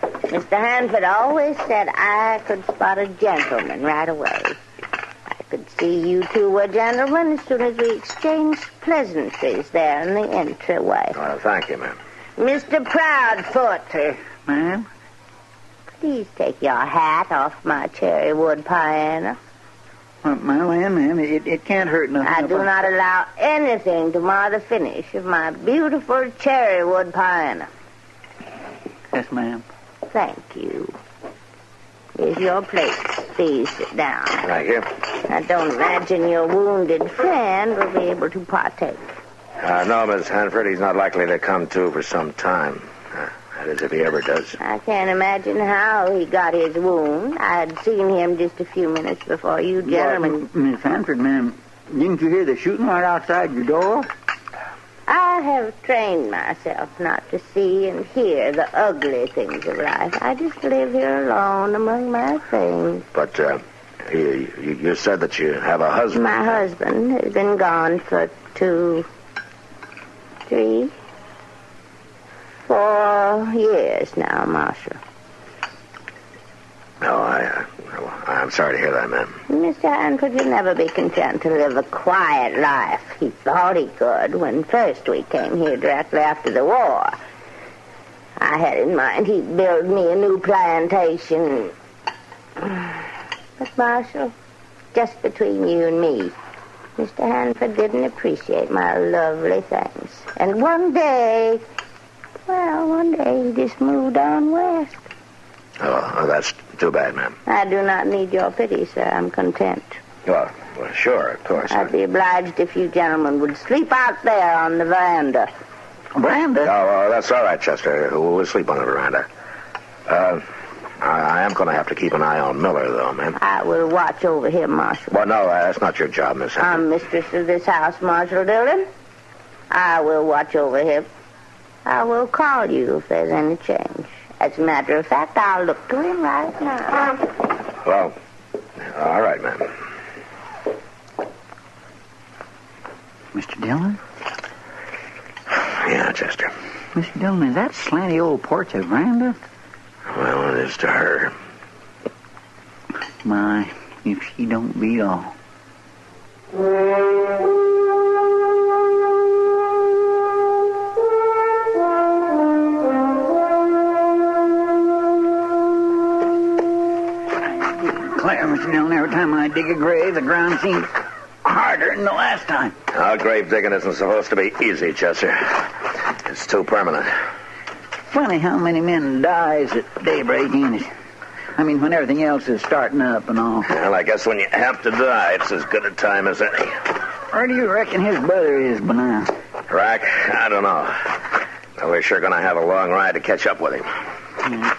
Mr. Hanford always said I could spot a gentleman right away. I could see you two were gentlemen as soon as we exchanged pleasantries there in the entryway. Well, thank you, ma'am. Mr. Proudfoot. Ma'am? Please take your hat off my cherry wood piano. Ma'am, it can't hurt nothing. I do not allow anything to mar the finish of my beautiful cherry wood piano. Yes, ma'am. Thank you. Here's your plate. Please sit down. Thank you. I don't imagine your wounded friend will be able to partake. No, Miss Hanford, he's not likely to come to for some time. That is, if he ever does. I can't imagine how he got his wound. I had seen him just a few minutes before you gentlemen... Well, Miss Hanford, ma'am, didn't you hear the shooting right outside your door? I have trained myself not to see and hear the ugly things of life. I just live here alone among my things. But, you said that you have a husband. My husband has been gone for 2, 3, 4 years now, Marshal. No, I'm sorry to hear that, ma'am. Mr. Hanford would never be content to live a quiet life. He thought he could when first we came here directly after the war. I had in mind he'd build me a new plantation. But, Marshal, just between you and me, Mr. Hanford didn't appreciate my lovely things. And one day he just moved on west. Oh, that's too bad, ma'am. I do not need your pity, sir. I'm content. Well, sure, of course. I'd be obliged if you gentlemen would sleep out there on the veranda. Veranda? Oh, that's all right, Chester. We'll sleep on the veranda. I am going to have to keep an eye on Miller, though, ma'am. I will watch over him, Marshal. Well, no, that's not your job, Miss Hanford. I'm mistress of this house, Marshal Dillon. I will watch over him. I will call you if there's any change. As a matter of fact, I'll look to him right now. Well, all right, ma'am. Mr. Dillon? Yeah, Chester. Mr. Dillon, is that slanty old porch a veranda? Well, it is to her. My, if she don't beat all. Claire, Mr. Dillon, every time I dig a grave, the ground seems harder than the last time. Our grave digging isn't supposed to be easy, Chester. It's too permanent. Funny how many men dies at daybreak, ain't it? I mean, when everything else is starting up and all. Well, I guess when you have to die, it's as good a time as any. Where do you reckon his brother is by now? Rack? I don't know. But we're sure going to have a long ride to catch up with him. Yeah.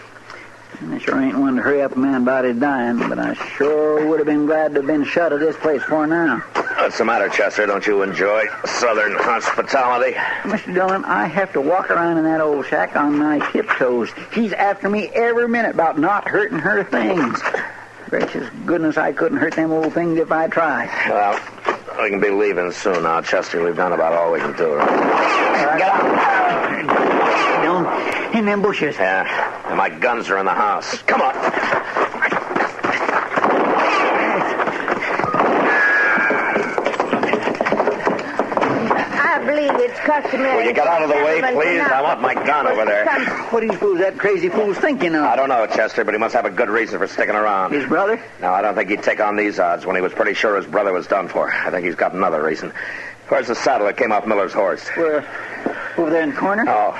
I sure ain't one to hurry up a man about his dying, but I sure would have been glad to have been shut of this place for now. What's the matter, Chester? Don't you enjoy Southern hospitality? Mr. Dillon, I have to walk around in that old shack on my tiptoes. She's after me every minute about not hurting her things. Gracious goodness, I couldn't hurt them old things if I tried. Well, we can be leaving soon now, Chester. We've done about all we can do. Right? Get out. Dillon, in them bushes. Yeah, and my guns are in the house. Come on. I believe it's customary. Will you get out of the way, please? I want my gun over there. What do you suppose that crazy fool's thinking of? I don't know, Chester, but he must have a good reason for sticking around. His brother? No, I don't think he'd take on these odds when he was pretty sure his brother was done for. I think he's got another reason. Where's the saddle that came off Miller's horse? Over there in the corner? Oh.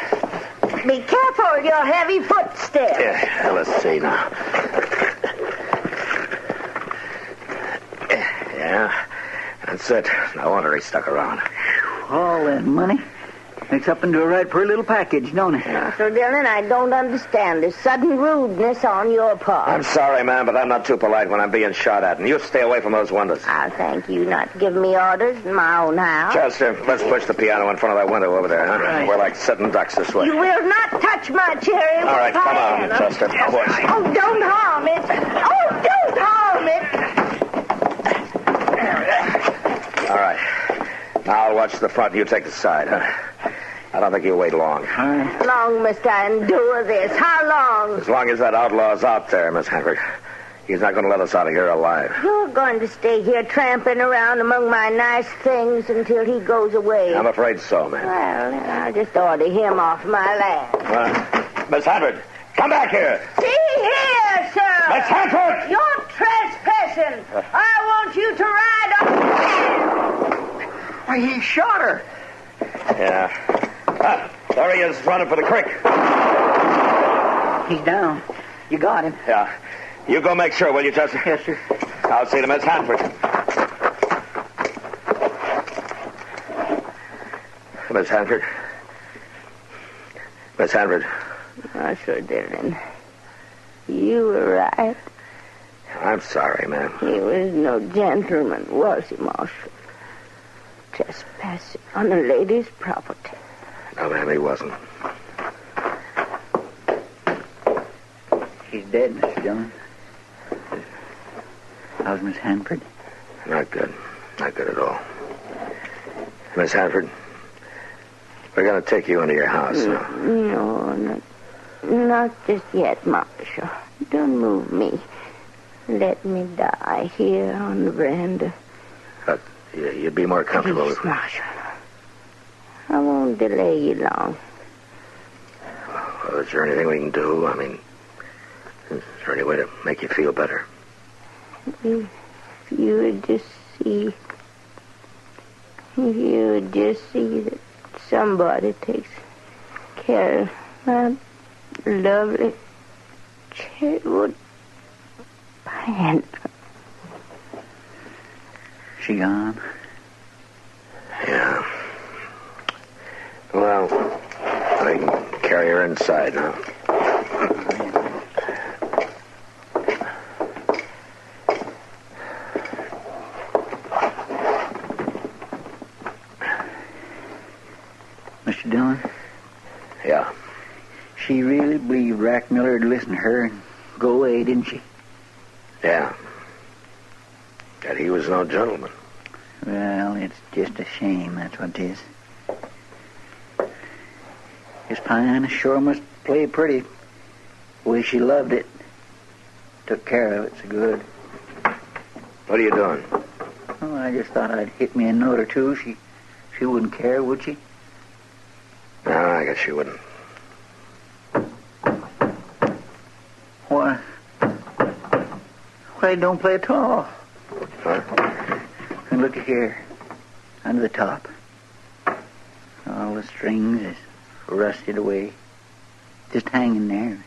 Be careful with your heavy footsteps. Yeah, let's see now. Yeah, that's it. No wonder he stuck around. All that money. Makes up into a right pretty little package, don't it? Master Dillon, I don't understand this sudden rudeness on your part. I'm sorry, ma'am, but I'm not too polite when I'm being shot at, and you stay away from those windows. I'll thank you not to give me orders in my own house. Chester, let's push the piano in front of that window over there, huh? Right. We're like sitting ducks this way. You will not touch my cherry. All right, come on, Chester. Oh, don't harm it. Oh, don't harm it. All right. Now I'll watch the front, you take the side, huh? I don't think you'll wait long. How long must I endure this? How long? As long as that outlaw's out there, Miss Hanford. He's not going to let us out of here alive. You're going to stay here tramping around among my nice things until he goes away. I'm afraid so, ma'am. Well, then I'll just order him off my land. Miss Hanford, come back here. See here, sir. Miss Hanford! You're trespassing. I want you to ride on. Why, he shot her. Yeah. There he is, running for the creek. He's down. You got him. Yeah. You go make sure, will you, Chester? Yes, sir. I'll see to Miss Hanford. Miss Hanford. Miss Hanford. Master Dillon, you were right. I'm sorry, ma'am. He was no gentleman, was he, Marshal? Trespassing on a lady's property. No, ma'am, he wasn't. He's dead, Mr. Dillon. How's Miss Hanford? Not good. Not good at all. Miss Hanford, we're going to take you into your house now. No, not just yet, Marshal. Don't move me. Let me die here on the veranda. But you'd be more comfortable Please, Marshal. I won't delay you long. Well, is there anything we can do? I mean, is there any way to make you feel better? If you would just see that somebody takes care of my lovely cherrywood pine. She gone? Yeah. Well, I can carry her inside now. Mr. Dillon? Yeah. She really believed Rack Miller would listen to her and go away, didn't she? Yeah. That he was no gentleman. Well, it's just a shame, that's what it is. His pine sure must play pretty. The way she loved it. Took care of it so good. What are you doing? Oh, I just thought I'd hit me a note or two. She wouldn't care, would she? No, I guess she wouldn't. Why? Why don't play at all? Huh? And look here. Under the top. All the strings is rusted away. Just hanging there.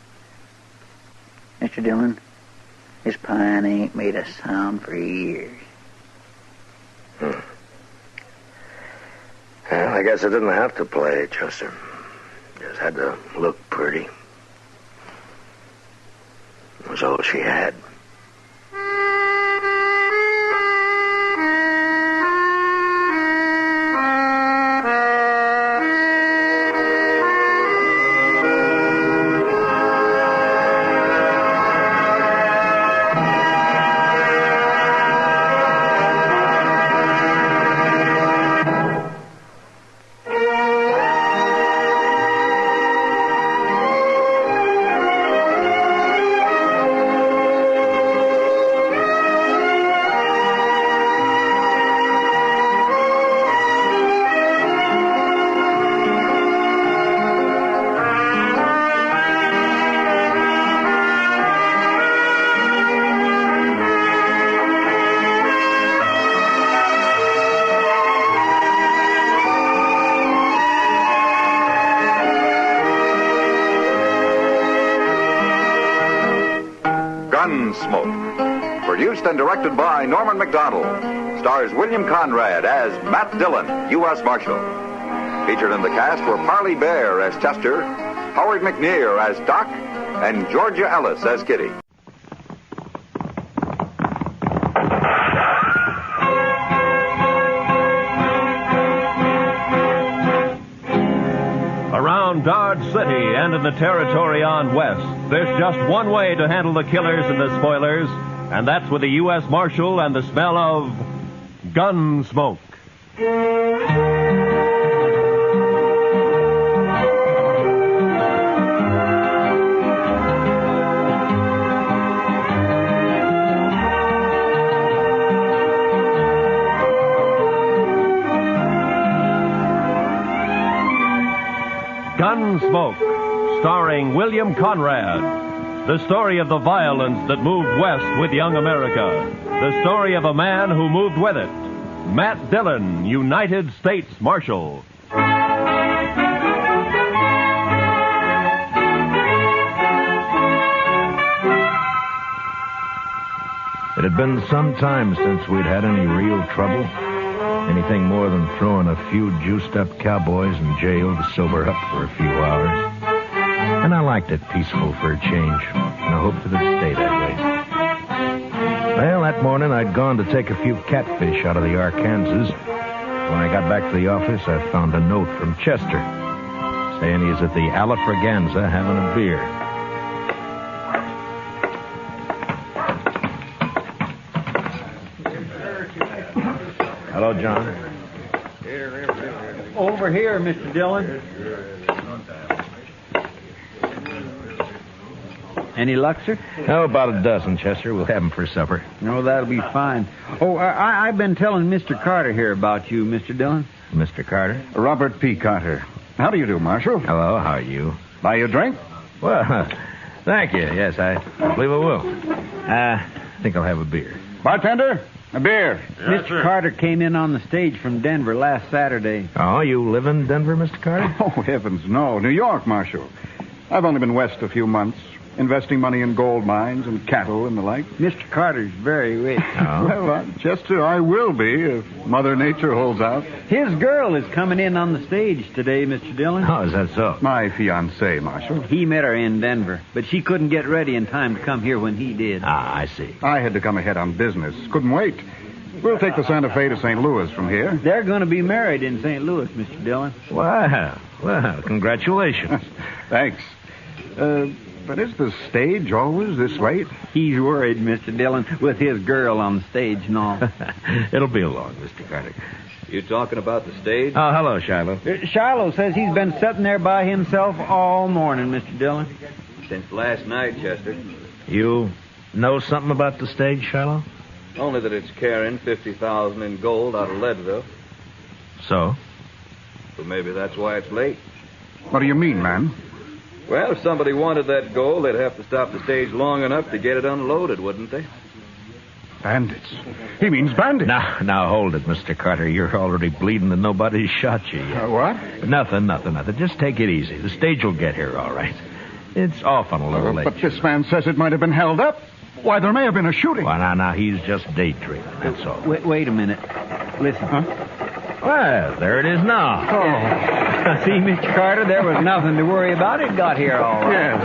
Mr. Dillon, this pine ain't made a sound for years. Well, I guess I didn't have to play, Chester. Just had to look pretty. It was all she had. Gunsmoke. Produced and directed by Norman Macdonald. Stars William Conrad as Matt Dillon, U.S. Marshal. Featured in the cast were Parley Bear as Chester, Howard McNear as Doc, and Georgia Ellis as Kitty. Around Dodge City and in the territory on west, there's just one way to handle the killers and the spoilers, and that's with the U.S. Marshal and the smell of Gunsmoke. Gunsmoke, starring William Conrad. The story of the violence that moved west with young America. The story of a man who moved with it. Matt Dillon, United States Marshal. It had been some time since we'd had any real trouble. Anything more than throwing a few juiced-up cowboys in jail to sober up for a few hours. And I liked it peaceful for a change, and I hoped it'd stay that way. Well, that morning I'd gone to take a few catfish out of the Arkansas. When I got back to the office, I found a note from Chester saying he's at the Alafraganza having a beer. Hello, John. Over here, Mr. Dillon. Any luck, sir? Oh, about a dozen, Chester. We'll have them for supper. No, that'll be fine. Oh, I've been telling Mr. Carter here about you, Mr. Dillon. Mr. Carter? Robert P. Carter. How do you do, Marshal? Hello, how are you? Buy you a drink? Well, thank you. Yes, I believe I will. I think I'll have a beer. Bartender, a beer. Mr. Carter came in on the stage from Denver last Saturday. Oh, you live in Denver, Mr. Carter? Oh, heavens, no. New York, Marshal. I've only been west a few months, investing money in gold mines and cattle and the like. Mr. Carter's very rich. Oh? Well, Chester, I will be if Mother Nature holds out. His girl is coming in on the stage today, Mr. Dillon. Oh, is that so? My fiancée, Marshal. He met her in Denver, but she couldn't get ready in time to come here when he did. Ah, I see. I had to come ahead on business. Couldn't wait. We'll take the Santa Fe to St. Louis from here. They're going to be married in St. Louis, Mr. Dillon. Wow. Well, congratulations. Thanks. But is the stage always this late? He's worried, Mr. Dillon, with his girl on the stage and all. It'll be along, Mr. Carter. You talking about the stage? Oh, hello, Shiloh. Shiloh says he's been sitting there by himself all morning, Mr. Dillon. Since last night, Chester. You know something about the stage, Shiloh? Only that it's carrying $50,000 in gold out of Leadville. So? Well, maybe that's why it's late. What do you mean, man? Well, if somebody wanted that gold, they'd have to stop the stage long enough to get it unloaded, wouldn't they? Bandits. He means bandits. Now, hold it, Mr. Carter. You're already bleeding and nobody's shot you yet. What? Nothing. Just take it easy. The stage will get here all right. It's often a little late. But this man says it might have been held up. Why, there may have been a shooting. Well, now, he's just daydreaming, that's all. Wait a minute. Listen. Huh? Well, there it is now. Oh. See, Mr. Carter, there was nothing to worry about. It got here all right. Yes.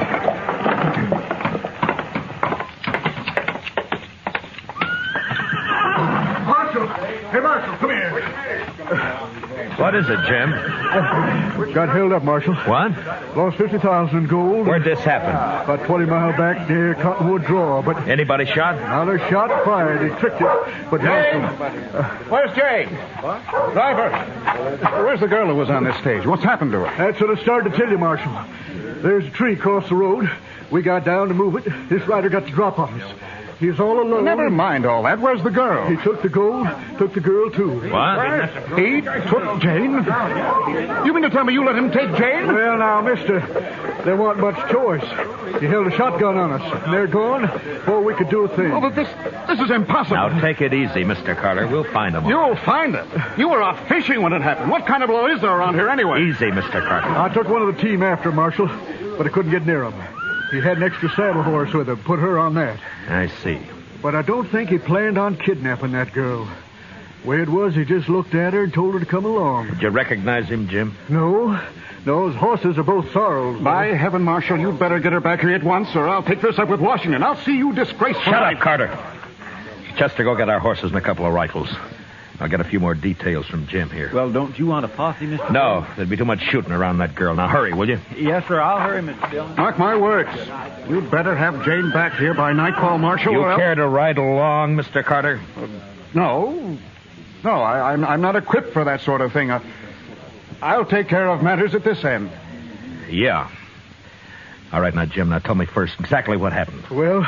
Marshal! Hey, Marshal, come here. What is it, Jim? Got held up, Marshal. What? Lost 50,000 in gold. Where'd this happen? About 20 miles back near Cottonwood Draw, but... Anybody shot? Now, they shot and fired. They tricked it. But Jane! Where's Jane? What? Driver! Where's the girl who was on this stage? What's happened to her? That's what I started to tell you, Marshal. There's a tree across the road. We got down to move it. This rider got the drop on us. He's all alone. Never mind all that. Where's the girl? He took the gold, took the girl, too. What? He took Jane? You mean to tell me you let him take Jane? Well, now, mister, there wasn't much choice. He held a shotgun on us, and they're gone before we could do a thing. Oh, but this is impossible. Now, take it easy, Mr. Carter. We'll find them. You'll find them? You were off fishing when it happened. What kind of law is there around here anyway? Easy, Mr. Carter. I took one of the team after Marshal, but I couldn't get near him. He had an extra saddle horse with him. Put her on that. I see. But I don't think he planned on kidnapping that girl. Way it was, he just looked at her and told her to come along. Did you recognize him, Jim? No. Those horses are both sorrels. By heaven, Marshal, you'd better get her back here at once, or I'll take this up with Washington. I'll see you disgraced. Shut up, Carter. Chester, go get our horses and a couple of rifles. I'll get a few more details from Jim here. Well, don't you want a posse, Mr. No, there'd be too much shooting around that girl. Now, hurry, will you? Yes, sir. I'll hurry, Mr. Dillon. Mark my words. You'd better have Jane back here by nightfall, Marshal. You care to ride along, Mr. Carter? No. No, I'm not equipped for that sort of thing. I'll take care of matters at this end. Yeah. All right, now, Jim, now tell me first exactly what happened. Well,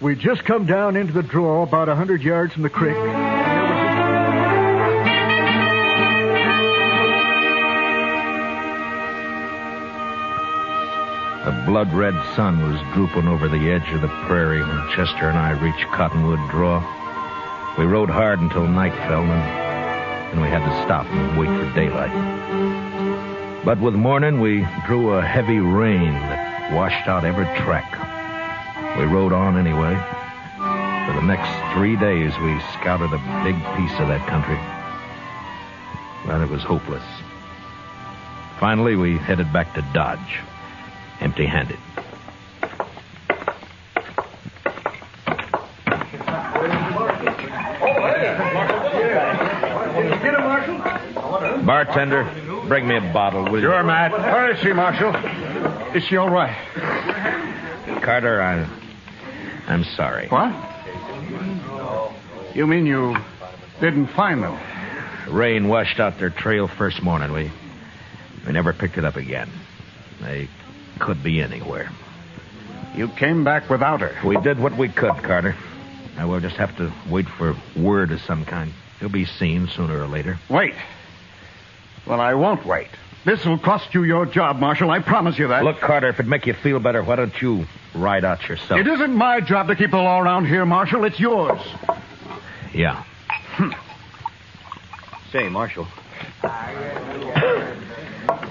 we just come down into the draw about 100 yards from the creek. The blood-red sun was drooping over the edge of the prairie when Chester and I reached Cottonwood Draw. We rode hard until night fell, and we had to stop and wait for daylight. But with morning, we drew a heavy rain that washed out every track. We rode on anyway. For the next 3 days, we scouted a big piece of that country. But it was hopeless. Finally, we headed back to Dodge, empty-handed. Bartender, bring me a bottle, will you? Sure, Matt. Where is she, Marshal? Is she all right? Carter, I'm sorry. What? You mean you didn't find them? Rain washed out their trail first morning. We never picked it up again. They could be anywhere. You came back without her. We did what we could, Carter. Now we'll just have to wait for word of some kind. He'll be seen sooner or later. Wait. Well, I won't wait. This will cost you your job, Marshal. I promise you that. Look, Carter, if it'd make you feel better, why don't you ride out yourself? It isn't my job to keep the law around here, Marshal. It's yours. Yeah. Say, Marshal.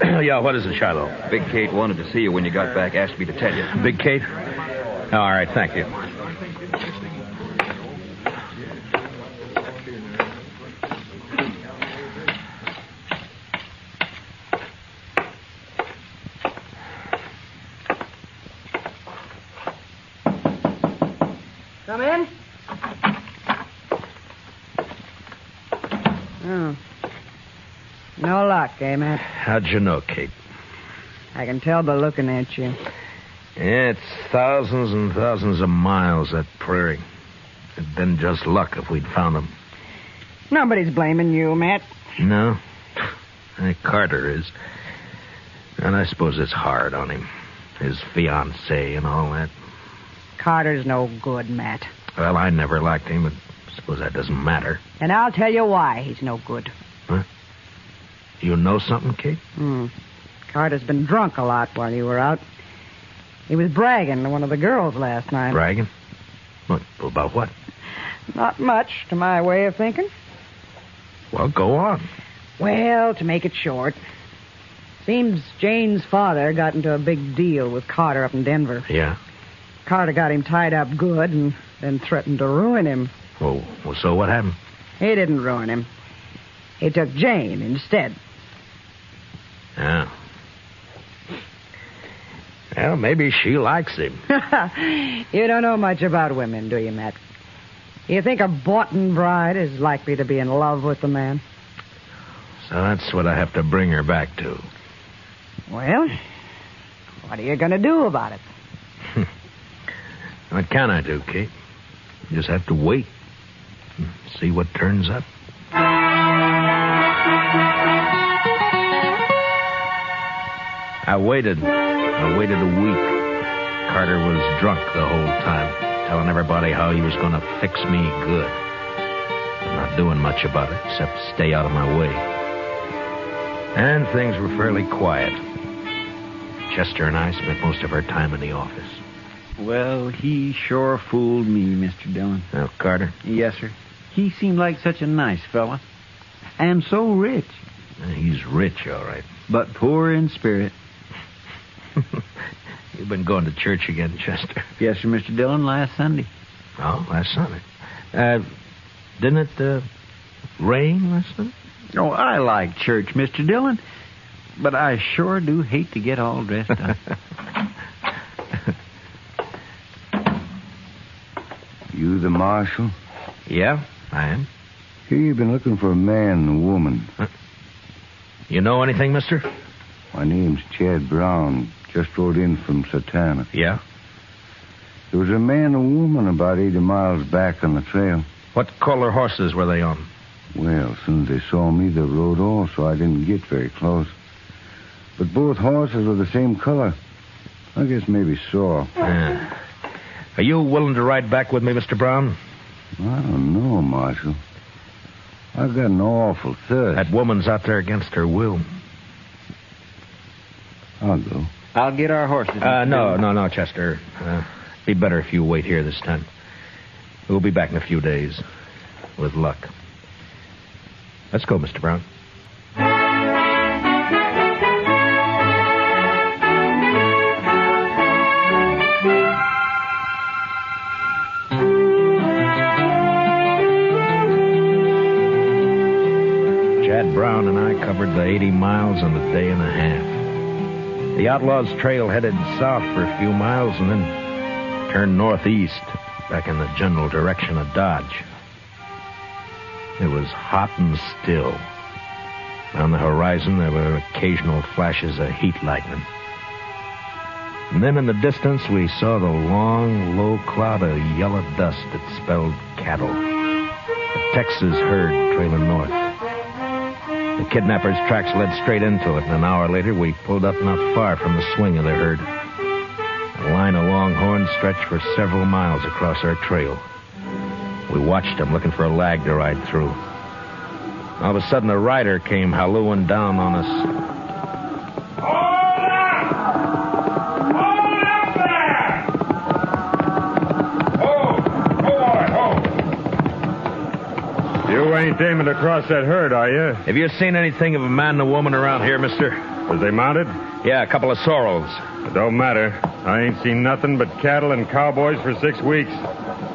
Yeah, what is it, Shiloh? Big Kate wanted to see you when you got back. Asked me to tell you. Big Kate? Oh, all right, thank you. Come in. Oh. No luck, eh, Matt? How'd you know, Kate? I can tell by looking at you. Yeah, it's thousands and thousands of miles, that prairie. It'd been just luck if we'd found them. Nobody's blaming you, Matt. No? Carter is. And I suppose it's hard on him. His fiancée and all that. Carter's no good, Matt. Well, I never liked him, but I suppose that doesn't matter. And I'll tell you why he's no good. Huh? You know something, Kate? Carter's been drunk a lot while you were out. He was bragging to one of the girls last night. Bragging? What? About what? Not much, to my way of thinking. Well, go on. Well, to make it short, seems Jane's father got into a big deal with Carter up in Denver. Yeah? Carter got him tied up good and then threatened to ruin him. Well, so what happened? He didn't ruin him. He took Jane instead. Yeah. Well, maybe she likes him. You don't know much about women, do you, Matt? You think a Boughten Bride is likely to be in love with the man? So that's what I have to bring her back to. Well, what are you going to do about it? What can I do, Kate? Just have to wait. See what turns up. I waited a week. Carter was drunk the whole time, telling everybody how he was going to fix me good. I'm not doing much about it, except stay out of my way. And things were fairly quiet. Chester and I spent most of our time in the office. Well, he sure fooled me, Mr. Dillon. Oh, Carter? Yes, sir. He seemed like such a nice fella. And so rich. He's rich, all right. But poor in spirit. You've been going to church again, Chester. Yes, sir, Mr. Dillon, last Sunday. Oh, last Sunday. Didn't it rain last Sunday? Oh, I like church, Mr. Dillon, but I sure do hate to get all dressed up. You the marshal? Yeah, I am. Here you've been looking for a man and a woman. You know anything, mister? My name's Chad Brown. Just rode in from Satana. Yeah? There was a man and a woman about 80 miles back on the trail. What color horses were they on? Well, as soon as they saw me, they rode off, so I didn't get very close. But both horses were the same color. I guess maybe sore. Are you willing to ride back with me, Mr. Brown? I don't know, Marshal. I've got an awful thirst. That woman's out there against her will. I'll go. I'll get our horses. No, Chester. Be better if you wait here this time. We'll be back in a few days. With luck. Let's go, Mr. Brown. Chad Brown and I covered the 80 miles in a day and a half. The Outlaws' trail headed south for a few miles and then turned northeast, back in the general direction of Dodge. It was hot and still. On the horizon, there were occasional flashes of heat lightning. And then in the distance, we saw the long, low cloud of yellow dust that spelled cattle. A Texas herd trailing north. The kidnappers' tracks led straight into it, and an hour later, we pulled up not far from the swing of the herd. A line of longhorns stretched for several miles across our trail. We watched them, looking for a lag to ride through. All of a sudden, a rider came hallooing down on us. You ain't aiming to cross that herd, are you? Have you seen anything of a man and a woman around here, mister? Was they mounted? Yeah, a couple of sorrels. It don't matter. I ain't seen nothing but cattle and cowboys for 6 weeks.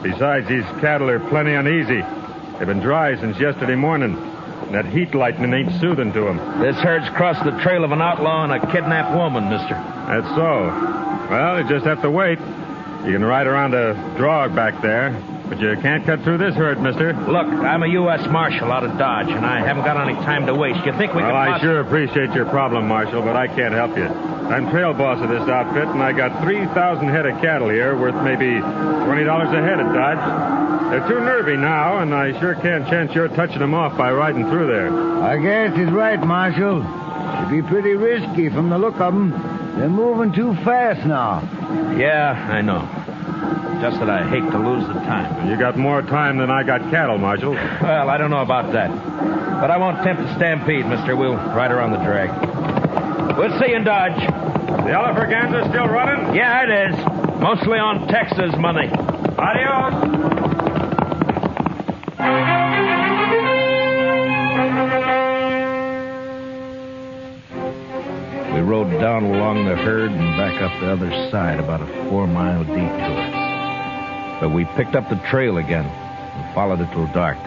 Besides, these cattle are plenty uneasy. They've been dry since yesterday morning. And that heat lightning ain't soothing to them. This herd's crossed the trail of an outlaw and a kidnapped woman, mister. That's so. Well, you just have to wait. You can ride around a drog back there, but you can't cut through this herd, mister. Look, I'm a U.S. Marshal out of Dodge, and I haven't got any time to waste. You think we can... I sure appreciate your problem, Marshal, but I can't help you. I'm trail boss of this outfit, and I got 3,000 head of cattle here worth maybe $20 a head at Dodge. They're too nervy now, and I sure can't chance your touching them off by riding through there. I guess he's right, Marshal. It'd be pretty risky from the look of them. They're moving too fast now. Yeah, I know. Just that I hate to lose the time. You got more time than I got cattle, Marshal. Well, I don't know about that. But I won't tempt a stampede, mister. We'll ride around the drag. We'll see you in Dodge. The Elephant still running? Yeah, it is. Mostly on Texas money. Adios. We rode down along the herd and back up the other side, about a 4-mile detour. But we picked up the trail again and followed it till dark.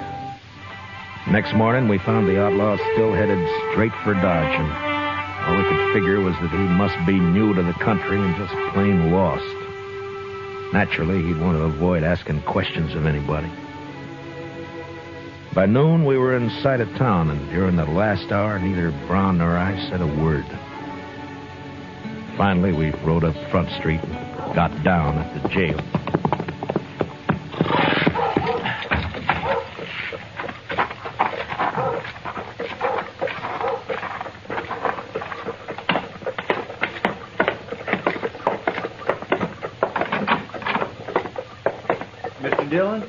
Next morning, we found the outlaw still headed straight for Dodge, and all we could figure was that he must be new to the country and just plain lost. Naturally, he'd want to avoid asking questions of anybody. By noon, we were in sight of town, and during the last hour, neither Brown nor I said a word. Finally, we rode up Front Street and got down at the jail. Mr. Dillon?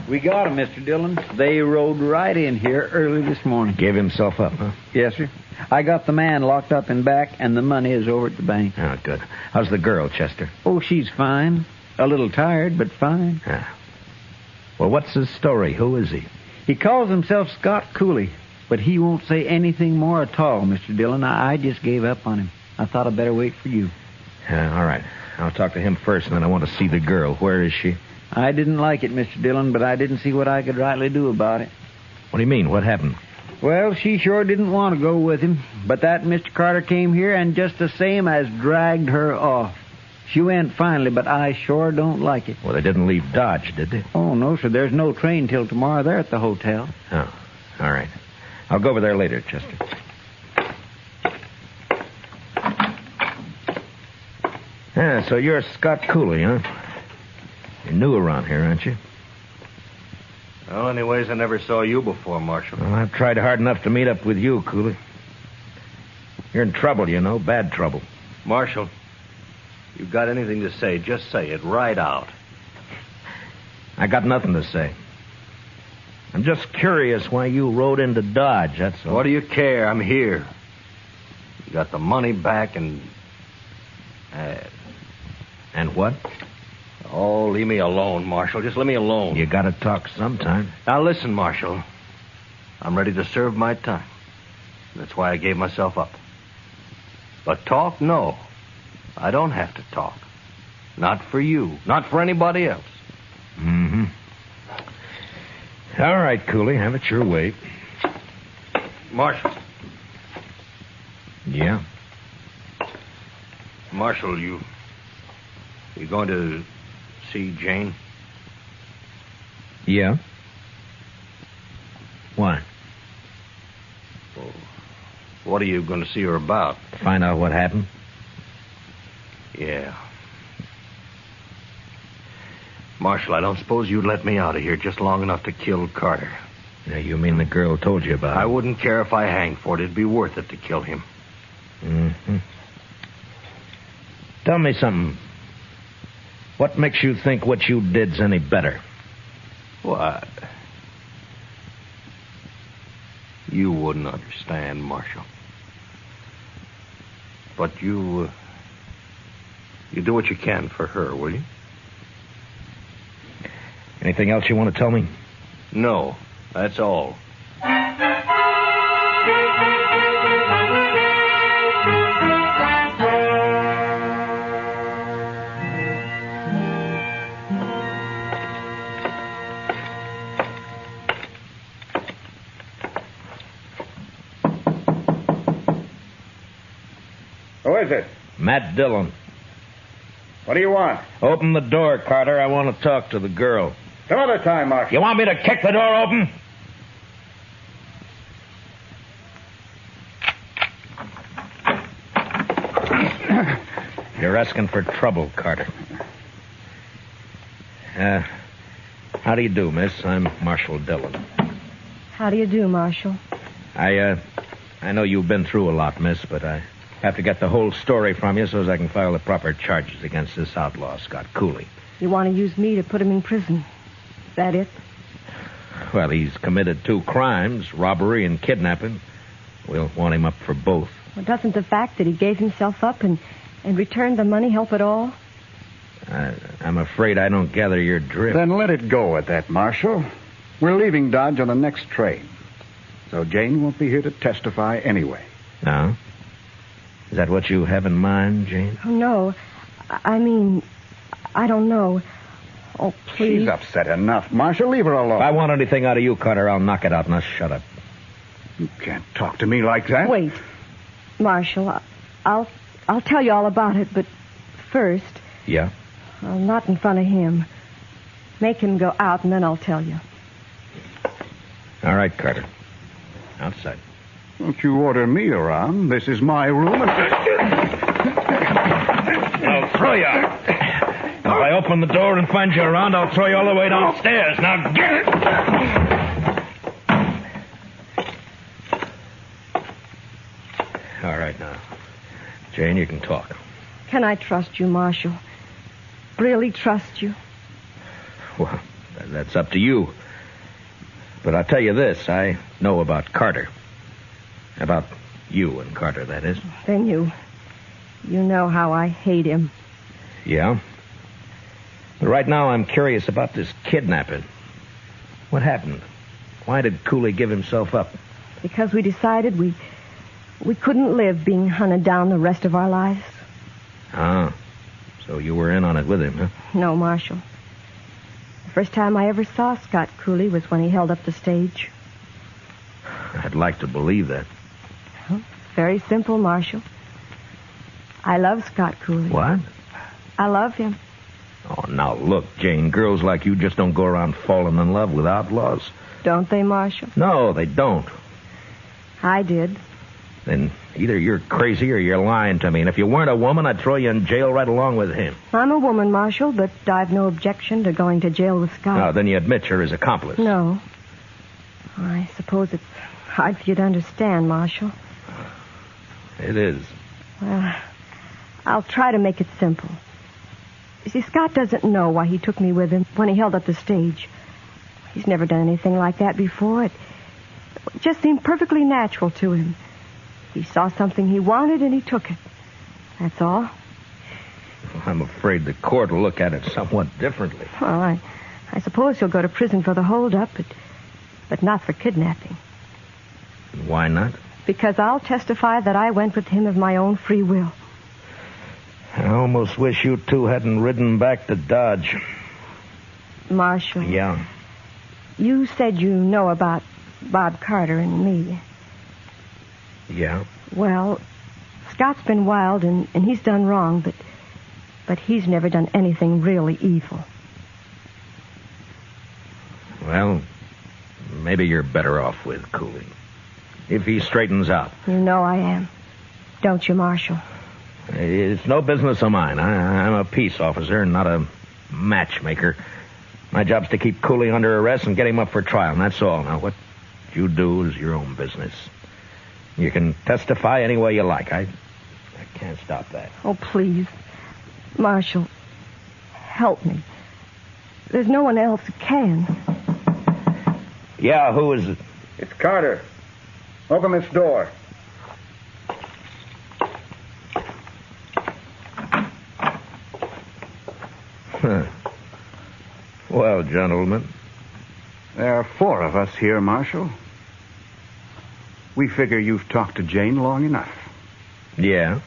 We got him, Mr. Dillon. They rode right in here early this morning. Gave himself up, huh? Yes, sir. I got the man locked up in back, and the money is over at the bank. Oh, good. How's the girl, Chester? Oh, she's fine. A little tired, but fine. Yeah. Well, what's his story? Who is he? He calls himself Scott Cooley, but he won't say anything more at all, Mr. Dillon. I just gave up on him. I thought I'd better wait for you. All right. I'll talk to him first, and then I want to see the girl. Where is she? I didn't like it, Mr. Dillon, but I didn't see what I could rightly do about it. What do you mean? What happened? Well, she sure didn't want to go with him, but that Mr. Carter came here and just the same as dragged her off. She went finally, but I sure don't like it. Well, they didn't leave Dodge, did they? Oh, no, sir. There's no train till tomorrow. They're at the hotel. Oh, all right. I'll go over there later, Chester. Yeah, so you're Scott Cooley, huh? You're new around here, aren't you? Well, anyways, I never saw you before, Marshal. Well, I've tried hard enough to meet up with you, Cooley. You're in trouble, you know, bad trouble. Marshal, you got anything to say, just say it right out. I got nothing to say. I'm just curious why you rode into Dodge, that's all. What do you care? I'm here. You got the money back and what? Oh, leave me alone, Marshal. Just let me alone. You gotta talk sometime. Now listen, Marshal. I'm ready to serve my time. That's why I gave myself up. But talk, no. I don't have to talk. Not for you. Not for anybody else. Mm-hmm. All right, Cooley. Have it your way. Marshal. Yeah? Marshal, you going to see Jane? Yeah? Why? Well, what are you going to see her about? Find out what happened? Yeah. Marshal, I don't suppose you'd let me out of here just long enough to kill Carter. Yeah, you mean the girl told you about it? I wouldn't care if I hanged for it. It'd be worth it to kill him. Mm-hmm. Tell me something. What makes you think what you did's any better? What? You wouldn't understand, Marshal. But you do what you can for her, will you? Anything else you want to tell me? No, that's all. Who is it? Matt Dillon. What do you want? Open the door, Carter. I want to talk to the girl. Some other time, Marshal. You want me to kick the door open? You're asking for trouble, Carter. How do you do, miss? I'm Marshal Dillon. How do you do, Marshal? I know you've been through a lot, miss, but I have to get the whole story from you so as I can file the proper charges against this outlaw, Scott Cooley. You want to use me to put him in prison? Is that it? Well, he's committed 2 crimes, robbery and kidnapping. We'll want him up for both. Well, doesn't the fact that he gave himself up and returned the money help at all? I'm afraid I don't gather your drift. Then let it go at that, Marshal. We're leaving Dodge on the next train. So Jane won't be here to testify anyway. No? Is that what you have in mind, Jane? Oh, no. I mean, I don't know. Oh, please. She's upset enough. Marshal, leave her alone. If I want anything out of you, Carter, I'll knock it out. Now shut up. You can't talk to me like that. Wait. Marshal, I'll tell you all about it, but first... Yeah? Not in front of him. Make him go out, and then I'll tell you. All right, Carter. Outside. Don't you order me around. This is my room. I'll throw you out. If I open the door and find you around, I'll throw you all the way downstairs. Now get it! All right, now. Jane, you can talk. Can I trust you, Marshal? Really trust you? Well, that's up to you. But I'll tell you this. I know about Carter. About you and Carter, that is. Then you know how I hate him. Yeah? But right now I'm curious about this kidnapping. What happened? Why did Cooley give himself up? Because we decided we couldn't live being hunted down the rest of our lives. Ah. So you were in on it with him, huh? No, Marshal. The first time I ever saw Scott Cooley was when he held up the stage. I'd like to believe that. Well, very simple, Marshal. I love Scott Cooley. What? I love him. Oh, now look, Jane, girls like you just don't go around falling in love with outlaws. Don't they, Marshal? No, they don't. I did. Then either you're crazy or you're lying to me. And if you weren't a woman, I'd throw you in jail right along with him. I'm a woman, Marshal, but I've no objection to going to jail with Scott. Oh, then you admit you're his accomplice. No. I suppose it's hard for you to understand, Marshal. It is. Well, I'll try to make it simple. You see, Scott doesn't know why he took me with him when he held up the stage. He's never done anything like that before. It just seemed perfectly natural to him. He saw something he wanted and he took it. That's all. I'm afraid the court will look at it somewhat differently. Well, I suppose he'll go to prison for the holdup, but not for kidnapping. Why not? Because I'll testify that I went with him of my own free will. I almost wish you two hadn't ridden back to Dodge. Marshal. Yeah. You said you know about Bob Carter and me. Yeah? Well, Scott's been wild and he's done wrong, but he's never done anything really evil. Well, maybe you're better off with Cooley. If he straightens out. You know I am. Don't you, Marshal? It's no business of mine. I'm a peace officer, not a matchmaker. My job's to keep Cooley under arrest and get him up for trial, and that's all. Now, what you do is your own business. You can testify any way you like. I can't stop that. Oh, please. Marshal, help me. There's no one else who can. Yeah, who is it? It's Carter. Open this door. Well, gentlemen. There are 4 of us here, Marshal. We figure you've talked to Jane long enough. Yeah,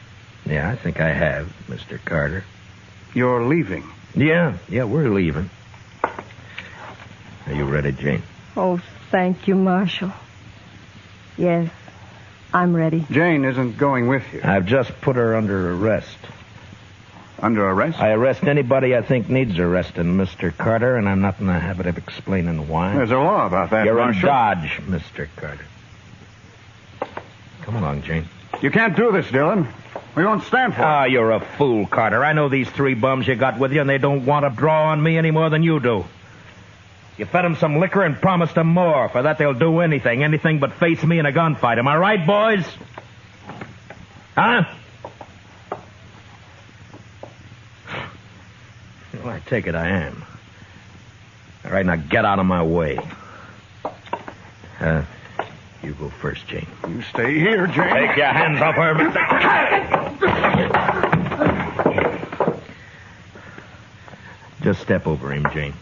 I think I have, Mr. Carter. You're leaving? Yeah, we're leaving. Are you ready, Jane? Oh, thank you, Marshal. Yes, I'm ready. Jane isn't going with you. I've just put her under arrest. Under arrest? I arrest anybody I think needs arresting, Mr. Carter, and I'm not in the habit of explaining why. There's a law about that, You're Marshal. in Dodge, Mr. Carter. Come along, Jane. You can't do this, Dillon. We won't stand for it. Ah, you're a fool, Carter. I know these 3 bums you got with you, and they don't want to draw on me any more than you do. You fed them some liquor and promised them more. For that, they'll do anything but face me in a gunfight. Am I right, boys? Huh? Well, I take it I am. All right, now get out of my way. You go first, Jane. You stay here, Jane. Take your hands off her, Mr. Just step over him, Jane.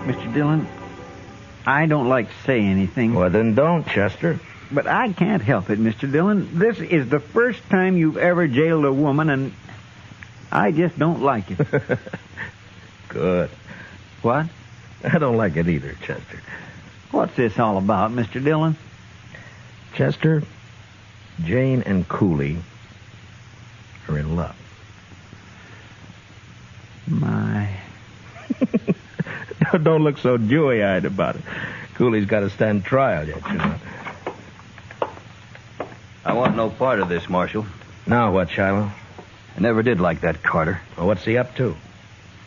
Mr. Dillon, I don't like to say anything. Well, then don't, Chester. But I can't help it, Mr. Dillon. This is the first time you've ever jailed a woman, and I just don't like it. Good. What? I don't like it either, Chester. What's this all about, Mr. Dillon? Chester, Jane and Cooley are in love. My. Don't look so dewy-eyed about it. Cooley's got to stand trial yet, you know. I want no part of this, Marshal. Now what, Shiloh? I never did like that Carter. Well, what's he up to?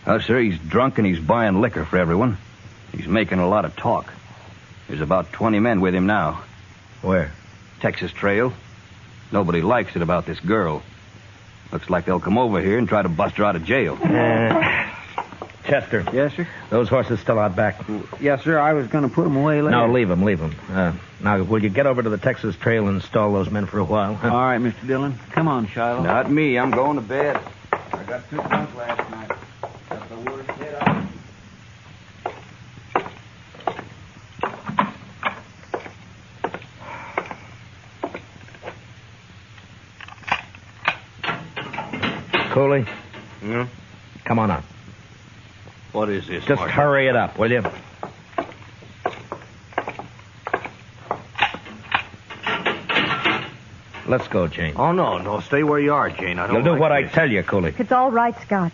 Oh, sir, he's drunk and he's buying liquor for everyone. He's making a lot of talk. There's about 20 men with him now. Where? Texas Trail. Nobody likes it about this girl. Looks like they'll come over here and try to bust her out of jail. Chester. Yes, sir? Those horses still out back? Yes, sir. I was going to put them away later. No, leave them. Now, will you get over to the Texas Trail and stall those men for a while? Huh? All right, Mr. Dillon. Come on, Shiloh. Not me. I'm going to bed. I got too drunk last night. Got the worst head out. What is this, Just Marshal? hurry it up, will you? Let's go, Jane. Oh, no. Stay where you are, Jane. I don't You'll do like what I this. tell you, Cooley. It's all right, Scott.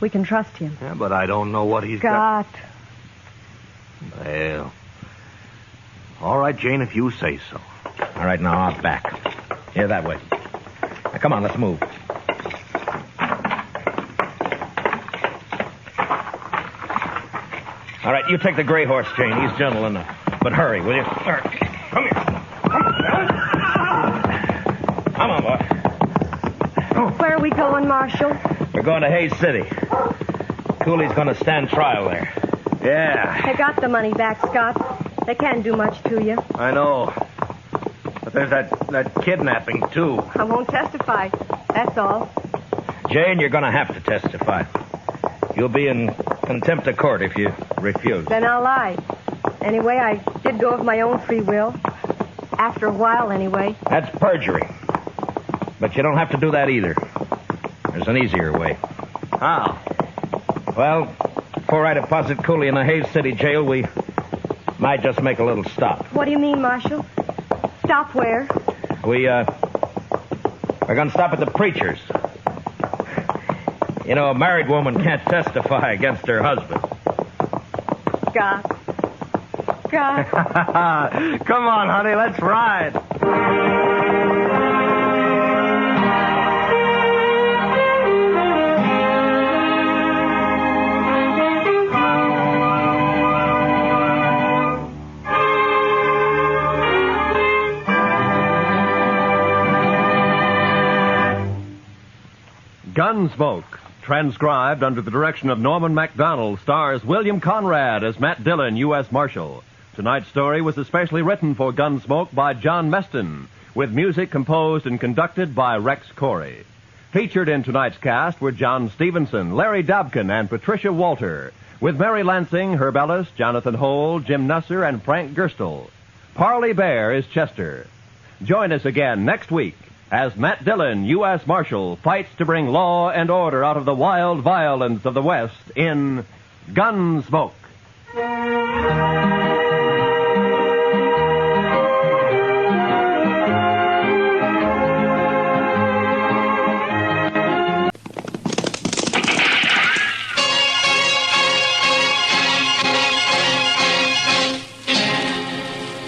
We can trust him. Yeah, but I don't know what he's Scott. got. Well. All right, Jane, if you say so. All right, now out back. Here, that way. Now, come on, let's move. All right, you take the gray horse, Jane. He's gentle enough. But hurry, will you? All right, come here. Come on, boy. Where are we going, Marshal? We're going to Hayes City. Cooley's going to stand trial there. Yeah, They got the money back, Scott. They can't do much to you. I know. But there's that kidnapping, too. I won't testify. That's all. Jane, you're going to have to testify. You'll be in contempt of court if you refuse. Then I'll lie. Anyway, I did go of my own free will. After a while, anyway. That's perjury. But you don't have to do that either. There's an easier way. How? Well, before I deposit Cooley in the Hayes City jail, we might just make a little stop. What do you mean, Marshal? Stop where? We're going to stop at the preacher's. You know, a married woman can't testify against her husband. Scott. Scott. Come on, honey, let's ride. Gunsmoke, transcribed under the direction of Norman MacDonald, stars William Conrad as Matt Dillon, U.S. Marshal. Tonight's story was especially written for Gunsmoke by John Meston, with music composed and conducted by Rex Corey. Featured in tonight's cast were John Stevenson, Larry Dobkin, and Patricia Walter, with Mary Lansing, Herb Ellis, Jonathan Hole, Jim Nusser, and Frank Gerstle. Parley Bear is Chester. Join us again next week as Matt Dillon, U.S. Marshal, fights to bring law and order out of the wild violence of the West in Gunsmoke.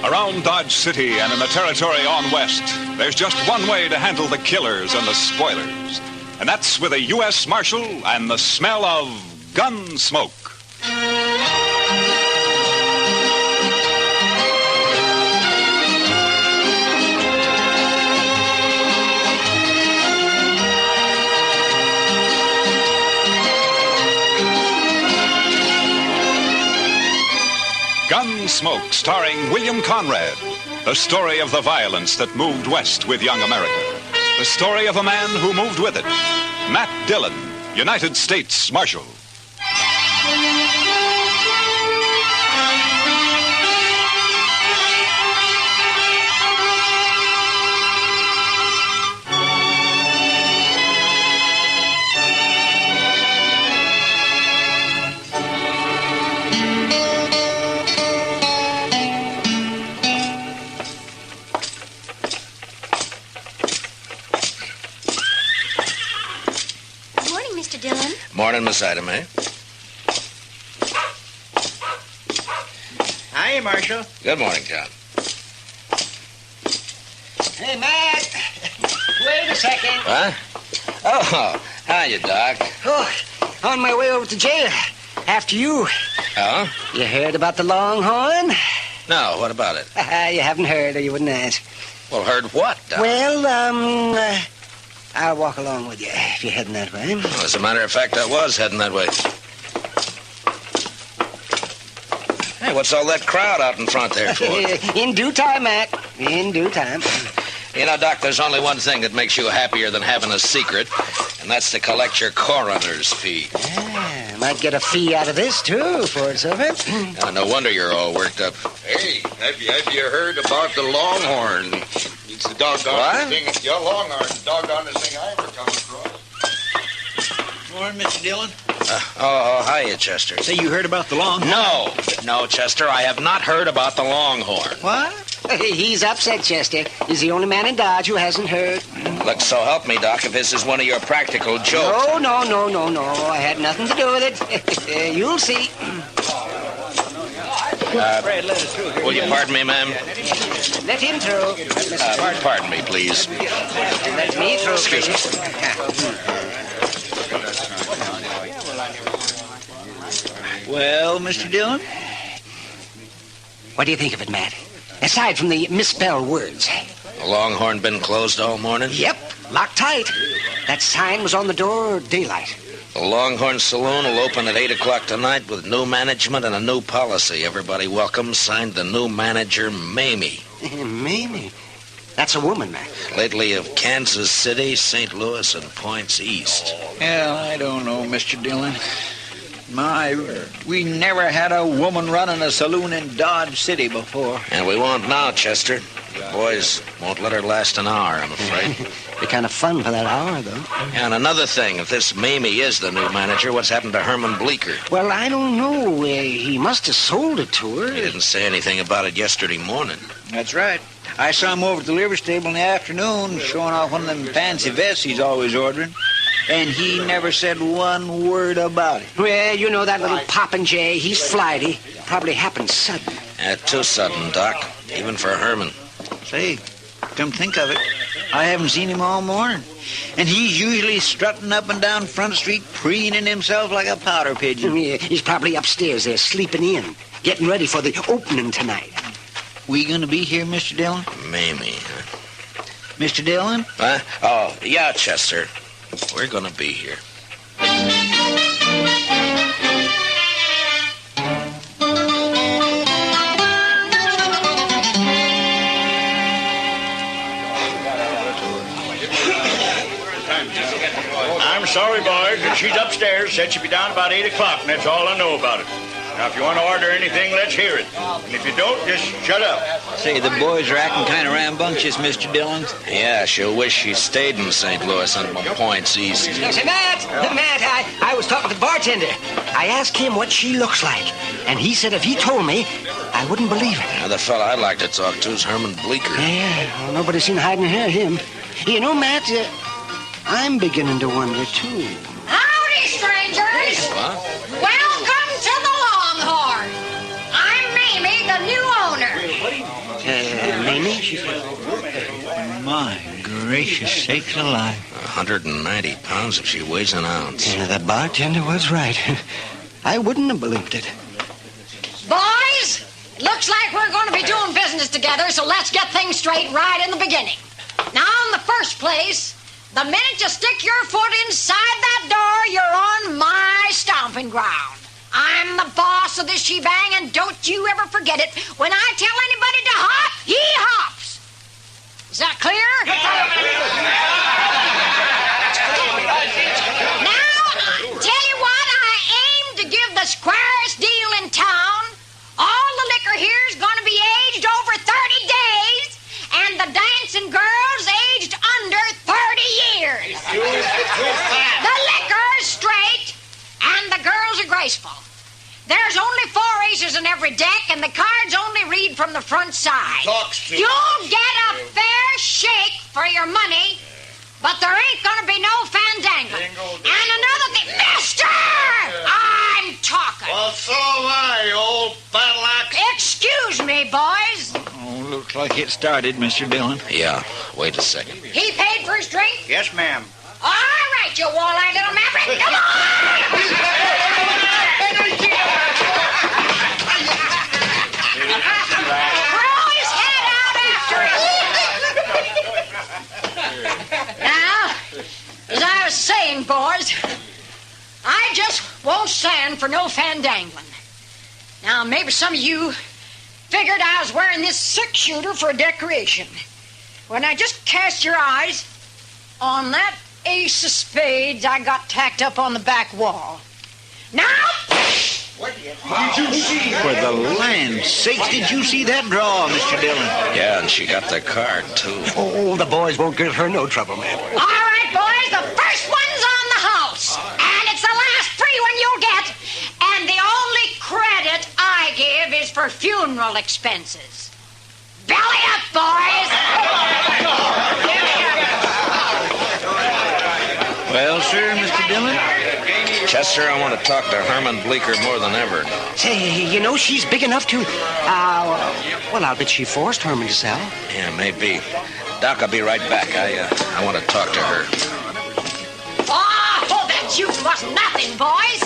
Around Dodge City and in the territory on west, there's just one way to handle the killers and the spoilers. And that's with a U.S. Marshal and the smell of gun smoke. Gunsmoke, starring William Conrad. The story of the violence that moved west with young America. The story of a man who moved with it. Matt Dillon, United States Marshal. Morning, Miss Ida Mae. Hiya, Marshal. Good morning, John. Hey, Matt. Wait a second. What? Oh, hiya, Doc. Oh, on my way over to jail. After you. Oh? You heard about the Longhorn? No, what about it? You haven't heard or you wouldn't ask. Well, heard what, Doc? Well, I'll walk along with you if you're heading that way. Well, as a matter of fact, I was heading that way. Hey, what's all that crowd out in front there for? In due time, Matt. In due time. You know, Doc, there's only one thing that makes you happier than having a secret, and that's to collect your coroner's fee. Yeah, might get a fee out of this, too, for it's over. No wonder you're all worked up. Hey, have you heard about the Longhorn? It's the doggone thing. Your Longhorn, doggone thing I ever come across. Morning, Mr. Dillon. Hiya, Chester. Say, you heard about the Longhorn? No, Chester, I have not heard about the Longhorn. What? He's upset, Chester. He's the only man in Dodge who hasn't heard. Look, so help me, Doc, if this is one of your practical jokes. No. I had nothing to do with it. You'll see. Will you pardon me, ma'am? Let him through. Pardon me, please. Let me through. Excuse me. Well, Mr. Dillon? What do you think of it, Matt? Aside from the misspelled words. The Longhorn been closed all morning? Yep, locked tight. That sign was on the door daylight. The Longhorn Saloon will open at 8 o'clock tonight with new management and a new policy. Everybody welcome. Signed the new manager, Mamie. Mamie? That's a woman, Matt. Lately of Kansas City, St. Louis, and points east. Well, I don't know, Mr. Dillon. We never had a woman running a saloon in Dodge City before. And we won't now, Chester. You boys won't let her last an hour, I'm afraid. Be kind of fun for that hour, though. And another thing, if this Mamie is the new manager, what's happened to Herman Bleecker? Well, I don't know. He must have sold it to her. He didn't say anything about it yesterday morning. That's right. I saw him over at the livery stable in the afternoon showing off one of them fancy vests he's always ordering. And he never said one word about it. Well, you know that little popinjay. He's flighty. Probably happened sudden. Too sudden, Doc. Even for Herman. Say, come think of it, I haven't seen him all morning. And he's usually strutting up and down Front Street, preening himself like a powder pigeon. Yeah, he's probably upstairs there, sleeping in, getting ready for the opening tonight. We gonna be here, Mr. Dillon? Mamie, huh? Mr. Dillon? Huh? Oh, yeah, Chester. We're gonna be here. I'm sorry, boys, but she's upstairs. Said she'd be down about 8 o'clock, and that's all I know about it. Now, if you want to order anything, let's hear it. And if you don't, just shut up. Say, the boys are acting kind of rambunctious, Mr. Dillon. Yeah, she'll wish she stayed in St. Louis and points east. Say, Matt, I was talking to the bartender. I asked him what she looks like, and he said if he told me, I wouldn't believe it. Now, the fella I'd like to talk to is Herman Bleecker. Yeah, well, nobody's seen hiding here him. You know, Matt, I'm beginning to wonder, too. Howdy, strangers! What? Welcome to the Longhorn. I'm Mamie, the new owner. Mamie? My gracious sakes alive. 190 pounds if she weighs an ounce. Yeah, that bartender was right. I wouldn't have believed it. Boys, looks like we're going to be doing business together, so let's get things straight right in the beginning. Now, in the first place, the minute you stick your foot inside that door, you're on my stomping ground. I'm the boss of this shebang, and don't you ever forget it. When I tell anybody to hop, he hops. Is that clear? Now, tell you what, I aim to give the squarest deal in town. All the liquor here is going to be aged over 30 days, and the dancing girls aged under 30 years. The liquor is straight, and the girls are graceful. There's only 4 aces in every deck, and the cards only read from the front side. You'll get a fair shake for your money, but there ain't gonna be no fandangling. And another thing, mister! I'm talking. Well, so am I, you old battle axe. Excuse me, boys. Oh, looks like it started, Mr. Dillon. Yeah, wait a second. He paid for his drink? Yes, ma'am. All right, you wall-eyed little maverick. Come on! Throw his head out after him. Now, as I was saying, boys, I just won't stand for no fandangling. Now, maybe some of you figured I was wearing this 6-shooter for a decoration. Well, now, just cast your eyes on that ace of spades I got tacked up on the back wall. Now... What did you see? For the land's sakes, did you see that draw, Mr. Dillon? Yeah, and she got the card, too. Oh, the boys won't give her no trouble, man. All right, boys, the first one's on the house. And it's the last free one for funeral expenses. Belly up, boys! Well, sir, Mr. Dillon? Chester, I want to talk to Herman Bleecker more than ever now. Say, you know, she's big enough to... well, I'll bet she forced Herman to sell. Yeah, maybe. Doc, I'll be right back. I want to talk to her. Oh, that you was nothing, boys.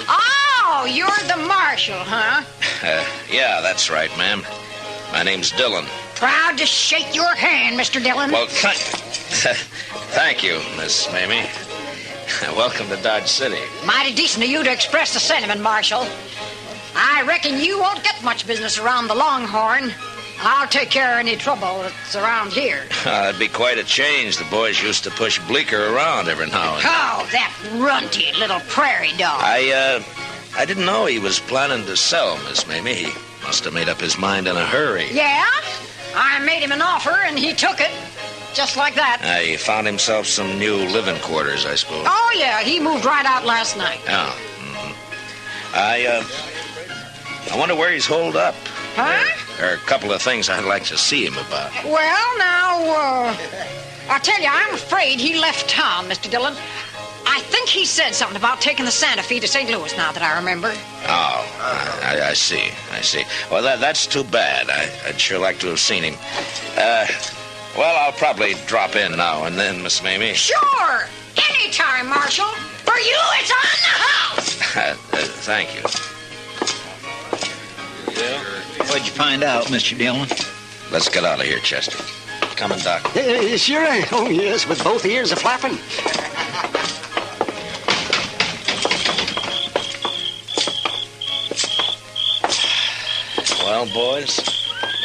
Oh, you're the marshal, huh? Yeah, that's right, ma'am. My name's Dillon. Proud to shake your hand, Mr. Dillon. Well, thank you, Miss Mamie. Welcome to Dodge City. Mighty decent of you to express the sentiment, Marshal. I reckon you won't get much business around the Longhorn. I'll take care of any trouble that's around here. It'd be quite a change. The boys used to push Bleecker around every now and then. Oh, that runty little prairie dog. I didn't know he was planning to sell, Miss Mamie. He must have made up his mind in a hurry. Yeah? I made him an offer, and he took it. Just like that. He found himself some new living quarters, I suppose. Oh, yeah. He moved right out last night. Oh. Mm-hmm. I wonder where he's holed up. Huh? There are a couple of things I'd like to see him about. Well, now, I'll tell you, I'm afraid he left town, Mr. Dillon. I think he said something about taking the Santa Fe to St. Louis, now that I remember. Oh, I see. Well, that's too bad. I'd sure like to have seen him. Well, I'll probably drop in now and then, Miss Mamie. Sure! Anytime, Marshal. For you, it's on the house! Thank you. What'd you find out, Mr. Dillon? Let's get out of here, Chester. Coming, Doc. Sure. Oh, yes, with both ears a-flapping. Well, boys,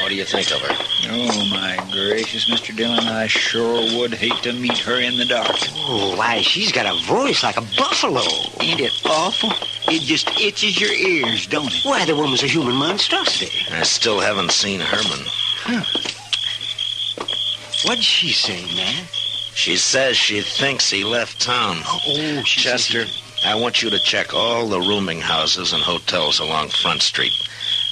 what do you think of her? Oh, my gracious, Mr. Dillon, I sure would hate to meet her in the dark. Oh, why, she's got a voice like a buffalo. Ain't it awful? It just itches your ears, don't it? Why, the woman's a human monstrosity. I still haven't seen Herman. Huh. What'd she say, man? She says she thinks he left town. Oh, Chester, I want you to check all the rooming houses and hotels along Front Street.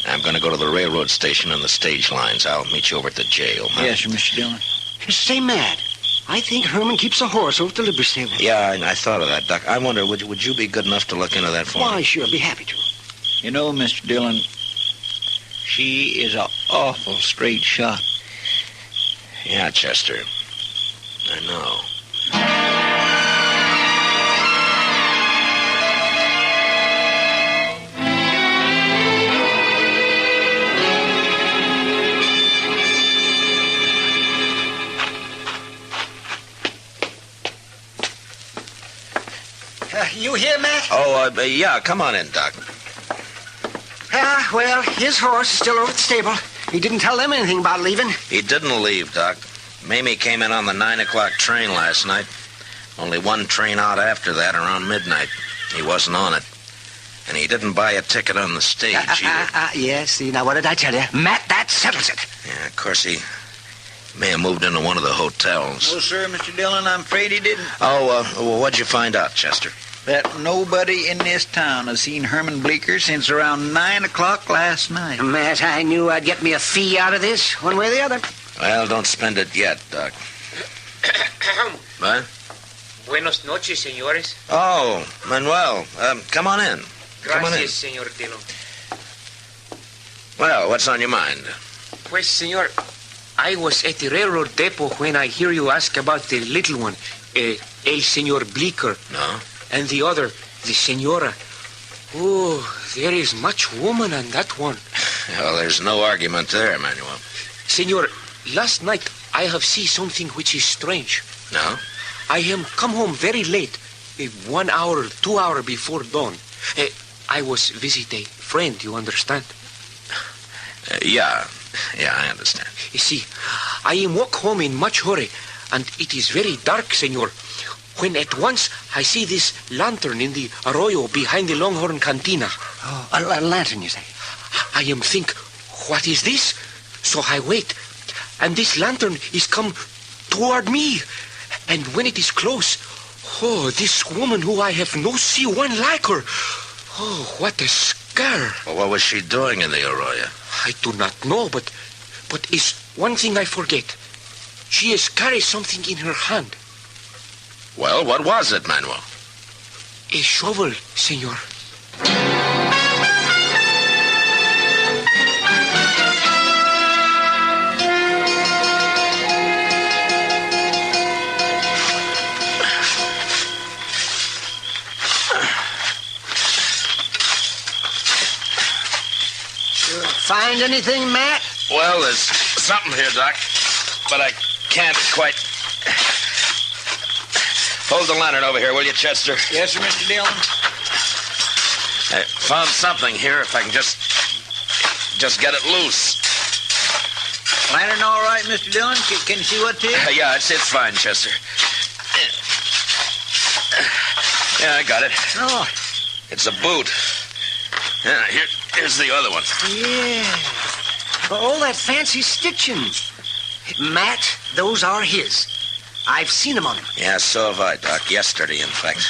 I'm going to go to the railroad station and the stage lines. I'll meet you over at the jail. Huh? Yes, sir, Mr. Dillon. Say, Matt, I think Herman keeps a horse over at the livery stable. Yeah, I thought of that, Doc. I wonder, would you be good enough to look into that for me? Why, sure, I'd be happy to. You know, Mr. Dillon, she is an awful straight shot. Yeah, Chester. I know. You here, Matt? Oh, yeah, come on in, Doc. Well, his horse is still over at the stable. He didn't tell them anything about leaving. He didn't leave, Doc. Mamie came in on the 9 o'clock train last night. Only one train out after that, around midnight. He wasn't on it. And he didn't buy a ticket on the stage either. Yes, see, now what did I tell you? Matt, that settles it. Yeah, of course, he may have moved into one of the hotels. Oh, sir, Mr. Dillon, I'm afraid he didn't. Oh, well, what'd you find out, Chester? That nobody in this town has seen Herman Bleecker since around 9 o'clock last night. Matt, I knew I'd get me a fee out of this, one way or the other. Well, don't spend it yet, Doc. What? Buenos noches, señores. Oh, Manuel, come on in. Come on in. Gracias, señor Dillon. Well, what's on your mind? Pues, señor, I was at the railroad depot when I hear you ask about the little one, el señor Bleecker. No? And the other, the señora. Oh, there is much woman on that one. Well, there's no argument there, Manuel. Señor, last night I have seen something which is strange. No? I am come home very late, 1 hour, 2 hours before dawn. I was visit a friend, you understand? Yeah, I understand. You see, I am walk home in much hurry, and it is very dark, señor. When at once I see this lantern in the arroyo behind the Longhorn Cantina. Oh, a lantern, you say? I am think, what is this? So I wait, and this lantern is come toward me. And when it is close, oh, this woman who I have no see one like her. Oh, what a girl. Well, what was she doing in the arroyo? I do not know, but is one thing I forget. She has carried something in her hand. Well, what was it, Manuel? A shovel, senor. Find anything, Matt? Well, there's something here, Doc, but I can't quite... Hold the lantern over here, will you, Chester? Yes, sir, Mr. Dillon. I found something here, if I can just get it loose. Lantern all right, Mr. Dillon? Can you see what it is? Yeah, it's fine, Chester. Yeah, I got it. Oh. It's a boot. Yeah, here's the other one. Yeah. For all that fancy stitching. Matt, those are his. I've seen them on him. Yeah, so have I, Doc. Yesterday, in fact.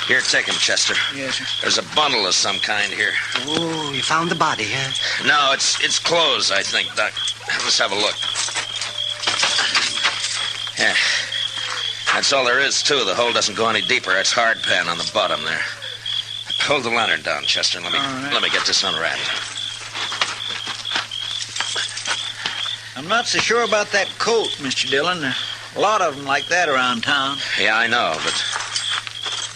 Here, take him, Chester. Yes, sir. There's a bundle of some kind here. Oh, you found the body, huh? No, it's clothes, I think, Doc. Let's have a look. Yeah. That's all there is, too. The hole doesn't go any deeper. It's hard pan on the bottom there. Hold the lantern down, Chester. Let me get this unwrapped. I'm not so sure about that coat, Mr. Dillon. A lot of them like that around town. Yeah, I know, but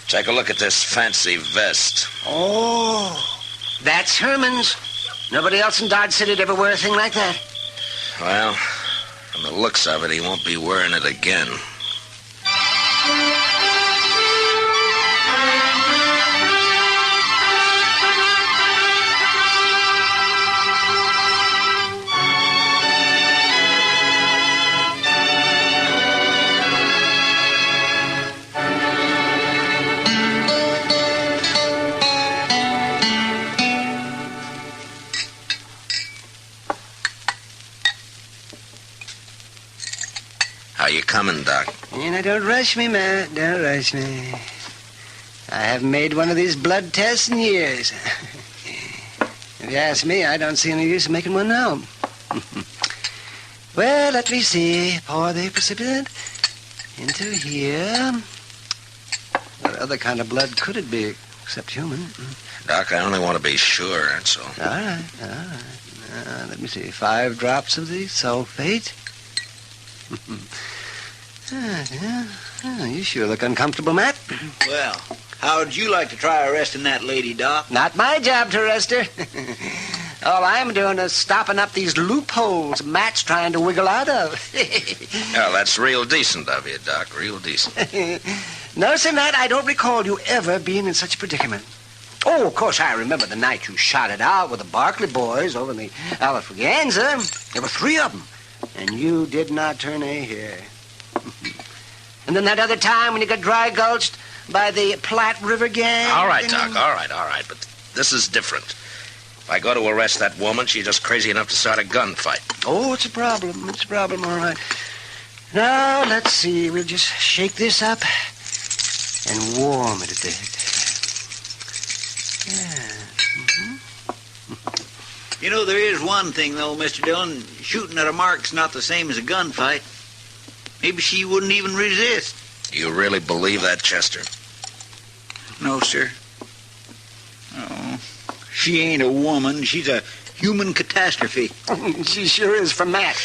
take a look at this fancy vest. Oh, that's Herman's. Nobody else in Dodge City'd ever wear a thing like that. Well, from the looks of it, he won't be wearing it again. How you coming, Doc? Now, don't rush me, Matt. Don't rush me. I haven't made one of these blood tests in years. If you ask me, I don't see any use in making one now. Well, let me see. Pour the precipitant into here. What other kind of blood could it be except human? Doc, I only want to be sure, that's all. All right. Now, let me see. 5 drops of the sulfate. You sure look uncomfortable, Matt. Well, how would you like to try arresting that lady, Doc? Not my job to arrest her. All I'm doing is stopping up these loopholes Matt's trying to wiggle out of. Well, that's real decent of you, Doc. Real decent. No, sir, Matt, I don't recall you ever being in such a predicament. Oh, of course, I remember the night you shot it out with the Barkley boys over in the Alafraganza. There were 3 of them, and you did not turn a hair. And then that other time when you got dry-gulched by the Platte River gang. All right, Doc, all right. But this is different. If I go to arrest that woman, she's just crazy enough to start a gunfight. Oh, it's a problem. It's a problem, all right. Now, let's see. We'll just shake this up and warm it a bit. Yeah. You know, there is one thing, though, Mr. Dillon. Shooting at a mark's not the same as a gunfight. Maybe she wouldn't even resist. You really believe that, Chester? No, sir. Oh, she ain't a woman. She's a human catastrophe. She sure is for Matt.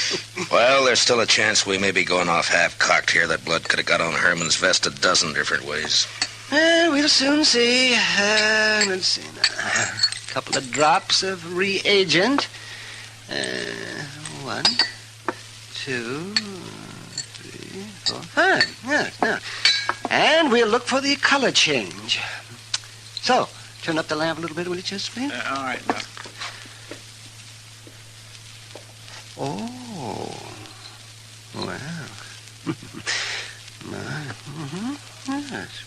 Well, there's still a chance we may be going off half-cocked here. That blood could have got on Herman's vest a dozen different ways. We'll soon see. Let's see now. A couple of drops of reagent. 1, 2, 3, 4, 5. Yes, now. And we'll look for the color change. So, turn up the lamp a little bit, will you, Chester, please? All right, Doc. Oh. Well. Yes,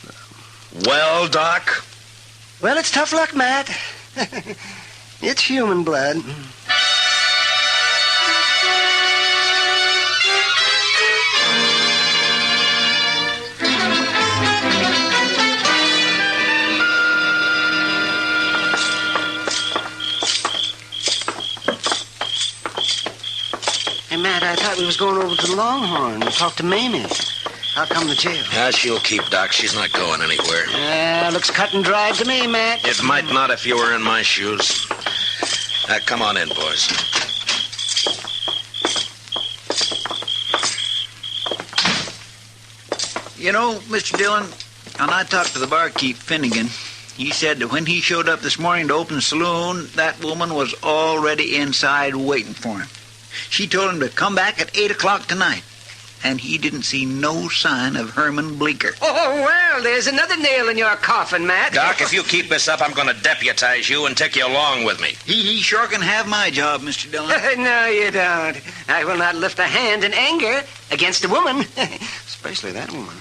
well, Doc? Well, it's tough luck, Matt. It's human blood. Hey, Matt, I thought we was going over to the Longhorn to talk to Mamie. How come the jail? She'll keep, Doc. She's not going anywhere. Looks cut and dried to me, Matt. It might not if you were in my shoes. Come on in, boys. You know, Mr. Dillon, when I talked to the barkeep, Finnegan, he said that when he showed up this morning to open the saloon, that woman was already inside waiting for him. She told him to come back at 8 o'clock tonight, and he didn't see no sign of Herman Bleecker. Oh, well, there's another nail in your coffin, Matt. Doc, if you keep this up, I'm going to deputize you and take you along with me. He sure can have my job, Mr. Dillon. No, you don't. I will not lift a hand in anger against a woman, especially that woman.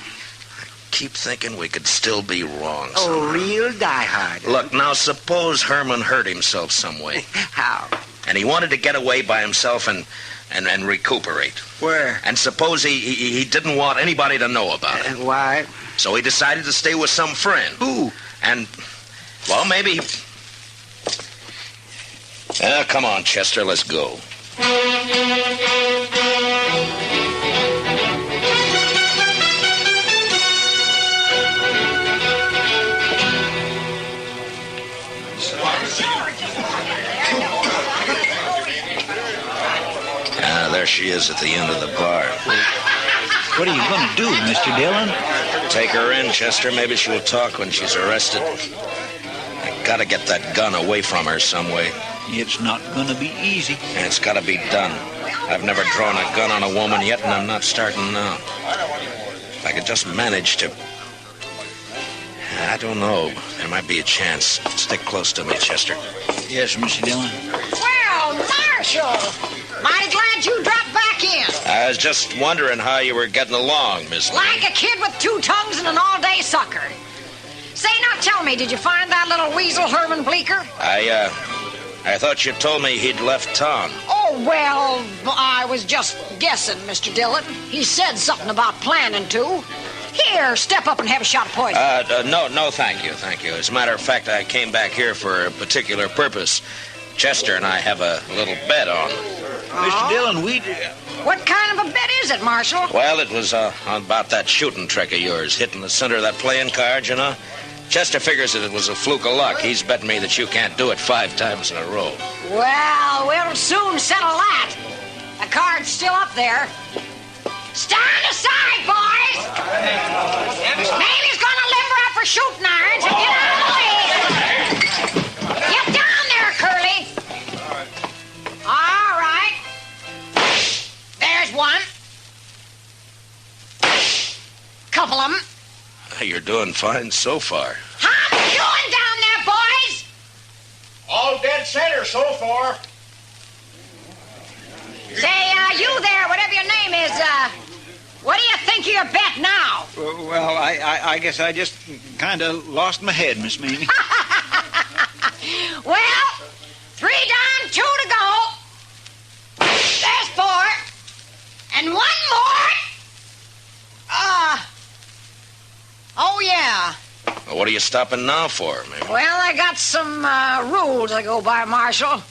Keep thinking we could still be wrong. Oh, real diehard. Look, now suppose Herman hurt himself some way. How? And he wanted to get away by himself and recuperate. Where? And suppose he didn't want anybody to know about it. Why? So he decided to stay with some friend. Who? And, well, maybe... come on, Chester, let's go. There she is at the end of the bar. What are you going to do, Mr. Dillon? Take her in, Chester. Maybe she'll talk when she's arrested. I gotta get that gun away from her some way. It's not going to be easy. And it's gotta be done. I've never drawn a gun on a woman yet, and I'm not starting now. If I could just manage to... I don't know. There might be a chance. Stick close to me, Chester. Yes, Mr. Dillon. Well, Marshal, mighty glad you dropped back in. I was just wondering how you were getting along, Miss Lane. Like a kid with two tongues and an all-day sucker. Say, now tell me, did you find that little weasel Herman Bleecker? I thought you told me he'd left town. Oh, well, I was just guessing, Mr. Dillon. He said something about planning to. Here, step up and have a shot of poison. No, thank you. As a matter of fact, I came back here for a particular purpose. Chester and I have a little bet on. Mr. Dillon, What kind of a bet is it, Marshal? Well, it was about that shooting trick of yours, hitting the center of that playing card, you know. Chester figures that it was a fluke of luck. He's betting me that you can't do it 5 times in a row. Well, we'll soon settle that. The card's still up there. Stand aside, boys! Mamie's gonna limber up her shooting irons and get out of the way. Get down there, Curly. All right. There's one. Couple of them. You're doing fine so far. How you doing down there, boys? All dead center so far. Say, you there, whatever your name is, what do you think of your bet now? Well, I guess I just kind of lost my head, Miss Mamie. Well, 3 down, 2 to go. There's 4. And 1 more. Oh, yeah. Well, what are you stopping now for, maybe? Well, I got some rules I go by, Marshal.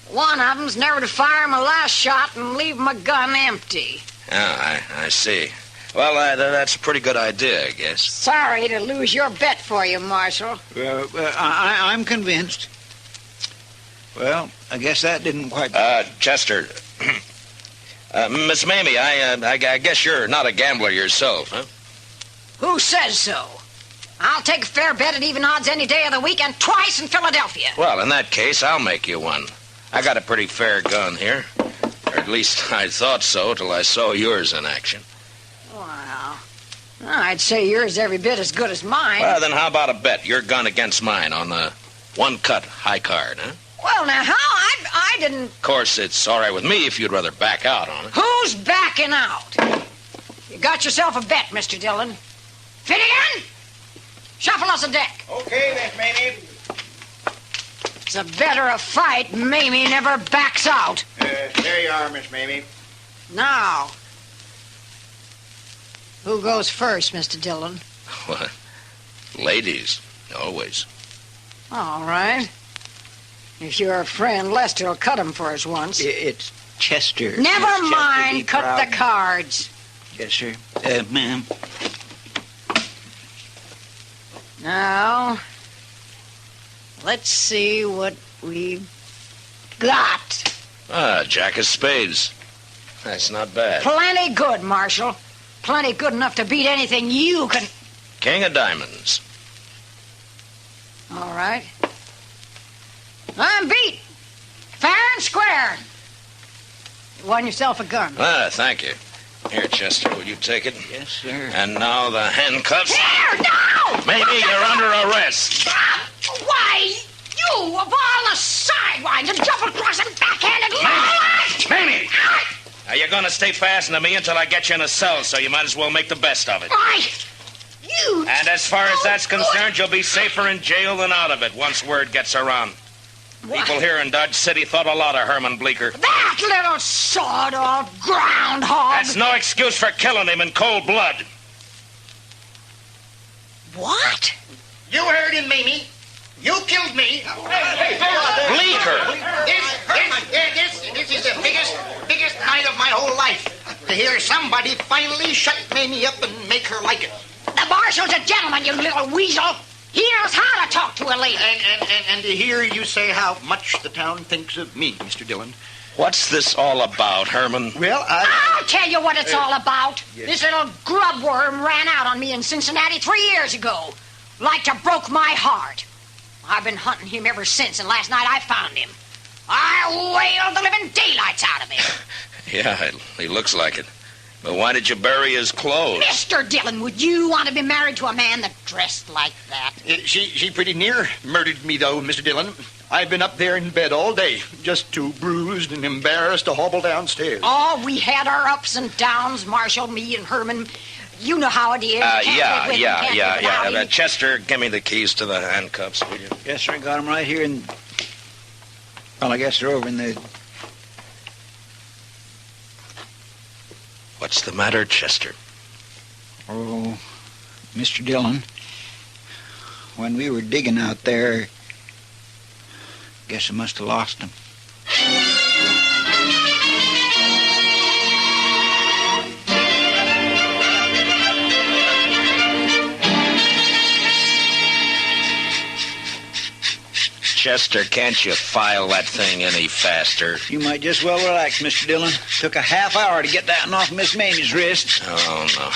One of them's never to fire my last shot and leave my gun empty. Yeah, I see. Well, that's a pretty good idea, I guess. Sorry to lose your bet for you, Marshal. I'm convinced. Well, I guess that didn't quite... Chester. Miss Mamie, I guess you're not a gambler yourself, huh? Who says so? I'll take a fair bet at even odds any day of the week and twice in Philadelphia. Well, in that case, I'll make you one. I got a pretty fair gun here. Or at least I thought so till I saw yours in action. Well, I'd say yours every bit as good as mine. Well, then how about a bet? Your gun against mine on the 1-cut high card, huh? Well, now, how? I didn't... Of course, it's all right with me if you'd rather back out on it. Who's backing out? You got yourself a bet, Mr. Dillon. Finnegan, shuffle us a deck. Okay, Miss Mamie. It's a better a fight. Mamie never backs out. There you are, Miss Mamie. Now, who goes first, Mr. Dillon? What? Ladies, always. All right. If you're a friend, Lester'll cut him for us once. It's Chester. Never Miss Chester, mind. be Cut proud. the cards. Yes, sir. Ma'am. Now, let's see what we've got. Jack of spades. That's not bad. Plenty good, Marshal. Plenty good enough to beat anything you can... King of diamonds. All right. I'm beat. Fair and square. You won yourself a gun. Thank you. Here, Chester, will you take it? Yes, sir. And now the handcuffs. Here, no! Maybe you're under arrest. Why, you, of all the sidewinds and double-crossing backhanded liars! Mamie! Now, you're going to stay fastened to me until I get you in a cell, so you might as well make the best of it. You... And as far as that's concerned, you'll be safer in jail than out of it once word gets around. People here in Dodge City thought a lot of Herman Bleecker. That little sawed-off groundhog! That's no excuse for killing him in cold blood. What? You heard him, Mamie. You killed me. Bleecker! This is the biggest night of my whole life. To hear somebody finally shut Mamie up and make her like it. The Marshal's a gentleman, you little weasel. He knows how to talk to a lady. And to hear you say how much the town thinks of me, Mr. Dillon. What's this all about, Herman? Well, I'll tell you what it's all about. Yes. This little grub worm ran out on me in Cincinnati 3 years ago. Like to broke my heart. I've been hunting him ever since, and last night I found him. I wailed the living daylights out of him. Yeah, he looks like it. But why did you bury his clothes? Mr. Dillon, would you want to be married to a man that dressed like that? She pretty near murdered me, though, Mr. Dillon. I've been up there in bed all day, just too bruised and embarrassed to hobble downstairs. Oh, we had our ups and downs, Marshal, me and Herman. You know how it is. Yeah. Chester, give me the keys to the handcuffs, will you? Yes, sir. I got them right here in... Well, I guess they're over in the... What's the matter, Chester? Oh, Mr. Dillon, when we were digging out there, guess I must have lost them. Chester, can't you file that thing any faster? You might just well relax, Mr. Dillon. Took a half hour to get that one off Miss Mamie's wrist. Oh, no.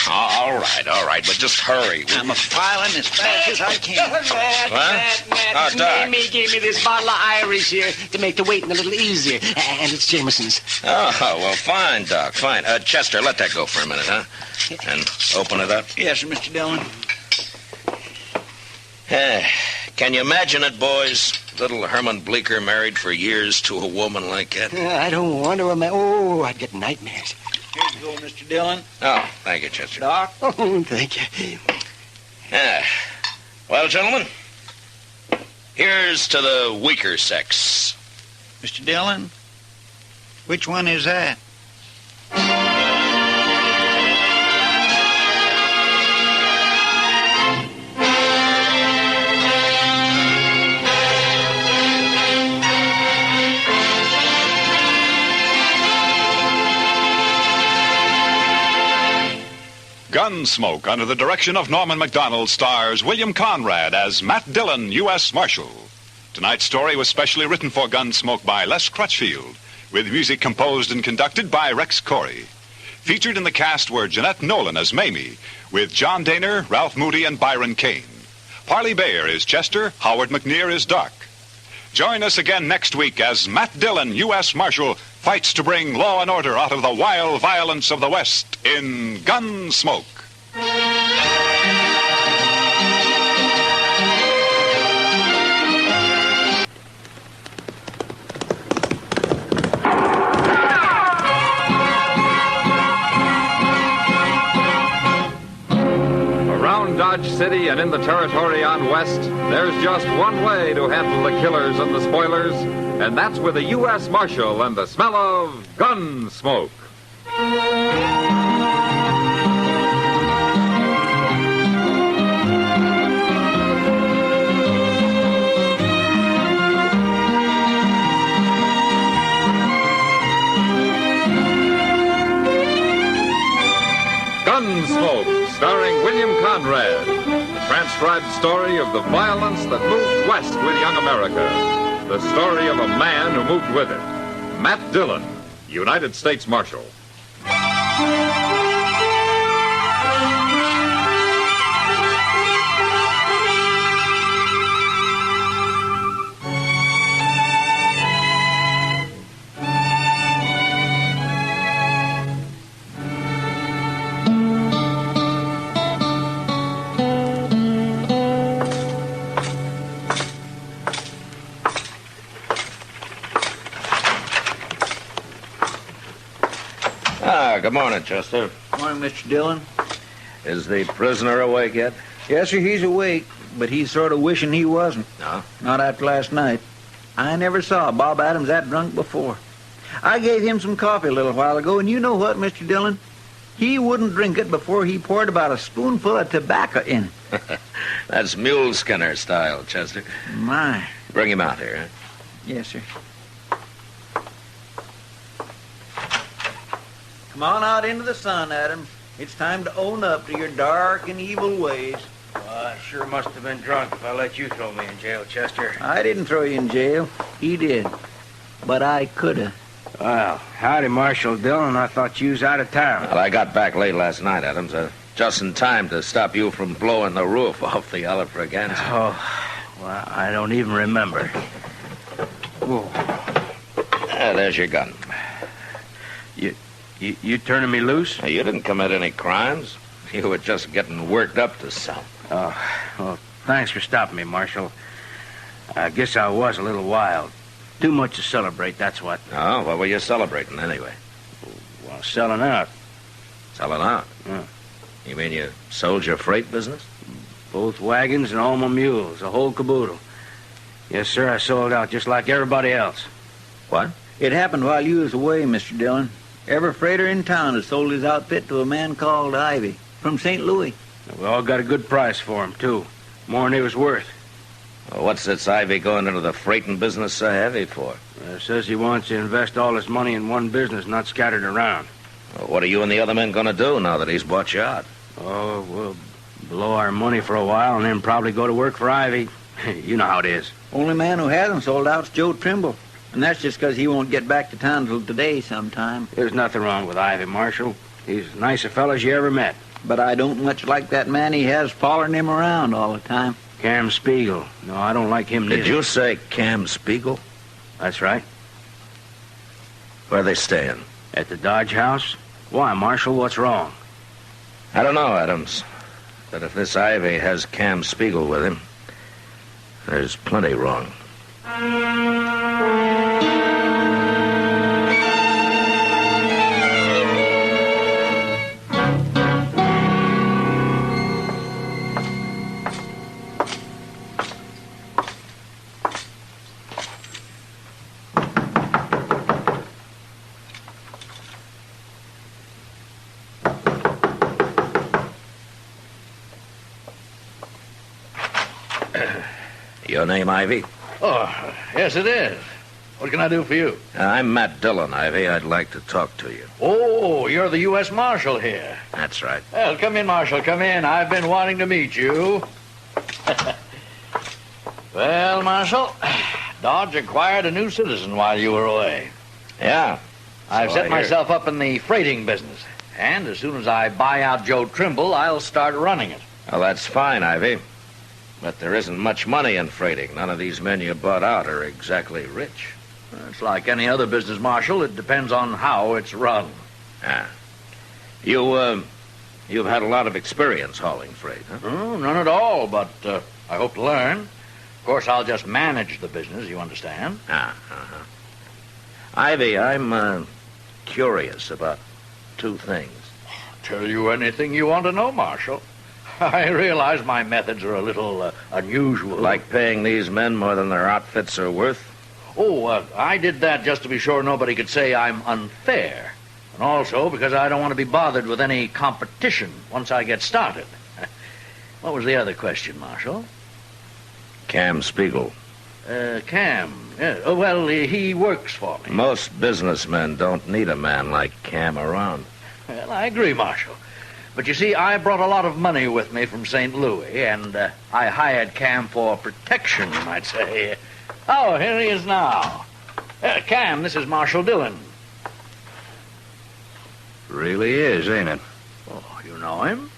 All right, but just hurry. I'm filing as fast as I can. Oh, Doc. Mamie gave me this bottle of Irish here to make the waiting a little easier. And it's Jameson's. Oh, well, fine, Doc, fine. Chester, let that go for a minute, huh? And open it up. Yes, sir, Mr. Dillon. Can you imagine it, boys? Little Herman Bleecker married for years to a woman like that. I don't want to imagine. Oh, I'd get nightmares. Here you go, Mr. Dillon. Oh, thank you, Chester. Doc? Oh, thank you. Well, gentlemen, here's to the weaker sex. Mr. Dillon, which one is that? Gunsmoke, under the direction of Norman Macdonald, stars William Conrad as Matt Dillon, U.S. Marshal. Tonight's story was specially written for Gunsmoke by Les Crutchfield, with music composed and conducted by Rex Corey. Featured in the cast were Jeanette Nolan as Mamie, with John Daner, Ralph Moody, and Byron Kane. Parley Bayer is Chester, Howard McNear is Doc. Join us again next week as Matt Dillon, U.S. Marshal, fights to bring law and order out of the wild violence of the West in Gunsmoke. Around Dodge City and in the territory on West, there's just one way to handle the killers and the spoilers, and that's with a U.S. Marshal and the smell of Gunsmoke. starring William Conrad, the transcribed story of the violence that moved west with young America, the story of a man who moved with it, Matt Dillon, United States Marshal. Good morning, Chester. Morning, Mr. Dillon. Is the prisoner awake yet? Yes, sir, he's awake, but he's sort of wishing he wasn't. No? Not after last night. I never saw Bob Adams that drunk before. I gave him some coffee a little while ago, and you know what, Mr. Dillon? He wouldn't drink it before he poured about a spoonful of tobacco in it. That's mule skinner style, Chester. My. Bring him out here, huh? Yes, sir. Come on out into the sun, Adams. It's time to own up to your dark and evil ways. Well, I sure must have been drunk if I let you throw me in jail, Chester. I didn't throw you in jail. He did. But I could have. Well, howdy, Marshal Dillon. I thought you was out of town. Well, I got back late last night, Adams. Just in time to stop you from blowing the roof off the Olive Braganza. Oh, well, I don't even remember. Whoa. There's your gun. You turning me loose? You didn't commit any crimes. You were just getting worked up to some. Oh, well, thanks for stopping me, Marshal. I guess I was a little wild. Too much to celebrate, that's what. Oh, what were you celebrating anyway? Well, selling out. Selling out? Yeah. You mean you sold your freight business? Both wagons and all my mules, the whole caboodle. Yes, sir, I sold out just like everybody else. What? It happened while you was away, Mr. Dillon. Every freighter in town has sold his outfit to a man called Ivy from St. Louis. We all got a good price for him, too. More than he was worth. Well, what's this Ivy going into the freighting business so heavy for? Says he wants to invest all his money in one business, not scattered around. Well, what are you and the other men going to do now that he's bought you out? Oh, we'll blow our money for a while and then probably go to work for Ivy. You know how it is. Only man who hasn't sold out's Joe Trimble. And that's just because he won't get back to town till today sometime. There's nothing wrong with Ivy, Marshal. He's as nice a fellow as you ever met. But I don't much like that man he has following him around all the time. Cam Spiegel. No, I don't like him neither. Did you say Cam Spiegel? That's right. Where are they staying? At the Dodge House? Why, Marshal, what's wrong? I don't know, Adams. But if this Ivy has Cam Spiegel with him, there's plenty wrong. Your name, Ivy? Oh, yes, it is. What can I do for you? I'm Matt Dillon, Ivy. I'd like to talk to you. Oh, you're the U.S. Marshal here. That's right. Well, come in, Marshal, come in. I've been wanting to meet you. Well, Marshal, Dodge acquired a new citizen while you were away. Yeah. I've set myself up in the freighting business. And as soon as I buy out Joe Trimble, I'll start running it. Well, that's fine, Ivy. But there isn't much money in freighting. None of these men you bought out are exactly rich. It's like any other business, Marshal. It depends on how it's run. Ah. You've had a lot of experience hauling freight, huh? Oh, none at all, but I hope to learn. Of course, I'll just manage the business, you understand? Uh-huh. Ivy, I'm curious about two things. Tell you anything you want to know, Marshal. I realize my methods are a little unusual. Like paying these men more than their outfits are worth? Oh, I did that just to be sure nobody could say I'm unfair. And also because I don't want to be bothered with any competition once I get started. What was the other question, Marshal? Cam Spiegel. Cam. Yeah. Oh, well, he works for me. Most businessmen don't need a man like Cam around. Well, I agree, Marshal. But you see, I brought a lot of money with me from St. Louis, and I hired Cam for protection, you might say. Oh, here he is now. Cam, this is Marshal Dillon. Really is, ain't it? Oh, you know him?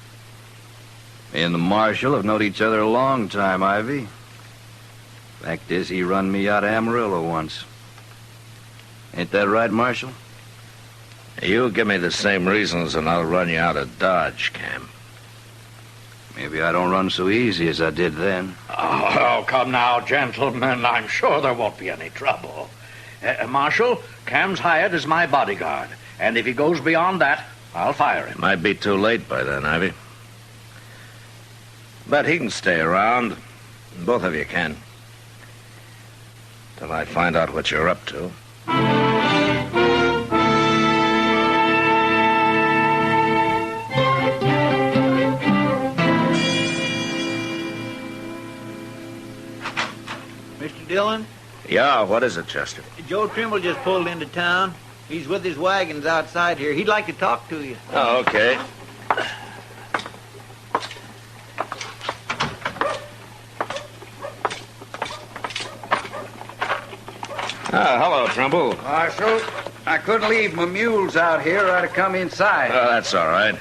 Me and the Marshal have known each other a long time, Ivy. Fact is, he run me out of Amarillo once. Ain't that right, Marshal? You give me the same reasons and I'll run you out of Dodge, Cam. Maybe I don't run so easy as I did then. Oh, come now, gentlemen. I'm sure there won't be any trouble. Marshal, Cam's hired as my bodyguard. And if he goes beyond that, I'll fire him. Might be too late by then, Ivy. But he can stay around. Both of you can. Till I find out what you're up to. Mr. Dillon? Yeah, what is it, Chester? Joe Trimble just pulled into town. He's with his wagons outside here. He'd like to talk to you. Oh, okay. Hello, Trimble. Marshal, I couldn't leave my mules out here or I'd have come inside. Oh, that's all right.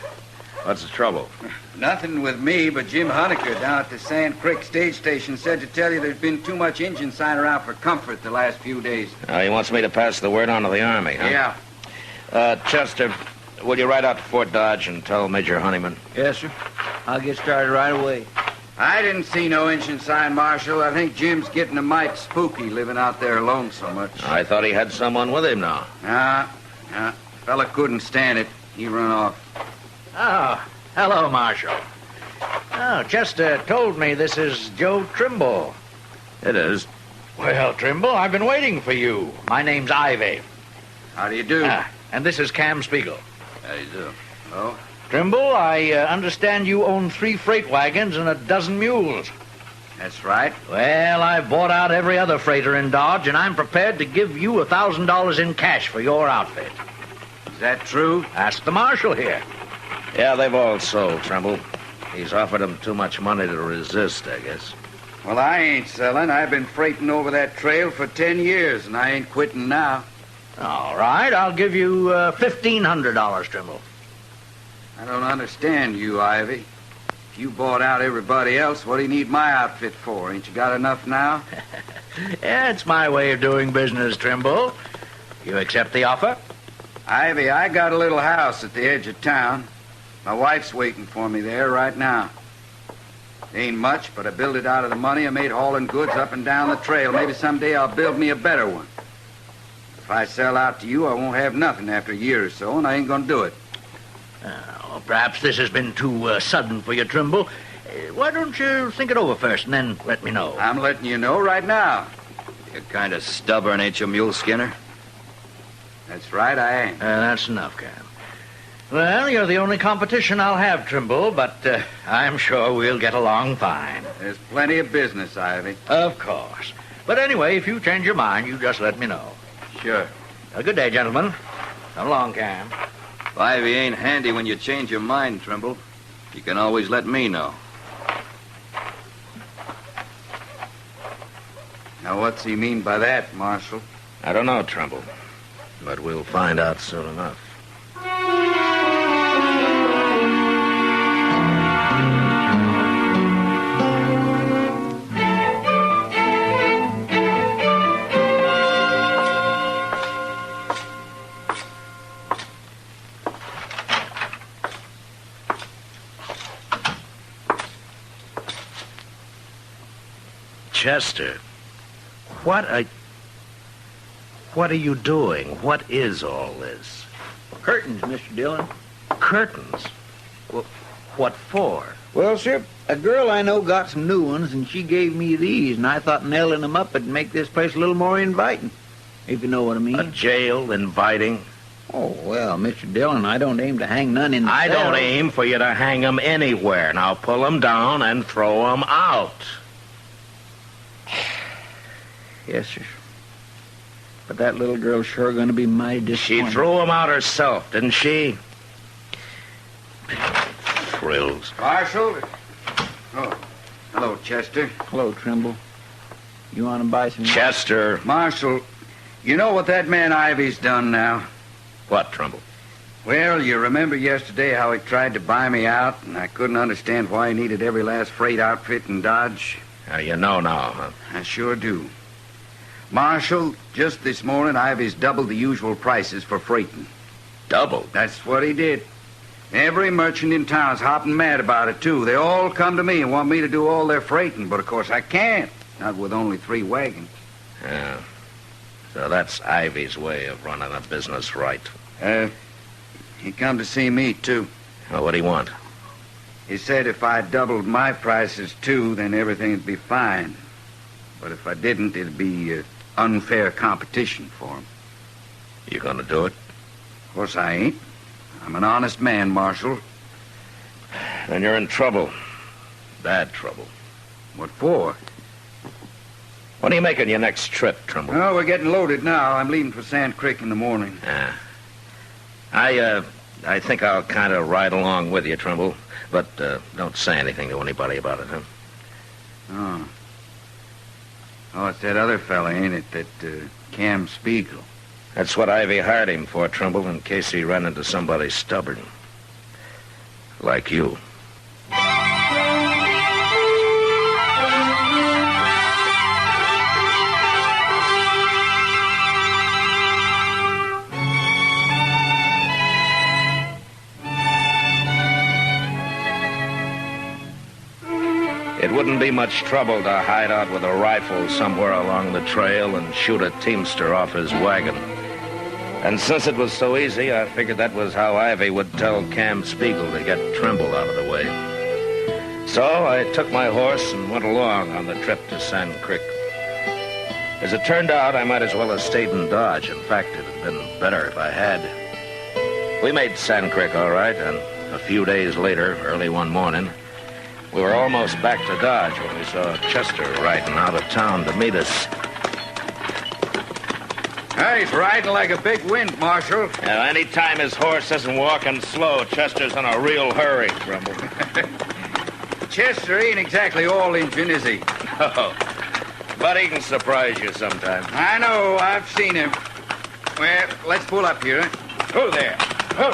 What's the trouble? Nothing with me, but Jim Honecker down at the Sand Creek stage station said to tell you there's been too much engine sign around for comfort the last few days. He wants me to pass the word on to the Army, huh? Yeah. Chester, will you ride out to Fort Dodge and tell Major Honeyman? Yes, sir. I'll get started right away. I didn't see no engine sign, Marshal. I think Jim's getting a mite spooky living out there alone so much. I thought he had someone with him now. Nah. Fella couldn't stand it. He run off. Oh, hello, Marshal. Oh, Chester told me this is Joe Trimble. It is. Well, Trimble, I've been waiting for you. My name's Ivy. How do you do? And this is Cam Spiegel. How do you do? Oh? Trimble, I understand you own 3 freight wagons and a dozen mules. That's right. Well, I've bought out every other freighter in Dodge, and I'm prepared to give you $1,000 in cash for your outfit. Is that true? Ask the marshal here. Yeah, they've all sold, Trimble. He's offered them too much money to resist, I guess. Well, I ain't selling. I've been freighting over that trail for 10 years, and I ain't quitting now. All right, I'll give you $1,500, Trimble. I don't understand you, Ivy. If you bought out everybody else, what do you need my outfit for? Ain't you got enough now? Yeah, it's my way of doing business, Trimble. You accept the offer? Ivy, I got a little house at the edge of town. My wife's waiting for me there right now. It ain't much, but I built it out of the money I made hauling goods up and down the trail. Maybe someday I'll build me a better one. If I sell out to you, I won't have nothing after a year or so, and I ain't gonna do it. Perhaps this has been too sudden for you, Trimble. Why don't you think it over first and then let me know? I'm letting you know right now. You're kind of stubborn, ain't you, Mule Skinner? That's right, I am. That's enough, Cam. Well, you're the only competition I'll have, Trimble, but I'm sure we'll get along fine. There's plenty of business, Ivy. Of course. But anyway, if you change your mind, you just let me know. Sure. Good day, gentlemen. Come along, Cam. If Ivy ain't handy when you change your mind, Trimble, you can always let me know. Now, what's he mean by that, Marshal? I don't know, Trimble, but we'll find out soon enough. Chester, what are you doing? What is all this? Curtains, Mr. Dillon. Curtains? Well, what for? Well, sir, a girl I know got some new ones, and she gave me these, and I thought nailing them up would make this place a little more inviting, if you know what I mean. A jail inviting? Oh, well, Mr. Dillon, I don't aim to hang none in the I cell. don't aim for you to hang them anywhere. Now pull them down and throw them out. Yes, sir. But that little girl's sure going to be mighty disappointed. She threw them out herself, didn't she? thrills. Marshal. Oh, hello, Chester. Hello, Trimble. You want to buy some... Chester. Marshal, you know what that man Ivy's done now? What, Trimble? Well, you remember yesterday how he tried to buy me out, and I couldn't understand why he needed every last freight outfit in Dodge? You know now, huh? I sure do. Marshal, just this morning, Ivy's doubled the usual prices for freighting. Doubled? That's what he did. Every merchant in town's hopping mad about it, too. They all come to me and want me to do all their freighting, but of course I can't. Not with only 3 wagons. Yeah. So that's Ivy's way of running a business right. He come to see me, too. Well, what'd he want? He said if I doubled my prices, too, then everything'd be fine. But if I didn't, it'd be unfair competition for him. You gonna do it? Of course I ain't. I'm an honest man, Marshal. Then you're in trouble. Bad trouble. What for? When are you making your next trip, Trimble? Oh, we're getting loaded now. I'm leaving for Sand Creek in the morning. I think I'll kind of ride along with you, Trimble. But don't say anything to anybody about it, huh? Oh. Oh, it's that other fella, ain't it? That Cam Spiegel. That's what Ivy hired him for, Trimble, in case he ran into somebody stubborn. Like you. It wouldn't be much trouble to hide out with a rifle somewhere along the trail and shoot a teamster off his wagon. And since it was so easy, I figured that was how Ivy would tell Cam Spiegel to get Trimble out of the way. So I took my horse and went along on the trip to Sand Creek. As it turned out, I might as well have stayed in Dodge. In fact, it'd have been better if I had. We made Sand Creek all right, and a few days later, early one morning, we were almost back to Dodge when we saw Chester riding out of town to meet us. Hey, he's riding like a big wind, Marshal. Now, any time his horse isn't walking slow, Chester's in a real hurry, Trimble. Chester ain't exactly all Injun, is he? No, but he can surprise you sometimes. I know, I've seen him. Well, let's pull up here. Who there? Who?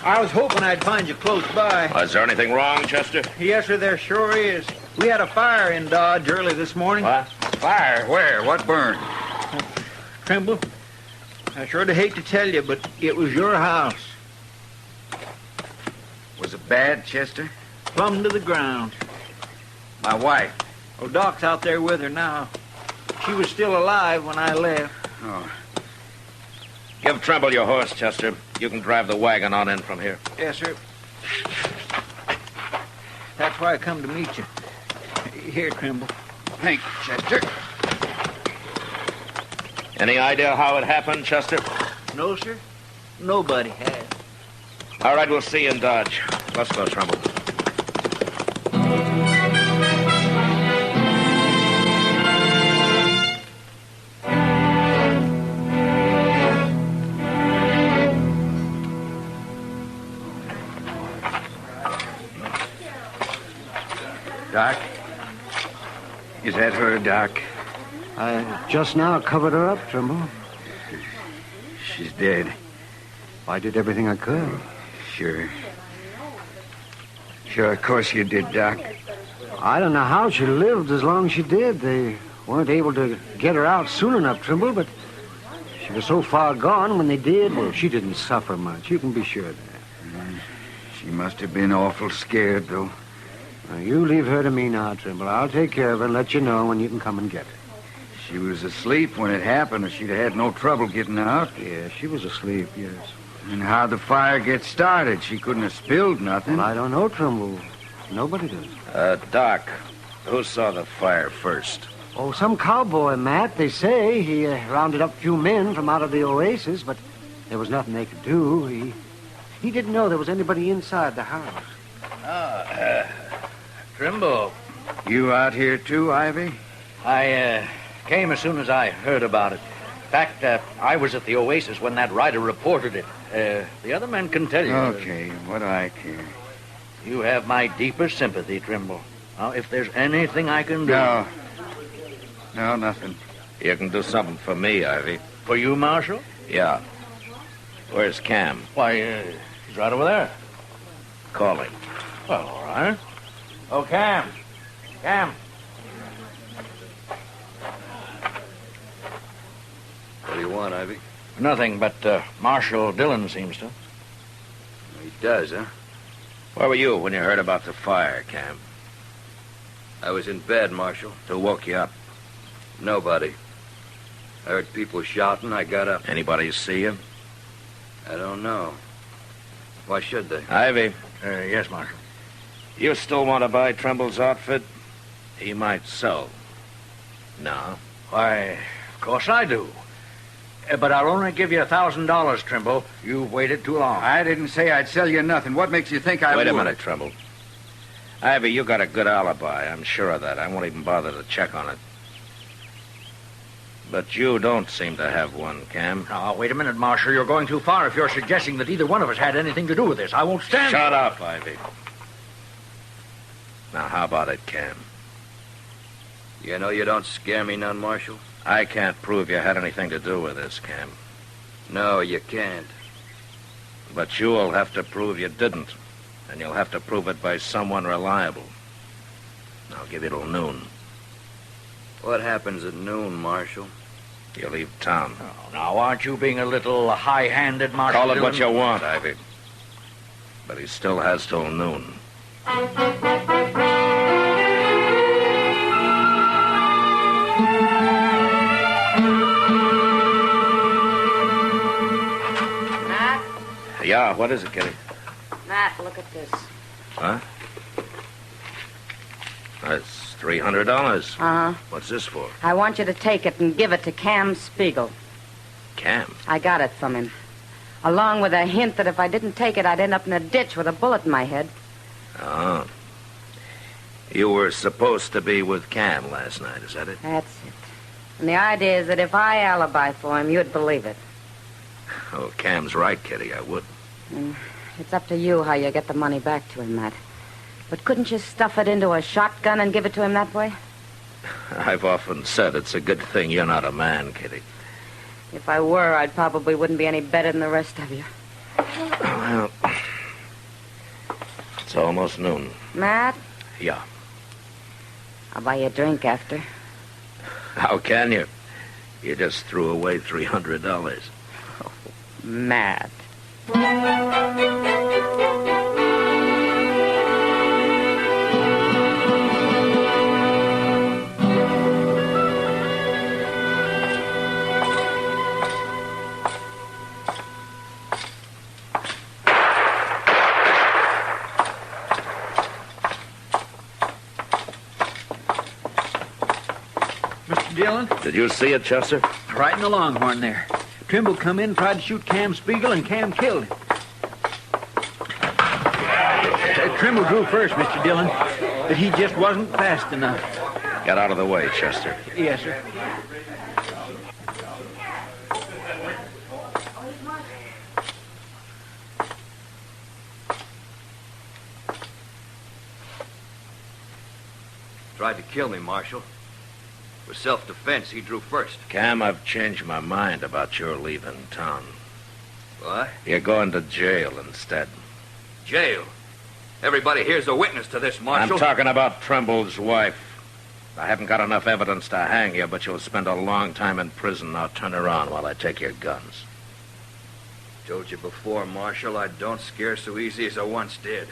I was hoping I'd find you close by. Is there anything wrong, Chester? Yes, sir, there sure is. We had a fire in Dodge early this morning. What? Fire? Where? What burned? Trimble, I sure do hate to tell you, but it was your house. Was it bad, Chester? Plumb to the ground. My wife? Oh, Doc's out there with her now. She was still alive when I left. Oh. Give Trimble your horse, Chester. You can drive the wagon on in from here. Yes, sir. That's why I come to meet you. Here, Trimble. Thank you, Chester. Any idea how it happened, Chester? No, sir. Nobody has. All right, we'll see you in Dodge. Let's go, Trimble. Doc? Is that her, Doc? I just now covered her up, Trimble. She's dead. I did everything I could. Sure. Sure, of course you did, Doc. I don't know how she lived as long as she did. They weren't able to get her out soon enough, Trimble, but she was so far gone when they did. Well, she didn't suffer much. You can be sure of that. She must have been awful scared, though. Now, you leave her to me now, Trimble. I'll take care of her and let you know when you can come and get her. She was asleep when it happened, or she'd have had no trouble getting out. Yeah, she was asleep, yes. And how'd the fire get started? She couldn't have spilled nothing. Well, I don't know, Trimble. Nobody does. Doc, who saw the fire first? Oh, some cowboy, Matt, they say. He rounded up a few men from out of the oasis, but there was nothing they could do. He didn't know there was anybody inside the house. Trimble, You out here too, Ivy? I came as soon as I heard about it. In fact, I was at the Oasis when that rider reported it. The other men can tell you. Okay, what do I care? You have my deepest sympathy, Trimble. Now, if there's anything I can do... No, nothing. You can do something for me, Ivy. For you, Marshal? Yeah. Where's Cam? Why, he's right over there. Call him. Well, all right. Oh, Cam. Cam. What do you want, Ivy? Nothing, but Marshal Dillon seems to. He does, huh? Where were you when you heard about the fire, Cam? I was in bed, Marshal. Who woke you up? Nobody. I heard people shouting. I got up. Anybody see you? I don't know. Why should they? Ivy. Yes, Marshal. You still want to buy Trimble's outfit? He might sell. No. Why, of course I do. But I'll only give you $1,000, Trimble. You've waited too long. I didn't say I'd sell you nothing. What makes you think I would? Wait a minute, Trimble. Ivy, you got a good alibi. I'm sure of that. I won't even bother to check on it. But you don't seem to have one, Cam. Now, wait a minute, Marshal. You're going too far if you're suggesting that either one of us had anything to do with this. I won't stand... Shut up, Ivy. Now, how about it, Cam? You know you don't scare me none, Marshal. I can't prove you had anything to do with this, Cam. No, you can't. But you'll have to prove you didn't. And you'll have to prove it by someone reliable. I'll give you till noon. What happens at noon, Marshal? You leave town. Oh, now, aren't you being a little high-handed, Marshal? Call it what you want, Ivy. But he still has till noon. Matt? Yeah, what is it, Kitty? Matt, look at this. Huh? That's $300. Uh-huh. What's this for? I want you to take it and give it to Cam Spiegel. Cam? I got it from him. Along with a hint that if I didn't take it, I'd end up in a ditch with a bullet in my head. Oh. You were supposed to be with Cam last night, is that it? That's it. And the idea is that if I alibi for him, you'd believe it. Oh, Cam's right, Kitty. I would. It's up to you how you get the money back to him, Matt. But couldn't you stuff it into a shotgun and give it to him that way? I've often said it's a good thing you're not a man, Kitty. If I were, I probably wouldn't be any better than the rest of you. Well, it's almost noon. Matt? Yeah. I'll buy you a drink after. How can you? You just threw away $300. Oh, Matt. Dillon? Did you see it, Chester? Right in the Longhorn there. Trimble come in, tried to shoot Cam Spiegel, and Cam killed him. Trimble drew first, Mr. Dillon, but he just wasn't fast enough. Get out of the way, Chester. Yes, sir. Tried to kill me, Marshal. For self-defense, he drew first. Cam, I've changed my mind about your leaving town. What? You're going to jail instead. Jail? Everybody here's a witness to this, Marshal. I'm talking about Trimble's wife. I haven't got enough evidence to hang you, but you'll spend a long time in prison. Now turn around while I take your guns. Told you before, Marshal, I don't scare so easy as I once did.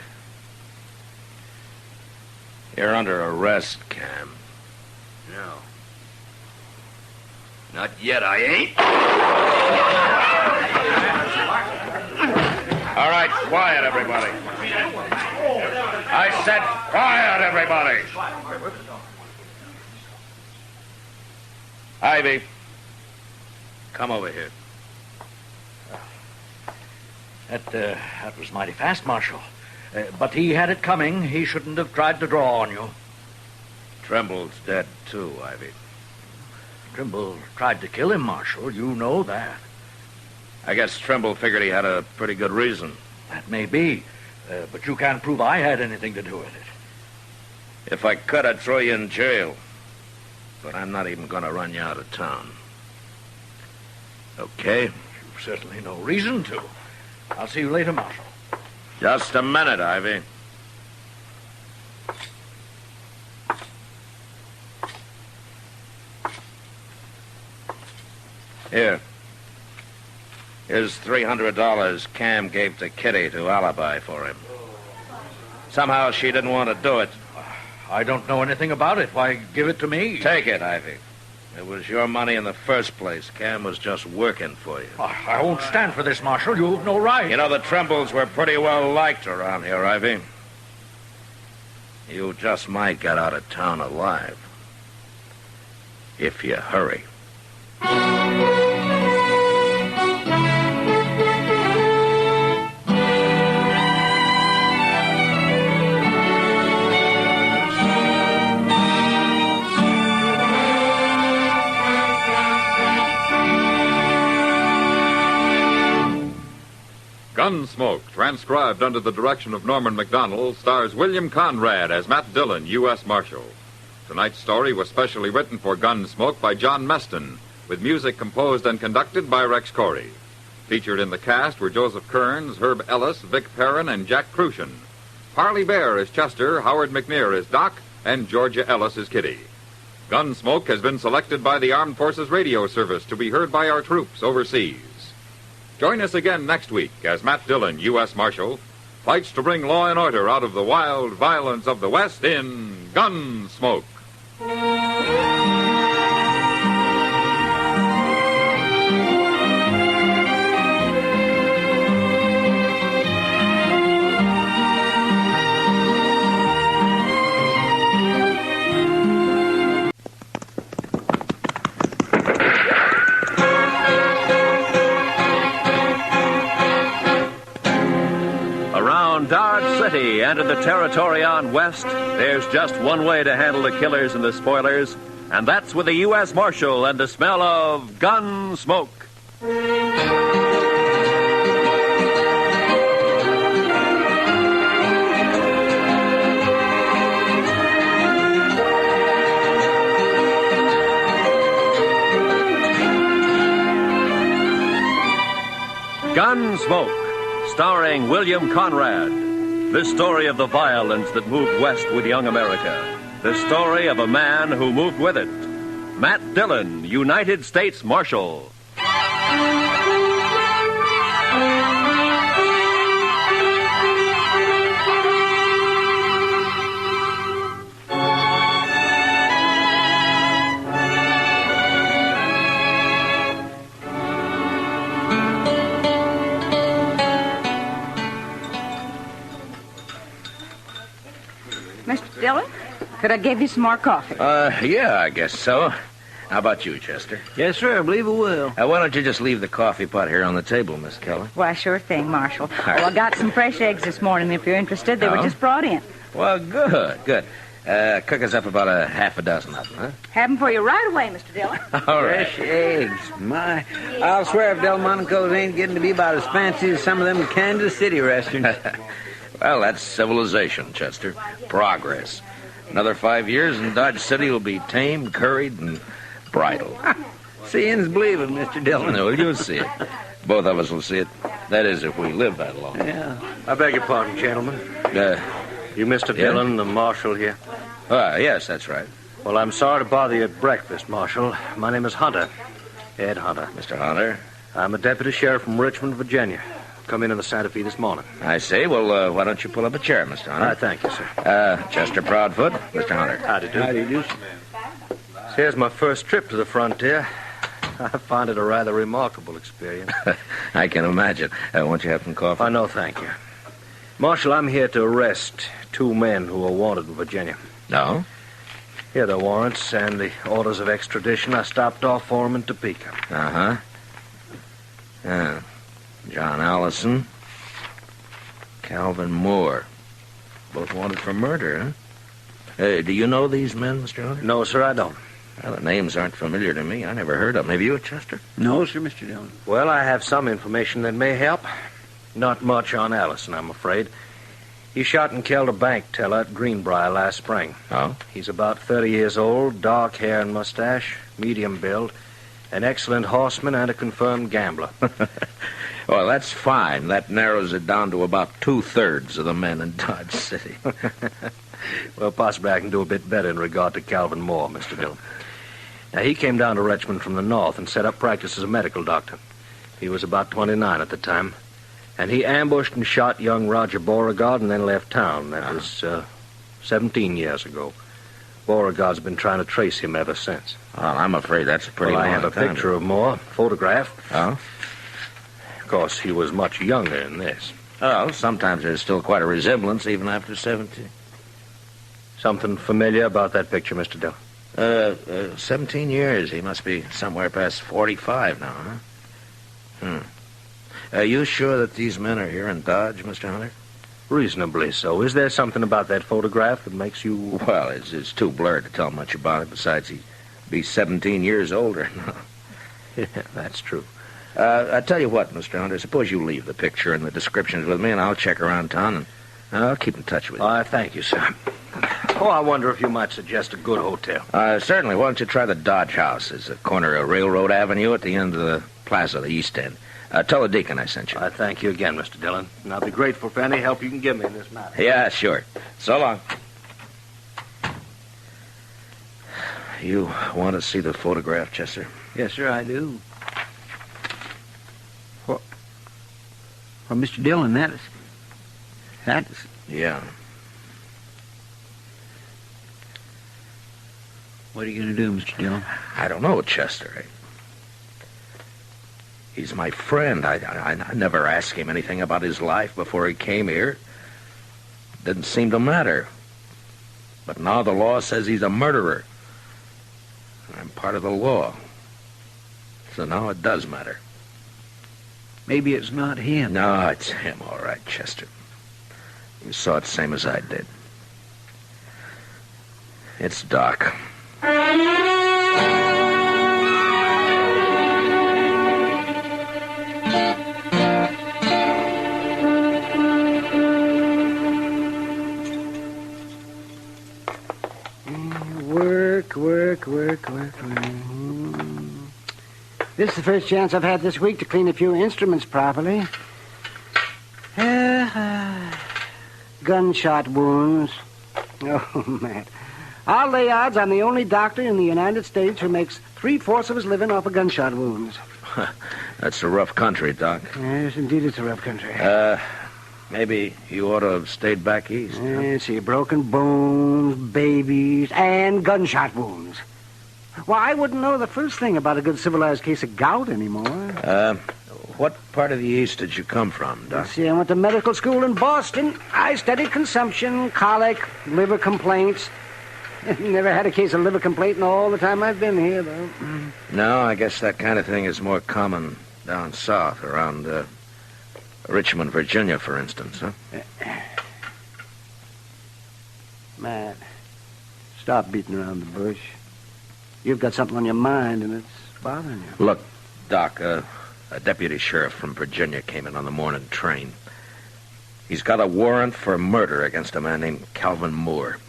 You're under arrest, Cam. No. Not yet, I ain't. All right, quiet, everybody. I said quiet, everybody. Ivy, come over here. That was mighty fast, Marshal. But he had it coming. He shouldn't have tried to draw on you. Trimble's dead, too, Ivy. Trimble tried to kill him, Marshal. You know that. I guess Trimble figured he had a pretty good reason. That may be. But you can't prove I had anything to do with it. If I could, I'd throw you in jail. But I'm not even going to run you out of town. Okay? You've certainly no reason to. I'll see you later, Marshal. Just a minute, Ivy. Here. Here's $300 Cam gave to Kitty to alibi for him. Somehow she didn't want to do it. I don't know anything about it. Why, give it to me. Take it, Ivy. It was your money in the first place. Cam was just working for you. I won't stand for this, Marshal. You've no right. You know, the Trimbles were pretty well liked around here, Ivy. You just might get out of town alive. If you hurry. Gunsmoke, transcribed under the direction of Norman Macdonald, stars William Conrad as Matt Dillon, U.S. Marshal. Tonight's story was specially written for Gunsmoke by John Meston, with music composed and conducted by Rex Corey. Featured in the cast were Joseph Kearns, Herb Ellis, Vic Perrin, and Jack Crucian. Parley Bear as Chester, Howard McNear as Doc, and Georgia Ellis as Kitty. Gunsmoke has been selected by the Armed Forces Radio Service to be heard by our troops overseas. Join us again next week as Matt Dillon, U.S. Marshal, fights to bring law and order out of the wild violence of the West in Gunsmoke. Dodge City and in the territory on west, there's just one way to handle the killers and the spoilers, and that's with a U.S. Marshal and the smell of gun smoke. Gunsmoke, starring William Conrad. The story of the violence that moved west with young America. The story of a man who moved with it. Matt Dillon, United States Marshal. Mr. Dillon, could I give you some more coffee? Yeah, I guess so. How about you, Chester? Yes, sir, I believe it will. Why don't you just leave the coffee pot here on the table, Miss Keller? Why, sure thing, Marshal. Oh, I got some fresh eggs this morning, if you're interested. They were just brought in. Well, good. Cook us up about a half a dozen of them, huh? Have them for you right away, Mr. Dillon. All right. Fresh eggs. My, I'll swear if Delmonico's ain't getting to be about as fancy as some of them Kansas City restaurants. Well, that's civilization, Chester. Progress. Another 5 years and Dodge City will be tamed, curried, and bridled. Seeing's believing, Mr. Dillon. No, you'll see it. Both of us will see it. That is, if we live that long. Yeah. I beg your pardon, gentlemen. You Mr. Yeah? Dillon, the marshal here? Yes, that's right. Well, I'm sorry to bother you at breakfast, Marshal. My name is Hunter. Ed Hunter. Mr. Hunter? I'm a deputy sheriff from Richmond, Virginia. Come in the Santa Fe this morning. I see. Well, why don't you pull up a chair, Mr. Hunter? Thank you, sir. Chester Proudfoot, Mr. Hunter. Howdy do. Howdy do. Here's my first trip to the frontier. I find it a rather remarkable experience. I can imagine. Won't you have some coffee? No, thank you. Marshal, I'm here to arrest 2 men who are wanted in Virginia. No? Here are the warrants and the orders of extradition. I stopped off for them in Topeka. Uh-huh. John Allison, Calvin Moore. Both wanted for murder, huh? Do you know these men, Mr. Hunter? No, sir, I don't. Well, the names aren't familiar to me. I never heard of them. Have you, Chester? No, sir, Mr. Dillon. Well, I have some information that may help. Not much on Allison, I'm afraid. He shot and killed a bank teller at Greenbrier last spring. Oh? He's about 30 years old, dark hair and mustache, medium build, an excellent horseman and a confirmed gambler. Well, that's fine. That narrows it down to about 2/3 of the men in Dodge City. Well, possibly I can do a bit better in regard to Calvin Moore, Mr. Dillon. Now, he came down to Richmond from the north and set up practice as a medical doctor. He was about 29 at the time. And he ambushed and shot young Roger Beauregard and then left town. That was 17 years ago. Beauregard's been trying to trace him ever since. Well, I'm afraid that's a pretty long I have a time. picture of Moore, photograph. Oh? Of course, he was much younger than this. Well, sometimes there's still quite a resemblance, even after 17. Something familiar about that picture, Mr. Dillon? 17 years. He must be somewhere past 45 now, huh? Are you sure that these men are here in Dodge, Mr. Hunter? Reasonably so. Is there something about that photograph that makes you... Well, it's too blurred to tell much about it. Besides, he'd be 17 years older. Yeah, that's true. I tell you what, Mr. Hunter, suppose you leave the picture and the descriptions with me, and I'll check around town, and I'll keep in touch with you. Thank you, sir. Oh, I wonder if you might suggest a good hotel. Certainly. Why don't you try the Dodge House? It's the corner of Railroad Avenue at the end of the plaza, the East End. Tell the deacon I sent you. I thank you again, Mr. Dillon, and I'll be grateful for any help you can give me in this matter. Yeah, sure. So long. You want to see the photograph, Chester? Yes, sir, I do. Well, Mr. Dillon, that's... Yeah. What are you going to do, Mr. Dillon? I don't know, Chester. He's my friend. I never asked him anything about his life before he came here. Didn't seem to matter. But now the law says he's a murderer. I'm part of the law. So now it does matter. Maybe it's not him. No, it's him, all right, Chester. You saw it same as I did. It's Doc. Work. This is the first chance I've had this week to clean a few instruments properly. Gunshot wounds. Oh, Matt. I'll lay odds I'm the only doctor in the United States who makes 3/4 of his living off of gunshot wounds. That's a rough country, Doc. Yes, indeed, it's a rough country. Maybe you ought to have stayed back east. See, broken bones, babies, and gunshot wounds. Well, I wouldn't know the first thing about a good civilized case of gout anymore. What part of the East did you come from, Doc? See, I went to medical school in Boston. I studied consumption, colic, liver complaints. Never had a case of liver complaint in all the time I've been here, though. No, I guess that kind of thing is more common down south, around Richmond, Virginia, for instance, huh? Matt, stop beating around the bush. You've got something on your mind, and it's bothering you. Look, Doc, a deputy sheriff from Virginia came in on the morning train. He's got a warrant for murder against a man named Calvin Moore.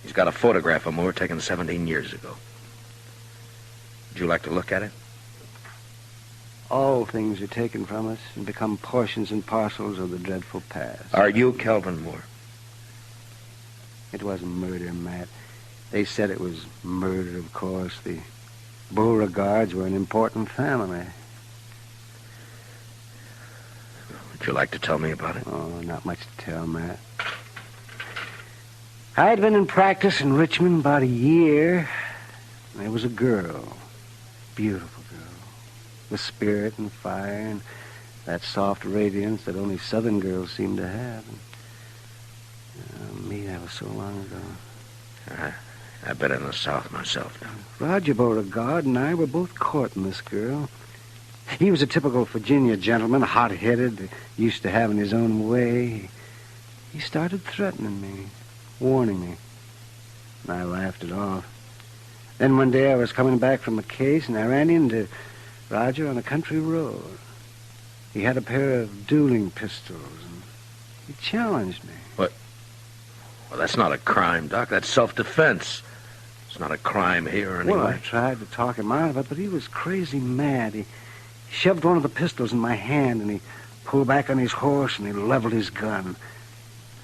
He's got a photograph of Moore taken 17 years ago. Would you like to look at it? All things are taken from us and become portions and parcels of the dreadful past. Are you Calvin Moore? It wasn't murder, Matt. They said it was murder, of course. The Beauregards were an important family. Would you like to tell me about it? Oh, not much to tell, Matt. I'd been in practice in Richmond about a year. There was a girl, beautiful girl, with spirit and fire and that soft radiance that only Southern girls seem to have. And, me, that was so long ago. I've been in the South myself now. Roger Beauregard and I were both courting this girl. He was a typical Virginia gentleman, hot-headed, used to having his own way. He started threatening me. warning me. And I laughed it off. Then one day I was coming back from a case, and I ran into Roger on a country road. He had a pair of dueling pistols, and he challenged me. What? Well, that's not a crime, Doc. That's self-defense. It's not a crime here anyway. Well, I tried to talk him out of it, but he was crazy mad. He shoved one of the pistols in my hand, and he pulled back on his horse, and he leveled his gun.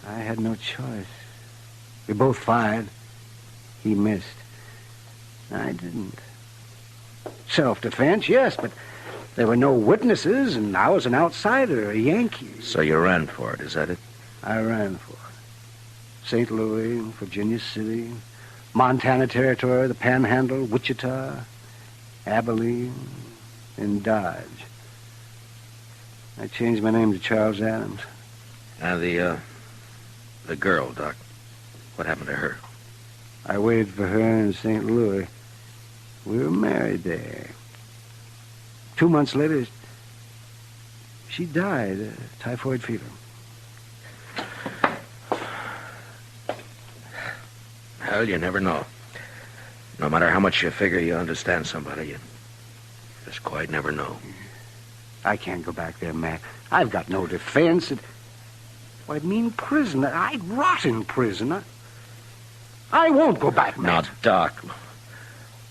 I had no choice. We both fired. He missed. I didn't. Self-defense, yes, but there were no witnesses, and I was an outsider, a Yankee. So you ran for it, is that it? I ran for it. St. Louis, Virginia City, Montana Territory, the Panhandle, Wichita, Abilene, and Dodge. I changed my name to Charles Adams. And the girl, Doc. What happened to her? I waited for her in St. Louis. We were married there. 2 months later, she died of typhoid fever. Well, you never know. No matter how much you figure you understand somebody, you just quite never know. I can't go back there, Matt. I've got no defense. I'd mean prison. I'd rot in prison. I won't go back, Matt. Now, Doc,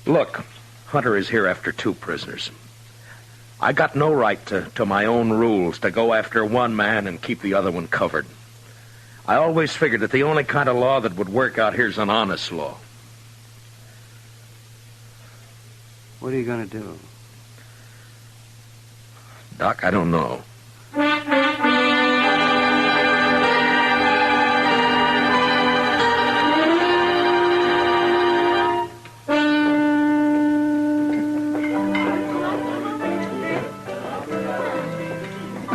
look, Hunter is here after 2 prisoners. I got no right to my own rules, to go after one man and keep the other one covered. I always figured that the only kind of law that would work out here is an honest law. What are you going to do? Doc, I don't know.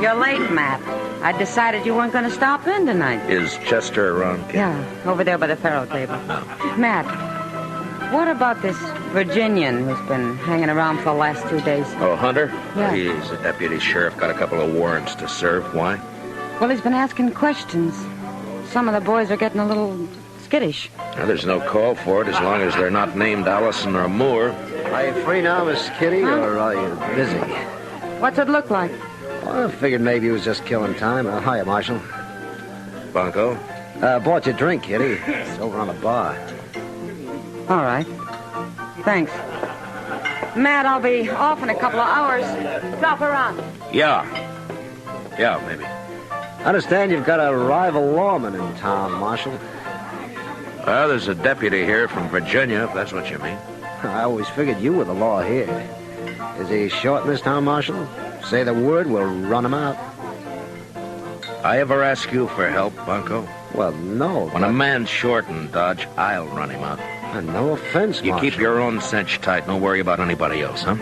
You're late, Matt. I decided you weren't going to stop in tonight. Is Chester around, Kid? Yeah, over there by the faro table. No. Matt, what about this Virginian who's been hanging around for the last 2 days? Oh, Hunter? Yeah. He's a deputy sheriff, got a couple of warrants to serve. Why? Well, he's been asking questions. Some of the boys are getting a little skittish. Now, there's no call for it as long as they're not named Allison or Moore. Are you free now, Miss Kitty, or are you busy? What's it look like? Well, I figured maybe he was just killing time. Hiya, Marshal. Bunko? Bought you a drink, Kitty. It's over on the bar. All right. Thanks. Matt, I'll be off in a couple of hours. Drop around. Yeah, maybe. I understand you've got a rival lawman in town, Marshal. Well, there's a deputy here from Virginia, if that's what you mean. I always figured you were the law here. Is he short in this town, Marshal? Say the word, we'll run him out. I ever ask you for help, Bunko? Well, no. When a man's short in Dodge, I'll run him out. No offense, You Marshal. keep your own cinch tight. Don't worry about anybody else, huh?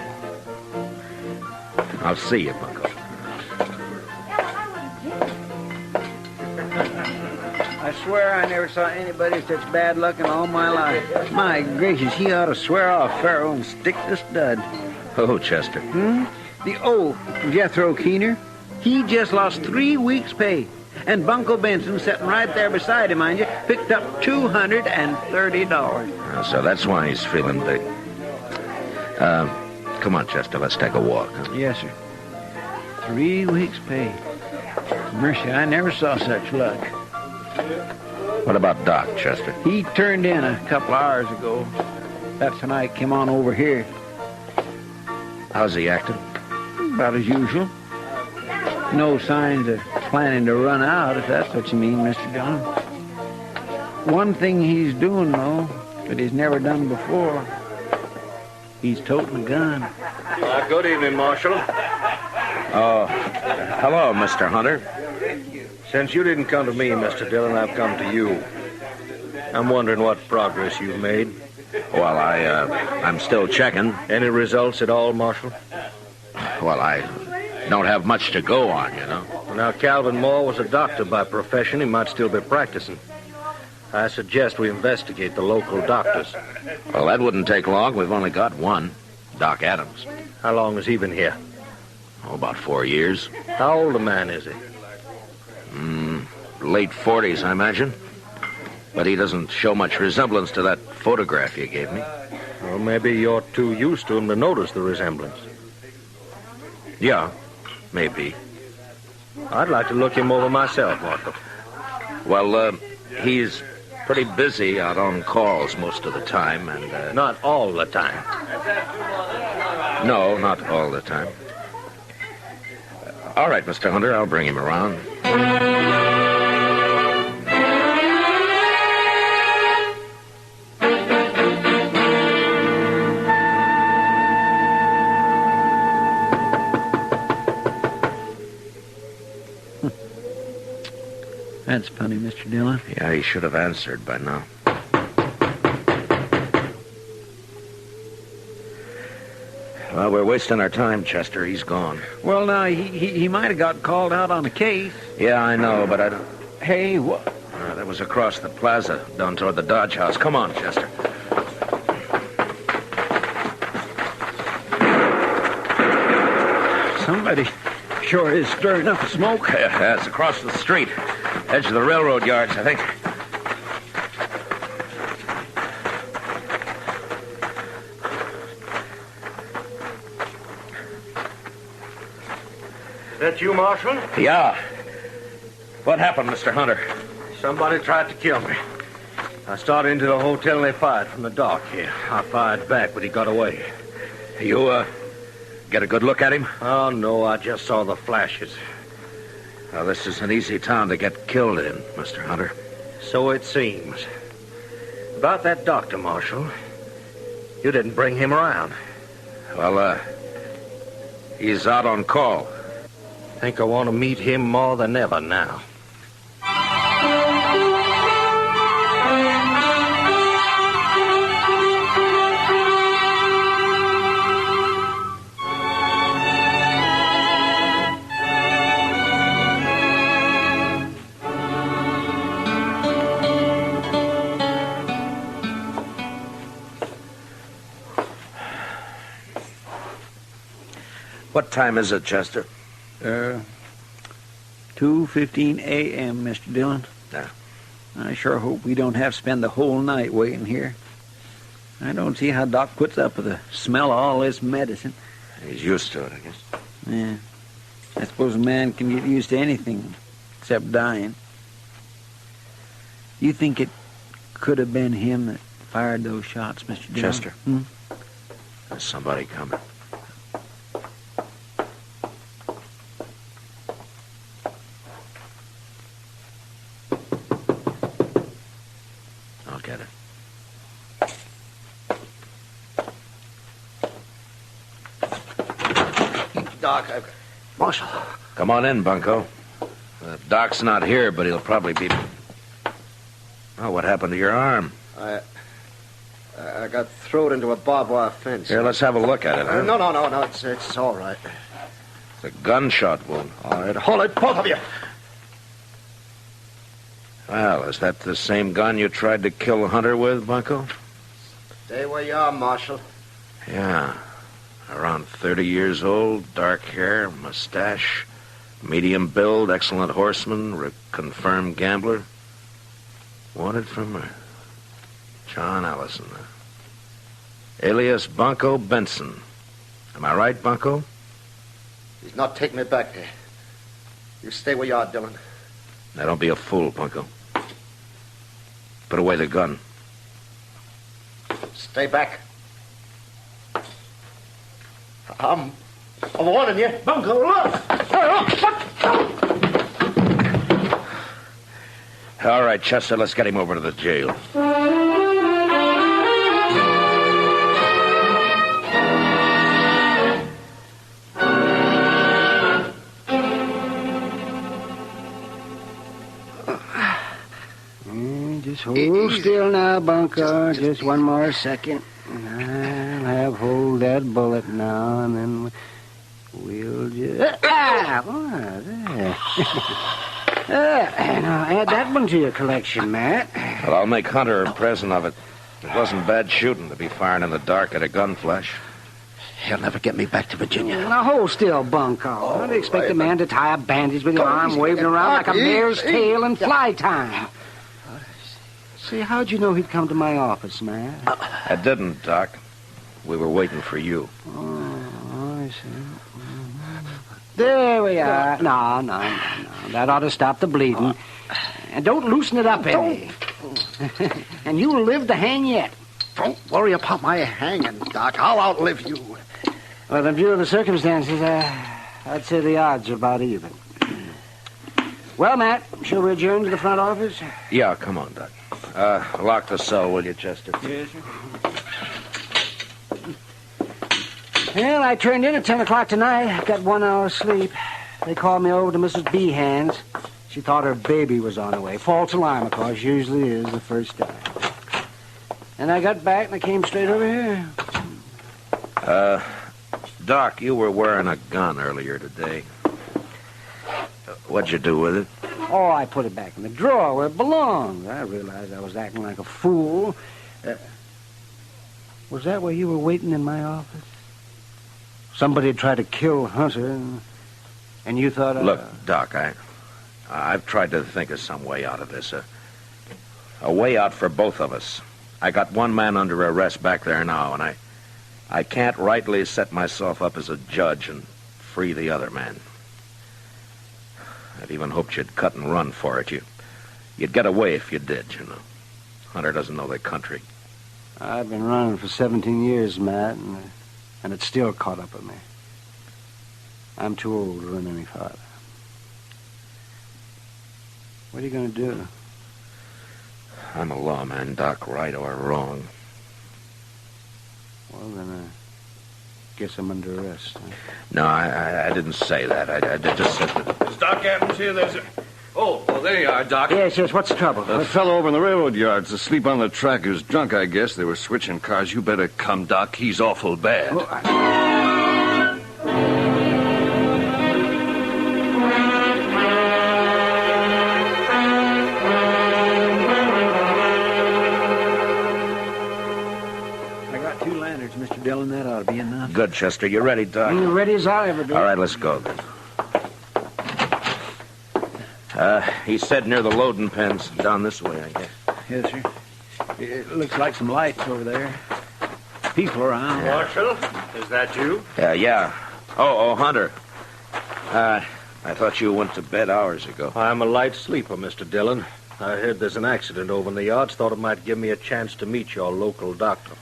I'll see you, Bunko. I swear I never saw anybody with such bad luck in all my life. My gracious, he ought to swear off Pharaoh and stick the stud. Oh, Chester. The old Jethro Keener. He just lost 3 weeks' pay. And Bunko Benson, sitting right there beside him, mind you, picked up $230. So that's why he's feeling big. Come on, Chester, let's take a walk. Huh? Yes, sir. 3 weeks' pay. Mercy, I never saw such luck. What about Doc, Chester? He turned in a couple hours ago. That's when I came on over here. How's he acting? About as usual. No signs of planning to run out, if that's what you mean, Mr. Dillon. One thing he's doing, though, that he's never done before. He's toting a gun. Good evening, Marshal. Oh, hello, Mr. Hunter. Since you didn't come to me, Mr. Dillon, I've come to you. I'm wondering what progress you've made. Well, I'm still checking. Any results at all, Marshal? Well, I don't have much to go on, you know. Now, Calvin Moore was a doctor by profession. He might still be practicing. I suggest we investigate the local doctors. Well, that wouldn't take long. We've only got one, Doc Adams. How long has he been here? Oh, about 4 years. How old a man is he? Late 40s, I imagine. But he doesn't show much resemblance to that photograph you gave me. Well, maybe you're too used to him to notice the resemblance. Yeah, maybe. I'd like to look him over myself, Marshal. Well, he's pretty busy out on calls most of the time, and... Not all the time. No, not all the time. All right, Mr. Hunter, I'll bring him around. That's funny, Mr. Dillon. Yeah, he should have answered by now. Well, we're wasting our time, Chester. He's gone. Well, now, he might have got called out on a case. Yeah, I know, but I don't... Hey, what? That was across the plaza, down toward the Dodge House. Come on, Chester. Somebody sure is stirring up the smoke. Yeah, it's across the street. Edge of the railroad yards, I think. That you, Marshal? Yeah. What happened, Mr. Hunter? Somebody tried to kill me. I started into the hotel and they fired from the dark here. I fired back, but he got away. You, get a good look at him? Oh, no, I just saw the flashes. Well, this is an easy town to get killed in, Mr. Hunter. So it seems. About that doctor, Marshal. You didn't bring him around. Well, he's out on call. Think I want to meet him more than ever now. What time is it, Chester? 2:15 a.m., Mr. Dillon. Yeah. I sure hope we don't have to spend the whole night waiting here. I don't see how Doc puts up with the smell of all this medicine. He's used to it, I guess. Yeah. I suppose a man can get used to anything except dying. You think it could have been him that fired those shots, Mr. Dillon? Chester? There's somebody coming. Doc, Marshal. Come on in, Bunko. Doc's not here, but he'll probably be... Oh, what happened to your arm? I got thrown into a barbed wire fence. Here, let's have a look at it, huh? No. It's all right. It's a gunshot wound. All right, hold it, both of you. Well, is that the same gun you tried to kill Hunter with, Bunko? Stay where you are, Marshal. Yeah. Around 30 years old, dark hair, mustache, medium build, excellent horseman, confirmed gambler. Wanted from John Allison. Alias Bunko Benson. Am I right, Bunko? He's not taking me back there. You stay where you are, Dillon. Now, don't be a fool, Bunko. Put away the gun. Stay back. I'm warning you. Bunko, look! All right, Chester, let's get him over to the jail. Just hold still now, Bunko. Just one more second. I'll have hold that bullet now, and then we'll just... there. Now, add that one to your collection, Matt. Well, I'll make Hunter a present of it. It wasn't bad shooting to be firing in the dark at a gun flash. He'll never get me back to Virginia. Now, hold still, Bunko. Don't expect a man to tie a bandage with your arm waving around like a mare's tail in fly time. Say, how'd you know he'd come to my office, Matt? I didn't, Doc. We were waiting for you. Oh, I see. There we are. No. That ought to stop the bleeding. And don't loosen it up any. And you'll live to hang yet. Don't worry about my hanging, Doc. I'll outlive you. Well, in view of the circumstances, I'd say the odds are about even. Well, Matt, shall we adjourn to the front office? Yeah, come on, Doc. Lock the cell, will you, Chester? Yes, sir. Well, I turned in at 10 o'clock tonight. I got 1 hour's sleep. They called me over to Mrs. Behan's. She thought her baby was on her way. False alarm, of course, usually is the first time. And I got back and I came straight over here. Doc, you were wearing a gun earlier today. What'd you do with it? Oh, I put it back in the drawer where it belongs. I realized I was acting like a fool. Was that where you were waiting in my office? Somebody had tried to kill Hunter, and you thought... Look, Doc, I've tried to think of some way out of this. A way out for both of us. I got one man under arrest back there now, and I can't rightly set myself up as a judge and free the other man. I'd even hoped you'd cut and run for it. You'd get away if you did, you know. Hunter doesn't know the country. I've been running for 17 years, Matt, and it's still caught up with me. I'm too old to run any farther. What are you going to do? I'm a lawman, Doc, right or wrong. Well, then I guess I'm under arrest. Huh? No, I didn't say that. I just said that... Is Doc Adams here? There's a... Oh, there you are, Doc. Yes, what's the trouble? That fellow over in the railroad yard's asleep on the track who's drunk, I guess. They were switching cars. You better come, Doc. He's awful bad. I got 2 lanterns, Mr. Dillon. That ought to be enough. Good, Chester. You ready, Doc? Ready as I'll ever be. All right, let's go then. He said near the loading pens. Down this way, I guess. Yes, sir. It looks like some lights over there. People around. Yeah. Marshal, is that you? Yeah. Oh, Hunter. I thought you went to bed hours ago. I'm a light sleeper, Mr. Dillon. I heard there's an accident over in the yards. Thought it might give me a chance to meet your local doctor.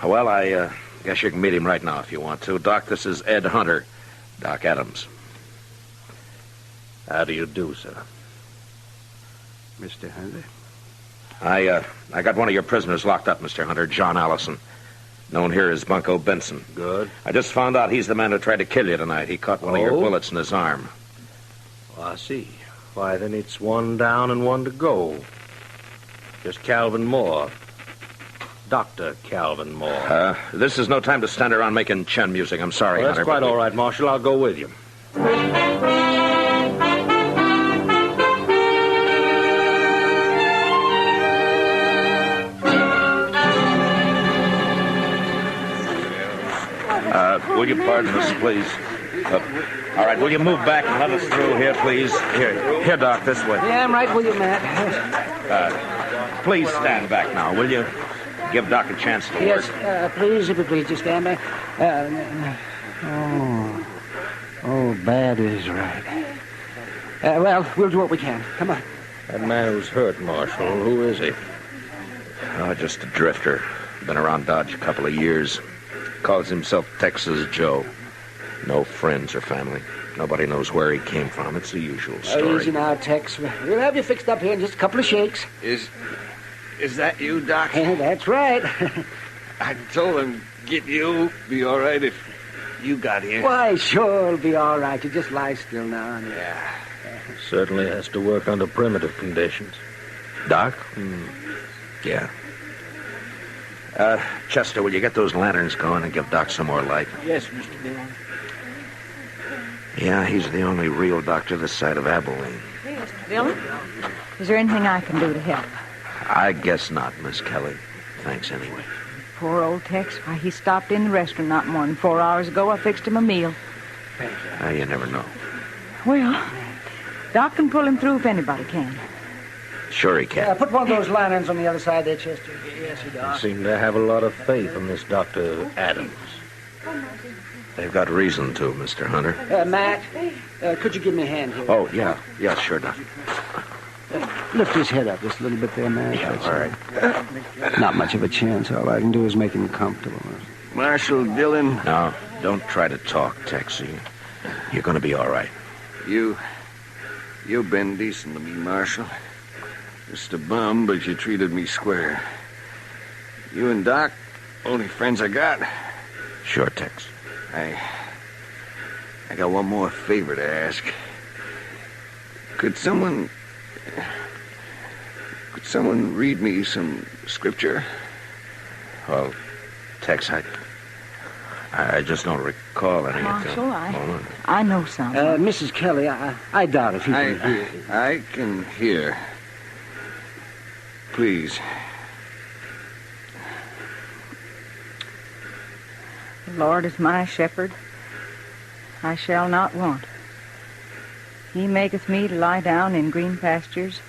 Well, I guess you can meet him right now if you want to. Doc, this is Ed Hunter. Doc Adams. How do you do, sir? Mr. Hunter? I got one of your prisoners locked up, Mr. Hunter, John Allison. Known here as Bunko Benson. Good. I just found out he's the man who tried to kill you tonight. He caught one of your bullets in his arm. Oh, I see. Why, then it's 1 down and 1 to go. Just Calvin Moore. Dr. Calvin Moore. This is no time to stand around making chin music. I'm sorry, Well, that's Hunter. quite all right, Marshal. I'll go with you. Will you pardon us, please? All right, will you move back and let us through here, please? Here, Doc, this way. Yeah, I'm right with you, Matt. Please stand back now, will you? Give Doc a chance to work. Yes, please, if you please, just stand back. Bad is right. Well, we'll do what we can. Come on. That man who's hurt, Marshal, who is he? Oh, just a drifter. Been around Dodge a couple of years. Calls himself Texas Joe. No friends or family. Nobody knows where he came from. It's the usual story. Easy now, Tex. We'll have you fixed up here in just a couple of shakes. Is that you, Doc? That's right. I told him get you. Be all right if you got here. Why, sure, it'll be all right. You just lie still now. Yeah. Certainly has to work under primitive conditions. Doc? Yeah. Chester, will you get those lanterns going and give Doc some more light? Yes, Mr. Dillon. Yeah, he's the only real doctor this side of Abilene. Mr. Dillon, is there anything I can do to help? I guess not, Miss Kelly. Thanks anyway. Poor old Tex. Why, he stopped in the restaurant not more than 4 hours ago. I fixed him a meal. You never know. Well, Doc can pull him through if anybody can. Sure he can. Put one of those lanterns on the other side there, Chester. Yes, you You Doc. seem to have a lot of faith in this Dr. Adams. They've got reason to, Mr. Hunter. Matt, could you give me a hand here? Oh, yeah. Yeah, sure, Doc. Lift his head up just a little bit there, Matt. Yeah, all right. Not much of a chance. All I can do is make him comfortable. Marshal Dillon. No, don't try to talk, Texie. You're going to be all right. You've been decent to me, Marshal. Just a bum, but you treated me square. You and Doc, only friends I got. Sure, Tex. I got one more favor to ask. Could someone read me some scripture? Well, Tex, I just don't recall anything. Marshal, I know some. Mrs. Kelly, I doubt if you can hear. I can hear. Please. The Lord is my shepherd. I shall not want. He maketh me to lie down in green pastures.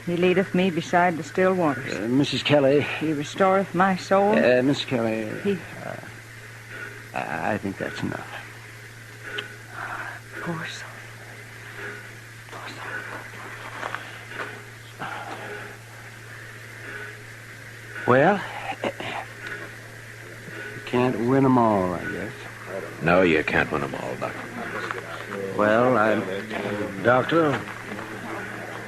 He leadeth me beside the still waters. Mrs. Kelly. He restoreth my soul. Mrs. Kelly. I think that's enough. Poor soul. Well, you can't win them all, I guess. No, you can't win them all, Doc. Well, Doctor,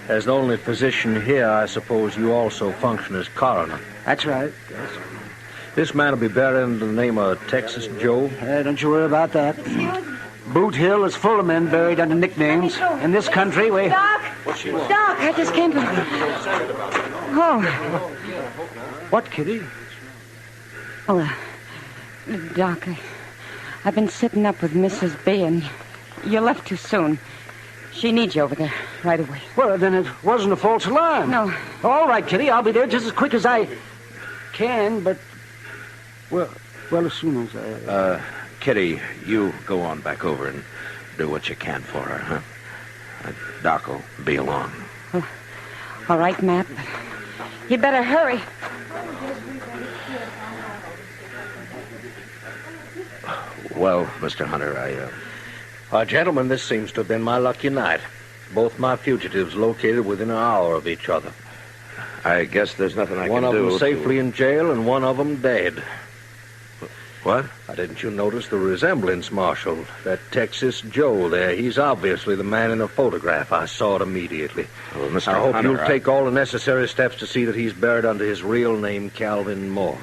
as the only physician here, I suppose you also function as coroner. That's right, yes. This man will be buried under the name of Texas Joe. Don't you worry about that. Boot Hill is full of men buried under nicknames. In this country, we... Doc! Doc, I just came to... Oh. What, Kitty? Oh, Doc, I've been sitting up with Mrs. B, and you left too soon. She needs you over there right away. Well, then it wasn't a false alarm. No. All right, Kitty, I'll be there just as quick as I can, but... Well, as soon as I... Kitty, you go on back over and do what you can for her, huh? Doc will be along. All right, Matt, but you better hurry. Well, Mr. Hunter, Gentlemen, this seems to have been my lucky night. Both my fugitives located within an hour of each other. I guess there's nothing I can do. One of them safely in jail and one of them dead. What? Didn't you notice the resemblance, Marshal? That Texas Joe there, he's obviously the man in the photograph. I saw it immediately. Well, Mr. I hope Hunter, you'll take all the necessary steps to see that he's buried under his real name, Calvin Moore.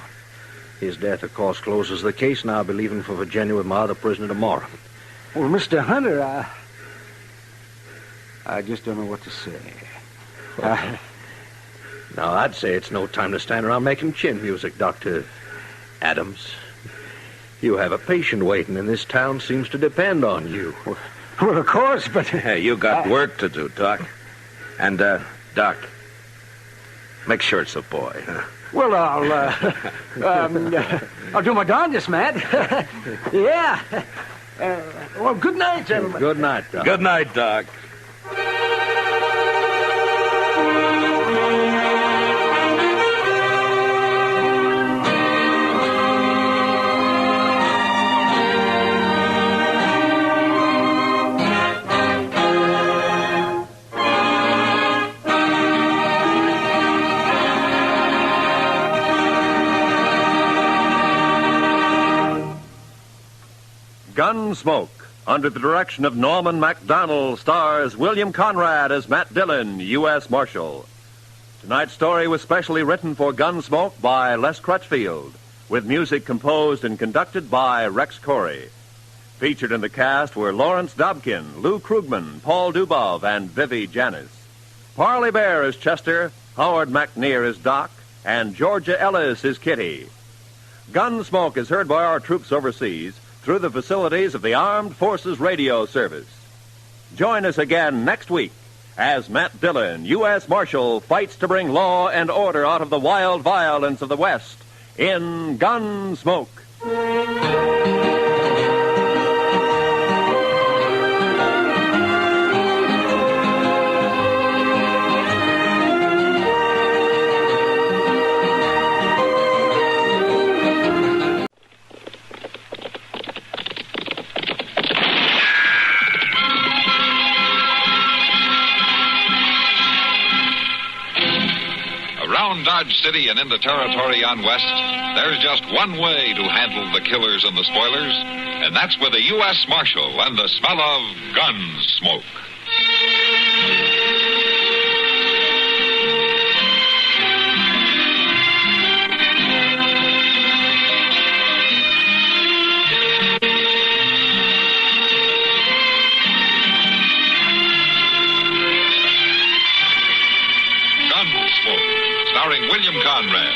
His death, of course, closes the case, and I'll be leaving for Virginia with my other prisoner tomorrow. Well, Mr. Hunter, I just don't know what to say. Now, I'd say it's no time to stand around making chin music, Dr. Adams. You have a patient waiting, and this town seems to depend on you. Well, of course, but... Hey, you got work to do, Doc. And, Doc, make sure it's a boy, huh? Well, I'll do my darndest, Matt. Yeah. Well, good night, gentlemen. Good night, Doc. Good night, Doc. Gunsmoke, under the direction of Norman MacDonald, stars William Conrad as Matt Dillon, U.S. Marshal. Tonight's story was specially written for Gunsmoke by Les Crutchfield, with music composed and conducted by Rex Corey. Featured in the cast were Lawrence Dobkin, Lou Krugman, Paul Dubov, and Vivi Janis. Parley Bear is Chester, Howard McNear is Doc, and Georgia Ellis is Kitty. Gunsmoke is heard by our troops overseas through the facilities of the Armed Forces Radio Service. Join us again next week as Matt Dillon, U.S. Marshal, fights to bring law and order out of the wild violence of the West in Gunsmoke. Around Dodge City and in the territory on West, there's just one way to handle the killers and the spoilers, and that's with a U.S. Marshal and the smell of Gunsmoke. Starring William Conrad,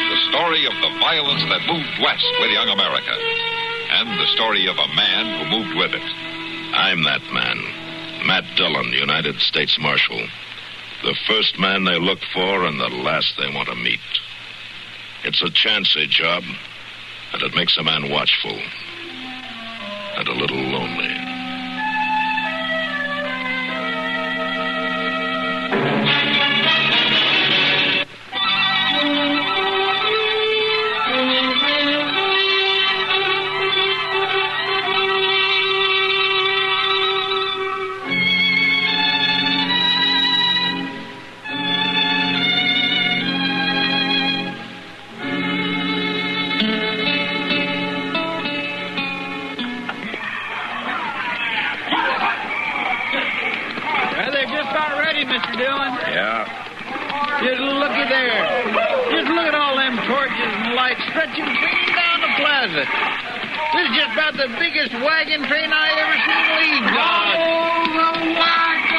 the story of the violence that moved west with young America, and the story of a man who moved with it. I'm that man, Matt Dillon, United States Marshal. The first man they look for and the last they want to meet. It's a chancy job, and it makes a man watchful and a little lonely. Mr. Dillon? Yeah. Just looky there. Just look at all them torches and lights stretching clean down the plaza. This is just about the biggest wagon train I ever seen leave, Dodge. Oh, the wagon!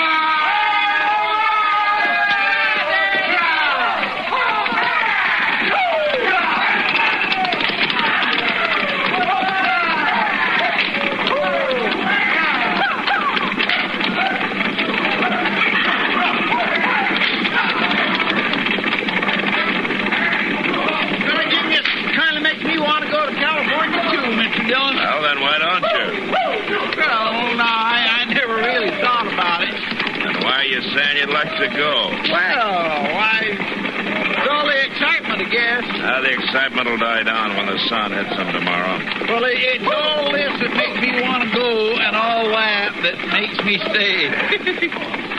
Well, then why don't you? Well, no, I never really thought about it. And why are you saying you'd like to go? Well, why, it's all the excitement, I guess. The excitement will die down when the sun hits them tomorrow. Well, it's all this that makes me want to go and all that that makes me stay.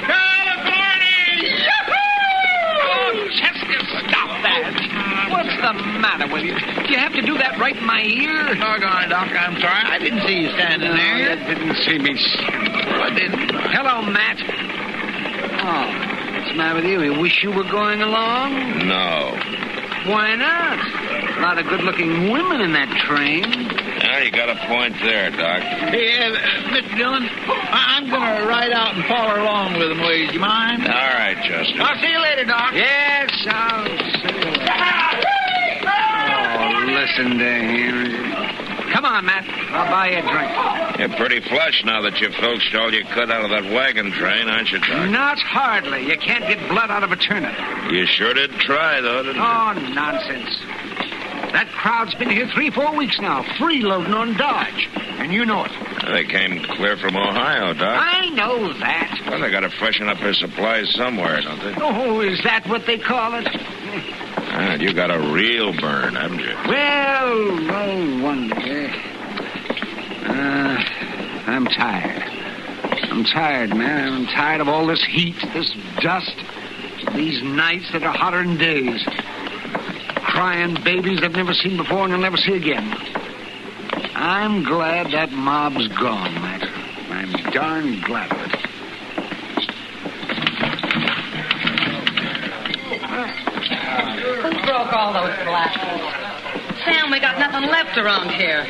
California! Yahoo! Oh, Chester, stop that. What's the matter with you? Do you have to do that right in my ear? Doggone, Doc, I'm sorry. I didn't see you standing there. You didn't see me. I didn't. Hello, Matt. Oh, what's the matter with you? You wish you were going along? No. Why not? A lot of good-looking women in that train. Yeah, you got a point there, Doc. Hey, Mr. Dillon, I'm going to ride out and follow along with them, ways. You mind? All right, Chester. I'll see you later, Doc. Yes, I'll see you later. Oh, listen to him. Come on, Matt. I'll buy you a drink. You're pretty flush now that you filched all you could out of that wagon train, aren't you, Doc? Not hardly. You can't get blood out of a turnip. You sure did try, though, didn't you? Oh, nonsense. That crowd's been here 3-4 weeks now, freeloading on Dodge. And you know it. They came clear from Ohio, Doc. I know that. Well, they got to freshen up their supplies somewhere, don't they? Oh, is that what they call it? And you got a real burn, haven't you? Well, no wonder. I'm tired. I'm tired, man. I'm tired of all this heat, this dust, these nights that are hotter than days. Crying babies I've never seen before and I'll never see again. I'm glad that mob's gone, Matt. I'm darn glad of it. Who broke all those glasses? Sam, we got nothing left around here.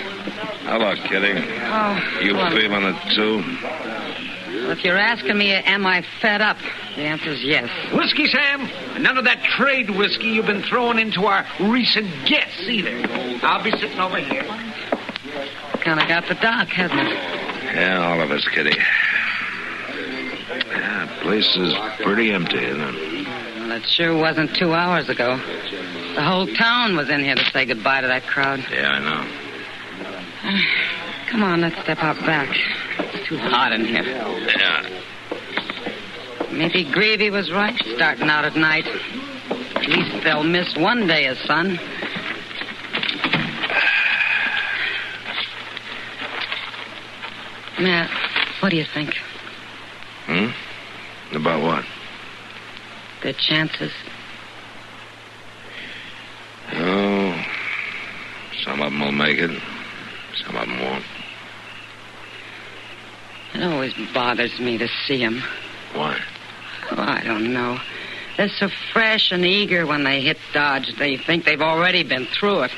Hello, Kitty. Oh, You well, feeling it, too? if you're asking me, am I fed up? The answer's yes. Whiskey, Sam? None of that trade whiskey you've been throwing into our recent guests, either. I'll be sitting over here. Kind of got the doc, hasn't it? Yeah, all of us, Kitty. Yeah, place is pretty empty, isn't it? Well, it sure wasn't 2 hours ago. The whole town was in here to say goodbye to that crowd. Yeah, I know. Come on, let's step out back. It's too hot in here. Yeah. Maybe Greavy was right, starting out at night. At least they'll miss one day of sun. Matt, what do you think? About what? Their chances. Some of them will make it. Some of them won't. It always bothers me to see them. Why? Oh, I don't know. They're so fresh and eager when they hit Dodge. They think they've already been through it.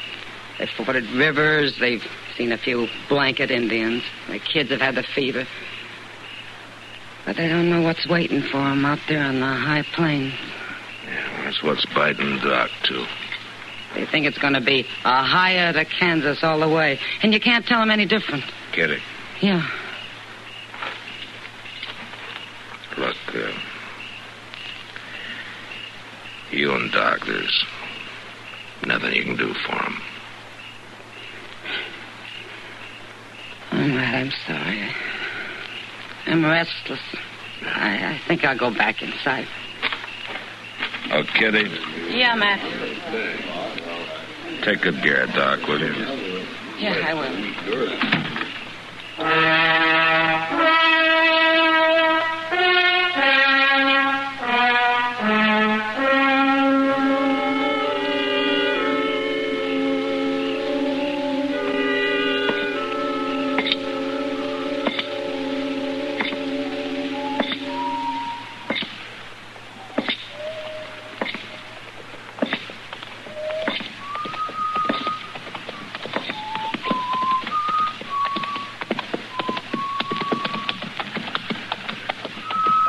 They've forded rivers. They've seen a few blanket Indians. The kids have had the fever. But they don't know what's waiting for them out there on the high plains. Yeah, that's what's biting Doc, too. They think it's going to be a higher to Kansas all the way. And you can't tell them any different. Kitty. Yeah. Look, you and Doc, there's nothing you can do for him. Oh, Matt, I'm sorry. I'm restless. I think I'll go back inside. Oh, Kitty, Yeah, Matt. take good care of Doc, will you? Yeah, I will.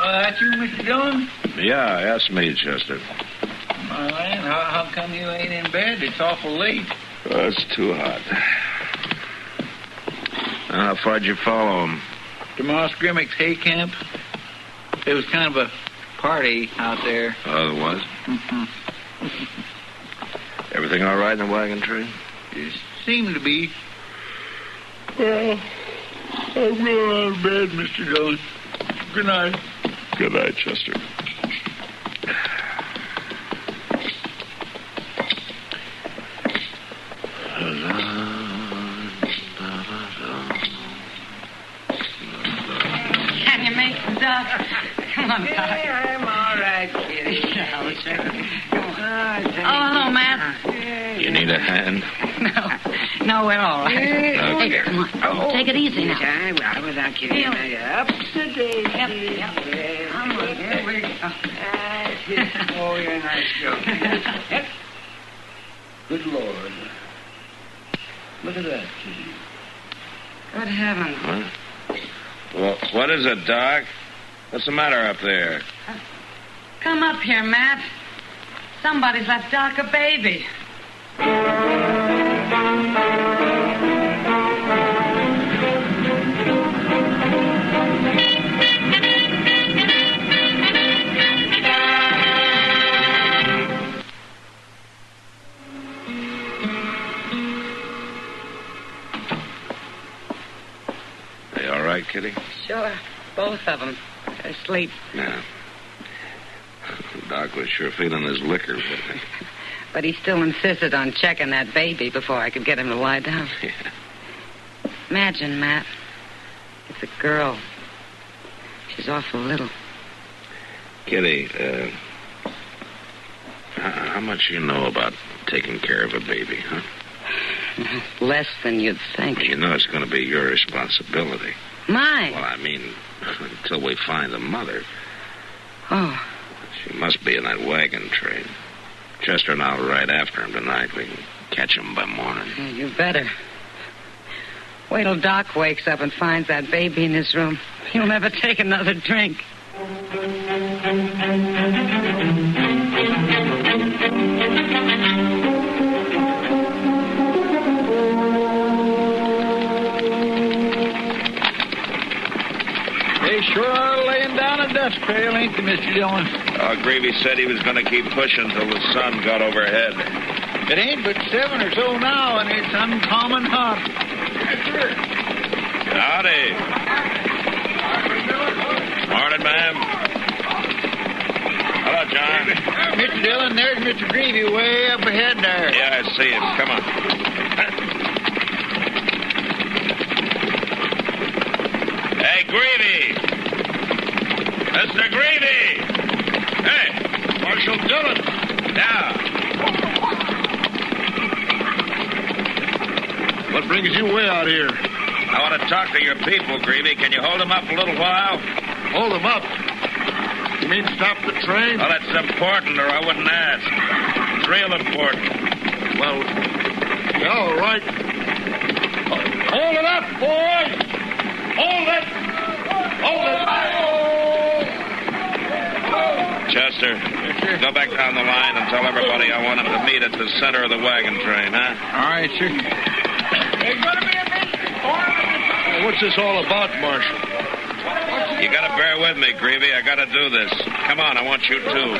That you, Mr. Dillon? Yeah, that's me, Chester. My man, how come you ain't in bed? It's awful late. Oh, it's too hot. How far'd you follow him? To Moss Grimmick's hay camp. It was kind of a party out there. Oh, there was? Mm-hmm. Everything all right in the wagon train? It seemed to be. Well, I'm going out of bed, Mr. Dillon. Good night. Good night, Chester. Can you make some duck? Come on, Doc. Yeah, I'm all right, Kitty. Come on. Oh, hello, Matt. You need a hand? No, we're all right. Okay. Hey, come on. Take it easy now. I will, without Kitty. Up to date. Yep. Come on, here we go. Oh, you're a nice joke. Yep. Good Lord. Look at that, Kitty. Good heavens. What? Well, what is it, Doc? What's the matter up there? Come up here, Matt. Somebody's left Doc a baby. They all right, Kitty? Sure. Both of them. They're asleep. Yeah. Doc was sure feeling his liquor, But he still insisted on checking that baby before I could get him to lie down. Yeah. Imagine, Matt. It's a girl. She's awful little. Kitty, how much you know about taking care of a baby, huh? Less than you'd think. You know it's going to be your responsibility. Mine? Well, I mean, until we find the mother. Oh. She must be in that wagon train. Chester and I'll ride after him tonight. We can catch him by morning. Yeah, you better. Wait till Doc wakes up and finds that baby in his room. He'll never take another drink. They sure are laying down a dust trail, ain't they, Mr. Dillon? Gravy said he was going to keep pushing till the sun got overhead. It ain't but 7 or so now, and it's uncommon hot. Howdy. Morning, ma'am. Hello, John. Mr. Dillon, there's Mr. Greavy way up ahead there. Yeah, I see him. Come on. Hey, Greavy! Mr. Greavy! Hey, Marshal Dillon! Now. What brings you way out here? I want to talk to your people, Greavy. Can you hold them up a little while? Hold them up? You mean stop the train? Well, that's important, or I wouldn't ask. It's real important. Well, yeah, all right. Hold it up, boys! Hold it! Hold it! Chester, go back down the line and tell everybody I want them to meet at the center of the wagon train, huh? All right, sir. There's going to be a minute. What's this all about, Marshal? You gotta bear with me, Greavy. I gotta do this. Come on, I want you too.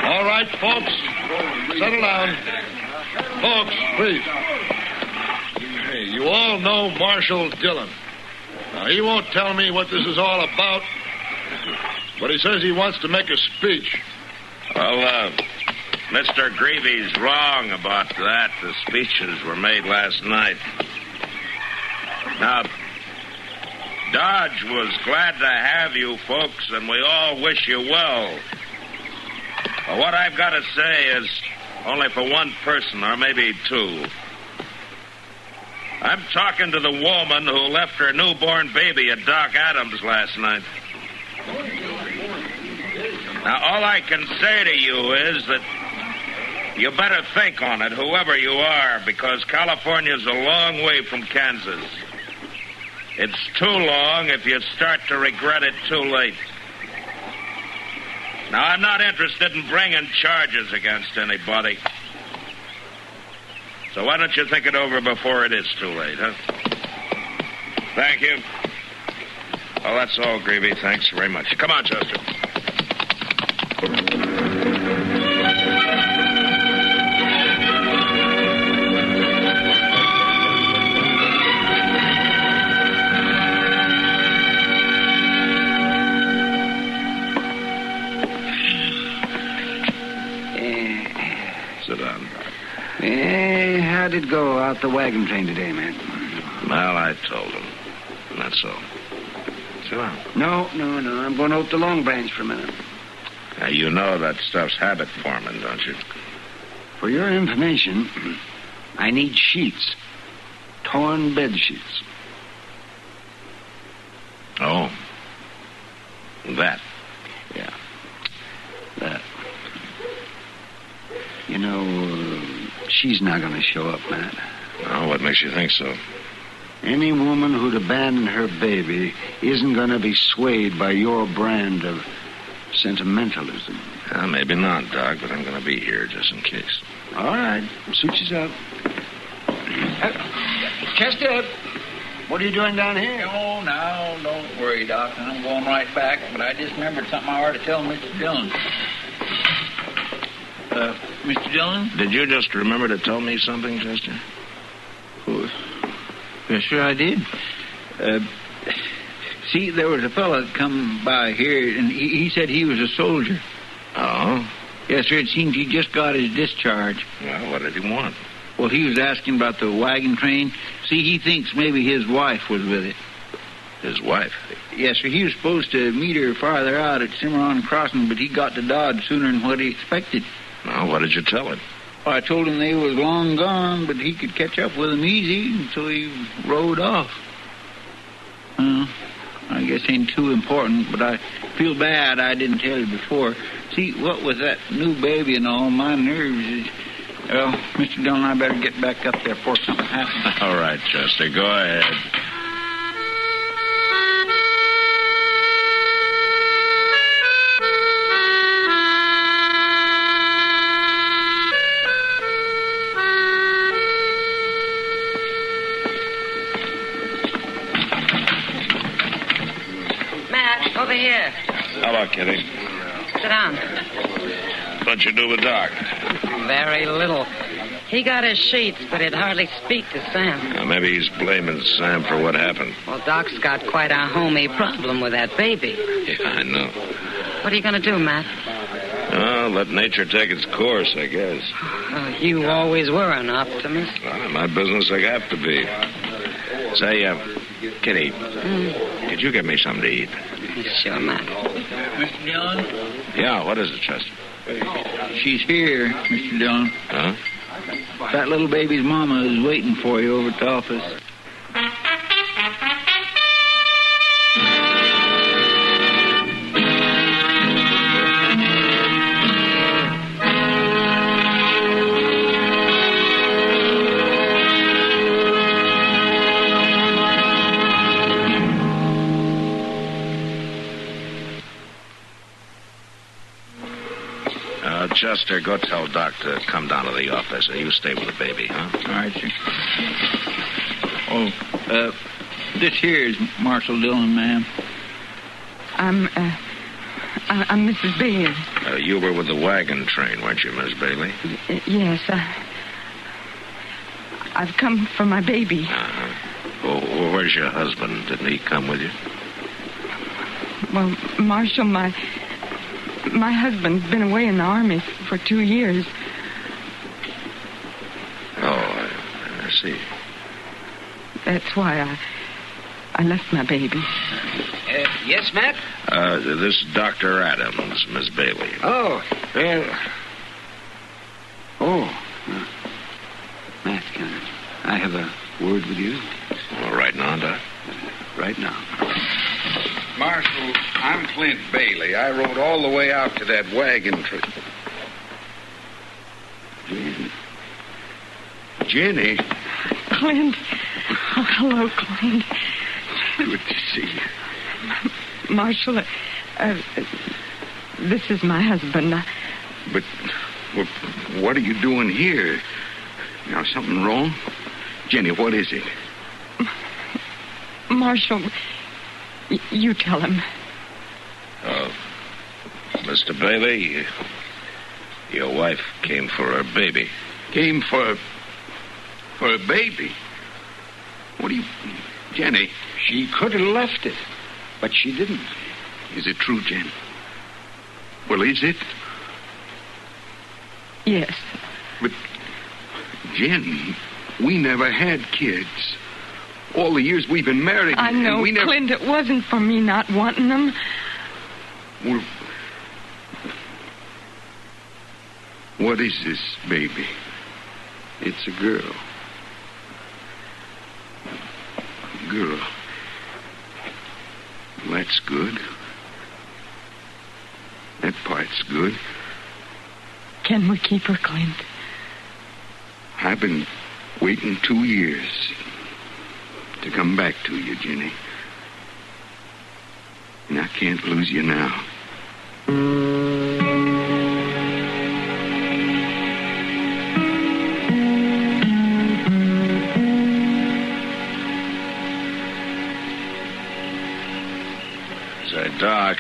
All right, folks. Settle down. Folks, please. Hey, you all know Marshal Dillon. Now, he won't tell me what this is all about, but he says he wants to make a speech. Well, Mr. Greavy's wrong about that. The speeches were made last night. Now, Dodge was glad to have you folks, and we all wish you well. But what I've got to say is only for one person, or maybe two. I'm talking to the woman who left her newborn baby at Doc Adams last night. Now, all I can say to you is that you better think on it, whoever you are, because California's a long way from Kansas. It's too long if you start to regret it too late. Now, I'm not interested in bringing charges against anybody. So why don't you think it over before it is too late, huh? Thank you. Well, that's all, Greavy. Thanks very much. Come on, Chester. Sit down. How'd it go out the wagon train today, man? Well, I told him. That's all. Sit down. No. I'm going out to Long Branch for a minute. Now, you know that stuff's habit forming, don't you? For your information, I need sheets. Torn bed sheets. Oh. That. Yeah. That. You know, she's not going to show up, Matt. Oh, what makes you think so? Any woman who'd abandon her baby isn't going to be swayed by your brand of sentimentalism. Maybe not, Doc, but I'm going to be here just in case. All right. Suit yourself. Chester, what are you doing down here? Oh, now, don't worry, Doc. I'm going right back, but I just remembered something I ought to tell Mr. Dillon. Mr. Dillon? Did you just remember to tell me something, Chester? Oh, yes, sir, I did. See, there was a fellow that come by here, and he said he was a soldier. Oh? Yes, sir, it seems he just got his discharge. Well, what did he want? Well, he was asking about the wagon train. See, he thinks maybe his wife was with it. His wife? Yes, sir, he was supposed to meet her farther out at Cimarron Crossing, but he got to Dodge sooner than what he expected. Well, what did you tell him? Well, I told him they was long gone, but he could catch up with them easy, and so he rode off. I guess ain't too important, but I feel bad I didn't tell you before. See, what with that new baby and all, my nerves is... Well, Mr. Dillon, I better get back up there before something happens. All right, Chester, go ahead. Over here. Hello, Kitty. Sit down. What'd you do with Doc? Very little. He got his sheets, but he'd hardly speak to Sam. Well, maybe he's blaming Sam for what happened. Well, Doc's got quite a homey problem with that baby. Yeah, I know. What are you going to do, Matt? Well, let nature take its course, I guess. You always were an optimist. Well, in my business, I have to be. Say, Kitty, could you get me something to eat? Sure, Matt. Mr. Dillon? Yeah, what is it, Chester? She's here, Mr. Dillon. Huh? That little baby's mama is waiting for you over at the office. Chester, go tell Doc to come down to the office, and you stay with the baby, huh? All right, sir. Oh, this here is Marshal Dillon, ma'am. I'm Mrs. Bailey. You were with the wagon train, weren't you, Miss Bailey? Yes, I've come for my baby. Well, where's your husband? Didn't he come with you? Well, Marshal, my husband's been away in the Army for 2 years. Oh, I see. That's why I left my baby. Yes, Matt? This Dr. Adams, Miss Bailey. Oh, well... Matt, can I have a word with you? Well, right now, Doc. Right now. Marshal, I'm Clint Bailey. I rode all the way out to that wagon train. Jenny? Clint. Oh, hello, Clint. Good to see you. Marshal, this is my husband. But what are you doing here? Now, something wrong? Jenny, what is it? Marshal, you tell him. Mr. Bailey, your wife came for her baby. Came for a baby? What do you... Jenny? She could have left it, but she didn't. Is it true, Jen? Well, is it? Yes. But, Jen, we never had kids. All the years we've been married... I know, we never... Clint, it wasn't for me not wanting them. Well, what is this, baby? It's a girl. Girl. Well, that's good. That part's good. Can we keep her, Clint? I've been waiting 2 years to come back to you, Jenny. And I can't lose you now. Say, Doc,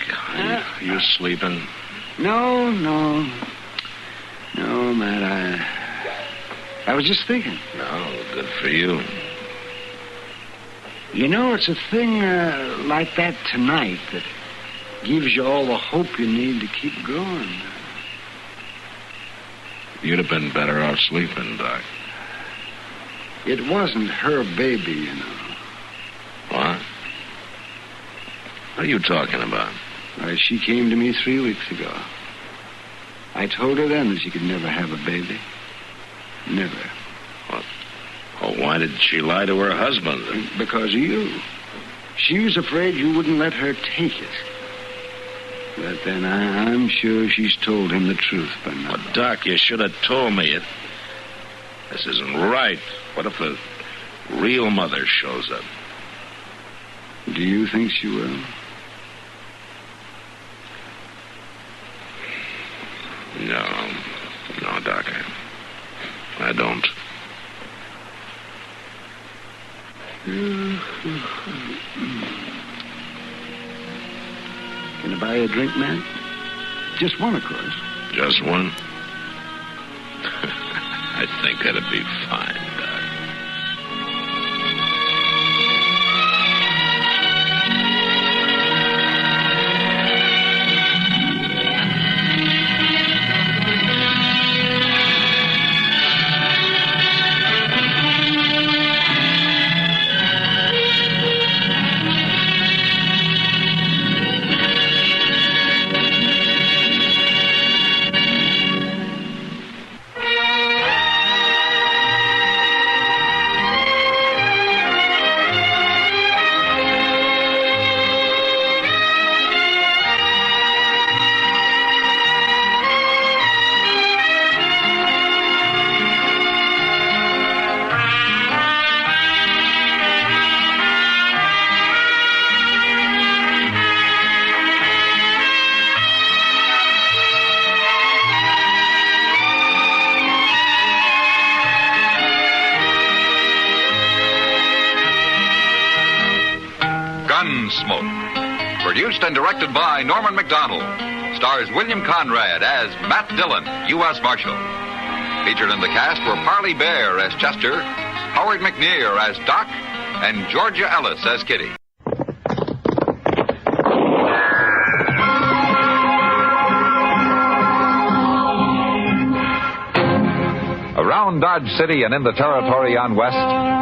you sleeping? No, Matt, I was just thinking. No, good for you. You know, it's a thing like that tonight that gives you all the hope you need to keep going. You'd have been better off sleeping, Doc. It wasn't her baby, you know. What? What are you talking about? She came to me 3 weeks ago. I told her then that she could never have a baby. Never. What? Oh, why did she lie to her husband? Because of you. She was afraid you wouldn't let her take it. But then I'm sure she's told him the truth by now. Well, Doc, you should have told me it. This isn't right. What if the real mother shows up? Do you think she will? No, Doc. I don't. Can I buy you a drink, man? Just one, of course. Just one? I think that'd be fine, Doc. Gunsmoke. Produced and directed by Norman McDonald. Stars William Conrad as Matt Dillon, U.S. Marshal. Featured in the cast were Parley Bear as Chester, Howard McNear as Doc, and Georgia Ellis as Kitty. Around Dodge City and in the territory on West,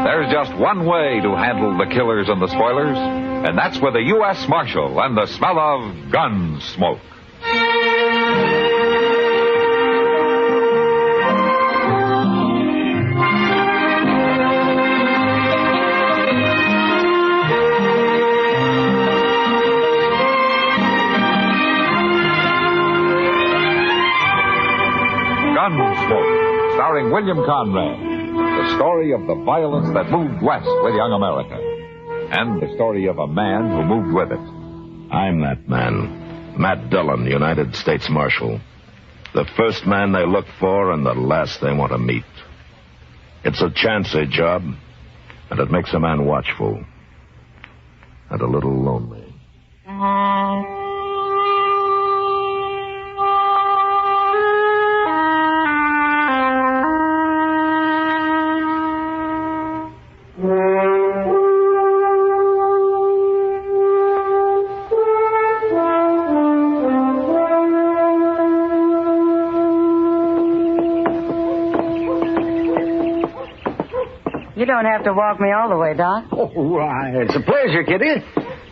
there's just one way to handle the killers and the spoilers, and that's with a U.S. Marshal and the smell of Gunsmoke. Gunsmoke. Starring William Conrad, the story of the violence that moved west with young America, and the story of a man who moved with it. I'm that man, Matt Dillon, United States Marshal. The first man they look for and the last they want to meet. It's a chancy job, and it makes a man watchful and a little lonely. You don't have to walk me all the way, Doc. Oh, why, it's a pleasure, Kitty.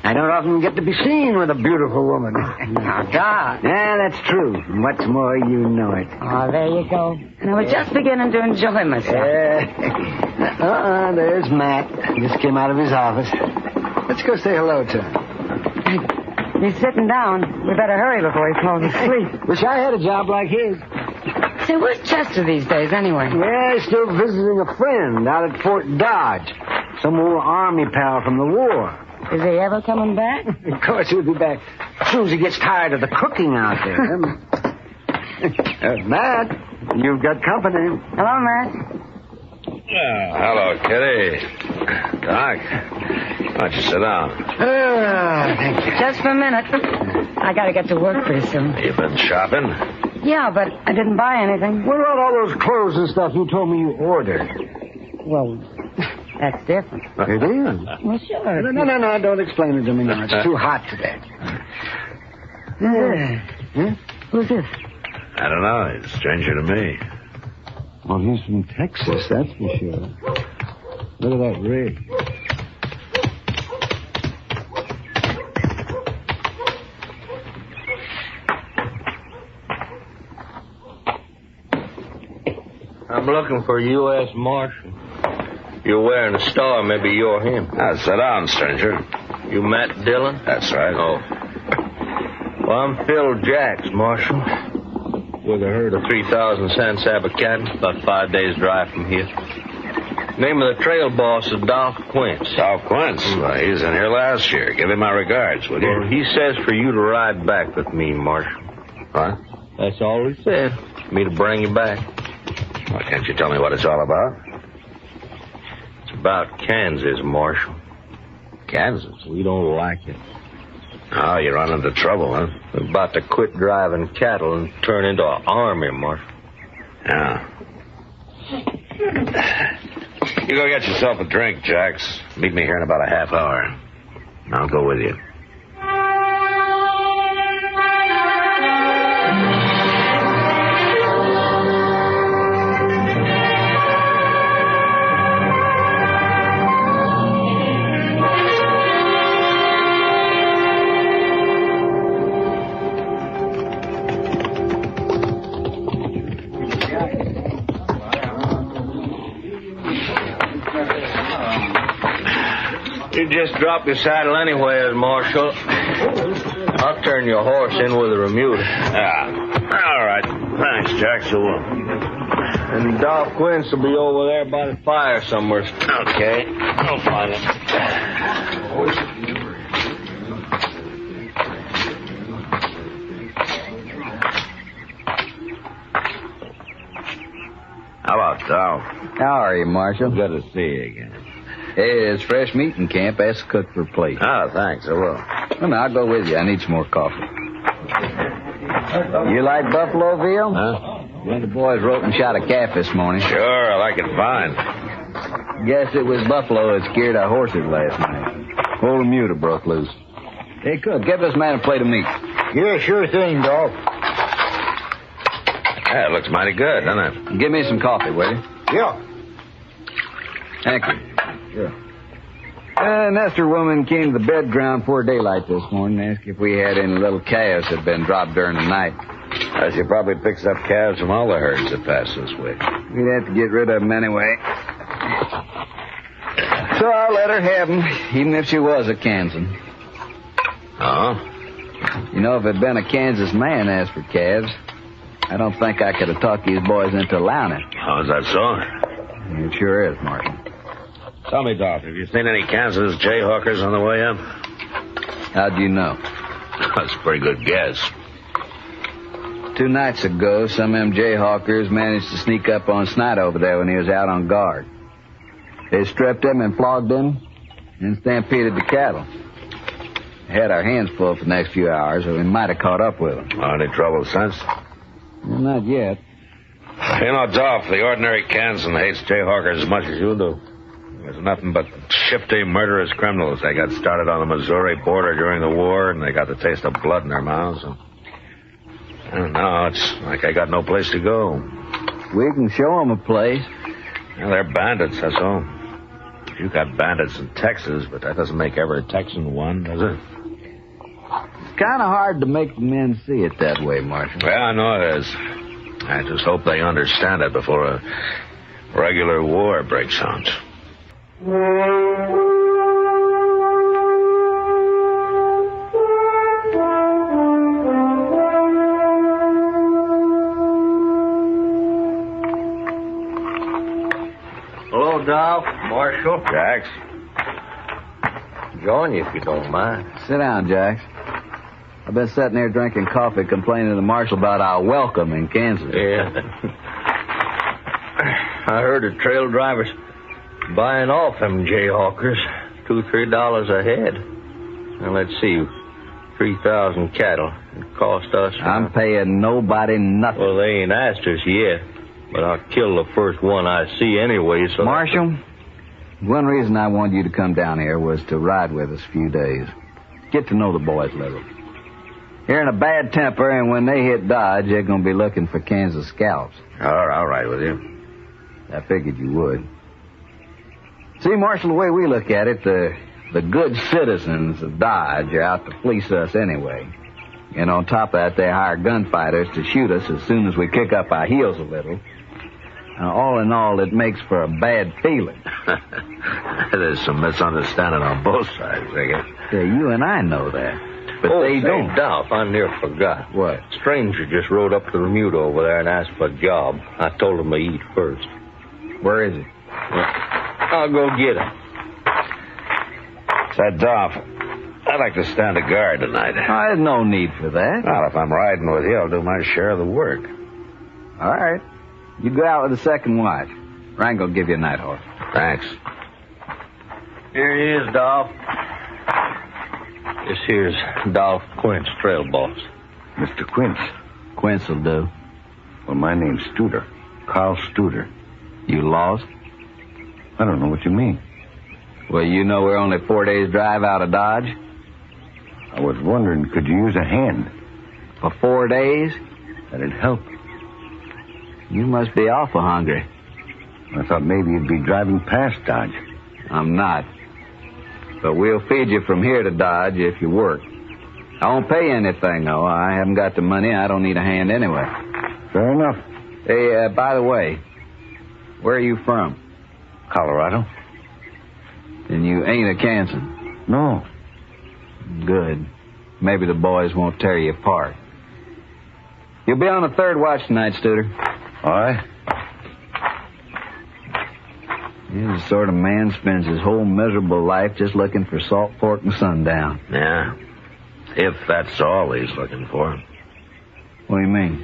I don't often get to be seen with a beautiful woman. Now, Doc. Yeah, that's true. What's more, you know it. Oh, there you go. And I was just beginning to enjoy myself. There's Matt. Just came out of his office. Let's go say hello to him. He's sitting down. We better hurry before he falls asleep. Wish I had a job like his. Say, where's Chester these days, anyway? Yeah, he's still visiting a friend out at Fort Dodge. Some old Army pal from the war. Is he ever coming back? Of course he'll be back as soon as he gets tired of the cooking out there. Matt, you've got company. Hello, Matt. Hello, Kitty. Doc, why don't you sit down? Thank you. Just for a minute. I gotta get to work pretty soon. You been shopping? Yeah, but I didn't buy anything. What about all those clothes and stuff you told me you ordered? Well, that's different. It is? Well, sure. No, don't explain it to me now. It's too hot today. Who's this? I don't know. He's a stranger to me. Well, he's from Texas, that's for sure. Look at that rig. I'm looking for U.S. Marshal. You're wearing a star. Maybe you're him. Now, sit down, stranger. You Matt Dillon? That's right. Oh. Well, I'm Phil Jacks, Marshal. With a herd of 3,000 San Saba cattle, about 5 days' drive from here. Name of the trail boss is Dolph Quince. Dolph Quince? Well, he was in here last year. Give him my regards, will you? Well, he says for you to ride back with me, Marshal. What? That's all he said. Me to bring you back. Well, can't you tell me what it's all about? It's about Kansas, Marshal. Kansas? We don't like it. Oh, you're running into trouble, huh? We're about to quit driving cattle and turn into an army, Marshal. Yeah. You go get yourself a drink, Jacks. Meet me here in about a half hour. I'll go with you. You just drop your saddle anywhere, Marshal. I'll turn your horse in with a remuda. All right. Thanks, Jacks. You will. And Dolph Quince will be over there by the fire somewhere. Okay. I'll find it. Hello, Dolph. How are you, Marshal? Good to see you again. Hey, there's fresh meat in camp. Ask the cook for a plate. Oh, thanks. I will. Well, now, I'll go with you. I need some more coffee. You like buffalo veal? Huh? One of the boys wrote and shot a calf this morning. Sure, I like it fine. Guess it was buffalo that scared our horses last night. Whole mule broke loose. Hey, cook, give this man a plate of meat. Yeah, sure thing, Dolph. Yeah, it looks mighty good, doesn't it? Give me some coffee, will you? Yeah. Thank you. Sure. Nestor woman came to the bed ground before daylight this morning and asked if we had any little calves that had been dropped during the night. She probably picks up calves from all the herds that pass this way. We'd have to get rid of them anyway. So I'll let her have them, even if she was a Kansan. Oh? You know, if it had been a Kansas man asked for calves, I don't think I could have talked these boys into allowing it. Oh, is that so? It sure is, Marshal. Tell me, Doc, have you seen any Kansas Jayhawkers on the way up? How'd you know? That's a pretty good guess. 2 nights ago, some of them Jayhawkers managed to sneak up on Snyder over there when he was out on guard. They stripped him and flogged him and stampeded the cattle. Had our hands full for the next few hours, or we might have caught up with them. Any trouble since? Well, not yet. You know, Dolph, the ordinary Kansan hates Jayhawkers as much as you do. There's nothing but shifty, murderous criminals. They got started on the Missouri border during the war, and they got the taste of blood in their mouths. And now it's like they got no place to go. We can show them a place. Well, they're bandits, that's all. You got bandits in Texas, but that doesn't make every Texan one, does it? It's kind of hard to make the men see it that way, Marshal. Well, I know it is. I just hope they understand it before a regular war breaks out. Hello, Dolph. Marshal. Jax. Join you if you don't mind. Sit down, Jax. I've been sitting here drinking coffee, complaining to the marshal about our welcome in Kansas. Yeah. I heard the trail drivers buying off them Jayhawkers, $2-3 a head. Now, let's see, 3,000 cattle. It cost us... I'm paying nobody nothing. Well, they ain't asked us yet, but I'll kill the first one I see anyway, so... Marshal, one reason I wanted you to come down here was to ride with us a few days. Get to know the boys a little. You're in a bad temper, and when they hit Dodge, they're going to be looking for Kansas scalps. All right with you. I figured you would. See, Marshal, the way we look at it, the good citizens of Dodge are out to fleece us anyway. And on top of that, they hire gunfighters to shoot us as soon as we kick up our heels a little. All in all, it makes for a bad feeling. There's some misunderstanding on both sides, I guess. Yeah, you and I know that. But they don't. Dolph, I near forgot. What? Stranger just rode up to the mute over there and asked for a job. I told him to eat first. Where is he? I'll go get him. Said Dolph, I'd like to stand a guard tonight. There's no need for that. Well, if I'm riding with you, I'll do my share of the work. All right. You go out with the second watch. Rango will give you a night horse. Thanks. Here he is, Dolph. This here's Dolph Quince, trail boss. Mr. Quince. Quince will do. Well, my name's Studer. Carl Studer. You lost? I don't know what you mean. Well, you know we're only 4 days' drive out of Dodge. I was wondering, could you use a hand? For 4 days? That'd help. You must be awful hungry. I thought maybe you'd be driving past Dodge. I'm not. But we'll feed you from here to Dodge if you work. I won't pay you anything, though. I haven't got the money. I don't need a hand anyway. Fair enough. Hey, by the way, where are you from? Colorado. Then you ain't a Kansan? No. Good. Maybe the boys won't tear you apart. You'll be on the third watch tonight, Studer. All right. He's the sort of man spends his whole miserable life just looking for salt pork and sundown. Yeah. If that's all he's looking for. What do you mean?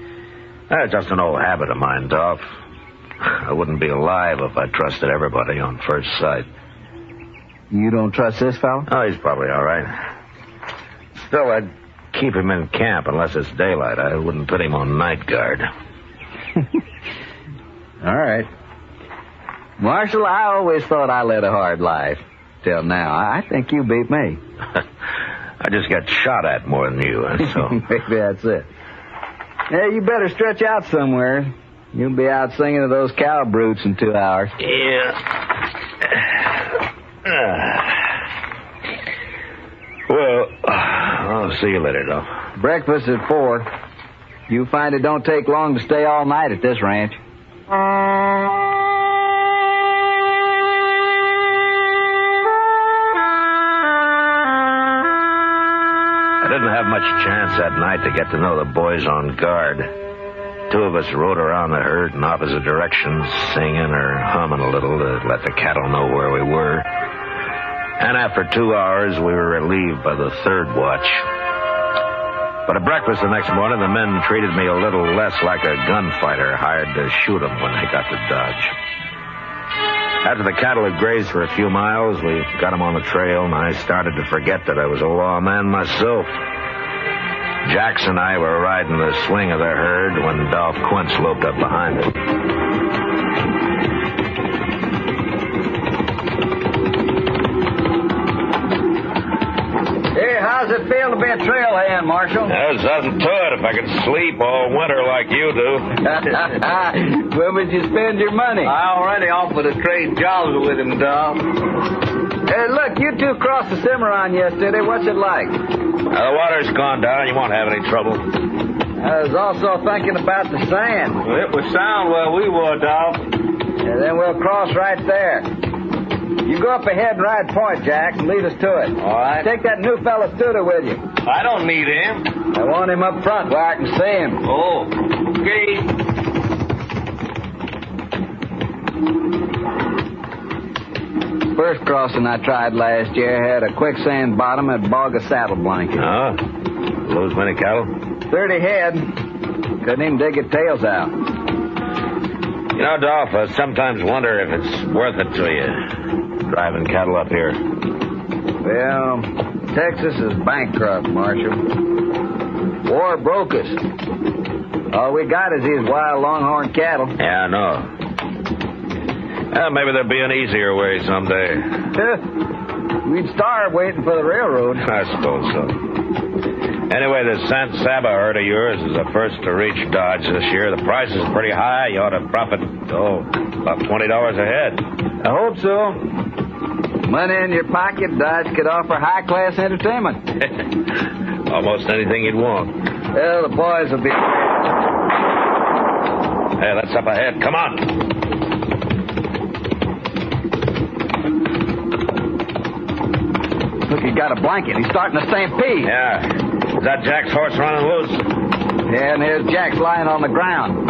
Just an old habit of mine, Dolph. I wouldn't be alive if I trusted everybody on first sight. You don't trust this fellow? Oh, he's probably all right. Still, I'd keep him in camp unless it's daylight. I wouldn't put him on night guard. All right. Marshal, I always thought I led a hard life. Till now. I think you beat me. I just got shot at more than you, so... Maybe that's it. Yeah, you better stretch out somewhere. You'll be out singing to those cow brutes in 2 hours. Well, I'll see you later, Dolph. Breakfast at 4. You find it don't take long to stay all night at this ranch. I didn't have much chance that night to get to know the boys on guard. 2 of us rode around the herd in opposite directions, singing or humming a little to let the cattle know where we were. And after 2 hours, we were relieved by the 3rd watch. But at breakfast the next morning, the men treated me a little less like a gunfighter hired to shoot them when they got to Dodge. After the cattle had grazed for a few miles, we got them on the trail, and I started to forget that I was a lawman myself. Jax and I were riding the swing of the herd when Dolph Quince loped up behind us. Hey, how's it feel to be a trailhand, Marshal? There's nothing to it if I could sleep all winter like you do. Where would you spend your money? I already offered to trade jobs with him, Dolph. Hey, look, you 2 crossed the Cimarron yesterday. What's it like? The water's gone down. You won't have any trouble. I was also thinking about the sand. Well, it was sound where we were, Dolph. Yeah, then we'll cross right there. You go up ahead and ride point, Jack, and lead us to it. All right. Take that new fella Studer with you. I don't need him. I want him up front where I can see him. Oh, okay. First crossing I tried last year had a quicksand bottom and bog a saddle blanket. Oh? Lose many cattle? 30 head. Couldn't even dig your tails out. You know, Dolph, I sometimes wonder if it's worth it to you, driving cattle up here. Well, Texas is bankrupt, Marshal. War broke us. All we got is these wild longhorn cattle. Yeah, I know. Well, maybe there'll be an easier way someday. We'd starve waiting for the railroad. I suppose so. Anyway, this San Saba herd of yours is the first to reach Dodge this year. The price is pretty high. You ought to profit, about $20 a head. I hope so. Money in your pocket, Dodge could offer high-class entertainment. Almost anything you'd want. Well, the boys will be... Hey, that's up ahead. Come on. Look, he got a blanket. He's starting to stampede. Yeah. Is that Jack's horse running loose? Yeah, and there's Jack's lying on the ground.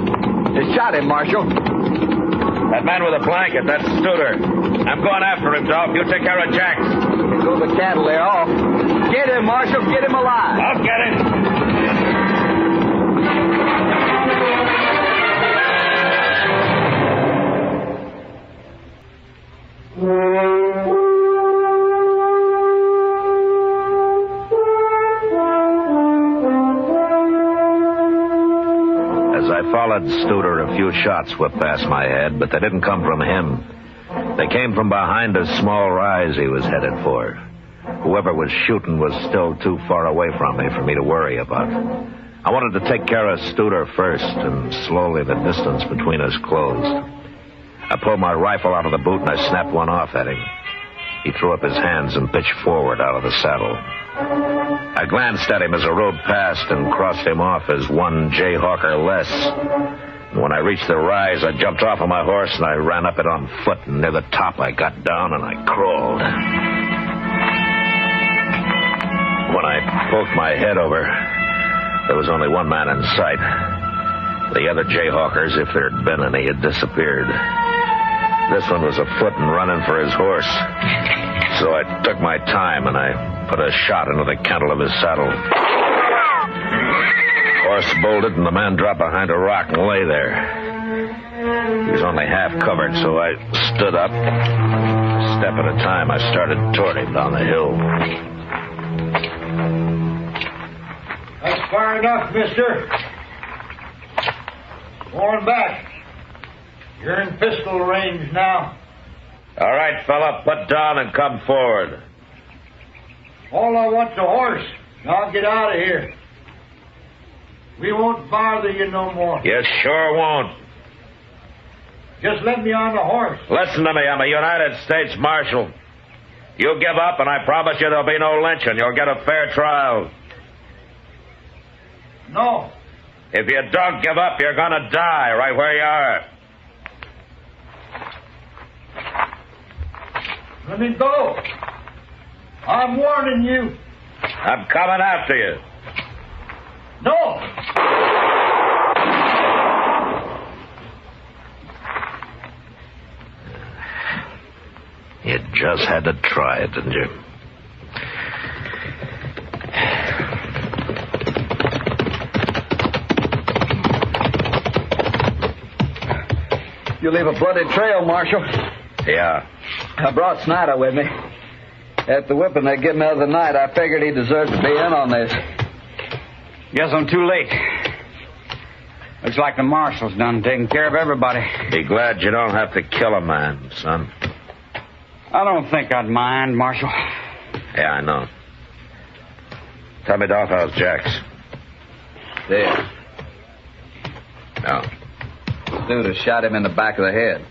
Just shot him, Marshal. That man with a blanket, that's Studer. I'm going after him, Dolph. You take care of Jack. There go the cattle. They're off. Get him, Marshal. Get him alive. I'll get him. As I followed Studer, a few shots whipped past my head, but they didn't come from him. They came from behind a small rise he was headed for. Whoever was shooting was still too far away from me for me to worry about. I wanted to take care of Studer first, and slowly the distance between us closed. I pulled my rifle out of the boot and I snapped one off at him. He threw up his hands and pitched forward out of the saddle. I glanced at him as I rode past and crossed him off as one Jayhawker less. And when I reached the rise, I jumped off of my horse and I ran up it on foot, and near the top I got down and I crawled. When I poked my head over, there was only one man in sight. The other Jayhawkers, if there had been any, had disappeared. This one was afoot and running for his horse. So I took my time and I put a shot into the cantle of his saddle. Horse bolted and the man dropped behind a rock and lay there. He was only half covered, so I stood up. A step at a time, I started toward him down the hill. That's far enough, mister. Going back. You're in pistol range now. All right, fella, put down and come forward. All I want's a horse. Now get out of here. We won't bother you no more. You sure won't. Just let me on the horse. Listen to me, I'm a United States Marshal. You give up, and I promise you there'll be no lynching. You'll get a fair trial. No. If you don't give up, you're gonna die right where you are. Let me go. I'm warning you. I'm coming after you. No. You just had to try it, didn't you? You leave a bloody trail, Marshal. Yeah. I brought Snyder with me. At the whipping they gave me the other night, I figured he deserved to be in on this. Guess I'm too late. Looks like the marshal's done taking care of everybody. Be glad you don't have to kill a man, son. I don't think I'd mind, Marshal. Yeah, I know. Tell me, Doc, how's Jax? There. No. This dude has shot him in the back of the head.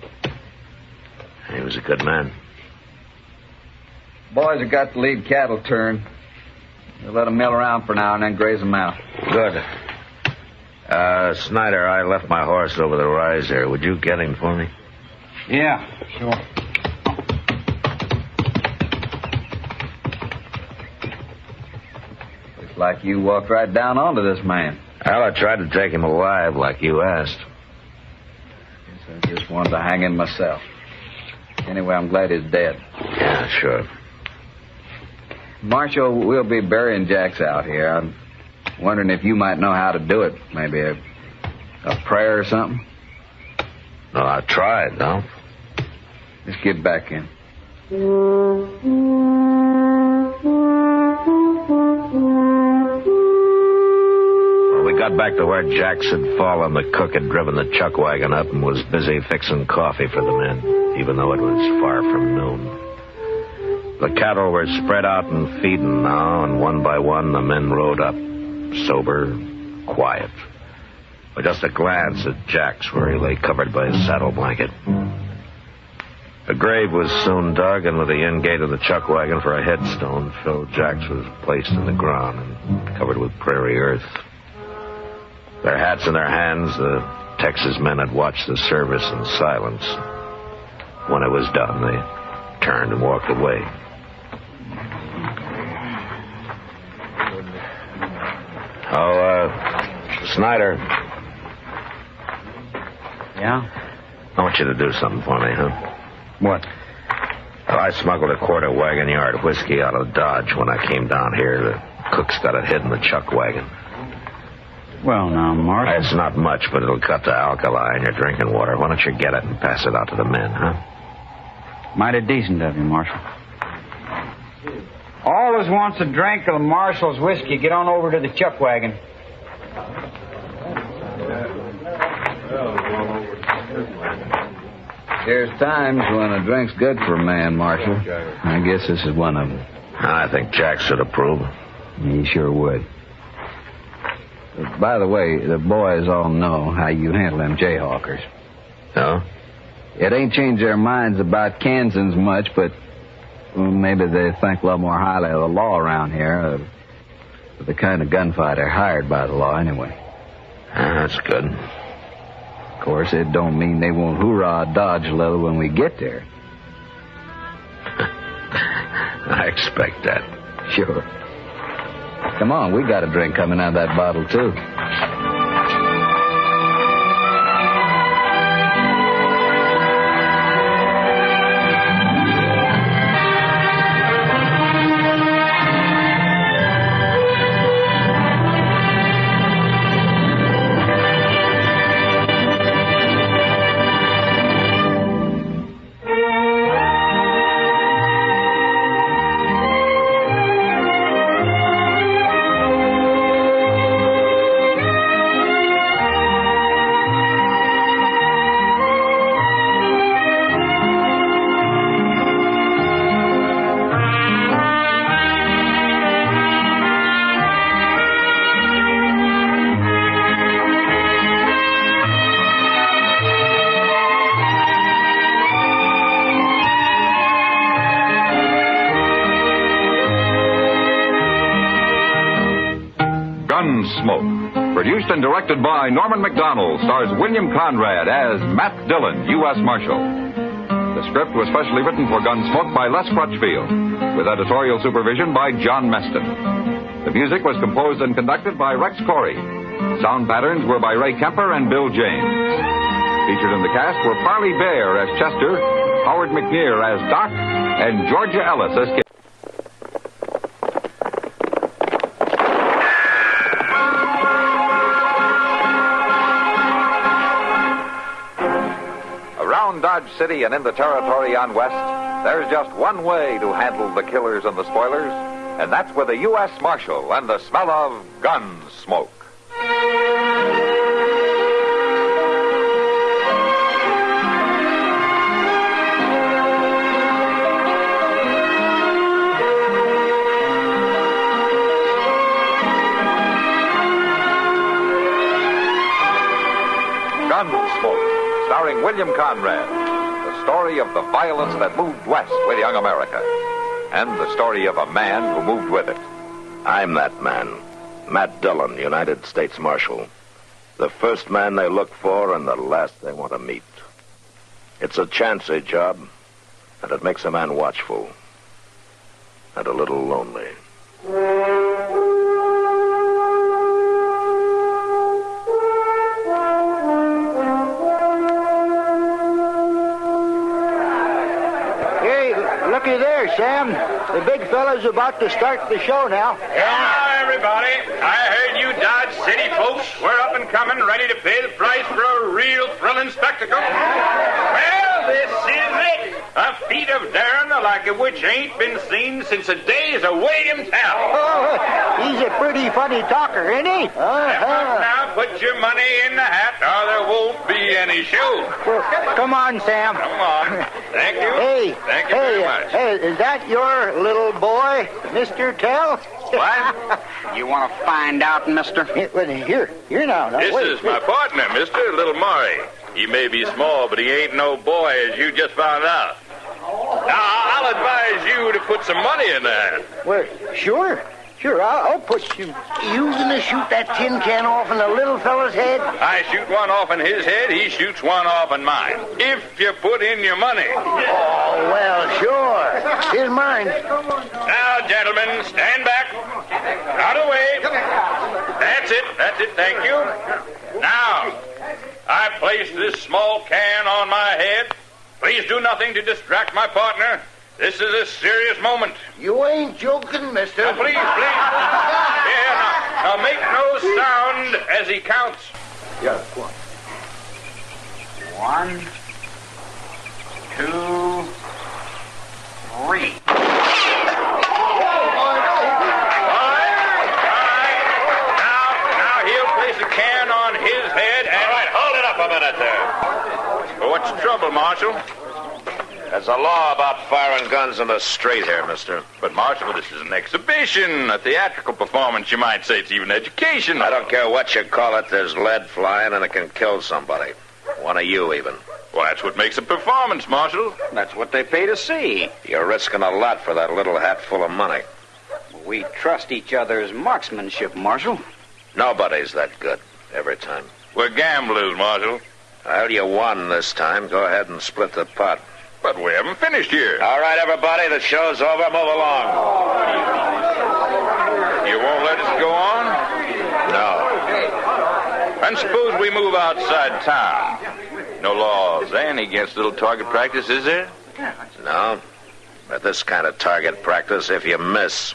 He was a good man. Boys have got the lead cattle turned. They'll let them mill around for now and then graze them out. Good. Snyder, I left my horse over the rise there. Would you get him for me? Yeah, sure. Looks like you walked right down onto this man. Well, I tried to take him alive like you asked. Guess I just wanted to hang him myself. Anyway, I'm glad he's dead. Yeah, sure. Marshal, we'll be burying Jax out here. I'm wondering if you might know how to do it. Maybe a prayer or something? No, I tried, no? Just get back in. When we got back to where Jax had fallen, the cook had driven the chuck wagon up and was busy fixing coffee for the men, even though it was far from noon. The cattle were spread out and feeding now, and one by one the men rode up, sober, quiet. With just a glance at Jax where he lay covered by his saddle blanket. A grave was soon dug, and with the end gate of the chuck wagon for a headstone, Phil Jax was placed in the ground and covered with prairie earth. Their hats in their hands, the Texas men had watched the service in silence. When it was done, they turned and walked away. Snyder. Yeah? I want you to do something for me, huh? What? Well, I smuggled a quart of wagon yard whiskey out of Dodge when I came down here. The cook's got it hid in the chuck wagon. Well, now, Marshal. It's not much, but it'll cut the alkali in your drinking water. Why don't you get it and pass it out to the men, huh? Mighty decent of you, Marshal. Always wants a drink of the Marshal's whiskey. Get on over to the chuck wagon. There's times when a drink's good for a man, Marshal. I guess this is one of them. I think Jack should approve. He sure would. By the way, the boys all know how you handle them Jayhawkers. No? It ain't changed their minds about Kansans much, but maybe they think a lot more highly of the law around here. The kind of gunfighter hired by the law, anyway. That's good. Of course, it don't mean they won't hoorah Dodge leather when we get there. I expect that. Sure. Come on, we got a drink coming out of that bottle, too. Gunsmoke. Produced and directed by Norman McDonald, stars William Conrad as Matt Dillon, U.S. Marshal. The script was specially written for Gunsmoke by Les Crutchfield, with editorial supervision by John Meston. The music was composed and conducted by Rex Corey. Sound patterns were by Ray Kemper and Bill James. Featured in the cast were Parley Bear as Chester, Howard McNear as Doc, and Georgia Ellis as Kitty. Around Dodge City and in the territory on West, there's just one way to handle the killers and the spoilers, and that's with a U.S. Marshal and the smell of gun smoke. Gunsmoke, starring William Conrad, the story of the violence that moved west with young America, and the story of a man who moved with it. I'm that man, Matt Dillon, United States Marshal. The first man they look for and the last they want to meet. It's a chancy job, and it makes a man watchful and a little lonely. Looky there, Sam. The big fella's about to start the show now. Hello, everybody. I heard you Dodge City folks were up and coming, ready to pay the price for a real thrilling spectacle. Well, this is it. A feat of daring the like of which ain't been seen since the days of William Tell. Oh, he's a pretty funny talker, isn't he? Now put your money in the hat or there won't be any show. Well, come on, Sam. Come on. Thank you. Hey. Thank you very much. Hey, is that your little boy, Mr. Tell? What? You want to find out, mister? Here now. This wait. is my partner, Mr. Little Maury. He may be small, but he ain't no boy, as you just found out. Now, I'll advise you to put some money in that. Well, sure. I'll put you. You gonna shoot that tin can off in the little fella's head? I shoot one off in his head, he shoots one off in mine. If you put in your money. Oh, well, sure. Here's mine. Now, gentlemen, stand back. Out of the way. That's it, thank you. Now, I place this small can on my head. Please do nothing to distract my partner. This is a serious moment. You ain't joking, mister. Now, please. Yeah, now make no sound as he counts. Yeah, go on. 1, 2, 3. Now he'll place a can on his head and... All right, hold it up a minute there. Well, what's the trouble, Marshal? There's a law about firing guns in the street here, mister. But, Marshal, this is an exhibition, a theatrical performance, you might say. It's even educational. I don't care what you call it. There's lead flying and it can kill somebody. One of you, even. Well, that's what makes a performance, Marshal. That's what they pay to see. You're risking a lot for that little hat full of money. We trust each other's marksmanship, Marshal. Nobody's that good every time. We're gamblers, Marshal. Well, you won this time. Go ahead and split the pot. But we haven't finished here. All right, everybody, the show's over. Move along. You won't let us go on? No. And suppose we move outside town. No laws then against little target practice, is there? No. But this kind of target practice, if you miss,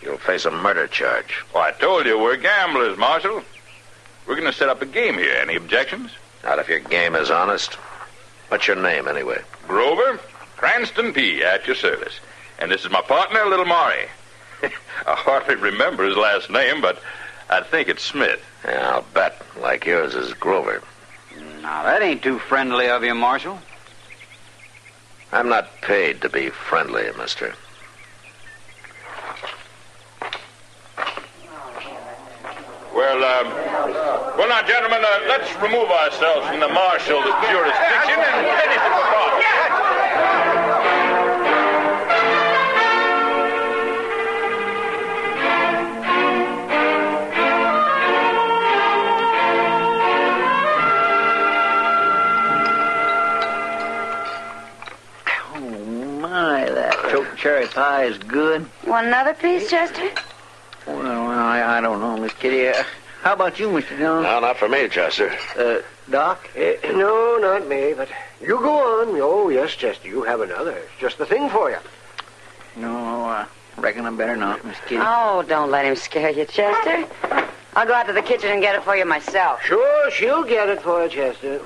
you'll face a murder charge. Well, I told you, we're gamblers, Marshal. We're going to set up a game here. Any objections? Not if your game is honest. What's your name, anyway? Grover Cranston P. at your service. And this is my partner, Little Maury. I hardly remember his last name, but I think it's Smith. Yeah, I'll bet. Like yours is Grover. Now, that ain't too friendly of you, Marshal. I'm not paid to be friendly, mister. Well, now, gentlemen, let's remove ourselves from the marshal's jurisdiction and finish the performance. cherry pie is good. Want another piece, Chester? Well, I don't know, Miss Kitty. How about you, Mr. Dillon? No, not for me, Chester. Doc? No, not me, but you go on. Oh, yes, Chester, you have another. It's just the thing for you. No, I reckon I better not, Miss Kitty. Oh, don't let him scare you, Chester. I'll go out to the kitchen and get it for you myself. Sure, she'll get it for you, Chester.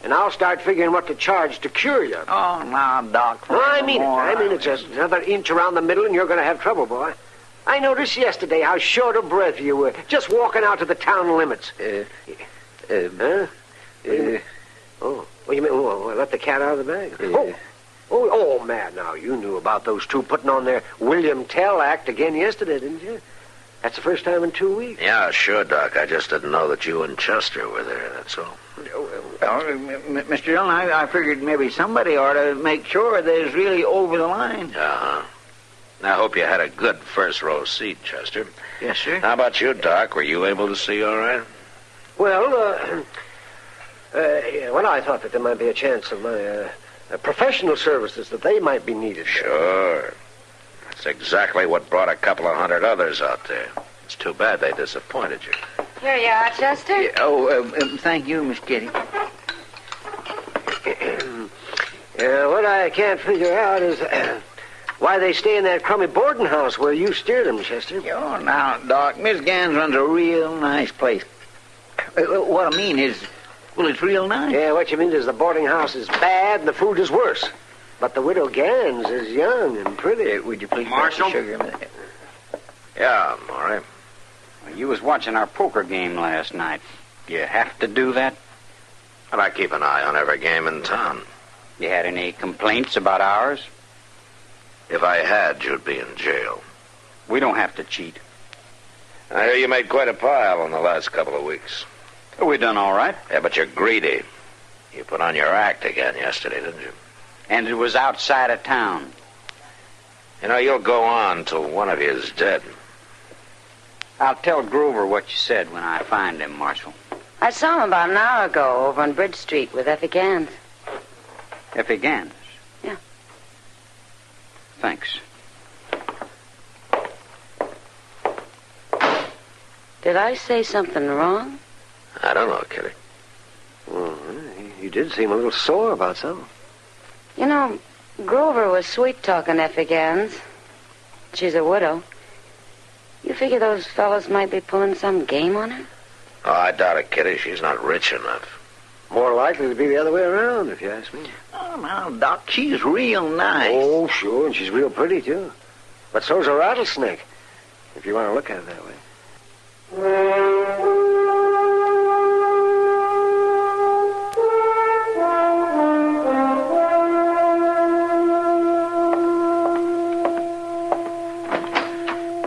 And I'll start figuring what to charge to cure you. Oh, now, Doc. I mean it's just another inch around the middle and you're going to have trouble, boy. I noticed yesterday how short of breath you were, just walking out to the town limits. Huh? Oh, what do you mean? Oh, I let the cat out of the bag. Oh, man, now, you knew about those two putting on their William Tell act again yesterday, didn't you? That's the first time in 2 weeks. Yeah, sure, Doc. I just didn't know that you and Chester were there, that's all. Mr. Dillon, I figured maybe somebody ought to make sure that it's really over the line. Uh-huh. I hope you had a good first-row seat, Chester. Yes, sir. How about you, Doc? Were you able to see all right? Well, I thought that there might be a chance of my professional services, that they might be needed. Sure. That's exactly what brought a couple of hundred others out there. It's too bad they disappointed you. Here you are, Chester. Thank you, Miss Kitty. What I can't figure out is why they stay in that crummy boarding house where you steered them, Chester. Oh, now, Doc, Miss Gans runs a real nice place. What I mean is, well, it's real nice. Yeah, what you mean is the boarding house is bad and the food is worse. But the widow Gans is young and pretty. Would you please Marshal? sugar? Yeah, Maury. Well, you was watching our poker game last night. You have to do that? Well, I keep an eye on every game in town. You had any complaints about ours? If I had, you'd be in jail. We don't have to cheat. I hear you made quite a pile in the last couple of weeks. We done all right. Yeah, but you're greedy. You put on your act again yesterday, didn't you? And it was outside of town. You know, you'll go on till one of you is dead. I'll tell Grover what you said when I find him, Marshal. I saw him about an hour ago over on Bridge Street with Effie Gans. Effie Gans? Yeah. Thanks. Did I say something wrong? I don't know, Kitty. Well, you did seem a little sore about something. You know, Grover was sweet-talking Effie Gans. She's a widow. You figure those fellas might be pulling some game on her? Oh, I doubt it, Kitty. She's not rich enough. More likely to be the other way around, if you ask me. Oh, now, Doc, she's real nice. Oh, sure, and she's real pretty, too. But so's a rattlesnake, if you want to look at it that way.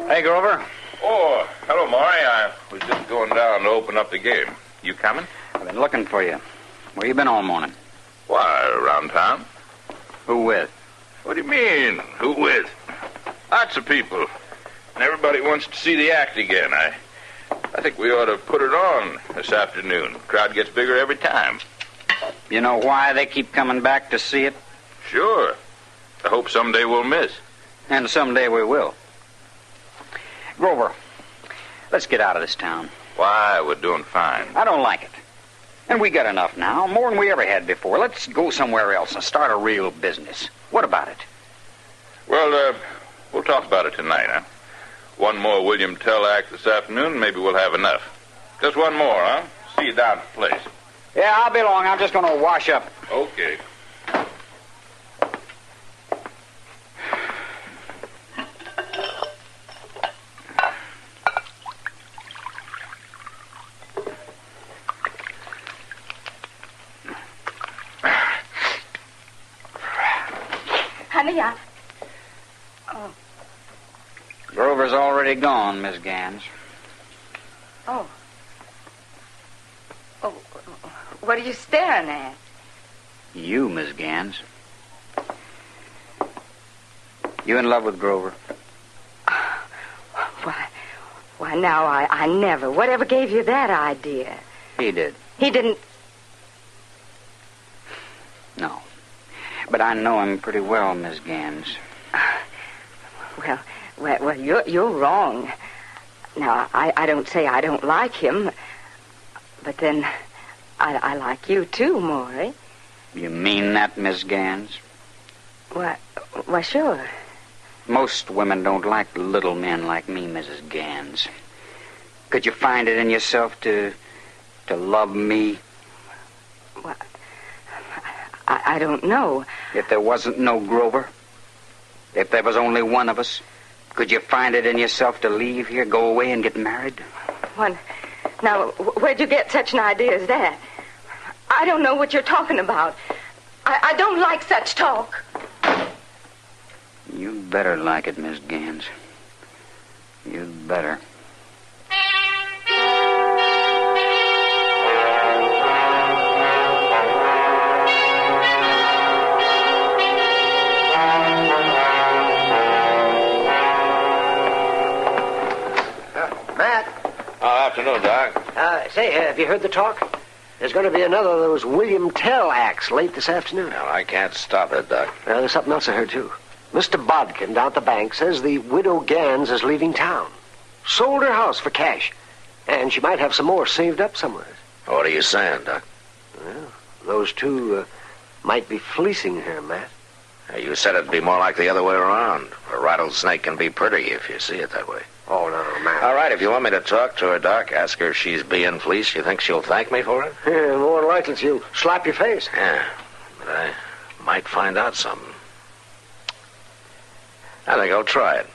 Hey, Grover. Oh, hello, Maury. I was just going down to open up the game. You coming? I've been looking for you. Where you been all morning? Why, around town. Who with? What do you mean, who with? Lots of people. And everybody wants to see the act again. I think we ought to put it on this afternoon. The crowd gets bigger every time. You know why they keep coming back to see it? Sure. I hope someday we'll miss. And someday we will. Grover, let's get out of this town. Why, we're doing fine. I don't like it. And we got enough now, more than we ever had before. Let's go somewhere else and start a real business. What about it? Well, we'll talk about it tonight, huh? One more William Tell act this afternoon, maybe we'll have enough. Just one more, huh? See you down at the place. Yeah, I'll be along. I'm just going to wash up. Okay. Honey, Grover's already gone, Miss Gans. Oh. Oh, what are you staring at? You, Miss Gans. You in love with Grover? Why, now, I never. Whatever gave you that idea? He did. He didn't... No. But I know him pretty well, Miss Gans. Well, you're wrong. Now, I don't say I don't like him, but then I like you too, Maury. You mean that, Miss Gans? Why, sure. Most women don't like little men like me, Mrs. Gans. Could you find it in yourself to love me? Well, I don't know. If there wasn't no Grover, if there was only one of us, could you find it in yourself to leave here, go away, and get married? Now, where'd you get such an idea as that? I don't know what you're talking about. I don't like such talk. You'd better like it, Miss Gans. You'd better. Matt. Afternoon, Doc. Say, have you heard the talk? There's going to be another of those William Tell acts late this afternoon. Well, I can't stop it, Doc. There's something else I heard, too. Mr. Bodkin down at the bank says the widow Gans is leaving town. Sold her house for cash. And she might have some more saved up somewhere. What are you saying, Doc? Well, those two might be fleecing her, Matt. You said it'd be more like the other way around. A rattlesnake can be pretty if you see it that way. Oh, no, Matt. All right, if you want me to talk to her, Doc, ask her if she's being fleeced. You think she'll thank me for it? Yeah, more than likely she'll slap your face. Yeah, but I might find out something. I think I'll try it.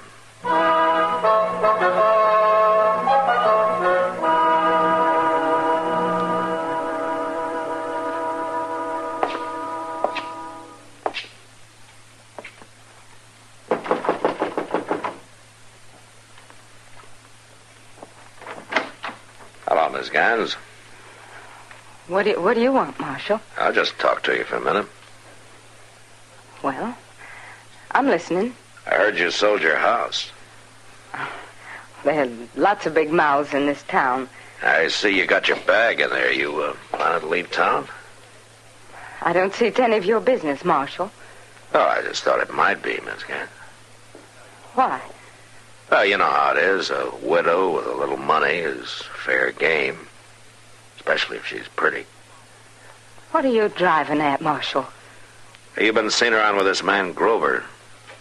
Hello, Miss Gans. What do you want, Marshal? I'll just talk to you for a minute. Well, I'm listening. I heard you sold your house. There are lots of big mouths in this town. I see you got your bag in there. You planning to leave town? I don't see it's any of your business, Marshal. Oh, I just thought it might be, Miss Gans. Why? Well, you know how it is. A widow with a little money is fair game. Especially if she's pretty. What are you driving at, Marshal? You've been seen around with this man, Grover.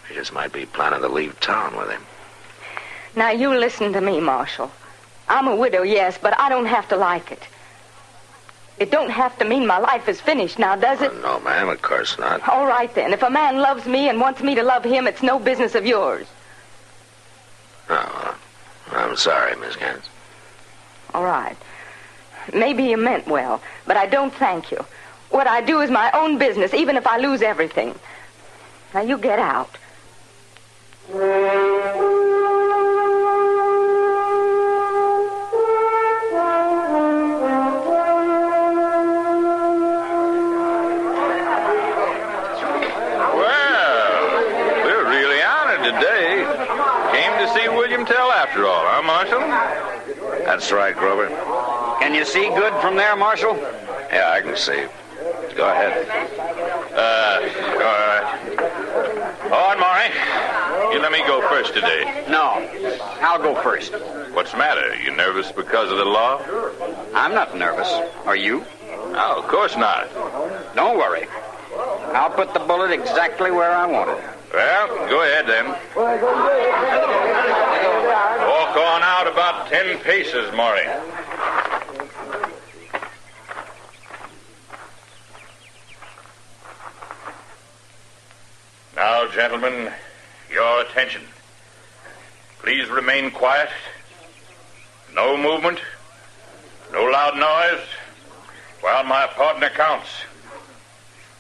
He just might be planning to leave town with him. Now, you listen to me, Marshal. I'm a widow, yes, but I don't have to like it. It don't have to mean my life is finished now, does it? No, ma'am, of course not. All right, then. If a man loves me and wants me to love him, it's no business of yours. Oh, I'm sorry, Miss Gans. All right. Maybe you meant well, but I don't thank you. What I do is my own business, even if I lose everything. Now, you get out. After all, huh, Marshal? That's right, Grover. Can you see good from there, Marshal? Yeah, I can see. Go ahead. All right. All right, Maury. You let me go first today. No, I'll go first. What's the matter? You nervous because of the law? I'm not nervous. Are you? Oh, of course not. Don't worry. I'll put the bullet exactly where I want it. Well, go ahead, then. Walk on out about 10 paces, Maury. Now, gentlemen, your attention. Please remain quiet. No movement. No loud noise. While my partner counts.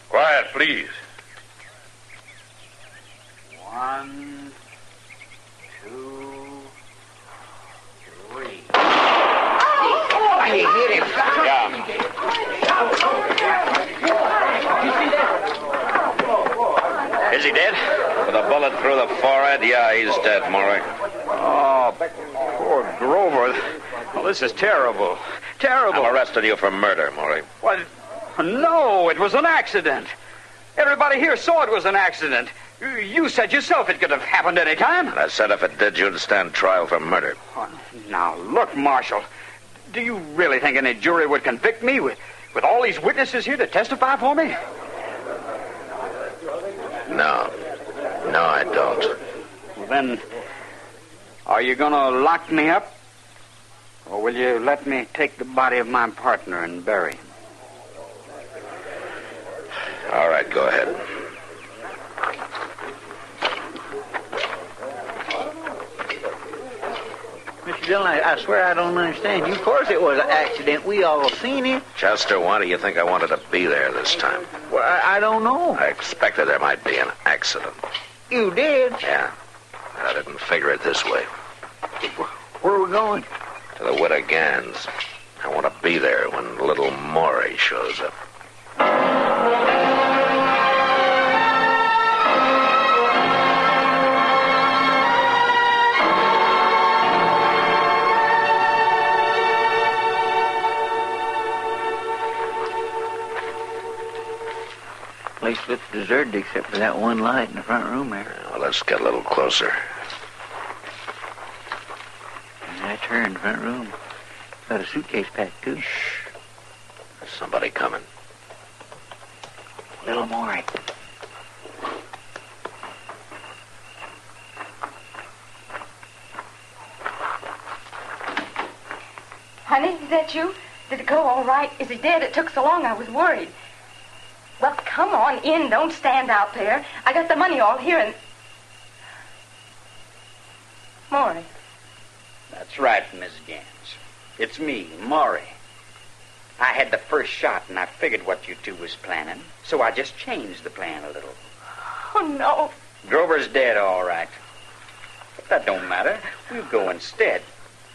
Quiet, please. 1, 2, 3. Oh, he hit him. Yeah. Is he dead? With a bullet through the forehead? Yeah, he's dead, Maury. Oh, poor Grover. Well, this is terrible. Terrible. I'm arresting you for murder, Maury. What? No, it was an accident. Everybody here saw it was an accident. You said yourself it could have happened any time. And I said if it did, you'd stand trial for murder. Oh, now, look, Marshal. Do you really think any jury would convict me with all these witnesses here to testify for me? No. No, I don't. Well, then, are you going to lock me up? Or will you let me take the body of my partner and bury him? All right, go ahead. Mr. Dillon, I swear I don't understand you. Of course it was an accident. We all seen it. Chester, why do you think I wanted to be there this time? Well, I don't know. I expected there might be an accident. You did? Yeah. But I didn't figure it this way. Where are we going? To the Widow Gans. I want to be there when little Maury shows up. Place looks deserted except for that one light in the front room there. Well, let's get a little closer. That's her in the front room. Got a suitcase packed, too. Shh. There's somebody coming. Little Maury. Honey, is that you? Did it go all right? Is he dead? It took so long I was worried. Well, come on in. Don't stand out there. I got the money all here and... Maury. That's right, Miss Gans. It's me, Maury. I had the first shot, and I figured what you two was planning, so I just changed the plan a little. Oh, no. Grover's dead, all right. But that don't matter. We'll go instead.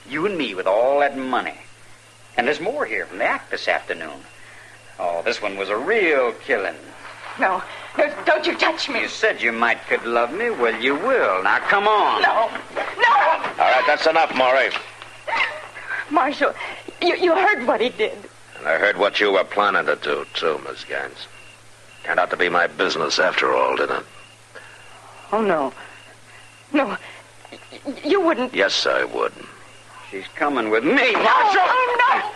You and me with all that money. And there's more here from the act this afternoon. Oh, this one was a real killing. No, don't you touch me. You said you might could love me. Well, you will. Now, come on. No. All right, that's enough, Maury. Marshal, you heard what he did. And I heard what you were planning to do, too, Miss Gans. Turned out to be my business after all, didn't it? Oh, no. No, you wouldn't. Yes, I would. She's coming with me, Marshal. Oh, no.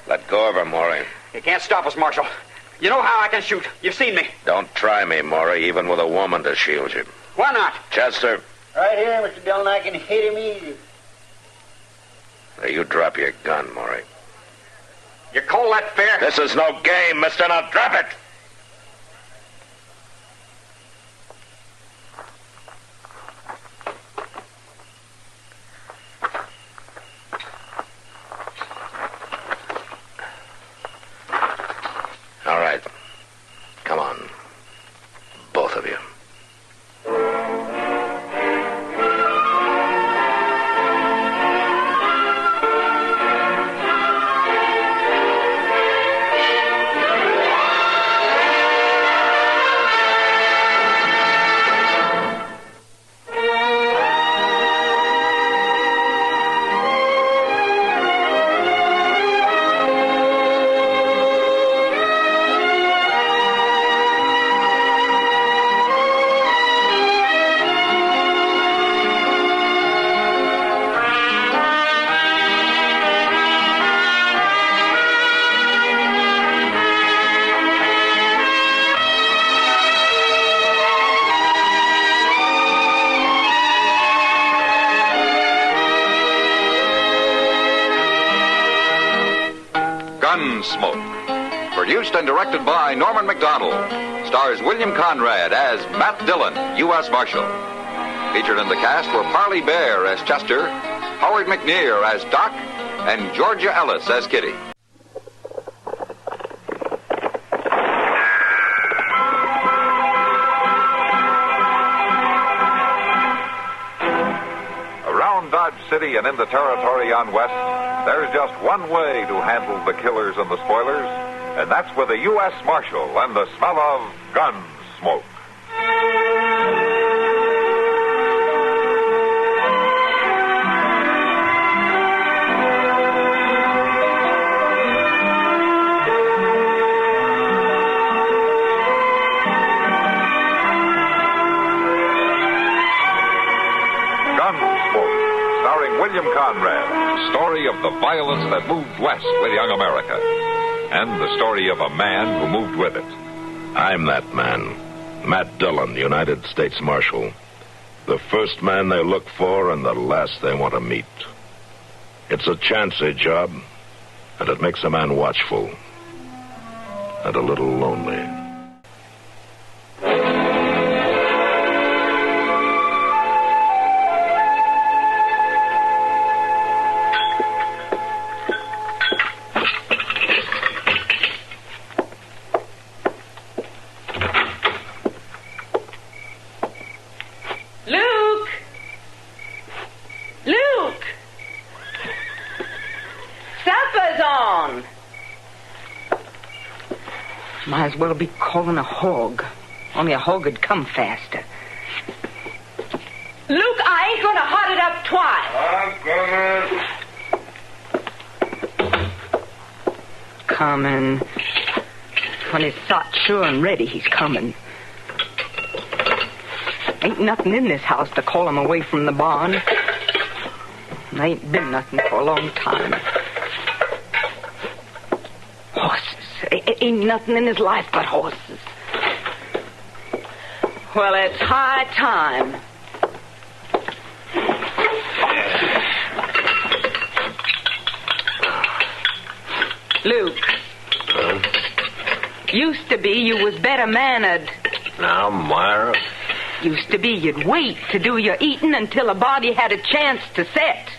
Let go of her, Maury. You can't stop us, Marshal. You know how I can shoot. You've seen me. Don't try me, Maury, even with a woman to shield you. Why not? Chester. Right here, Mr. Dillon. I can hit him easy. Now, you drop your gun, Maury. You call that fair? This is no game, mister. Now drop it. All right. Come on. Both of you. Gunsmoke. Produced and directed by Norman McDonald. Stars William Conrad as Matt Dillon, U.S. Marshal. Featured in the cast were Parley Bear as Chester, Howard McNear as Doc, and Georgia Ellis as Kitty. Around Dodge City and in the territory on West, there's just one way to handle the killers and the spoilers, and that's with a U.S. Marshal and the smell of Gunsmoke. Shooting Conrad, story of the violence that moved west with young America, and the story of a man who moved with it. I'm that man, Matt Dillon, United States Marshal. The first man they look for and the last they want to meet. It's a chancy job, and it makes a man watchful and a little lonely. Might as well be calling a hog. Only a hog would come faster. Luke, I ain't gonna hot it up twice. I'm coming. When he's shot sure and ready, he's coming. Ain't nothing in this house to call him away from the barn. There ain't been nothing for a long time. Horses. Ain't nothing in his life but horses. Well, it's high time. Luke. Used to be you was better mannered. Now, Myra. Used to be you'd wait to do your eating until a body had a chance to set.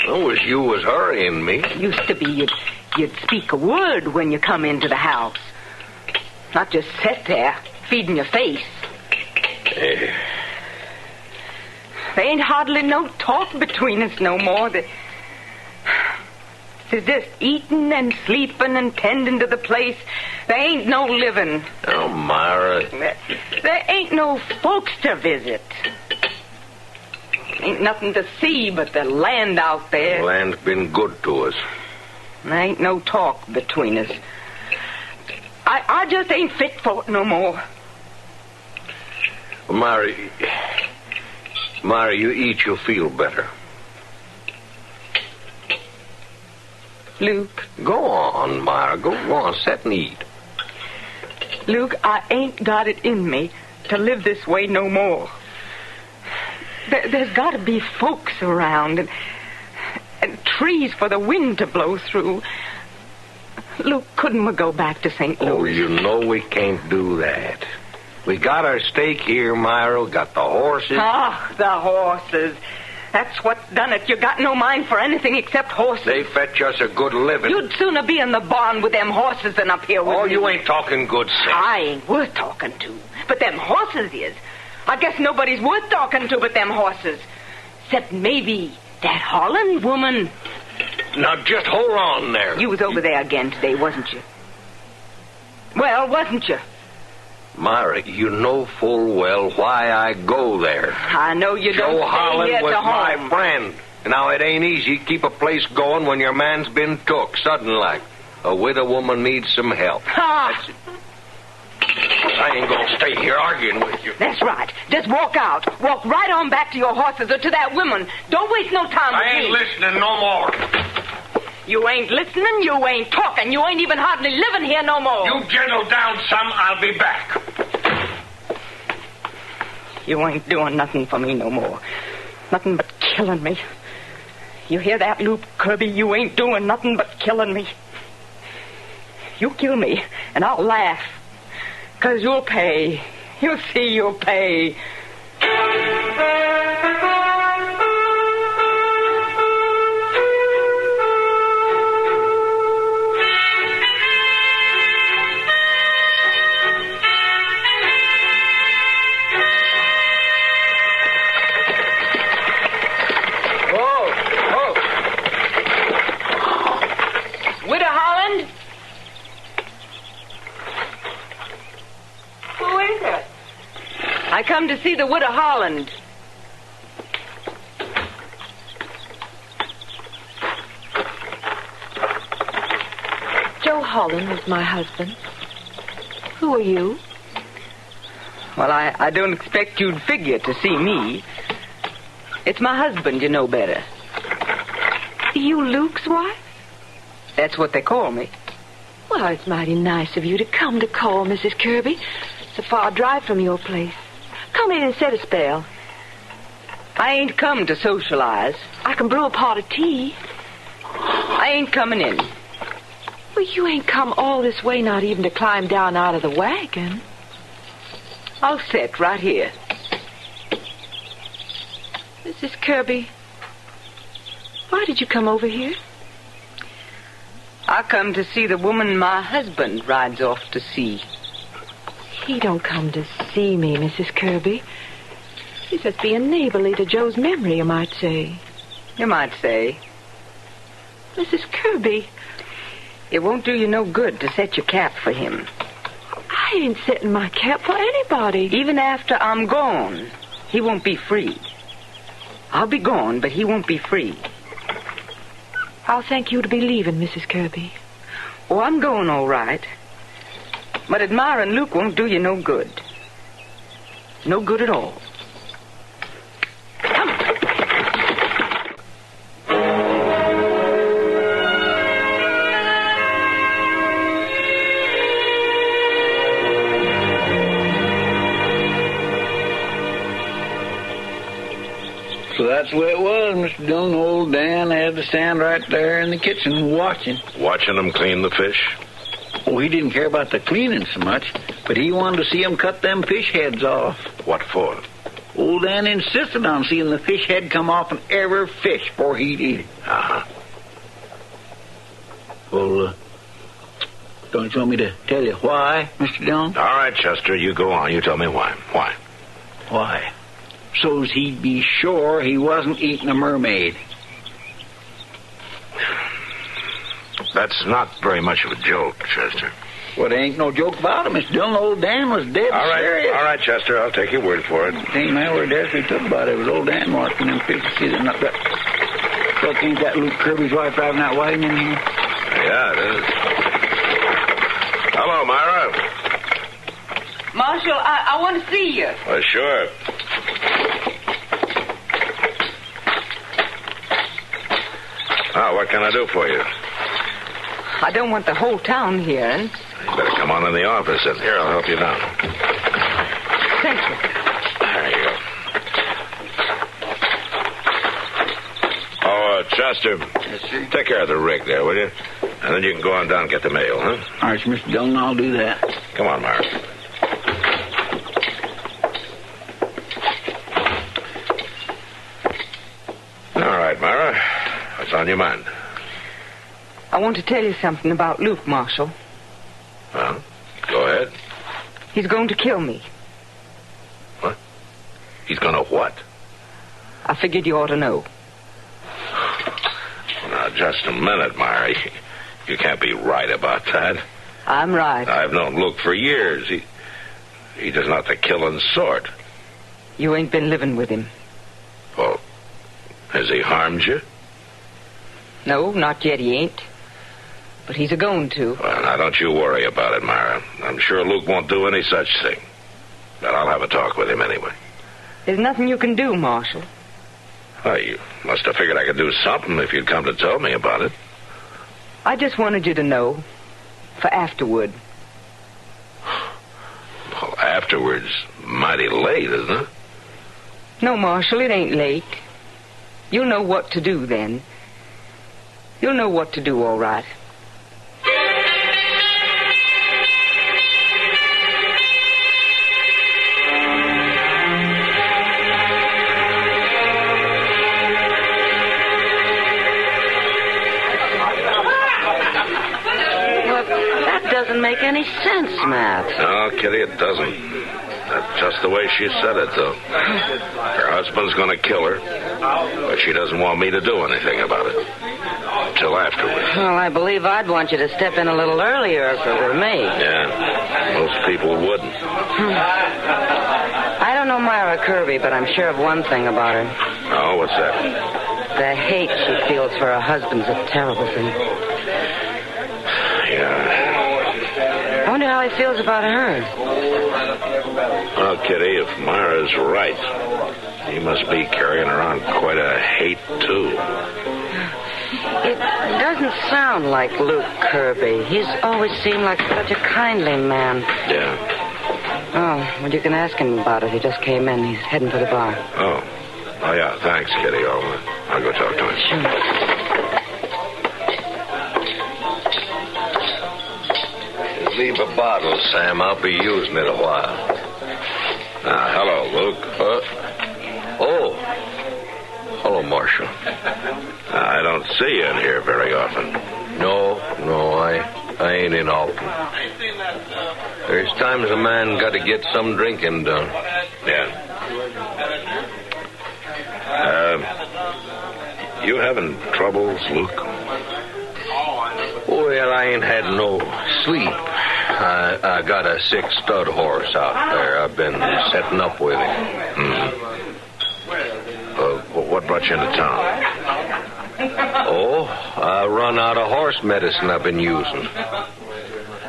I wish you was hurrying me. Used to be you'd speak a word when you come into the house. Not just sit there, feeding your face. There ain't hardly no talk between us no more. There's just eating and sleeping and tending to the place. There ain't no living. Oh, Myra. There ain't no folks to visit. Ain't nothing to see but the land out there. The land's been good to us. There ain't no talk between us. I just ain't fit for it no more. Myra, you eat, you'll feel better. Luke. Go on, Myra. Go on. Sit and eat. Luke, I ain't got it in me to live this way no more. There's got to be folks around and trees for the wind to blow through. Luke, couldn't we go back to St. Louis? Oh, you know we can't do that. We got our stake here, Myra. Got the horses. Ah, the horses. That's what done it. You got no mind for anything except horses. They fetch us a good living. You'd sooner be in the barn with them horses than up here with me. You ain't talking good sense. I ain't worth talking to. But them horses is. I guess nobody's worth talking to but them horses. Except maybe that Holland woman. Now, just hold on there. You was over there again today, wasn't you? Well, wasn't you? Myra, you know full well why I go there. I know you don't. Joe Holland stay here was to my home. friend. Now, it ain't easy to keep a place going when your man's been took, sudden like. A widow woman needs some help. Ha! I ain't gonna stay here arguing with you. That's right. Just walk out. Walk right on back to your horses or to that woman. Don't waste no time with me. I ain't listening no more. You ain't listening, you ain't talking, you ain't even hardly living here no more. You gentle down some, I'll be back. You ain't doing nothing for me no more. Nothing but killing me. You hear that, Luke Kirby? You ain't doing nothing but killing me. You kill me, and I'll laugh. 'Cause you'll pay. You'll see you'll pay. I come to see the widow Holland. Joe Holland is my husband. Who are you? Well, I don't expect you'd figure to see me. It's my husband, you know better. You Luke's wife? That's what they call me. Well, it's mighty nice of you to come to call, Mrs. Kirby. It's a far drive from your place. Come in and set a spell. I ain't come to socialize. I can brew a pot of tea. I ain't coming in. Well, you ain't come all this way not even to climb down out of the wagon. I'll sit right here. Mrs. Kirby, why did you come over here? I come to see the woman my husband rides off to see. He don't come to see me, Mrs. Kirby. He's just being neighborly to Joe's memory, you might say. You might say. Mrs. Kirby. It won't do you no good to set your cap for him. I ain't setting my cap for anybody. Even after I'm gone, he won't be free. I'll be gone, but he won't be free. I'll thank you to be leaving, Mrs. Kirby. Oh, I'm going all right. But admiring Luke won't do you no good. No good at all. So that's the way it was, Mr. Dillon. Old Dan had to stand right there in the kitchen watching. Watching them clean the fish? Oh, he didn't care about the cleaning so much, but he wanted to see them cut them fish heads off. What for? Old Dan insisted on seeing the fish head come off in every fish before he'd eat it. Uh-huh. Well, don't you want me to tell you why, Mr. Dillon? All right, Chester, you go on. You tell me why. Why? Why? So's he'd be sure he wasn't eating a mermaid. That's not very much of a joke, Chester. Well, there ain't no joke about it, Mr. Dillon. Old Dan was dead serious. All right, Chester, I'll take your word for it. Ain't my word there we took about it. It was old Dan watching them fish. See, they're not that... Look, ain't that Luke Kirby's wife driving that wagon in here? Yeah, it is. Hello, Myra. Marshal, I want to see you. Well, sure. Now, what can I do for you? I don't want the whole town hearing. You better come on in the office, and here, I'll help you down. Thank you. There you go. Oh, Chester, take care of the rig there, will you? And then you can go on down and get the mail, huh? All right, Mr. Dillon, I'll do that. Come on, Myra. All right, Myra. What's on your mind? I want to tell you something about Luke, Marshal. Well, go ahead. He's going to kill me. What? He's going to what? I figured you ought to know. Now, just a minute, Myra. You can't be right about that. I'm right. I've known Luke for years. He does not the killing sort. You ain't been living with him. Well, has he harmed you? No, not yet he ain't. But he's a-going to. Well, now, don't you worry about it, Myra. I'm sure Luke won't do any such thing. But I'll have a talk with him anyway. There's nothing you can do, Marshal. Well, you must have figured I could do something if you'd come to tell me about it. I just wanted you to know. For afterward. Well, afterwards, mighty late, isn't it? No, Marshal, it ain't late. You'll know what to do then. You'll know what to do, all right. Doesn't make any sense, Matt. No, Kitty, it doesn't. That's just the way she said it, though. Her husband's going to kill her, but she doesn't want me to do anything about it. Until afterwards. Well, I believe I'd want you to step in a little earlier if it were me. Yeah, most people wouldn't. I don't know Myra Kirby, but I'm sure of one thing about her. Oh, what's that? The hate she feels for her husband's a terrible thing. Yeah. I wonder how he feels about her. Well, Kitty, if Myra's right, he must be carrying around quite a hate, too. It doesn't sound like Luke Kirby. He's always seemed like such a kindly man. Yeah. Oh, well, you can ask him about it. He just came in. He's heading for the bar. Oh, yeah, thanks, Kitty. I'll go talk to him. Sure. Leave a bottle, Sam. I'll be using it a while. Hello, Luke. Oh. Hello, Marshal. I don't see you in here very often. No, I ain't in often. There's times a man got to get some drinking done. Yeah. You having troubles, Luke? Well, I ain't had no sleep. I got a sick stud horse out there. I've been setting up with him. What brought you into town? Oh, I run out of horse medicine I've been using.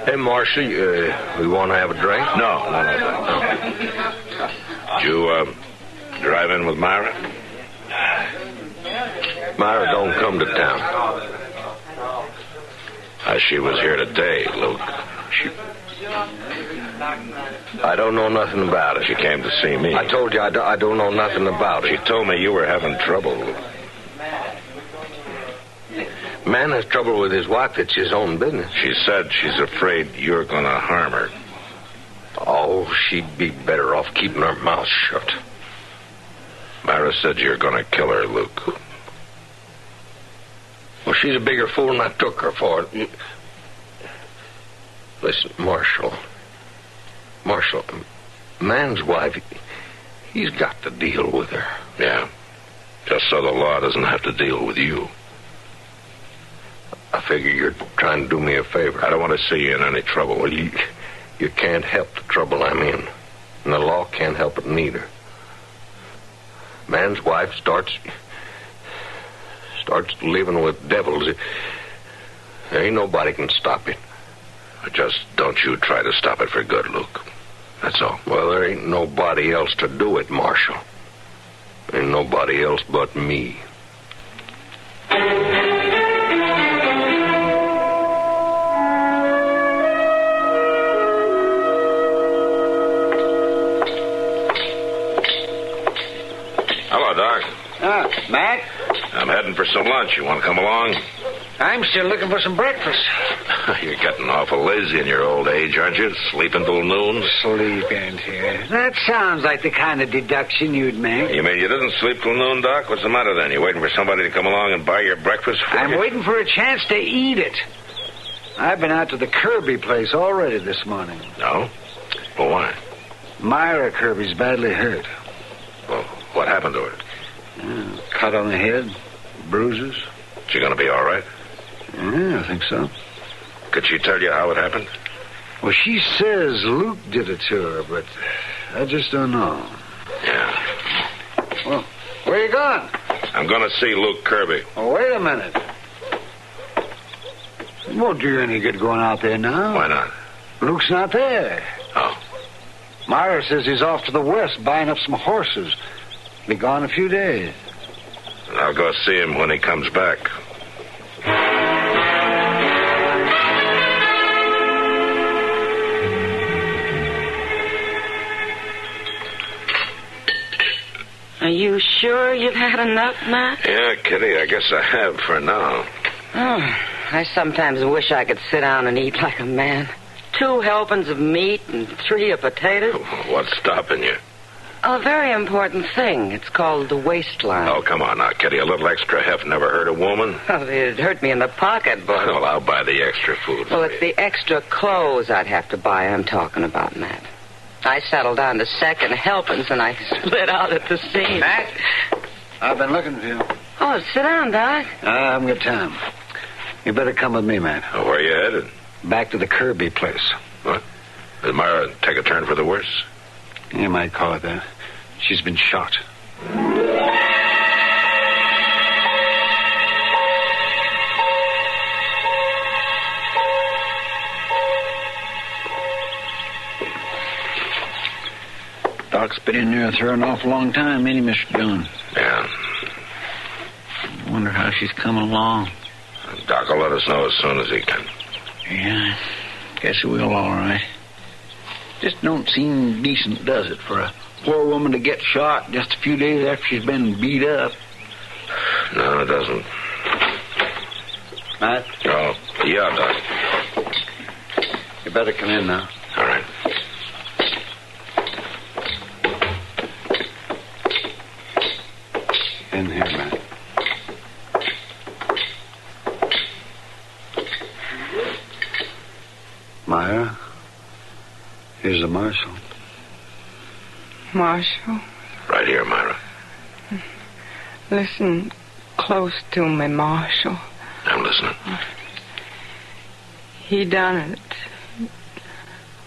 Hey, Marshal, we want to have a drink? No. Did you drive in with Myra? Myra don't come to town. She was here today, Luke. I don't know nothing about it. She came to see me. I told you I don't know nothing about it. She told me you were having trouble. Man has trouble with his wife. It's his own business. She said she's afraid you're going to harm her. Oh, she'd be better off keeping her mouth shut. Myra said you're going to kill her, Luke. Well, she's a bigger fool than I took her for. Listen, Marshal, man's wife, he's got to deal with her. Yeah, just so the law doesn't have to deal with you. I figure you're trying to do me a favor. I don't want to see you in any trouble. Well, you can't help the trouble I'm in, and the law can't help it neither. Man's wife starts living with devils. There ain't nobody can stop it. Just don't you try to stop it for good, Luke. That's all. Well, there ain't nobody else to do it, Marshal. Ain't nobody else but me. Hello, Doc. Matt? I'm heading for some lunch. You want to come along? I'm still looking for some breakfast. You're getting awful lazy in your old age, aren't you? Sleeping till noon? Sleep, ain't here. That sounds like the kind of deduction you'd make. You mean you didn't sleep till noon, Doc? What's the matter then? You waiting for somebody to come along and buy your breakfast for you? I'm waiting for a chance to eat it. I've been out to the Kirby place already this morning. No? Well, why? Myra Kirby's badly hurt. Well, what happened to her? Cut on the head, bruises. She gonna be all right? Yeah, I think so. Could she tell you how it happened? Well, she says Luke did it to her, but I just don't know. Yeah. Well, where you going? I'm gonna see Luke Kirby. Oh, wait a minute. It won't do you any good going out there now. Why not? Luke's not there. Oh. Myra says he's off to the west buying up some horses. Be gone a few days. I'll go see him when he comes back. Are you sure you've had enough, Matt? Yeah, Kitty, I guess I have for now. Oh, I sometimes wish I could sit down and eat like a man. 2 helpings of meat and 3 of potatoes. What's stopping you? A very important thing. It's called the waistline. Oh, come on now, Kitty. A little extra heft never hurt a woman. Oh, it'd hurt me in the pocketbook. Well, I'll buy the extra food. Well, it's the extra clothes I'd have to buy I'm talking about, Matt. I settled down to 2nd helpings and I split out at the seams. Matt, I've been looking for you. Oh, sit down, Doc. I haven't got time. You better come with me, Matt. Oh, where are you headed? Back to the Kirby place. What? Did Myra take a turn for the worse? You might call it that. She's been shot. Doc's been in there for an awful long time, ain't he, Mr. Dillon? Yeah. Wonder how she's coming along. Doc will let us know as soon as he can. Yeah, guess he will, all right. Just don't seem decent, does it, for a poor woman to get shot just a few days after she's been beat up? No, it doesn't. Matt? Oh, yeah, Doc. You better come in now. All right. In here, Matt. Myra, here's the marshal. Marshal, Right here, Myra. listen close to me, Marshal. I'm listening. He done it.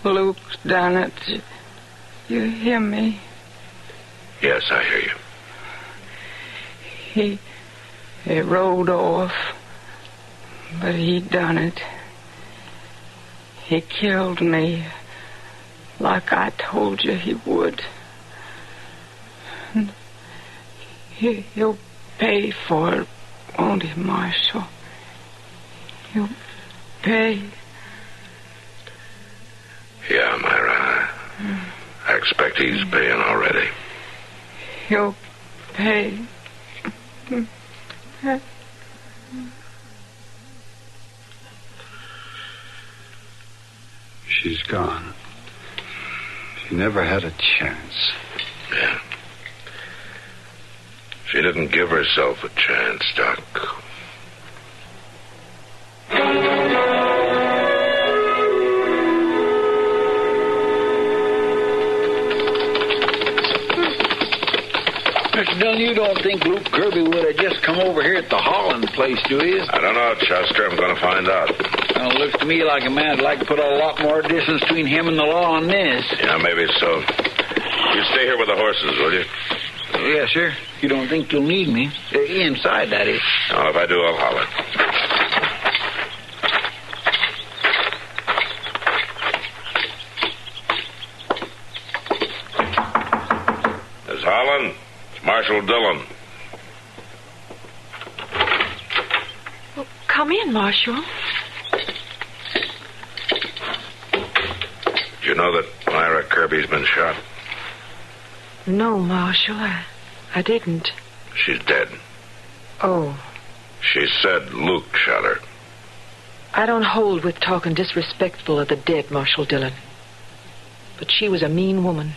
Luke's done it. You hear me? Yes, I hear you. He rode off, but he done it. He killed me like I told you he would. He'll pay for it, won't he, Marshal? He'll pay. Yeah, Myra. I expect he's paying already. He'll pay. She's gone. She never had a chance. Yeah. She didn't give herself a chance, Doc. Mr. Dillon, you don't think Luke Kirby would have just come over here at the Holland place, do you? I don't know, Chester. I'm going to find out. Well, it looks to me like a man would like to put a lot more distance between him and the law on this. Yeah, maybe so. You stay here with the horses, will you? Yes, sir. You don't think you'll need me? Inside, that is. No, if I do, I'll holler. Miss Holland, it's Marshal Dillon. Well, come in, Marshal. Do you know that Myra Kirby's been shot? No, Marshal, I didn't. She's dead. Oh, She said Luke shot her. I don't hold with talking disrespectful of the dead, Marshal Dillon. But she was a mean woman.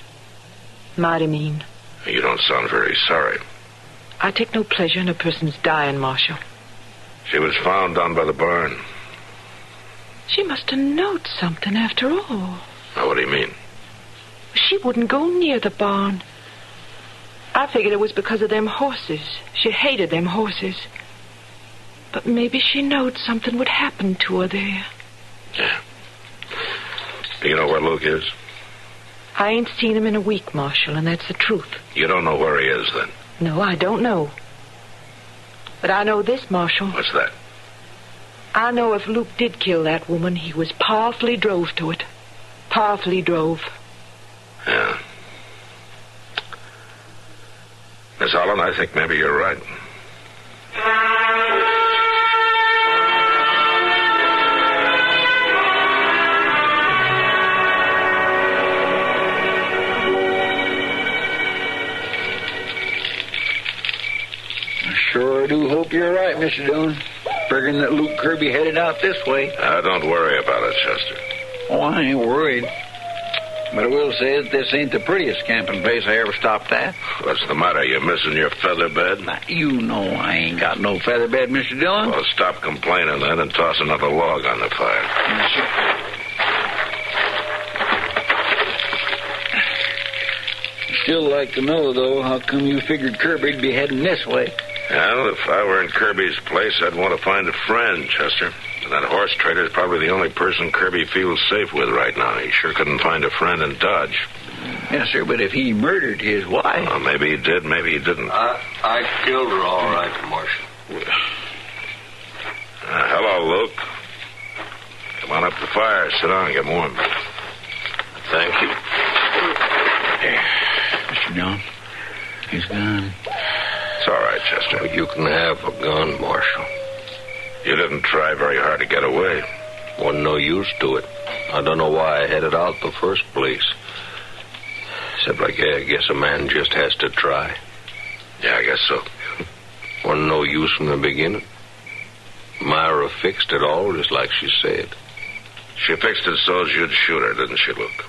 Mighty mean. You don't sound very sorry. I take no pleasure in a person's dying, Marshal. She was found down by the barn. She must have known something after all. Now, what do you mean? She wouldn't go near the barn. I figured it was because of them horses. She hated them horses. But maybe she knowed something would happen to her there. Yeah. Do you know where Luke is? I ain't seen him in a week, Marshal, and that's the truth. You don't know where he is, then? No, I don't know. But I know this, Marshal. What's that? I know if Luke did kill that woman, he was powerfully drove to it. Powerfully drove. Yeah. Miss Holland, I think maybe you're right. I sure do hope you're right, Mr. Dillon. Figuring that Luke Kirby headed out this way. Don't worry about it, Chester. Oh, I ain't worried. But I will say that this ain't the prettiest camping place I ever stopped at. What's the matter? You missing your feather bed? Now, you know I ain't got no feather bed, Mr. Dillon. Well, stop complaining then and toss another log on the fire. I'd still like to know, though, how come you figured Kirby'd be heading this way? Well, if I were in Kirby's place, I'd want to find a friend, Chester. And that horse trader's probably the only person Kirby feels safe with right now. He sure couldn't find a friend in Dodge. Yes, sir, but if he murdered his wife... Well, maybe he did, maybe he didn't. I killed her all right, Marshal. Hello, Luke. Come on up to the fire. Sit down and get warm. Thank you. Here, Mr. Dillon. He's gone. So all right, Chester. You can have a gun, Marshal. You didn't try very hard to get away. Wasn't no use to it. I don't know why I headed out the first place. Except, I guess a man just has to try. Yeah, I guess so. Wasn't no use from the beginning. Myra fixed it all just like she said. She fixed it so you'd shoot her, didn't she, Luke?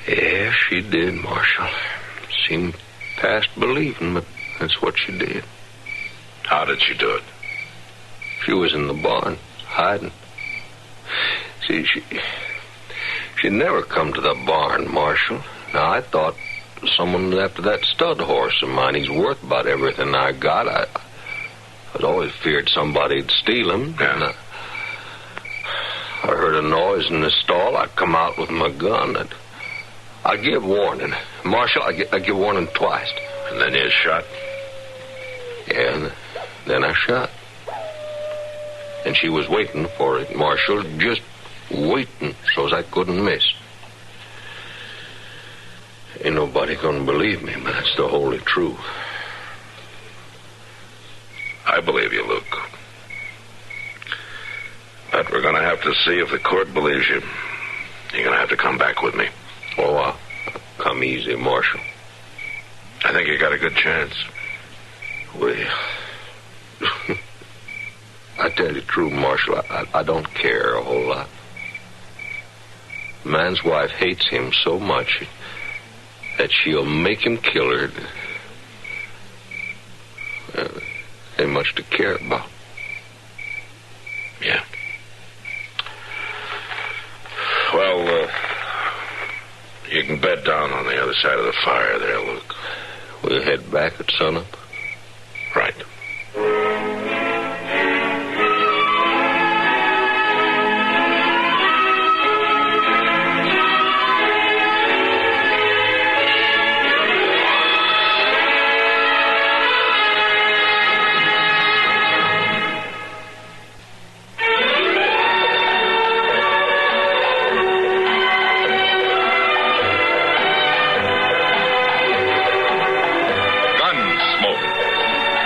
Yeah, she did, Marshal. Seemed past believing, but that's what she did. How did she do it? She was in the barn, hiding. See, she'd never come to the barn, Marshal. Now, I thought someone was after that stud horse of mine. He's worth about everything I got. I'd always feared somebody'd steal him. Yeah. And I heard a noise in the stall. I come out with my gun. I give warning. Marshal, I give warning twice. And then you shot? Yeah, and then I shot. And she was waiting for it, Marshal, just waiting so's I couldn't miss. Ain't nobody gonna believe me, but that's the holy truth. I believe you, Luke. But we're gonna have to see if the court believes you. You're gonna have to come back with me. Oh, I'll come easy, Marshal. I think you got a good chance. Well, I tell you the truth, Marshal, I don't care a whole lot. The man's wife hates him so much that she'll make him kill her. Ain't much to care about. Yeah. Well, you can bed down on the other side of the fire there, Luke. We'll head back at sunup. Right.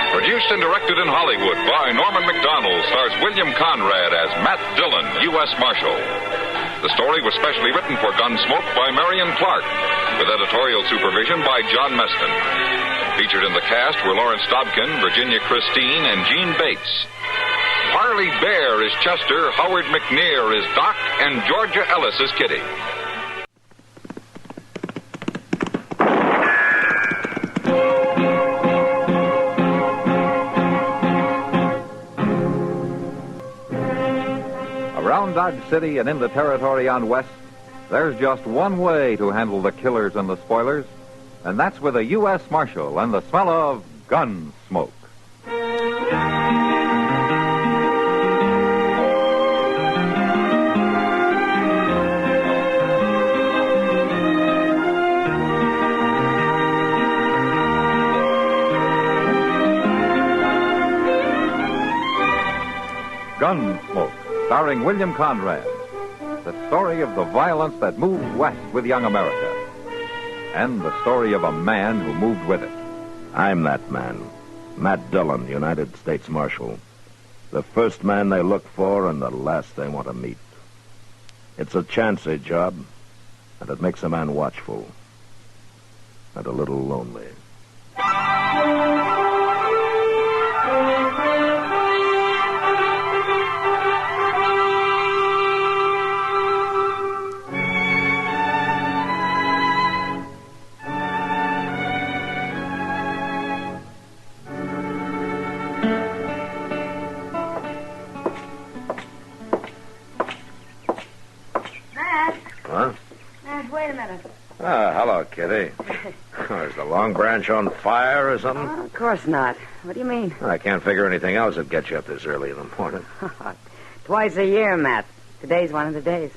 Produced and directed in Hollywood by Norman Macdonald, stars William Conrad as Matt Dillon, U.S. Marshal. The story was specially written for Gunsmoke by Marion Clark, with editorial supervision by John Meston. Featured in the cast were Lawrence Dobkin, Virginia Christine, and Gene Bates. Harley Bear is Chester, Howard McNear is Doc, and Georgia Ellis is Kitty. Around Dodge City and in the territory on West, there's just one way to handle the killers and the spoilers, and that's with a U.S. Marshal and the smell of gun smoke. Gunsmoke, starring William Conrad. The story of the violence that moved west with young America. And the story of a man who moved with it. I'm that man. Matt Dillon, United States Marshal. The first man they look for and the last they want to meet. It's a chancy job, and it makes a man watchful. And a little lonely. Wait a minute. Hello, Kitty. Is the Long Branch on fire or something? Oh, of course not. What do you mean? I can't figure anything else that'd get you up this early in the morning. Twice a year, Matt. Today's one of the days.